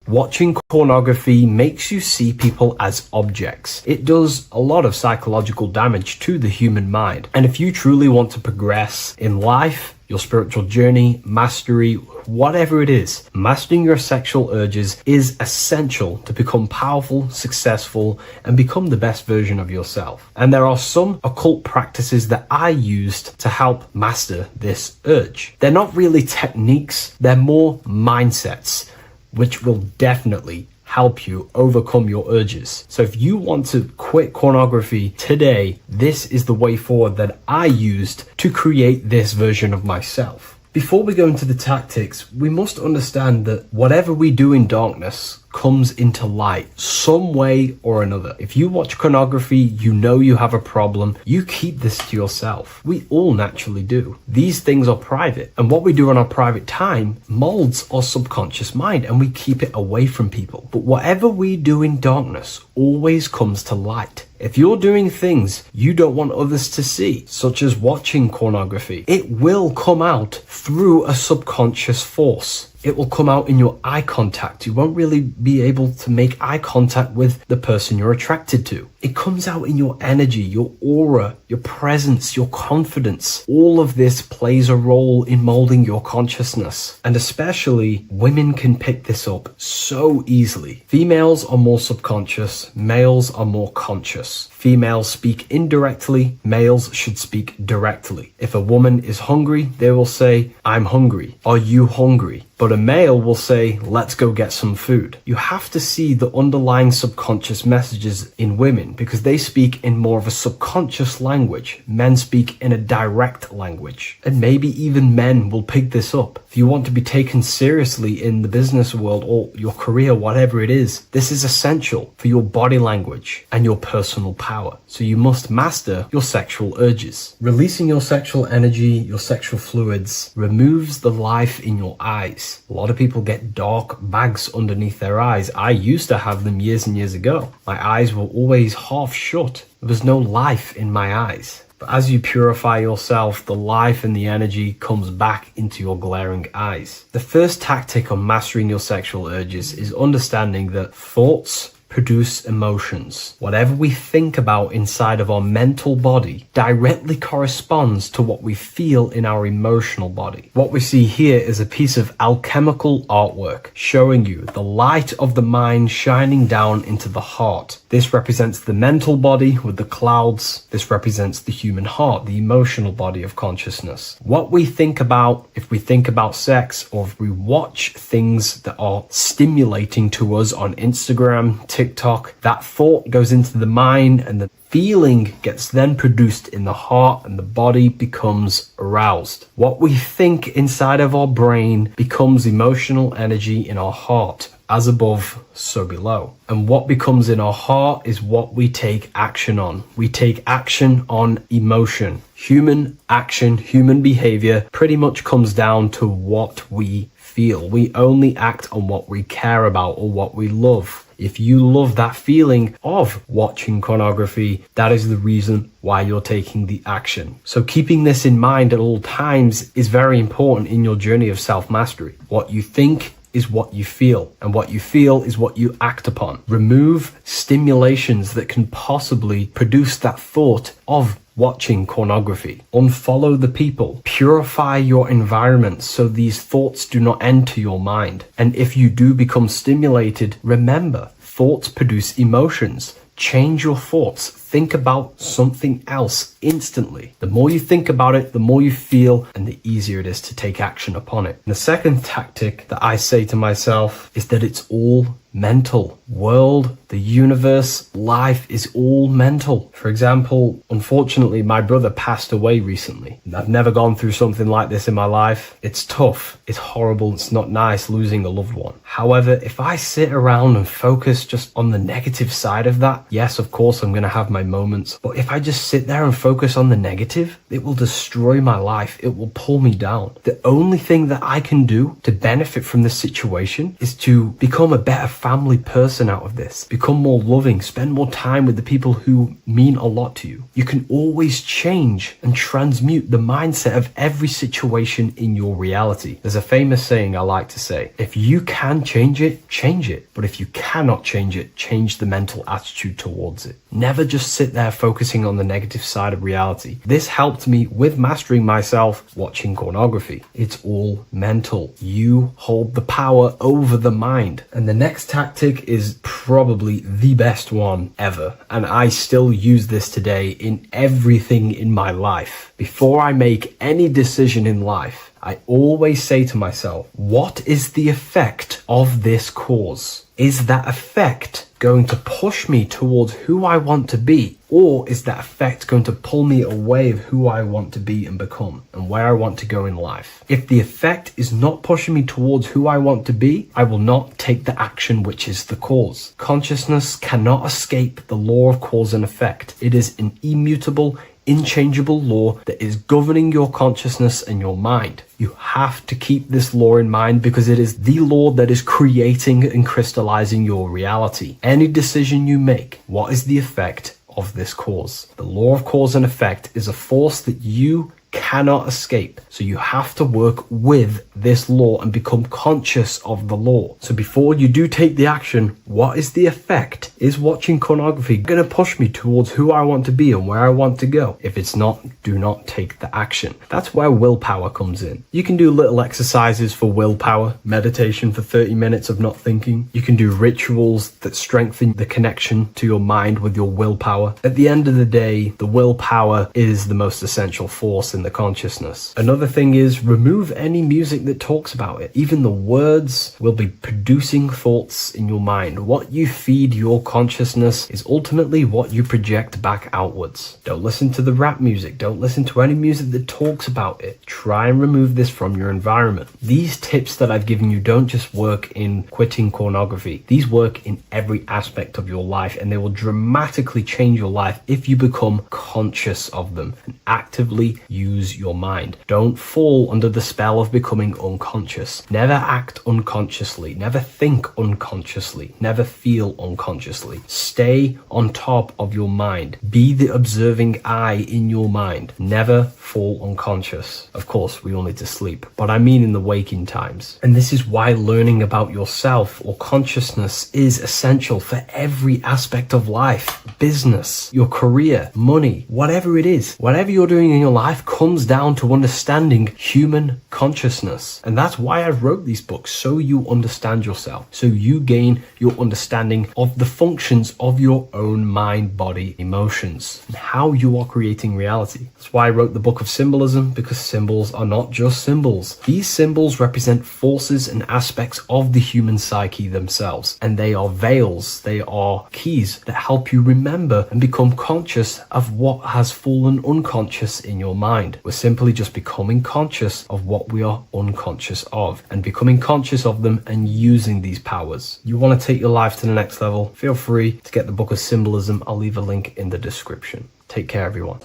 Watching pornography makes you see people as objects. It does a lot of psychological damage to the human mind. And if you truly want to progress in life, your spiritual journey, mastery, whatever it is, mastering your sexual urges is essential to become powerful, successful, and become the best version of yourself. And there are some occult practices that I used to help master this urge. They're not really techniques, they're more mindsets, which will definitely help you overcome your urges. So if you want to quit pornography today, this is the way forward that I used to create this version of myself. Before we go into the tactics, we must understand that whatever we do in darkness comes into light some way or another. If you watch pornography, you know you have a problem, you keep this to yourself. We all naturally do. These things are private, and what we do in our private time molds our subconscious mind, and we keep it away from people. But whatever we do in darkness always comes to light. If you're doing things you don't want others to see, such as watching pornography, it will come out through a subconscious force. It will come out in your eye contact. You won't really be able to make eye contact with the person you're attracted to. It comes out in your energy, your aura, your presence, your confidence. All of this plays a role in molding your consciousness. And especially women can pick this up so easily. Females are more subconscious, males are more conscious. Females speak indirectly, males should speak directly. If a woman is hungry, they will say, I'm hungry. Are you hungry? But a male will say, let's go get some food. You have to see the underlying subconscious messages in women because they speak in more of a subconscious language. Men speak in a direct language. And maybe even men will pick this up. If you want to be taken seriously in the business world or your career, whatever it is, this is essential for your body language and your personal power. So you must master your sexual urges. Releasing your sexual energy, your sexual fluids, removes the life in your eyes. A lot of people get dark bags underneath their eyes. I used to have them years and years ago. My eyes were always half shut. There was no life in my eyes. But as you purify yourself, the life and the energy comes back into your glaring eyes. The first tactic on mastering your sexual urges is understanding that thoughts produce emotions. Whatever we think about inside of our mental body directly corresponds to what we feel in our emotional body. What we see here is a piece of alchemical artwork showing you the light of the mind shining down into the heart. This represents the mental body with the clouds. This represents the human heart, the emotional body of consciousness. What we think about, if we think about sex, or if we watch things that are stimulating to us on Instagram, TikTok, that thought goes into the mind and the feeling gets then produced in the heart and the body becomes aroused. What we think inside of our brain becomes emotional energy in our heart. As above, so below. And what becomes in our heart is what we take action on. We take action on emotion. Human action, human behavior pretty much comes down to what we feel. We only act on what we care about or what we love. If you love that feeling of watching pornography, that is the reason why you're taking the action. So keeping this in mind at all times is very important in your journey of self-mastery. What you think is what you feel, and what you feel is what you act upon. Remove stimulations that can possibly produce that thought of watching pornography. Unfollow the people. Purify your environment so these thoughts do not enter your mind. And if you do become stimulated, remember, thoughts produce emotions. Change your thoughts. Think about something else instantly. The more you think about it, the more you feel, and the easier it is to take action upon it. And the second tactic that I say to myself is that it's all mental. World, the universe, life is all mental. For example, unfortunately, my brother passed away recently. I've never gone through something like this in my life. It's tough. It's horrible. It's not nice losing a loved one. However, if I sit around and focus just on the negative side of that, yes, of course, I'm going to have my moments. But if I just sit there and focus on the negative, it will destroy my life. It will pull me down. The only thing that I can do to benefit from this situation is to become a better family person out of this. Become more loving. Spend more time with the people who mean a lot to you. You can always change and transmute the mindset of every situation in your reality. There's a famous saying I like to say, if you can change it, change it. But if you cannot change it, change the mental attitude towards it. Never just sit there focusing on the negative side of reality. This helped me with mastering myself watching pornography. It's all mental. You hold the power over the mind. And the next tactic is probably the best one ever. And I still use this today in everything in my life. Before I make any decision in life, I always say to myself, what is the effect of this cause? Is that effect going to push me towards who I want to be? Or is that effect going to pull me away of who I want to be and become and where I want to go in life? If the effect is not pushing me towards who I want to be, I will not take the action which is the cause. Consciousness cannot escape the law of cause and effect. It is an immutable, inchangeable law that is governing your consciousness and your mind. You have to keep this law in mind because it is the law that is creating and crystallizing your reality. Any decision you make, what is the effect of this cause? The law of cause and effect is a force that you cannot escape. So you have to work with this law and become conscious of the law. So before you do take the action, what is the effect? Is watching pornography going to push me towards who I want to be and where I want to go? If it's not, do not take the action. That's where willpower comes in. You can do little exercises for willpower, meditation for 30 minutes of not thinking. You can do rituals that strengthen the connection to your mind with your willpower. At the end of the day, the willpower is the most essential force in the consciousness. Another thing is remove any music that talks about it. Even the words will be producing thoughts in your mind. What you feed your consciousness is ultimately what you project back outwards. Don't listen to the rap music. Don't listen to any music that talks about it. Try and remove this from your environment. These tips that I've given you don't just work in quitting pornography. These work in every aspect of your life, and they will dramatically change your life if you become conscious of them and actively use your mind. Don't fall under the spell of becoming unconscious. Never act unconsciously. Never think unconsciously. Never feel unconsciously. Stay on top of your mind. Be the observing eye in your mind. Never fall unconscious. Of course, we all need to sleep, but I mean in the waking times. And this is why learning about yourself or consciousness is essential for every aspect of life. Business, your career, money, whatever it is. Whatever you're doing in your life comes down to understanding human consciousness. And that's why I wrote these books, so you understand yourself, so you gain your understanding of the functions of your own mind, body, emotions, and how you are creating reality. That's why I wrote the book of symbolism, because symbols are not just symbols. These symbols represent forces and aspects of the human psyche themselves, and they are veils, they are keys that help you remember and become conscious of what has fallen unconscious in your mind. We're simply just becoming conscious of what we are unconscious of and becoming conscious of them and using these powers. You want to take your life to the next level? Feel free to get the book of symbolism. I'll leave a link in the description. Take care, everyone.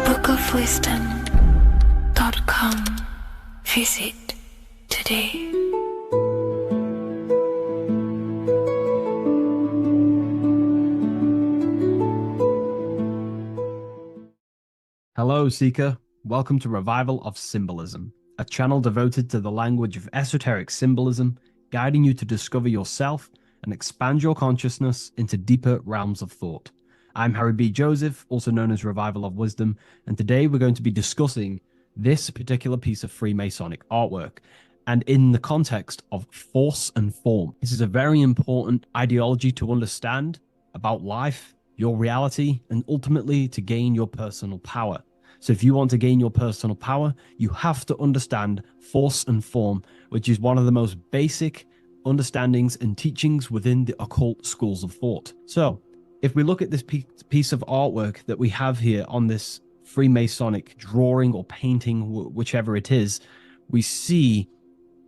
bookofwisdom.com. Visit today. Hello, Seeker. Welcome to Revival of Symbolism, a channel devoted to the language of esoteric symbolism, guiding you to discover yourself and expand your consciousness into deeper realms of thought. I'm Harry B. Joseph, also known as Revival of Wisdom, and today we're going to be discussing this particular piece of Freemasonic artwork, and in the context of force and form. This is a very important ideology to understand about life, your reality, and ultimately to gain your personal power. So if you want to gain your personal power, you have to understand force and form, which is one of the most basic understandings and teachings within the occult schools of thought. So if we look at this piece of artwork that we have here on this Freemasonic drawing or painting, whichever it is, we see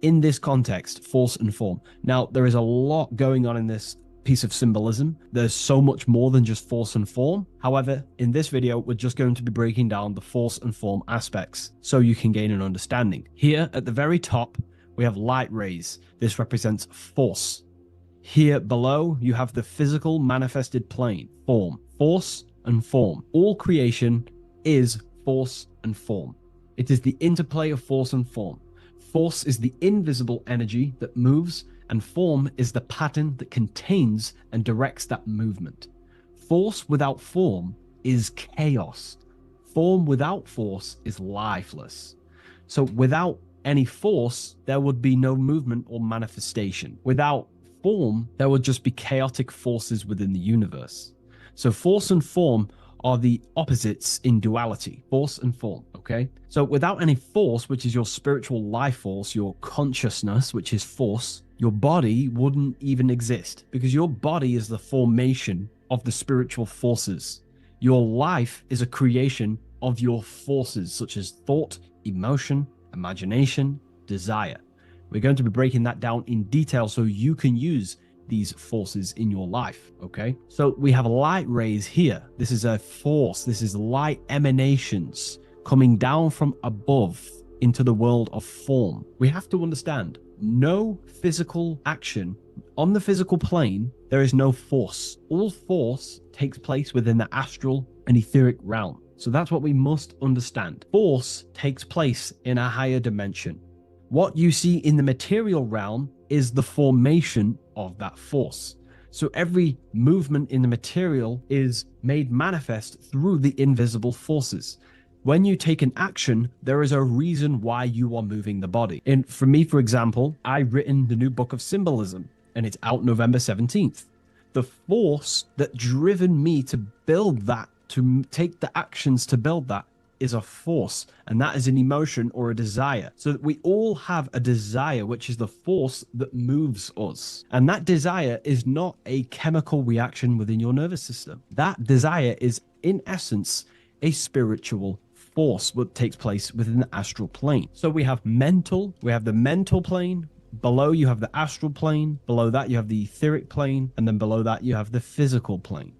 in this context force and form. Now, there is a lot going on in this piece of symbolism. There's so much more than just force and form. However, in this video, we're just going to be breaking down the force and form aspects so you can gain an understanding. Here at the very top, we have light rays. This represents force. Here below, you have the physical manifested plane, form, force and form. All creation is force and form. It is the interplay of force and form. Force is the invisible energy that moves, and form is the pattern that contains and directs that movement. Force without form is chaos. Form without force is lifeless. So without any force, there would be no movement or manifestation. Without form, there would just be chaotic forces within the universe. So force and form are the opposites in duality, force and form, okay? So without any force, which is your spiritual life force, your consciousness, which is force, your body wouldn't even exist, because your body is the formation of the spiritual forces. Your life is a creation of your forces, such as thought, emotion, imagination, desire. We're going to be breaking that down in detail so you can use these forces in your life, okay? So we have light rays here. This is a force. This is light emanations coming down from above into the world of form. We have to understand no physical action on the physical plane There is no force. All force takes place within the astral and etheric realm. So that's what we must understand. Force takes place in a higher dimension. What you see in the material realm is the formation of that force. So every movement in the material is made manifest through the invisible forces. When you take an action, there is a reason why you are moving the body. And for me, for example, I've written the new book of symbolism, and it's out November 17th. The force that driven me to build that, to take the actions to build that, is a force, and that is an emotion or a desire. So that we all have a desire, which is the force that moves us. And that desire is not a chemical reaction within your nervous system. That desire is, in essence, a spiritual force that takes place within the astral plane. So we have the mental plane. Below you have the astral plane. Below that you have the etheric plane. And then below that you have the physical plane.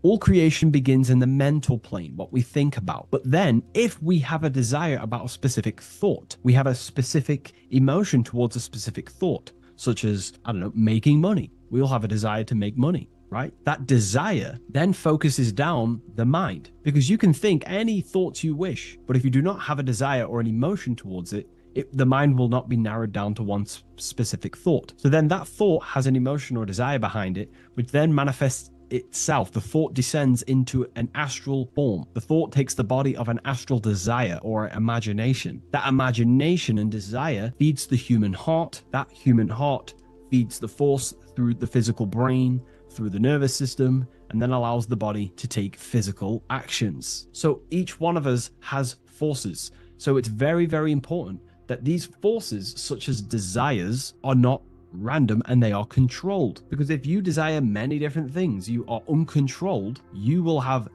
All creation begins in the mental plane, what we think about. But then if we have a desire about a specific thought, we have a specific emotion towards a specific thought, such as, I don't know, making money. We all have a desire to make money, right? That desire then focuses down the mind, because you can think any thoughts you wish, but if you do not have a desire or an emotion towards it, the mind will not be narrowed down to one specific thought. So then that thought has an emotion or desire behind it, which then manifests itself. The thought descends into an astral form. The thought takes the body of an astral desire or imagination. That imagination and desire feeds the human heart. That human heart feeds the force through the physical brain, through the nervous system, and then allows the body to take physical actions. So each one of us has forces. So it's very, very important that these forces, such as desires, are not random and they are controlled. Because if you desire many different things, you are uncontrolled, you will have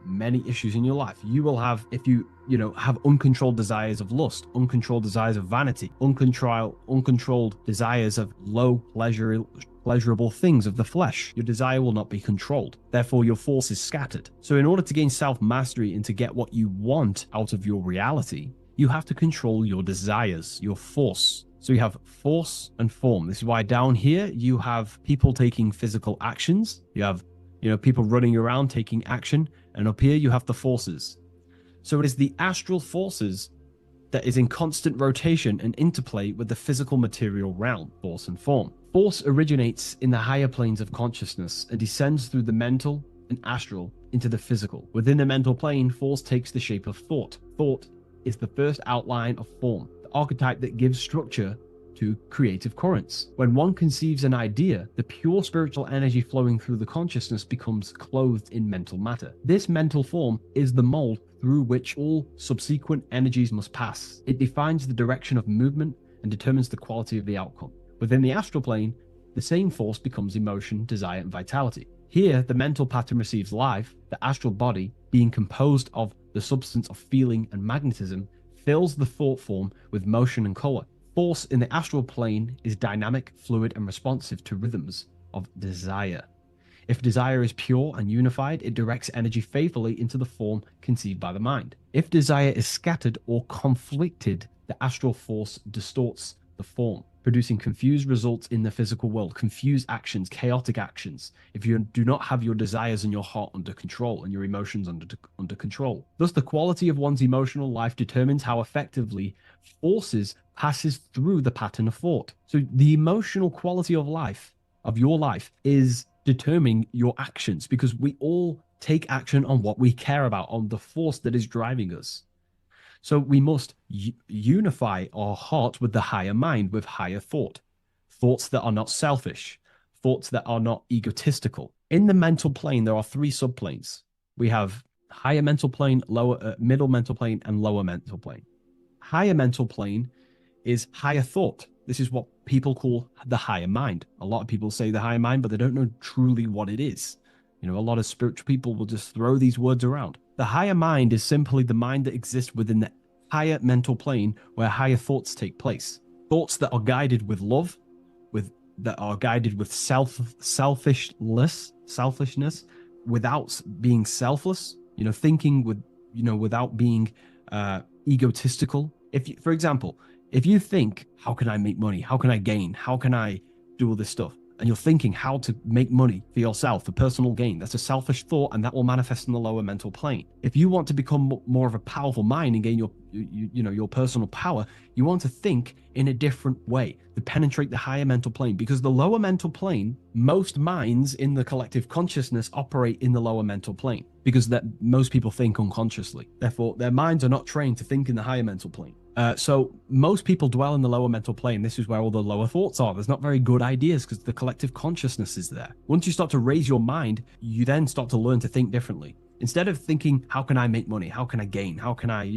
many issues in your life. You will have, if you have uncontrolled desires of lust, uncontrolled desires of vanity, uncontrolled desires of low pleasurable things of the flesh, your desire will not be controlled. Therefore, your force is scattered. So in order to gain self-mastery and to get what you want out of your reality, you have to control your desires, your force. So you have force and form. This is why down here you have people taking physical actions. You have, people running around taking action. And up here you have the forces. So it is the astral forces that is in constant rotation and interplay with the physical material realm, force and form. Force originates in the higher planes of consciousness and descends through the mental and astral into the physical. Within the mental plane, force takes the shape of thought. Thought is the first outline of form, the archetype that gives structure to creative currents. When one conceives an idea, the pure spiritual energy flowing through the consciousness becomes clothed in mental matter. This mental form is the mold through which all subsequent energies must pass. It defines the direction of movement and determines the quality of the outcome. Within the astral plane, the same force becomes emotion, desire, and vitality. Here, the mental pattern receives life. The astral body, being composed of the substance of feeling and magnetism, fills the thought form with motion and color. Force in the astral plane is dynamic, fluid, and responsive to rhythms of desire. If desire is pure and unified, it directs energy faithfully into the form conceived by the mind. If desire is scattered or conflicted, the astral force distorts the form, producing confused results in the physical world, confused actions, chaotic actions, if you do not have your desires and your heart under control and your emotions under control. Thus, the quality of one's emotional life determines how effectively forces passes through the pattern of thought. So the emotional quality of life, of your life, is determining your actions, because we all take action on what we care about, on the force that is driving us. So we must unify our heart with the higher mind, with higher thought. Thoughts that are not selfish, thoughts that are not egotistical. In the mental plane, there are three subplanes. We have higher mental plane, middle mental plane, and lower mental plane. Higher mental plane is higher thought. This is what people call the higher mind. A lot of people say the higher mind, but they don't know truly what it is. A lot of spiritual people will just throw these words around. The higher mind is simply the mind that exists within the higher mental plane where higher thoughts take place. Thoughts that are guided with love, that are guided with selfishness, without being selfless, thinking with, without being egotistical. For example, if you think, how can I make money? How can I gain? How can I do all this stuff? and you're thinking how to make money for yourself for personal gain, that's a selfish thought, and that will manifest in the lower mental plane. If you want to become more of a powerful mind and gain your personal power, you want to think in a different way to penetrate the higher mental plane, because the lower mental plane, most minds in the collective consciousness operate in the lower mental plane, because that most people think unconsciously. Therefore, their minds are not trained to think in the higher mental plane. So most people dwell in the lower mental plane. This is where all the lower thoughts are. There's not very good ideas because the collective consciousness is there. Once you start to raise your mind, you then start to learn to think differently. Instead of thinking, how can I make money? How can I gain? How can I,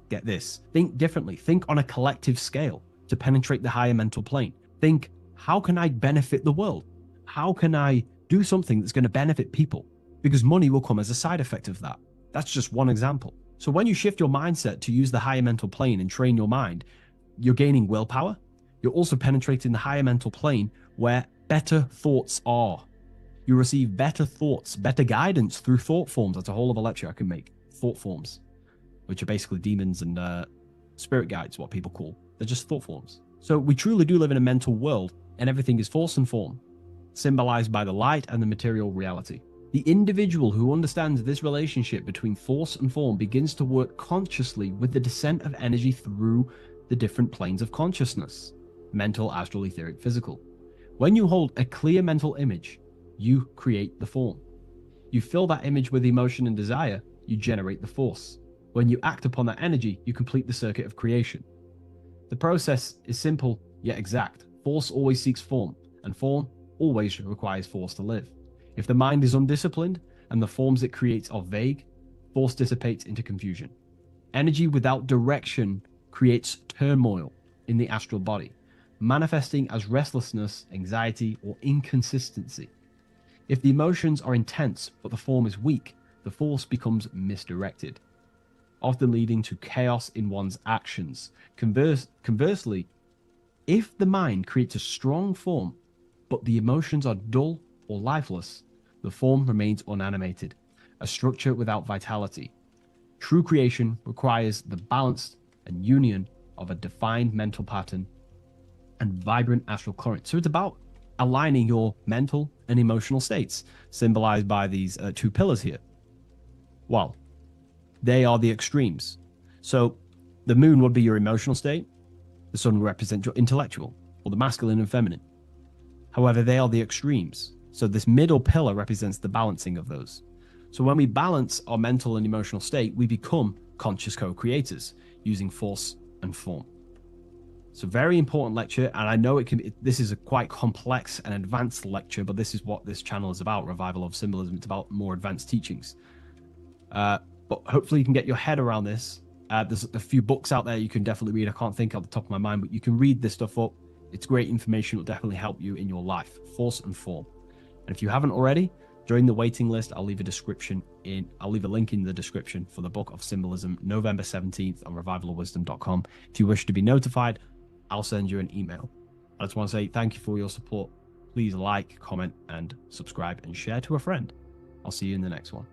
get this? Think differently. Think on a collective scale to penetrate the higher mental plane. Think, how can I benefit the world? How can I do something that's going to benefit people? Because money will come as a side effect of that. That's just one example. So when you shift your mindset to use the higher mental plane and train your mind, you're gaining willpower. You're also penetrating the higher mental plane where better thoughts are. You receive better thoughts, better guidance through thought forms. That's a whole other lecture I can make. Thought forms, which are basically demons and spirit guides, what people call. They're just thought forms. So we truly do live in a mental world, and everything is force and form, symbolized by the light and the material reality. The individual who understands this relationship between force and form begins to work consciously with the descent of energy through the different planes of consciousness: mental, astral, etheric, physical. When you hold a clear mental image, you create the form. You fill that image with emotion and desire, you generate the force. When you act upon that energy, you complete the circuit of creation. The process is simple yet exact. Force always seeks form, and form always requires force to live. If the mind is undisciplined and the forms it creates are vague, force dissipates into confusion. Energy without direction creates turmoil in the astral body, manifesting as restlessness, anxiety, or inconsistency. If the emotions are intense but the form is weak, the force becomes misdirected, often leading to chaos in one's actions. Conversely, if the mind creates a strong form but the emotions are dull or lifeless, the form remains unanimated, a structure without vitality. True creation requires the balance and union of a defined mental pattern and vibrant astral current. So it's about aligning your mental and emotional states, symbolized by these two pillars here. Well, they are the extremes. So the moon would be your emotional state, the sun would represent your intellectual, or the masculine and feminine. However, they are the extremes. So this middle pillar represents the balancing of those. So when we balance our mental and emotional state, we become conscious co-creators using force and form. It's a very important lecture, and I know this is a quite complex and advanced lecture, but this is what this channel is about, Revival of Symbolism. It's about more advanced teachings. But hopefully you can get your head around this. There's a few books out there you can definitely read. I can't think off the top of my mind, but you can read this stuff up. It's great information. It will definitely help you in your life. Force and form. And if you haven't already, join the waiting list. I'll leave a link in the description for the Book of Symbolism, November 17th on revivalofwisdom.com. If you wish to be notified, I'll send you an email. I just want to say thank you for your support. Please like, comment, and subscribe, and share to a friend. I'll see you in the next one.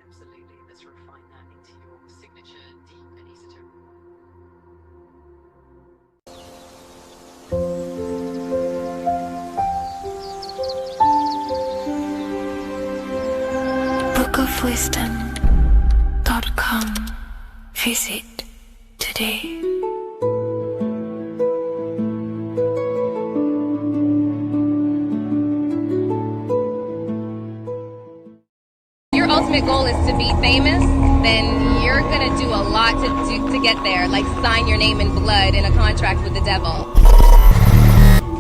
Absolutely. Let's refine that into your signature deep and esoteric. bookofwisdom.com. Visit today. Your ultimate goal is to be famous, then you're gonna do a lot to get there, like sign your name in blood in a contract with the devil.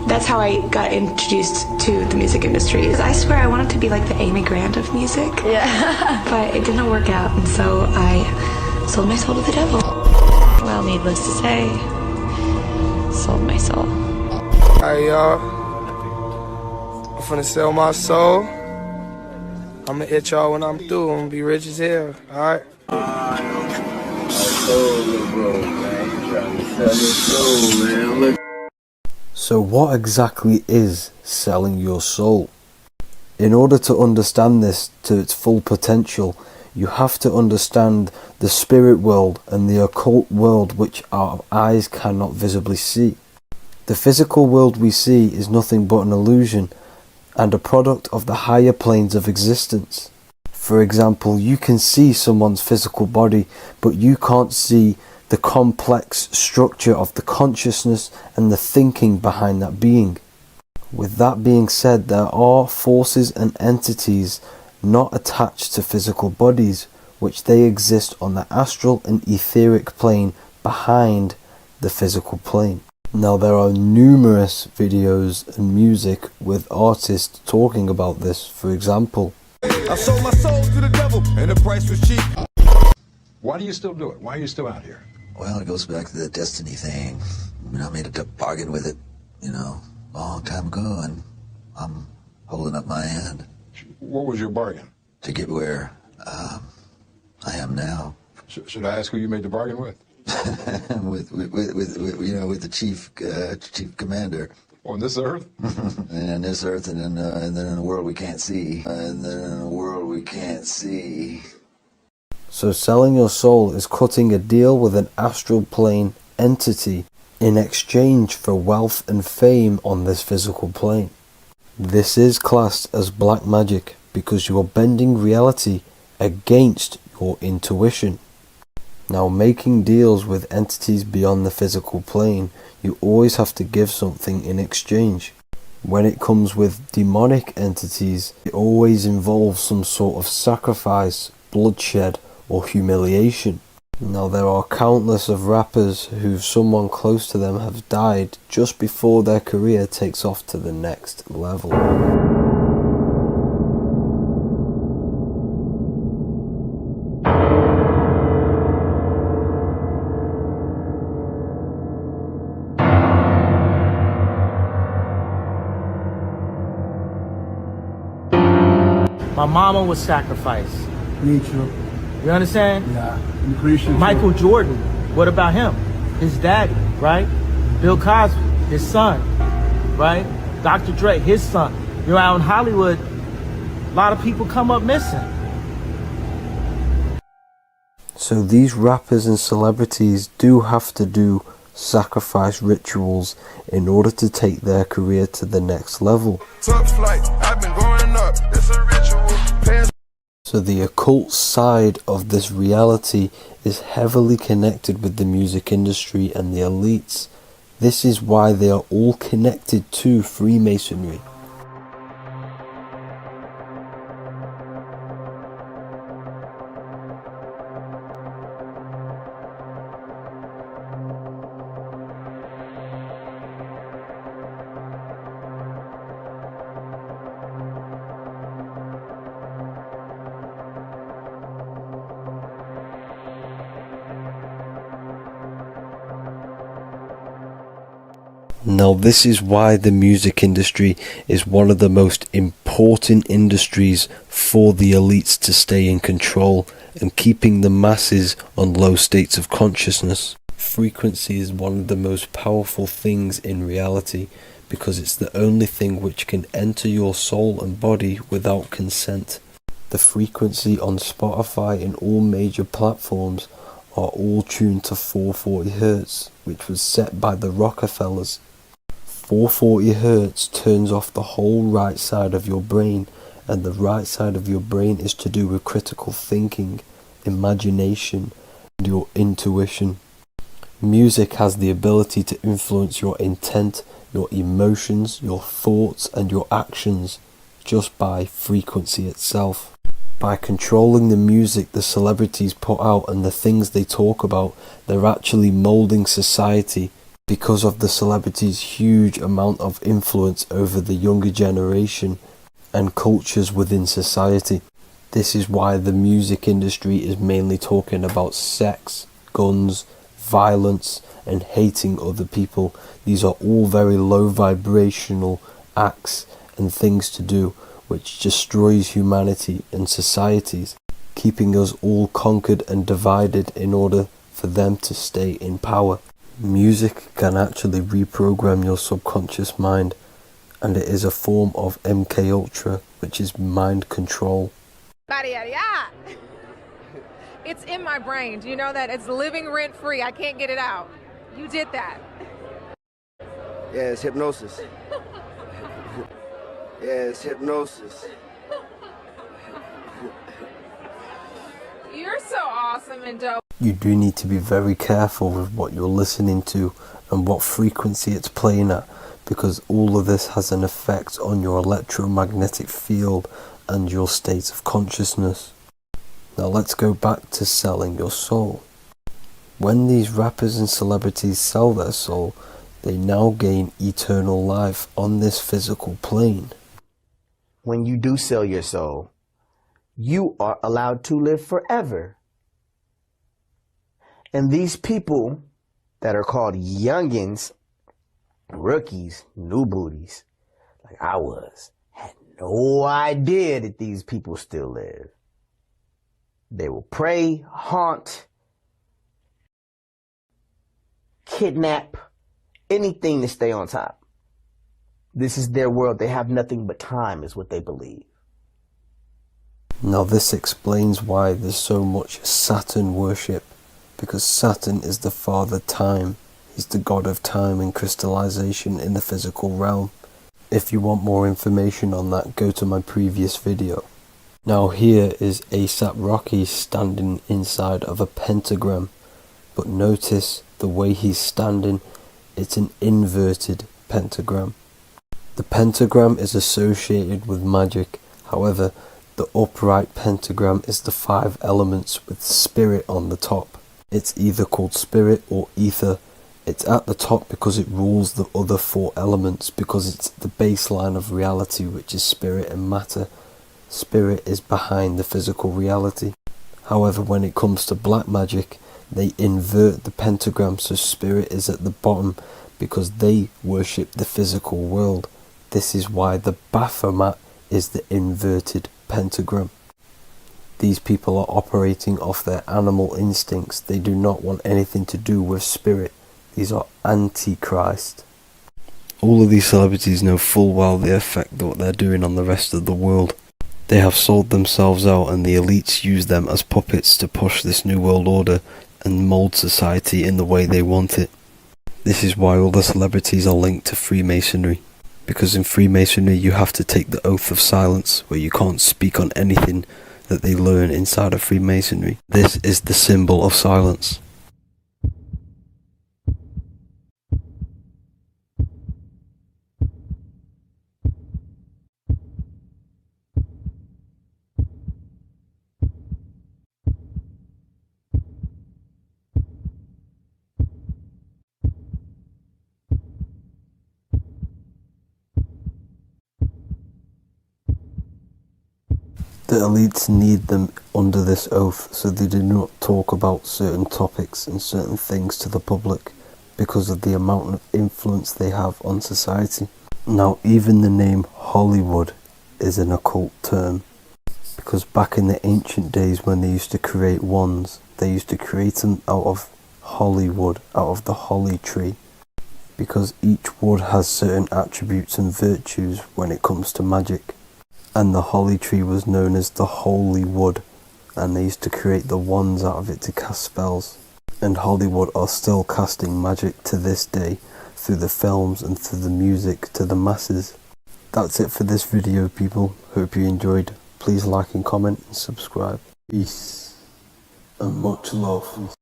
That's how I got introduced to the music industry. I swear I wanted to be like the Amy Grant of music. Yeah. But it didn't work out, and so I sold my soul to the devil. Well, needless to say, sold my soul. Alright, y'all. I'm finna sell my soul. I'ma hit y'all when I'm through. I'm gonna be rich as hell, alright? So what exactly is selling your soul? In order to understand this to its full potential, you have to understand the spirit world and the occult world which our eyes cannot visibly see. The physical world we see is nothing but an illusion and a product of the higher planes of existence. For example, you can see someone's physical body, but you can't see the complex structure of the consciousness and the thinking behind that being. With that being said, there are forces and entities not attached to physical bodies, which they exist on the astral and etheric plane behind the physical plane. Now, there are numerous videos and music with artists talking about this. For example, I sold my soul to the devil and the price was cheap. Why do you still do it? Why are you still out here? Well, it goes back to the destiny thing. I made a bargain with it, a long time ago, and I'm holding up my hand. What was your bargain? To get where I am now. Should I ask who you made the bargain with? with the chief commander. On this earth? And on this earth, and then in a world we can't see. So selling your soul is cutting a deal with an astral plane entity in exchange for wealth and fame on this physical plane. This is classed as black magic because you are bending reality against your intuition. Now, making deals with entities beyond the physical plane, you always have to give something in exchange. When it comes with demonic entities, it always involves some sort of sacrifice, bloodshed, or humiliation. Now, there are countless of rappers who someone close to them have died just before their career takes off to the next level. My mama was sacrificed. Me too. You understand? Yeah. I'm Christian. Michael Jordan, what about him? His daddy, right? Bill Cosby, his son, right? Dr. Dre, his son. You're out in Hollywood, a lot of people come up missing. So these rappers and celebrities do have to do sacrifice rituals in order to take their career to the next level. Top flight, I've been going up. It's a ritual. So the occult side of this reality is heavily connected with the music industry and the elites. This is why they are all connected to Freemasonry. Now, this is why the music industry is one of the most important industries for the elites to stay in control and keeping the masses on low states of consciousness. Frequency is one of the most powerful things in reality because it's the only thing which can enter your soul and body without consent. The frequency on Spotify and all major platforms are all tuned to 440 Hz, which was set by the Rockefellers. 440 Hz turns off the whole right side of your brain, and the right side of your brain is to do with critical thinking, imagination, and your intuition. Music has the ability to influence your intent, your emotions, your thoughts, and your actions just by frequency itself. By controlling the music the celebrities put out and the things they talk about, they're actually molding society because of the celebrities' huge amount of influence over the younger generation and cultures within society. This is why the music industry is mainly talking about sex, guns, violence, and hating other people. These are all very low vibrational acts and things to do, which destroys humanity and societies, keeping us all conquered and divided in order for them to stay in power. Music can actually reprogram your subconscious mind, and it is a form of MK Ultra, which is mind control. It's in my brain. Do you know that? It's living rent free. I can't get it out. You did that. Yeah, it's hypnosis. Yeah, it's hypnosis. You're so awesome and dope. You do need to be very careful with what you're listening to and what frequency it's playing at, because all of this has an effect on your electromagnetic field and your state of consciousness. Now let's go back to selling your soul. When these rappers and celebrities sell their soul, they now gain eternal life on this physical plane. When you do sell your soul, you are allowed to live forever. And these people that are called youngins, rookies, new booties, like I was, had no idea that these people still live. They will prey, haunt, kidnap, anything to stay on top. This is their world. They have nothing but time, is what they believe. Now this explains why there's so much Saturn worship, because Saturn is the father time. He's the god of time and crystallization in the physical realm. If you want more information on that, go to my previous video. Now here is A$AP Rocky standing inside of a pentagram, but notice the way he's standing, it's an inverted pentagram. The pentagram is associated with magic, however the upright pentagram is the 5 elements with spirit on the top. It's either called spirit or ether. It's at the top because it rules the other 4 elements, because it's the baseline of reality, which is spirit and matter. Spirit is behind the physical reality. However, when it comes to black magic, they invert the pentagram, so spirit is at the bottom because they worship the physical world. This is why the Baphomet is the inverted pentagram. These people are operating off their animal instincts. They do not want anything to do with spirit. These are antichrist. All of these celebrities know full well the effect that what they're doing on the rest of the world. They have sold themselves out, and the elites use them as puppets to push this new world order and mold society in the way they want it. This is why all the celebrities are linked to Freemasonry, because in Freemasonry you have to take the oath of silence, where you can't speak on anything that they learn inside of Freemasonry. This is the symbol of silence. The elites need them under this oath, so they do not talk about certain topics and certain things to the public, because of the amount of influence they have on society. Now, even the name Hollywood is an occult term, because back in the ancient days when they used to create wands, they used to create them out of Hollywood, out of the holly tree, because each wood has certain attributes and virtues when it comes to magic. And the holly tree was known as the holy wood, and they used to create the wands out of it to cast spells. And Hollywood are still casting magic to this day through the films and through the music to the masses. That's it for this video, people. Hope you enjoyed. Please like and comment and subscribe. Peace and much love.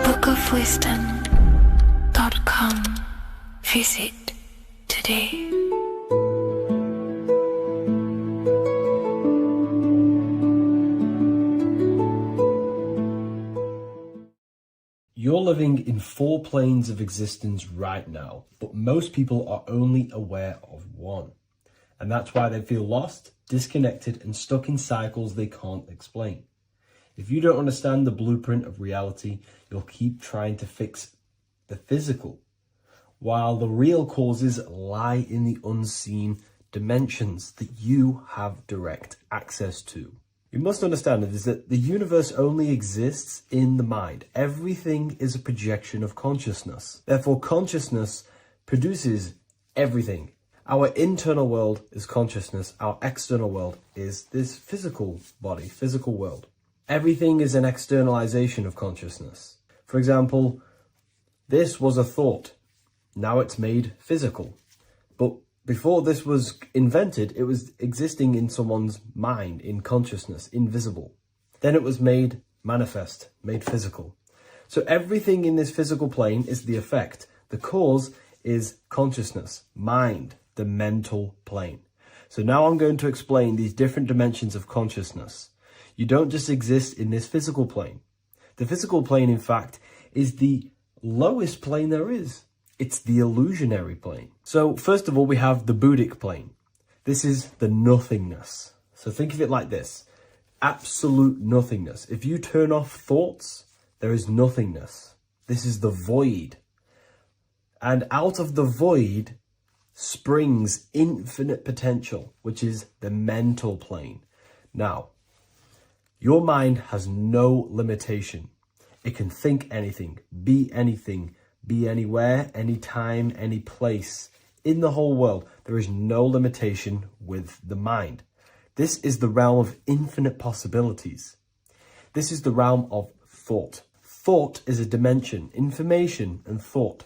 bookofwisdom.com. Visit today. You're living in 4 planes of existence right now, but most people are only aware of one. And that's why they feel lost, disconnected, and stuck in cycles they can't explain. If you don't understand the blueprint of reality, you'll keep trying to fix the physical, while the real causes lie in the unseen dimensions that you have direct access to. You must understand is that the universe only exists in the mind. Everything is a projection of consciousness. Therefore, consciousness produces everything. Our internal world is consciousness. Our external world is this physical body, physical world. Everything is an externalization of consciousness. For example, this was a thought. Now it's made physical. But before this was invented, it was existing in someone's mind, in consciousness, invisible. Then it was made manifest, made physical. So everything in this physical plane is the effect. The cause is consciousness, mind, the mental plane. So now I'm going to explain these different dimensions of consciousness. You don't just exist in this physical plane. The physical plane, in fact, is the lowest plane there is. It's the illusionary plane. So first of all, we have the Buddhic plane. This is the nothingness. So think of it like this. Absolute nothingness. If you turn off thoughts, there is nothingness. This is the void. And out of the void springs infinite potential, which is the mental plane. Now, your mind has no limitation. It can think anything, be anywhere, anytime, any place. In the whole world, there is no limitation with the mind. This is the realm of infinite possibilities. This is the realm of thought. Thought is a dimension, information and thought.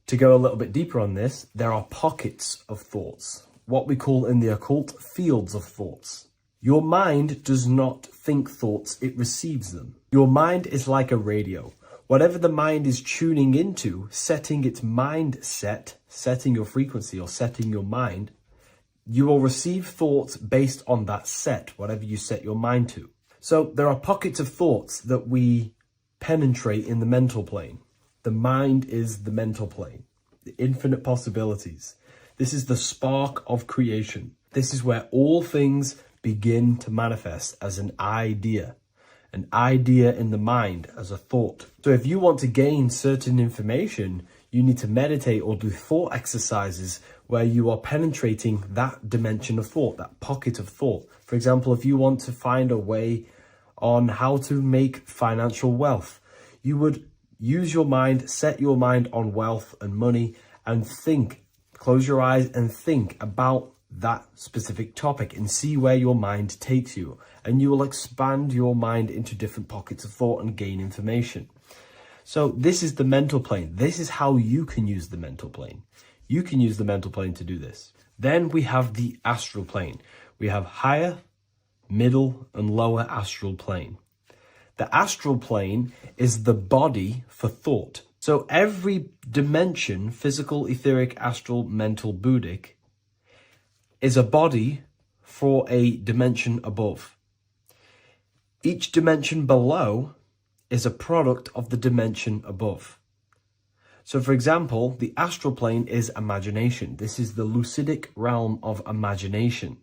To go a little bit deeper on this, there are pockets of thoughts, what we call in the occult fields of thoughts. Your mind does not think thoughts, it receives them. Your mind is like a radio. Whatever the mind is tuning into, setting its mindset, setting your frequency or setting your mind, you will receive thoughts based on that set, whatever you set your mind to. So there are pockets of thoughts that we penetrate in the mental plane. The mind is the mental plane, the infinite possibilities. This is the spark of creation. This is where all things begin to manifest as an idea in the mind as a thought. So if you want to gain certain information, you need to meditate or do thought exercises where you are penetrating that dimension of thought, that pocket of thought. For example, if you want to find a way on how to make financial wealth, you would use your mind, set your mind on wealth and money and think, close your eyes and think about that specific topic and see where your mind takes you. And you will expand your mind into different pockets of thought and gain information. So this is the mental plane. This is how you can use the mental plane. You can use the mental plane to do this. Then we have the astral plane. We have higher, middle, and lower astral plane. The astral plane is the body for thought. So every dimension, physical, etheric, astral, mental, Buddhic, is a body for a dimension above. Each dimension below is a product of the dimension above. So for example, the astral plane is imagination. This is the lucidic realm of imagination.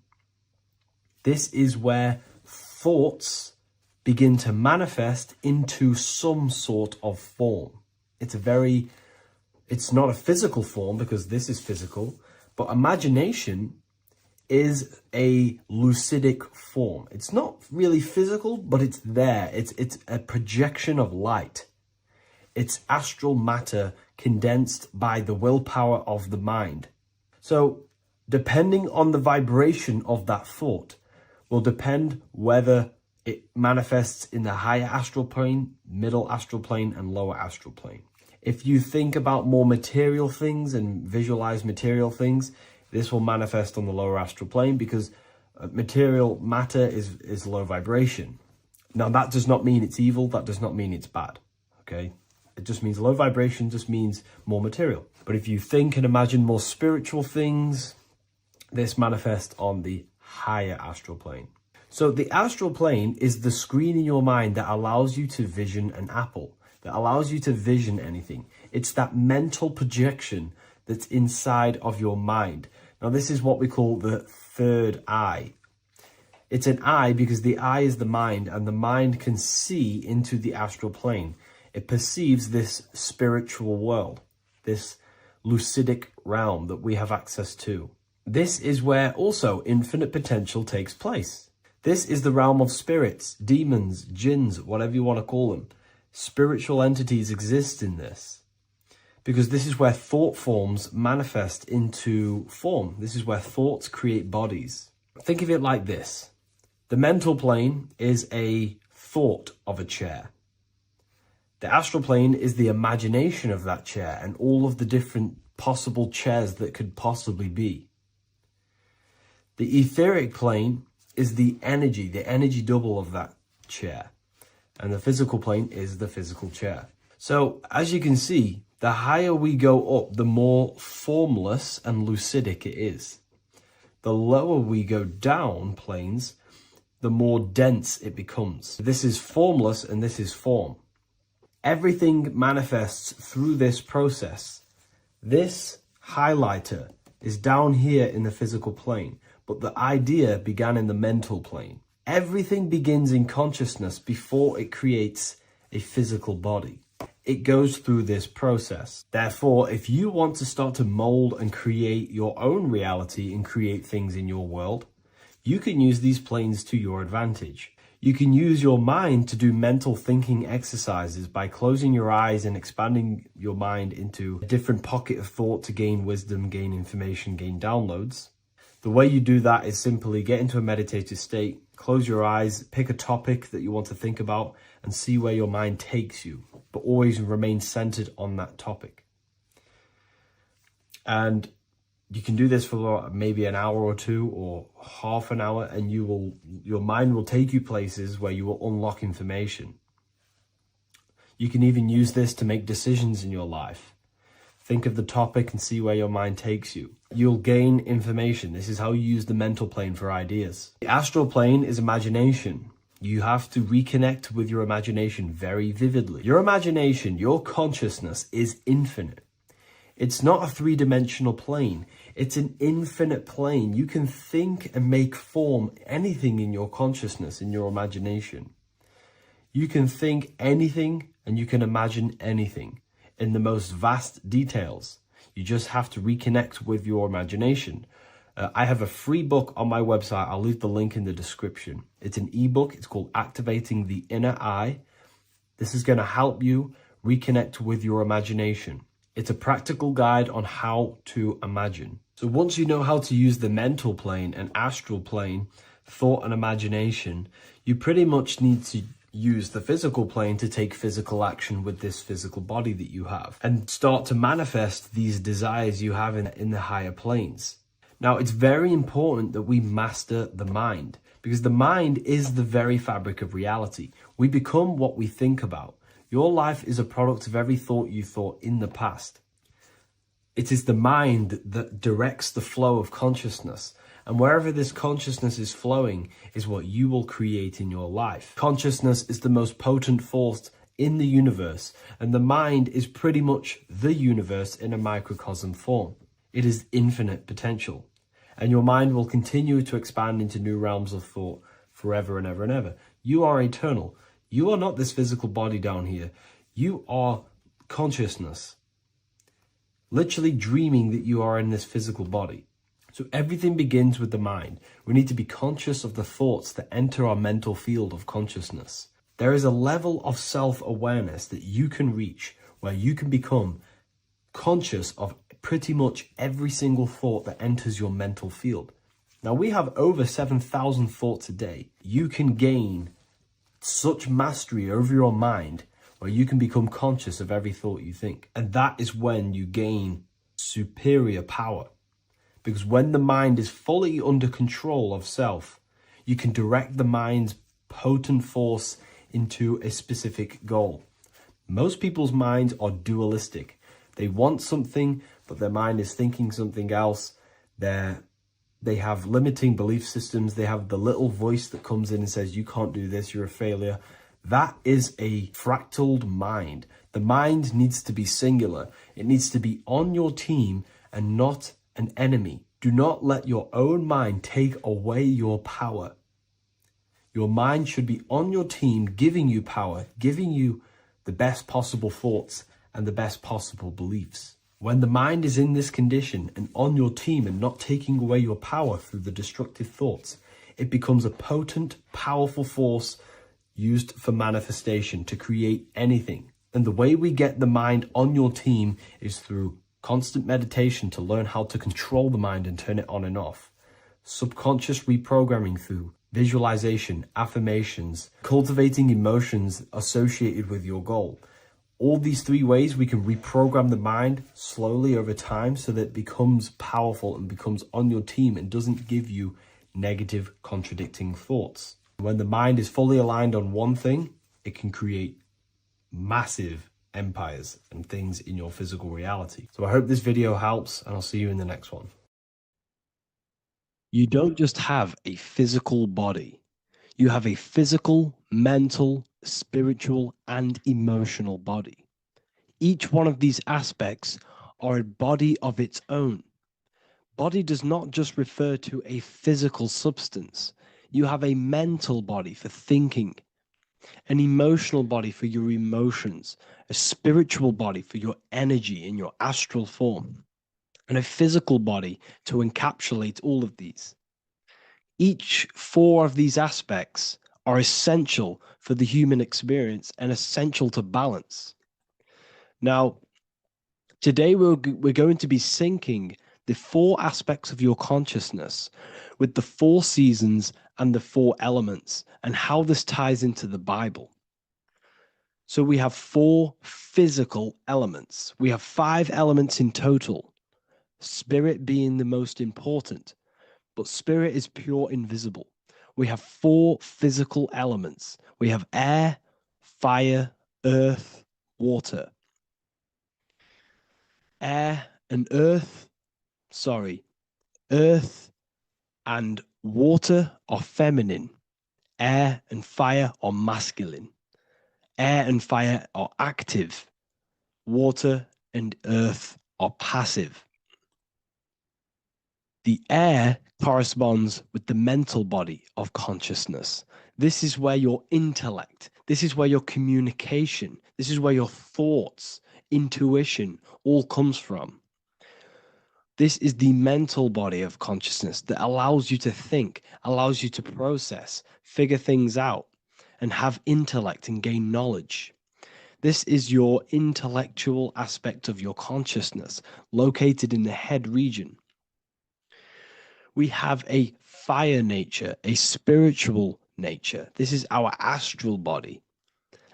This is where thoughts begin to manifest into some sort of form. It's not a physical form because this is physical, but imagination is a lucidic form. It's not really physical, but it's there. It's a projection of light. It's astral matter condensed by the willpower of the mind. So depending on the vibration of that thought will depend whether it manifests in the higher astral plane, middle astral plane, and lower astral plane. If you think about more material things and visualize material things, this will manifest on the lower astral plane because material matter is low vibration. Now, that does not mean it's evil. That does not mean it's bad. Okay? It just means low vibration just means more material. But if you think and imagine more spiritual things, this manifests on the higher astral plane. So the astral plane is the screen in your mind that allows you to vision an apple, that allows you to vision anything. It's that mental projection that's inside of your mind. Now, this is what we call the third eye. It's an eye because the eye is the mind, and the mind can see into the astral plane. It perceives this spiritual world, this lucidic realm that we have access to. This is where also infinite potential takes place. This is the realm of spirits, demons, jinns, whatever you want to call them. Spiritual entities exist in this because this is where thought forms manifest into form. This is where thoughts create bodies. Think of it like this. The mental plane is a thought of a chair. The astral plane is the imagination of that chair and all of the different possible chairs that could possibly be. The etheric plane is the energy double of that chair. And the physical plane is the physical chair. So as you can see, the higher we go up, the more formless and lucidic it is. The lower we go down planes, the more dense it becomes. This is formless and this is form. Everything manifests through this process. This highlighter is down here in the physical plane, but the idea began in the mental plane. Everything begins in consciousness before it creates a physical body. It goes through this process. Therefore, if you want to start to mold and create your own reality and create things in your world, you can use these planes to your advantage. You can use your mind to do mental thinking exercises by closing your eyes and expanding your mind into a different pocket of thought to gain wisdom, gain information, gain downloads. The way you do that is simply get into a meditative state, close your eyes, pick a topic that you want to think about, and see where your mind takes you, but always remain centered on that topic. And you can do this for maybe an hour or two or half an hour, and your mind will take you places where you will unlock information. You can even use this to make decisions in your life. Think of the topic and see where your mind takes you. You'll gain information. This is how you use the mental plane for ideas. The astral plane is imagination. You have to reconnect with your imagination very vividly. Your imagination, your consciousness is infinite. It's not a three-dimensional plane. It's an infinite plane. You can think and make form anything in your consciousness, in your imagination. You can think anything and you can imagine anything in the most vast details. You just have to reconnect with your imagination. I have a free book on my website. I'll leave the link in the description. It's an ebook. It's called Activating the Inner Eye. This is going to help you reconnect with your imagination. It's a practical guide on how to imagine. So once you know how to use the mental plane and astral plane, thought and imagination, you pretty much need to use the physical plane to take physical action with this physical body that you have and start to manifest these desires you have in the higher planes. Now, it's very important that we master the mind, because the mind is the very fabric of reality. We become what we think about. Your life is a product of every thought you thought in the past. It is the mind that directs the flow of consciousness. And wherever this consciousness is flowing is what you will create in your life. Consciousness is the most potent force in the universe, and the mind is pretty much the universe in a microcosm form. It is infinite potential, and your mind will continue to expand into new realms of thought forever and ever and ever. You are eternal. You are not this physical body down here. You are consciousness, literally dreaming that you are in this physical body. So everything begins with the mind. We need to be conscious of the thoughts that enter our mental field of consciousness. There is a level of self-awareness that you can reach where you can become conscious of pretty much every single thought that enters your mental field. Now, we have over 7,000 thoughts a day. You can gain such mastery over your mind where you can become conscious of every thought you think. And that is when you gain superior power. Because when the mind is fully under control of self, you can direct the mind's potent force into a specific goal. Most people's minds are dualistic. They want something, but their mind is thinking something else. They have limiting belief systems. They have the little voice that comes in and says, you can't do this, you're a failure. That is a fractaled mind. The mind needs to be singular. It needs to be on your team and not an enemy. Do not let your own mind take away your power. Your mind should be on your team, giving you power, giving you the best possible thoughts and the best possible beliefs. When the mind is in this condition and on your team and not taking away your power through the destructive thoughts, it becomes a potent, powerful force used for manifestation to create anything. And the way we get the mind on your team is through constant meditation to learn how to control the mind and turn it on and off. Subconscious reprogramming through visualization, affirmations, cultivating emotions associated with your goal. All these 3 ways we can reprogram the mind slowly over time so that it becomes powerful and becomes on your team and doesn't give you negative contradicting thoughts. When the mind is fully aligned on one thing, it can create massive empires and things in your physical reality. So I hope this video helps, and I'll see you in the next one. You don't just have a physical body. You have a physical, mental, spiritual, and emotional body. Each one of these aspects are a body of its own. Body does not just refer to a physical substance. You have a mental body for thinking, an emotional body for your emotions, a spiritual body for your energy in your astral form, and a physical body to encapsulate all of these. Each 4 of these aspects are essential for the human experience and essential to balance. Now, today we're going to be syncing the 4 aspects of your consciousness with the 4 seasons and the 4 elements and how this ties into the Bible. So we have 4 physical elements. We have 5 elements in total, spirit being the most important, but spirit is pure invisible. We have 4 physical elements. We have air, fire, earth, water. Earth and water are feminine. Air and fire are masculine. Air and fire are active. Water and earth are passive. The air corresponds with the mental body of consciousness. This is where your intellect, this is where your communication, this is where your thoughts, intuition all comes from. This is the mental body of consciousness that allows you to think, allows you to process, figure things out, and have intellect and gain knowledge. This is your intellectual aspect of your consciousness, located in the head region. We have a fire nature, a spiritual nature. This is our astral body.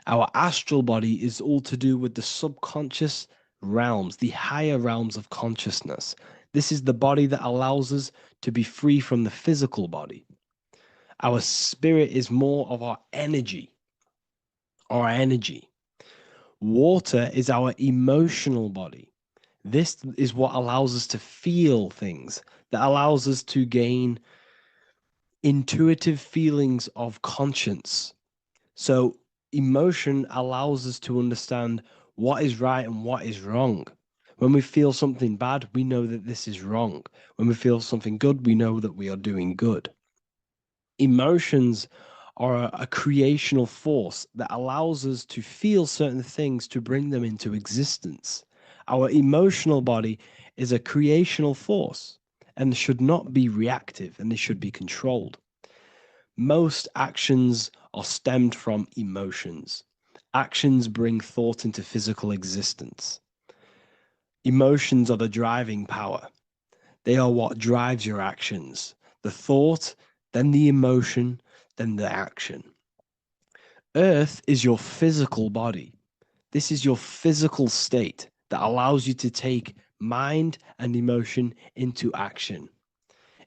Our astral body is all to do with the subconscious realms, the higher realms of consciousness. This is the body that allows us to be free from the physical body. Our spirit is more of our energy. Water is our emotional body. This is what allows us to feel things, that allows us to gain intuitive feelings of conscience. So emotion allows us to understand what is right and what is wrong. When we feel something bad, we know that this is wrong. When we feel something good, we know that we are doing good. Emotions are a creational force that allows us to feel certain things to bring them into existence. Our emotional body is a creational force and should not be reactive, and they should be controlled. Most actions are stemmed from emotions. Actions bring thought into physical existence. Emotions are the driving power. They are what drives your actions. The thought, then the emotion, then the action. Earth is your physical body. This is your physical state that allows you to take mind and emotion into action,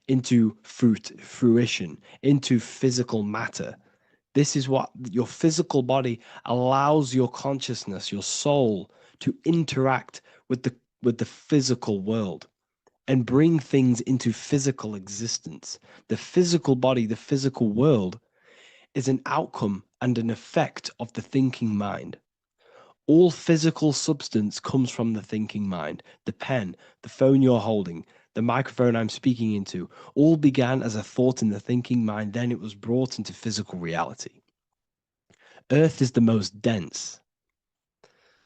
into fruition, into physical matter. This is what your physical body allows your consciousness, your soul, to interact with the physical world and bring things into physical existence. The physical body, the physical world, is an outcome and an effect of the thinking mind. All physical substance comes from the thinking mind. The pen, the phone you're holding, the microphone I'm speaking into, all began as a thought in the thinking mind, then it was brought into physical reality. Earth is the most dense.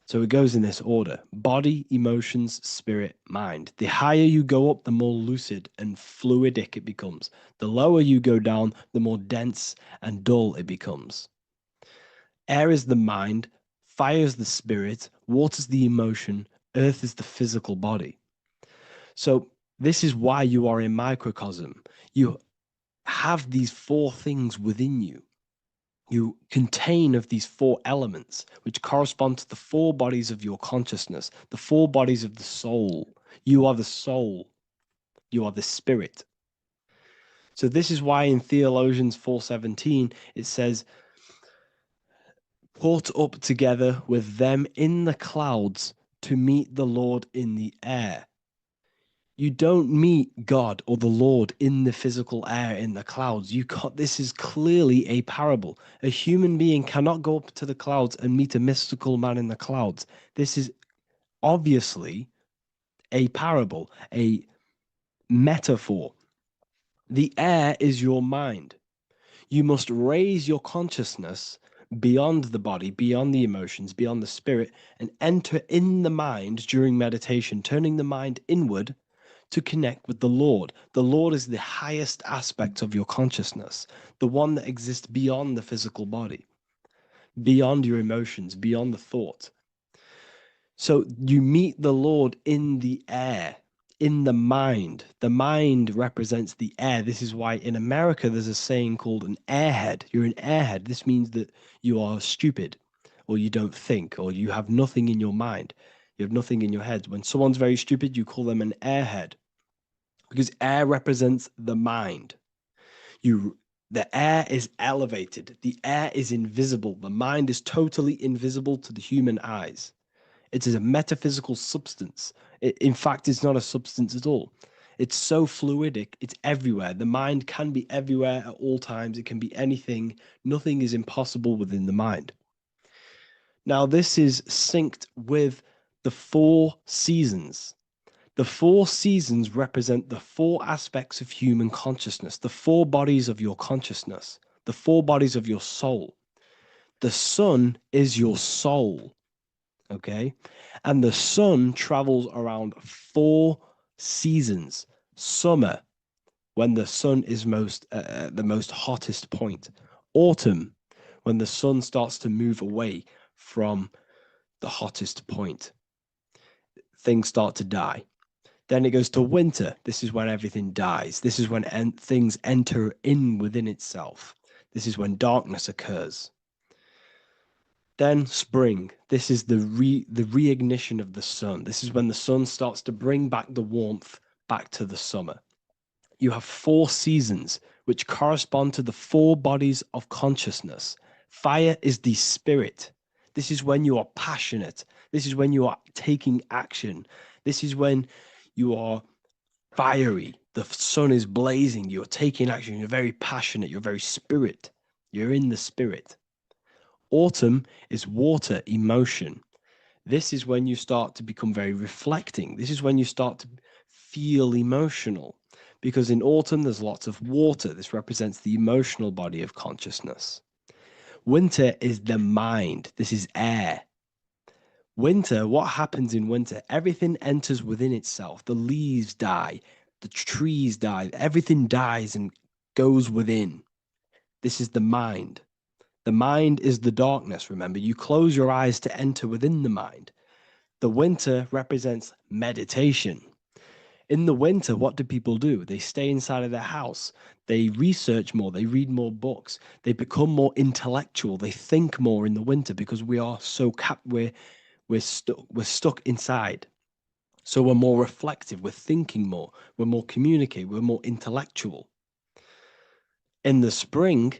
So it goes in this order: body, emotions, spirit, mind. The higher you go up, the more lucid and fluidic it becomes. The lower you go down, the more dense and dull it becomes. Air is the mind, fire is the spirit, water is the emotion, earth is the physical body. So this is why you are a microcosm. You have these four things within you. You contain of these four elements, which correspond to the four bodies of your consciousness, the four bodies of the soul. You are the soul. You are the spirit. So this is why in Theologians 4:17 it says, "Caught up together with them in the clouds to meet the Lord in the air." You don't meet God or the Lord in the physical air, in the clouds. This is clearly a parable. A human being cannot go up to the clouds and meet a mystical man in the clouds. This is obviously a parable, a metaphor. The air is your mind. You must raise your consciousness beyond the body, beyond the emotions, beyond the spirit, and enter in the mind during meditation, turning the mind inward to connect with the Lord. The Lord is the highest aspect of your consciousness, the one that exists beyond the physical body, beyond your emotions, beyond the thought. So you meet the Lord in the air, in the mind. The mind represents the air. This is why in America there's a saying called an airhead. You're an airhead. This means that you are stupid, or you don't think, or you have nothing in your mind. You have nothing in your head. When someone's very stupid, you call them an airhead, because air represents the mind. The air is elevated. The air is invisible. The mind is totally invisible to the human eyes. It is a metaphysical substance. In fact, it's not a substance at all. It's so fluidic. It's everywhere. The mind can be everywhere at all times. It can be anything. Nothing is impossible within the mind. Now, this is synced with the four seasons. The four seasons represent the four aspects of human consciousness, the four bodies of your consciousness, the four bodies of your soul. The sun is your soul, okay? And the sun travels around four seasons. Summer, when the sun is the most hottest point. Autumn, when the sun starts to move away from the hottest point. Things start to die. Then it goes to winter. This is when everything dies. This is when things enter in within itself. This is when darkness occurs. Then spring. This is the reignition of the sun. This is when the sun starts to bring back the warmth back to the summer. You have four seasons which correspond to the four bodies of consciousness. Fire is the spirit. This is when you are passionate. This is when you are taking action. This is when you are fiery. The sun is blazing. You're taking action. You're very passionate. You're very spirit. You're in the spirit. Autumn is water, emotion. This is when you start to become very reflecting. This is when you start to feel emotional. Because in autumn, there's lots of water. This represents the emotional body of consciousness. Winter is the mind. This is air. Winter, what happens in winter? Everything enters within itself. The leaves die, the trees die, everything dies and goes within. This is the mind. The mind is the darkness, remember. You close your eyes to enter within the mind. The winter represents meditation. In the winter, what do people do? They stay inside of their house. They research more. They read more books. They become more intellectual. They think more in the winter because we are so we're stuck inside. So we're more reflective, we're thinking more, we're more communicative, we're more intellectual. In the spring,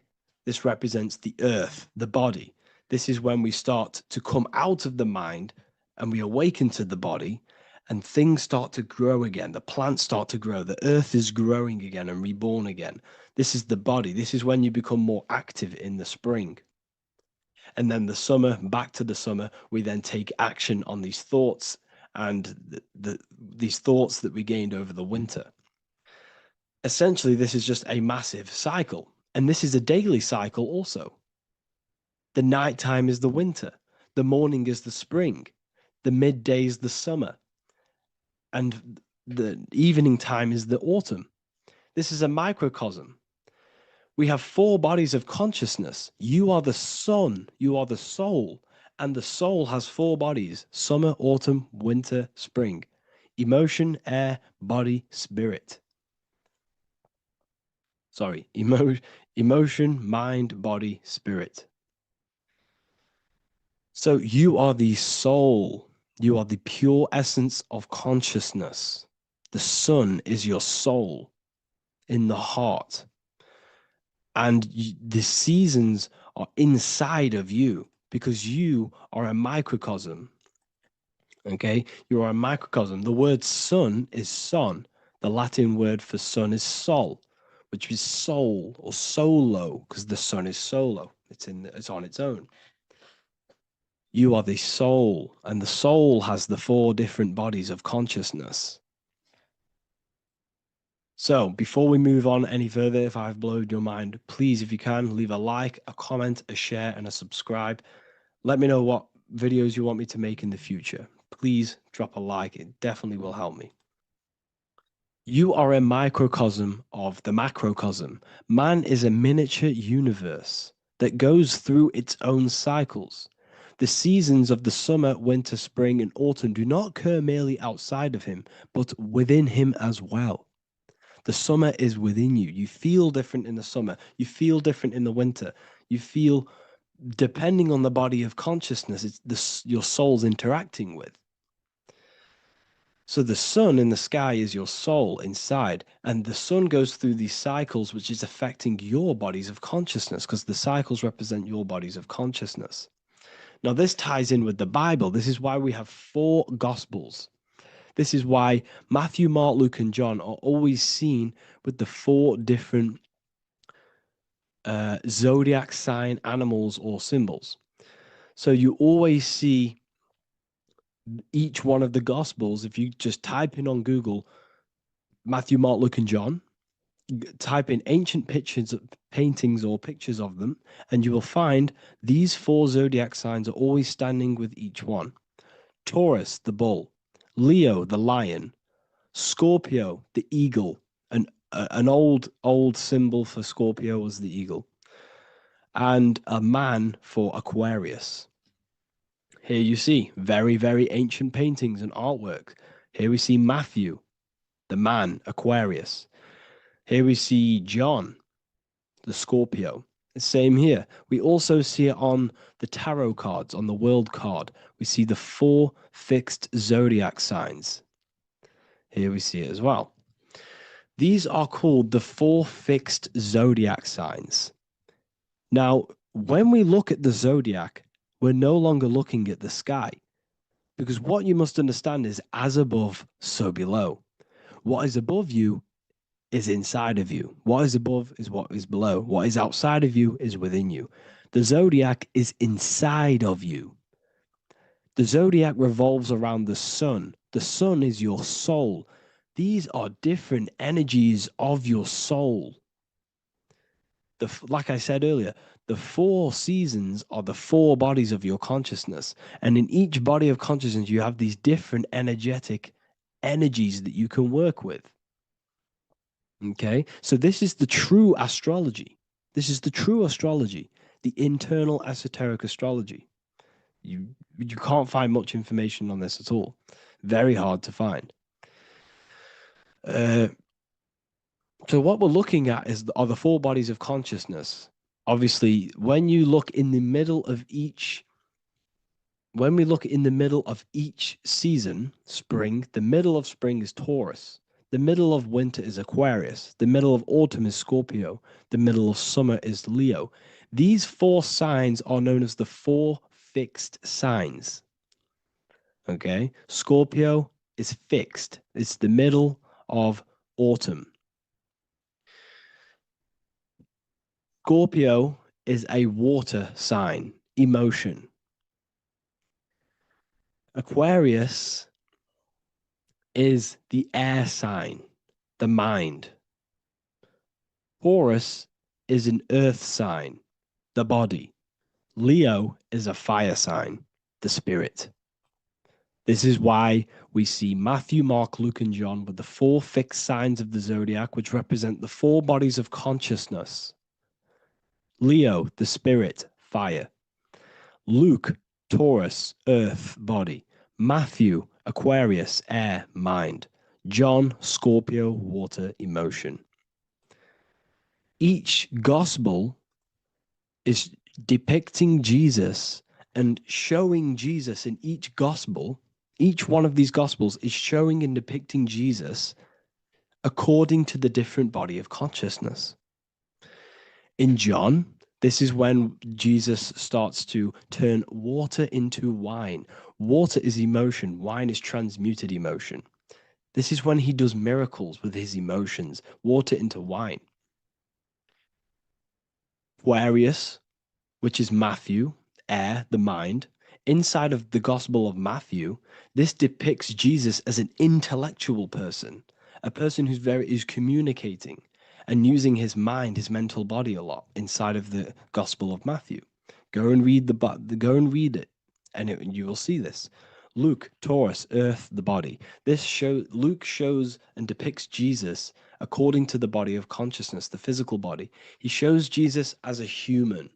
this represents the earth, the body. This is when we start to come out of the mind and we awaken to the body and things start to grow again. The plants start to grow. The earth is growing again and reborn again. This is the body. This is when you become more active in the spring. And then the summer, back to the summer, we then take action on these thoughts and these thoughts that we gained over the winter. Essentially, this is just a massive cycle. And this is a daily cycle also. The nighttime is the winter. The morning is the spring. The midday is the summer. And the evening time is the autumn. This is a microcosm. We have four bodies of consciousness. You are the sun, you are the soul, and the soul has four bodies: summer, autumn, winter, spring. Emotion, air, body, spirit. Sorry, emotion, mind, body, spirit. So you are the soul. You are the pure essence of consciousness. The sun is your soul in the heart. And the seasons are inside of you because you are a microcosm. Okay, you are a microcosm. The word sun is son. The Latin word for sun is sol, which is soul or solo, because the sun is solo. It's on its own. You are the soul, and the soul has the 4 different bodies of consciousness. So before we move on any further, if I've blown your mind, please, if you can, leave a like, a comment, a share, and a subscribe. Let me know what videos you want me to make in the future. Please drop a like. It definitely will help me. You are a microcosm of the macrocosm. Man is a miniature universe that goes through its own cycles. The seasons of the summer, winter, spring, and autumn do not occur merely outside of him, but within him as well. The summer is within you. You feel different in the summer. You feel different in the winter. You feel, depending on the body of consciousness, it's your soul's interacting with. So the sun in the sky is your soul inside, and the sun goes through these cycles, which is affecting your bodies of consciousness, because the cycles represent your bodies of consciousness. Now, this ties in with the Bible. This is why we have 4 Gospels. This is why Matthew, Mark, Luke, and John are always seen with the 4 different zodiac sign animals or symbols. So you always see each one of the Gospels. If you just type in on Google Matthew, Mark, Luke, and John, type in ancient pictures, paintings, or pictures of them, and you will find these 4 zodiac signs are always standing with each one. Taurus, the bull; Leo, the lion; Scorpio, the eagle. An old symbol for Scorpio was the eagle, and a man for Aquarius. Here you see very, very ancient paintings and artwork. Here we see Matthew, the man, Aquarius. Here we see John, the Scorpio. Same here. We also see it on the tarot cards, on the world card. We see the 4 fixed zodiac signs. Here we see it as well. These are called the 4 fixed zodiac signs. Now, when we look at the zodiac, we're no longer looking at the sky, because what you must understand is as above, so below. What is above you is inside of you. What is above is what is below. What is outside of you is within you. The zodiac is inside of you. The zodiac revolves around the sun. The sun is your soul. These are different energies of your soul. Like I said earlier, the 4 seasons are the 4 bodies of your consciousness. And in each body of consciousness, you have these different energetic energies that you can work with. Okay, so this is the true astrology. This is the true astrology, the internal esoteric astrology. You can't find much information on this at all. Very hard to find. So what we're looking at are the 4 bodies of consciousness. Obviously, when you look in the middle of each, when we look in the middle of each season, spring, the middle of spring is Taurus. The middle of winter is Aquarius. The middle of autumn is Scorpio. The middle of summer is Leo. These 4 signs are known as the 4 fixed signs. Okay, Scorpio is fixed. It's the middle of autumn. Scorpio is a water sign, emotion. Aquarius is the air sign, the mind. Taurus is an earth sign, the body. Leo is a fire sign, the spirit. This is why we see Matthew, Mark, Luke, and John with the 4 fixed signs of the zodiac, which represent the 4 bodies of consciousness. Leo, the spirit, fire. Luke, Taurus, earth, body. Matthew, Aquarius, air, mind. John, Scorpio, water, emotion. Each gospel is depicting Jesus and showing Jesus in each gospel. Each one of these gospels is showing and depicting Jesus according to the different body of consciousness. In John, this is when Jesus starts to turn water into wine. Water is emotion, wine is transmuted emotion. This is when he does miracles with his emotions, water into wine. Aquarius, which is Matthew, air, the mind. Inside of the Gospel of Matthew, this depicts Jesus as an intellectual person, a person who's communicating and using his mind, his mental body a lot inside of the Gospel of Matthew. Go and read it, and you will see this. Luke, Taurus, earth, the body. Luke shows and depicts Jesus according to the body of consciousness, the physical body. He shows Jesus as a human,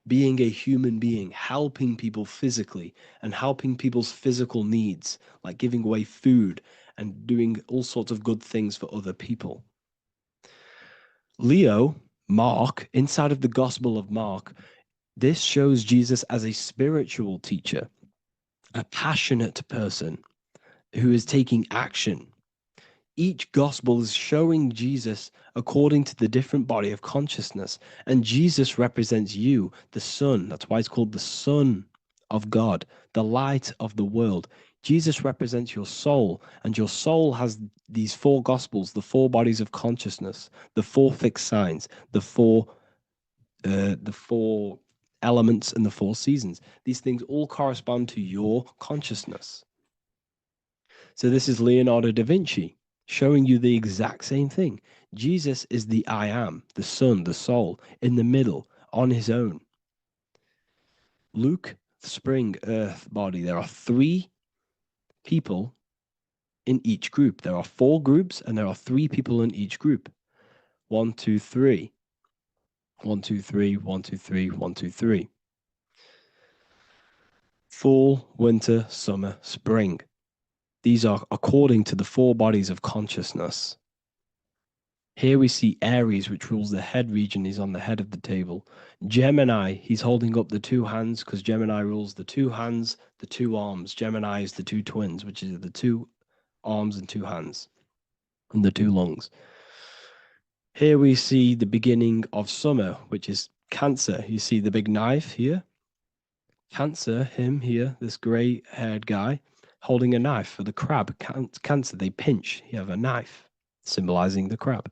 being a human being, helping people physically and helping people's physical needs, like giving away food and doing all sorts of good things for other people. Leo, Mark, inside of the Gospel of Mark, this shows Jesus as a spiritual teacher, a passionate person who is taking action. Each gospel is showing Jesus according to the different body of consciousness. And Jesus represents you, the Son. That's why it's called the Son of God, the light of the world. Jesus represents your soul, and your soul has these four gospels, the four bodies of consciousness, the four fixed signs, the four elements, and the four seasons. These things all correspond to your consciousness. So this is Leonardo da Vinci, showing you the exact same thing. Jesus is the I am, the Son, the soul, in the middle, on his own. Luke, spring, earth, body. There are three people in each group. There are four groups, and there are three people in each group. 1, 2, 3. 1, 2, 3, 1, 2, 3, 1, 2, 3. Fall, winter, summer, spring. These are according to the four bodies of consciousness. Here we see Aries, which rules the head region. He's on the head of the table. Gemini, he's holding up the two hands because Gemini rules the two hands, the two arms. Gemini is the two twins, which is the two arms and two hands, and the two lungs. Here we see the beginning of summer, which is Cancer. You see the big knife here. Cancer, him here, this gray-haired guy, holding a knife for the crab. Cancer, they pinch. You have a knife, symbolizing the crab.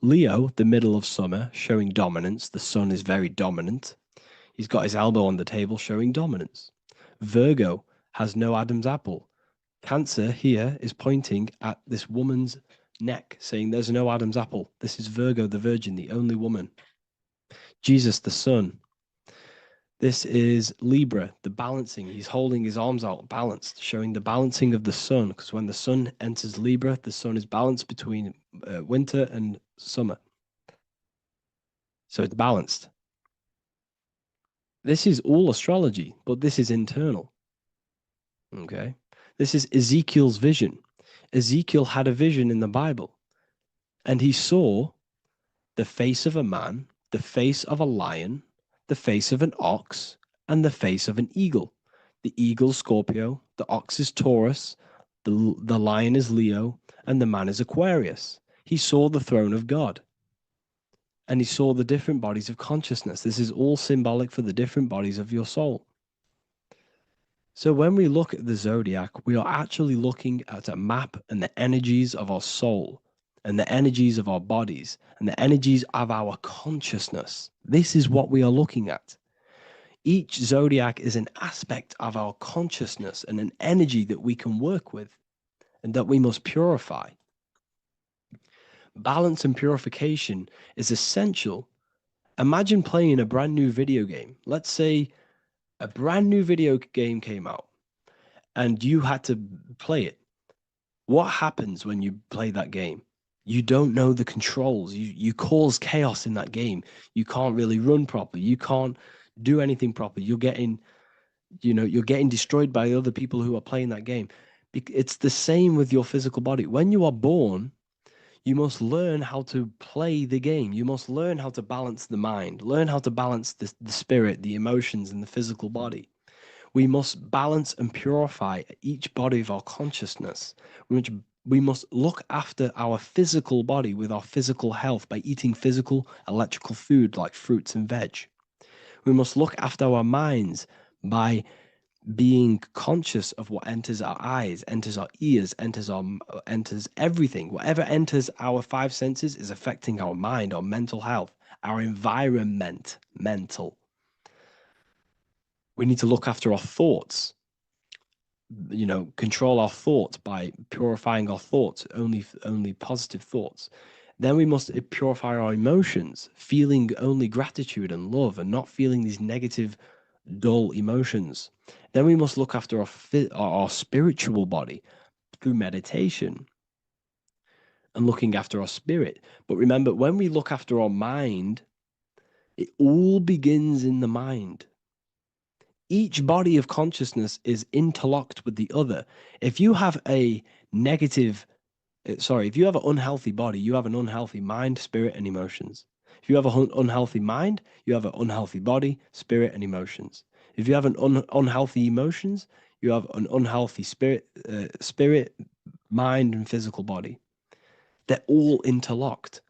Leo, the middle of summer, showing dominance. The sun is very dominant. He's got his elbow on the table, showing dominance. Virgo has no Adam's apple. Cancer here is pointing at this woman's neck, saying there's no Adam's apple. This is Virgo, the virgin, the only woman. Jesus, the sun. This is Libra, the balancing. He's holding his arms out balanced, showing the balancing of the sun, because when the sun enters Libra, the sun is balanced between winter and summer. So it's balanced. This is all astrology, but this is internal. Okay? This is Ezekiel's vision. Ezekiel had a vision in the Bible, and he saw the face of a man, the face of a lion, the face of an ox, and the face of an eagle. The eagle is Scorpio, the ox is Taurus, the lion is Leo, and the man is Aquarius. He saw the throne of God, and he saw the different bodies of consciousness. This is all symbolic for the different bodies of your soul. So when we look at the zodiac, we are actually looking at a map and the energies of our soul, and the energies of our bodies, and the energies of our consciousness. This is what we are looking at. Each zodiac is an aspect of our consciousness and an energy that we can work with and that we must purify. Balance and purification is essential. Imagine playing a brand new video game. Let's say a brand new video game came out and you had to play it. What happens when you play that game? You don't know the controls. You cause chaos in that game. You can't really run properly. You can't do anything properly. You're getting destroyed by other people who are playing that game. It's the same with your physical body. When you are born, You must learn how to play the game. You must learn how to balance the mind, learn how to balance the spirit, the emotions, and the physical body. We must balance and purify each body of our consciousness. We must look after our physical body with our physical health by eating physical, electrical food like fruits and veg. We must look after our minds by being conscious of what enters our eyes, enters our ears, enters everything. Whatever enters our five senses is affecting our mind, our mental health, our environment, mental. We need to look after our thoughts. Control our thoughts by purifying our thoughts, only positive thoughts. Then we must purify our emotions, feeling only gratitude and love and not feeling these negative, dull emotions. Then we must look after our spiritual body through meditation and looking after our spirit. But remember, when we look after our mind, it all begins in the mind. Each body of consciousness is interlocked with the other. If you have a if you have an unhealthy body, you have an unhealthy mind, spirit, and emotions. If you have an unhealthy mind, you have an unhealthy body, spirit, and emotions. If you have an unhealthy emotions, you have an unhealthy spirit, mind, and physical body. They're all interlocked.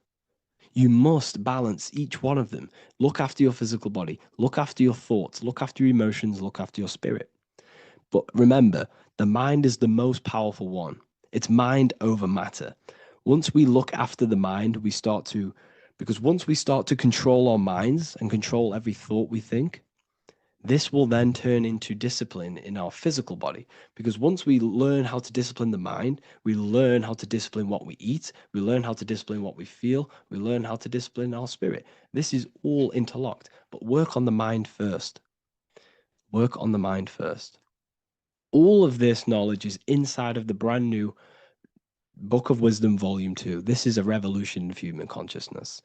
You must balance each one of them. Look after your physical body, look after your thoughts, look after your emotions, look after your spirit. But remember, the mind is the most powerful one. It's mind over matter. Once we look after the mind, because once we start to control our minds and control every thought we think, this will then turn into discipline in our physical body. Because once we learn how to discipline the mind, we learn how to discipline what we eat, we learn how to discipline what we feel, we learn how to discipline our spirit. This is all interlocked, but work on the mind first. Work on the mind first. All of this knowledge is inside of the brand new Book of Wisdom, Volume 2. This is a revolution of human consciousness.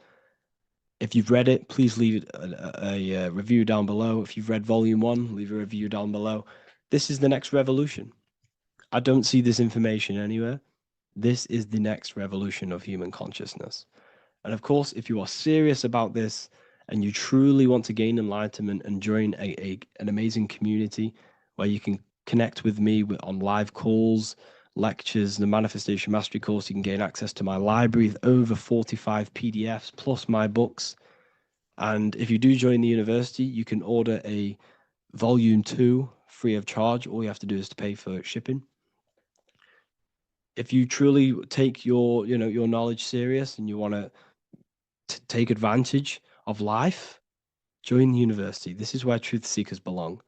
If you've read it, please leave a review down below. If you've read Volume 1, leave a review down below. This is the next revolution. I don't see this information anywhere. This is the next revolution of human consciousness. And of course, if you are serious about this and you truly want to gain enlightenment and join an amazing community where you can connect with me on live calls, lectures, the Manifestation Mastery course, you can gain access to my library with over 45 PDFs plus my books. And if you do join the university, you can order a Volume 2 free of charge. All you have to do is to pay for shipping. If you truly take your knowledge serious and you want to take advantage of life, join the university. This is where truth seekers belong.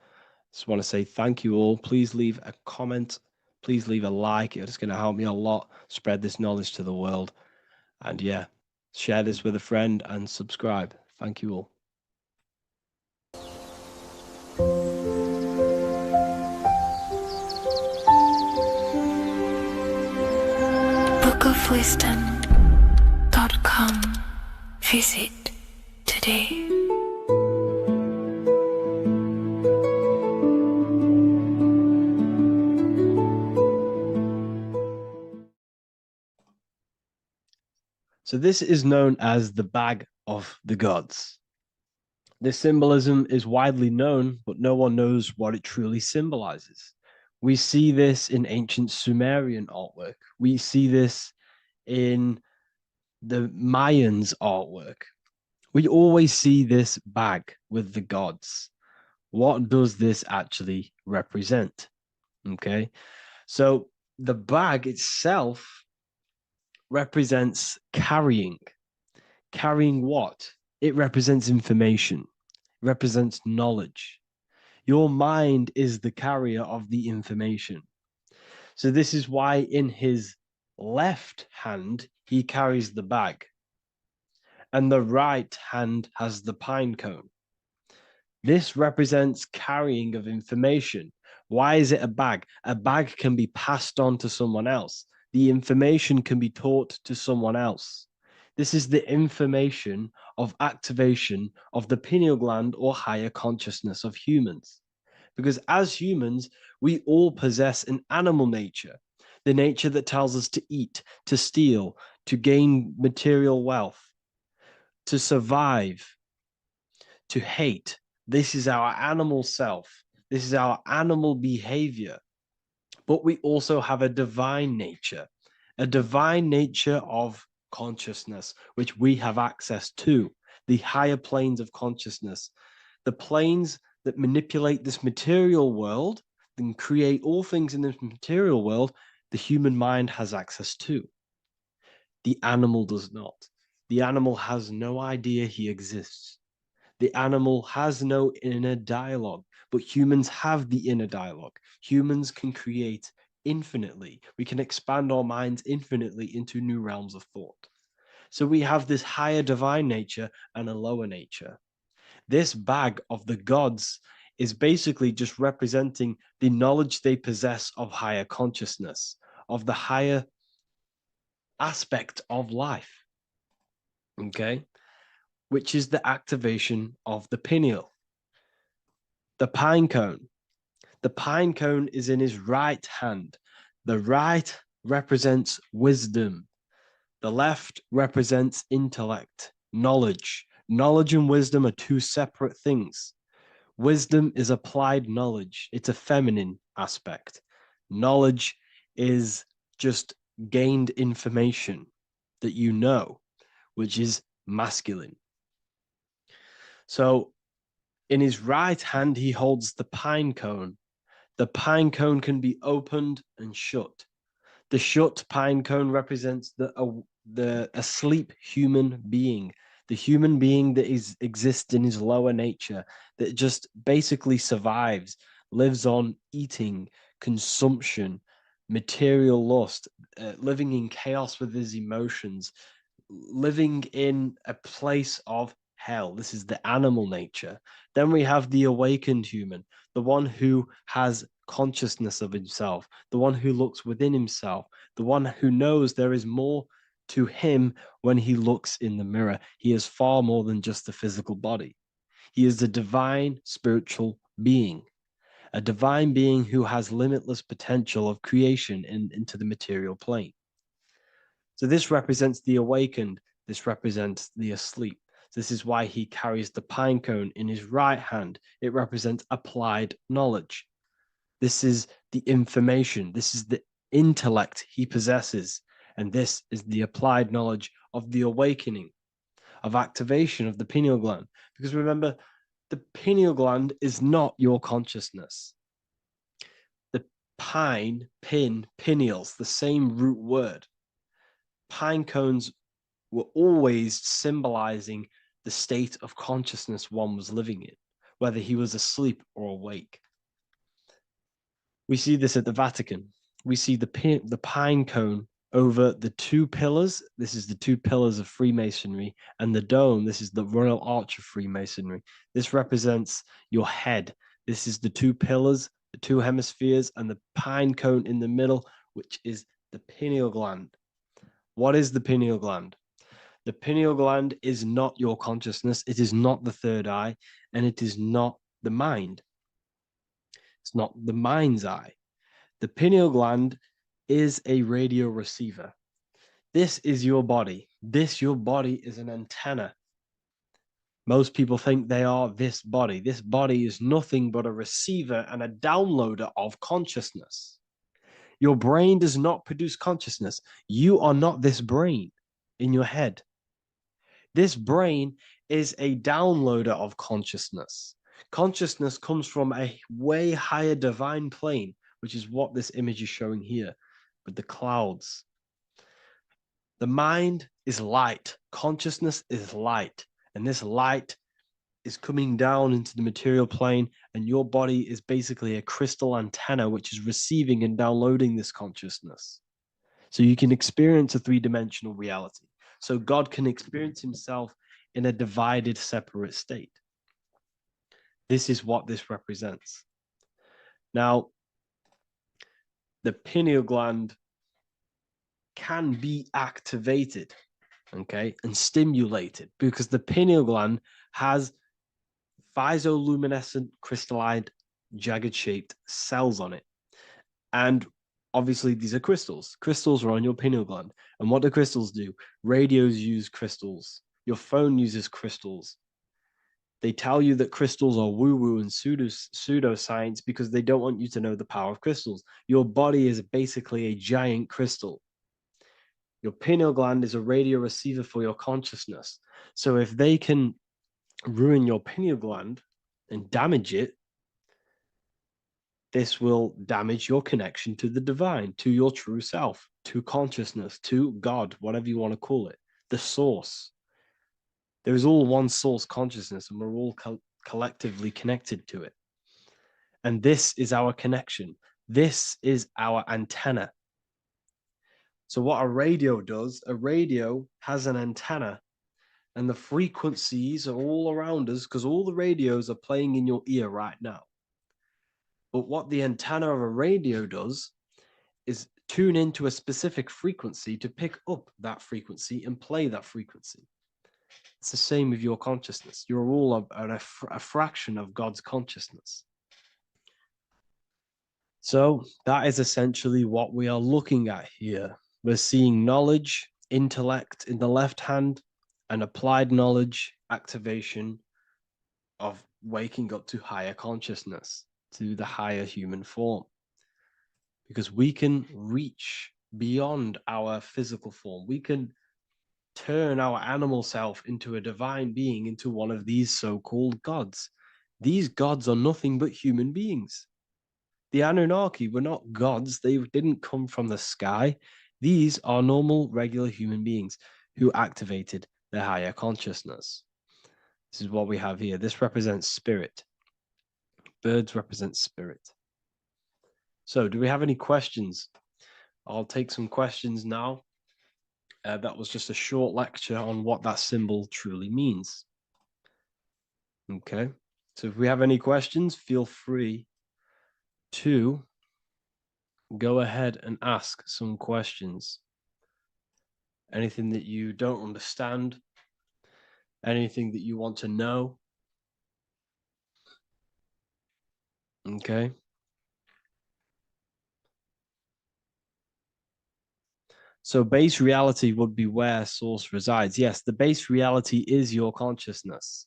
Just want to say thank you all. Please leave a comment. Please leave a like. It's going to help me a lot spread this knowledge to the world. And yeah, share this with a friend and subscribe. Thank you all. bookofwisdom.com. Visit today. So this is known as the Bag of the Gods. This symbolism is widely known, but no one knows what it truly symbolizes. We see this in ancient Sumerian artwork. We see this in the Mayans' artwork. We always see this bag with the gods. What does this actually represent? Okay, so the bag itself represents carrying. Carrying what? It represents information, represents knowledge. Your mind is the carrier of the information. So this is why in his left hand, he carries the bag, and the right hand has the pine cone. This represents carrying of information. Why is it a bag? A bag can be passed on to someone else. The information can be taught to someone else. This is the information of activation of the pineal gland or higher consciousness of humans. Because as humans, we all possess an animal nature, the nature that tells us to eat, to steal, to gain material wealth, to survive, to hate. This is our animal self. This is our animal behavior. But we also have a divine nature of consciousness, which we have access to, the higher planes of consciousness, the planes that manipulate this material world and create all things in this material world. The human mind has access to. The animal does not. The animal has no idea he exists. The animal has no inner dialogue, but humans have the inner dialogue. Humans can create infinitely. We can expand our minds infinitely into new realms of thought. So we have this higher divine nature and a lower nature. This bag of the gods is basically just representing the knowledge they possess of higher consciousness, of the higher aspect of life. Okay? Which is the activation of the pineal. The pine cone. The pine cone is in his right hand. The right represents wisdom. The left represents intellect, knowledge. Knowledge and wisdom are two separate things. Wisdom is applied knowledge. It's a feminine aspect. Knowledge is just gained information that you know, which is masculine. So in his right hand, he holds the pine cone. The pine cone can be opened and shut. The shut pine cone represents the asleep human being, the human being that exists in his lower nature, that just basically survives, lives on eating, consumption, material lust, living in chaos with his emotions, living in a place of hell. This is the animal nature. Then we have the awakened human, the one who has consciousness of himself, the one who looks within himself, the one who knows there is more to him when he looks in the mirror. He is far more than just the physical body. He is a divine spiritual being, a divine being who has limitless potential of creation into the material plane. So this represents the awakened. This represents the asleep. This is why he carries the pine cone in his right hand. It represents applied knowledge. This is the information. This is the intellect he possesses. And this is the applied knowledge of the awakening, of activation of the pineal gland. Because remember, the pineal gland is not your consciousness. The pine, pin, pineals, the same root word. Pine cones were always symbolizing the state of consciousness one was living in, whether he was asleep or awake. We see this at the Vatican. We see the pine cone over the two pillars. This is the two pillars of Freemasonry, and the dome. This is the Royal Arch of Freemasonry. This represents your head. This is the two pillars, the two hemispheres, and the pine cone in the middle, which is the pineal gland. What is the pineal gland? The pineal gland is not your consciousness. It is not the third eye, and it is not the mind. It's not the mind's eye. The pineal gland is a radio receiver. This is your body. Your body is an antenna. Most people think they are this body. This body is nothing but a receiver and a downloader of consciousness. Your brain does not produce consciousness. You are not this brain in your head. This brain is a downloader of consciousness. Consciousness comes from a way higher divine plane, which is what this image is showing here with the clouds. The mind is light. Consciousness is light. And this light is coming down into the material plane, and your body is basically a crystal antenna which is receiving and downloading this consciousness. So you can experience a three-dimensional reality. So God can experience himself in a divided, separate state. This is what this represents. Now, the pineal gland can be activated, okay, and stimulated, because the pineal gland has phytoluminescent crystalline jagged shaped cells on it. And Obviously, these are crystals. Crystals are on your pineal gland. And what do crystals do? Radios use crystals. Your phone uses crystals. They tell you that crystals are woo-woo and pseudoscience because they don't want you to know the power of crystals. Your body is basically a giant crystal. Your pineal gland is a radio receiver for your consciousness. So if they can ruin your pineal gland and damage it, this will damage your connection to the divine, to your true self, to consciousness, to God, whatever you want to call it, the source. There is all one source consciousness, and we're all collectively connected to it. And this is our connection. This is our antenna. So what a radio does, a radio has an antenna, and the frequencies are all around us because all the radios are playing in your ear right now. But what the antenna of a radio does is tune into a specific frequency to pick up that frequency and play that frequency. It's the same with your consciousness. You're all a fraction of God's consciousness. So that is essentially what we are looking at here. We're seeing knowledge, intellect in the left hand, and applied knowledge, activation of waking up to higher consciousness, to the higher human form. Because we can reach beyond our physical form. We can turn our animal self into a divine being, into one of these so-called gods. These gods are nothing but human beings. The Anunnaki were not gods. They didn't come from the sky. These are normal, regular human beings who activated their higher consciousness. This is what we have here. This represents spirit. Birds represent spirit. So do we have any questions? I'll take some questions now. That was just a short lecture on what that symbol truly means. Okay, so if we have any questions, feel free to go ahead and ask some questions. Anything that you don't understand, anything that you want to know. Okay. So base reality would be where source resides. Yes, the base reality is your consciousness.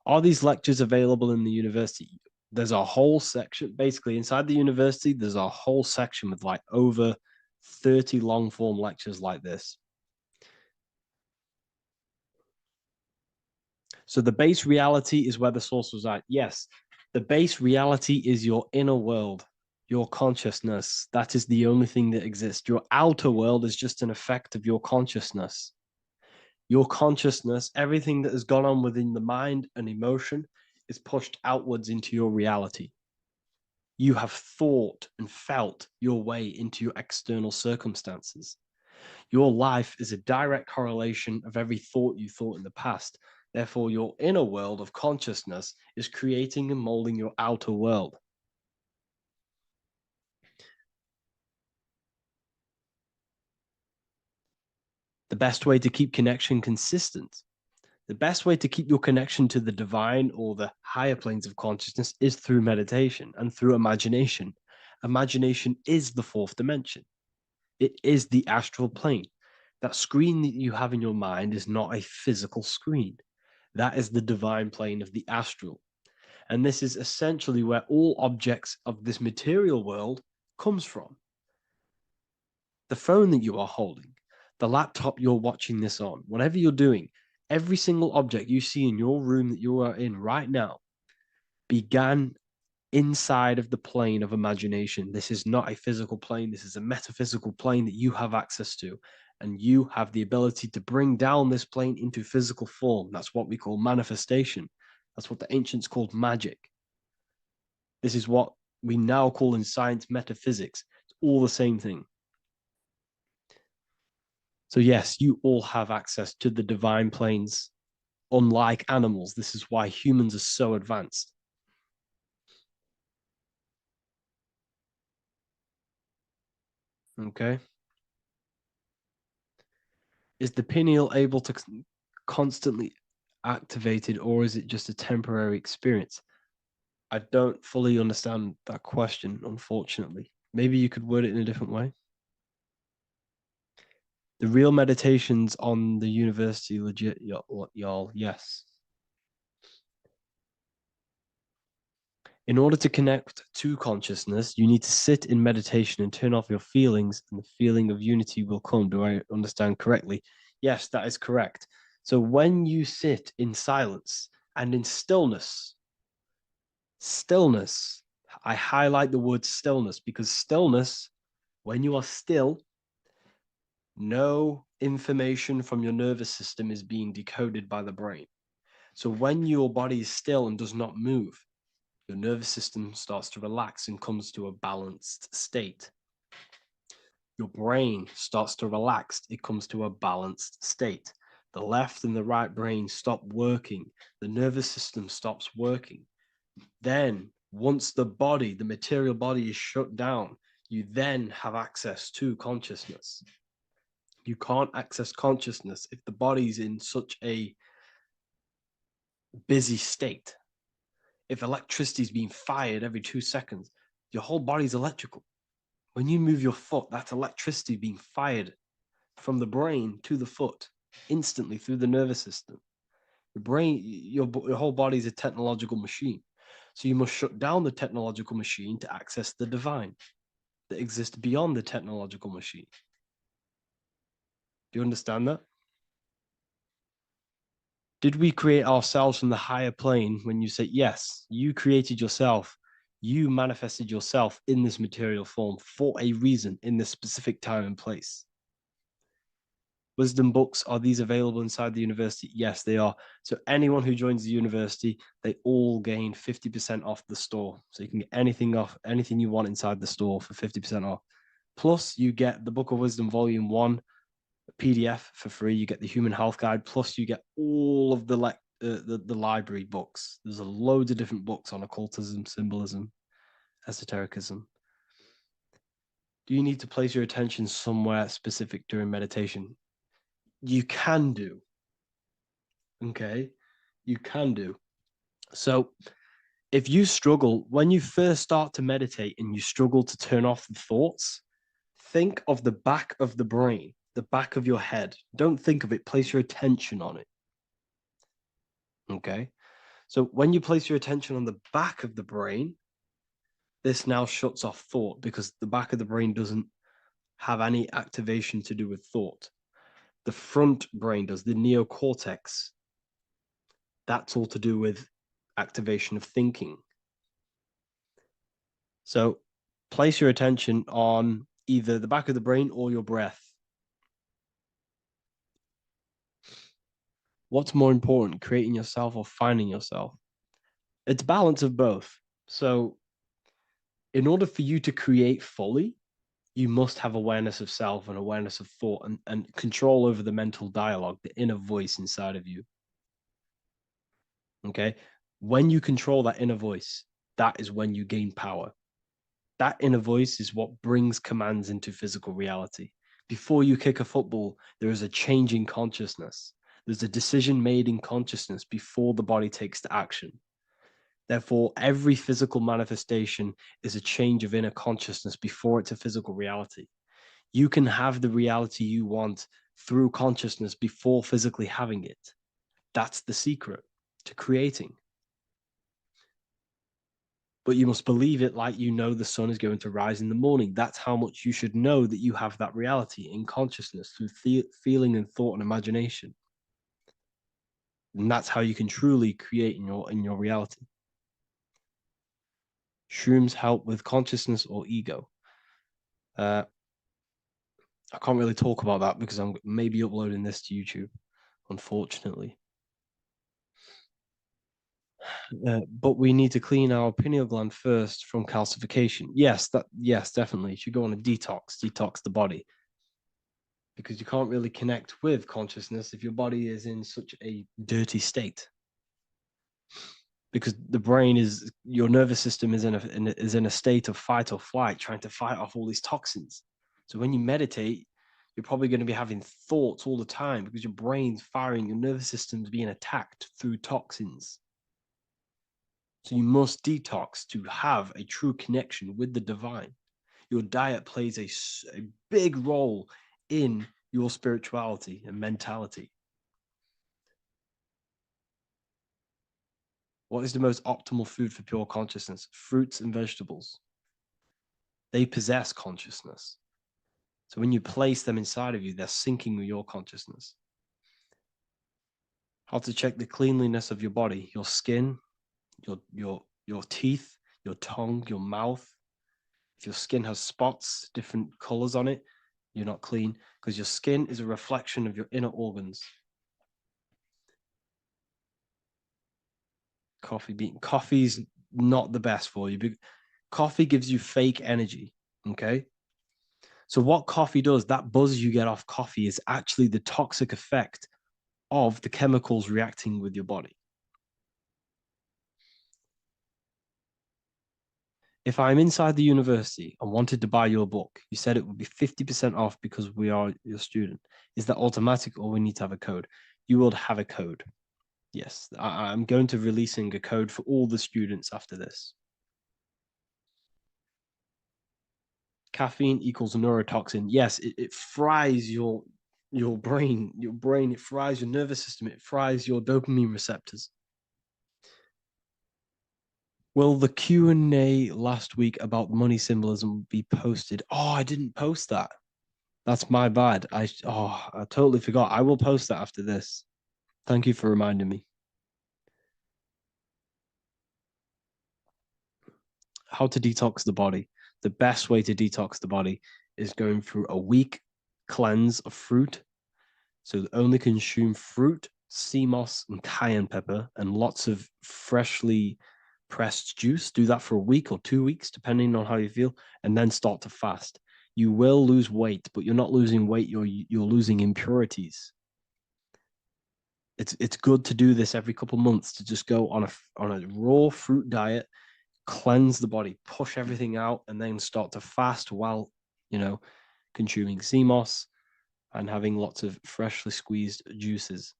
Are these lectures available in the university? There's a whole section, basically inside the university, there's a whole section with like over 30 long form lectures like this. So the base reality is where the source resides. Yes, the base reality is your inner world, your consciousness. That is the only thing that exists. Your outer world is just an effect of your consciousness. Your consciousness, everything that has gone on within the mind and emotion is pushed outwards into your reality. You have thought and felt your way into your external circumstances. Your life is a direct correlation of every thought you thought in the past. Therefore, your inner world of consciousness is creating and molding your outer world. The best way to keep connection consistent, the best way to keep your connection to the divine or the higher planes of consciousness is through meditation and through imagination. Imagination is the fourth dimension. It is the astral plane. That screen that you have in your mind is not a physical screen. That is the divine plane of the astral. And this is essentially where all objects of this material world comes from. The phone that you are holding, the laptop you're watching this on, whatever you're doing, every single object you see in your room that you are in right now began inside of the plane of imagination. This is not a physical plane. This is a metaphysical plane that you have access to. And you have the ability to bring down this plane into physical form. That's what we call manifestation. That's what the ancients called magic. This is what we now call in science metaphysics. It's all the same thing. So yes, you all have access to the divine planes, unlike animals. This is why humans are so advanced. Okay. Is the pineal able to constantly activated, or is it just a temporary experience? I don't fully understand that question, unfortunately. Maybe you could word it in a different way. The real meditations on the university, legit, y'all, yes. In order to connect to consciousness, you need to sit in meditation and turn off your feelings, and the feeling of unity will come. Do I understand correctly? Yes, that is correct. So when you sit in silence and in stillness, I highlight the word stillness because stillness, when you are still, no information from your nervous system is being decoded by the brain. So when your body is still and does not move, your nervous system starts to relax and comes to a balanced state. Your brain starts to relax, it comes to a balanced state. The left and the right brain stop working, the nervous system stops working. Then, once the body, the material body is shut down, you then have access to consciousness. You can't access consciousness if the body's in such a busy state. If electricity is being fired every 2 seconds, your whole body's electrical. When you move your foot, that's electricity being fired from the brain to the foot instantly through the nervous system. Your brain, your whole body is a technological machine. So you must shut down the technological machine to access the divine that exists beyond the technological machine. Do you understand that? Did we create ourselves from the higher plane? When you say yes, you created yourself, you manifested yourself in this material form for a reason in this specific time and place. Wisdom books, are these available inside the university? Yes, they are. So anyone who joins the university, they all gain 50% off the store. So you can get anything you want inside the store for 50% off. Plus, you get the Book of Wisdom Volume 1 PDF for free. You get the Human Health Guide. Plus, you get all of the library books. There's a load of different books on occultism, symbolism, esotericism. Do you need to place your attention somewhere specific during meditation? You can do. Okay, you can do. So if you struggle, when you first start to meditate and you struggle to turn off the thoughts, think of the back of the brain, the back of your head. Don't think of it, place your attention on it. Okay, so when you place your attention on the back of the brain, this now shuts off thought because the back of the brain doesn't have any activation to do with thought. The front brain does, the neocortex. That's all to do with activation of thinking. So place your attention on either the back of the brain or your breath. What's more important, creating yourself or finding yourself? It's balance of both. So in order for you to create fully, you must have awareness of self and awareness of thought and control over the mental dialogue, the inner voice inside of you. Okay? When you control that inner voice, that is when you gain power. That inner voice is what brings commands into physical reality. Before you kick a football, there is a change in consciousness. There's a decision made in consciousness before the body takes the action. Therefore, every physical manifestation is a change of inner consciousness before it's a physical reality. You can have the reality you want through consciousness before physically having it. That's the secret to creating. But you must believe it like you know the sun is going to rise in the morning. That's how much you should know that you have that reality in consciousness through feeling and thought and imagination. And that's how you can truly create in your reality. Shrooms help with consciousness or ego. I can't really talk about that because I'm maybe uploading this to YouTube, unfortunately. But we need to clean our pineal gland first from calcification. Yes, definitely. You should go on a detox the body. Because you can't really connect with consciousness if your body is in such a dirty state. Because the brain is, your nervous system is in a state of fight or flight, trying to fight off all these toxins. So when you meditate, you're probably going to be having thoughts all the time because your brain's firing, your nervous system's being attacked through toxins. So you must detox to have a true connection with the divine. Your diet plays a big role in your spirituality and mentality. What is the most optimal food for pure consciousness? Fruits and vegetables. They possess consciousness. So when you place them inside of you, they're syncing with your consciousness. How to check the cleanliness of your body, your skin, your teeth, your tongue, your mouth. If your skin has spots, different colors on it, you're not clean, because your skin is a reflection of your inner organs. Coffee's not the best for you. Coffee gives you fake energy. Okay. So what coffee does, that buzz you get off coffee, is actually the toxic effect of the chemicals reacting with your body. If I'm inside the university and wanted to buy your book, you said it would be 50% off because we are your student. Is that automatic or we need to have a code? You will have a code. Yes, I'm going to releasing a code for all the students after this. Caffeine equals neurotoxin. Yes, it fries your brain. It fries your nervous system. It fries your dopamine receptors. Will the Q&A last week about money symbolism be posted? Oh, I didn't post that. That's my bad. I totally forgot. I will post that after this. Thank you for reminding me. How to detox the body. The best way to detox the body is going through a week cleanse of fruit. So only consume fruit, sea moss, and cayenne pepper, and lots of freshly pressed juice. Do that for a week or 2 weeks, depending on how you feel, and then start to fast. You will lose weight, but you're not losing weight. You're losing impurities. It's good to do this every couple of months, to just go on a raw fruit diet, cleanse the body, push everything out, and then start to fast while consuming sea moss and having lots of freshly squeezed juices.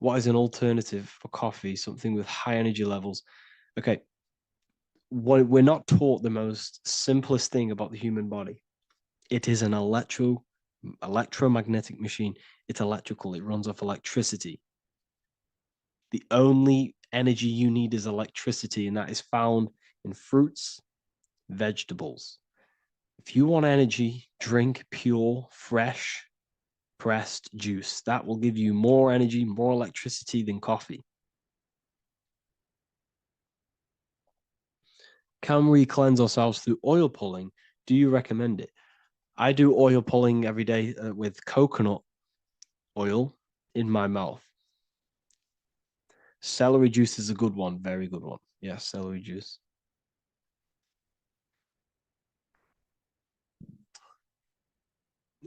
What is an alternative for coffee? Something with high energy levels. Okay, we're not taught the most simplest thing about the human body. It is an electromagnetic machine. It's electrical. It runs off electricity. The only energy you need is electricity, and that is found in fruits, vegetables. If you want energy, drink pure, fresh, pressed juice. That will give you more energy, more electricity than coffee. Can we cleanse ourselves through oil pulling? Do you recommend it? I do oil pulling every day with coconut oil in my mouth. Celery juice is a good one, very good one. Yeah, celery juice.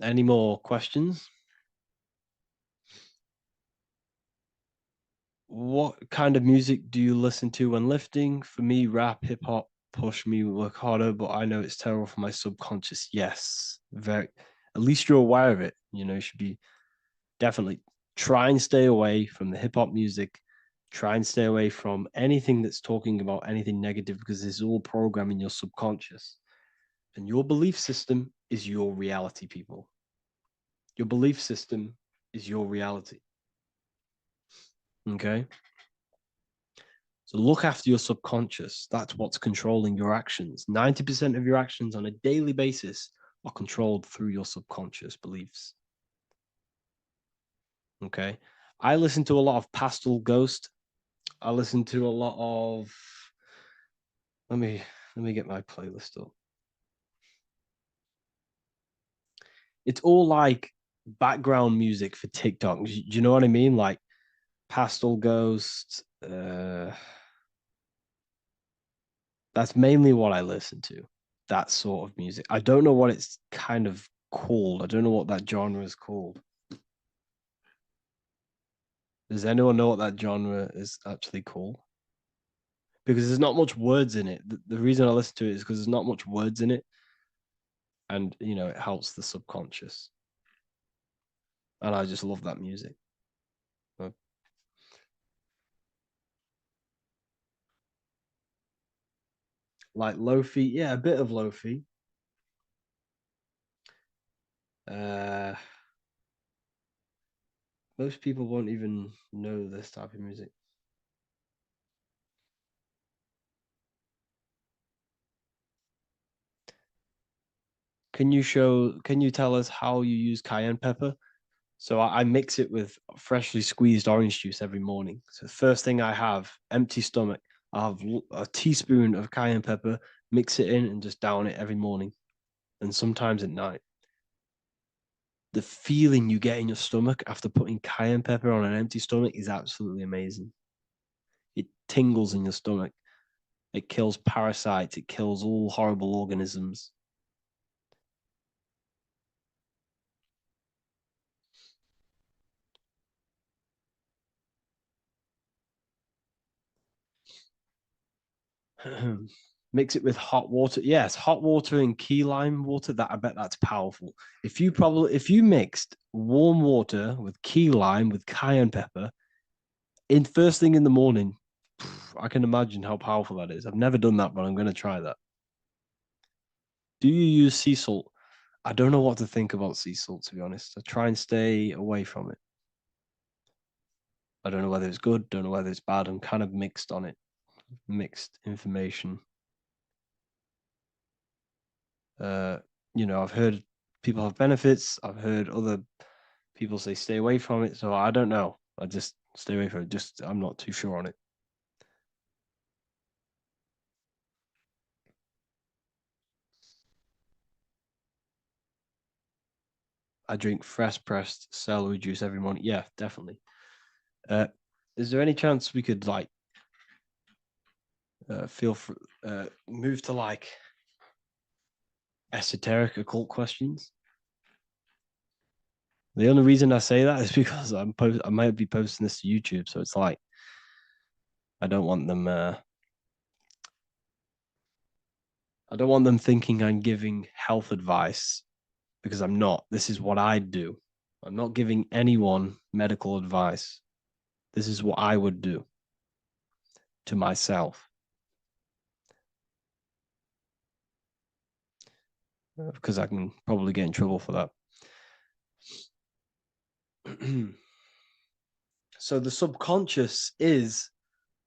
Any more questions? What kind of music do you listen to when lifting? For me, rap, hip hop push me work harder, but I know it's terrible for my subconscious. Yes, very. At least you're aware of it. You should be definitely try and stay away from the hip hop music. Try and stay away from anything that's talking about anything negative, because it's all programming your subconscious. And your belief system is your reality, people. Your belief system is your reality. Okay? So look after your subconscious. That's what's controlling your actions. 90% of your actions on a daily basis are controlled through your subconscious beliefs. Okay? I listen to a lot of Pastel Ghost. I listen to a lot of let me get my playlist up. It's all like background music for TikTok. Do you know what I mean? Like Pastel Ghost. That's mainly what I listen to. That sort of music. I don't know what it's kind of called. I don't know what that genre is called. Does anyone know what that genre is actually called? Because there's not much words in it. The reason I listen to it is because there's not much words in it. And, it helps the subconscious. And I just love that music. Like Lo-fi, yeah, a bit of Lo-fi. Most people won't even know this type of music. Can you tell us how you use cayenne pepper? So I mix it with freshly squeezed orange juice every morning. So the first thing I have, empty stomach, I have a teaspoon of cayenne pepper, mix it in and just down it every morning. And sometimes at night. The feeling you get in your stomach after putting cayenne pepper on an empty stomach is absolutely amazing. It tingles in your stomach. It kills parasites. It kills all horrible organisms. Mix it with hot water. Yes, hot water and key lime water. That I bet that's powerful. If you mixed warm water with key lime with cayenne pepper in first thing in the morning, I can imagine how powerful that is. I've never done that, but I'm going to try that. Do you use sea salt? I don't know what to think about sea salt, to be honest. I try and stay away from it. I don't know whether it's good, don't know whether it's bad. I'm kind of mixed on it. Mixed information. I've heard people have benefits. I've heard other people say stay away from it. So I don't know. I just stay away from it. I'm not too sure on it. I drink fresh pressed celery juice every morning. Yeah, definitely. Is there any chance we could move to esoteric occult questions? The only reason I say that is because I might be posting this to YouTube, so it's like I don't want them thinking I'm giving health advice, because I'm not. This is what I do. I'm not giving anyone medical advice. This is what I would do to myself. Because I can probably get in trouble for that. So the subconscious is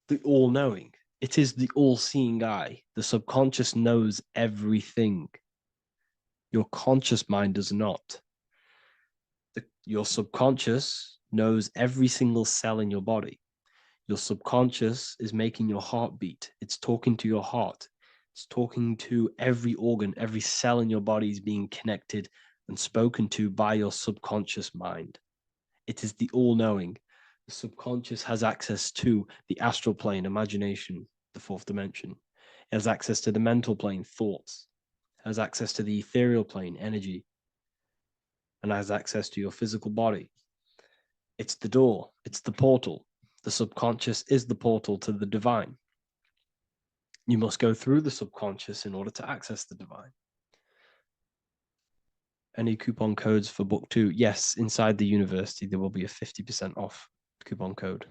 the all-knowing. It is the all-seeing eye. The subconscious knows everything. Your conscious mind does not. Your subconscious knows every single cell in your body. Your subconscious is making your heart beat. It's talking to your heart. It's talking to every organ, every cell in your body is being connected and spoken to by your subconscious mind. It is the all-knowing. The subconscious has access to the astral plane, imagination, the fourth dimension. It has access to the mental plane, thoughts. It has access to the ethereal plane, energy. And has access to your physical body. It's the door. It's the portal. The subconscious is the portal to the divine. You must go through the subconscious in order to access the divine. Any coupon codes for book 2? Yes, inside the university, there will be a 50% off coupon code.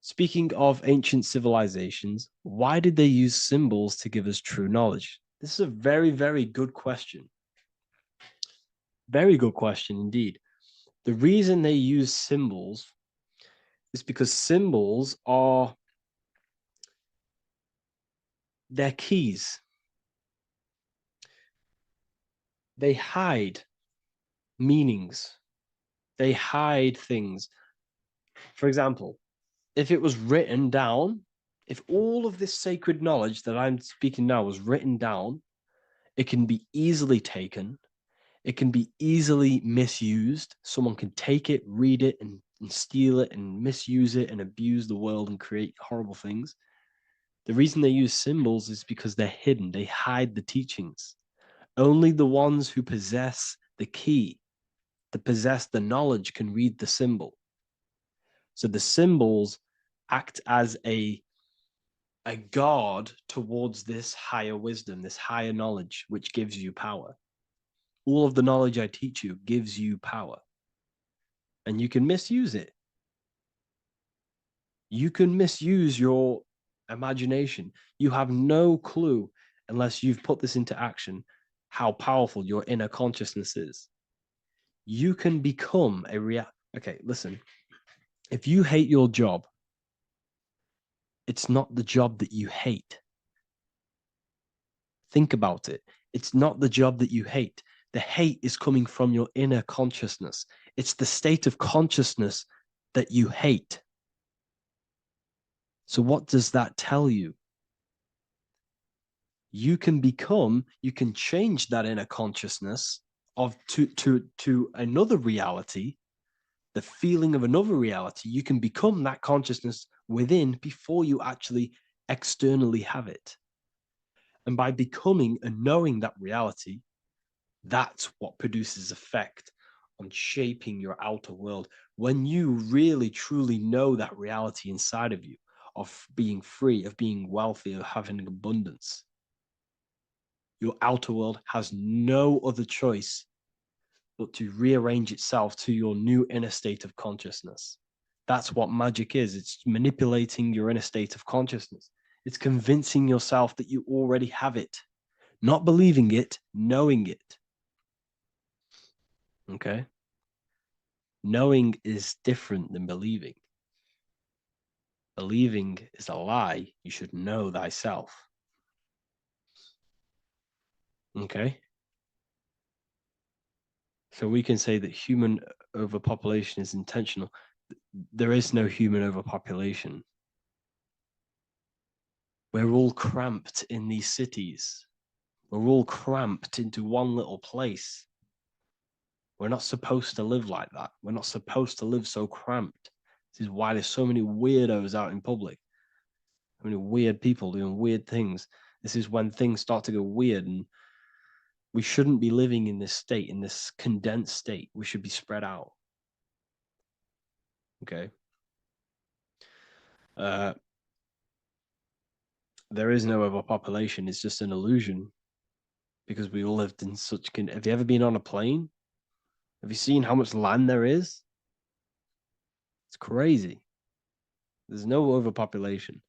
Speaking of ancient civilizations, why did they use symbols to give us true knowledge? This is a very, very good question. Very good question indeed. The reason they use symbols is because symbols are their keys. They hide meanings. They hide things. For example, if it was written down, if all of this sacred knowledge that I'm speaking now was written down, it can be easily taken. It can be easily misused. Someone can take it, read it, and steal it and misuse it and abuse the world and create horrible things. The reason they use symbols is because they're hidden. They hide the teachings. Only the ones who possess the key, that possess the knowledge, can read the symbol. So the symbols act as a guard towards this higher wisdom, this higher knowledge, which gives you power. All of the knowledge I teach you gives you power. And you can misuse it. You can misuse your imagination. You have no clue unless you've put this into action how powerful your inner consciousness is. You can become a Okay, listen. If you hate your job, it's not the job that you hate. Think about it. It's not the job that you hate. The hate is coming from your inner consciousness. It's the state of consciousness that you hate. So what does that tell you? You can change that inner consciousness to another reality, the feeling of another reality. You can become that consciousness within before you actually externally have it. And by becoming and knowing that reality, that's what produces effect on shaping your outer world. When you really, truly know that reality inside of you, of being free, of being wealthy, of having abundance, your outer world has no other choice but to rearrange itself to your new inner state of consciousness. That's what magic is. It's manipulating your inner state of consciousness. It's convincing yourself that you already have it, not believing it, knowing it. Okay? Knowing is different than believing. Believing is a lie. You should know thyself. Okay? So we can say that human overpopulation is intentional. There is no human overpopulation. We're all cramped in these cities. We're all cramped into one little place. We're not supposed to live like that. We're not supposed to live so cramped. This is why there's so many weirdos out in public. So many weird people doing weird things. This is when things start to go weird, and we shouldn't be living in this state, in this condensed state. We should be spread out. Okay. There is no overpopulation. It's just an illusion because we all lived in such. Have you ever been on a plane? Have you seen how much land there is? It's crazy. There's no overpopulation.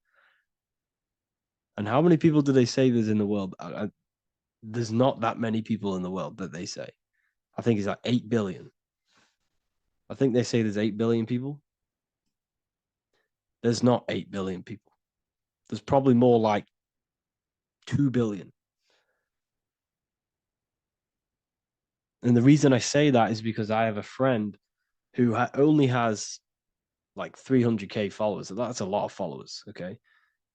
And how many people do they say there's in the world? There's not that many people in the world that they say. I think it's like 8 billion. I think they say there's 8 billion people. There's not 8 billion people. There's probably more like 2 billion. And the reason I say that is because I have a friend who only has like 300K followers. That's a lot of followers, okay?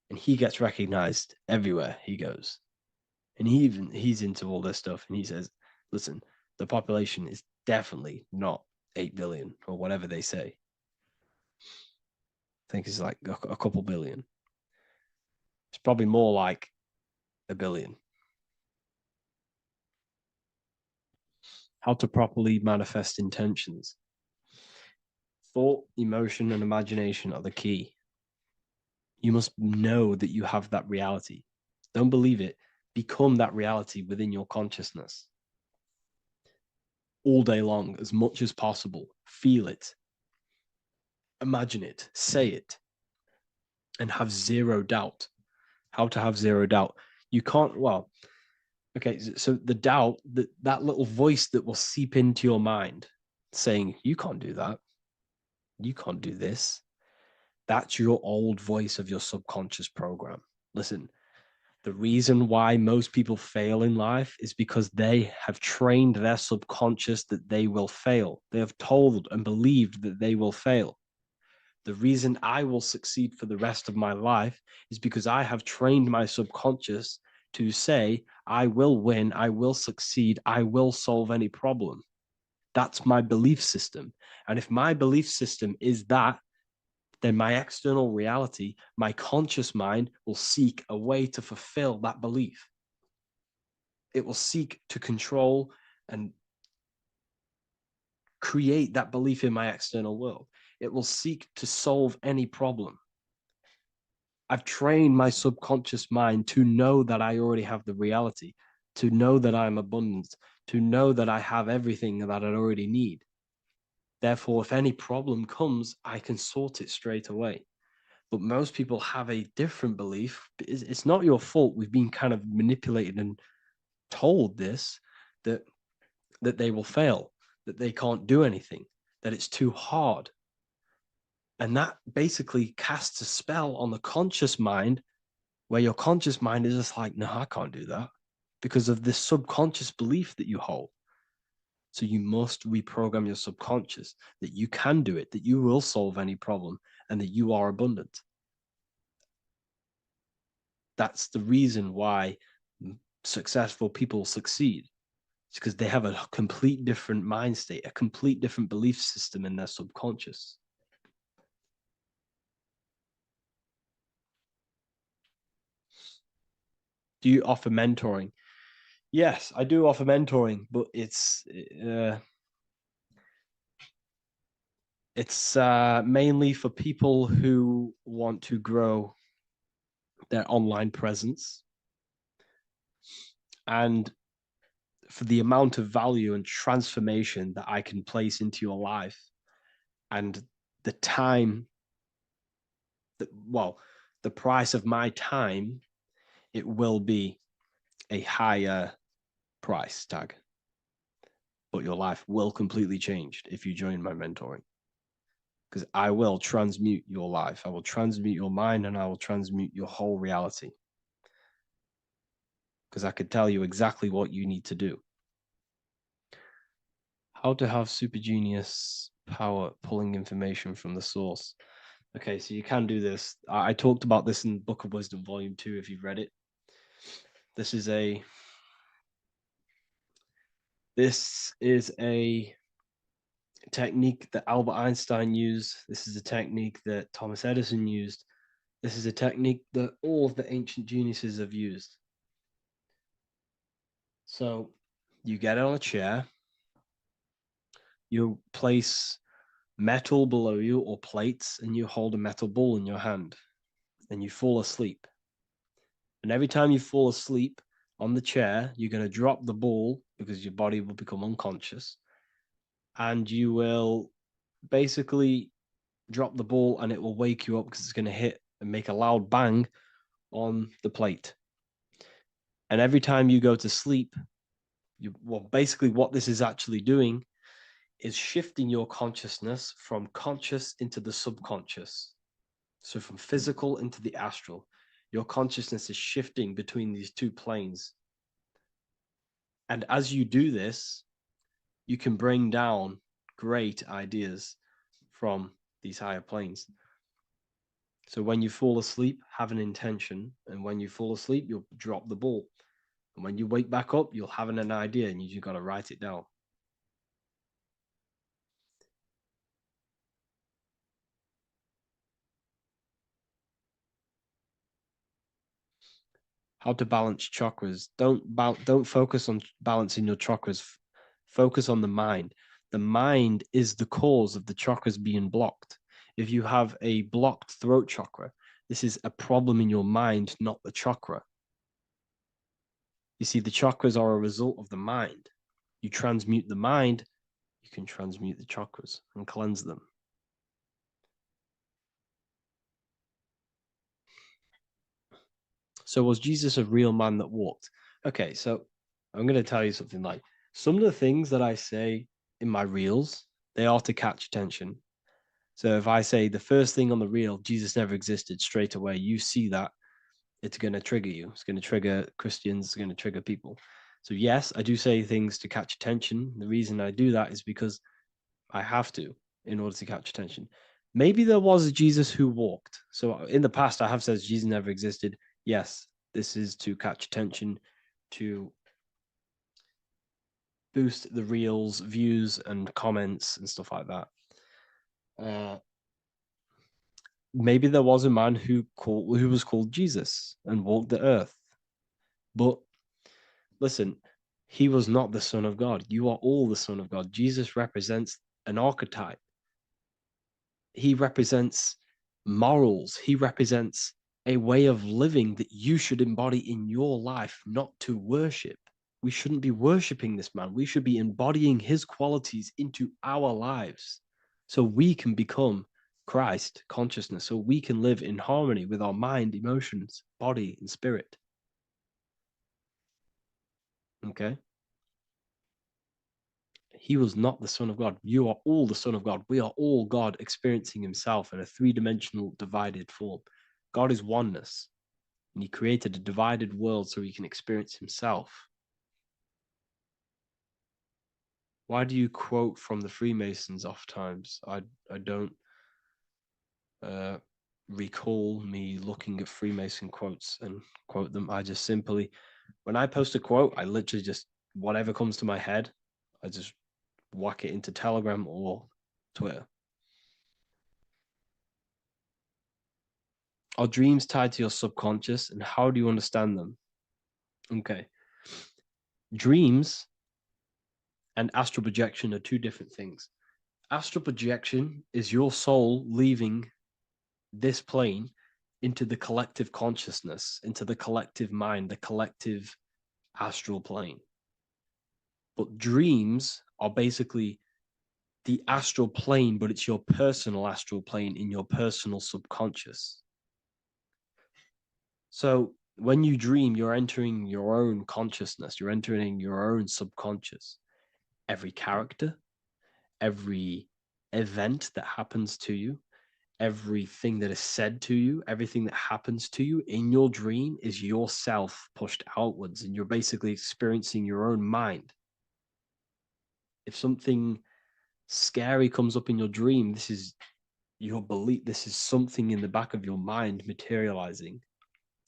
And he gets recognized everywhere he goes. And he's into all this stuff. And he says, listen, the population is definitely not 8 billion or whatever they say. I think it's like a couple billion. It's probably more like 1 billion. How to properly manifest intentions. Thought, emotion, and imagination are the key. You must know that you have that reality. Don't believe it. Become that reality within your consciousness. All day long, as much as possible. Feel it. Imagine it. Say it. And have zero doubt. How to have zero doubt. You can't, okay, so the doubt, that little voice that will seep into your mind saying, you can't do that. You can't do this. That's your old voice of your subconscious program. Listen, the reason why most people fail in life is because they have trained their subconscious that they will fail. They have told and believed that they will fail. The reason I will succeed for the rest of my life is because I have trained my subconscious to say, I will win, I will succeed, I will solve any problem. That's my belief system. And if my belief system is that, then my external reality, my conscious mind will seek a way to fulfill that belief. It will seek to control and create that belief in my external world. It will seek to solve any problem. I've trained my subconscious mind to know that I already have the reality, to know that I'm abundant, to know that I have everything that I already need. Therefore, if any problem comes, I can sort it straight away. But most people have a different belief. It's not your fault. We've been kind of manipulated and told this, that they will fail, that they can't do anything, that it's too hard. And that basically casts a spell on the conscious mind, where your conscious mind is just like, no, I can't do that, because of this subconscious belief that you hold. So you must reprogram your subconscious that you can do it, that you will solve any problem, and that you are abundant. That's the reason why successful people succeed. It's because they have a complete different mind state, a complete different belief system in their subconscious. Do you offer mentoring? Yes, I do offer mentoring, but it's mainly for people who want to grow their online presence, and for the amount of value and transformation that I can place into your life, and the time that, well, the price of my time, it will be a higher price tag. But your life will completely change if you join my mentoring. Because I will transmute your life. I will transmute your mind, and I will transmute your whole reality. Because I could tell you exactly what you need to do. How to have super genius power pulling information from the source. Okay, so you can do this. I talked about this in Book of Wisdom, Volume 2, if you've read it. This is a technique that Albert Einstein used. This is a technique that Thomas Edison used. This is a technique that all of the ancient geniuses have used. So you get on a chair, you place metal below you or plates, and you hold a metal ball in your hand, and you fall asleep. And every time you fall asleep on the chair, you're going to drop the ball because your body will become unconscious, and you will basically drop the ball, and it will wake you up because it's going to hit and make a loud bang on the plate. And every time you go to sleep, basically what this is actually doing is shifting your consciousness from conscious into the subconscious. So from physical into the astral. Your consciousness is shifting between these two planes. And as you do this, you can bring down great ideas from these higher planes. So when you fall asleep, have an intention. And when you fall asleep, you'll drop the ball. And when you wake back up, you'll have an idea, and you just got to write it down. How to balance chakras. Don't focus on balancing your chakras. Focus on the mind. The mind is the cause of the chakras being blocked. If you have a blocked throat chakra, this is a problem in your mind, not the chakra. You see, the chakras are a result of the mind. You transmute the mind, you can transmute the chakras and cleanse them. So was Jesus a real man that walked? Okay, so I'm going to tell you something. Like, some of the things that I say in my reels, they are to catch attention. So if I say the first thing on the reel, Jesus never existed, straight away, you see that, it's going to trigger you. It's going to trigger Christians. It's going to trigger people. So yes, I do say things to catch attention. The reason I do that is because I have to, in order to catch attention. Maybe there was a Jesus who walked. So in the past, I have said Jesus never existed. Yes, this is to catch attention, to boost the reels, views, and comments and stuff like that. Maybe there was a man who was called Jesus and walked the earth. But listen, he was not the Son of God. You are all the Son of God. Jesus represents an archetype. He represents morals. He represents a way of living that you should embody in your life, not to worship. We shouldn't be worshiping this man. We should be embodying his qualities into our lives so we can become Christ consciousness, so we can live in harmony with our mind, emotions, body, and spirit. Okay? He was not the Son of God. You are all the Son of God. We are all God experiencing himself in a three-dimensional divided form. God is oneness, and he created a divided world so he can experience himself. Why do you quote from the Freemasons oft times? I don't recall me looking at Freemason quotes and quote them. I just simply, when I post a quote, I literally just, whatever comes to my head, I just whack it into Telegram or Twitter. Are dreams tied to your subconscious, and how do you understand them? Okay. Dreams and astral projection are two different things. Astral projection is your soul leaving this plane into the collective consciousness, into the collective mind, the collective astral plane. But dreams are basically the astral plane, but it's your personal astral plane in your personal subconscious. So when you dream, you're entering your own consciousness, you're entering your own subconscious. Every character, every event that happens to you, everything that is said to you, everything that happens to you in your dream is yourself pushed outwards, and you're basically experiencing your own mind. If something scary comes up in your dream, this is your belief, this is something in the back of your mind materializing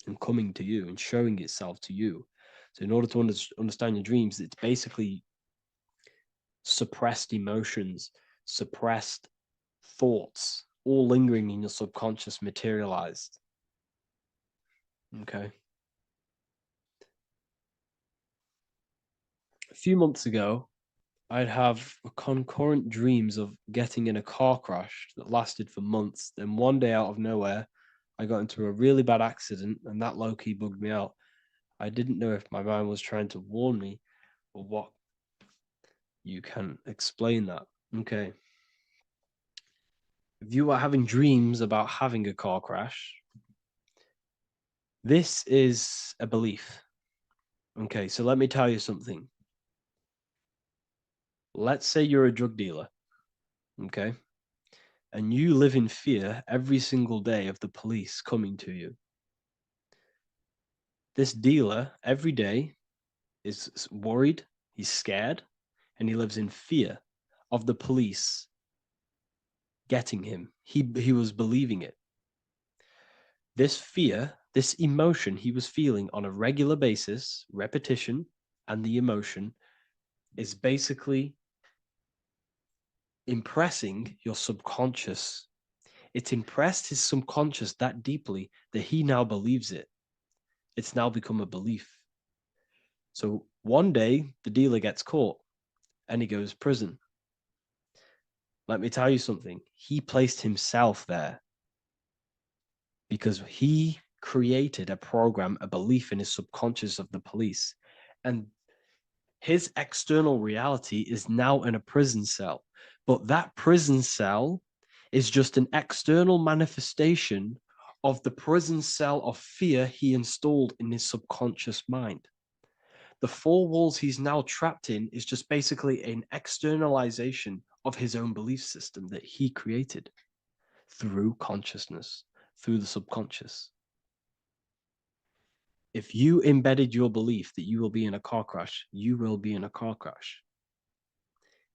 and coming to you and showing itself to you. So in order to understand your dreams, it's basically suppressed emotions, suppressed thoughts, all lingering in your subconscious materialized. Okay. A few months ago, I'd have concurrent dreams of getting in a car crash that lasted for months. Then one day out of nowhere, I got into a really bad accident, and that low-key bugged me out. I didn't know if my mind was trying to warn me or what. You can explain that. Okay. If you are having dreams about having a car crash, this is a belief. Okay, so let me tell you something. Let's say you're a drug dealer, okay? And you live in fear every single day of the police coming to you. This dealer every day is worried, he's scared, and he lives in fear of the police getting him. He was believing it. This fear, this emotion he was feeling on a regular basis, repetition, and the emotion is basically impressing your subconscious. It's impressed his subconscious that deeply that he now believes it. It's now become a belief. So one day the dealer gets caught and he goes to prison. Let me tell you something. He placed himself there because he created a program, a belief in his subconscious of the police. And his external reality is now in a prison cell. But that prison cell is just an external manifestation of the prison cell of fear he installed in his subconscious mind. The four walls he's now trapped in is just basically an externalization of his own belief system that he created through consciousness, through the subconscious. If you embedded your belief that you will be in a car crash, you will be in a car crash.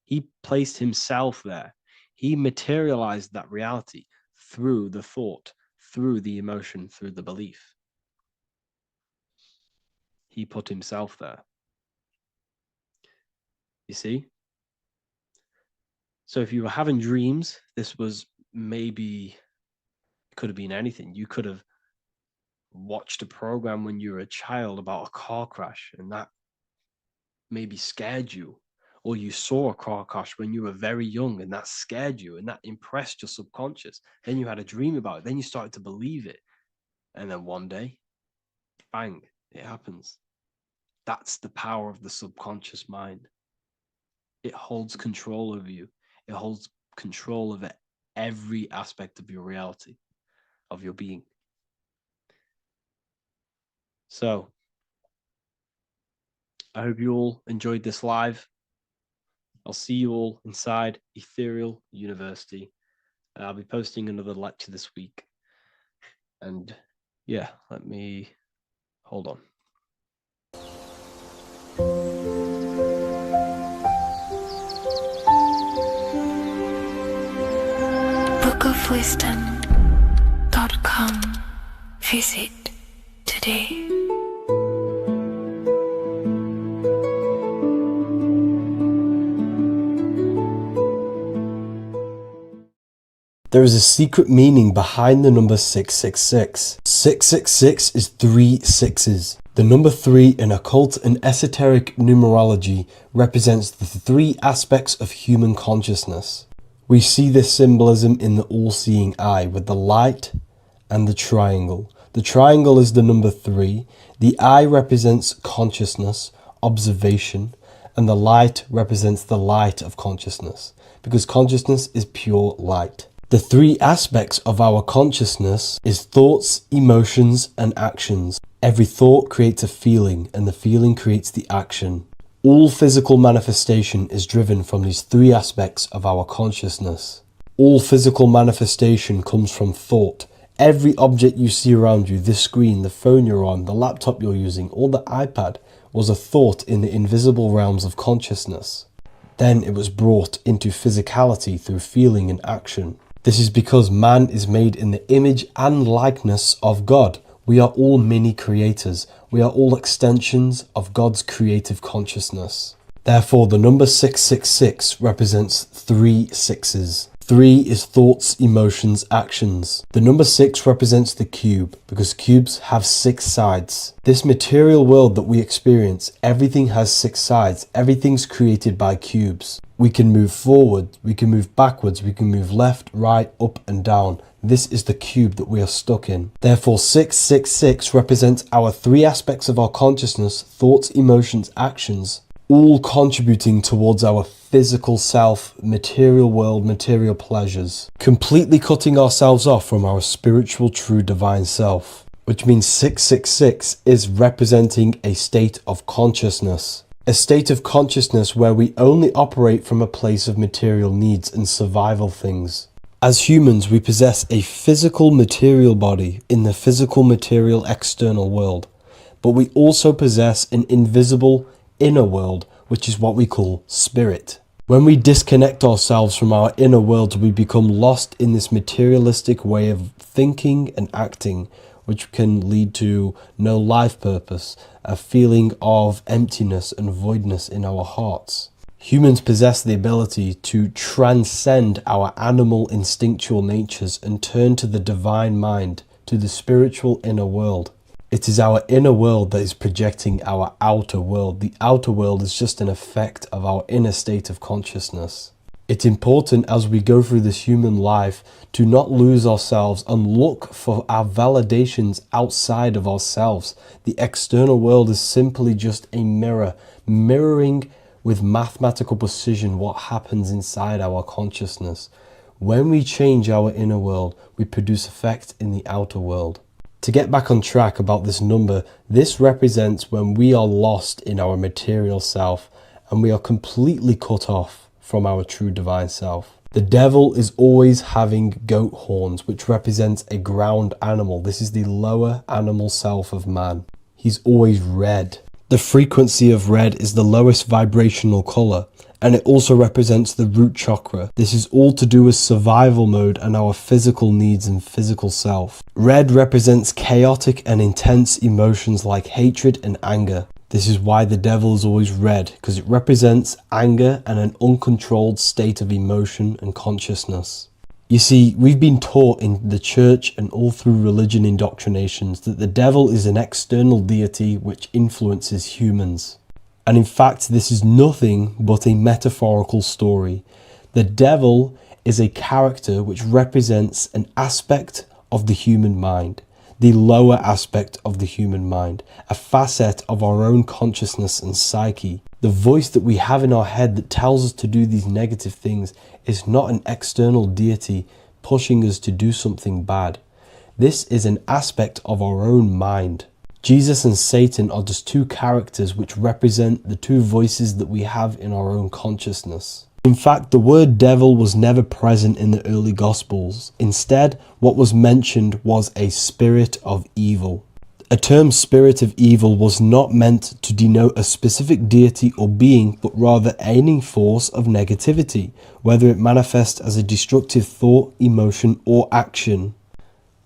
He placed himself there. He materialized that reality through the thought, through the emotion, through the belief. He put himself there. You see? So if you were having dreams, this was maybe, it could have been anything. You could have watched a program when you were a child about a car crash, and that maybe scared you. Or you saw a car crash when you were very young, and that scared you, and that impressed your subconscious. Then you had a dream about it. Then you started to believe it. And then one day, bang, it happens. That's the power of the subconscious mind. It holds control over you. It holds control over every aspect of your reality, of your being. So, I hope you all enjoyed this live. I'll see you all inside Ethereal University. I'll be posting another lecture this week. And yeah, let me hold on. bookofwisdom.com. Visit today. There is a secret meaning behind the number 666. 666 is 3 sixes. The number 3 in occult and esoteric numerology represents the 3 aspects of human consciousness. We see this symbolism in the all-seeing eye with the light and the triangle. The triangle is the number 3. The eye represents consciousness, observation, and the light represents the light of consciousness, because consciousness is pure light. The 3 aspects of our consciousness is thoughts, emotions, and actions. Every thought creates a feeling, and the feeling creates the action. All physical manifestation is driven from these 3 aspects of our consciousness. All physical manifestation comes from thought. Every object you see around you, this screen, the phone you're on, the laptop you're using, or the iPad, was a thought in the invisible realms of consciousness. Then it was brought into physicality through feeling and action. This is because man is made in the image and likeness of God. We are all mini creators. We are all extensions of God's creative consciousness. Therefore, the number 666 represents 3 sixes. 3 is thoughts, emotions, actions. The number 6 represents the cube, because cubes have 6 sides. This material world that we experience, everything has 6 sides. Everything's created by cubes. We can move forward, we can move backwards, we can move left, right, up and down. This is the cube that we are stuck in. Therefore, 666 represents our 3 aspects of our consciousness, thoughts, emotions, actions, all contributing towards our physical self, material world, material pleasures, completely cutting ourselves off from our spiritual, true, divine self, which means 666 is representing a state of consciousness. A state of consciousness where we only operate from a place of material needs and survival things. As humans, we possess a physical material body in the physical material external world, but we also possess an invisible inner world, which is what we call spirit. When we disconnect ourselves from our inner world, we become lost in this materialistic way of thinking and acting, which can lead to no life purpose, a feeling of emptiness and voidness in our hearts. Humans possess the ability to transcend our animal instinctual natures and turn to the divine mind, to the spiritual inner world. It is our inner world that is projecting our outer world. The outer world is just an effect of our inner state of consciousness. It's important as we go through this human life to not lose ourselves and look for our validations outside of ourselves. The external world is simply just a mirror, mirroring with mathematical precision what happens inside our consciousness. When we change our inner world, we produce effect in the outer world. To get back on track about this number, this represents when we are lost in our material self and we are completely cut off from our true divine self. The devil is always having goat horns, which represents a ground animal. This is the lower animal self of man. He's always red. The frequency of red is the lowest vibrational color, and it also represents the root chakra. This is all to do with survival mode and our physical needs and physical self. Red represents chaotic and intense emotions like hatred and anger. This is why the devil is always red, because it represents anger and an uncontrolled state of emotion and consciousness. You see, we've been taught in the church and all through religion indoctrinations that the devil is an external deity which influences humans. And in fact, this is nothing but a metaphorical story. The devil is a character which represents an aspect of the human mind, the lower aspect of the human mind, a facet of our own consciousness and psyche. The voice that we have in our head that tells us to do these negative things is not an external deity, pushing us to do something bad. This is an aspect of our own mind. Jesus and Satan are just two characters which represent the two voices that we have in our own consciousness. In fact, the word devil was never present in the early Gospels. Instead, what was mentioned was a spirit of evil. A term spirit of evil was not meant to denote a specific deity or being, but rather any force of negativity, whether it manifests as a destructive thought, emotion, or action.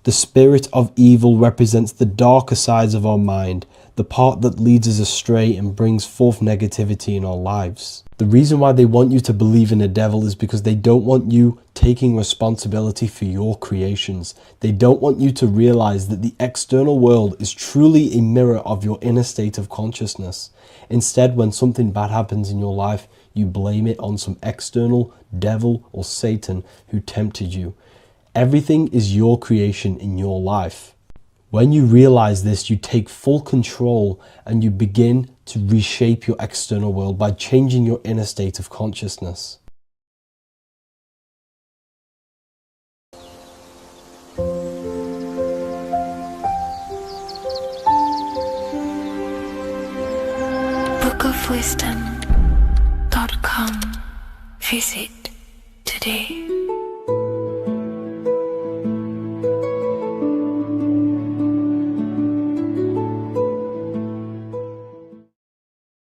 The spirit of evil represents the darker sides of our mind, the part that leads us astray and brings forth negativity in our lives. The reason why they want you to believe in a devil is because they don't want you taking responsibility for your creations. They don't want you to realize that the external world is truly a mirror of your inner state of consciousness. Instead, when something bad happens in your life, you blame it on some external devil or Satan who tempted you. Everything is your creation in your life. When you realize this, you take full control and you begin to reshape your external world by changing your inner state of consciousness. bookofwisdom.com. Visit today.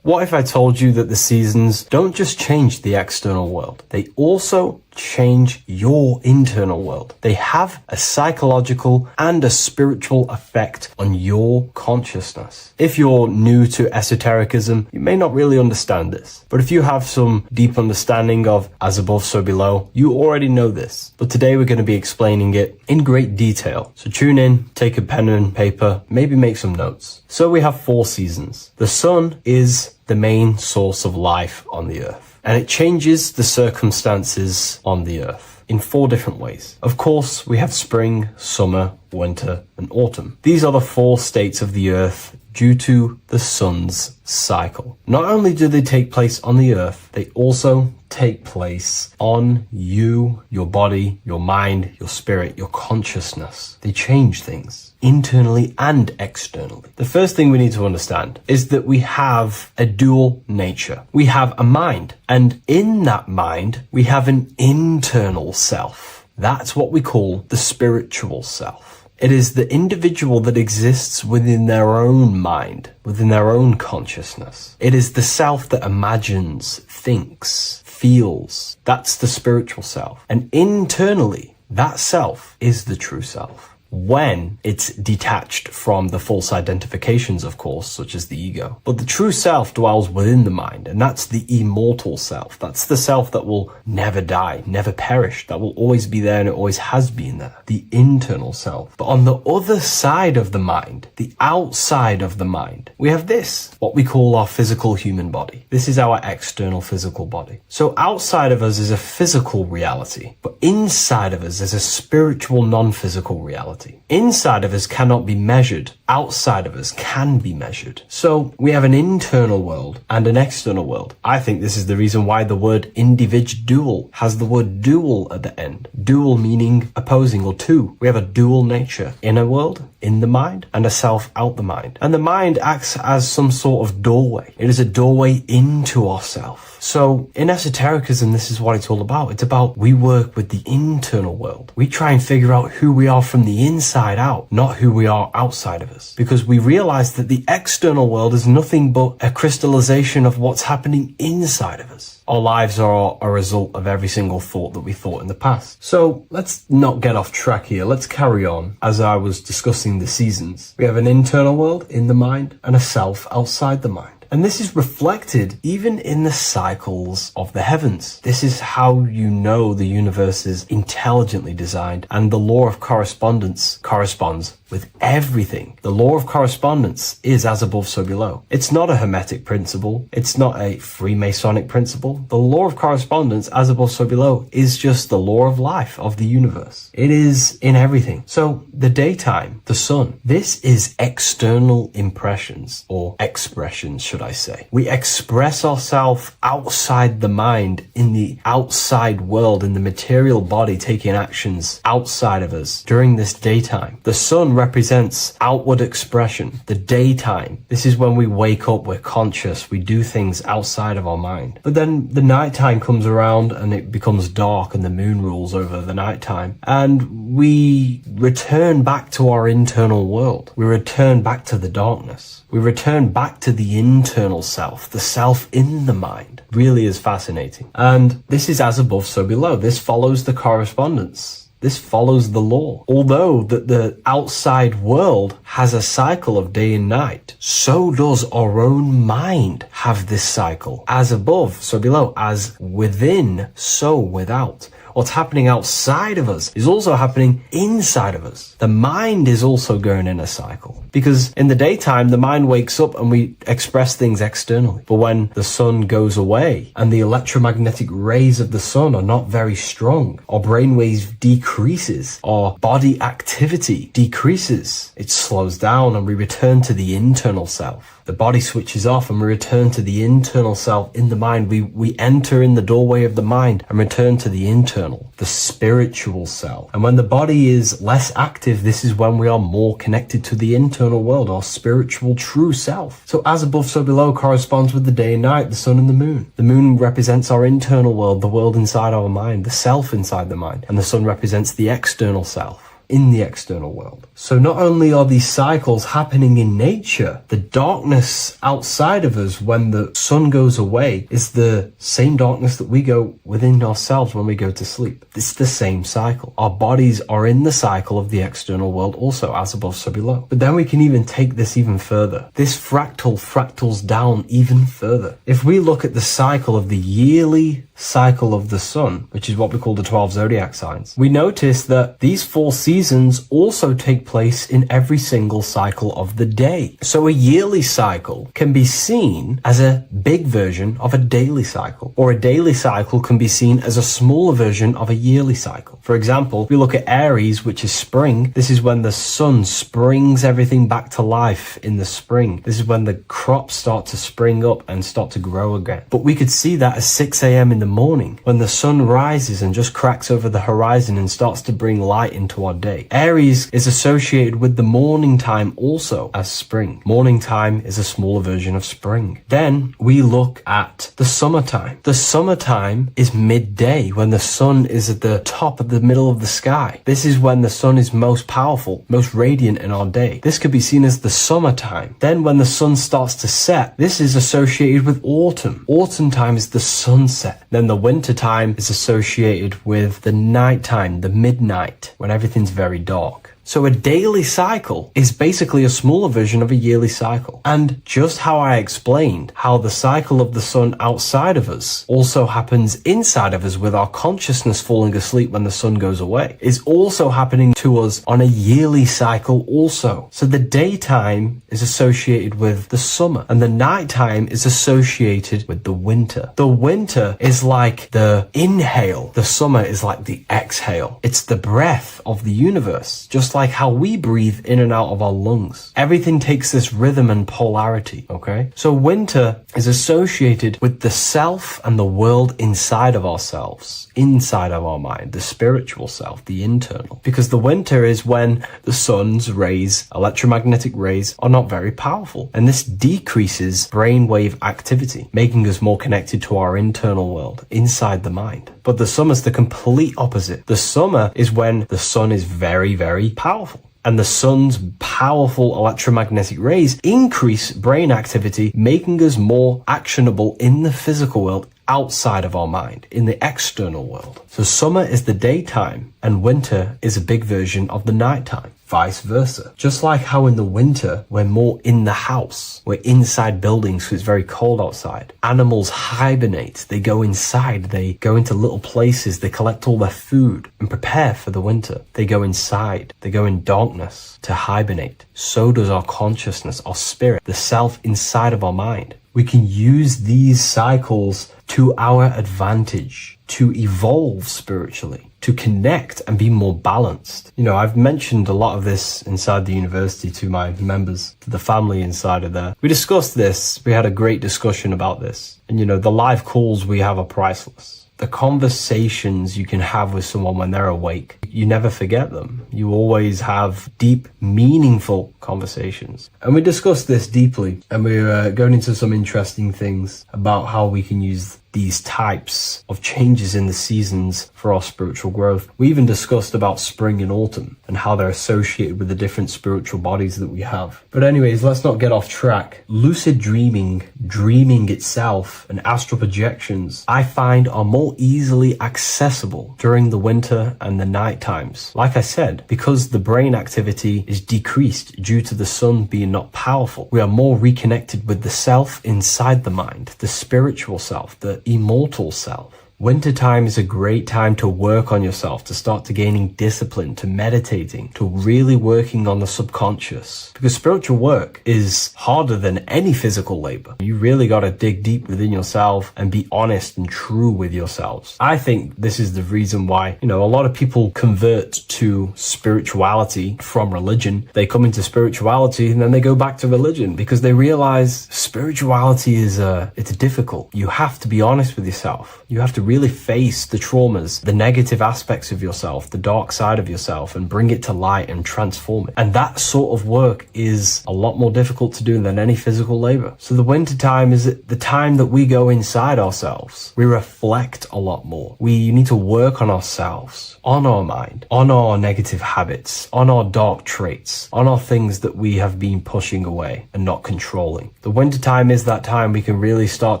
What if I told you that the seasons don't just change the external world, they also change your internal world? They have a psychological and a spiritual effect on your consciousness. If you're new to esotericism, you may not really understand this, but if you have some deep understanding of as above, so below, you already know this. But today we're going to be explaining it in great detail. So tune in, take a pen and paper, maybe make some notes. So we have 4 seasons. The sun is the main source of life on the earth, and it changes the circumstances on the earth in 4 different ways. Of course, we have spring, summer, winter, and autumn. These are the 4 states of the earth due to the sun's cycle. Not only do they take place on the earth, they also take place on you, your body, your mind, your spirit, your consciousness. They change things internally and externally. The first thing we need to understand is that we have a dual nature. We have a mind, and in that mind, we have an internal self. That's what we call the spiritual self. It is the individual that exists within their own mind, within their own consciousness. It is the self that imagines, thinks, feels. That's the spiritual self. And internally, that self is the true self. When it's detached from the false identifications, of course, such as the ego. But the true self dwells within the mind, and that's the immortal self. That's the self that will never die, never perish, that will always be there and it always has been there. The internal self. But on the other side of the mind, the outside of the mind, we have this, what we call our physical human body. This is our external physical body. So outside of us is a physical reality, but inside of us is a spiritual non-physical reality. Inside of us cannot be measured. Outside of us can be measured. So we have an internal world and an external world. I think this is the reason why the word individual has the word dual at the end. Dual meaning opposing or two. We have a dual nature. Inner world, in the mind, and a self out the mind. And the mind acts as some sort of doorway. It is a doorway into ourself. So in esotericism, this is what it's all about. It's about we work with the internal world. We try and figure out who we are from the inside out, not who we are outside of us. Because we realize that the external world is nothing but a crystallization of what's happening inside of us. Our lives are a result of every single thought that we thought in the past. So let's not get off track here. Let's carry on. As I was discussing the seasons, we have an internal world in the mind and a self outside the mind. And this is reflected even in the cycles of the heavens. This is how you know the universe is intelligently designed, and the law of correspondence corresponds with everything. The law of correspondence is as above, so below. It's not a Hermetic principle. It's not a Freemasonic principle. The law of correspondence, as above, so below, is just the law of life of the universe. It is in everything. So the daytime, the sun, this is external impressions or expressions, should I say. We express ourselves outside the mind, in the outside world, in the material body, taking actions outside of us during this daytime. The sun represents outward expression, the daytime. This is when we wake up, we're conscious, we do things outside of our mind. But then the nighttime comes around and it becomes dark and the moon rules over the nighttime. And we return back to our internal world. We return back to the darkness. We return back to the internal self, the self in the mind. Really is fascinating. And this is as above, so below. This follows the correspondence. This follows the law. Although that the outside world has a cycle of day and night, so does our own mind have this cycle. As above, so below. As within, so without. What's happening outside of us is also happening inside of us. The mind is also going in a cycle. Because in the daytime, the mind wakes up and we express things externally. But when the sun goes away and the electromagnetic rays of the sun are not very strong, our brainwave decreases, our body activity decreases, it slows down and we return to the internal self. The body switches off and we return to the internal self in the mind. We enter in the doorway of the mind and return to the internal, the spiritual self. And when the body is less active, this is when we are more connected to the internal world, our spiritual true self. So as above, so below corresponds with the day and night, the sun and the moon. The moon represents our internal world, the world inside our mind, the self inside the mind. And the sun represents the external self in the external world. So not only are these cycles happening in nature, the darkness outside of us when the sun goes away is the same darkness that we go within ourselves when we go to sleep. It's the same cycle. Our bodies are in the cycle of the external world also, as above, so below. But then we can even take this even further. This fractals down even further. If we look at the cycle of the yearly cycle of the sun, which is what we call the 12 zodiac signs, we notice that these 4 seasons also take place in every single cycle of the day. So a yearly cycle can be seen as a big version of a daily cycle, or a daily cycle can be seen as a smaller version of a yearly cycle. For example, we look at Aries, which is spring. This is when the sun springs everything back to life in the spring. This is when the crops start to spring up and start to grow again. But we could see that at 6 a.m. in the morning, when the sun rises and just cracks over the horizon and starts to bring light into our day. Aries is associated with the morning time also as spring. Morning time is a smaller version of spring. Then we look at the summertime. The summertime is midday, when the sun is at the top of the middle of the sky. This is when the sun is most powerful, most radiant in our day. This could be seen as the summertime. Then when the sun starts to set, this is associated with autumn. Autumn time is the sunset. Then the winter time is associated with the nighttime, the midnight, when everything's very dark. So a daily cycle is basically a smaller version of a yearly cycle. And just how I explained how the cycle of the sun outside of us also happens inside of us with our consciousness falling asleep when the sun goes away, is also happening to us on a yearly cycle also. So the daytime is associated with the summer and the nighttime is associated with the winter. The winter is like the inhale. The summer is like the exhale. It's the breath of the universe, just like how we breathe in and out of our lungs. Everything takes this rhythm and polarity, okay? So winter is associated with the self and the world inside of ourselves, inside of our mind, the spiritual self, the internal. Because the winter is when the sun's rays, electromagnetic rays, are not very powerful. And this decreases brainwave activity, making us more connected to our internal world, inside the mind. But the summer's the complete opposite. The summer is when the sun is very, very powerful. And the sun's powerful electromagnetic rays increase brain activity, making us more actionable in the physical world outside of our mind, in the external world. So summer is the daytime and winter is a big version of the nighttime. Vice versa. Just like how in the winter, we're more in the house. We're inside buildings because it's very cold outside. Animals hibernate. They go inside. They go into little places. They collect all their food and prepare for the winter. They go inside. They go in darkness to hibernate. So does our consciousness, our spirit, the self inside of our mind. We can use these cycles to our advantage, to evolve spiritually, to connect and be more balanced. You know, I've mentioned a lot of this inside the university to my members, to the family inside of there. We discussed this. We had a great discussion about this. And, you know, the live calls we have are priceless. The conversations you can have with someone when they're awake, you never forget them. You always have deep, meaningful conversations. And we discussed this deeply, and we're going into some interesting things about how we can use these types of changes in the seasons for our spiritual growth. We even discussed about spring and autumn and how they're associated with the different spiritual bodies that we have. But anyways, let's not get off track. Lucid dreaming, dreaming itself, and astral projections, I find are more easily accessible during the winter and the night times. Like I said, because the brain activity is decreased due to the sun being not powerful, we are more reconnected with the self inside the mind, the spiritual self, the immortal self. Wintertime is a great time to work on yourself, to start to gaining discipline, to meditating, to really working on the subconscious. Because spiritual work is harder than any physical labor. You really got to dig deep within yourself and be honest and true with yourselves. I think this is the reason why, you know, a lot of people convert to spirituality from religion. They come into spirituality and then they go back to religion because they realize spirituality is it's difficult. You have to be honest with yourself. You have to really face the traumas, the negative aspects of yourself, the dark side of yourself, and bring it to light and transform it. And that sort of work is a lot more difficult to do than any physical labor. So the winter time is the time that we go inside ourselves. We reflect a lot more. We need to work on ourselves, on our mind, on our negative habits, on our dark traits, on our things that we have been pushing away and not controlling. The winter time is that time we can really start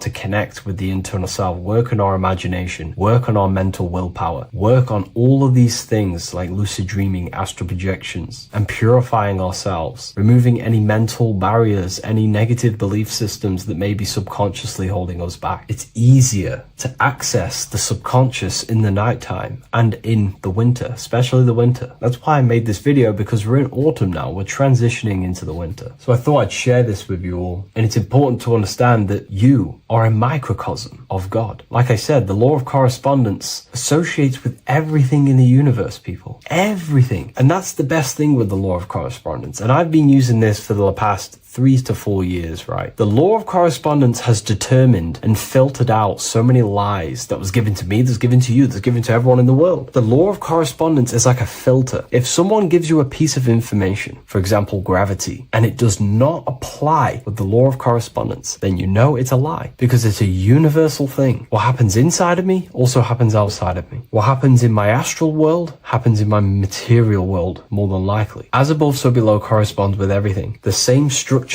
to connect with the internal self, work on our imagination, work on our mental willpower, work on all of these things like lucid dreaming, astral projections, and purifying ourselves, removing any mental barriers, any negative belief systems that may be subconsciously holding us back. It's easier to access the subconscious in the nighttime and in the winter, especially the winter. That's why I made this video, because we're in autumn now. We're transitioning into the winter. So I thought I'd share this with you all. And it's important to understand that you are a microcosm of God. Like I said, the law of correspondence associates with everything in the universe, people. Everything. And that's the best thing with the law of correspondence. And I've been using this for the past 3 to 4 years, right? The law of correspondence has determined and filtered out so many lies that was given to me, that's given to you, that's given to everyone in the world. The law of correspondence is like a filter. If someone gives you a piece of information, for example, gravity, and it does not apply with the law of correspondence, then you know it's a lie, because it's a universal thing. What happens inside of me also happens outside of me. What happens in my astral world happens in my material world, more than likely. As above, so below corresponds with everything. The same structure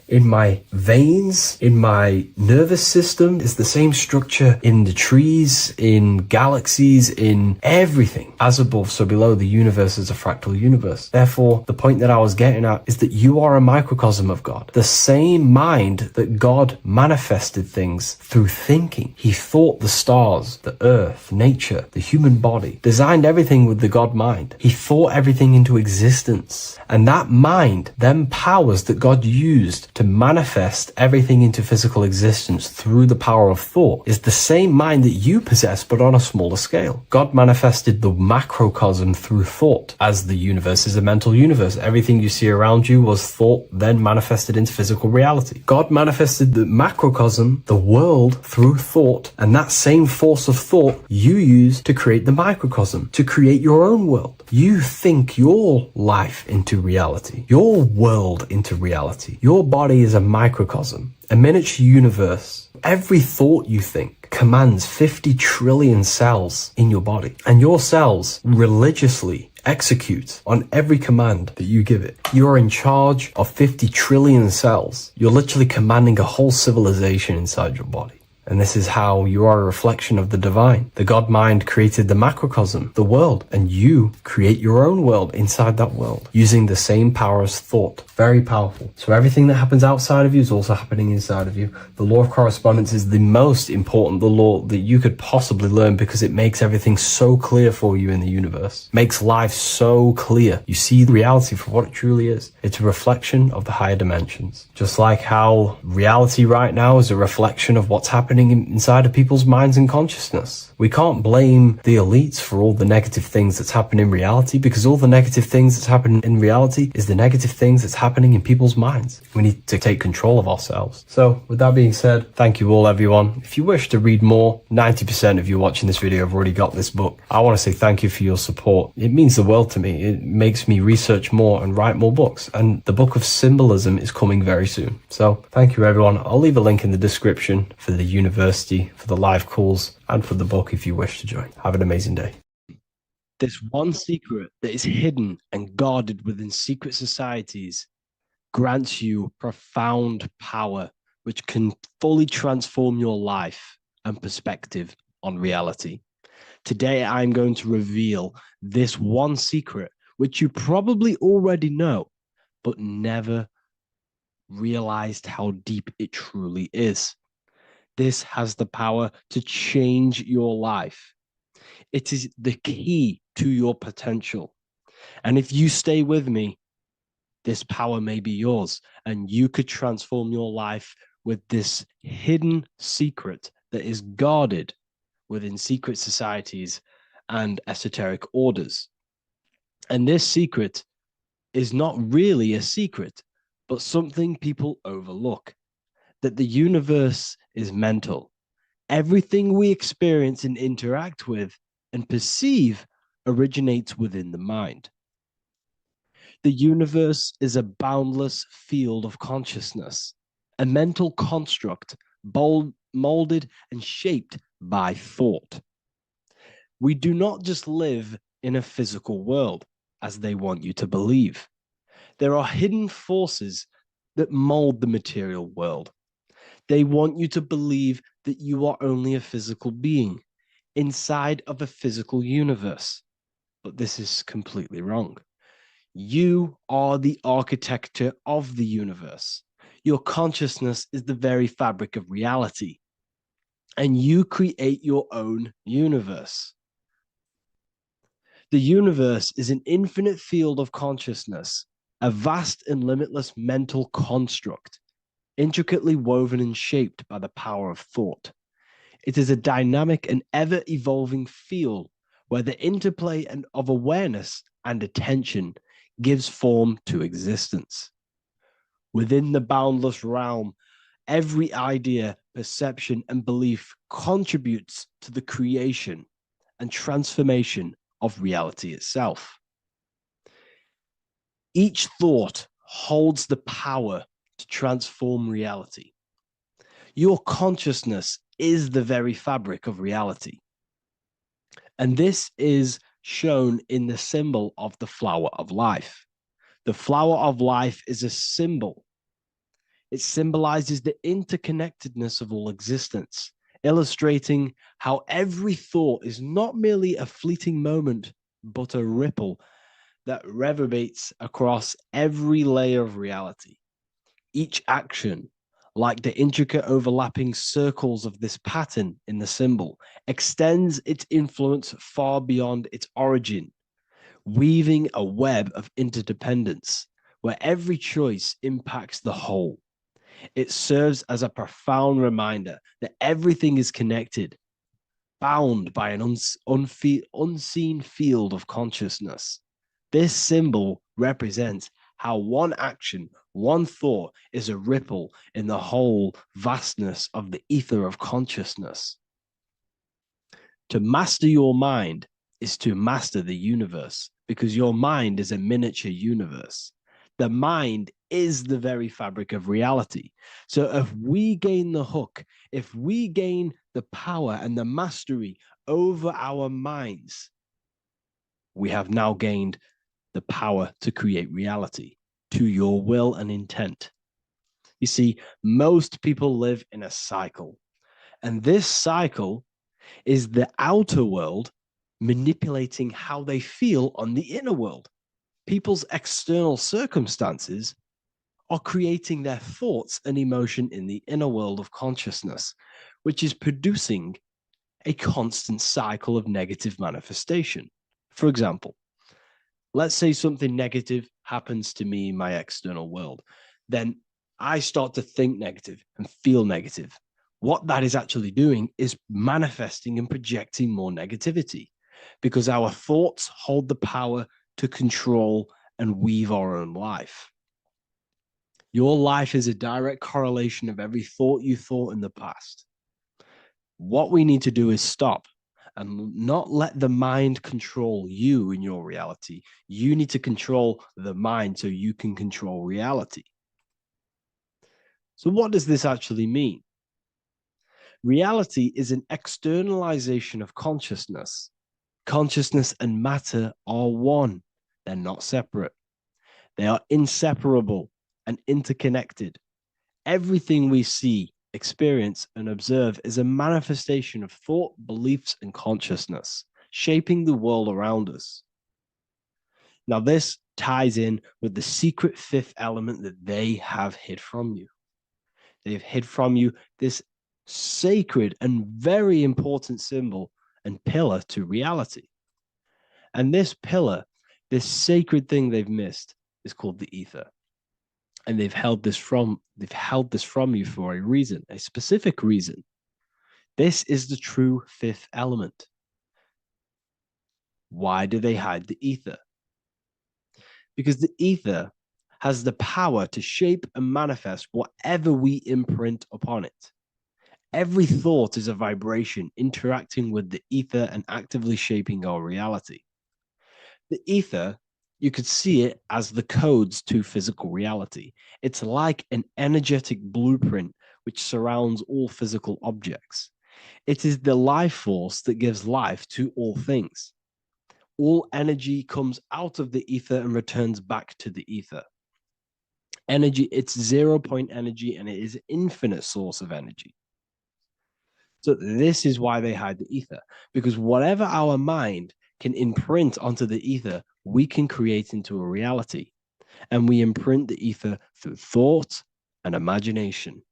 in my veins, in my nervous system, is the same structure in the trees, in galaxies, in everything. As above, so below, the universe is a fractal universe. Therefore, the point that I was getting at is that you are a microcosm of God. The same mind that God manifested things through thinking. He thought the stars, the earth, nature, the human body, designed everything with the God mind. He thought everything into existence. And that mind, them powers that God used to manifest everything into physical existence through the power of thought, is the same mind that you possess, but on a smaller scale. God manifested the macrocosm through thought, as the universe is a mental universe. Everything you see around you was thought, then manifested into physical reality. God manifested the macrocosm, the world, through thought, and that same force of thought you use to create the microcosm, to create your own world. You think your life into reality, your world into reality. Your body is a microcosm, a miniature universe. Every thought you think commands 50 trillion cells in your body, and your cells religiously execute on every command that you give it. You're in charge of 50 trillion cells. You're literally commanding a whole civilization inside your body. And this is how you are a reflection of the divine. The God mind created the macrocosm, the world, and you create your own world inside that world using the same power as thought. Very powerful. So everything that happens outside of you is also happening inside of you. The law of correspondence is the most important, the law that you could possibly learn, because it makes everything so clear for you in the universe. Makes life so clear. You see reality for what it truly is. It's a reflection of the higher dimensions. Just like how reality right now is a reflection of what's happening inside of people's minds and consciousness. We can't blame the elites for all the negative things that's happening in reality, because all the negative things that's happening in reality is the negative things that's happening in people's minds. We need to take control of ourselves. So with that being said, thank you all, everyone. If you wish to read more, 90% of you watching this video have already got this book. I want to say thank you for your support. It means the world to me. It makes me research more and write more books. And the book of symbolism is coming very soon. So thank you, everyone. I'll leave a link in the description for the university, for the live calls, and for the book if you wish to join. Have an amazing day. This one secret that is hidden and guarded within secret societies grants you profound power, which can fully transform your life and perspective on reality. Today, I'm going to reveal this one secret, which you probably already know, but never realized how deep it truly is. This has the power to change your life. It is the key to your potential. And if you stay with me, this power may be yours, and you could transform your life with this hidden secret that is guarded within secret societies and esoteric orders. And this secret is not really a secret, but something people overlook, that the universe is mental. Everything we experience and interact with and perceive originates within the mind. The universe is a boundless field of consciousness, a mental construct molded and shaped by thought. We do not just live in a physical world, as they want you to believe. There are hidden forces that mold the material world. They want you to believe that you are only a physical being inside of a physical universe. But this is completely wrong. You are the architecture of the universe. Your consciousness is the very fabric of reality. And you create your own universe. The universe is an infinite field of consciousness, a vast and limitless mental construct, intricately woven and shaped by the power of thought. It is a dynamic and ever-evolving field where the interplay of awareness and attention gives form to existence. Within the boundless realm, every idea, perception, and belief contributes to the creation and transformation of reality itself. Each thought holds the power to transform reality. Your consciousness is the very fabric of reality. And this is shown in the symbol of the flower of life. The flower of life is a symbol. It symbolizes the interconnectedness of all existence, illustrating how every thought is not merely a fleeting moment, but a ripple that reverberates across every layer of reality. Each action, like the intricate overlapping circles of this pattern in the symbol, extends its influence far beyond its origin, weaving a web of interdependence where every choice impacts the whole. It serves as a profound reminder that everything is connected, bound by an unseen field of consciousness. This symbol represents how one action, one thought is a ripple in the whole vastness of the ether of consciousness. To master your mind is to master the universe, because your mind is a miniature universe. The mind is the very fabric of reality. So if we gain the hook, if we gain the power and the mastery over our minds, we have now gained the power to create reality to your will and intent. You see, most people live in a cycle, and this cycle is the outer world manipulating how they feel on the inner world. People's external circumstances are creating their thoughts and emotion in the inner world of consciousness, which is producing a constant cycle of negative manifestation. For example, let's say something negative happens to me in my external world. Then I start to think negative and feel negative. what that is actually doing is manifesting and projecting more negativity, because our thoughts hold the power to control and weave our own life. Your life is a direct correlation of every thought you thought in the past. What we need to do is stop and not let the mind control you in your reality. You need to control the mind so you can control reality. So what does this actually mean? Reality is an externalization of consciousness. Consciousness and matter are one. They're not separate. They are inseparable and interconnected. Everything we see, experience, and observe is a manifestation of thought, beliefs, and consciousness, shaping the world around us. Now, this ties in with the secret fifth element that they have hid from you. They've hid from you this sacred and very important symbol and pillar to reality. And this pillar, this sacred thing they've missed, is called the ether. And they've held this from you for a reason, a specific reason. This is the true fifth element. Why do they hide the ether? Because the ether has the power to shape and manifest whatever we imprint upon it. Every thought is a vibration interacting with the ether and actively shaping our reality. The ether, you could see it as the codes to physical reality. It's like an energetic blueprint which surrounds all physical objects. It is the life force that gives life to all things. All energy comes out of the ether and returns back to the ether. Energy, it's 0-point energy, and it is an infinite source of energy. So this is why they hide the ether, because whatever our mind can imprint onto the ether, we can create into a reality. And we imprint the ether through thought and imagination.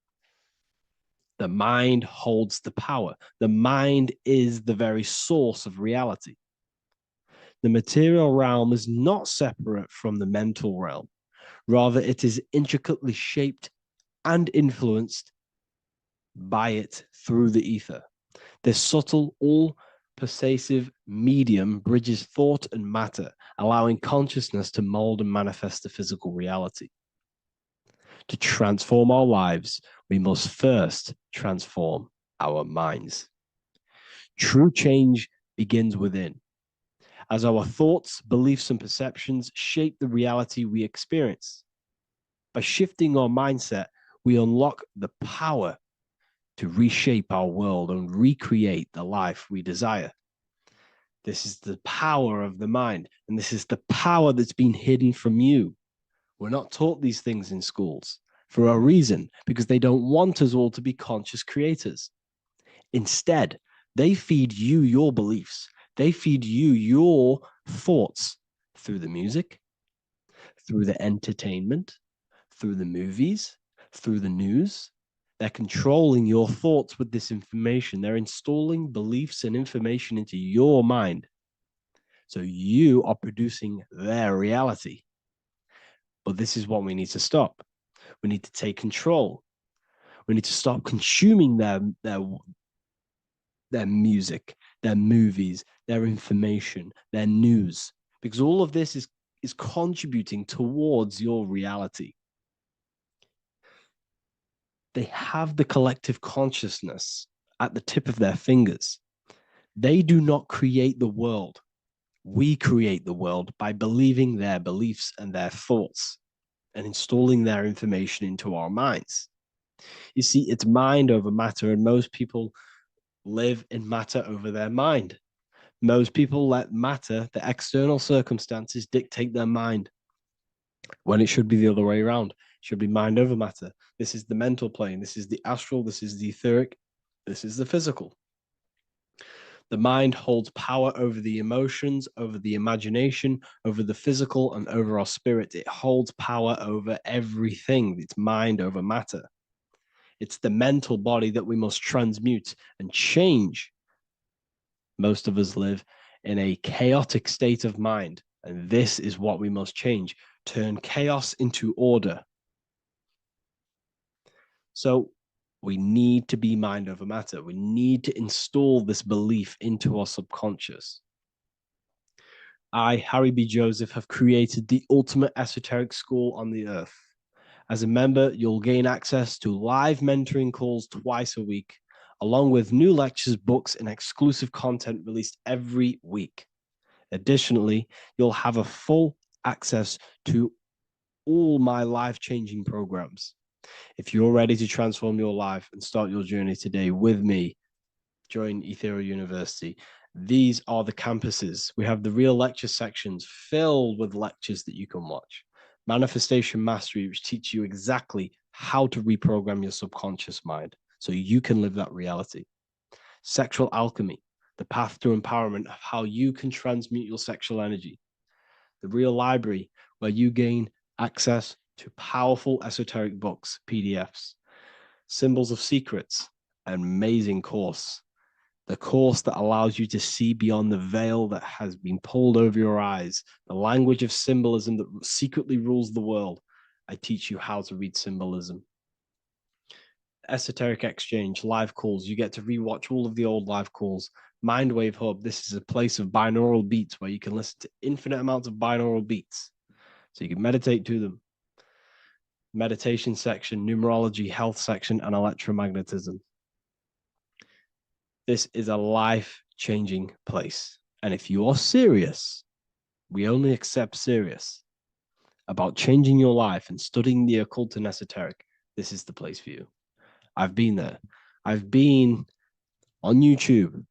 The mind holds the power. The mind is the very source of reality. The material realm is not separate from the mental realm. Rather, it is intricately shaped and influenced by it through the ether. This subtle, all-pervasive medium bridges thought and matter, allowing consciousness to mold and manifest the physical reality. To transform our lives, we must first transform our minds. True change begins within, as our thoughts, beliefs, and perceptions shape the reality we experience. By shifting our mindset, we unlock the power to reshape our world and recreate the life we desire. This is the power of the mind, and this is the power that's been hidden from you. We're not taught these things in schools for a reason, because they don't want us all to be conscious creators. Instead, they feed you your beliefs. They feed you your thoughts through the music, through the entertainment, through the movies, through the news. They're controlling your thoughts with this information. They're installing beliefs and information into your mind. So you are producing their reality. But this is what we need to stop. We need to take control. We need to stop consuming their music, their movies, their information, their news, because all of this is contributing towards your reality. They have the collective consciousness at the tip of their fingers. They do not create the world. We create the world by believing their beliefs and their thoughts and installing their information into our minds. You see, it's mind over matter, and most people live in matter over their mind. Most people let matter, the external circumstances, dictate their mind, when it should be the other way around. It should be mind over matter. This is the mental plane. This is the astral. This is the etheric. This is the physical. The mind holds power over the emotions, over the imagination, over the physical, and over our spirit. It holds power over everything. It's mind over matter. It's the mental body that we must transmute and change. Most of us live in a chaotic state of mind, and this is what we must change. Turn chaos into order. So We need to be mind over matter. We need to install this belief into our subconscious. I, Harry B. Joseph, have created the ultimate esoteric school on the earth. As a member, you'll gain access to live mentoring calls twice a week, along with new lectures, books, and exclusive content released every week. Additionally, you'll have a full access to all my life-changing programs. If you're ready to transform your life and start your journey today with me, join Ethereal University. These are the campuses. We have the real lecture sections filled with lectures that you can watch. Manifestation Mastery, which teach you exactly how to reprogram your subconscious mind so you can live that reality. Sexual Alchemy, the path to empowerment of how you can transmute your sexual energy. The Real Library, where you gain access to powerful esoteric books, PDFs. Symbols of Secrets, an amazing course. The course that allows you to see beyond the veil that has been pulled over your eyes, the language of symbolism that secretly rules the world. I teach you how to read symbolism. Esoteric Exchange, live calls. You get to rewatch all of the old live calls. Mindwave Hub, this is a place of binaural beats where you can listen to infinite amounts of binaural beats. So you can meditate to them. Meditation section, numerology, health section, and electromagnetism. This is a life-changing place. And if you are serious, we only accept serious about changing your life and studying the occult and esoteric, this is the place for you. I've been there. I've been on YouTube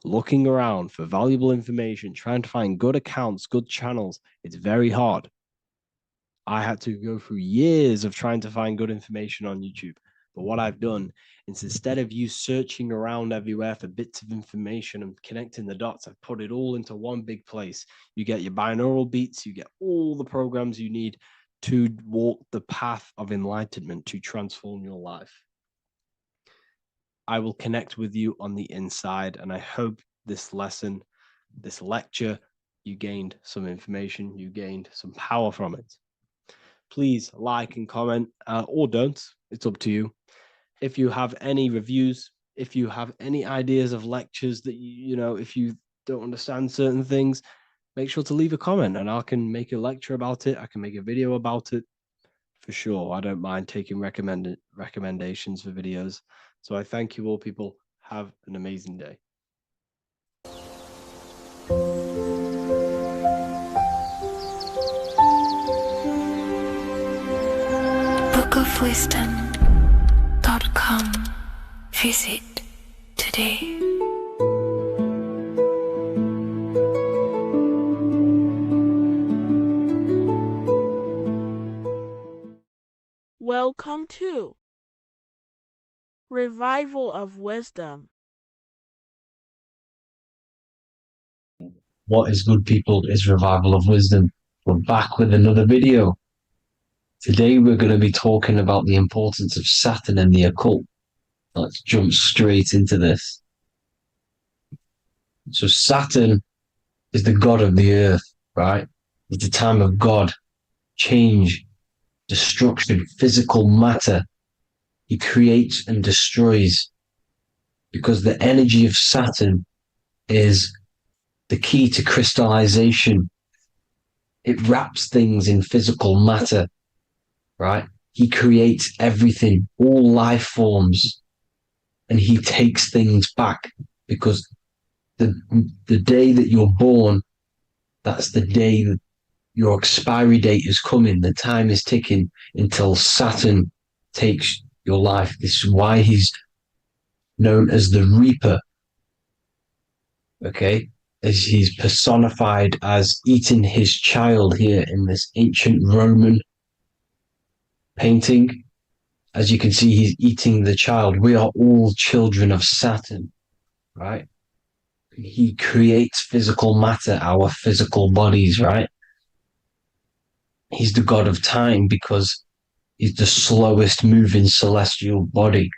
looking around for valuable information, trying to find good accounts, good channels. It's very hard. I had to go through years of trying to find good information on YouTube. But what I've done is, instead of you searching around everywhere for bits of information and connecting the dots, I've put it all into one big place. You get your binaural beats, you get all the programs you need to walk the path of enlightenment to transform your life. I will connect with you on the inside, and I hope this lesson, this lecture, you gained some information, you gained some power from it. Please like and comment, or don't. It's up to you. If you have any reviews, if you have any ideas of lectures that you know, if you don't understand certain things, make sure to leave a comment and I can make a lecture about it. I can make a video about it for sure. I don't mind taking recommendations for videos. So I thank you all, people. Have an amazing day. bookofwisdom.com. Visit today. Welcome to Revival of Wisdom. What is good, people? Is Revival of Wisdom. We're back with another video. Today we're going to be talking about the importance of Saturn and the occult. Let's jump straight into this. So Saturn is the god of the earth, right? It's the time of God, change, destruction, physical matter. He creates and destroys, because the energy of Saturn is the key to crystallization. It wraps things in physical matter, right? He creates everything, all life forms, and he takes things back, because the day that you're born, that's the day that your expiry date is coming. The time is ticking until Saturn takes your life. This is why he's known as the Reaper. Okay? As he's personified as eating his child here in this ancient Roman painting. As you can see, he's eating the child. We are all children of Saturn, right? He creates physical matter, our physical bodies, right? He's the god of time because he's the slowest moving celestial body.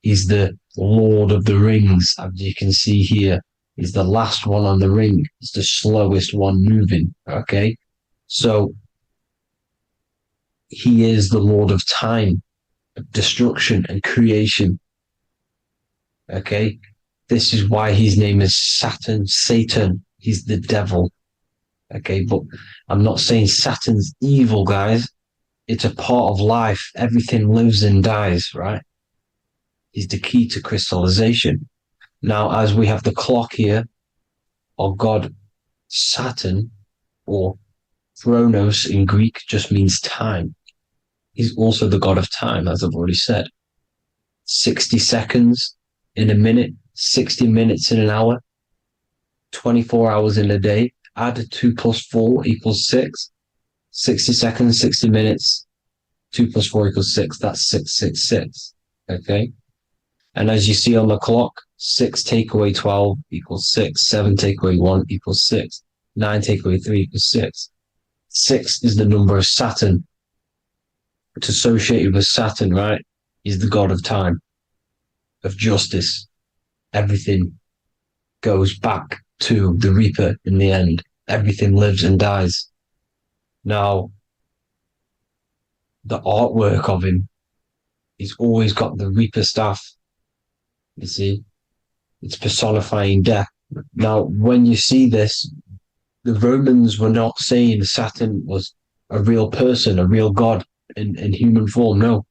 He's the Lord of the Rings, as you can see here. He's the last one on the ring. He's the slowest one moving, okay? So he is the Lord of time, destruction and creation. Okay. This is why his name is Saturn, Satan. He's the devil. Okay. But I'm not saying Saturn's evil, guys. It's a part of life. Everything lives and dies, right? He's the key to crystallization. Now, as we have the clock here, our god Saturn, or Chronos in Greek, just means time. He's also the god of time, as I've already said. 60 seconds in a minute, 60 minutes in an hour, 24 hours in a day. Add 2 plus 4 equals 6. 60 seconds, 60 minutes, 2 plus 4 equals 6. That's 666. Okay. And as you see on the clock, 6 take away 12 equals 6. 7 take away 1 equals 6. 9 take away 3 equals 6. 6 is the number of Saturn. It's associated with Saturn, right? He's the god of time, of justice. Everything goes back to the Reaper in the end. Everything lives and dies. Now, the artwork of him, he's always got the Reaper staff. You see, it's personifying death. Now, when you see this, the Romans were not saying Saturn was a real person, a real god in human form. No,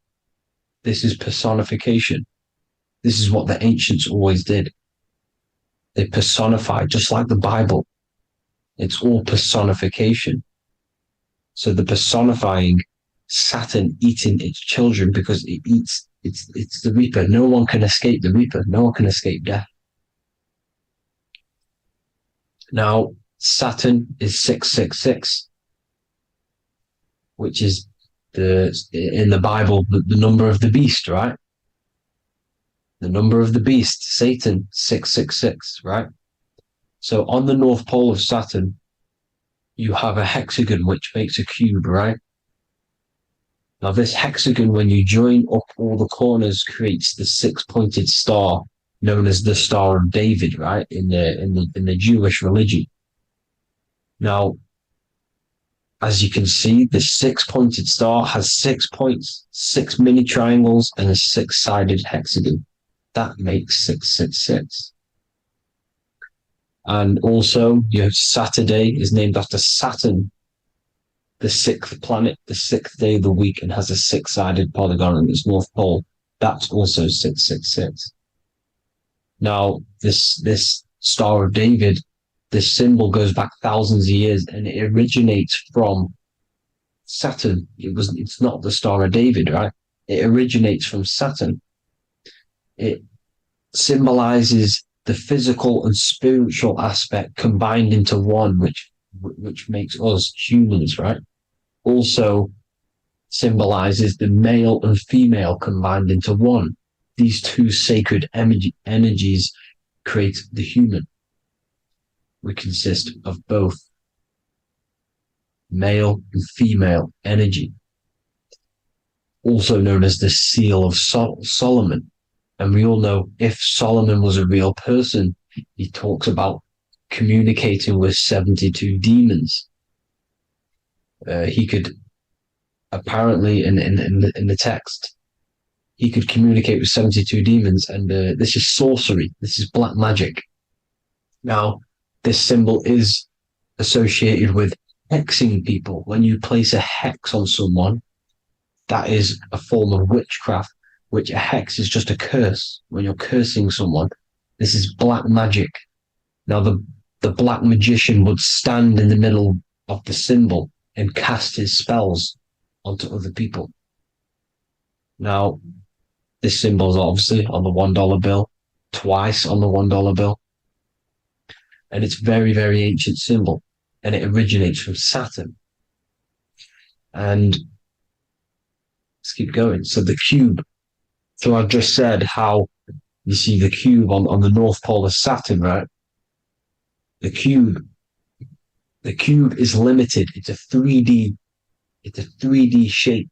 this is personification. This is what the ancients always did. They personified, just like the Bible. It's all personification. So the personifying Saturn eating its children because it eats, it's the Reaper. No one can escape the Reaper. No one can escape death. Now, Saturn is 666, which is in the Bible, the number of the beast, right? The number of the beast, Satan, 666, right? So on the North Pole of Saturn, you have a hexagon, which makes a cube, right? Now this hexagon, when you join up all the corners, creates the 6-pointed star known as the Star of David, right? In the Jewish religion. Now, as you can see, the 6-pointed star has 6 points, 6 mini triangles, and a 6-sided hexagon. That makes 666. And also, your Saturday is named after Saturn, the 6th planet, the 6th day of the week, and has a 6-sided polygon in its north pole. That's also 666. Now, this Star of David, this symbol goes back thousands of years, and it originates from Saturn. It's not the Star of David, right? It originates from Saturn. It symbolizes the physical and spiritual aspect combined into one, which makes us humans, right? Also symbolizes the male and female combined into one. These two sacred energies create the human. We consist of both male and female energy, also known as the Seal of Solomon. And we all know if Solomon was a real person, he talks about communicating with 72 demons. He could apparently, in the text, he could communicate with 72 demons, and this is sorcery. This is black magic. Now, this symbol is associated with hexing people. When you place a hex on someone, that is a form of witchcraft, which a hex is just a curse. When you're cursing someone, this is black magic. Now, the black magician would stand in the middle of the symbol and cast his spells onto other people. Now, this symbol is obviously on the $1 bill, twice on the $1 bill. And it's very, very ancient symbol. And it originates from Saturn. And let's keep going. So the cube. So I've just said how you see the cube on the North Pole of Saturn, right? The cube is limited. It's a 3D shape.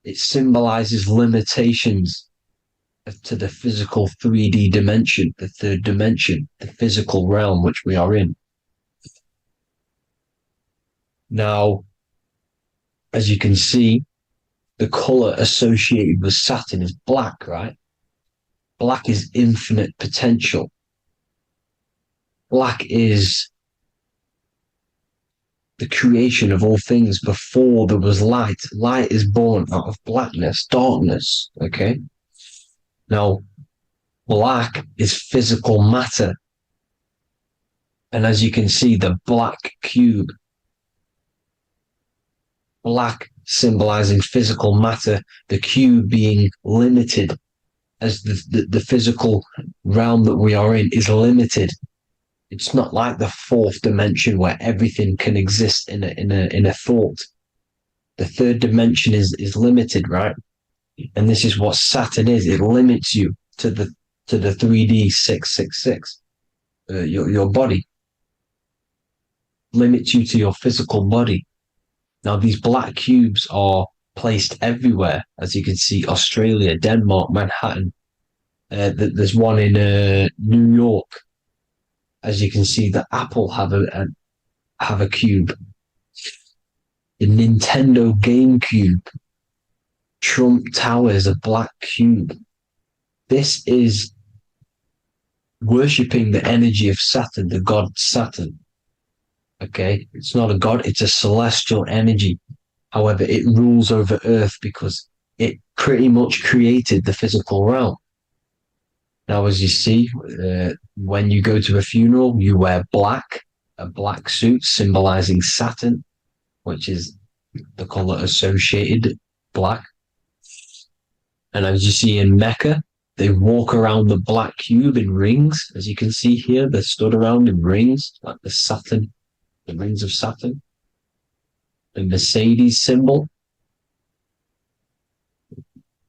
It symbolizes limitations to the physical 3D dimension, the third dimension, the physical realm which we are in. Now, as you can see, the color associated with Saturn is black, right? Black is infinite potential. Black is the creation of all things. Before there was light. Light is born out of blackness, darkness, okay? Now, black is physical matter. And as you can see, the black cube, black symbolizing physical matter, the cube being limited, as the physical realm that we are in is limited. It's not like the fourth dimension where everything can exist in a thought. The third dimension is limited, right? And this is what Saturn is. It limits you to the 3D 666. Your body limits you to your physical body. Now these black cubes are placed everywhere, as you can see: Australia, Denmark, Manhattan. There's one in New York. As you can see, the Apple have a cube. The Nintendo GameCube, Trump Tower is a black cube. This is worshipping the energy of Saturn, the god Saturn. Okay, it's not a god; it's a celestial energy. However, it rules over Earth because it pretty much created the physical realm. Now, as you see, when you go to a funeral, you wear black, a black suit symbolizing Saturn, which is the color associated, black. And as you see in Mecca, they walk around the black cube in rings. As you can see here, they're stood around in rings, like the Saturn, the rings of Saturn. The Mercedes symbol.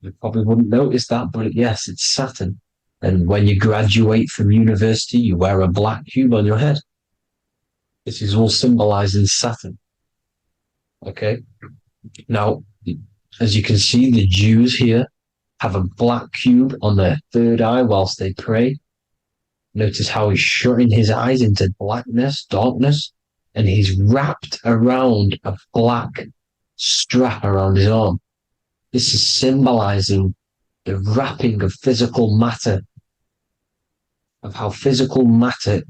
You probably wouldn't notice that, but yes, it's Saturn. And when you graduate from university, you wear a black cube on your head. This is all symbolizing Saturn. Okay. Now, as you can see, the Jews here have a black cube on their third eye whilst they pray. Notice how he's shutting his eyes into blackness, darkness, and he's wrapped around a black strap around his arm. This is symbolizing the wrapping of physical matter, of how physical matter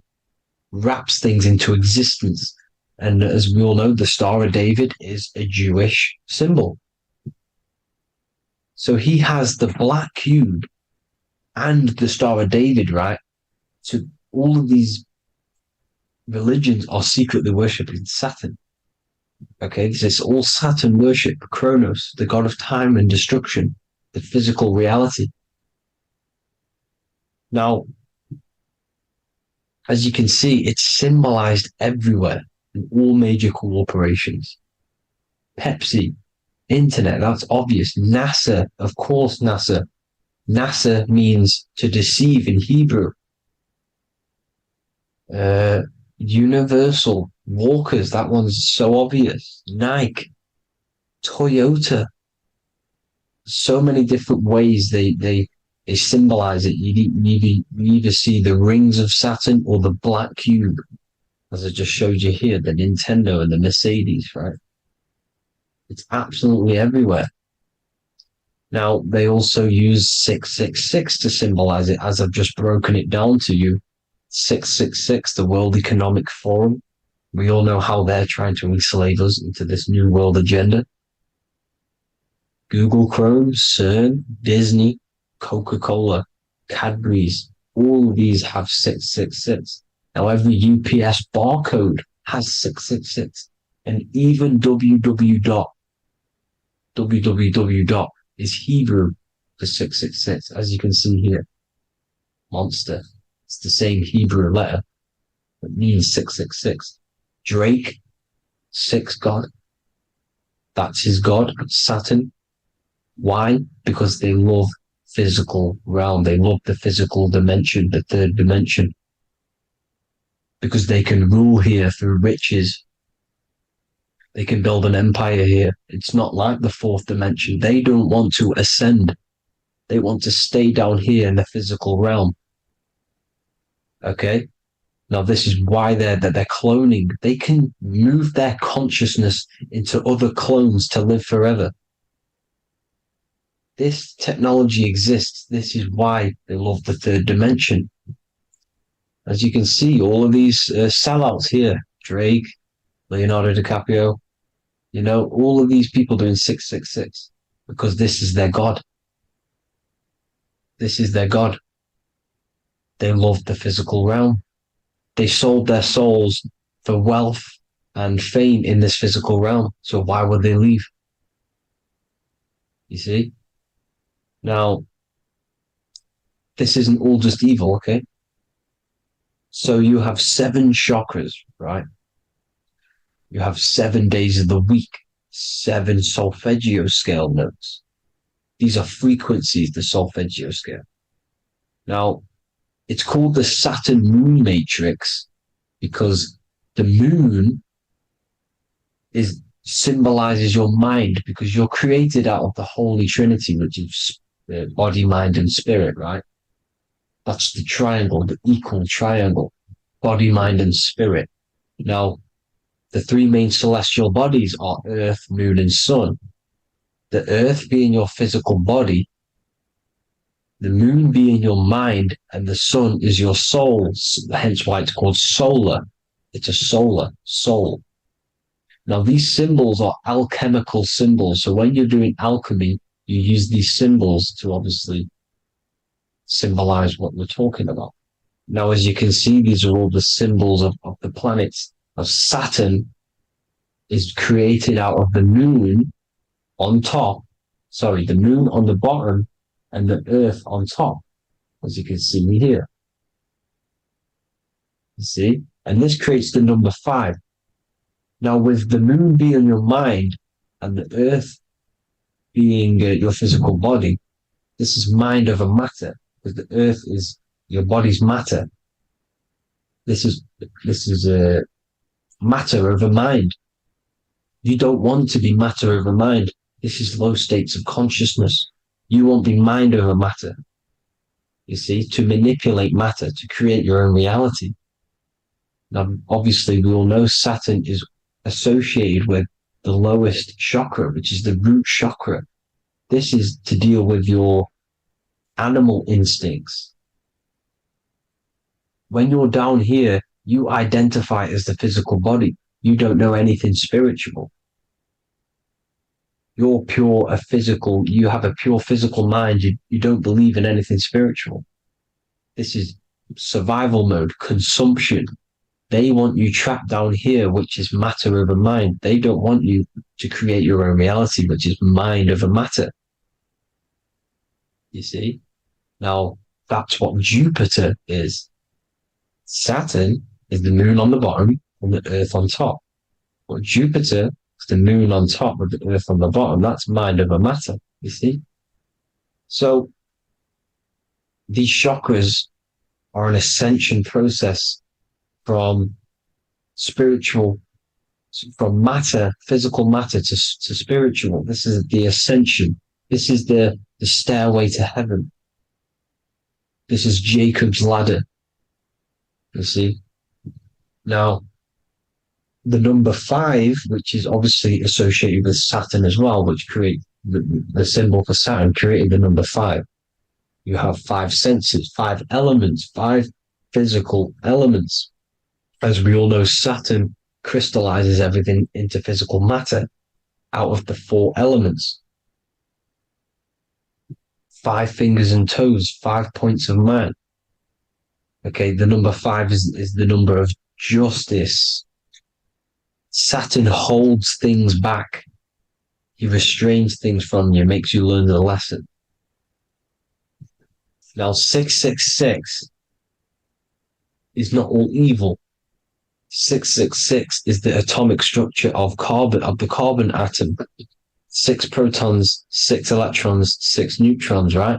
wraps things into existence. And as we all know, the Star of David is a Jewish symbol. So he has the black cube and the Star of David, right? So all of these religions are secretly worshipping Saturn. Okay, this is all Saturn worship, Kronos, the god of time and destruction, the physical reality. Now, as you can see, it's symbolized everywhere in all major corporations. Pepsi, internet, that's obvious. NASA, of course, NASA. NASA means to deceive in Hebrew. Universal, Walkers, that one's so obvious. Nike, Toyota. So many different ways they symbolize it. You either see the rings of Saturn or the black cube, as I just showed you here, the Nintendo and the Mercedes, right? It's absolutely everywhere. Now, they also use 666 to symbolize it, as I've just broken it down to you. 666, the World Economic Forum. We all know how they're trying to enslave us into this new world agenda. Google Chrome, CERN, Disney, Coca-Cola, Cadbury's, all of these have 666. Now, every UPS barcode has 666. And even www. Is Hebrew for 666, as you can see here. Monster. It's the same Hebrew letter that means 666. Drake, 6 God. That's his God, Saturn. Why? Because they love physical realm. They love the physical dimension, the third dimension. Because they can rule here through riches. They can build an empire here. It's not like the fourth dimension. They don't want to ascend. They want to stay down here in the physical realm. Okay? Now, this is why they're cloning. They can move their consciousness into other clones to live forever. This technology exists. This is why they love the third dimension. As you can see, all of these sellouts here, Drake, Leonardo DiCaprio, you know, all of these people doing 666 because this is their God. This is their God. They love the physical realm. They sold their souls for wealth and fame in this physical realm. So why would they leave? You see? Now, this isn't all just evil, okay? So you have 7 chakras, right? You have 7 days of the week, 7 solfeggio scale notes. These are frequencies, the solfeggio scale. Now, it's called the Saturn moon matrix because the moon symbolizes your mind, because you're created out of the Holy Trinity, which is body, mind, and spirit, right? That's the triangle, the equal triangle, body, mind, and spirit. Now, the 3 main celestial bodies are Earth, Moon, and Sun. The Earth being your physical body, the Moon being your mind, and the Sun is your soul, hence why it's called solar. It's a solar soul. Now, these symbols are alchemical symbols. So when you're doing alchemy, you use these symbols to obviously symbolize what we're talking about. Now, as you can see, these are all the symbols of the planets. Now, Saturn is created out of the moon on top, the moon on the bottom and the earth on top, as you can see here. You see? And this creates the number 5. Now, with the moon being your mind and the earth being your physical body, this is mind over matter, because the earth is your body's matter. This is a matter over mind. You don't want to be matter over mind. This is low states of consciousness. You won't be mind over matter. You see, to manipulate matter, to create your own reality. Now, obviously, we all know Saturn is associated with the lowest chakra, which is the root chakra. This is to deal with your animal instincts. When you're down here, you identify as the physical body. You don't know anything spiritual. You're you have a pure physical mind. You don't believe in anything spiritual. This is survival mode, consumption. They want you trapped down here, which is matter over mind. They don't want you to create your own reality, which is mind over matter. You see? Now, that's what Jupiter is. Saturn is the moon on the bottom and the earth on top. But Jupiter is the moon on top with the earth on the bottom. That's mind over matter, you see? So, these chakras are an ascension process from matter, physical matter to spiritual. This is the ascension. This is the stairway to heaven. This is Jacob's ladder. You see? Now, the number 5, which is obviously associated with Saturn as well, which create the symbol for Saturn, created the number 5. You have 5 senses, 5 elements, 5 physical elements. As we all know, Saturn crystallizes everything into physical matter out of the 4 elements. 5 fingers and toes, 5 points of man. Okay, the number 5 is the number of justice. Saturn holds things back. He restrains things from you, makes you learn the lesson. Now, 666 is not all evil. 666 is the atomic structure of the carbon atom. 6 protons, 6 electrons, 6 neutrons, right?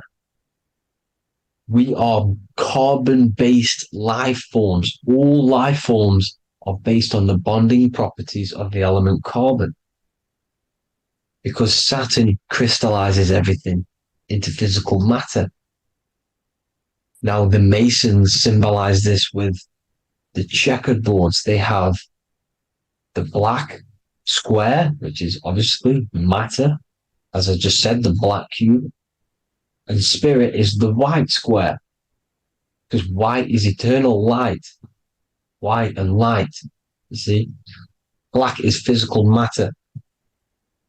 We are carbon-based life forms. All life forms are based on the bonding properties of the element carbon. Because Saturn crystallizes everything into physical matter. Now, the Masons symbolize this with the checkered boards. They have the black square, which is obviously matter. As I just said, the black cube. And spirit is the white square, because white is eternal light. White and light, you see. Black is physical matter.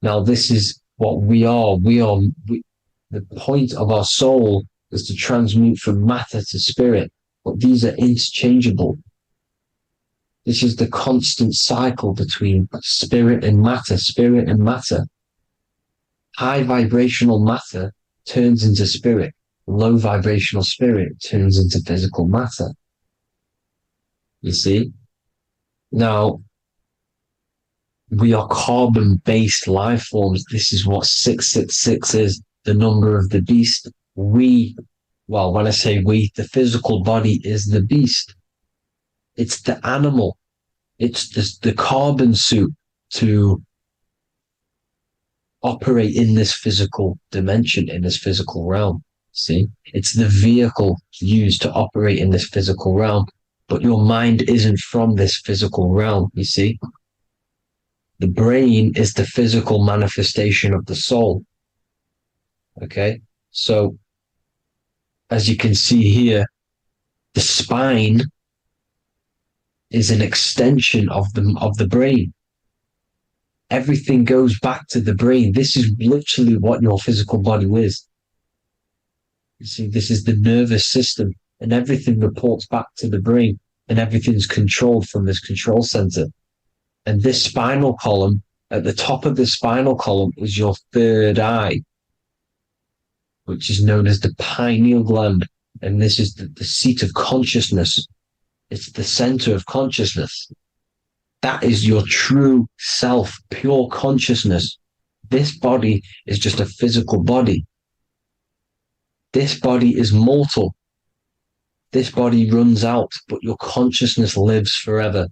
Now, this is what we are. The point of our soul is to transmute from matter to spirit, but these are interchangeable. This is the constant cycle between spirit and matter, spirit and matter. High vibrational matter turns into spirit. Low vibrational spirit turns into physical matter. You see? Now, we are carbon-based life forms. This is what 666 is, the number of the beast. When I say we, the physical body is the beast. It's the animal. It's the carbon suit to operate in this physical dimension, in this physical realm. See? It's the vehicle used to operate in this physical realm. But your mind isn't from this physical realm, you see? The brain is the physical manifestation of the soul. Okay? So, as you can see here, the spine is an extension of the brain. Everything goes back to the brain. This is literally what your physical body is. You see, this is the nervous system, and everything reports back to the brain, and everything's controlled from this control center. And this spinal column, at the top of the spinal column, is your third eye, which is known as the pineal gland. And this is the seat of consciousness. It's the center of consciousness. That is your true self, pure consciousness. This body is just a physical body. This body is mortal. This body runs out, but your consciousness lives forever.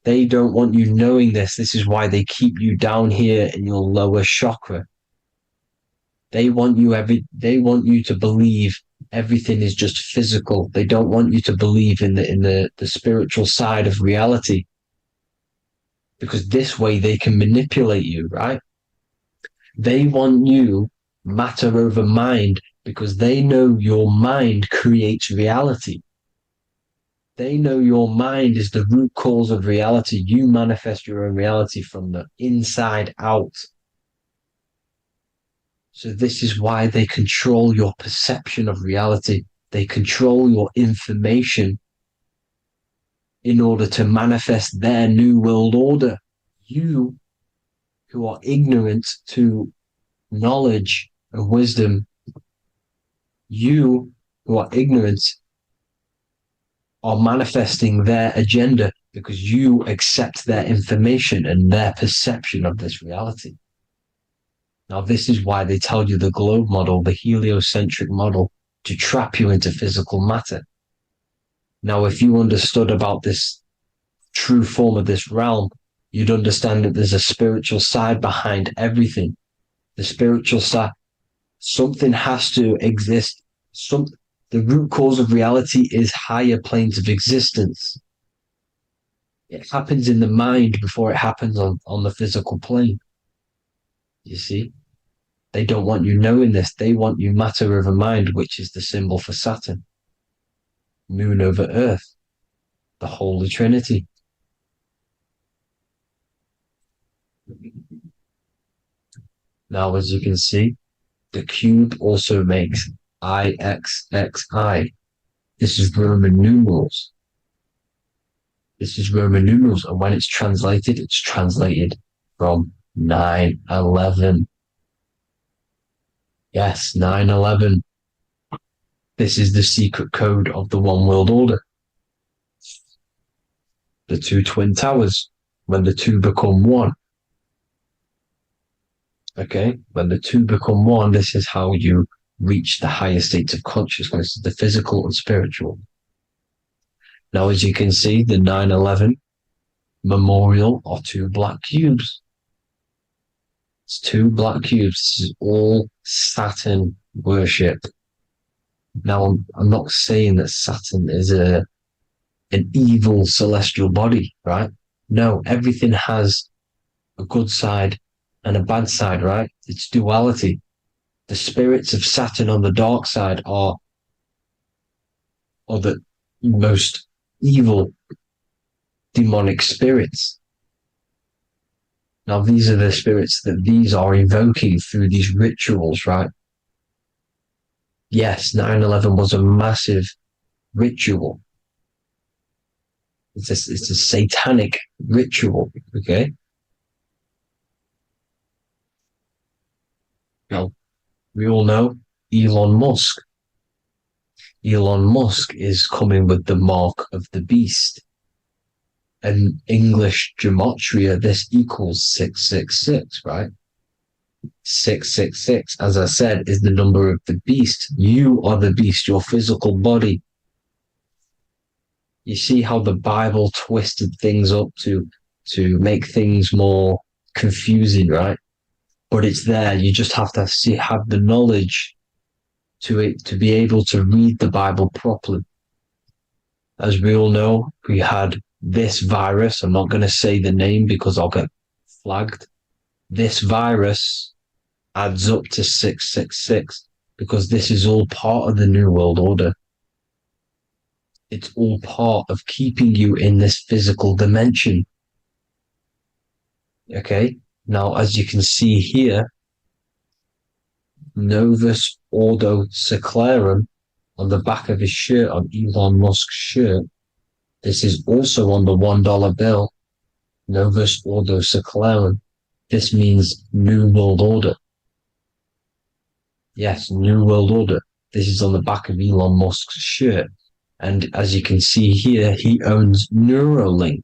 They don't want you knowing this. This is why they keep you down here in your lower chakra. They want you to believe everything is just physical. They don't want you to believe in the spiritual side of reality. Because this way they can manipulate you, right? They want you matter over mind because they know your mind creates reality. They know your mind is the root cause of reality. You manifest your own reality from the inside out. So this is why they control your perception of reality. They control your information in order to manifest their new world order. You, who are ignorant to knowledge and wisdom, you who are ignorant are manifesting their agenda because you accept their information and their perception of this reality. Now, this is why they tell you the globe model, the heliocentric model, to trap you into physical matter. Now, if you understood about this true form of this realm, you'd understand that there's a spiritual side behind everything. The spiritual side, something has to exist. The root cause of reality is higher planes of existence. It happens in the mind before it happens on the physical plane. You see? They don't want you knowing this. They want you matter over mind, which is the symbol for Saturn. Moon over Earth. The Holy Trinity. Now, as you can see, the cube also makes IXXI. This is Roman numerals. This is Roman numerals, and when it's translated from 9/11. Yes, 9/11. This is the secret code of the One World Order. The two twin towers, when the two become one. Okay, when the two become one, this is how you reach the higher states of consciousness, the physical and spiritual. Now, as you can see, the 9/11 memorial are two black cubes. It's two black cubes. This is all Saturn worship. Now, I'm not saying that Saturn is an evil celestial body, right? No, everything has a good side and a bad side, right? It's duality. The spirits of Saturn on the dark side are the most evil demonic spirits. Now, these are the spirits that these are invoking through these rituals, right? Yes, 9/11 was a massive ritual. It's a satanic ritual, okay? Now, we all know Elon Musk. Elon Musk is coming with the mark of the beast. And English gematria, this equals 666, right? 666, as I said, is the number of the beast. You are the beast, your physical body. You see how the Bible twisted things up to make things more confusing, right? But it's there. You just have to have the knowledge to be able to read the Bible properly. As we all know, we had this virus. I'm not going to say the name because I'll get flagged. This virus adds up to 666 because this is all part of the New World Order. It's all part of keeping you in this physical dimension. Okay? Now, as you can see here, Novus Ordo Seclorum on the back of his shirt, on Elon Musk's shirt. This is also on the $1 bill, Novus Ordo Seclorum. This means New World Order. Yes, New World Order. This is on the back of Elon Musk's shirt. And as you can see here, he owns Neuralink,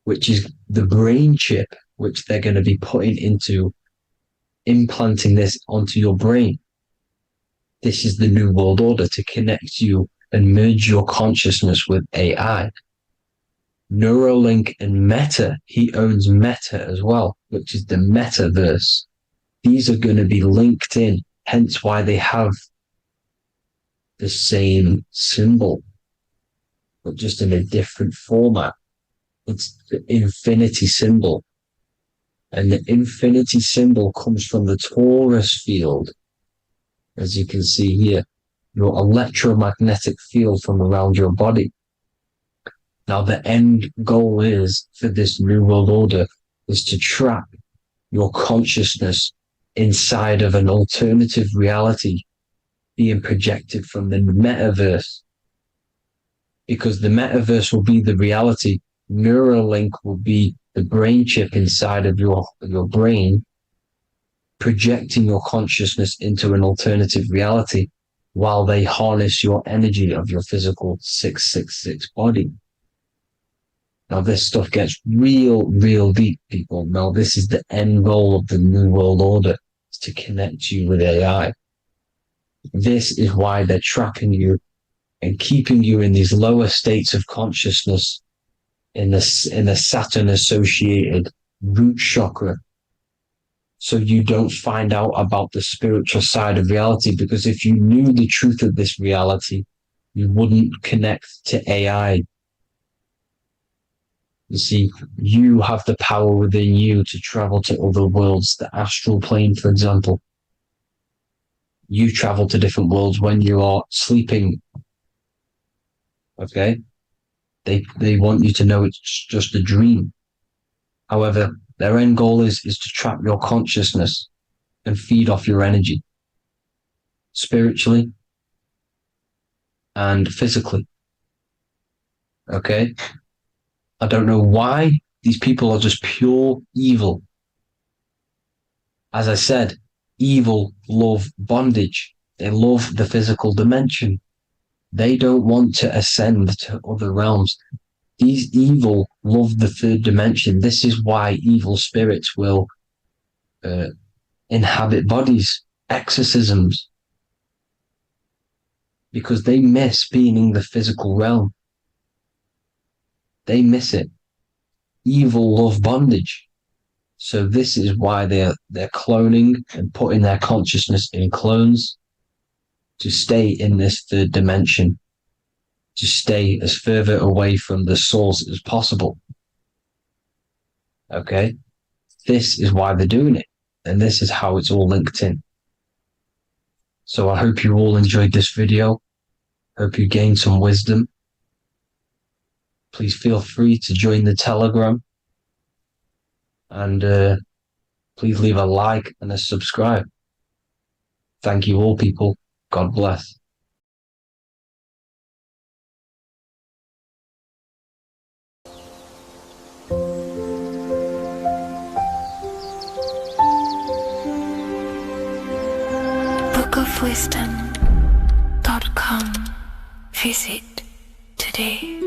which is the brain chip, which they're going to be putting into implanting this onto your brain. This is the New World Order to connect you and merge your consciousness with AI. Neuralink and Meta, he owns Meta as well, which is the metaverse. These are going to be linked in, hence why they have the same symbol, but just in a different format. It's the infinity symbol. And the infinity symbol comes from the torus field, as you can see here, your electromagnetic field from around your body. Now, the end goal is for this New World Order is to trap your consciousness inside of an alternative reality being projected from the metaverse. Because the metaverse will be the reality. Neuralink will be the brain chip inside of your brain, projecting your consciousness into an alternative reality while they harness your energy of your physical 666 body. Now, this stuff gets real deep, people. Now, this is the end goal of the New World Order, is to connect you with AI. This is why they're trapping you and keeping you in these lower states of consciousness in the Saturn-associated root chakra, so you don't find out about the spiritual side of reality. Because if you knew the truth of this reality, you wouldn't connect to AI. You see, you have the power within you to travel to other worlds, the astral plane, for example. You travel to different worlds when you are sleeping. Okay? They want you to know it's just a dream. However, their end goal is to trap your consciousness and feed off your energy, spiritually and physically. Okay? I don't know why these people are just pure evil. As I said, evil love bondage. They love the physical dimension. They don't want to ascend to other realms. These evil love the third dimension. This is why evil spirits will inhabit bodies, exorcisms, because they miss being in the physical realm. They miss it. Evil love bondage. So this is why they're cloning and putting their consciousness in clones to stay in this third dimension, to stay as further away from the source as possible. Okay? This is why they're doing it. And this is how it's all linked in. So I hope you all enjoyed this video. Hope you gained some wisdom. Please feel free to join the Telegram. And please leave a like and a subscribe. Thank you all, people. God bless. bookofwisdom.com. Visit today.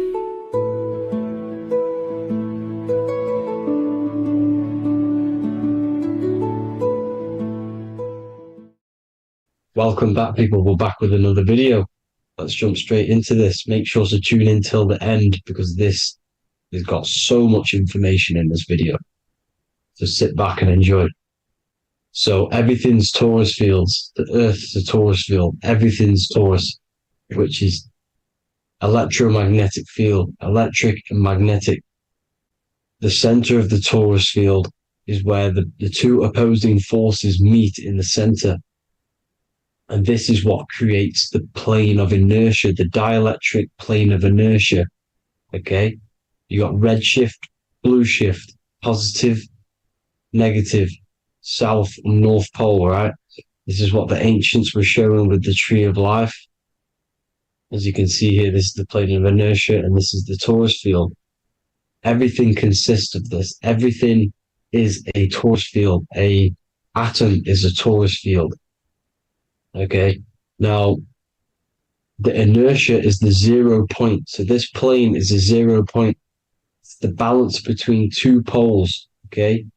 Welcome back, people. We're back with another video. Let's jump straight into this. Make sure to tune in till the end because this has got so much information in this video. So sit back and enjoy. So everything's torus fields. The Earth's a torus field. Everything's torus, which is electromagnetic field, electric and magnetic. The center of the torus field is where the two opposing forces meet in the center. And this is what creates the plane of inertia, the dielectric plane of inertia. Okay? You got red shift, blue shift, positive, negative, south and north pole, right? This is what the ancients were showing with the tree of life. As you can see here, this is the plane of inertia and this is the torus field. Everything consists of this. Everything is a torus field. A atom is a torus field. Okay, now the inertia is the 0 point. So this plane is a 0 point. It's the balance between two poles. Okay,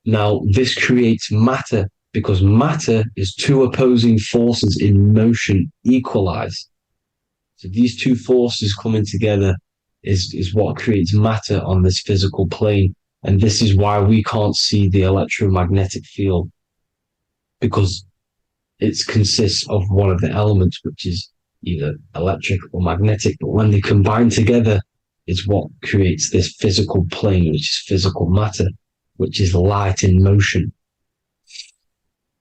now this creates matter because matter is two opposing forces in motion equalized. So these two forces coming together is what creates matter on this physical plane. And this is why we can't see the electromagnetic field, because it consists of one of the elements, which is either electric or magnetic. But when they combine together, it's what creates this physical plane, which is physical matter, which is light in motion.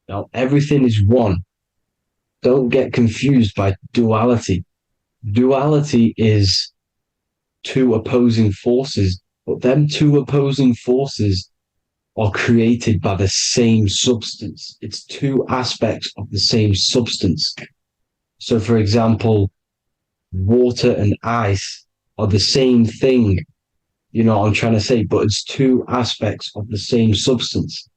Now, everything is one. Don't get confused by duality. Duality is two opposing forces, but them two opposing forces are created by the same substance. It's two aspects of the same substance. So, for example, water and ice are the same thing, you know what I'm trying to say, but it's two aspects of the same substance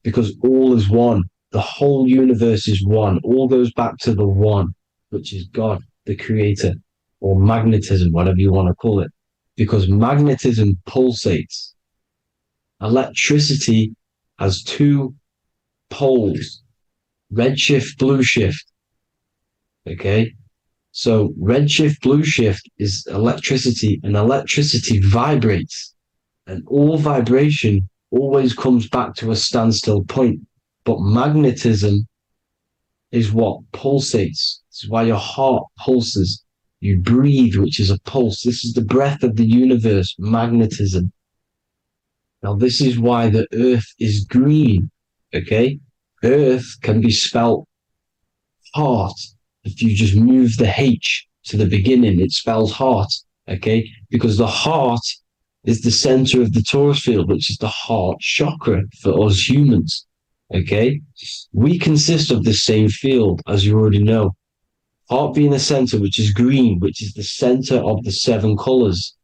because all is one. The whole universe is one. All goes back to the one, which is God, the creator, or magnetism, whatever you want to call it, because magnetism pulsates. Electricity has two poles, red shift, blue shift. Okay, so red shift, blue shift is electricity, and electricity vibrates, and all vibration always comes back to a standstill point. But magnetism is what pulsates. This is why your heart pulses. You breathe, which is a pulse. This is the breath of the universe, magnetism. Now, this is why the earth is green, okay? Earth can be spelled heart. If you just move the H to the beginning, it spells heart, okay? Because the heart is the center of the torus field, which is the heart chakra for us humans, okay? We consist of the same field, as you already know. Heart being the center, which is green, which is the center of the seven colors.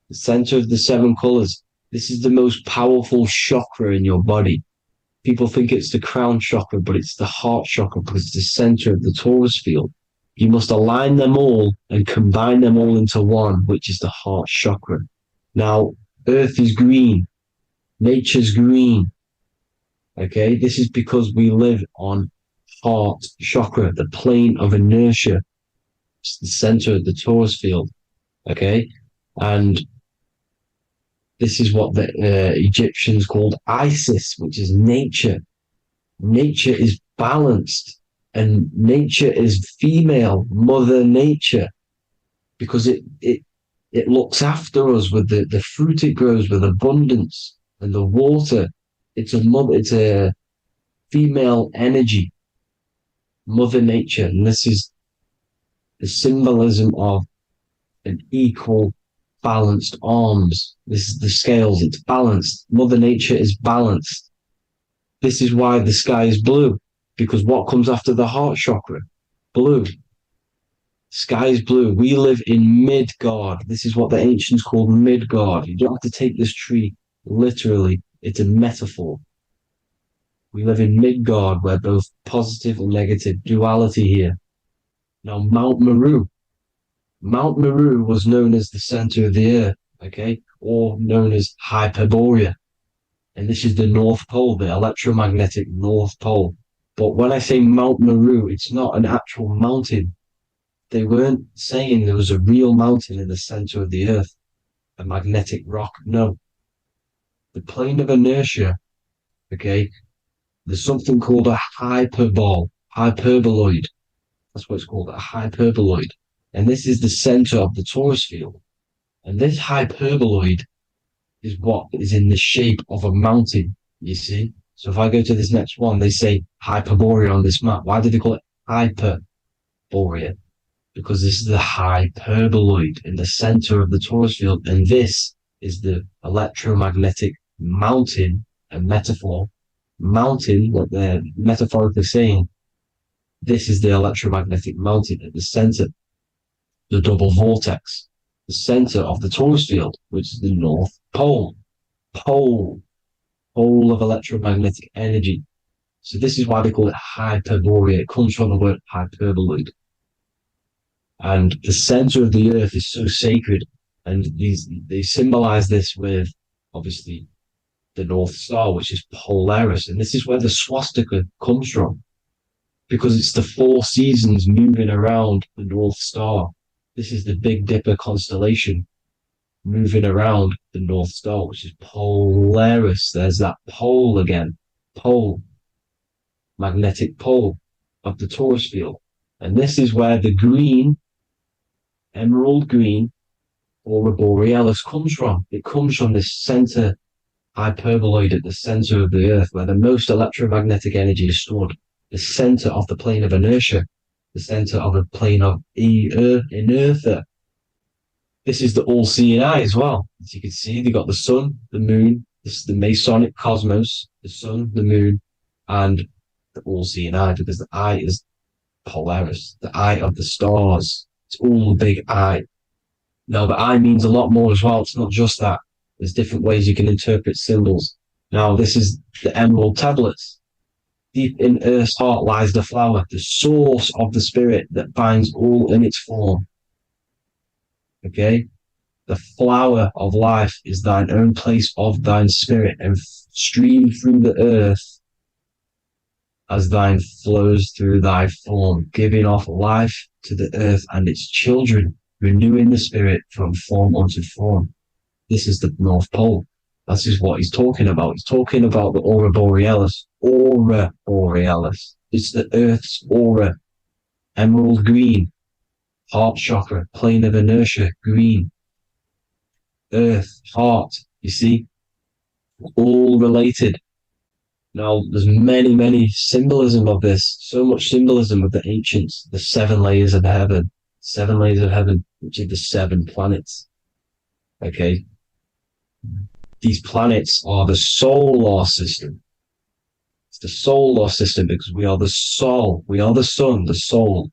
The center of the seven colors. This is the most powerful chakra in your body. People think it's the crown chakra, but it's the heart chakra because it's the center of the torus field. You must align them all and combine them all into one, which is the heart chakra. Now, earth is green. Nature's green. Okay, this is because we live on heart chakra, the plane of inertia. It's the center of the torus field. Okay, and this is what the Egyptians called Isis, which is nature. Nature is balanced, and nature is female, Mother Nature, because it looks after us with the fruit it grows with abundance, and the water. It's a female energy. Mother Nature, and this is the symbolism of an equal, balanced arms. This is the scales, it's balanced. Mother Nature is balanced. This is why the sky is blue, because what comes after the heart chakra? Blue. Sky is blue. We live in Midgard. This is what the ancients called Midgard. You don't have to take this tree literally. It's a metaphor. We live in Midgard, where both positive and negative duality here. Now, Mount Meru. Mount Meru was known as the center of the earth, okay, or known as Hyperborea. And this is the North Pole, the electromagnetic North Pole. But when I say Mount Meru, it's not an actual mountain. They weren't saying there was a real mountain in the center of the earth, a magnetic rock. No. The plane of inertia, okay, there's something called a hyperboloid. That's what it's called, a hyperboloid. And this is the center of the torus field. And this hyperboloid is what is in the shape of a mountain, you see? So if I go to this next one, they say Hyperborea on this map. Why do they call it Hyperborea? Because this is the hyperboloid in the center of the torus field. And this is the electromagnetic mountain, a metaphor. Mountain, what they're metaphorically saying, this is the electromagnetic mountain at the center, the double vortex, the center of the torus field, which is the North Pole. Pole of electromagnetic energy. So this is why they call it Hyperborea. It comes from the word hyperboloid. And the center of the earth is so sacred. And they symbolize this with, obviously, the North Star, which is Polaris. And this is where the swastika comes from, because it's the 4 seasons moving around the North Star. This is the Big Dipper constellation moving around the North Star, which is Polaris. There's that pole again. Pole. Magnetic pole of the torus field. And this is where the green, emerald green, aurora borealis comes from. It comes from this center hyperboloid at the center of the earth, where the most electromagnetic energy is stored. The center of the plane of inertia, the center of the plane of inertia. This is the all-seeing eye as well. As you can see, they got the sun, the moon, this is the Masonic cosmos, the sun, the moon, and the all-seeing eye, because the eye is Polaris, the eye of the stars. It's all a big eye. Now, the eye means a lot more as well. It's not just that. There's different ways you can interpret symbols. Now, this is the emerald tablets. Deep in Earth's heart lies the flower, the source of the spirit that binds all in its form. Okay? The flower of life is thine own place of thine spirit, and stream through the earth as thine flows through thy form, giving off life to the earth and its children, renewing the spirit from form unto form. This is the North Pole. This is what he's talking about. He's talking about the aurora borealis. Aurora borealis. It's the Earth's aura. Emerald green. Heart chakra. Plane of inertia. Green. Earth. Heart. You see? All related. Now, there's many symbolism of this. So much symbolism of the ancients. The 7 layers of heaven. 7 layers of heaven, which are the 7 planets. Okay? These planets are the solar system. It's the solar system because we are the soul. We are the sun, the soul.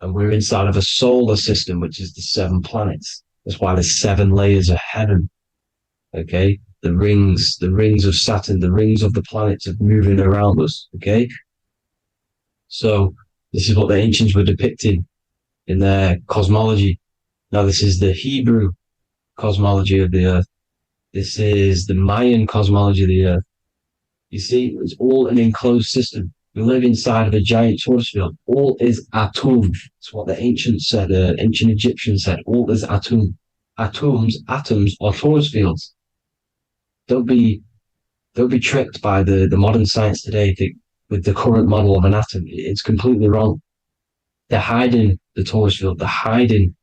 And we're inside of a solar system, which is the 7 planets. That's why there's 7 layers of heaven. Okay? The rings of Saturn, the rings of the planets are moving around us. Okay? So, this is what the ancients were depicting in their cosmology. Now, this is the Hebrew cosmology of the earth. This is the Mayan cosmology of the earth. You see, it's all an enclosed system. We live inside of a giant torus field. All is atum. It's what the ancients said, ancient Egyptians said. All is atum. Atoms are torus fields. Don't be tricked by the modern science today with the current model of an atom. It's completely wrong. They're hiding the torus field. They're hiding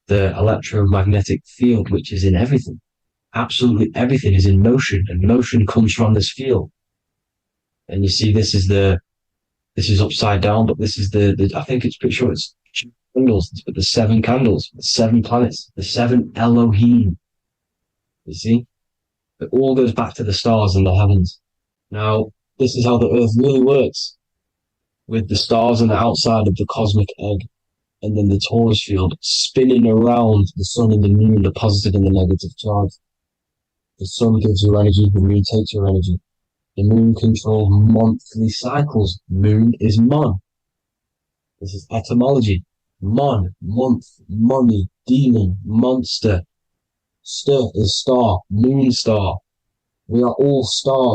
the electromagnetic field, which is in everything. Absolutely everything is in motion, and motion comes from this field. And you see, this is the This is upside down, but this is the I think it's pretty sure it's candles, but the 7 candles, the 7 planets, the 7 Elohim. You see? It all goes back to the stars and the heavens. Now, this is how the earth really works, with the stars on the outside of the cosmic egg, and then the torus field spinning around the sun and the moon, the positive and the negative charge. The sun gives you energy, the moon takes your energy. The moon controls monthly cycles. Moon is mon. This is etymology. Mon, month, money, demon, monster. Stir is star, moon star. We are all stars.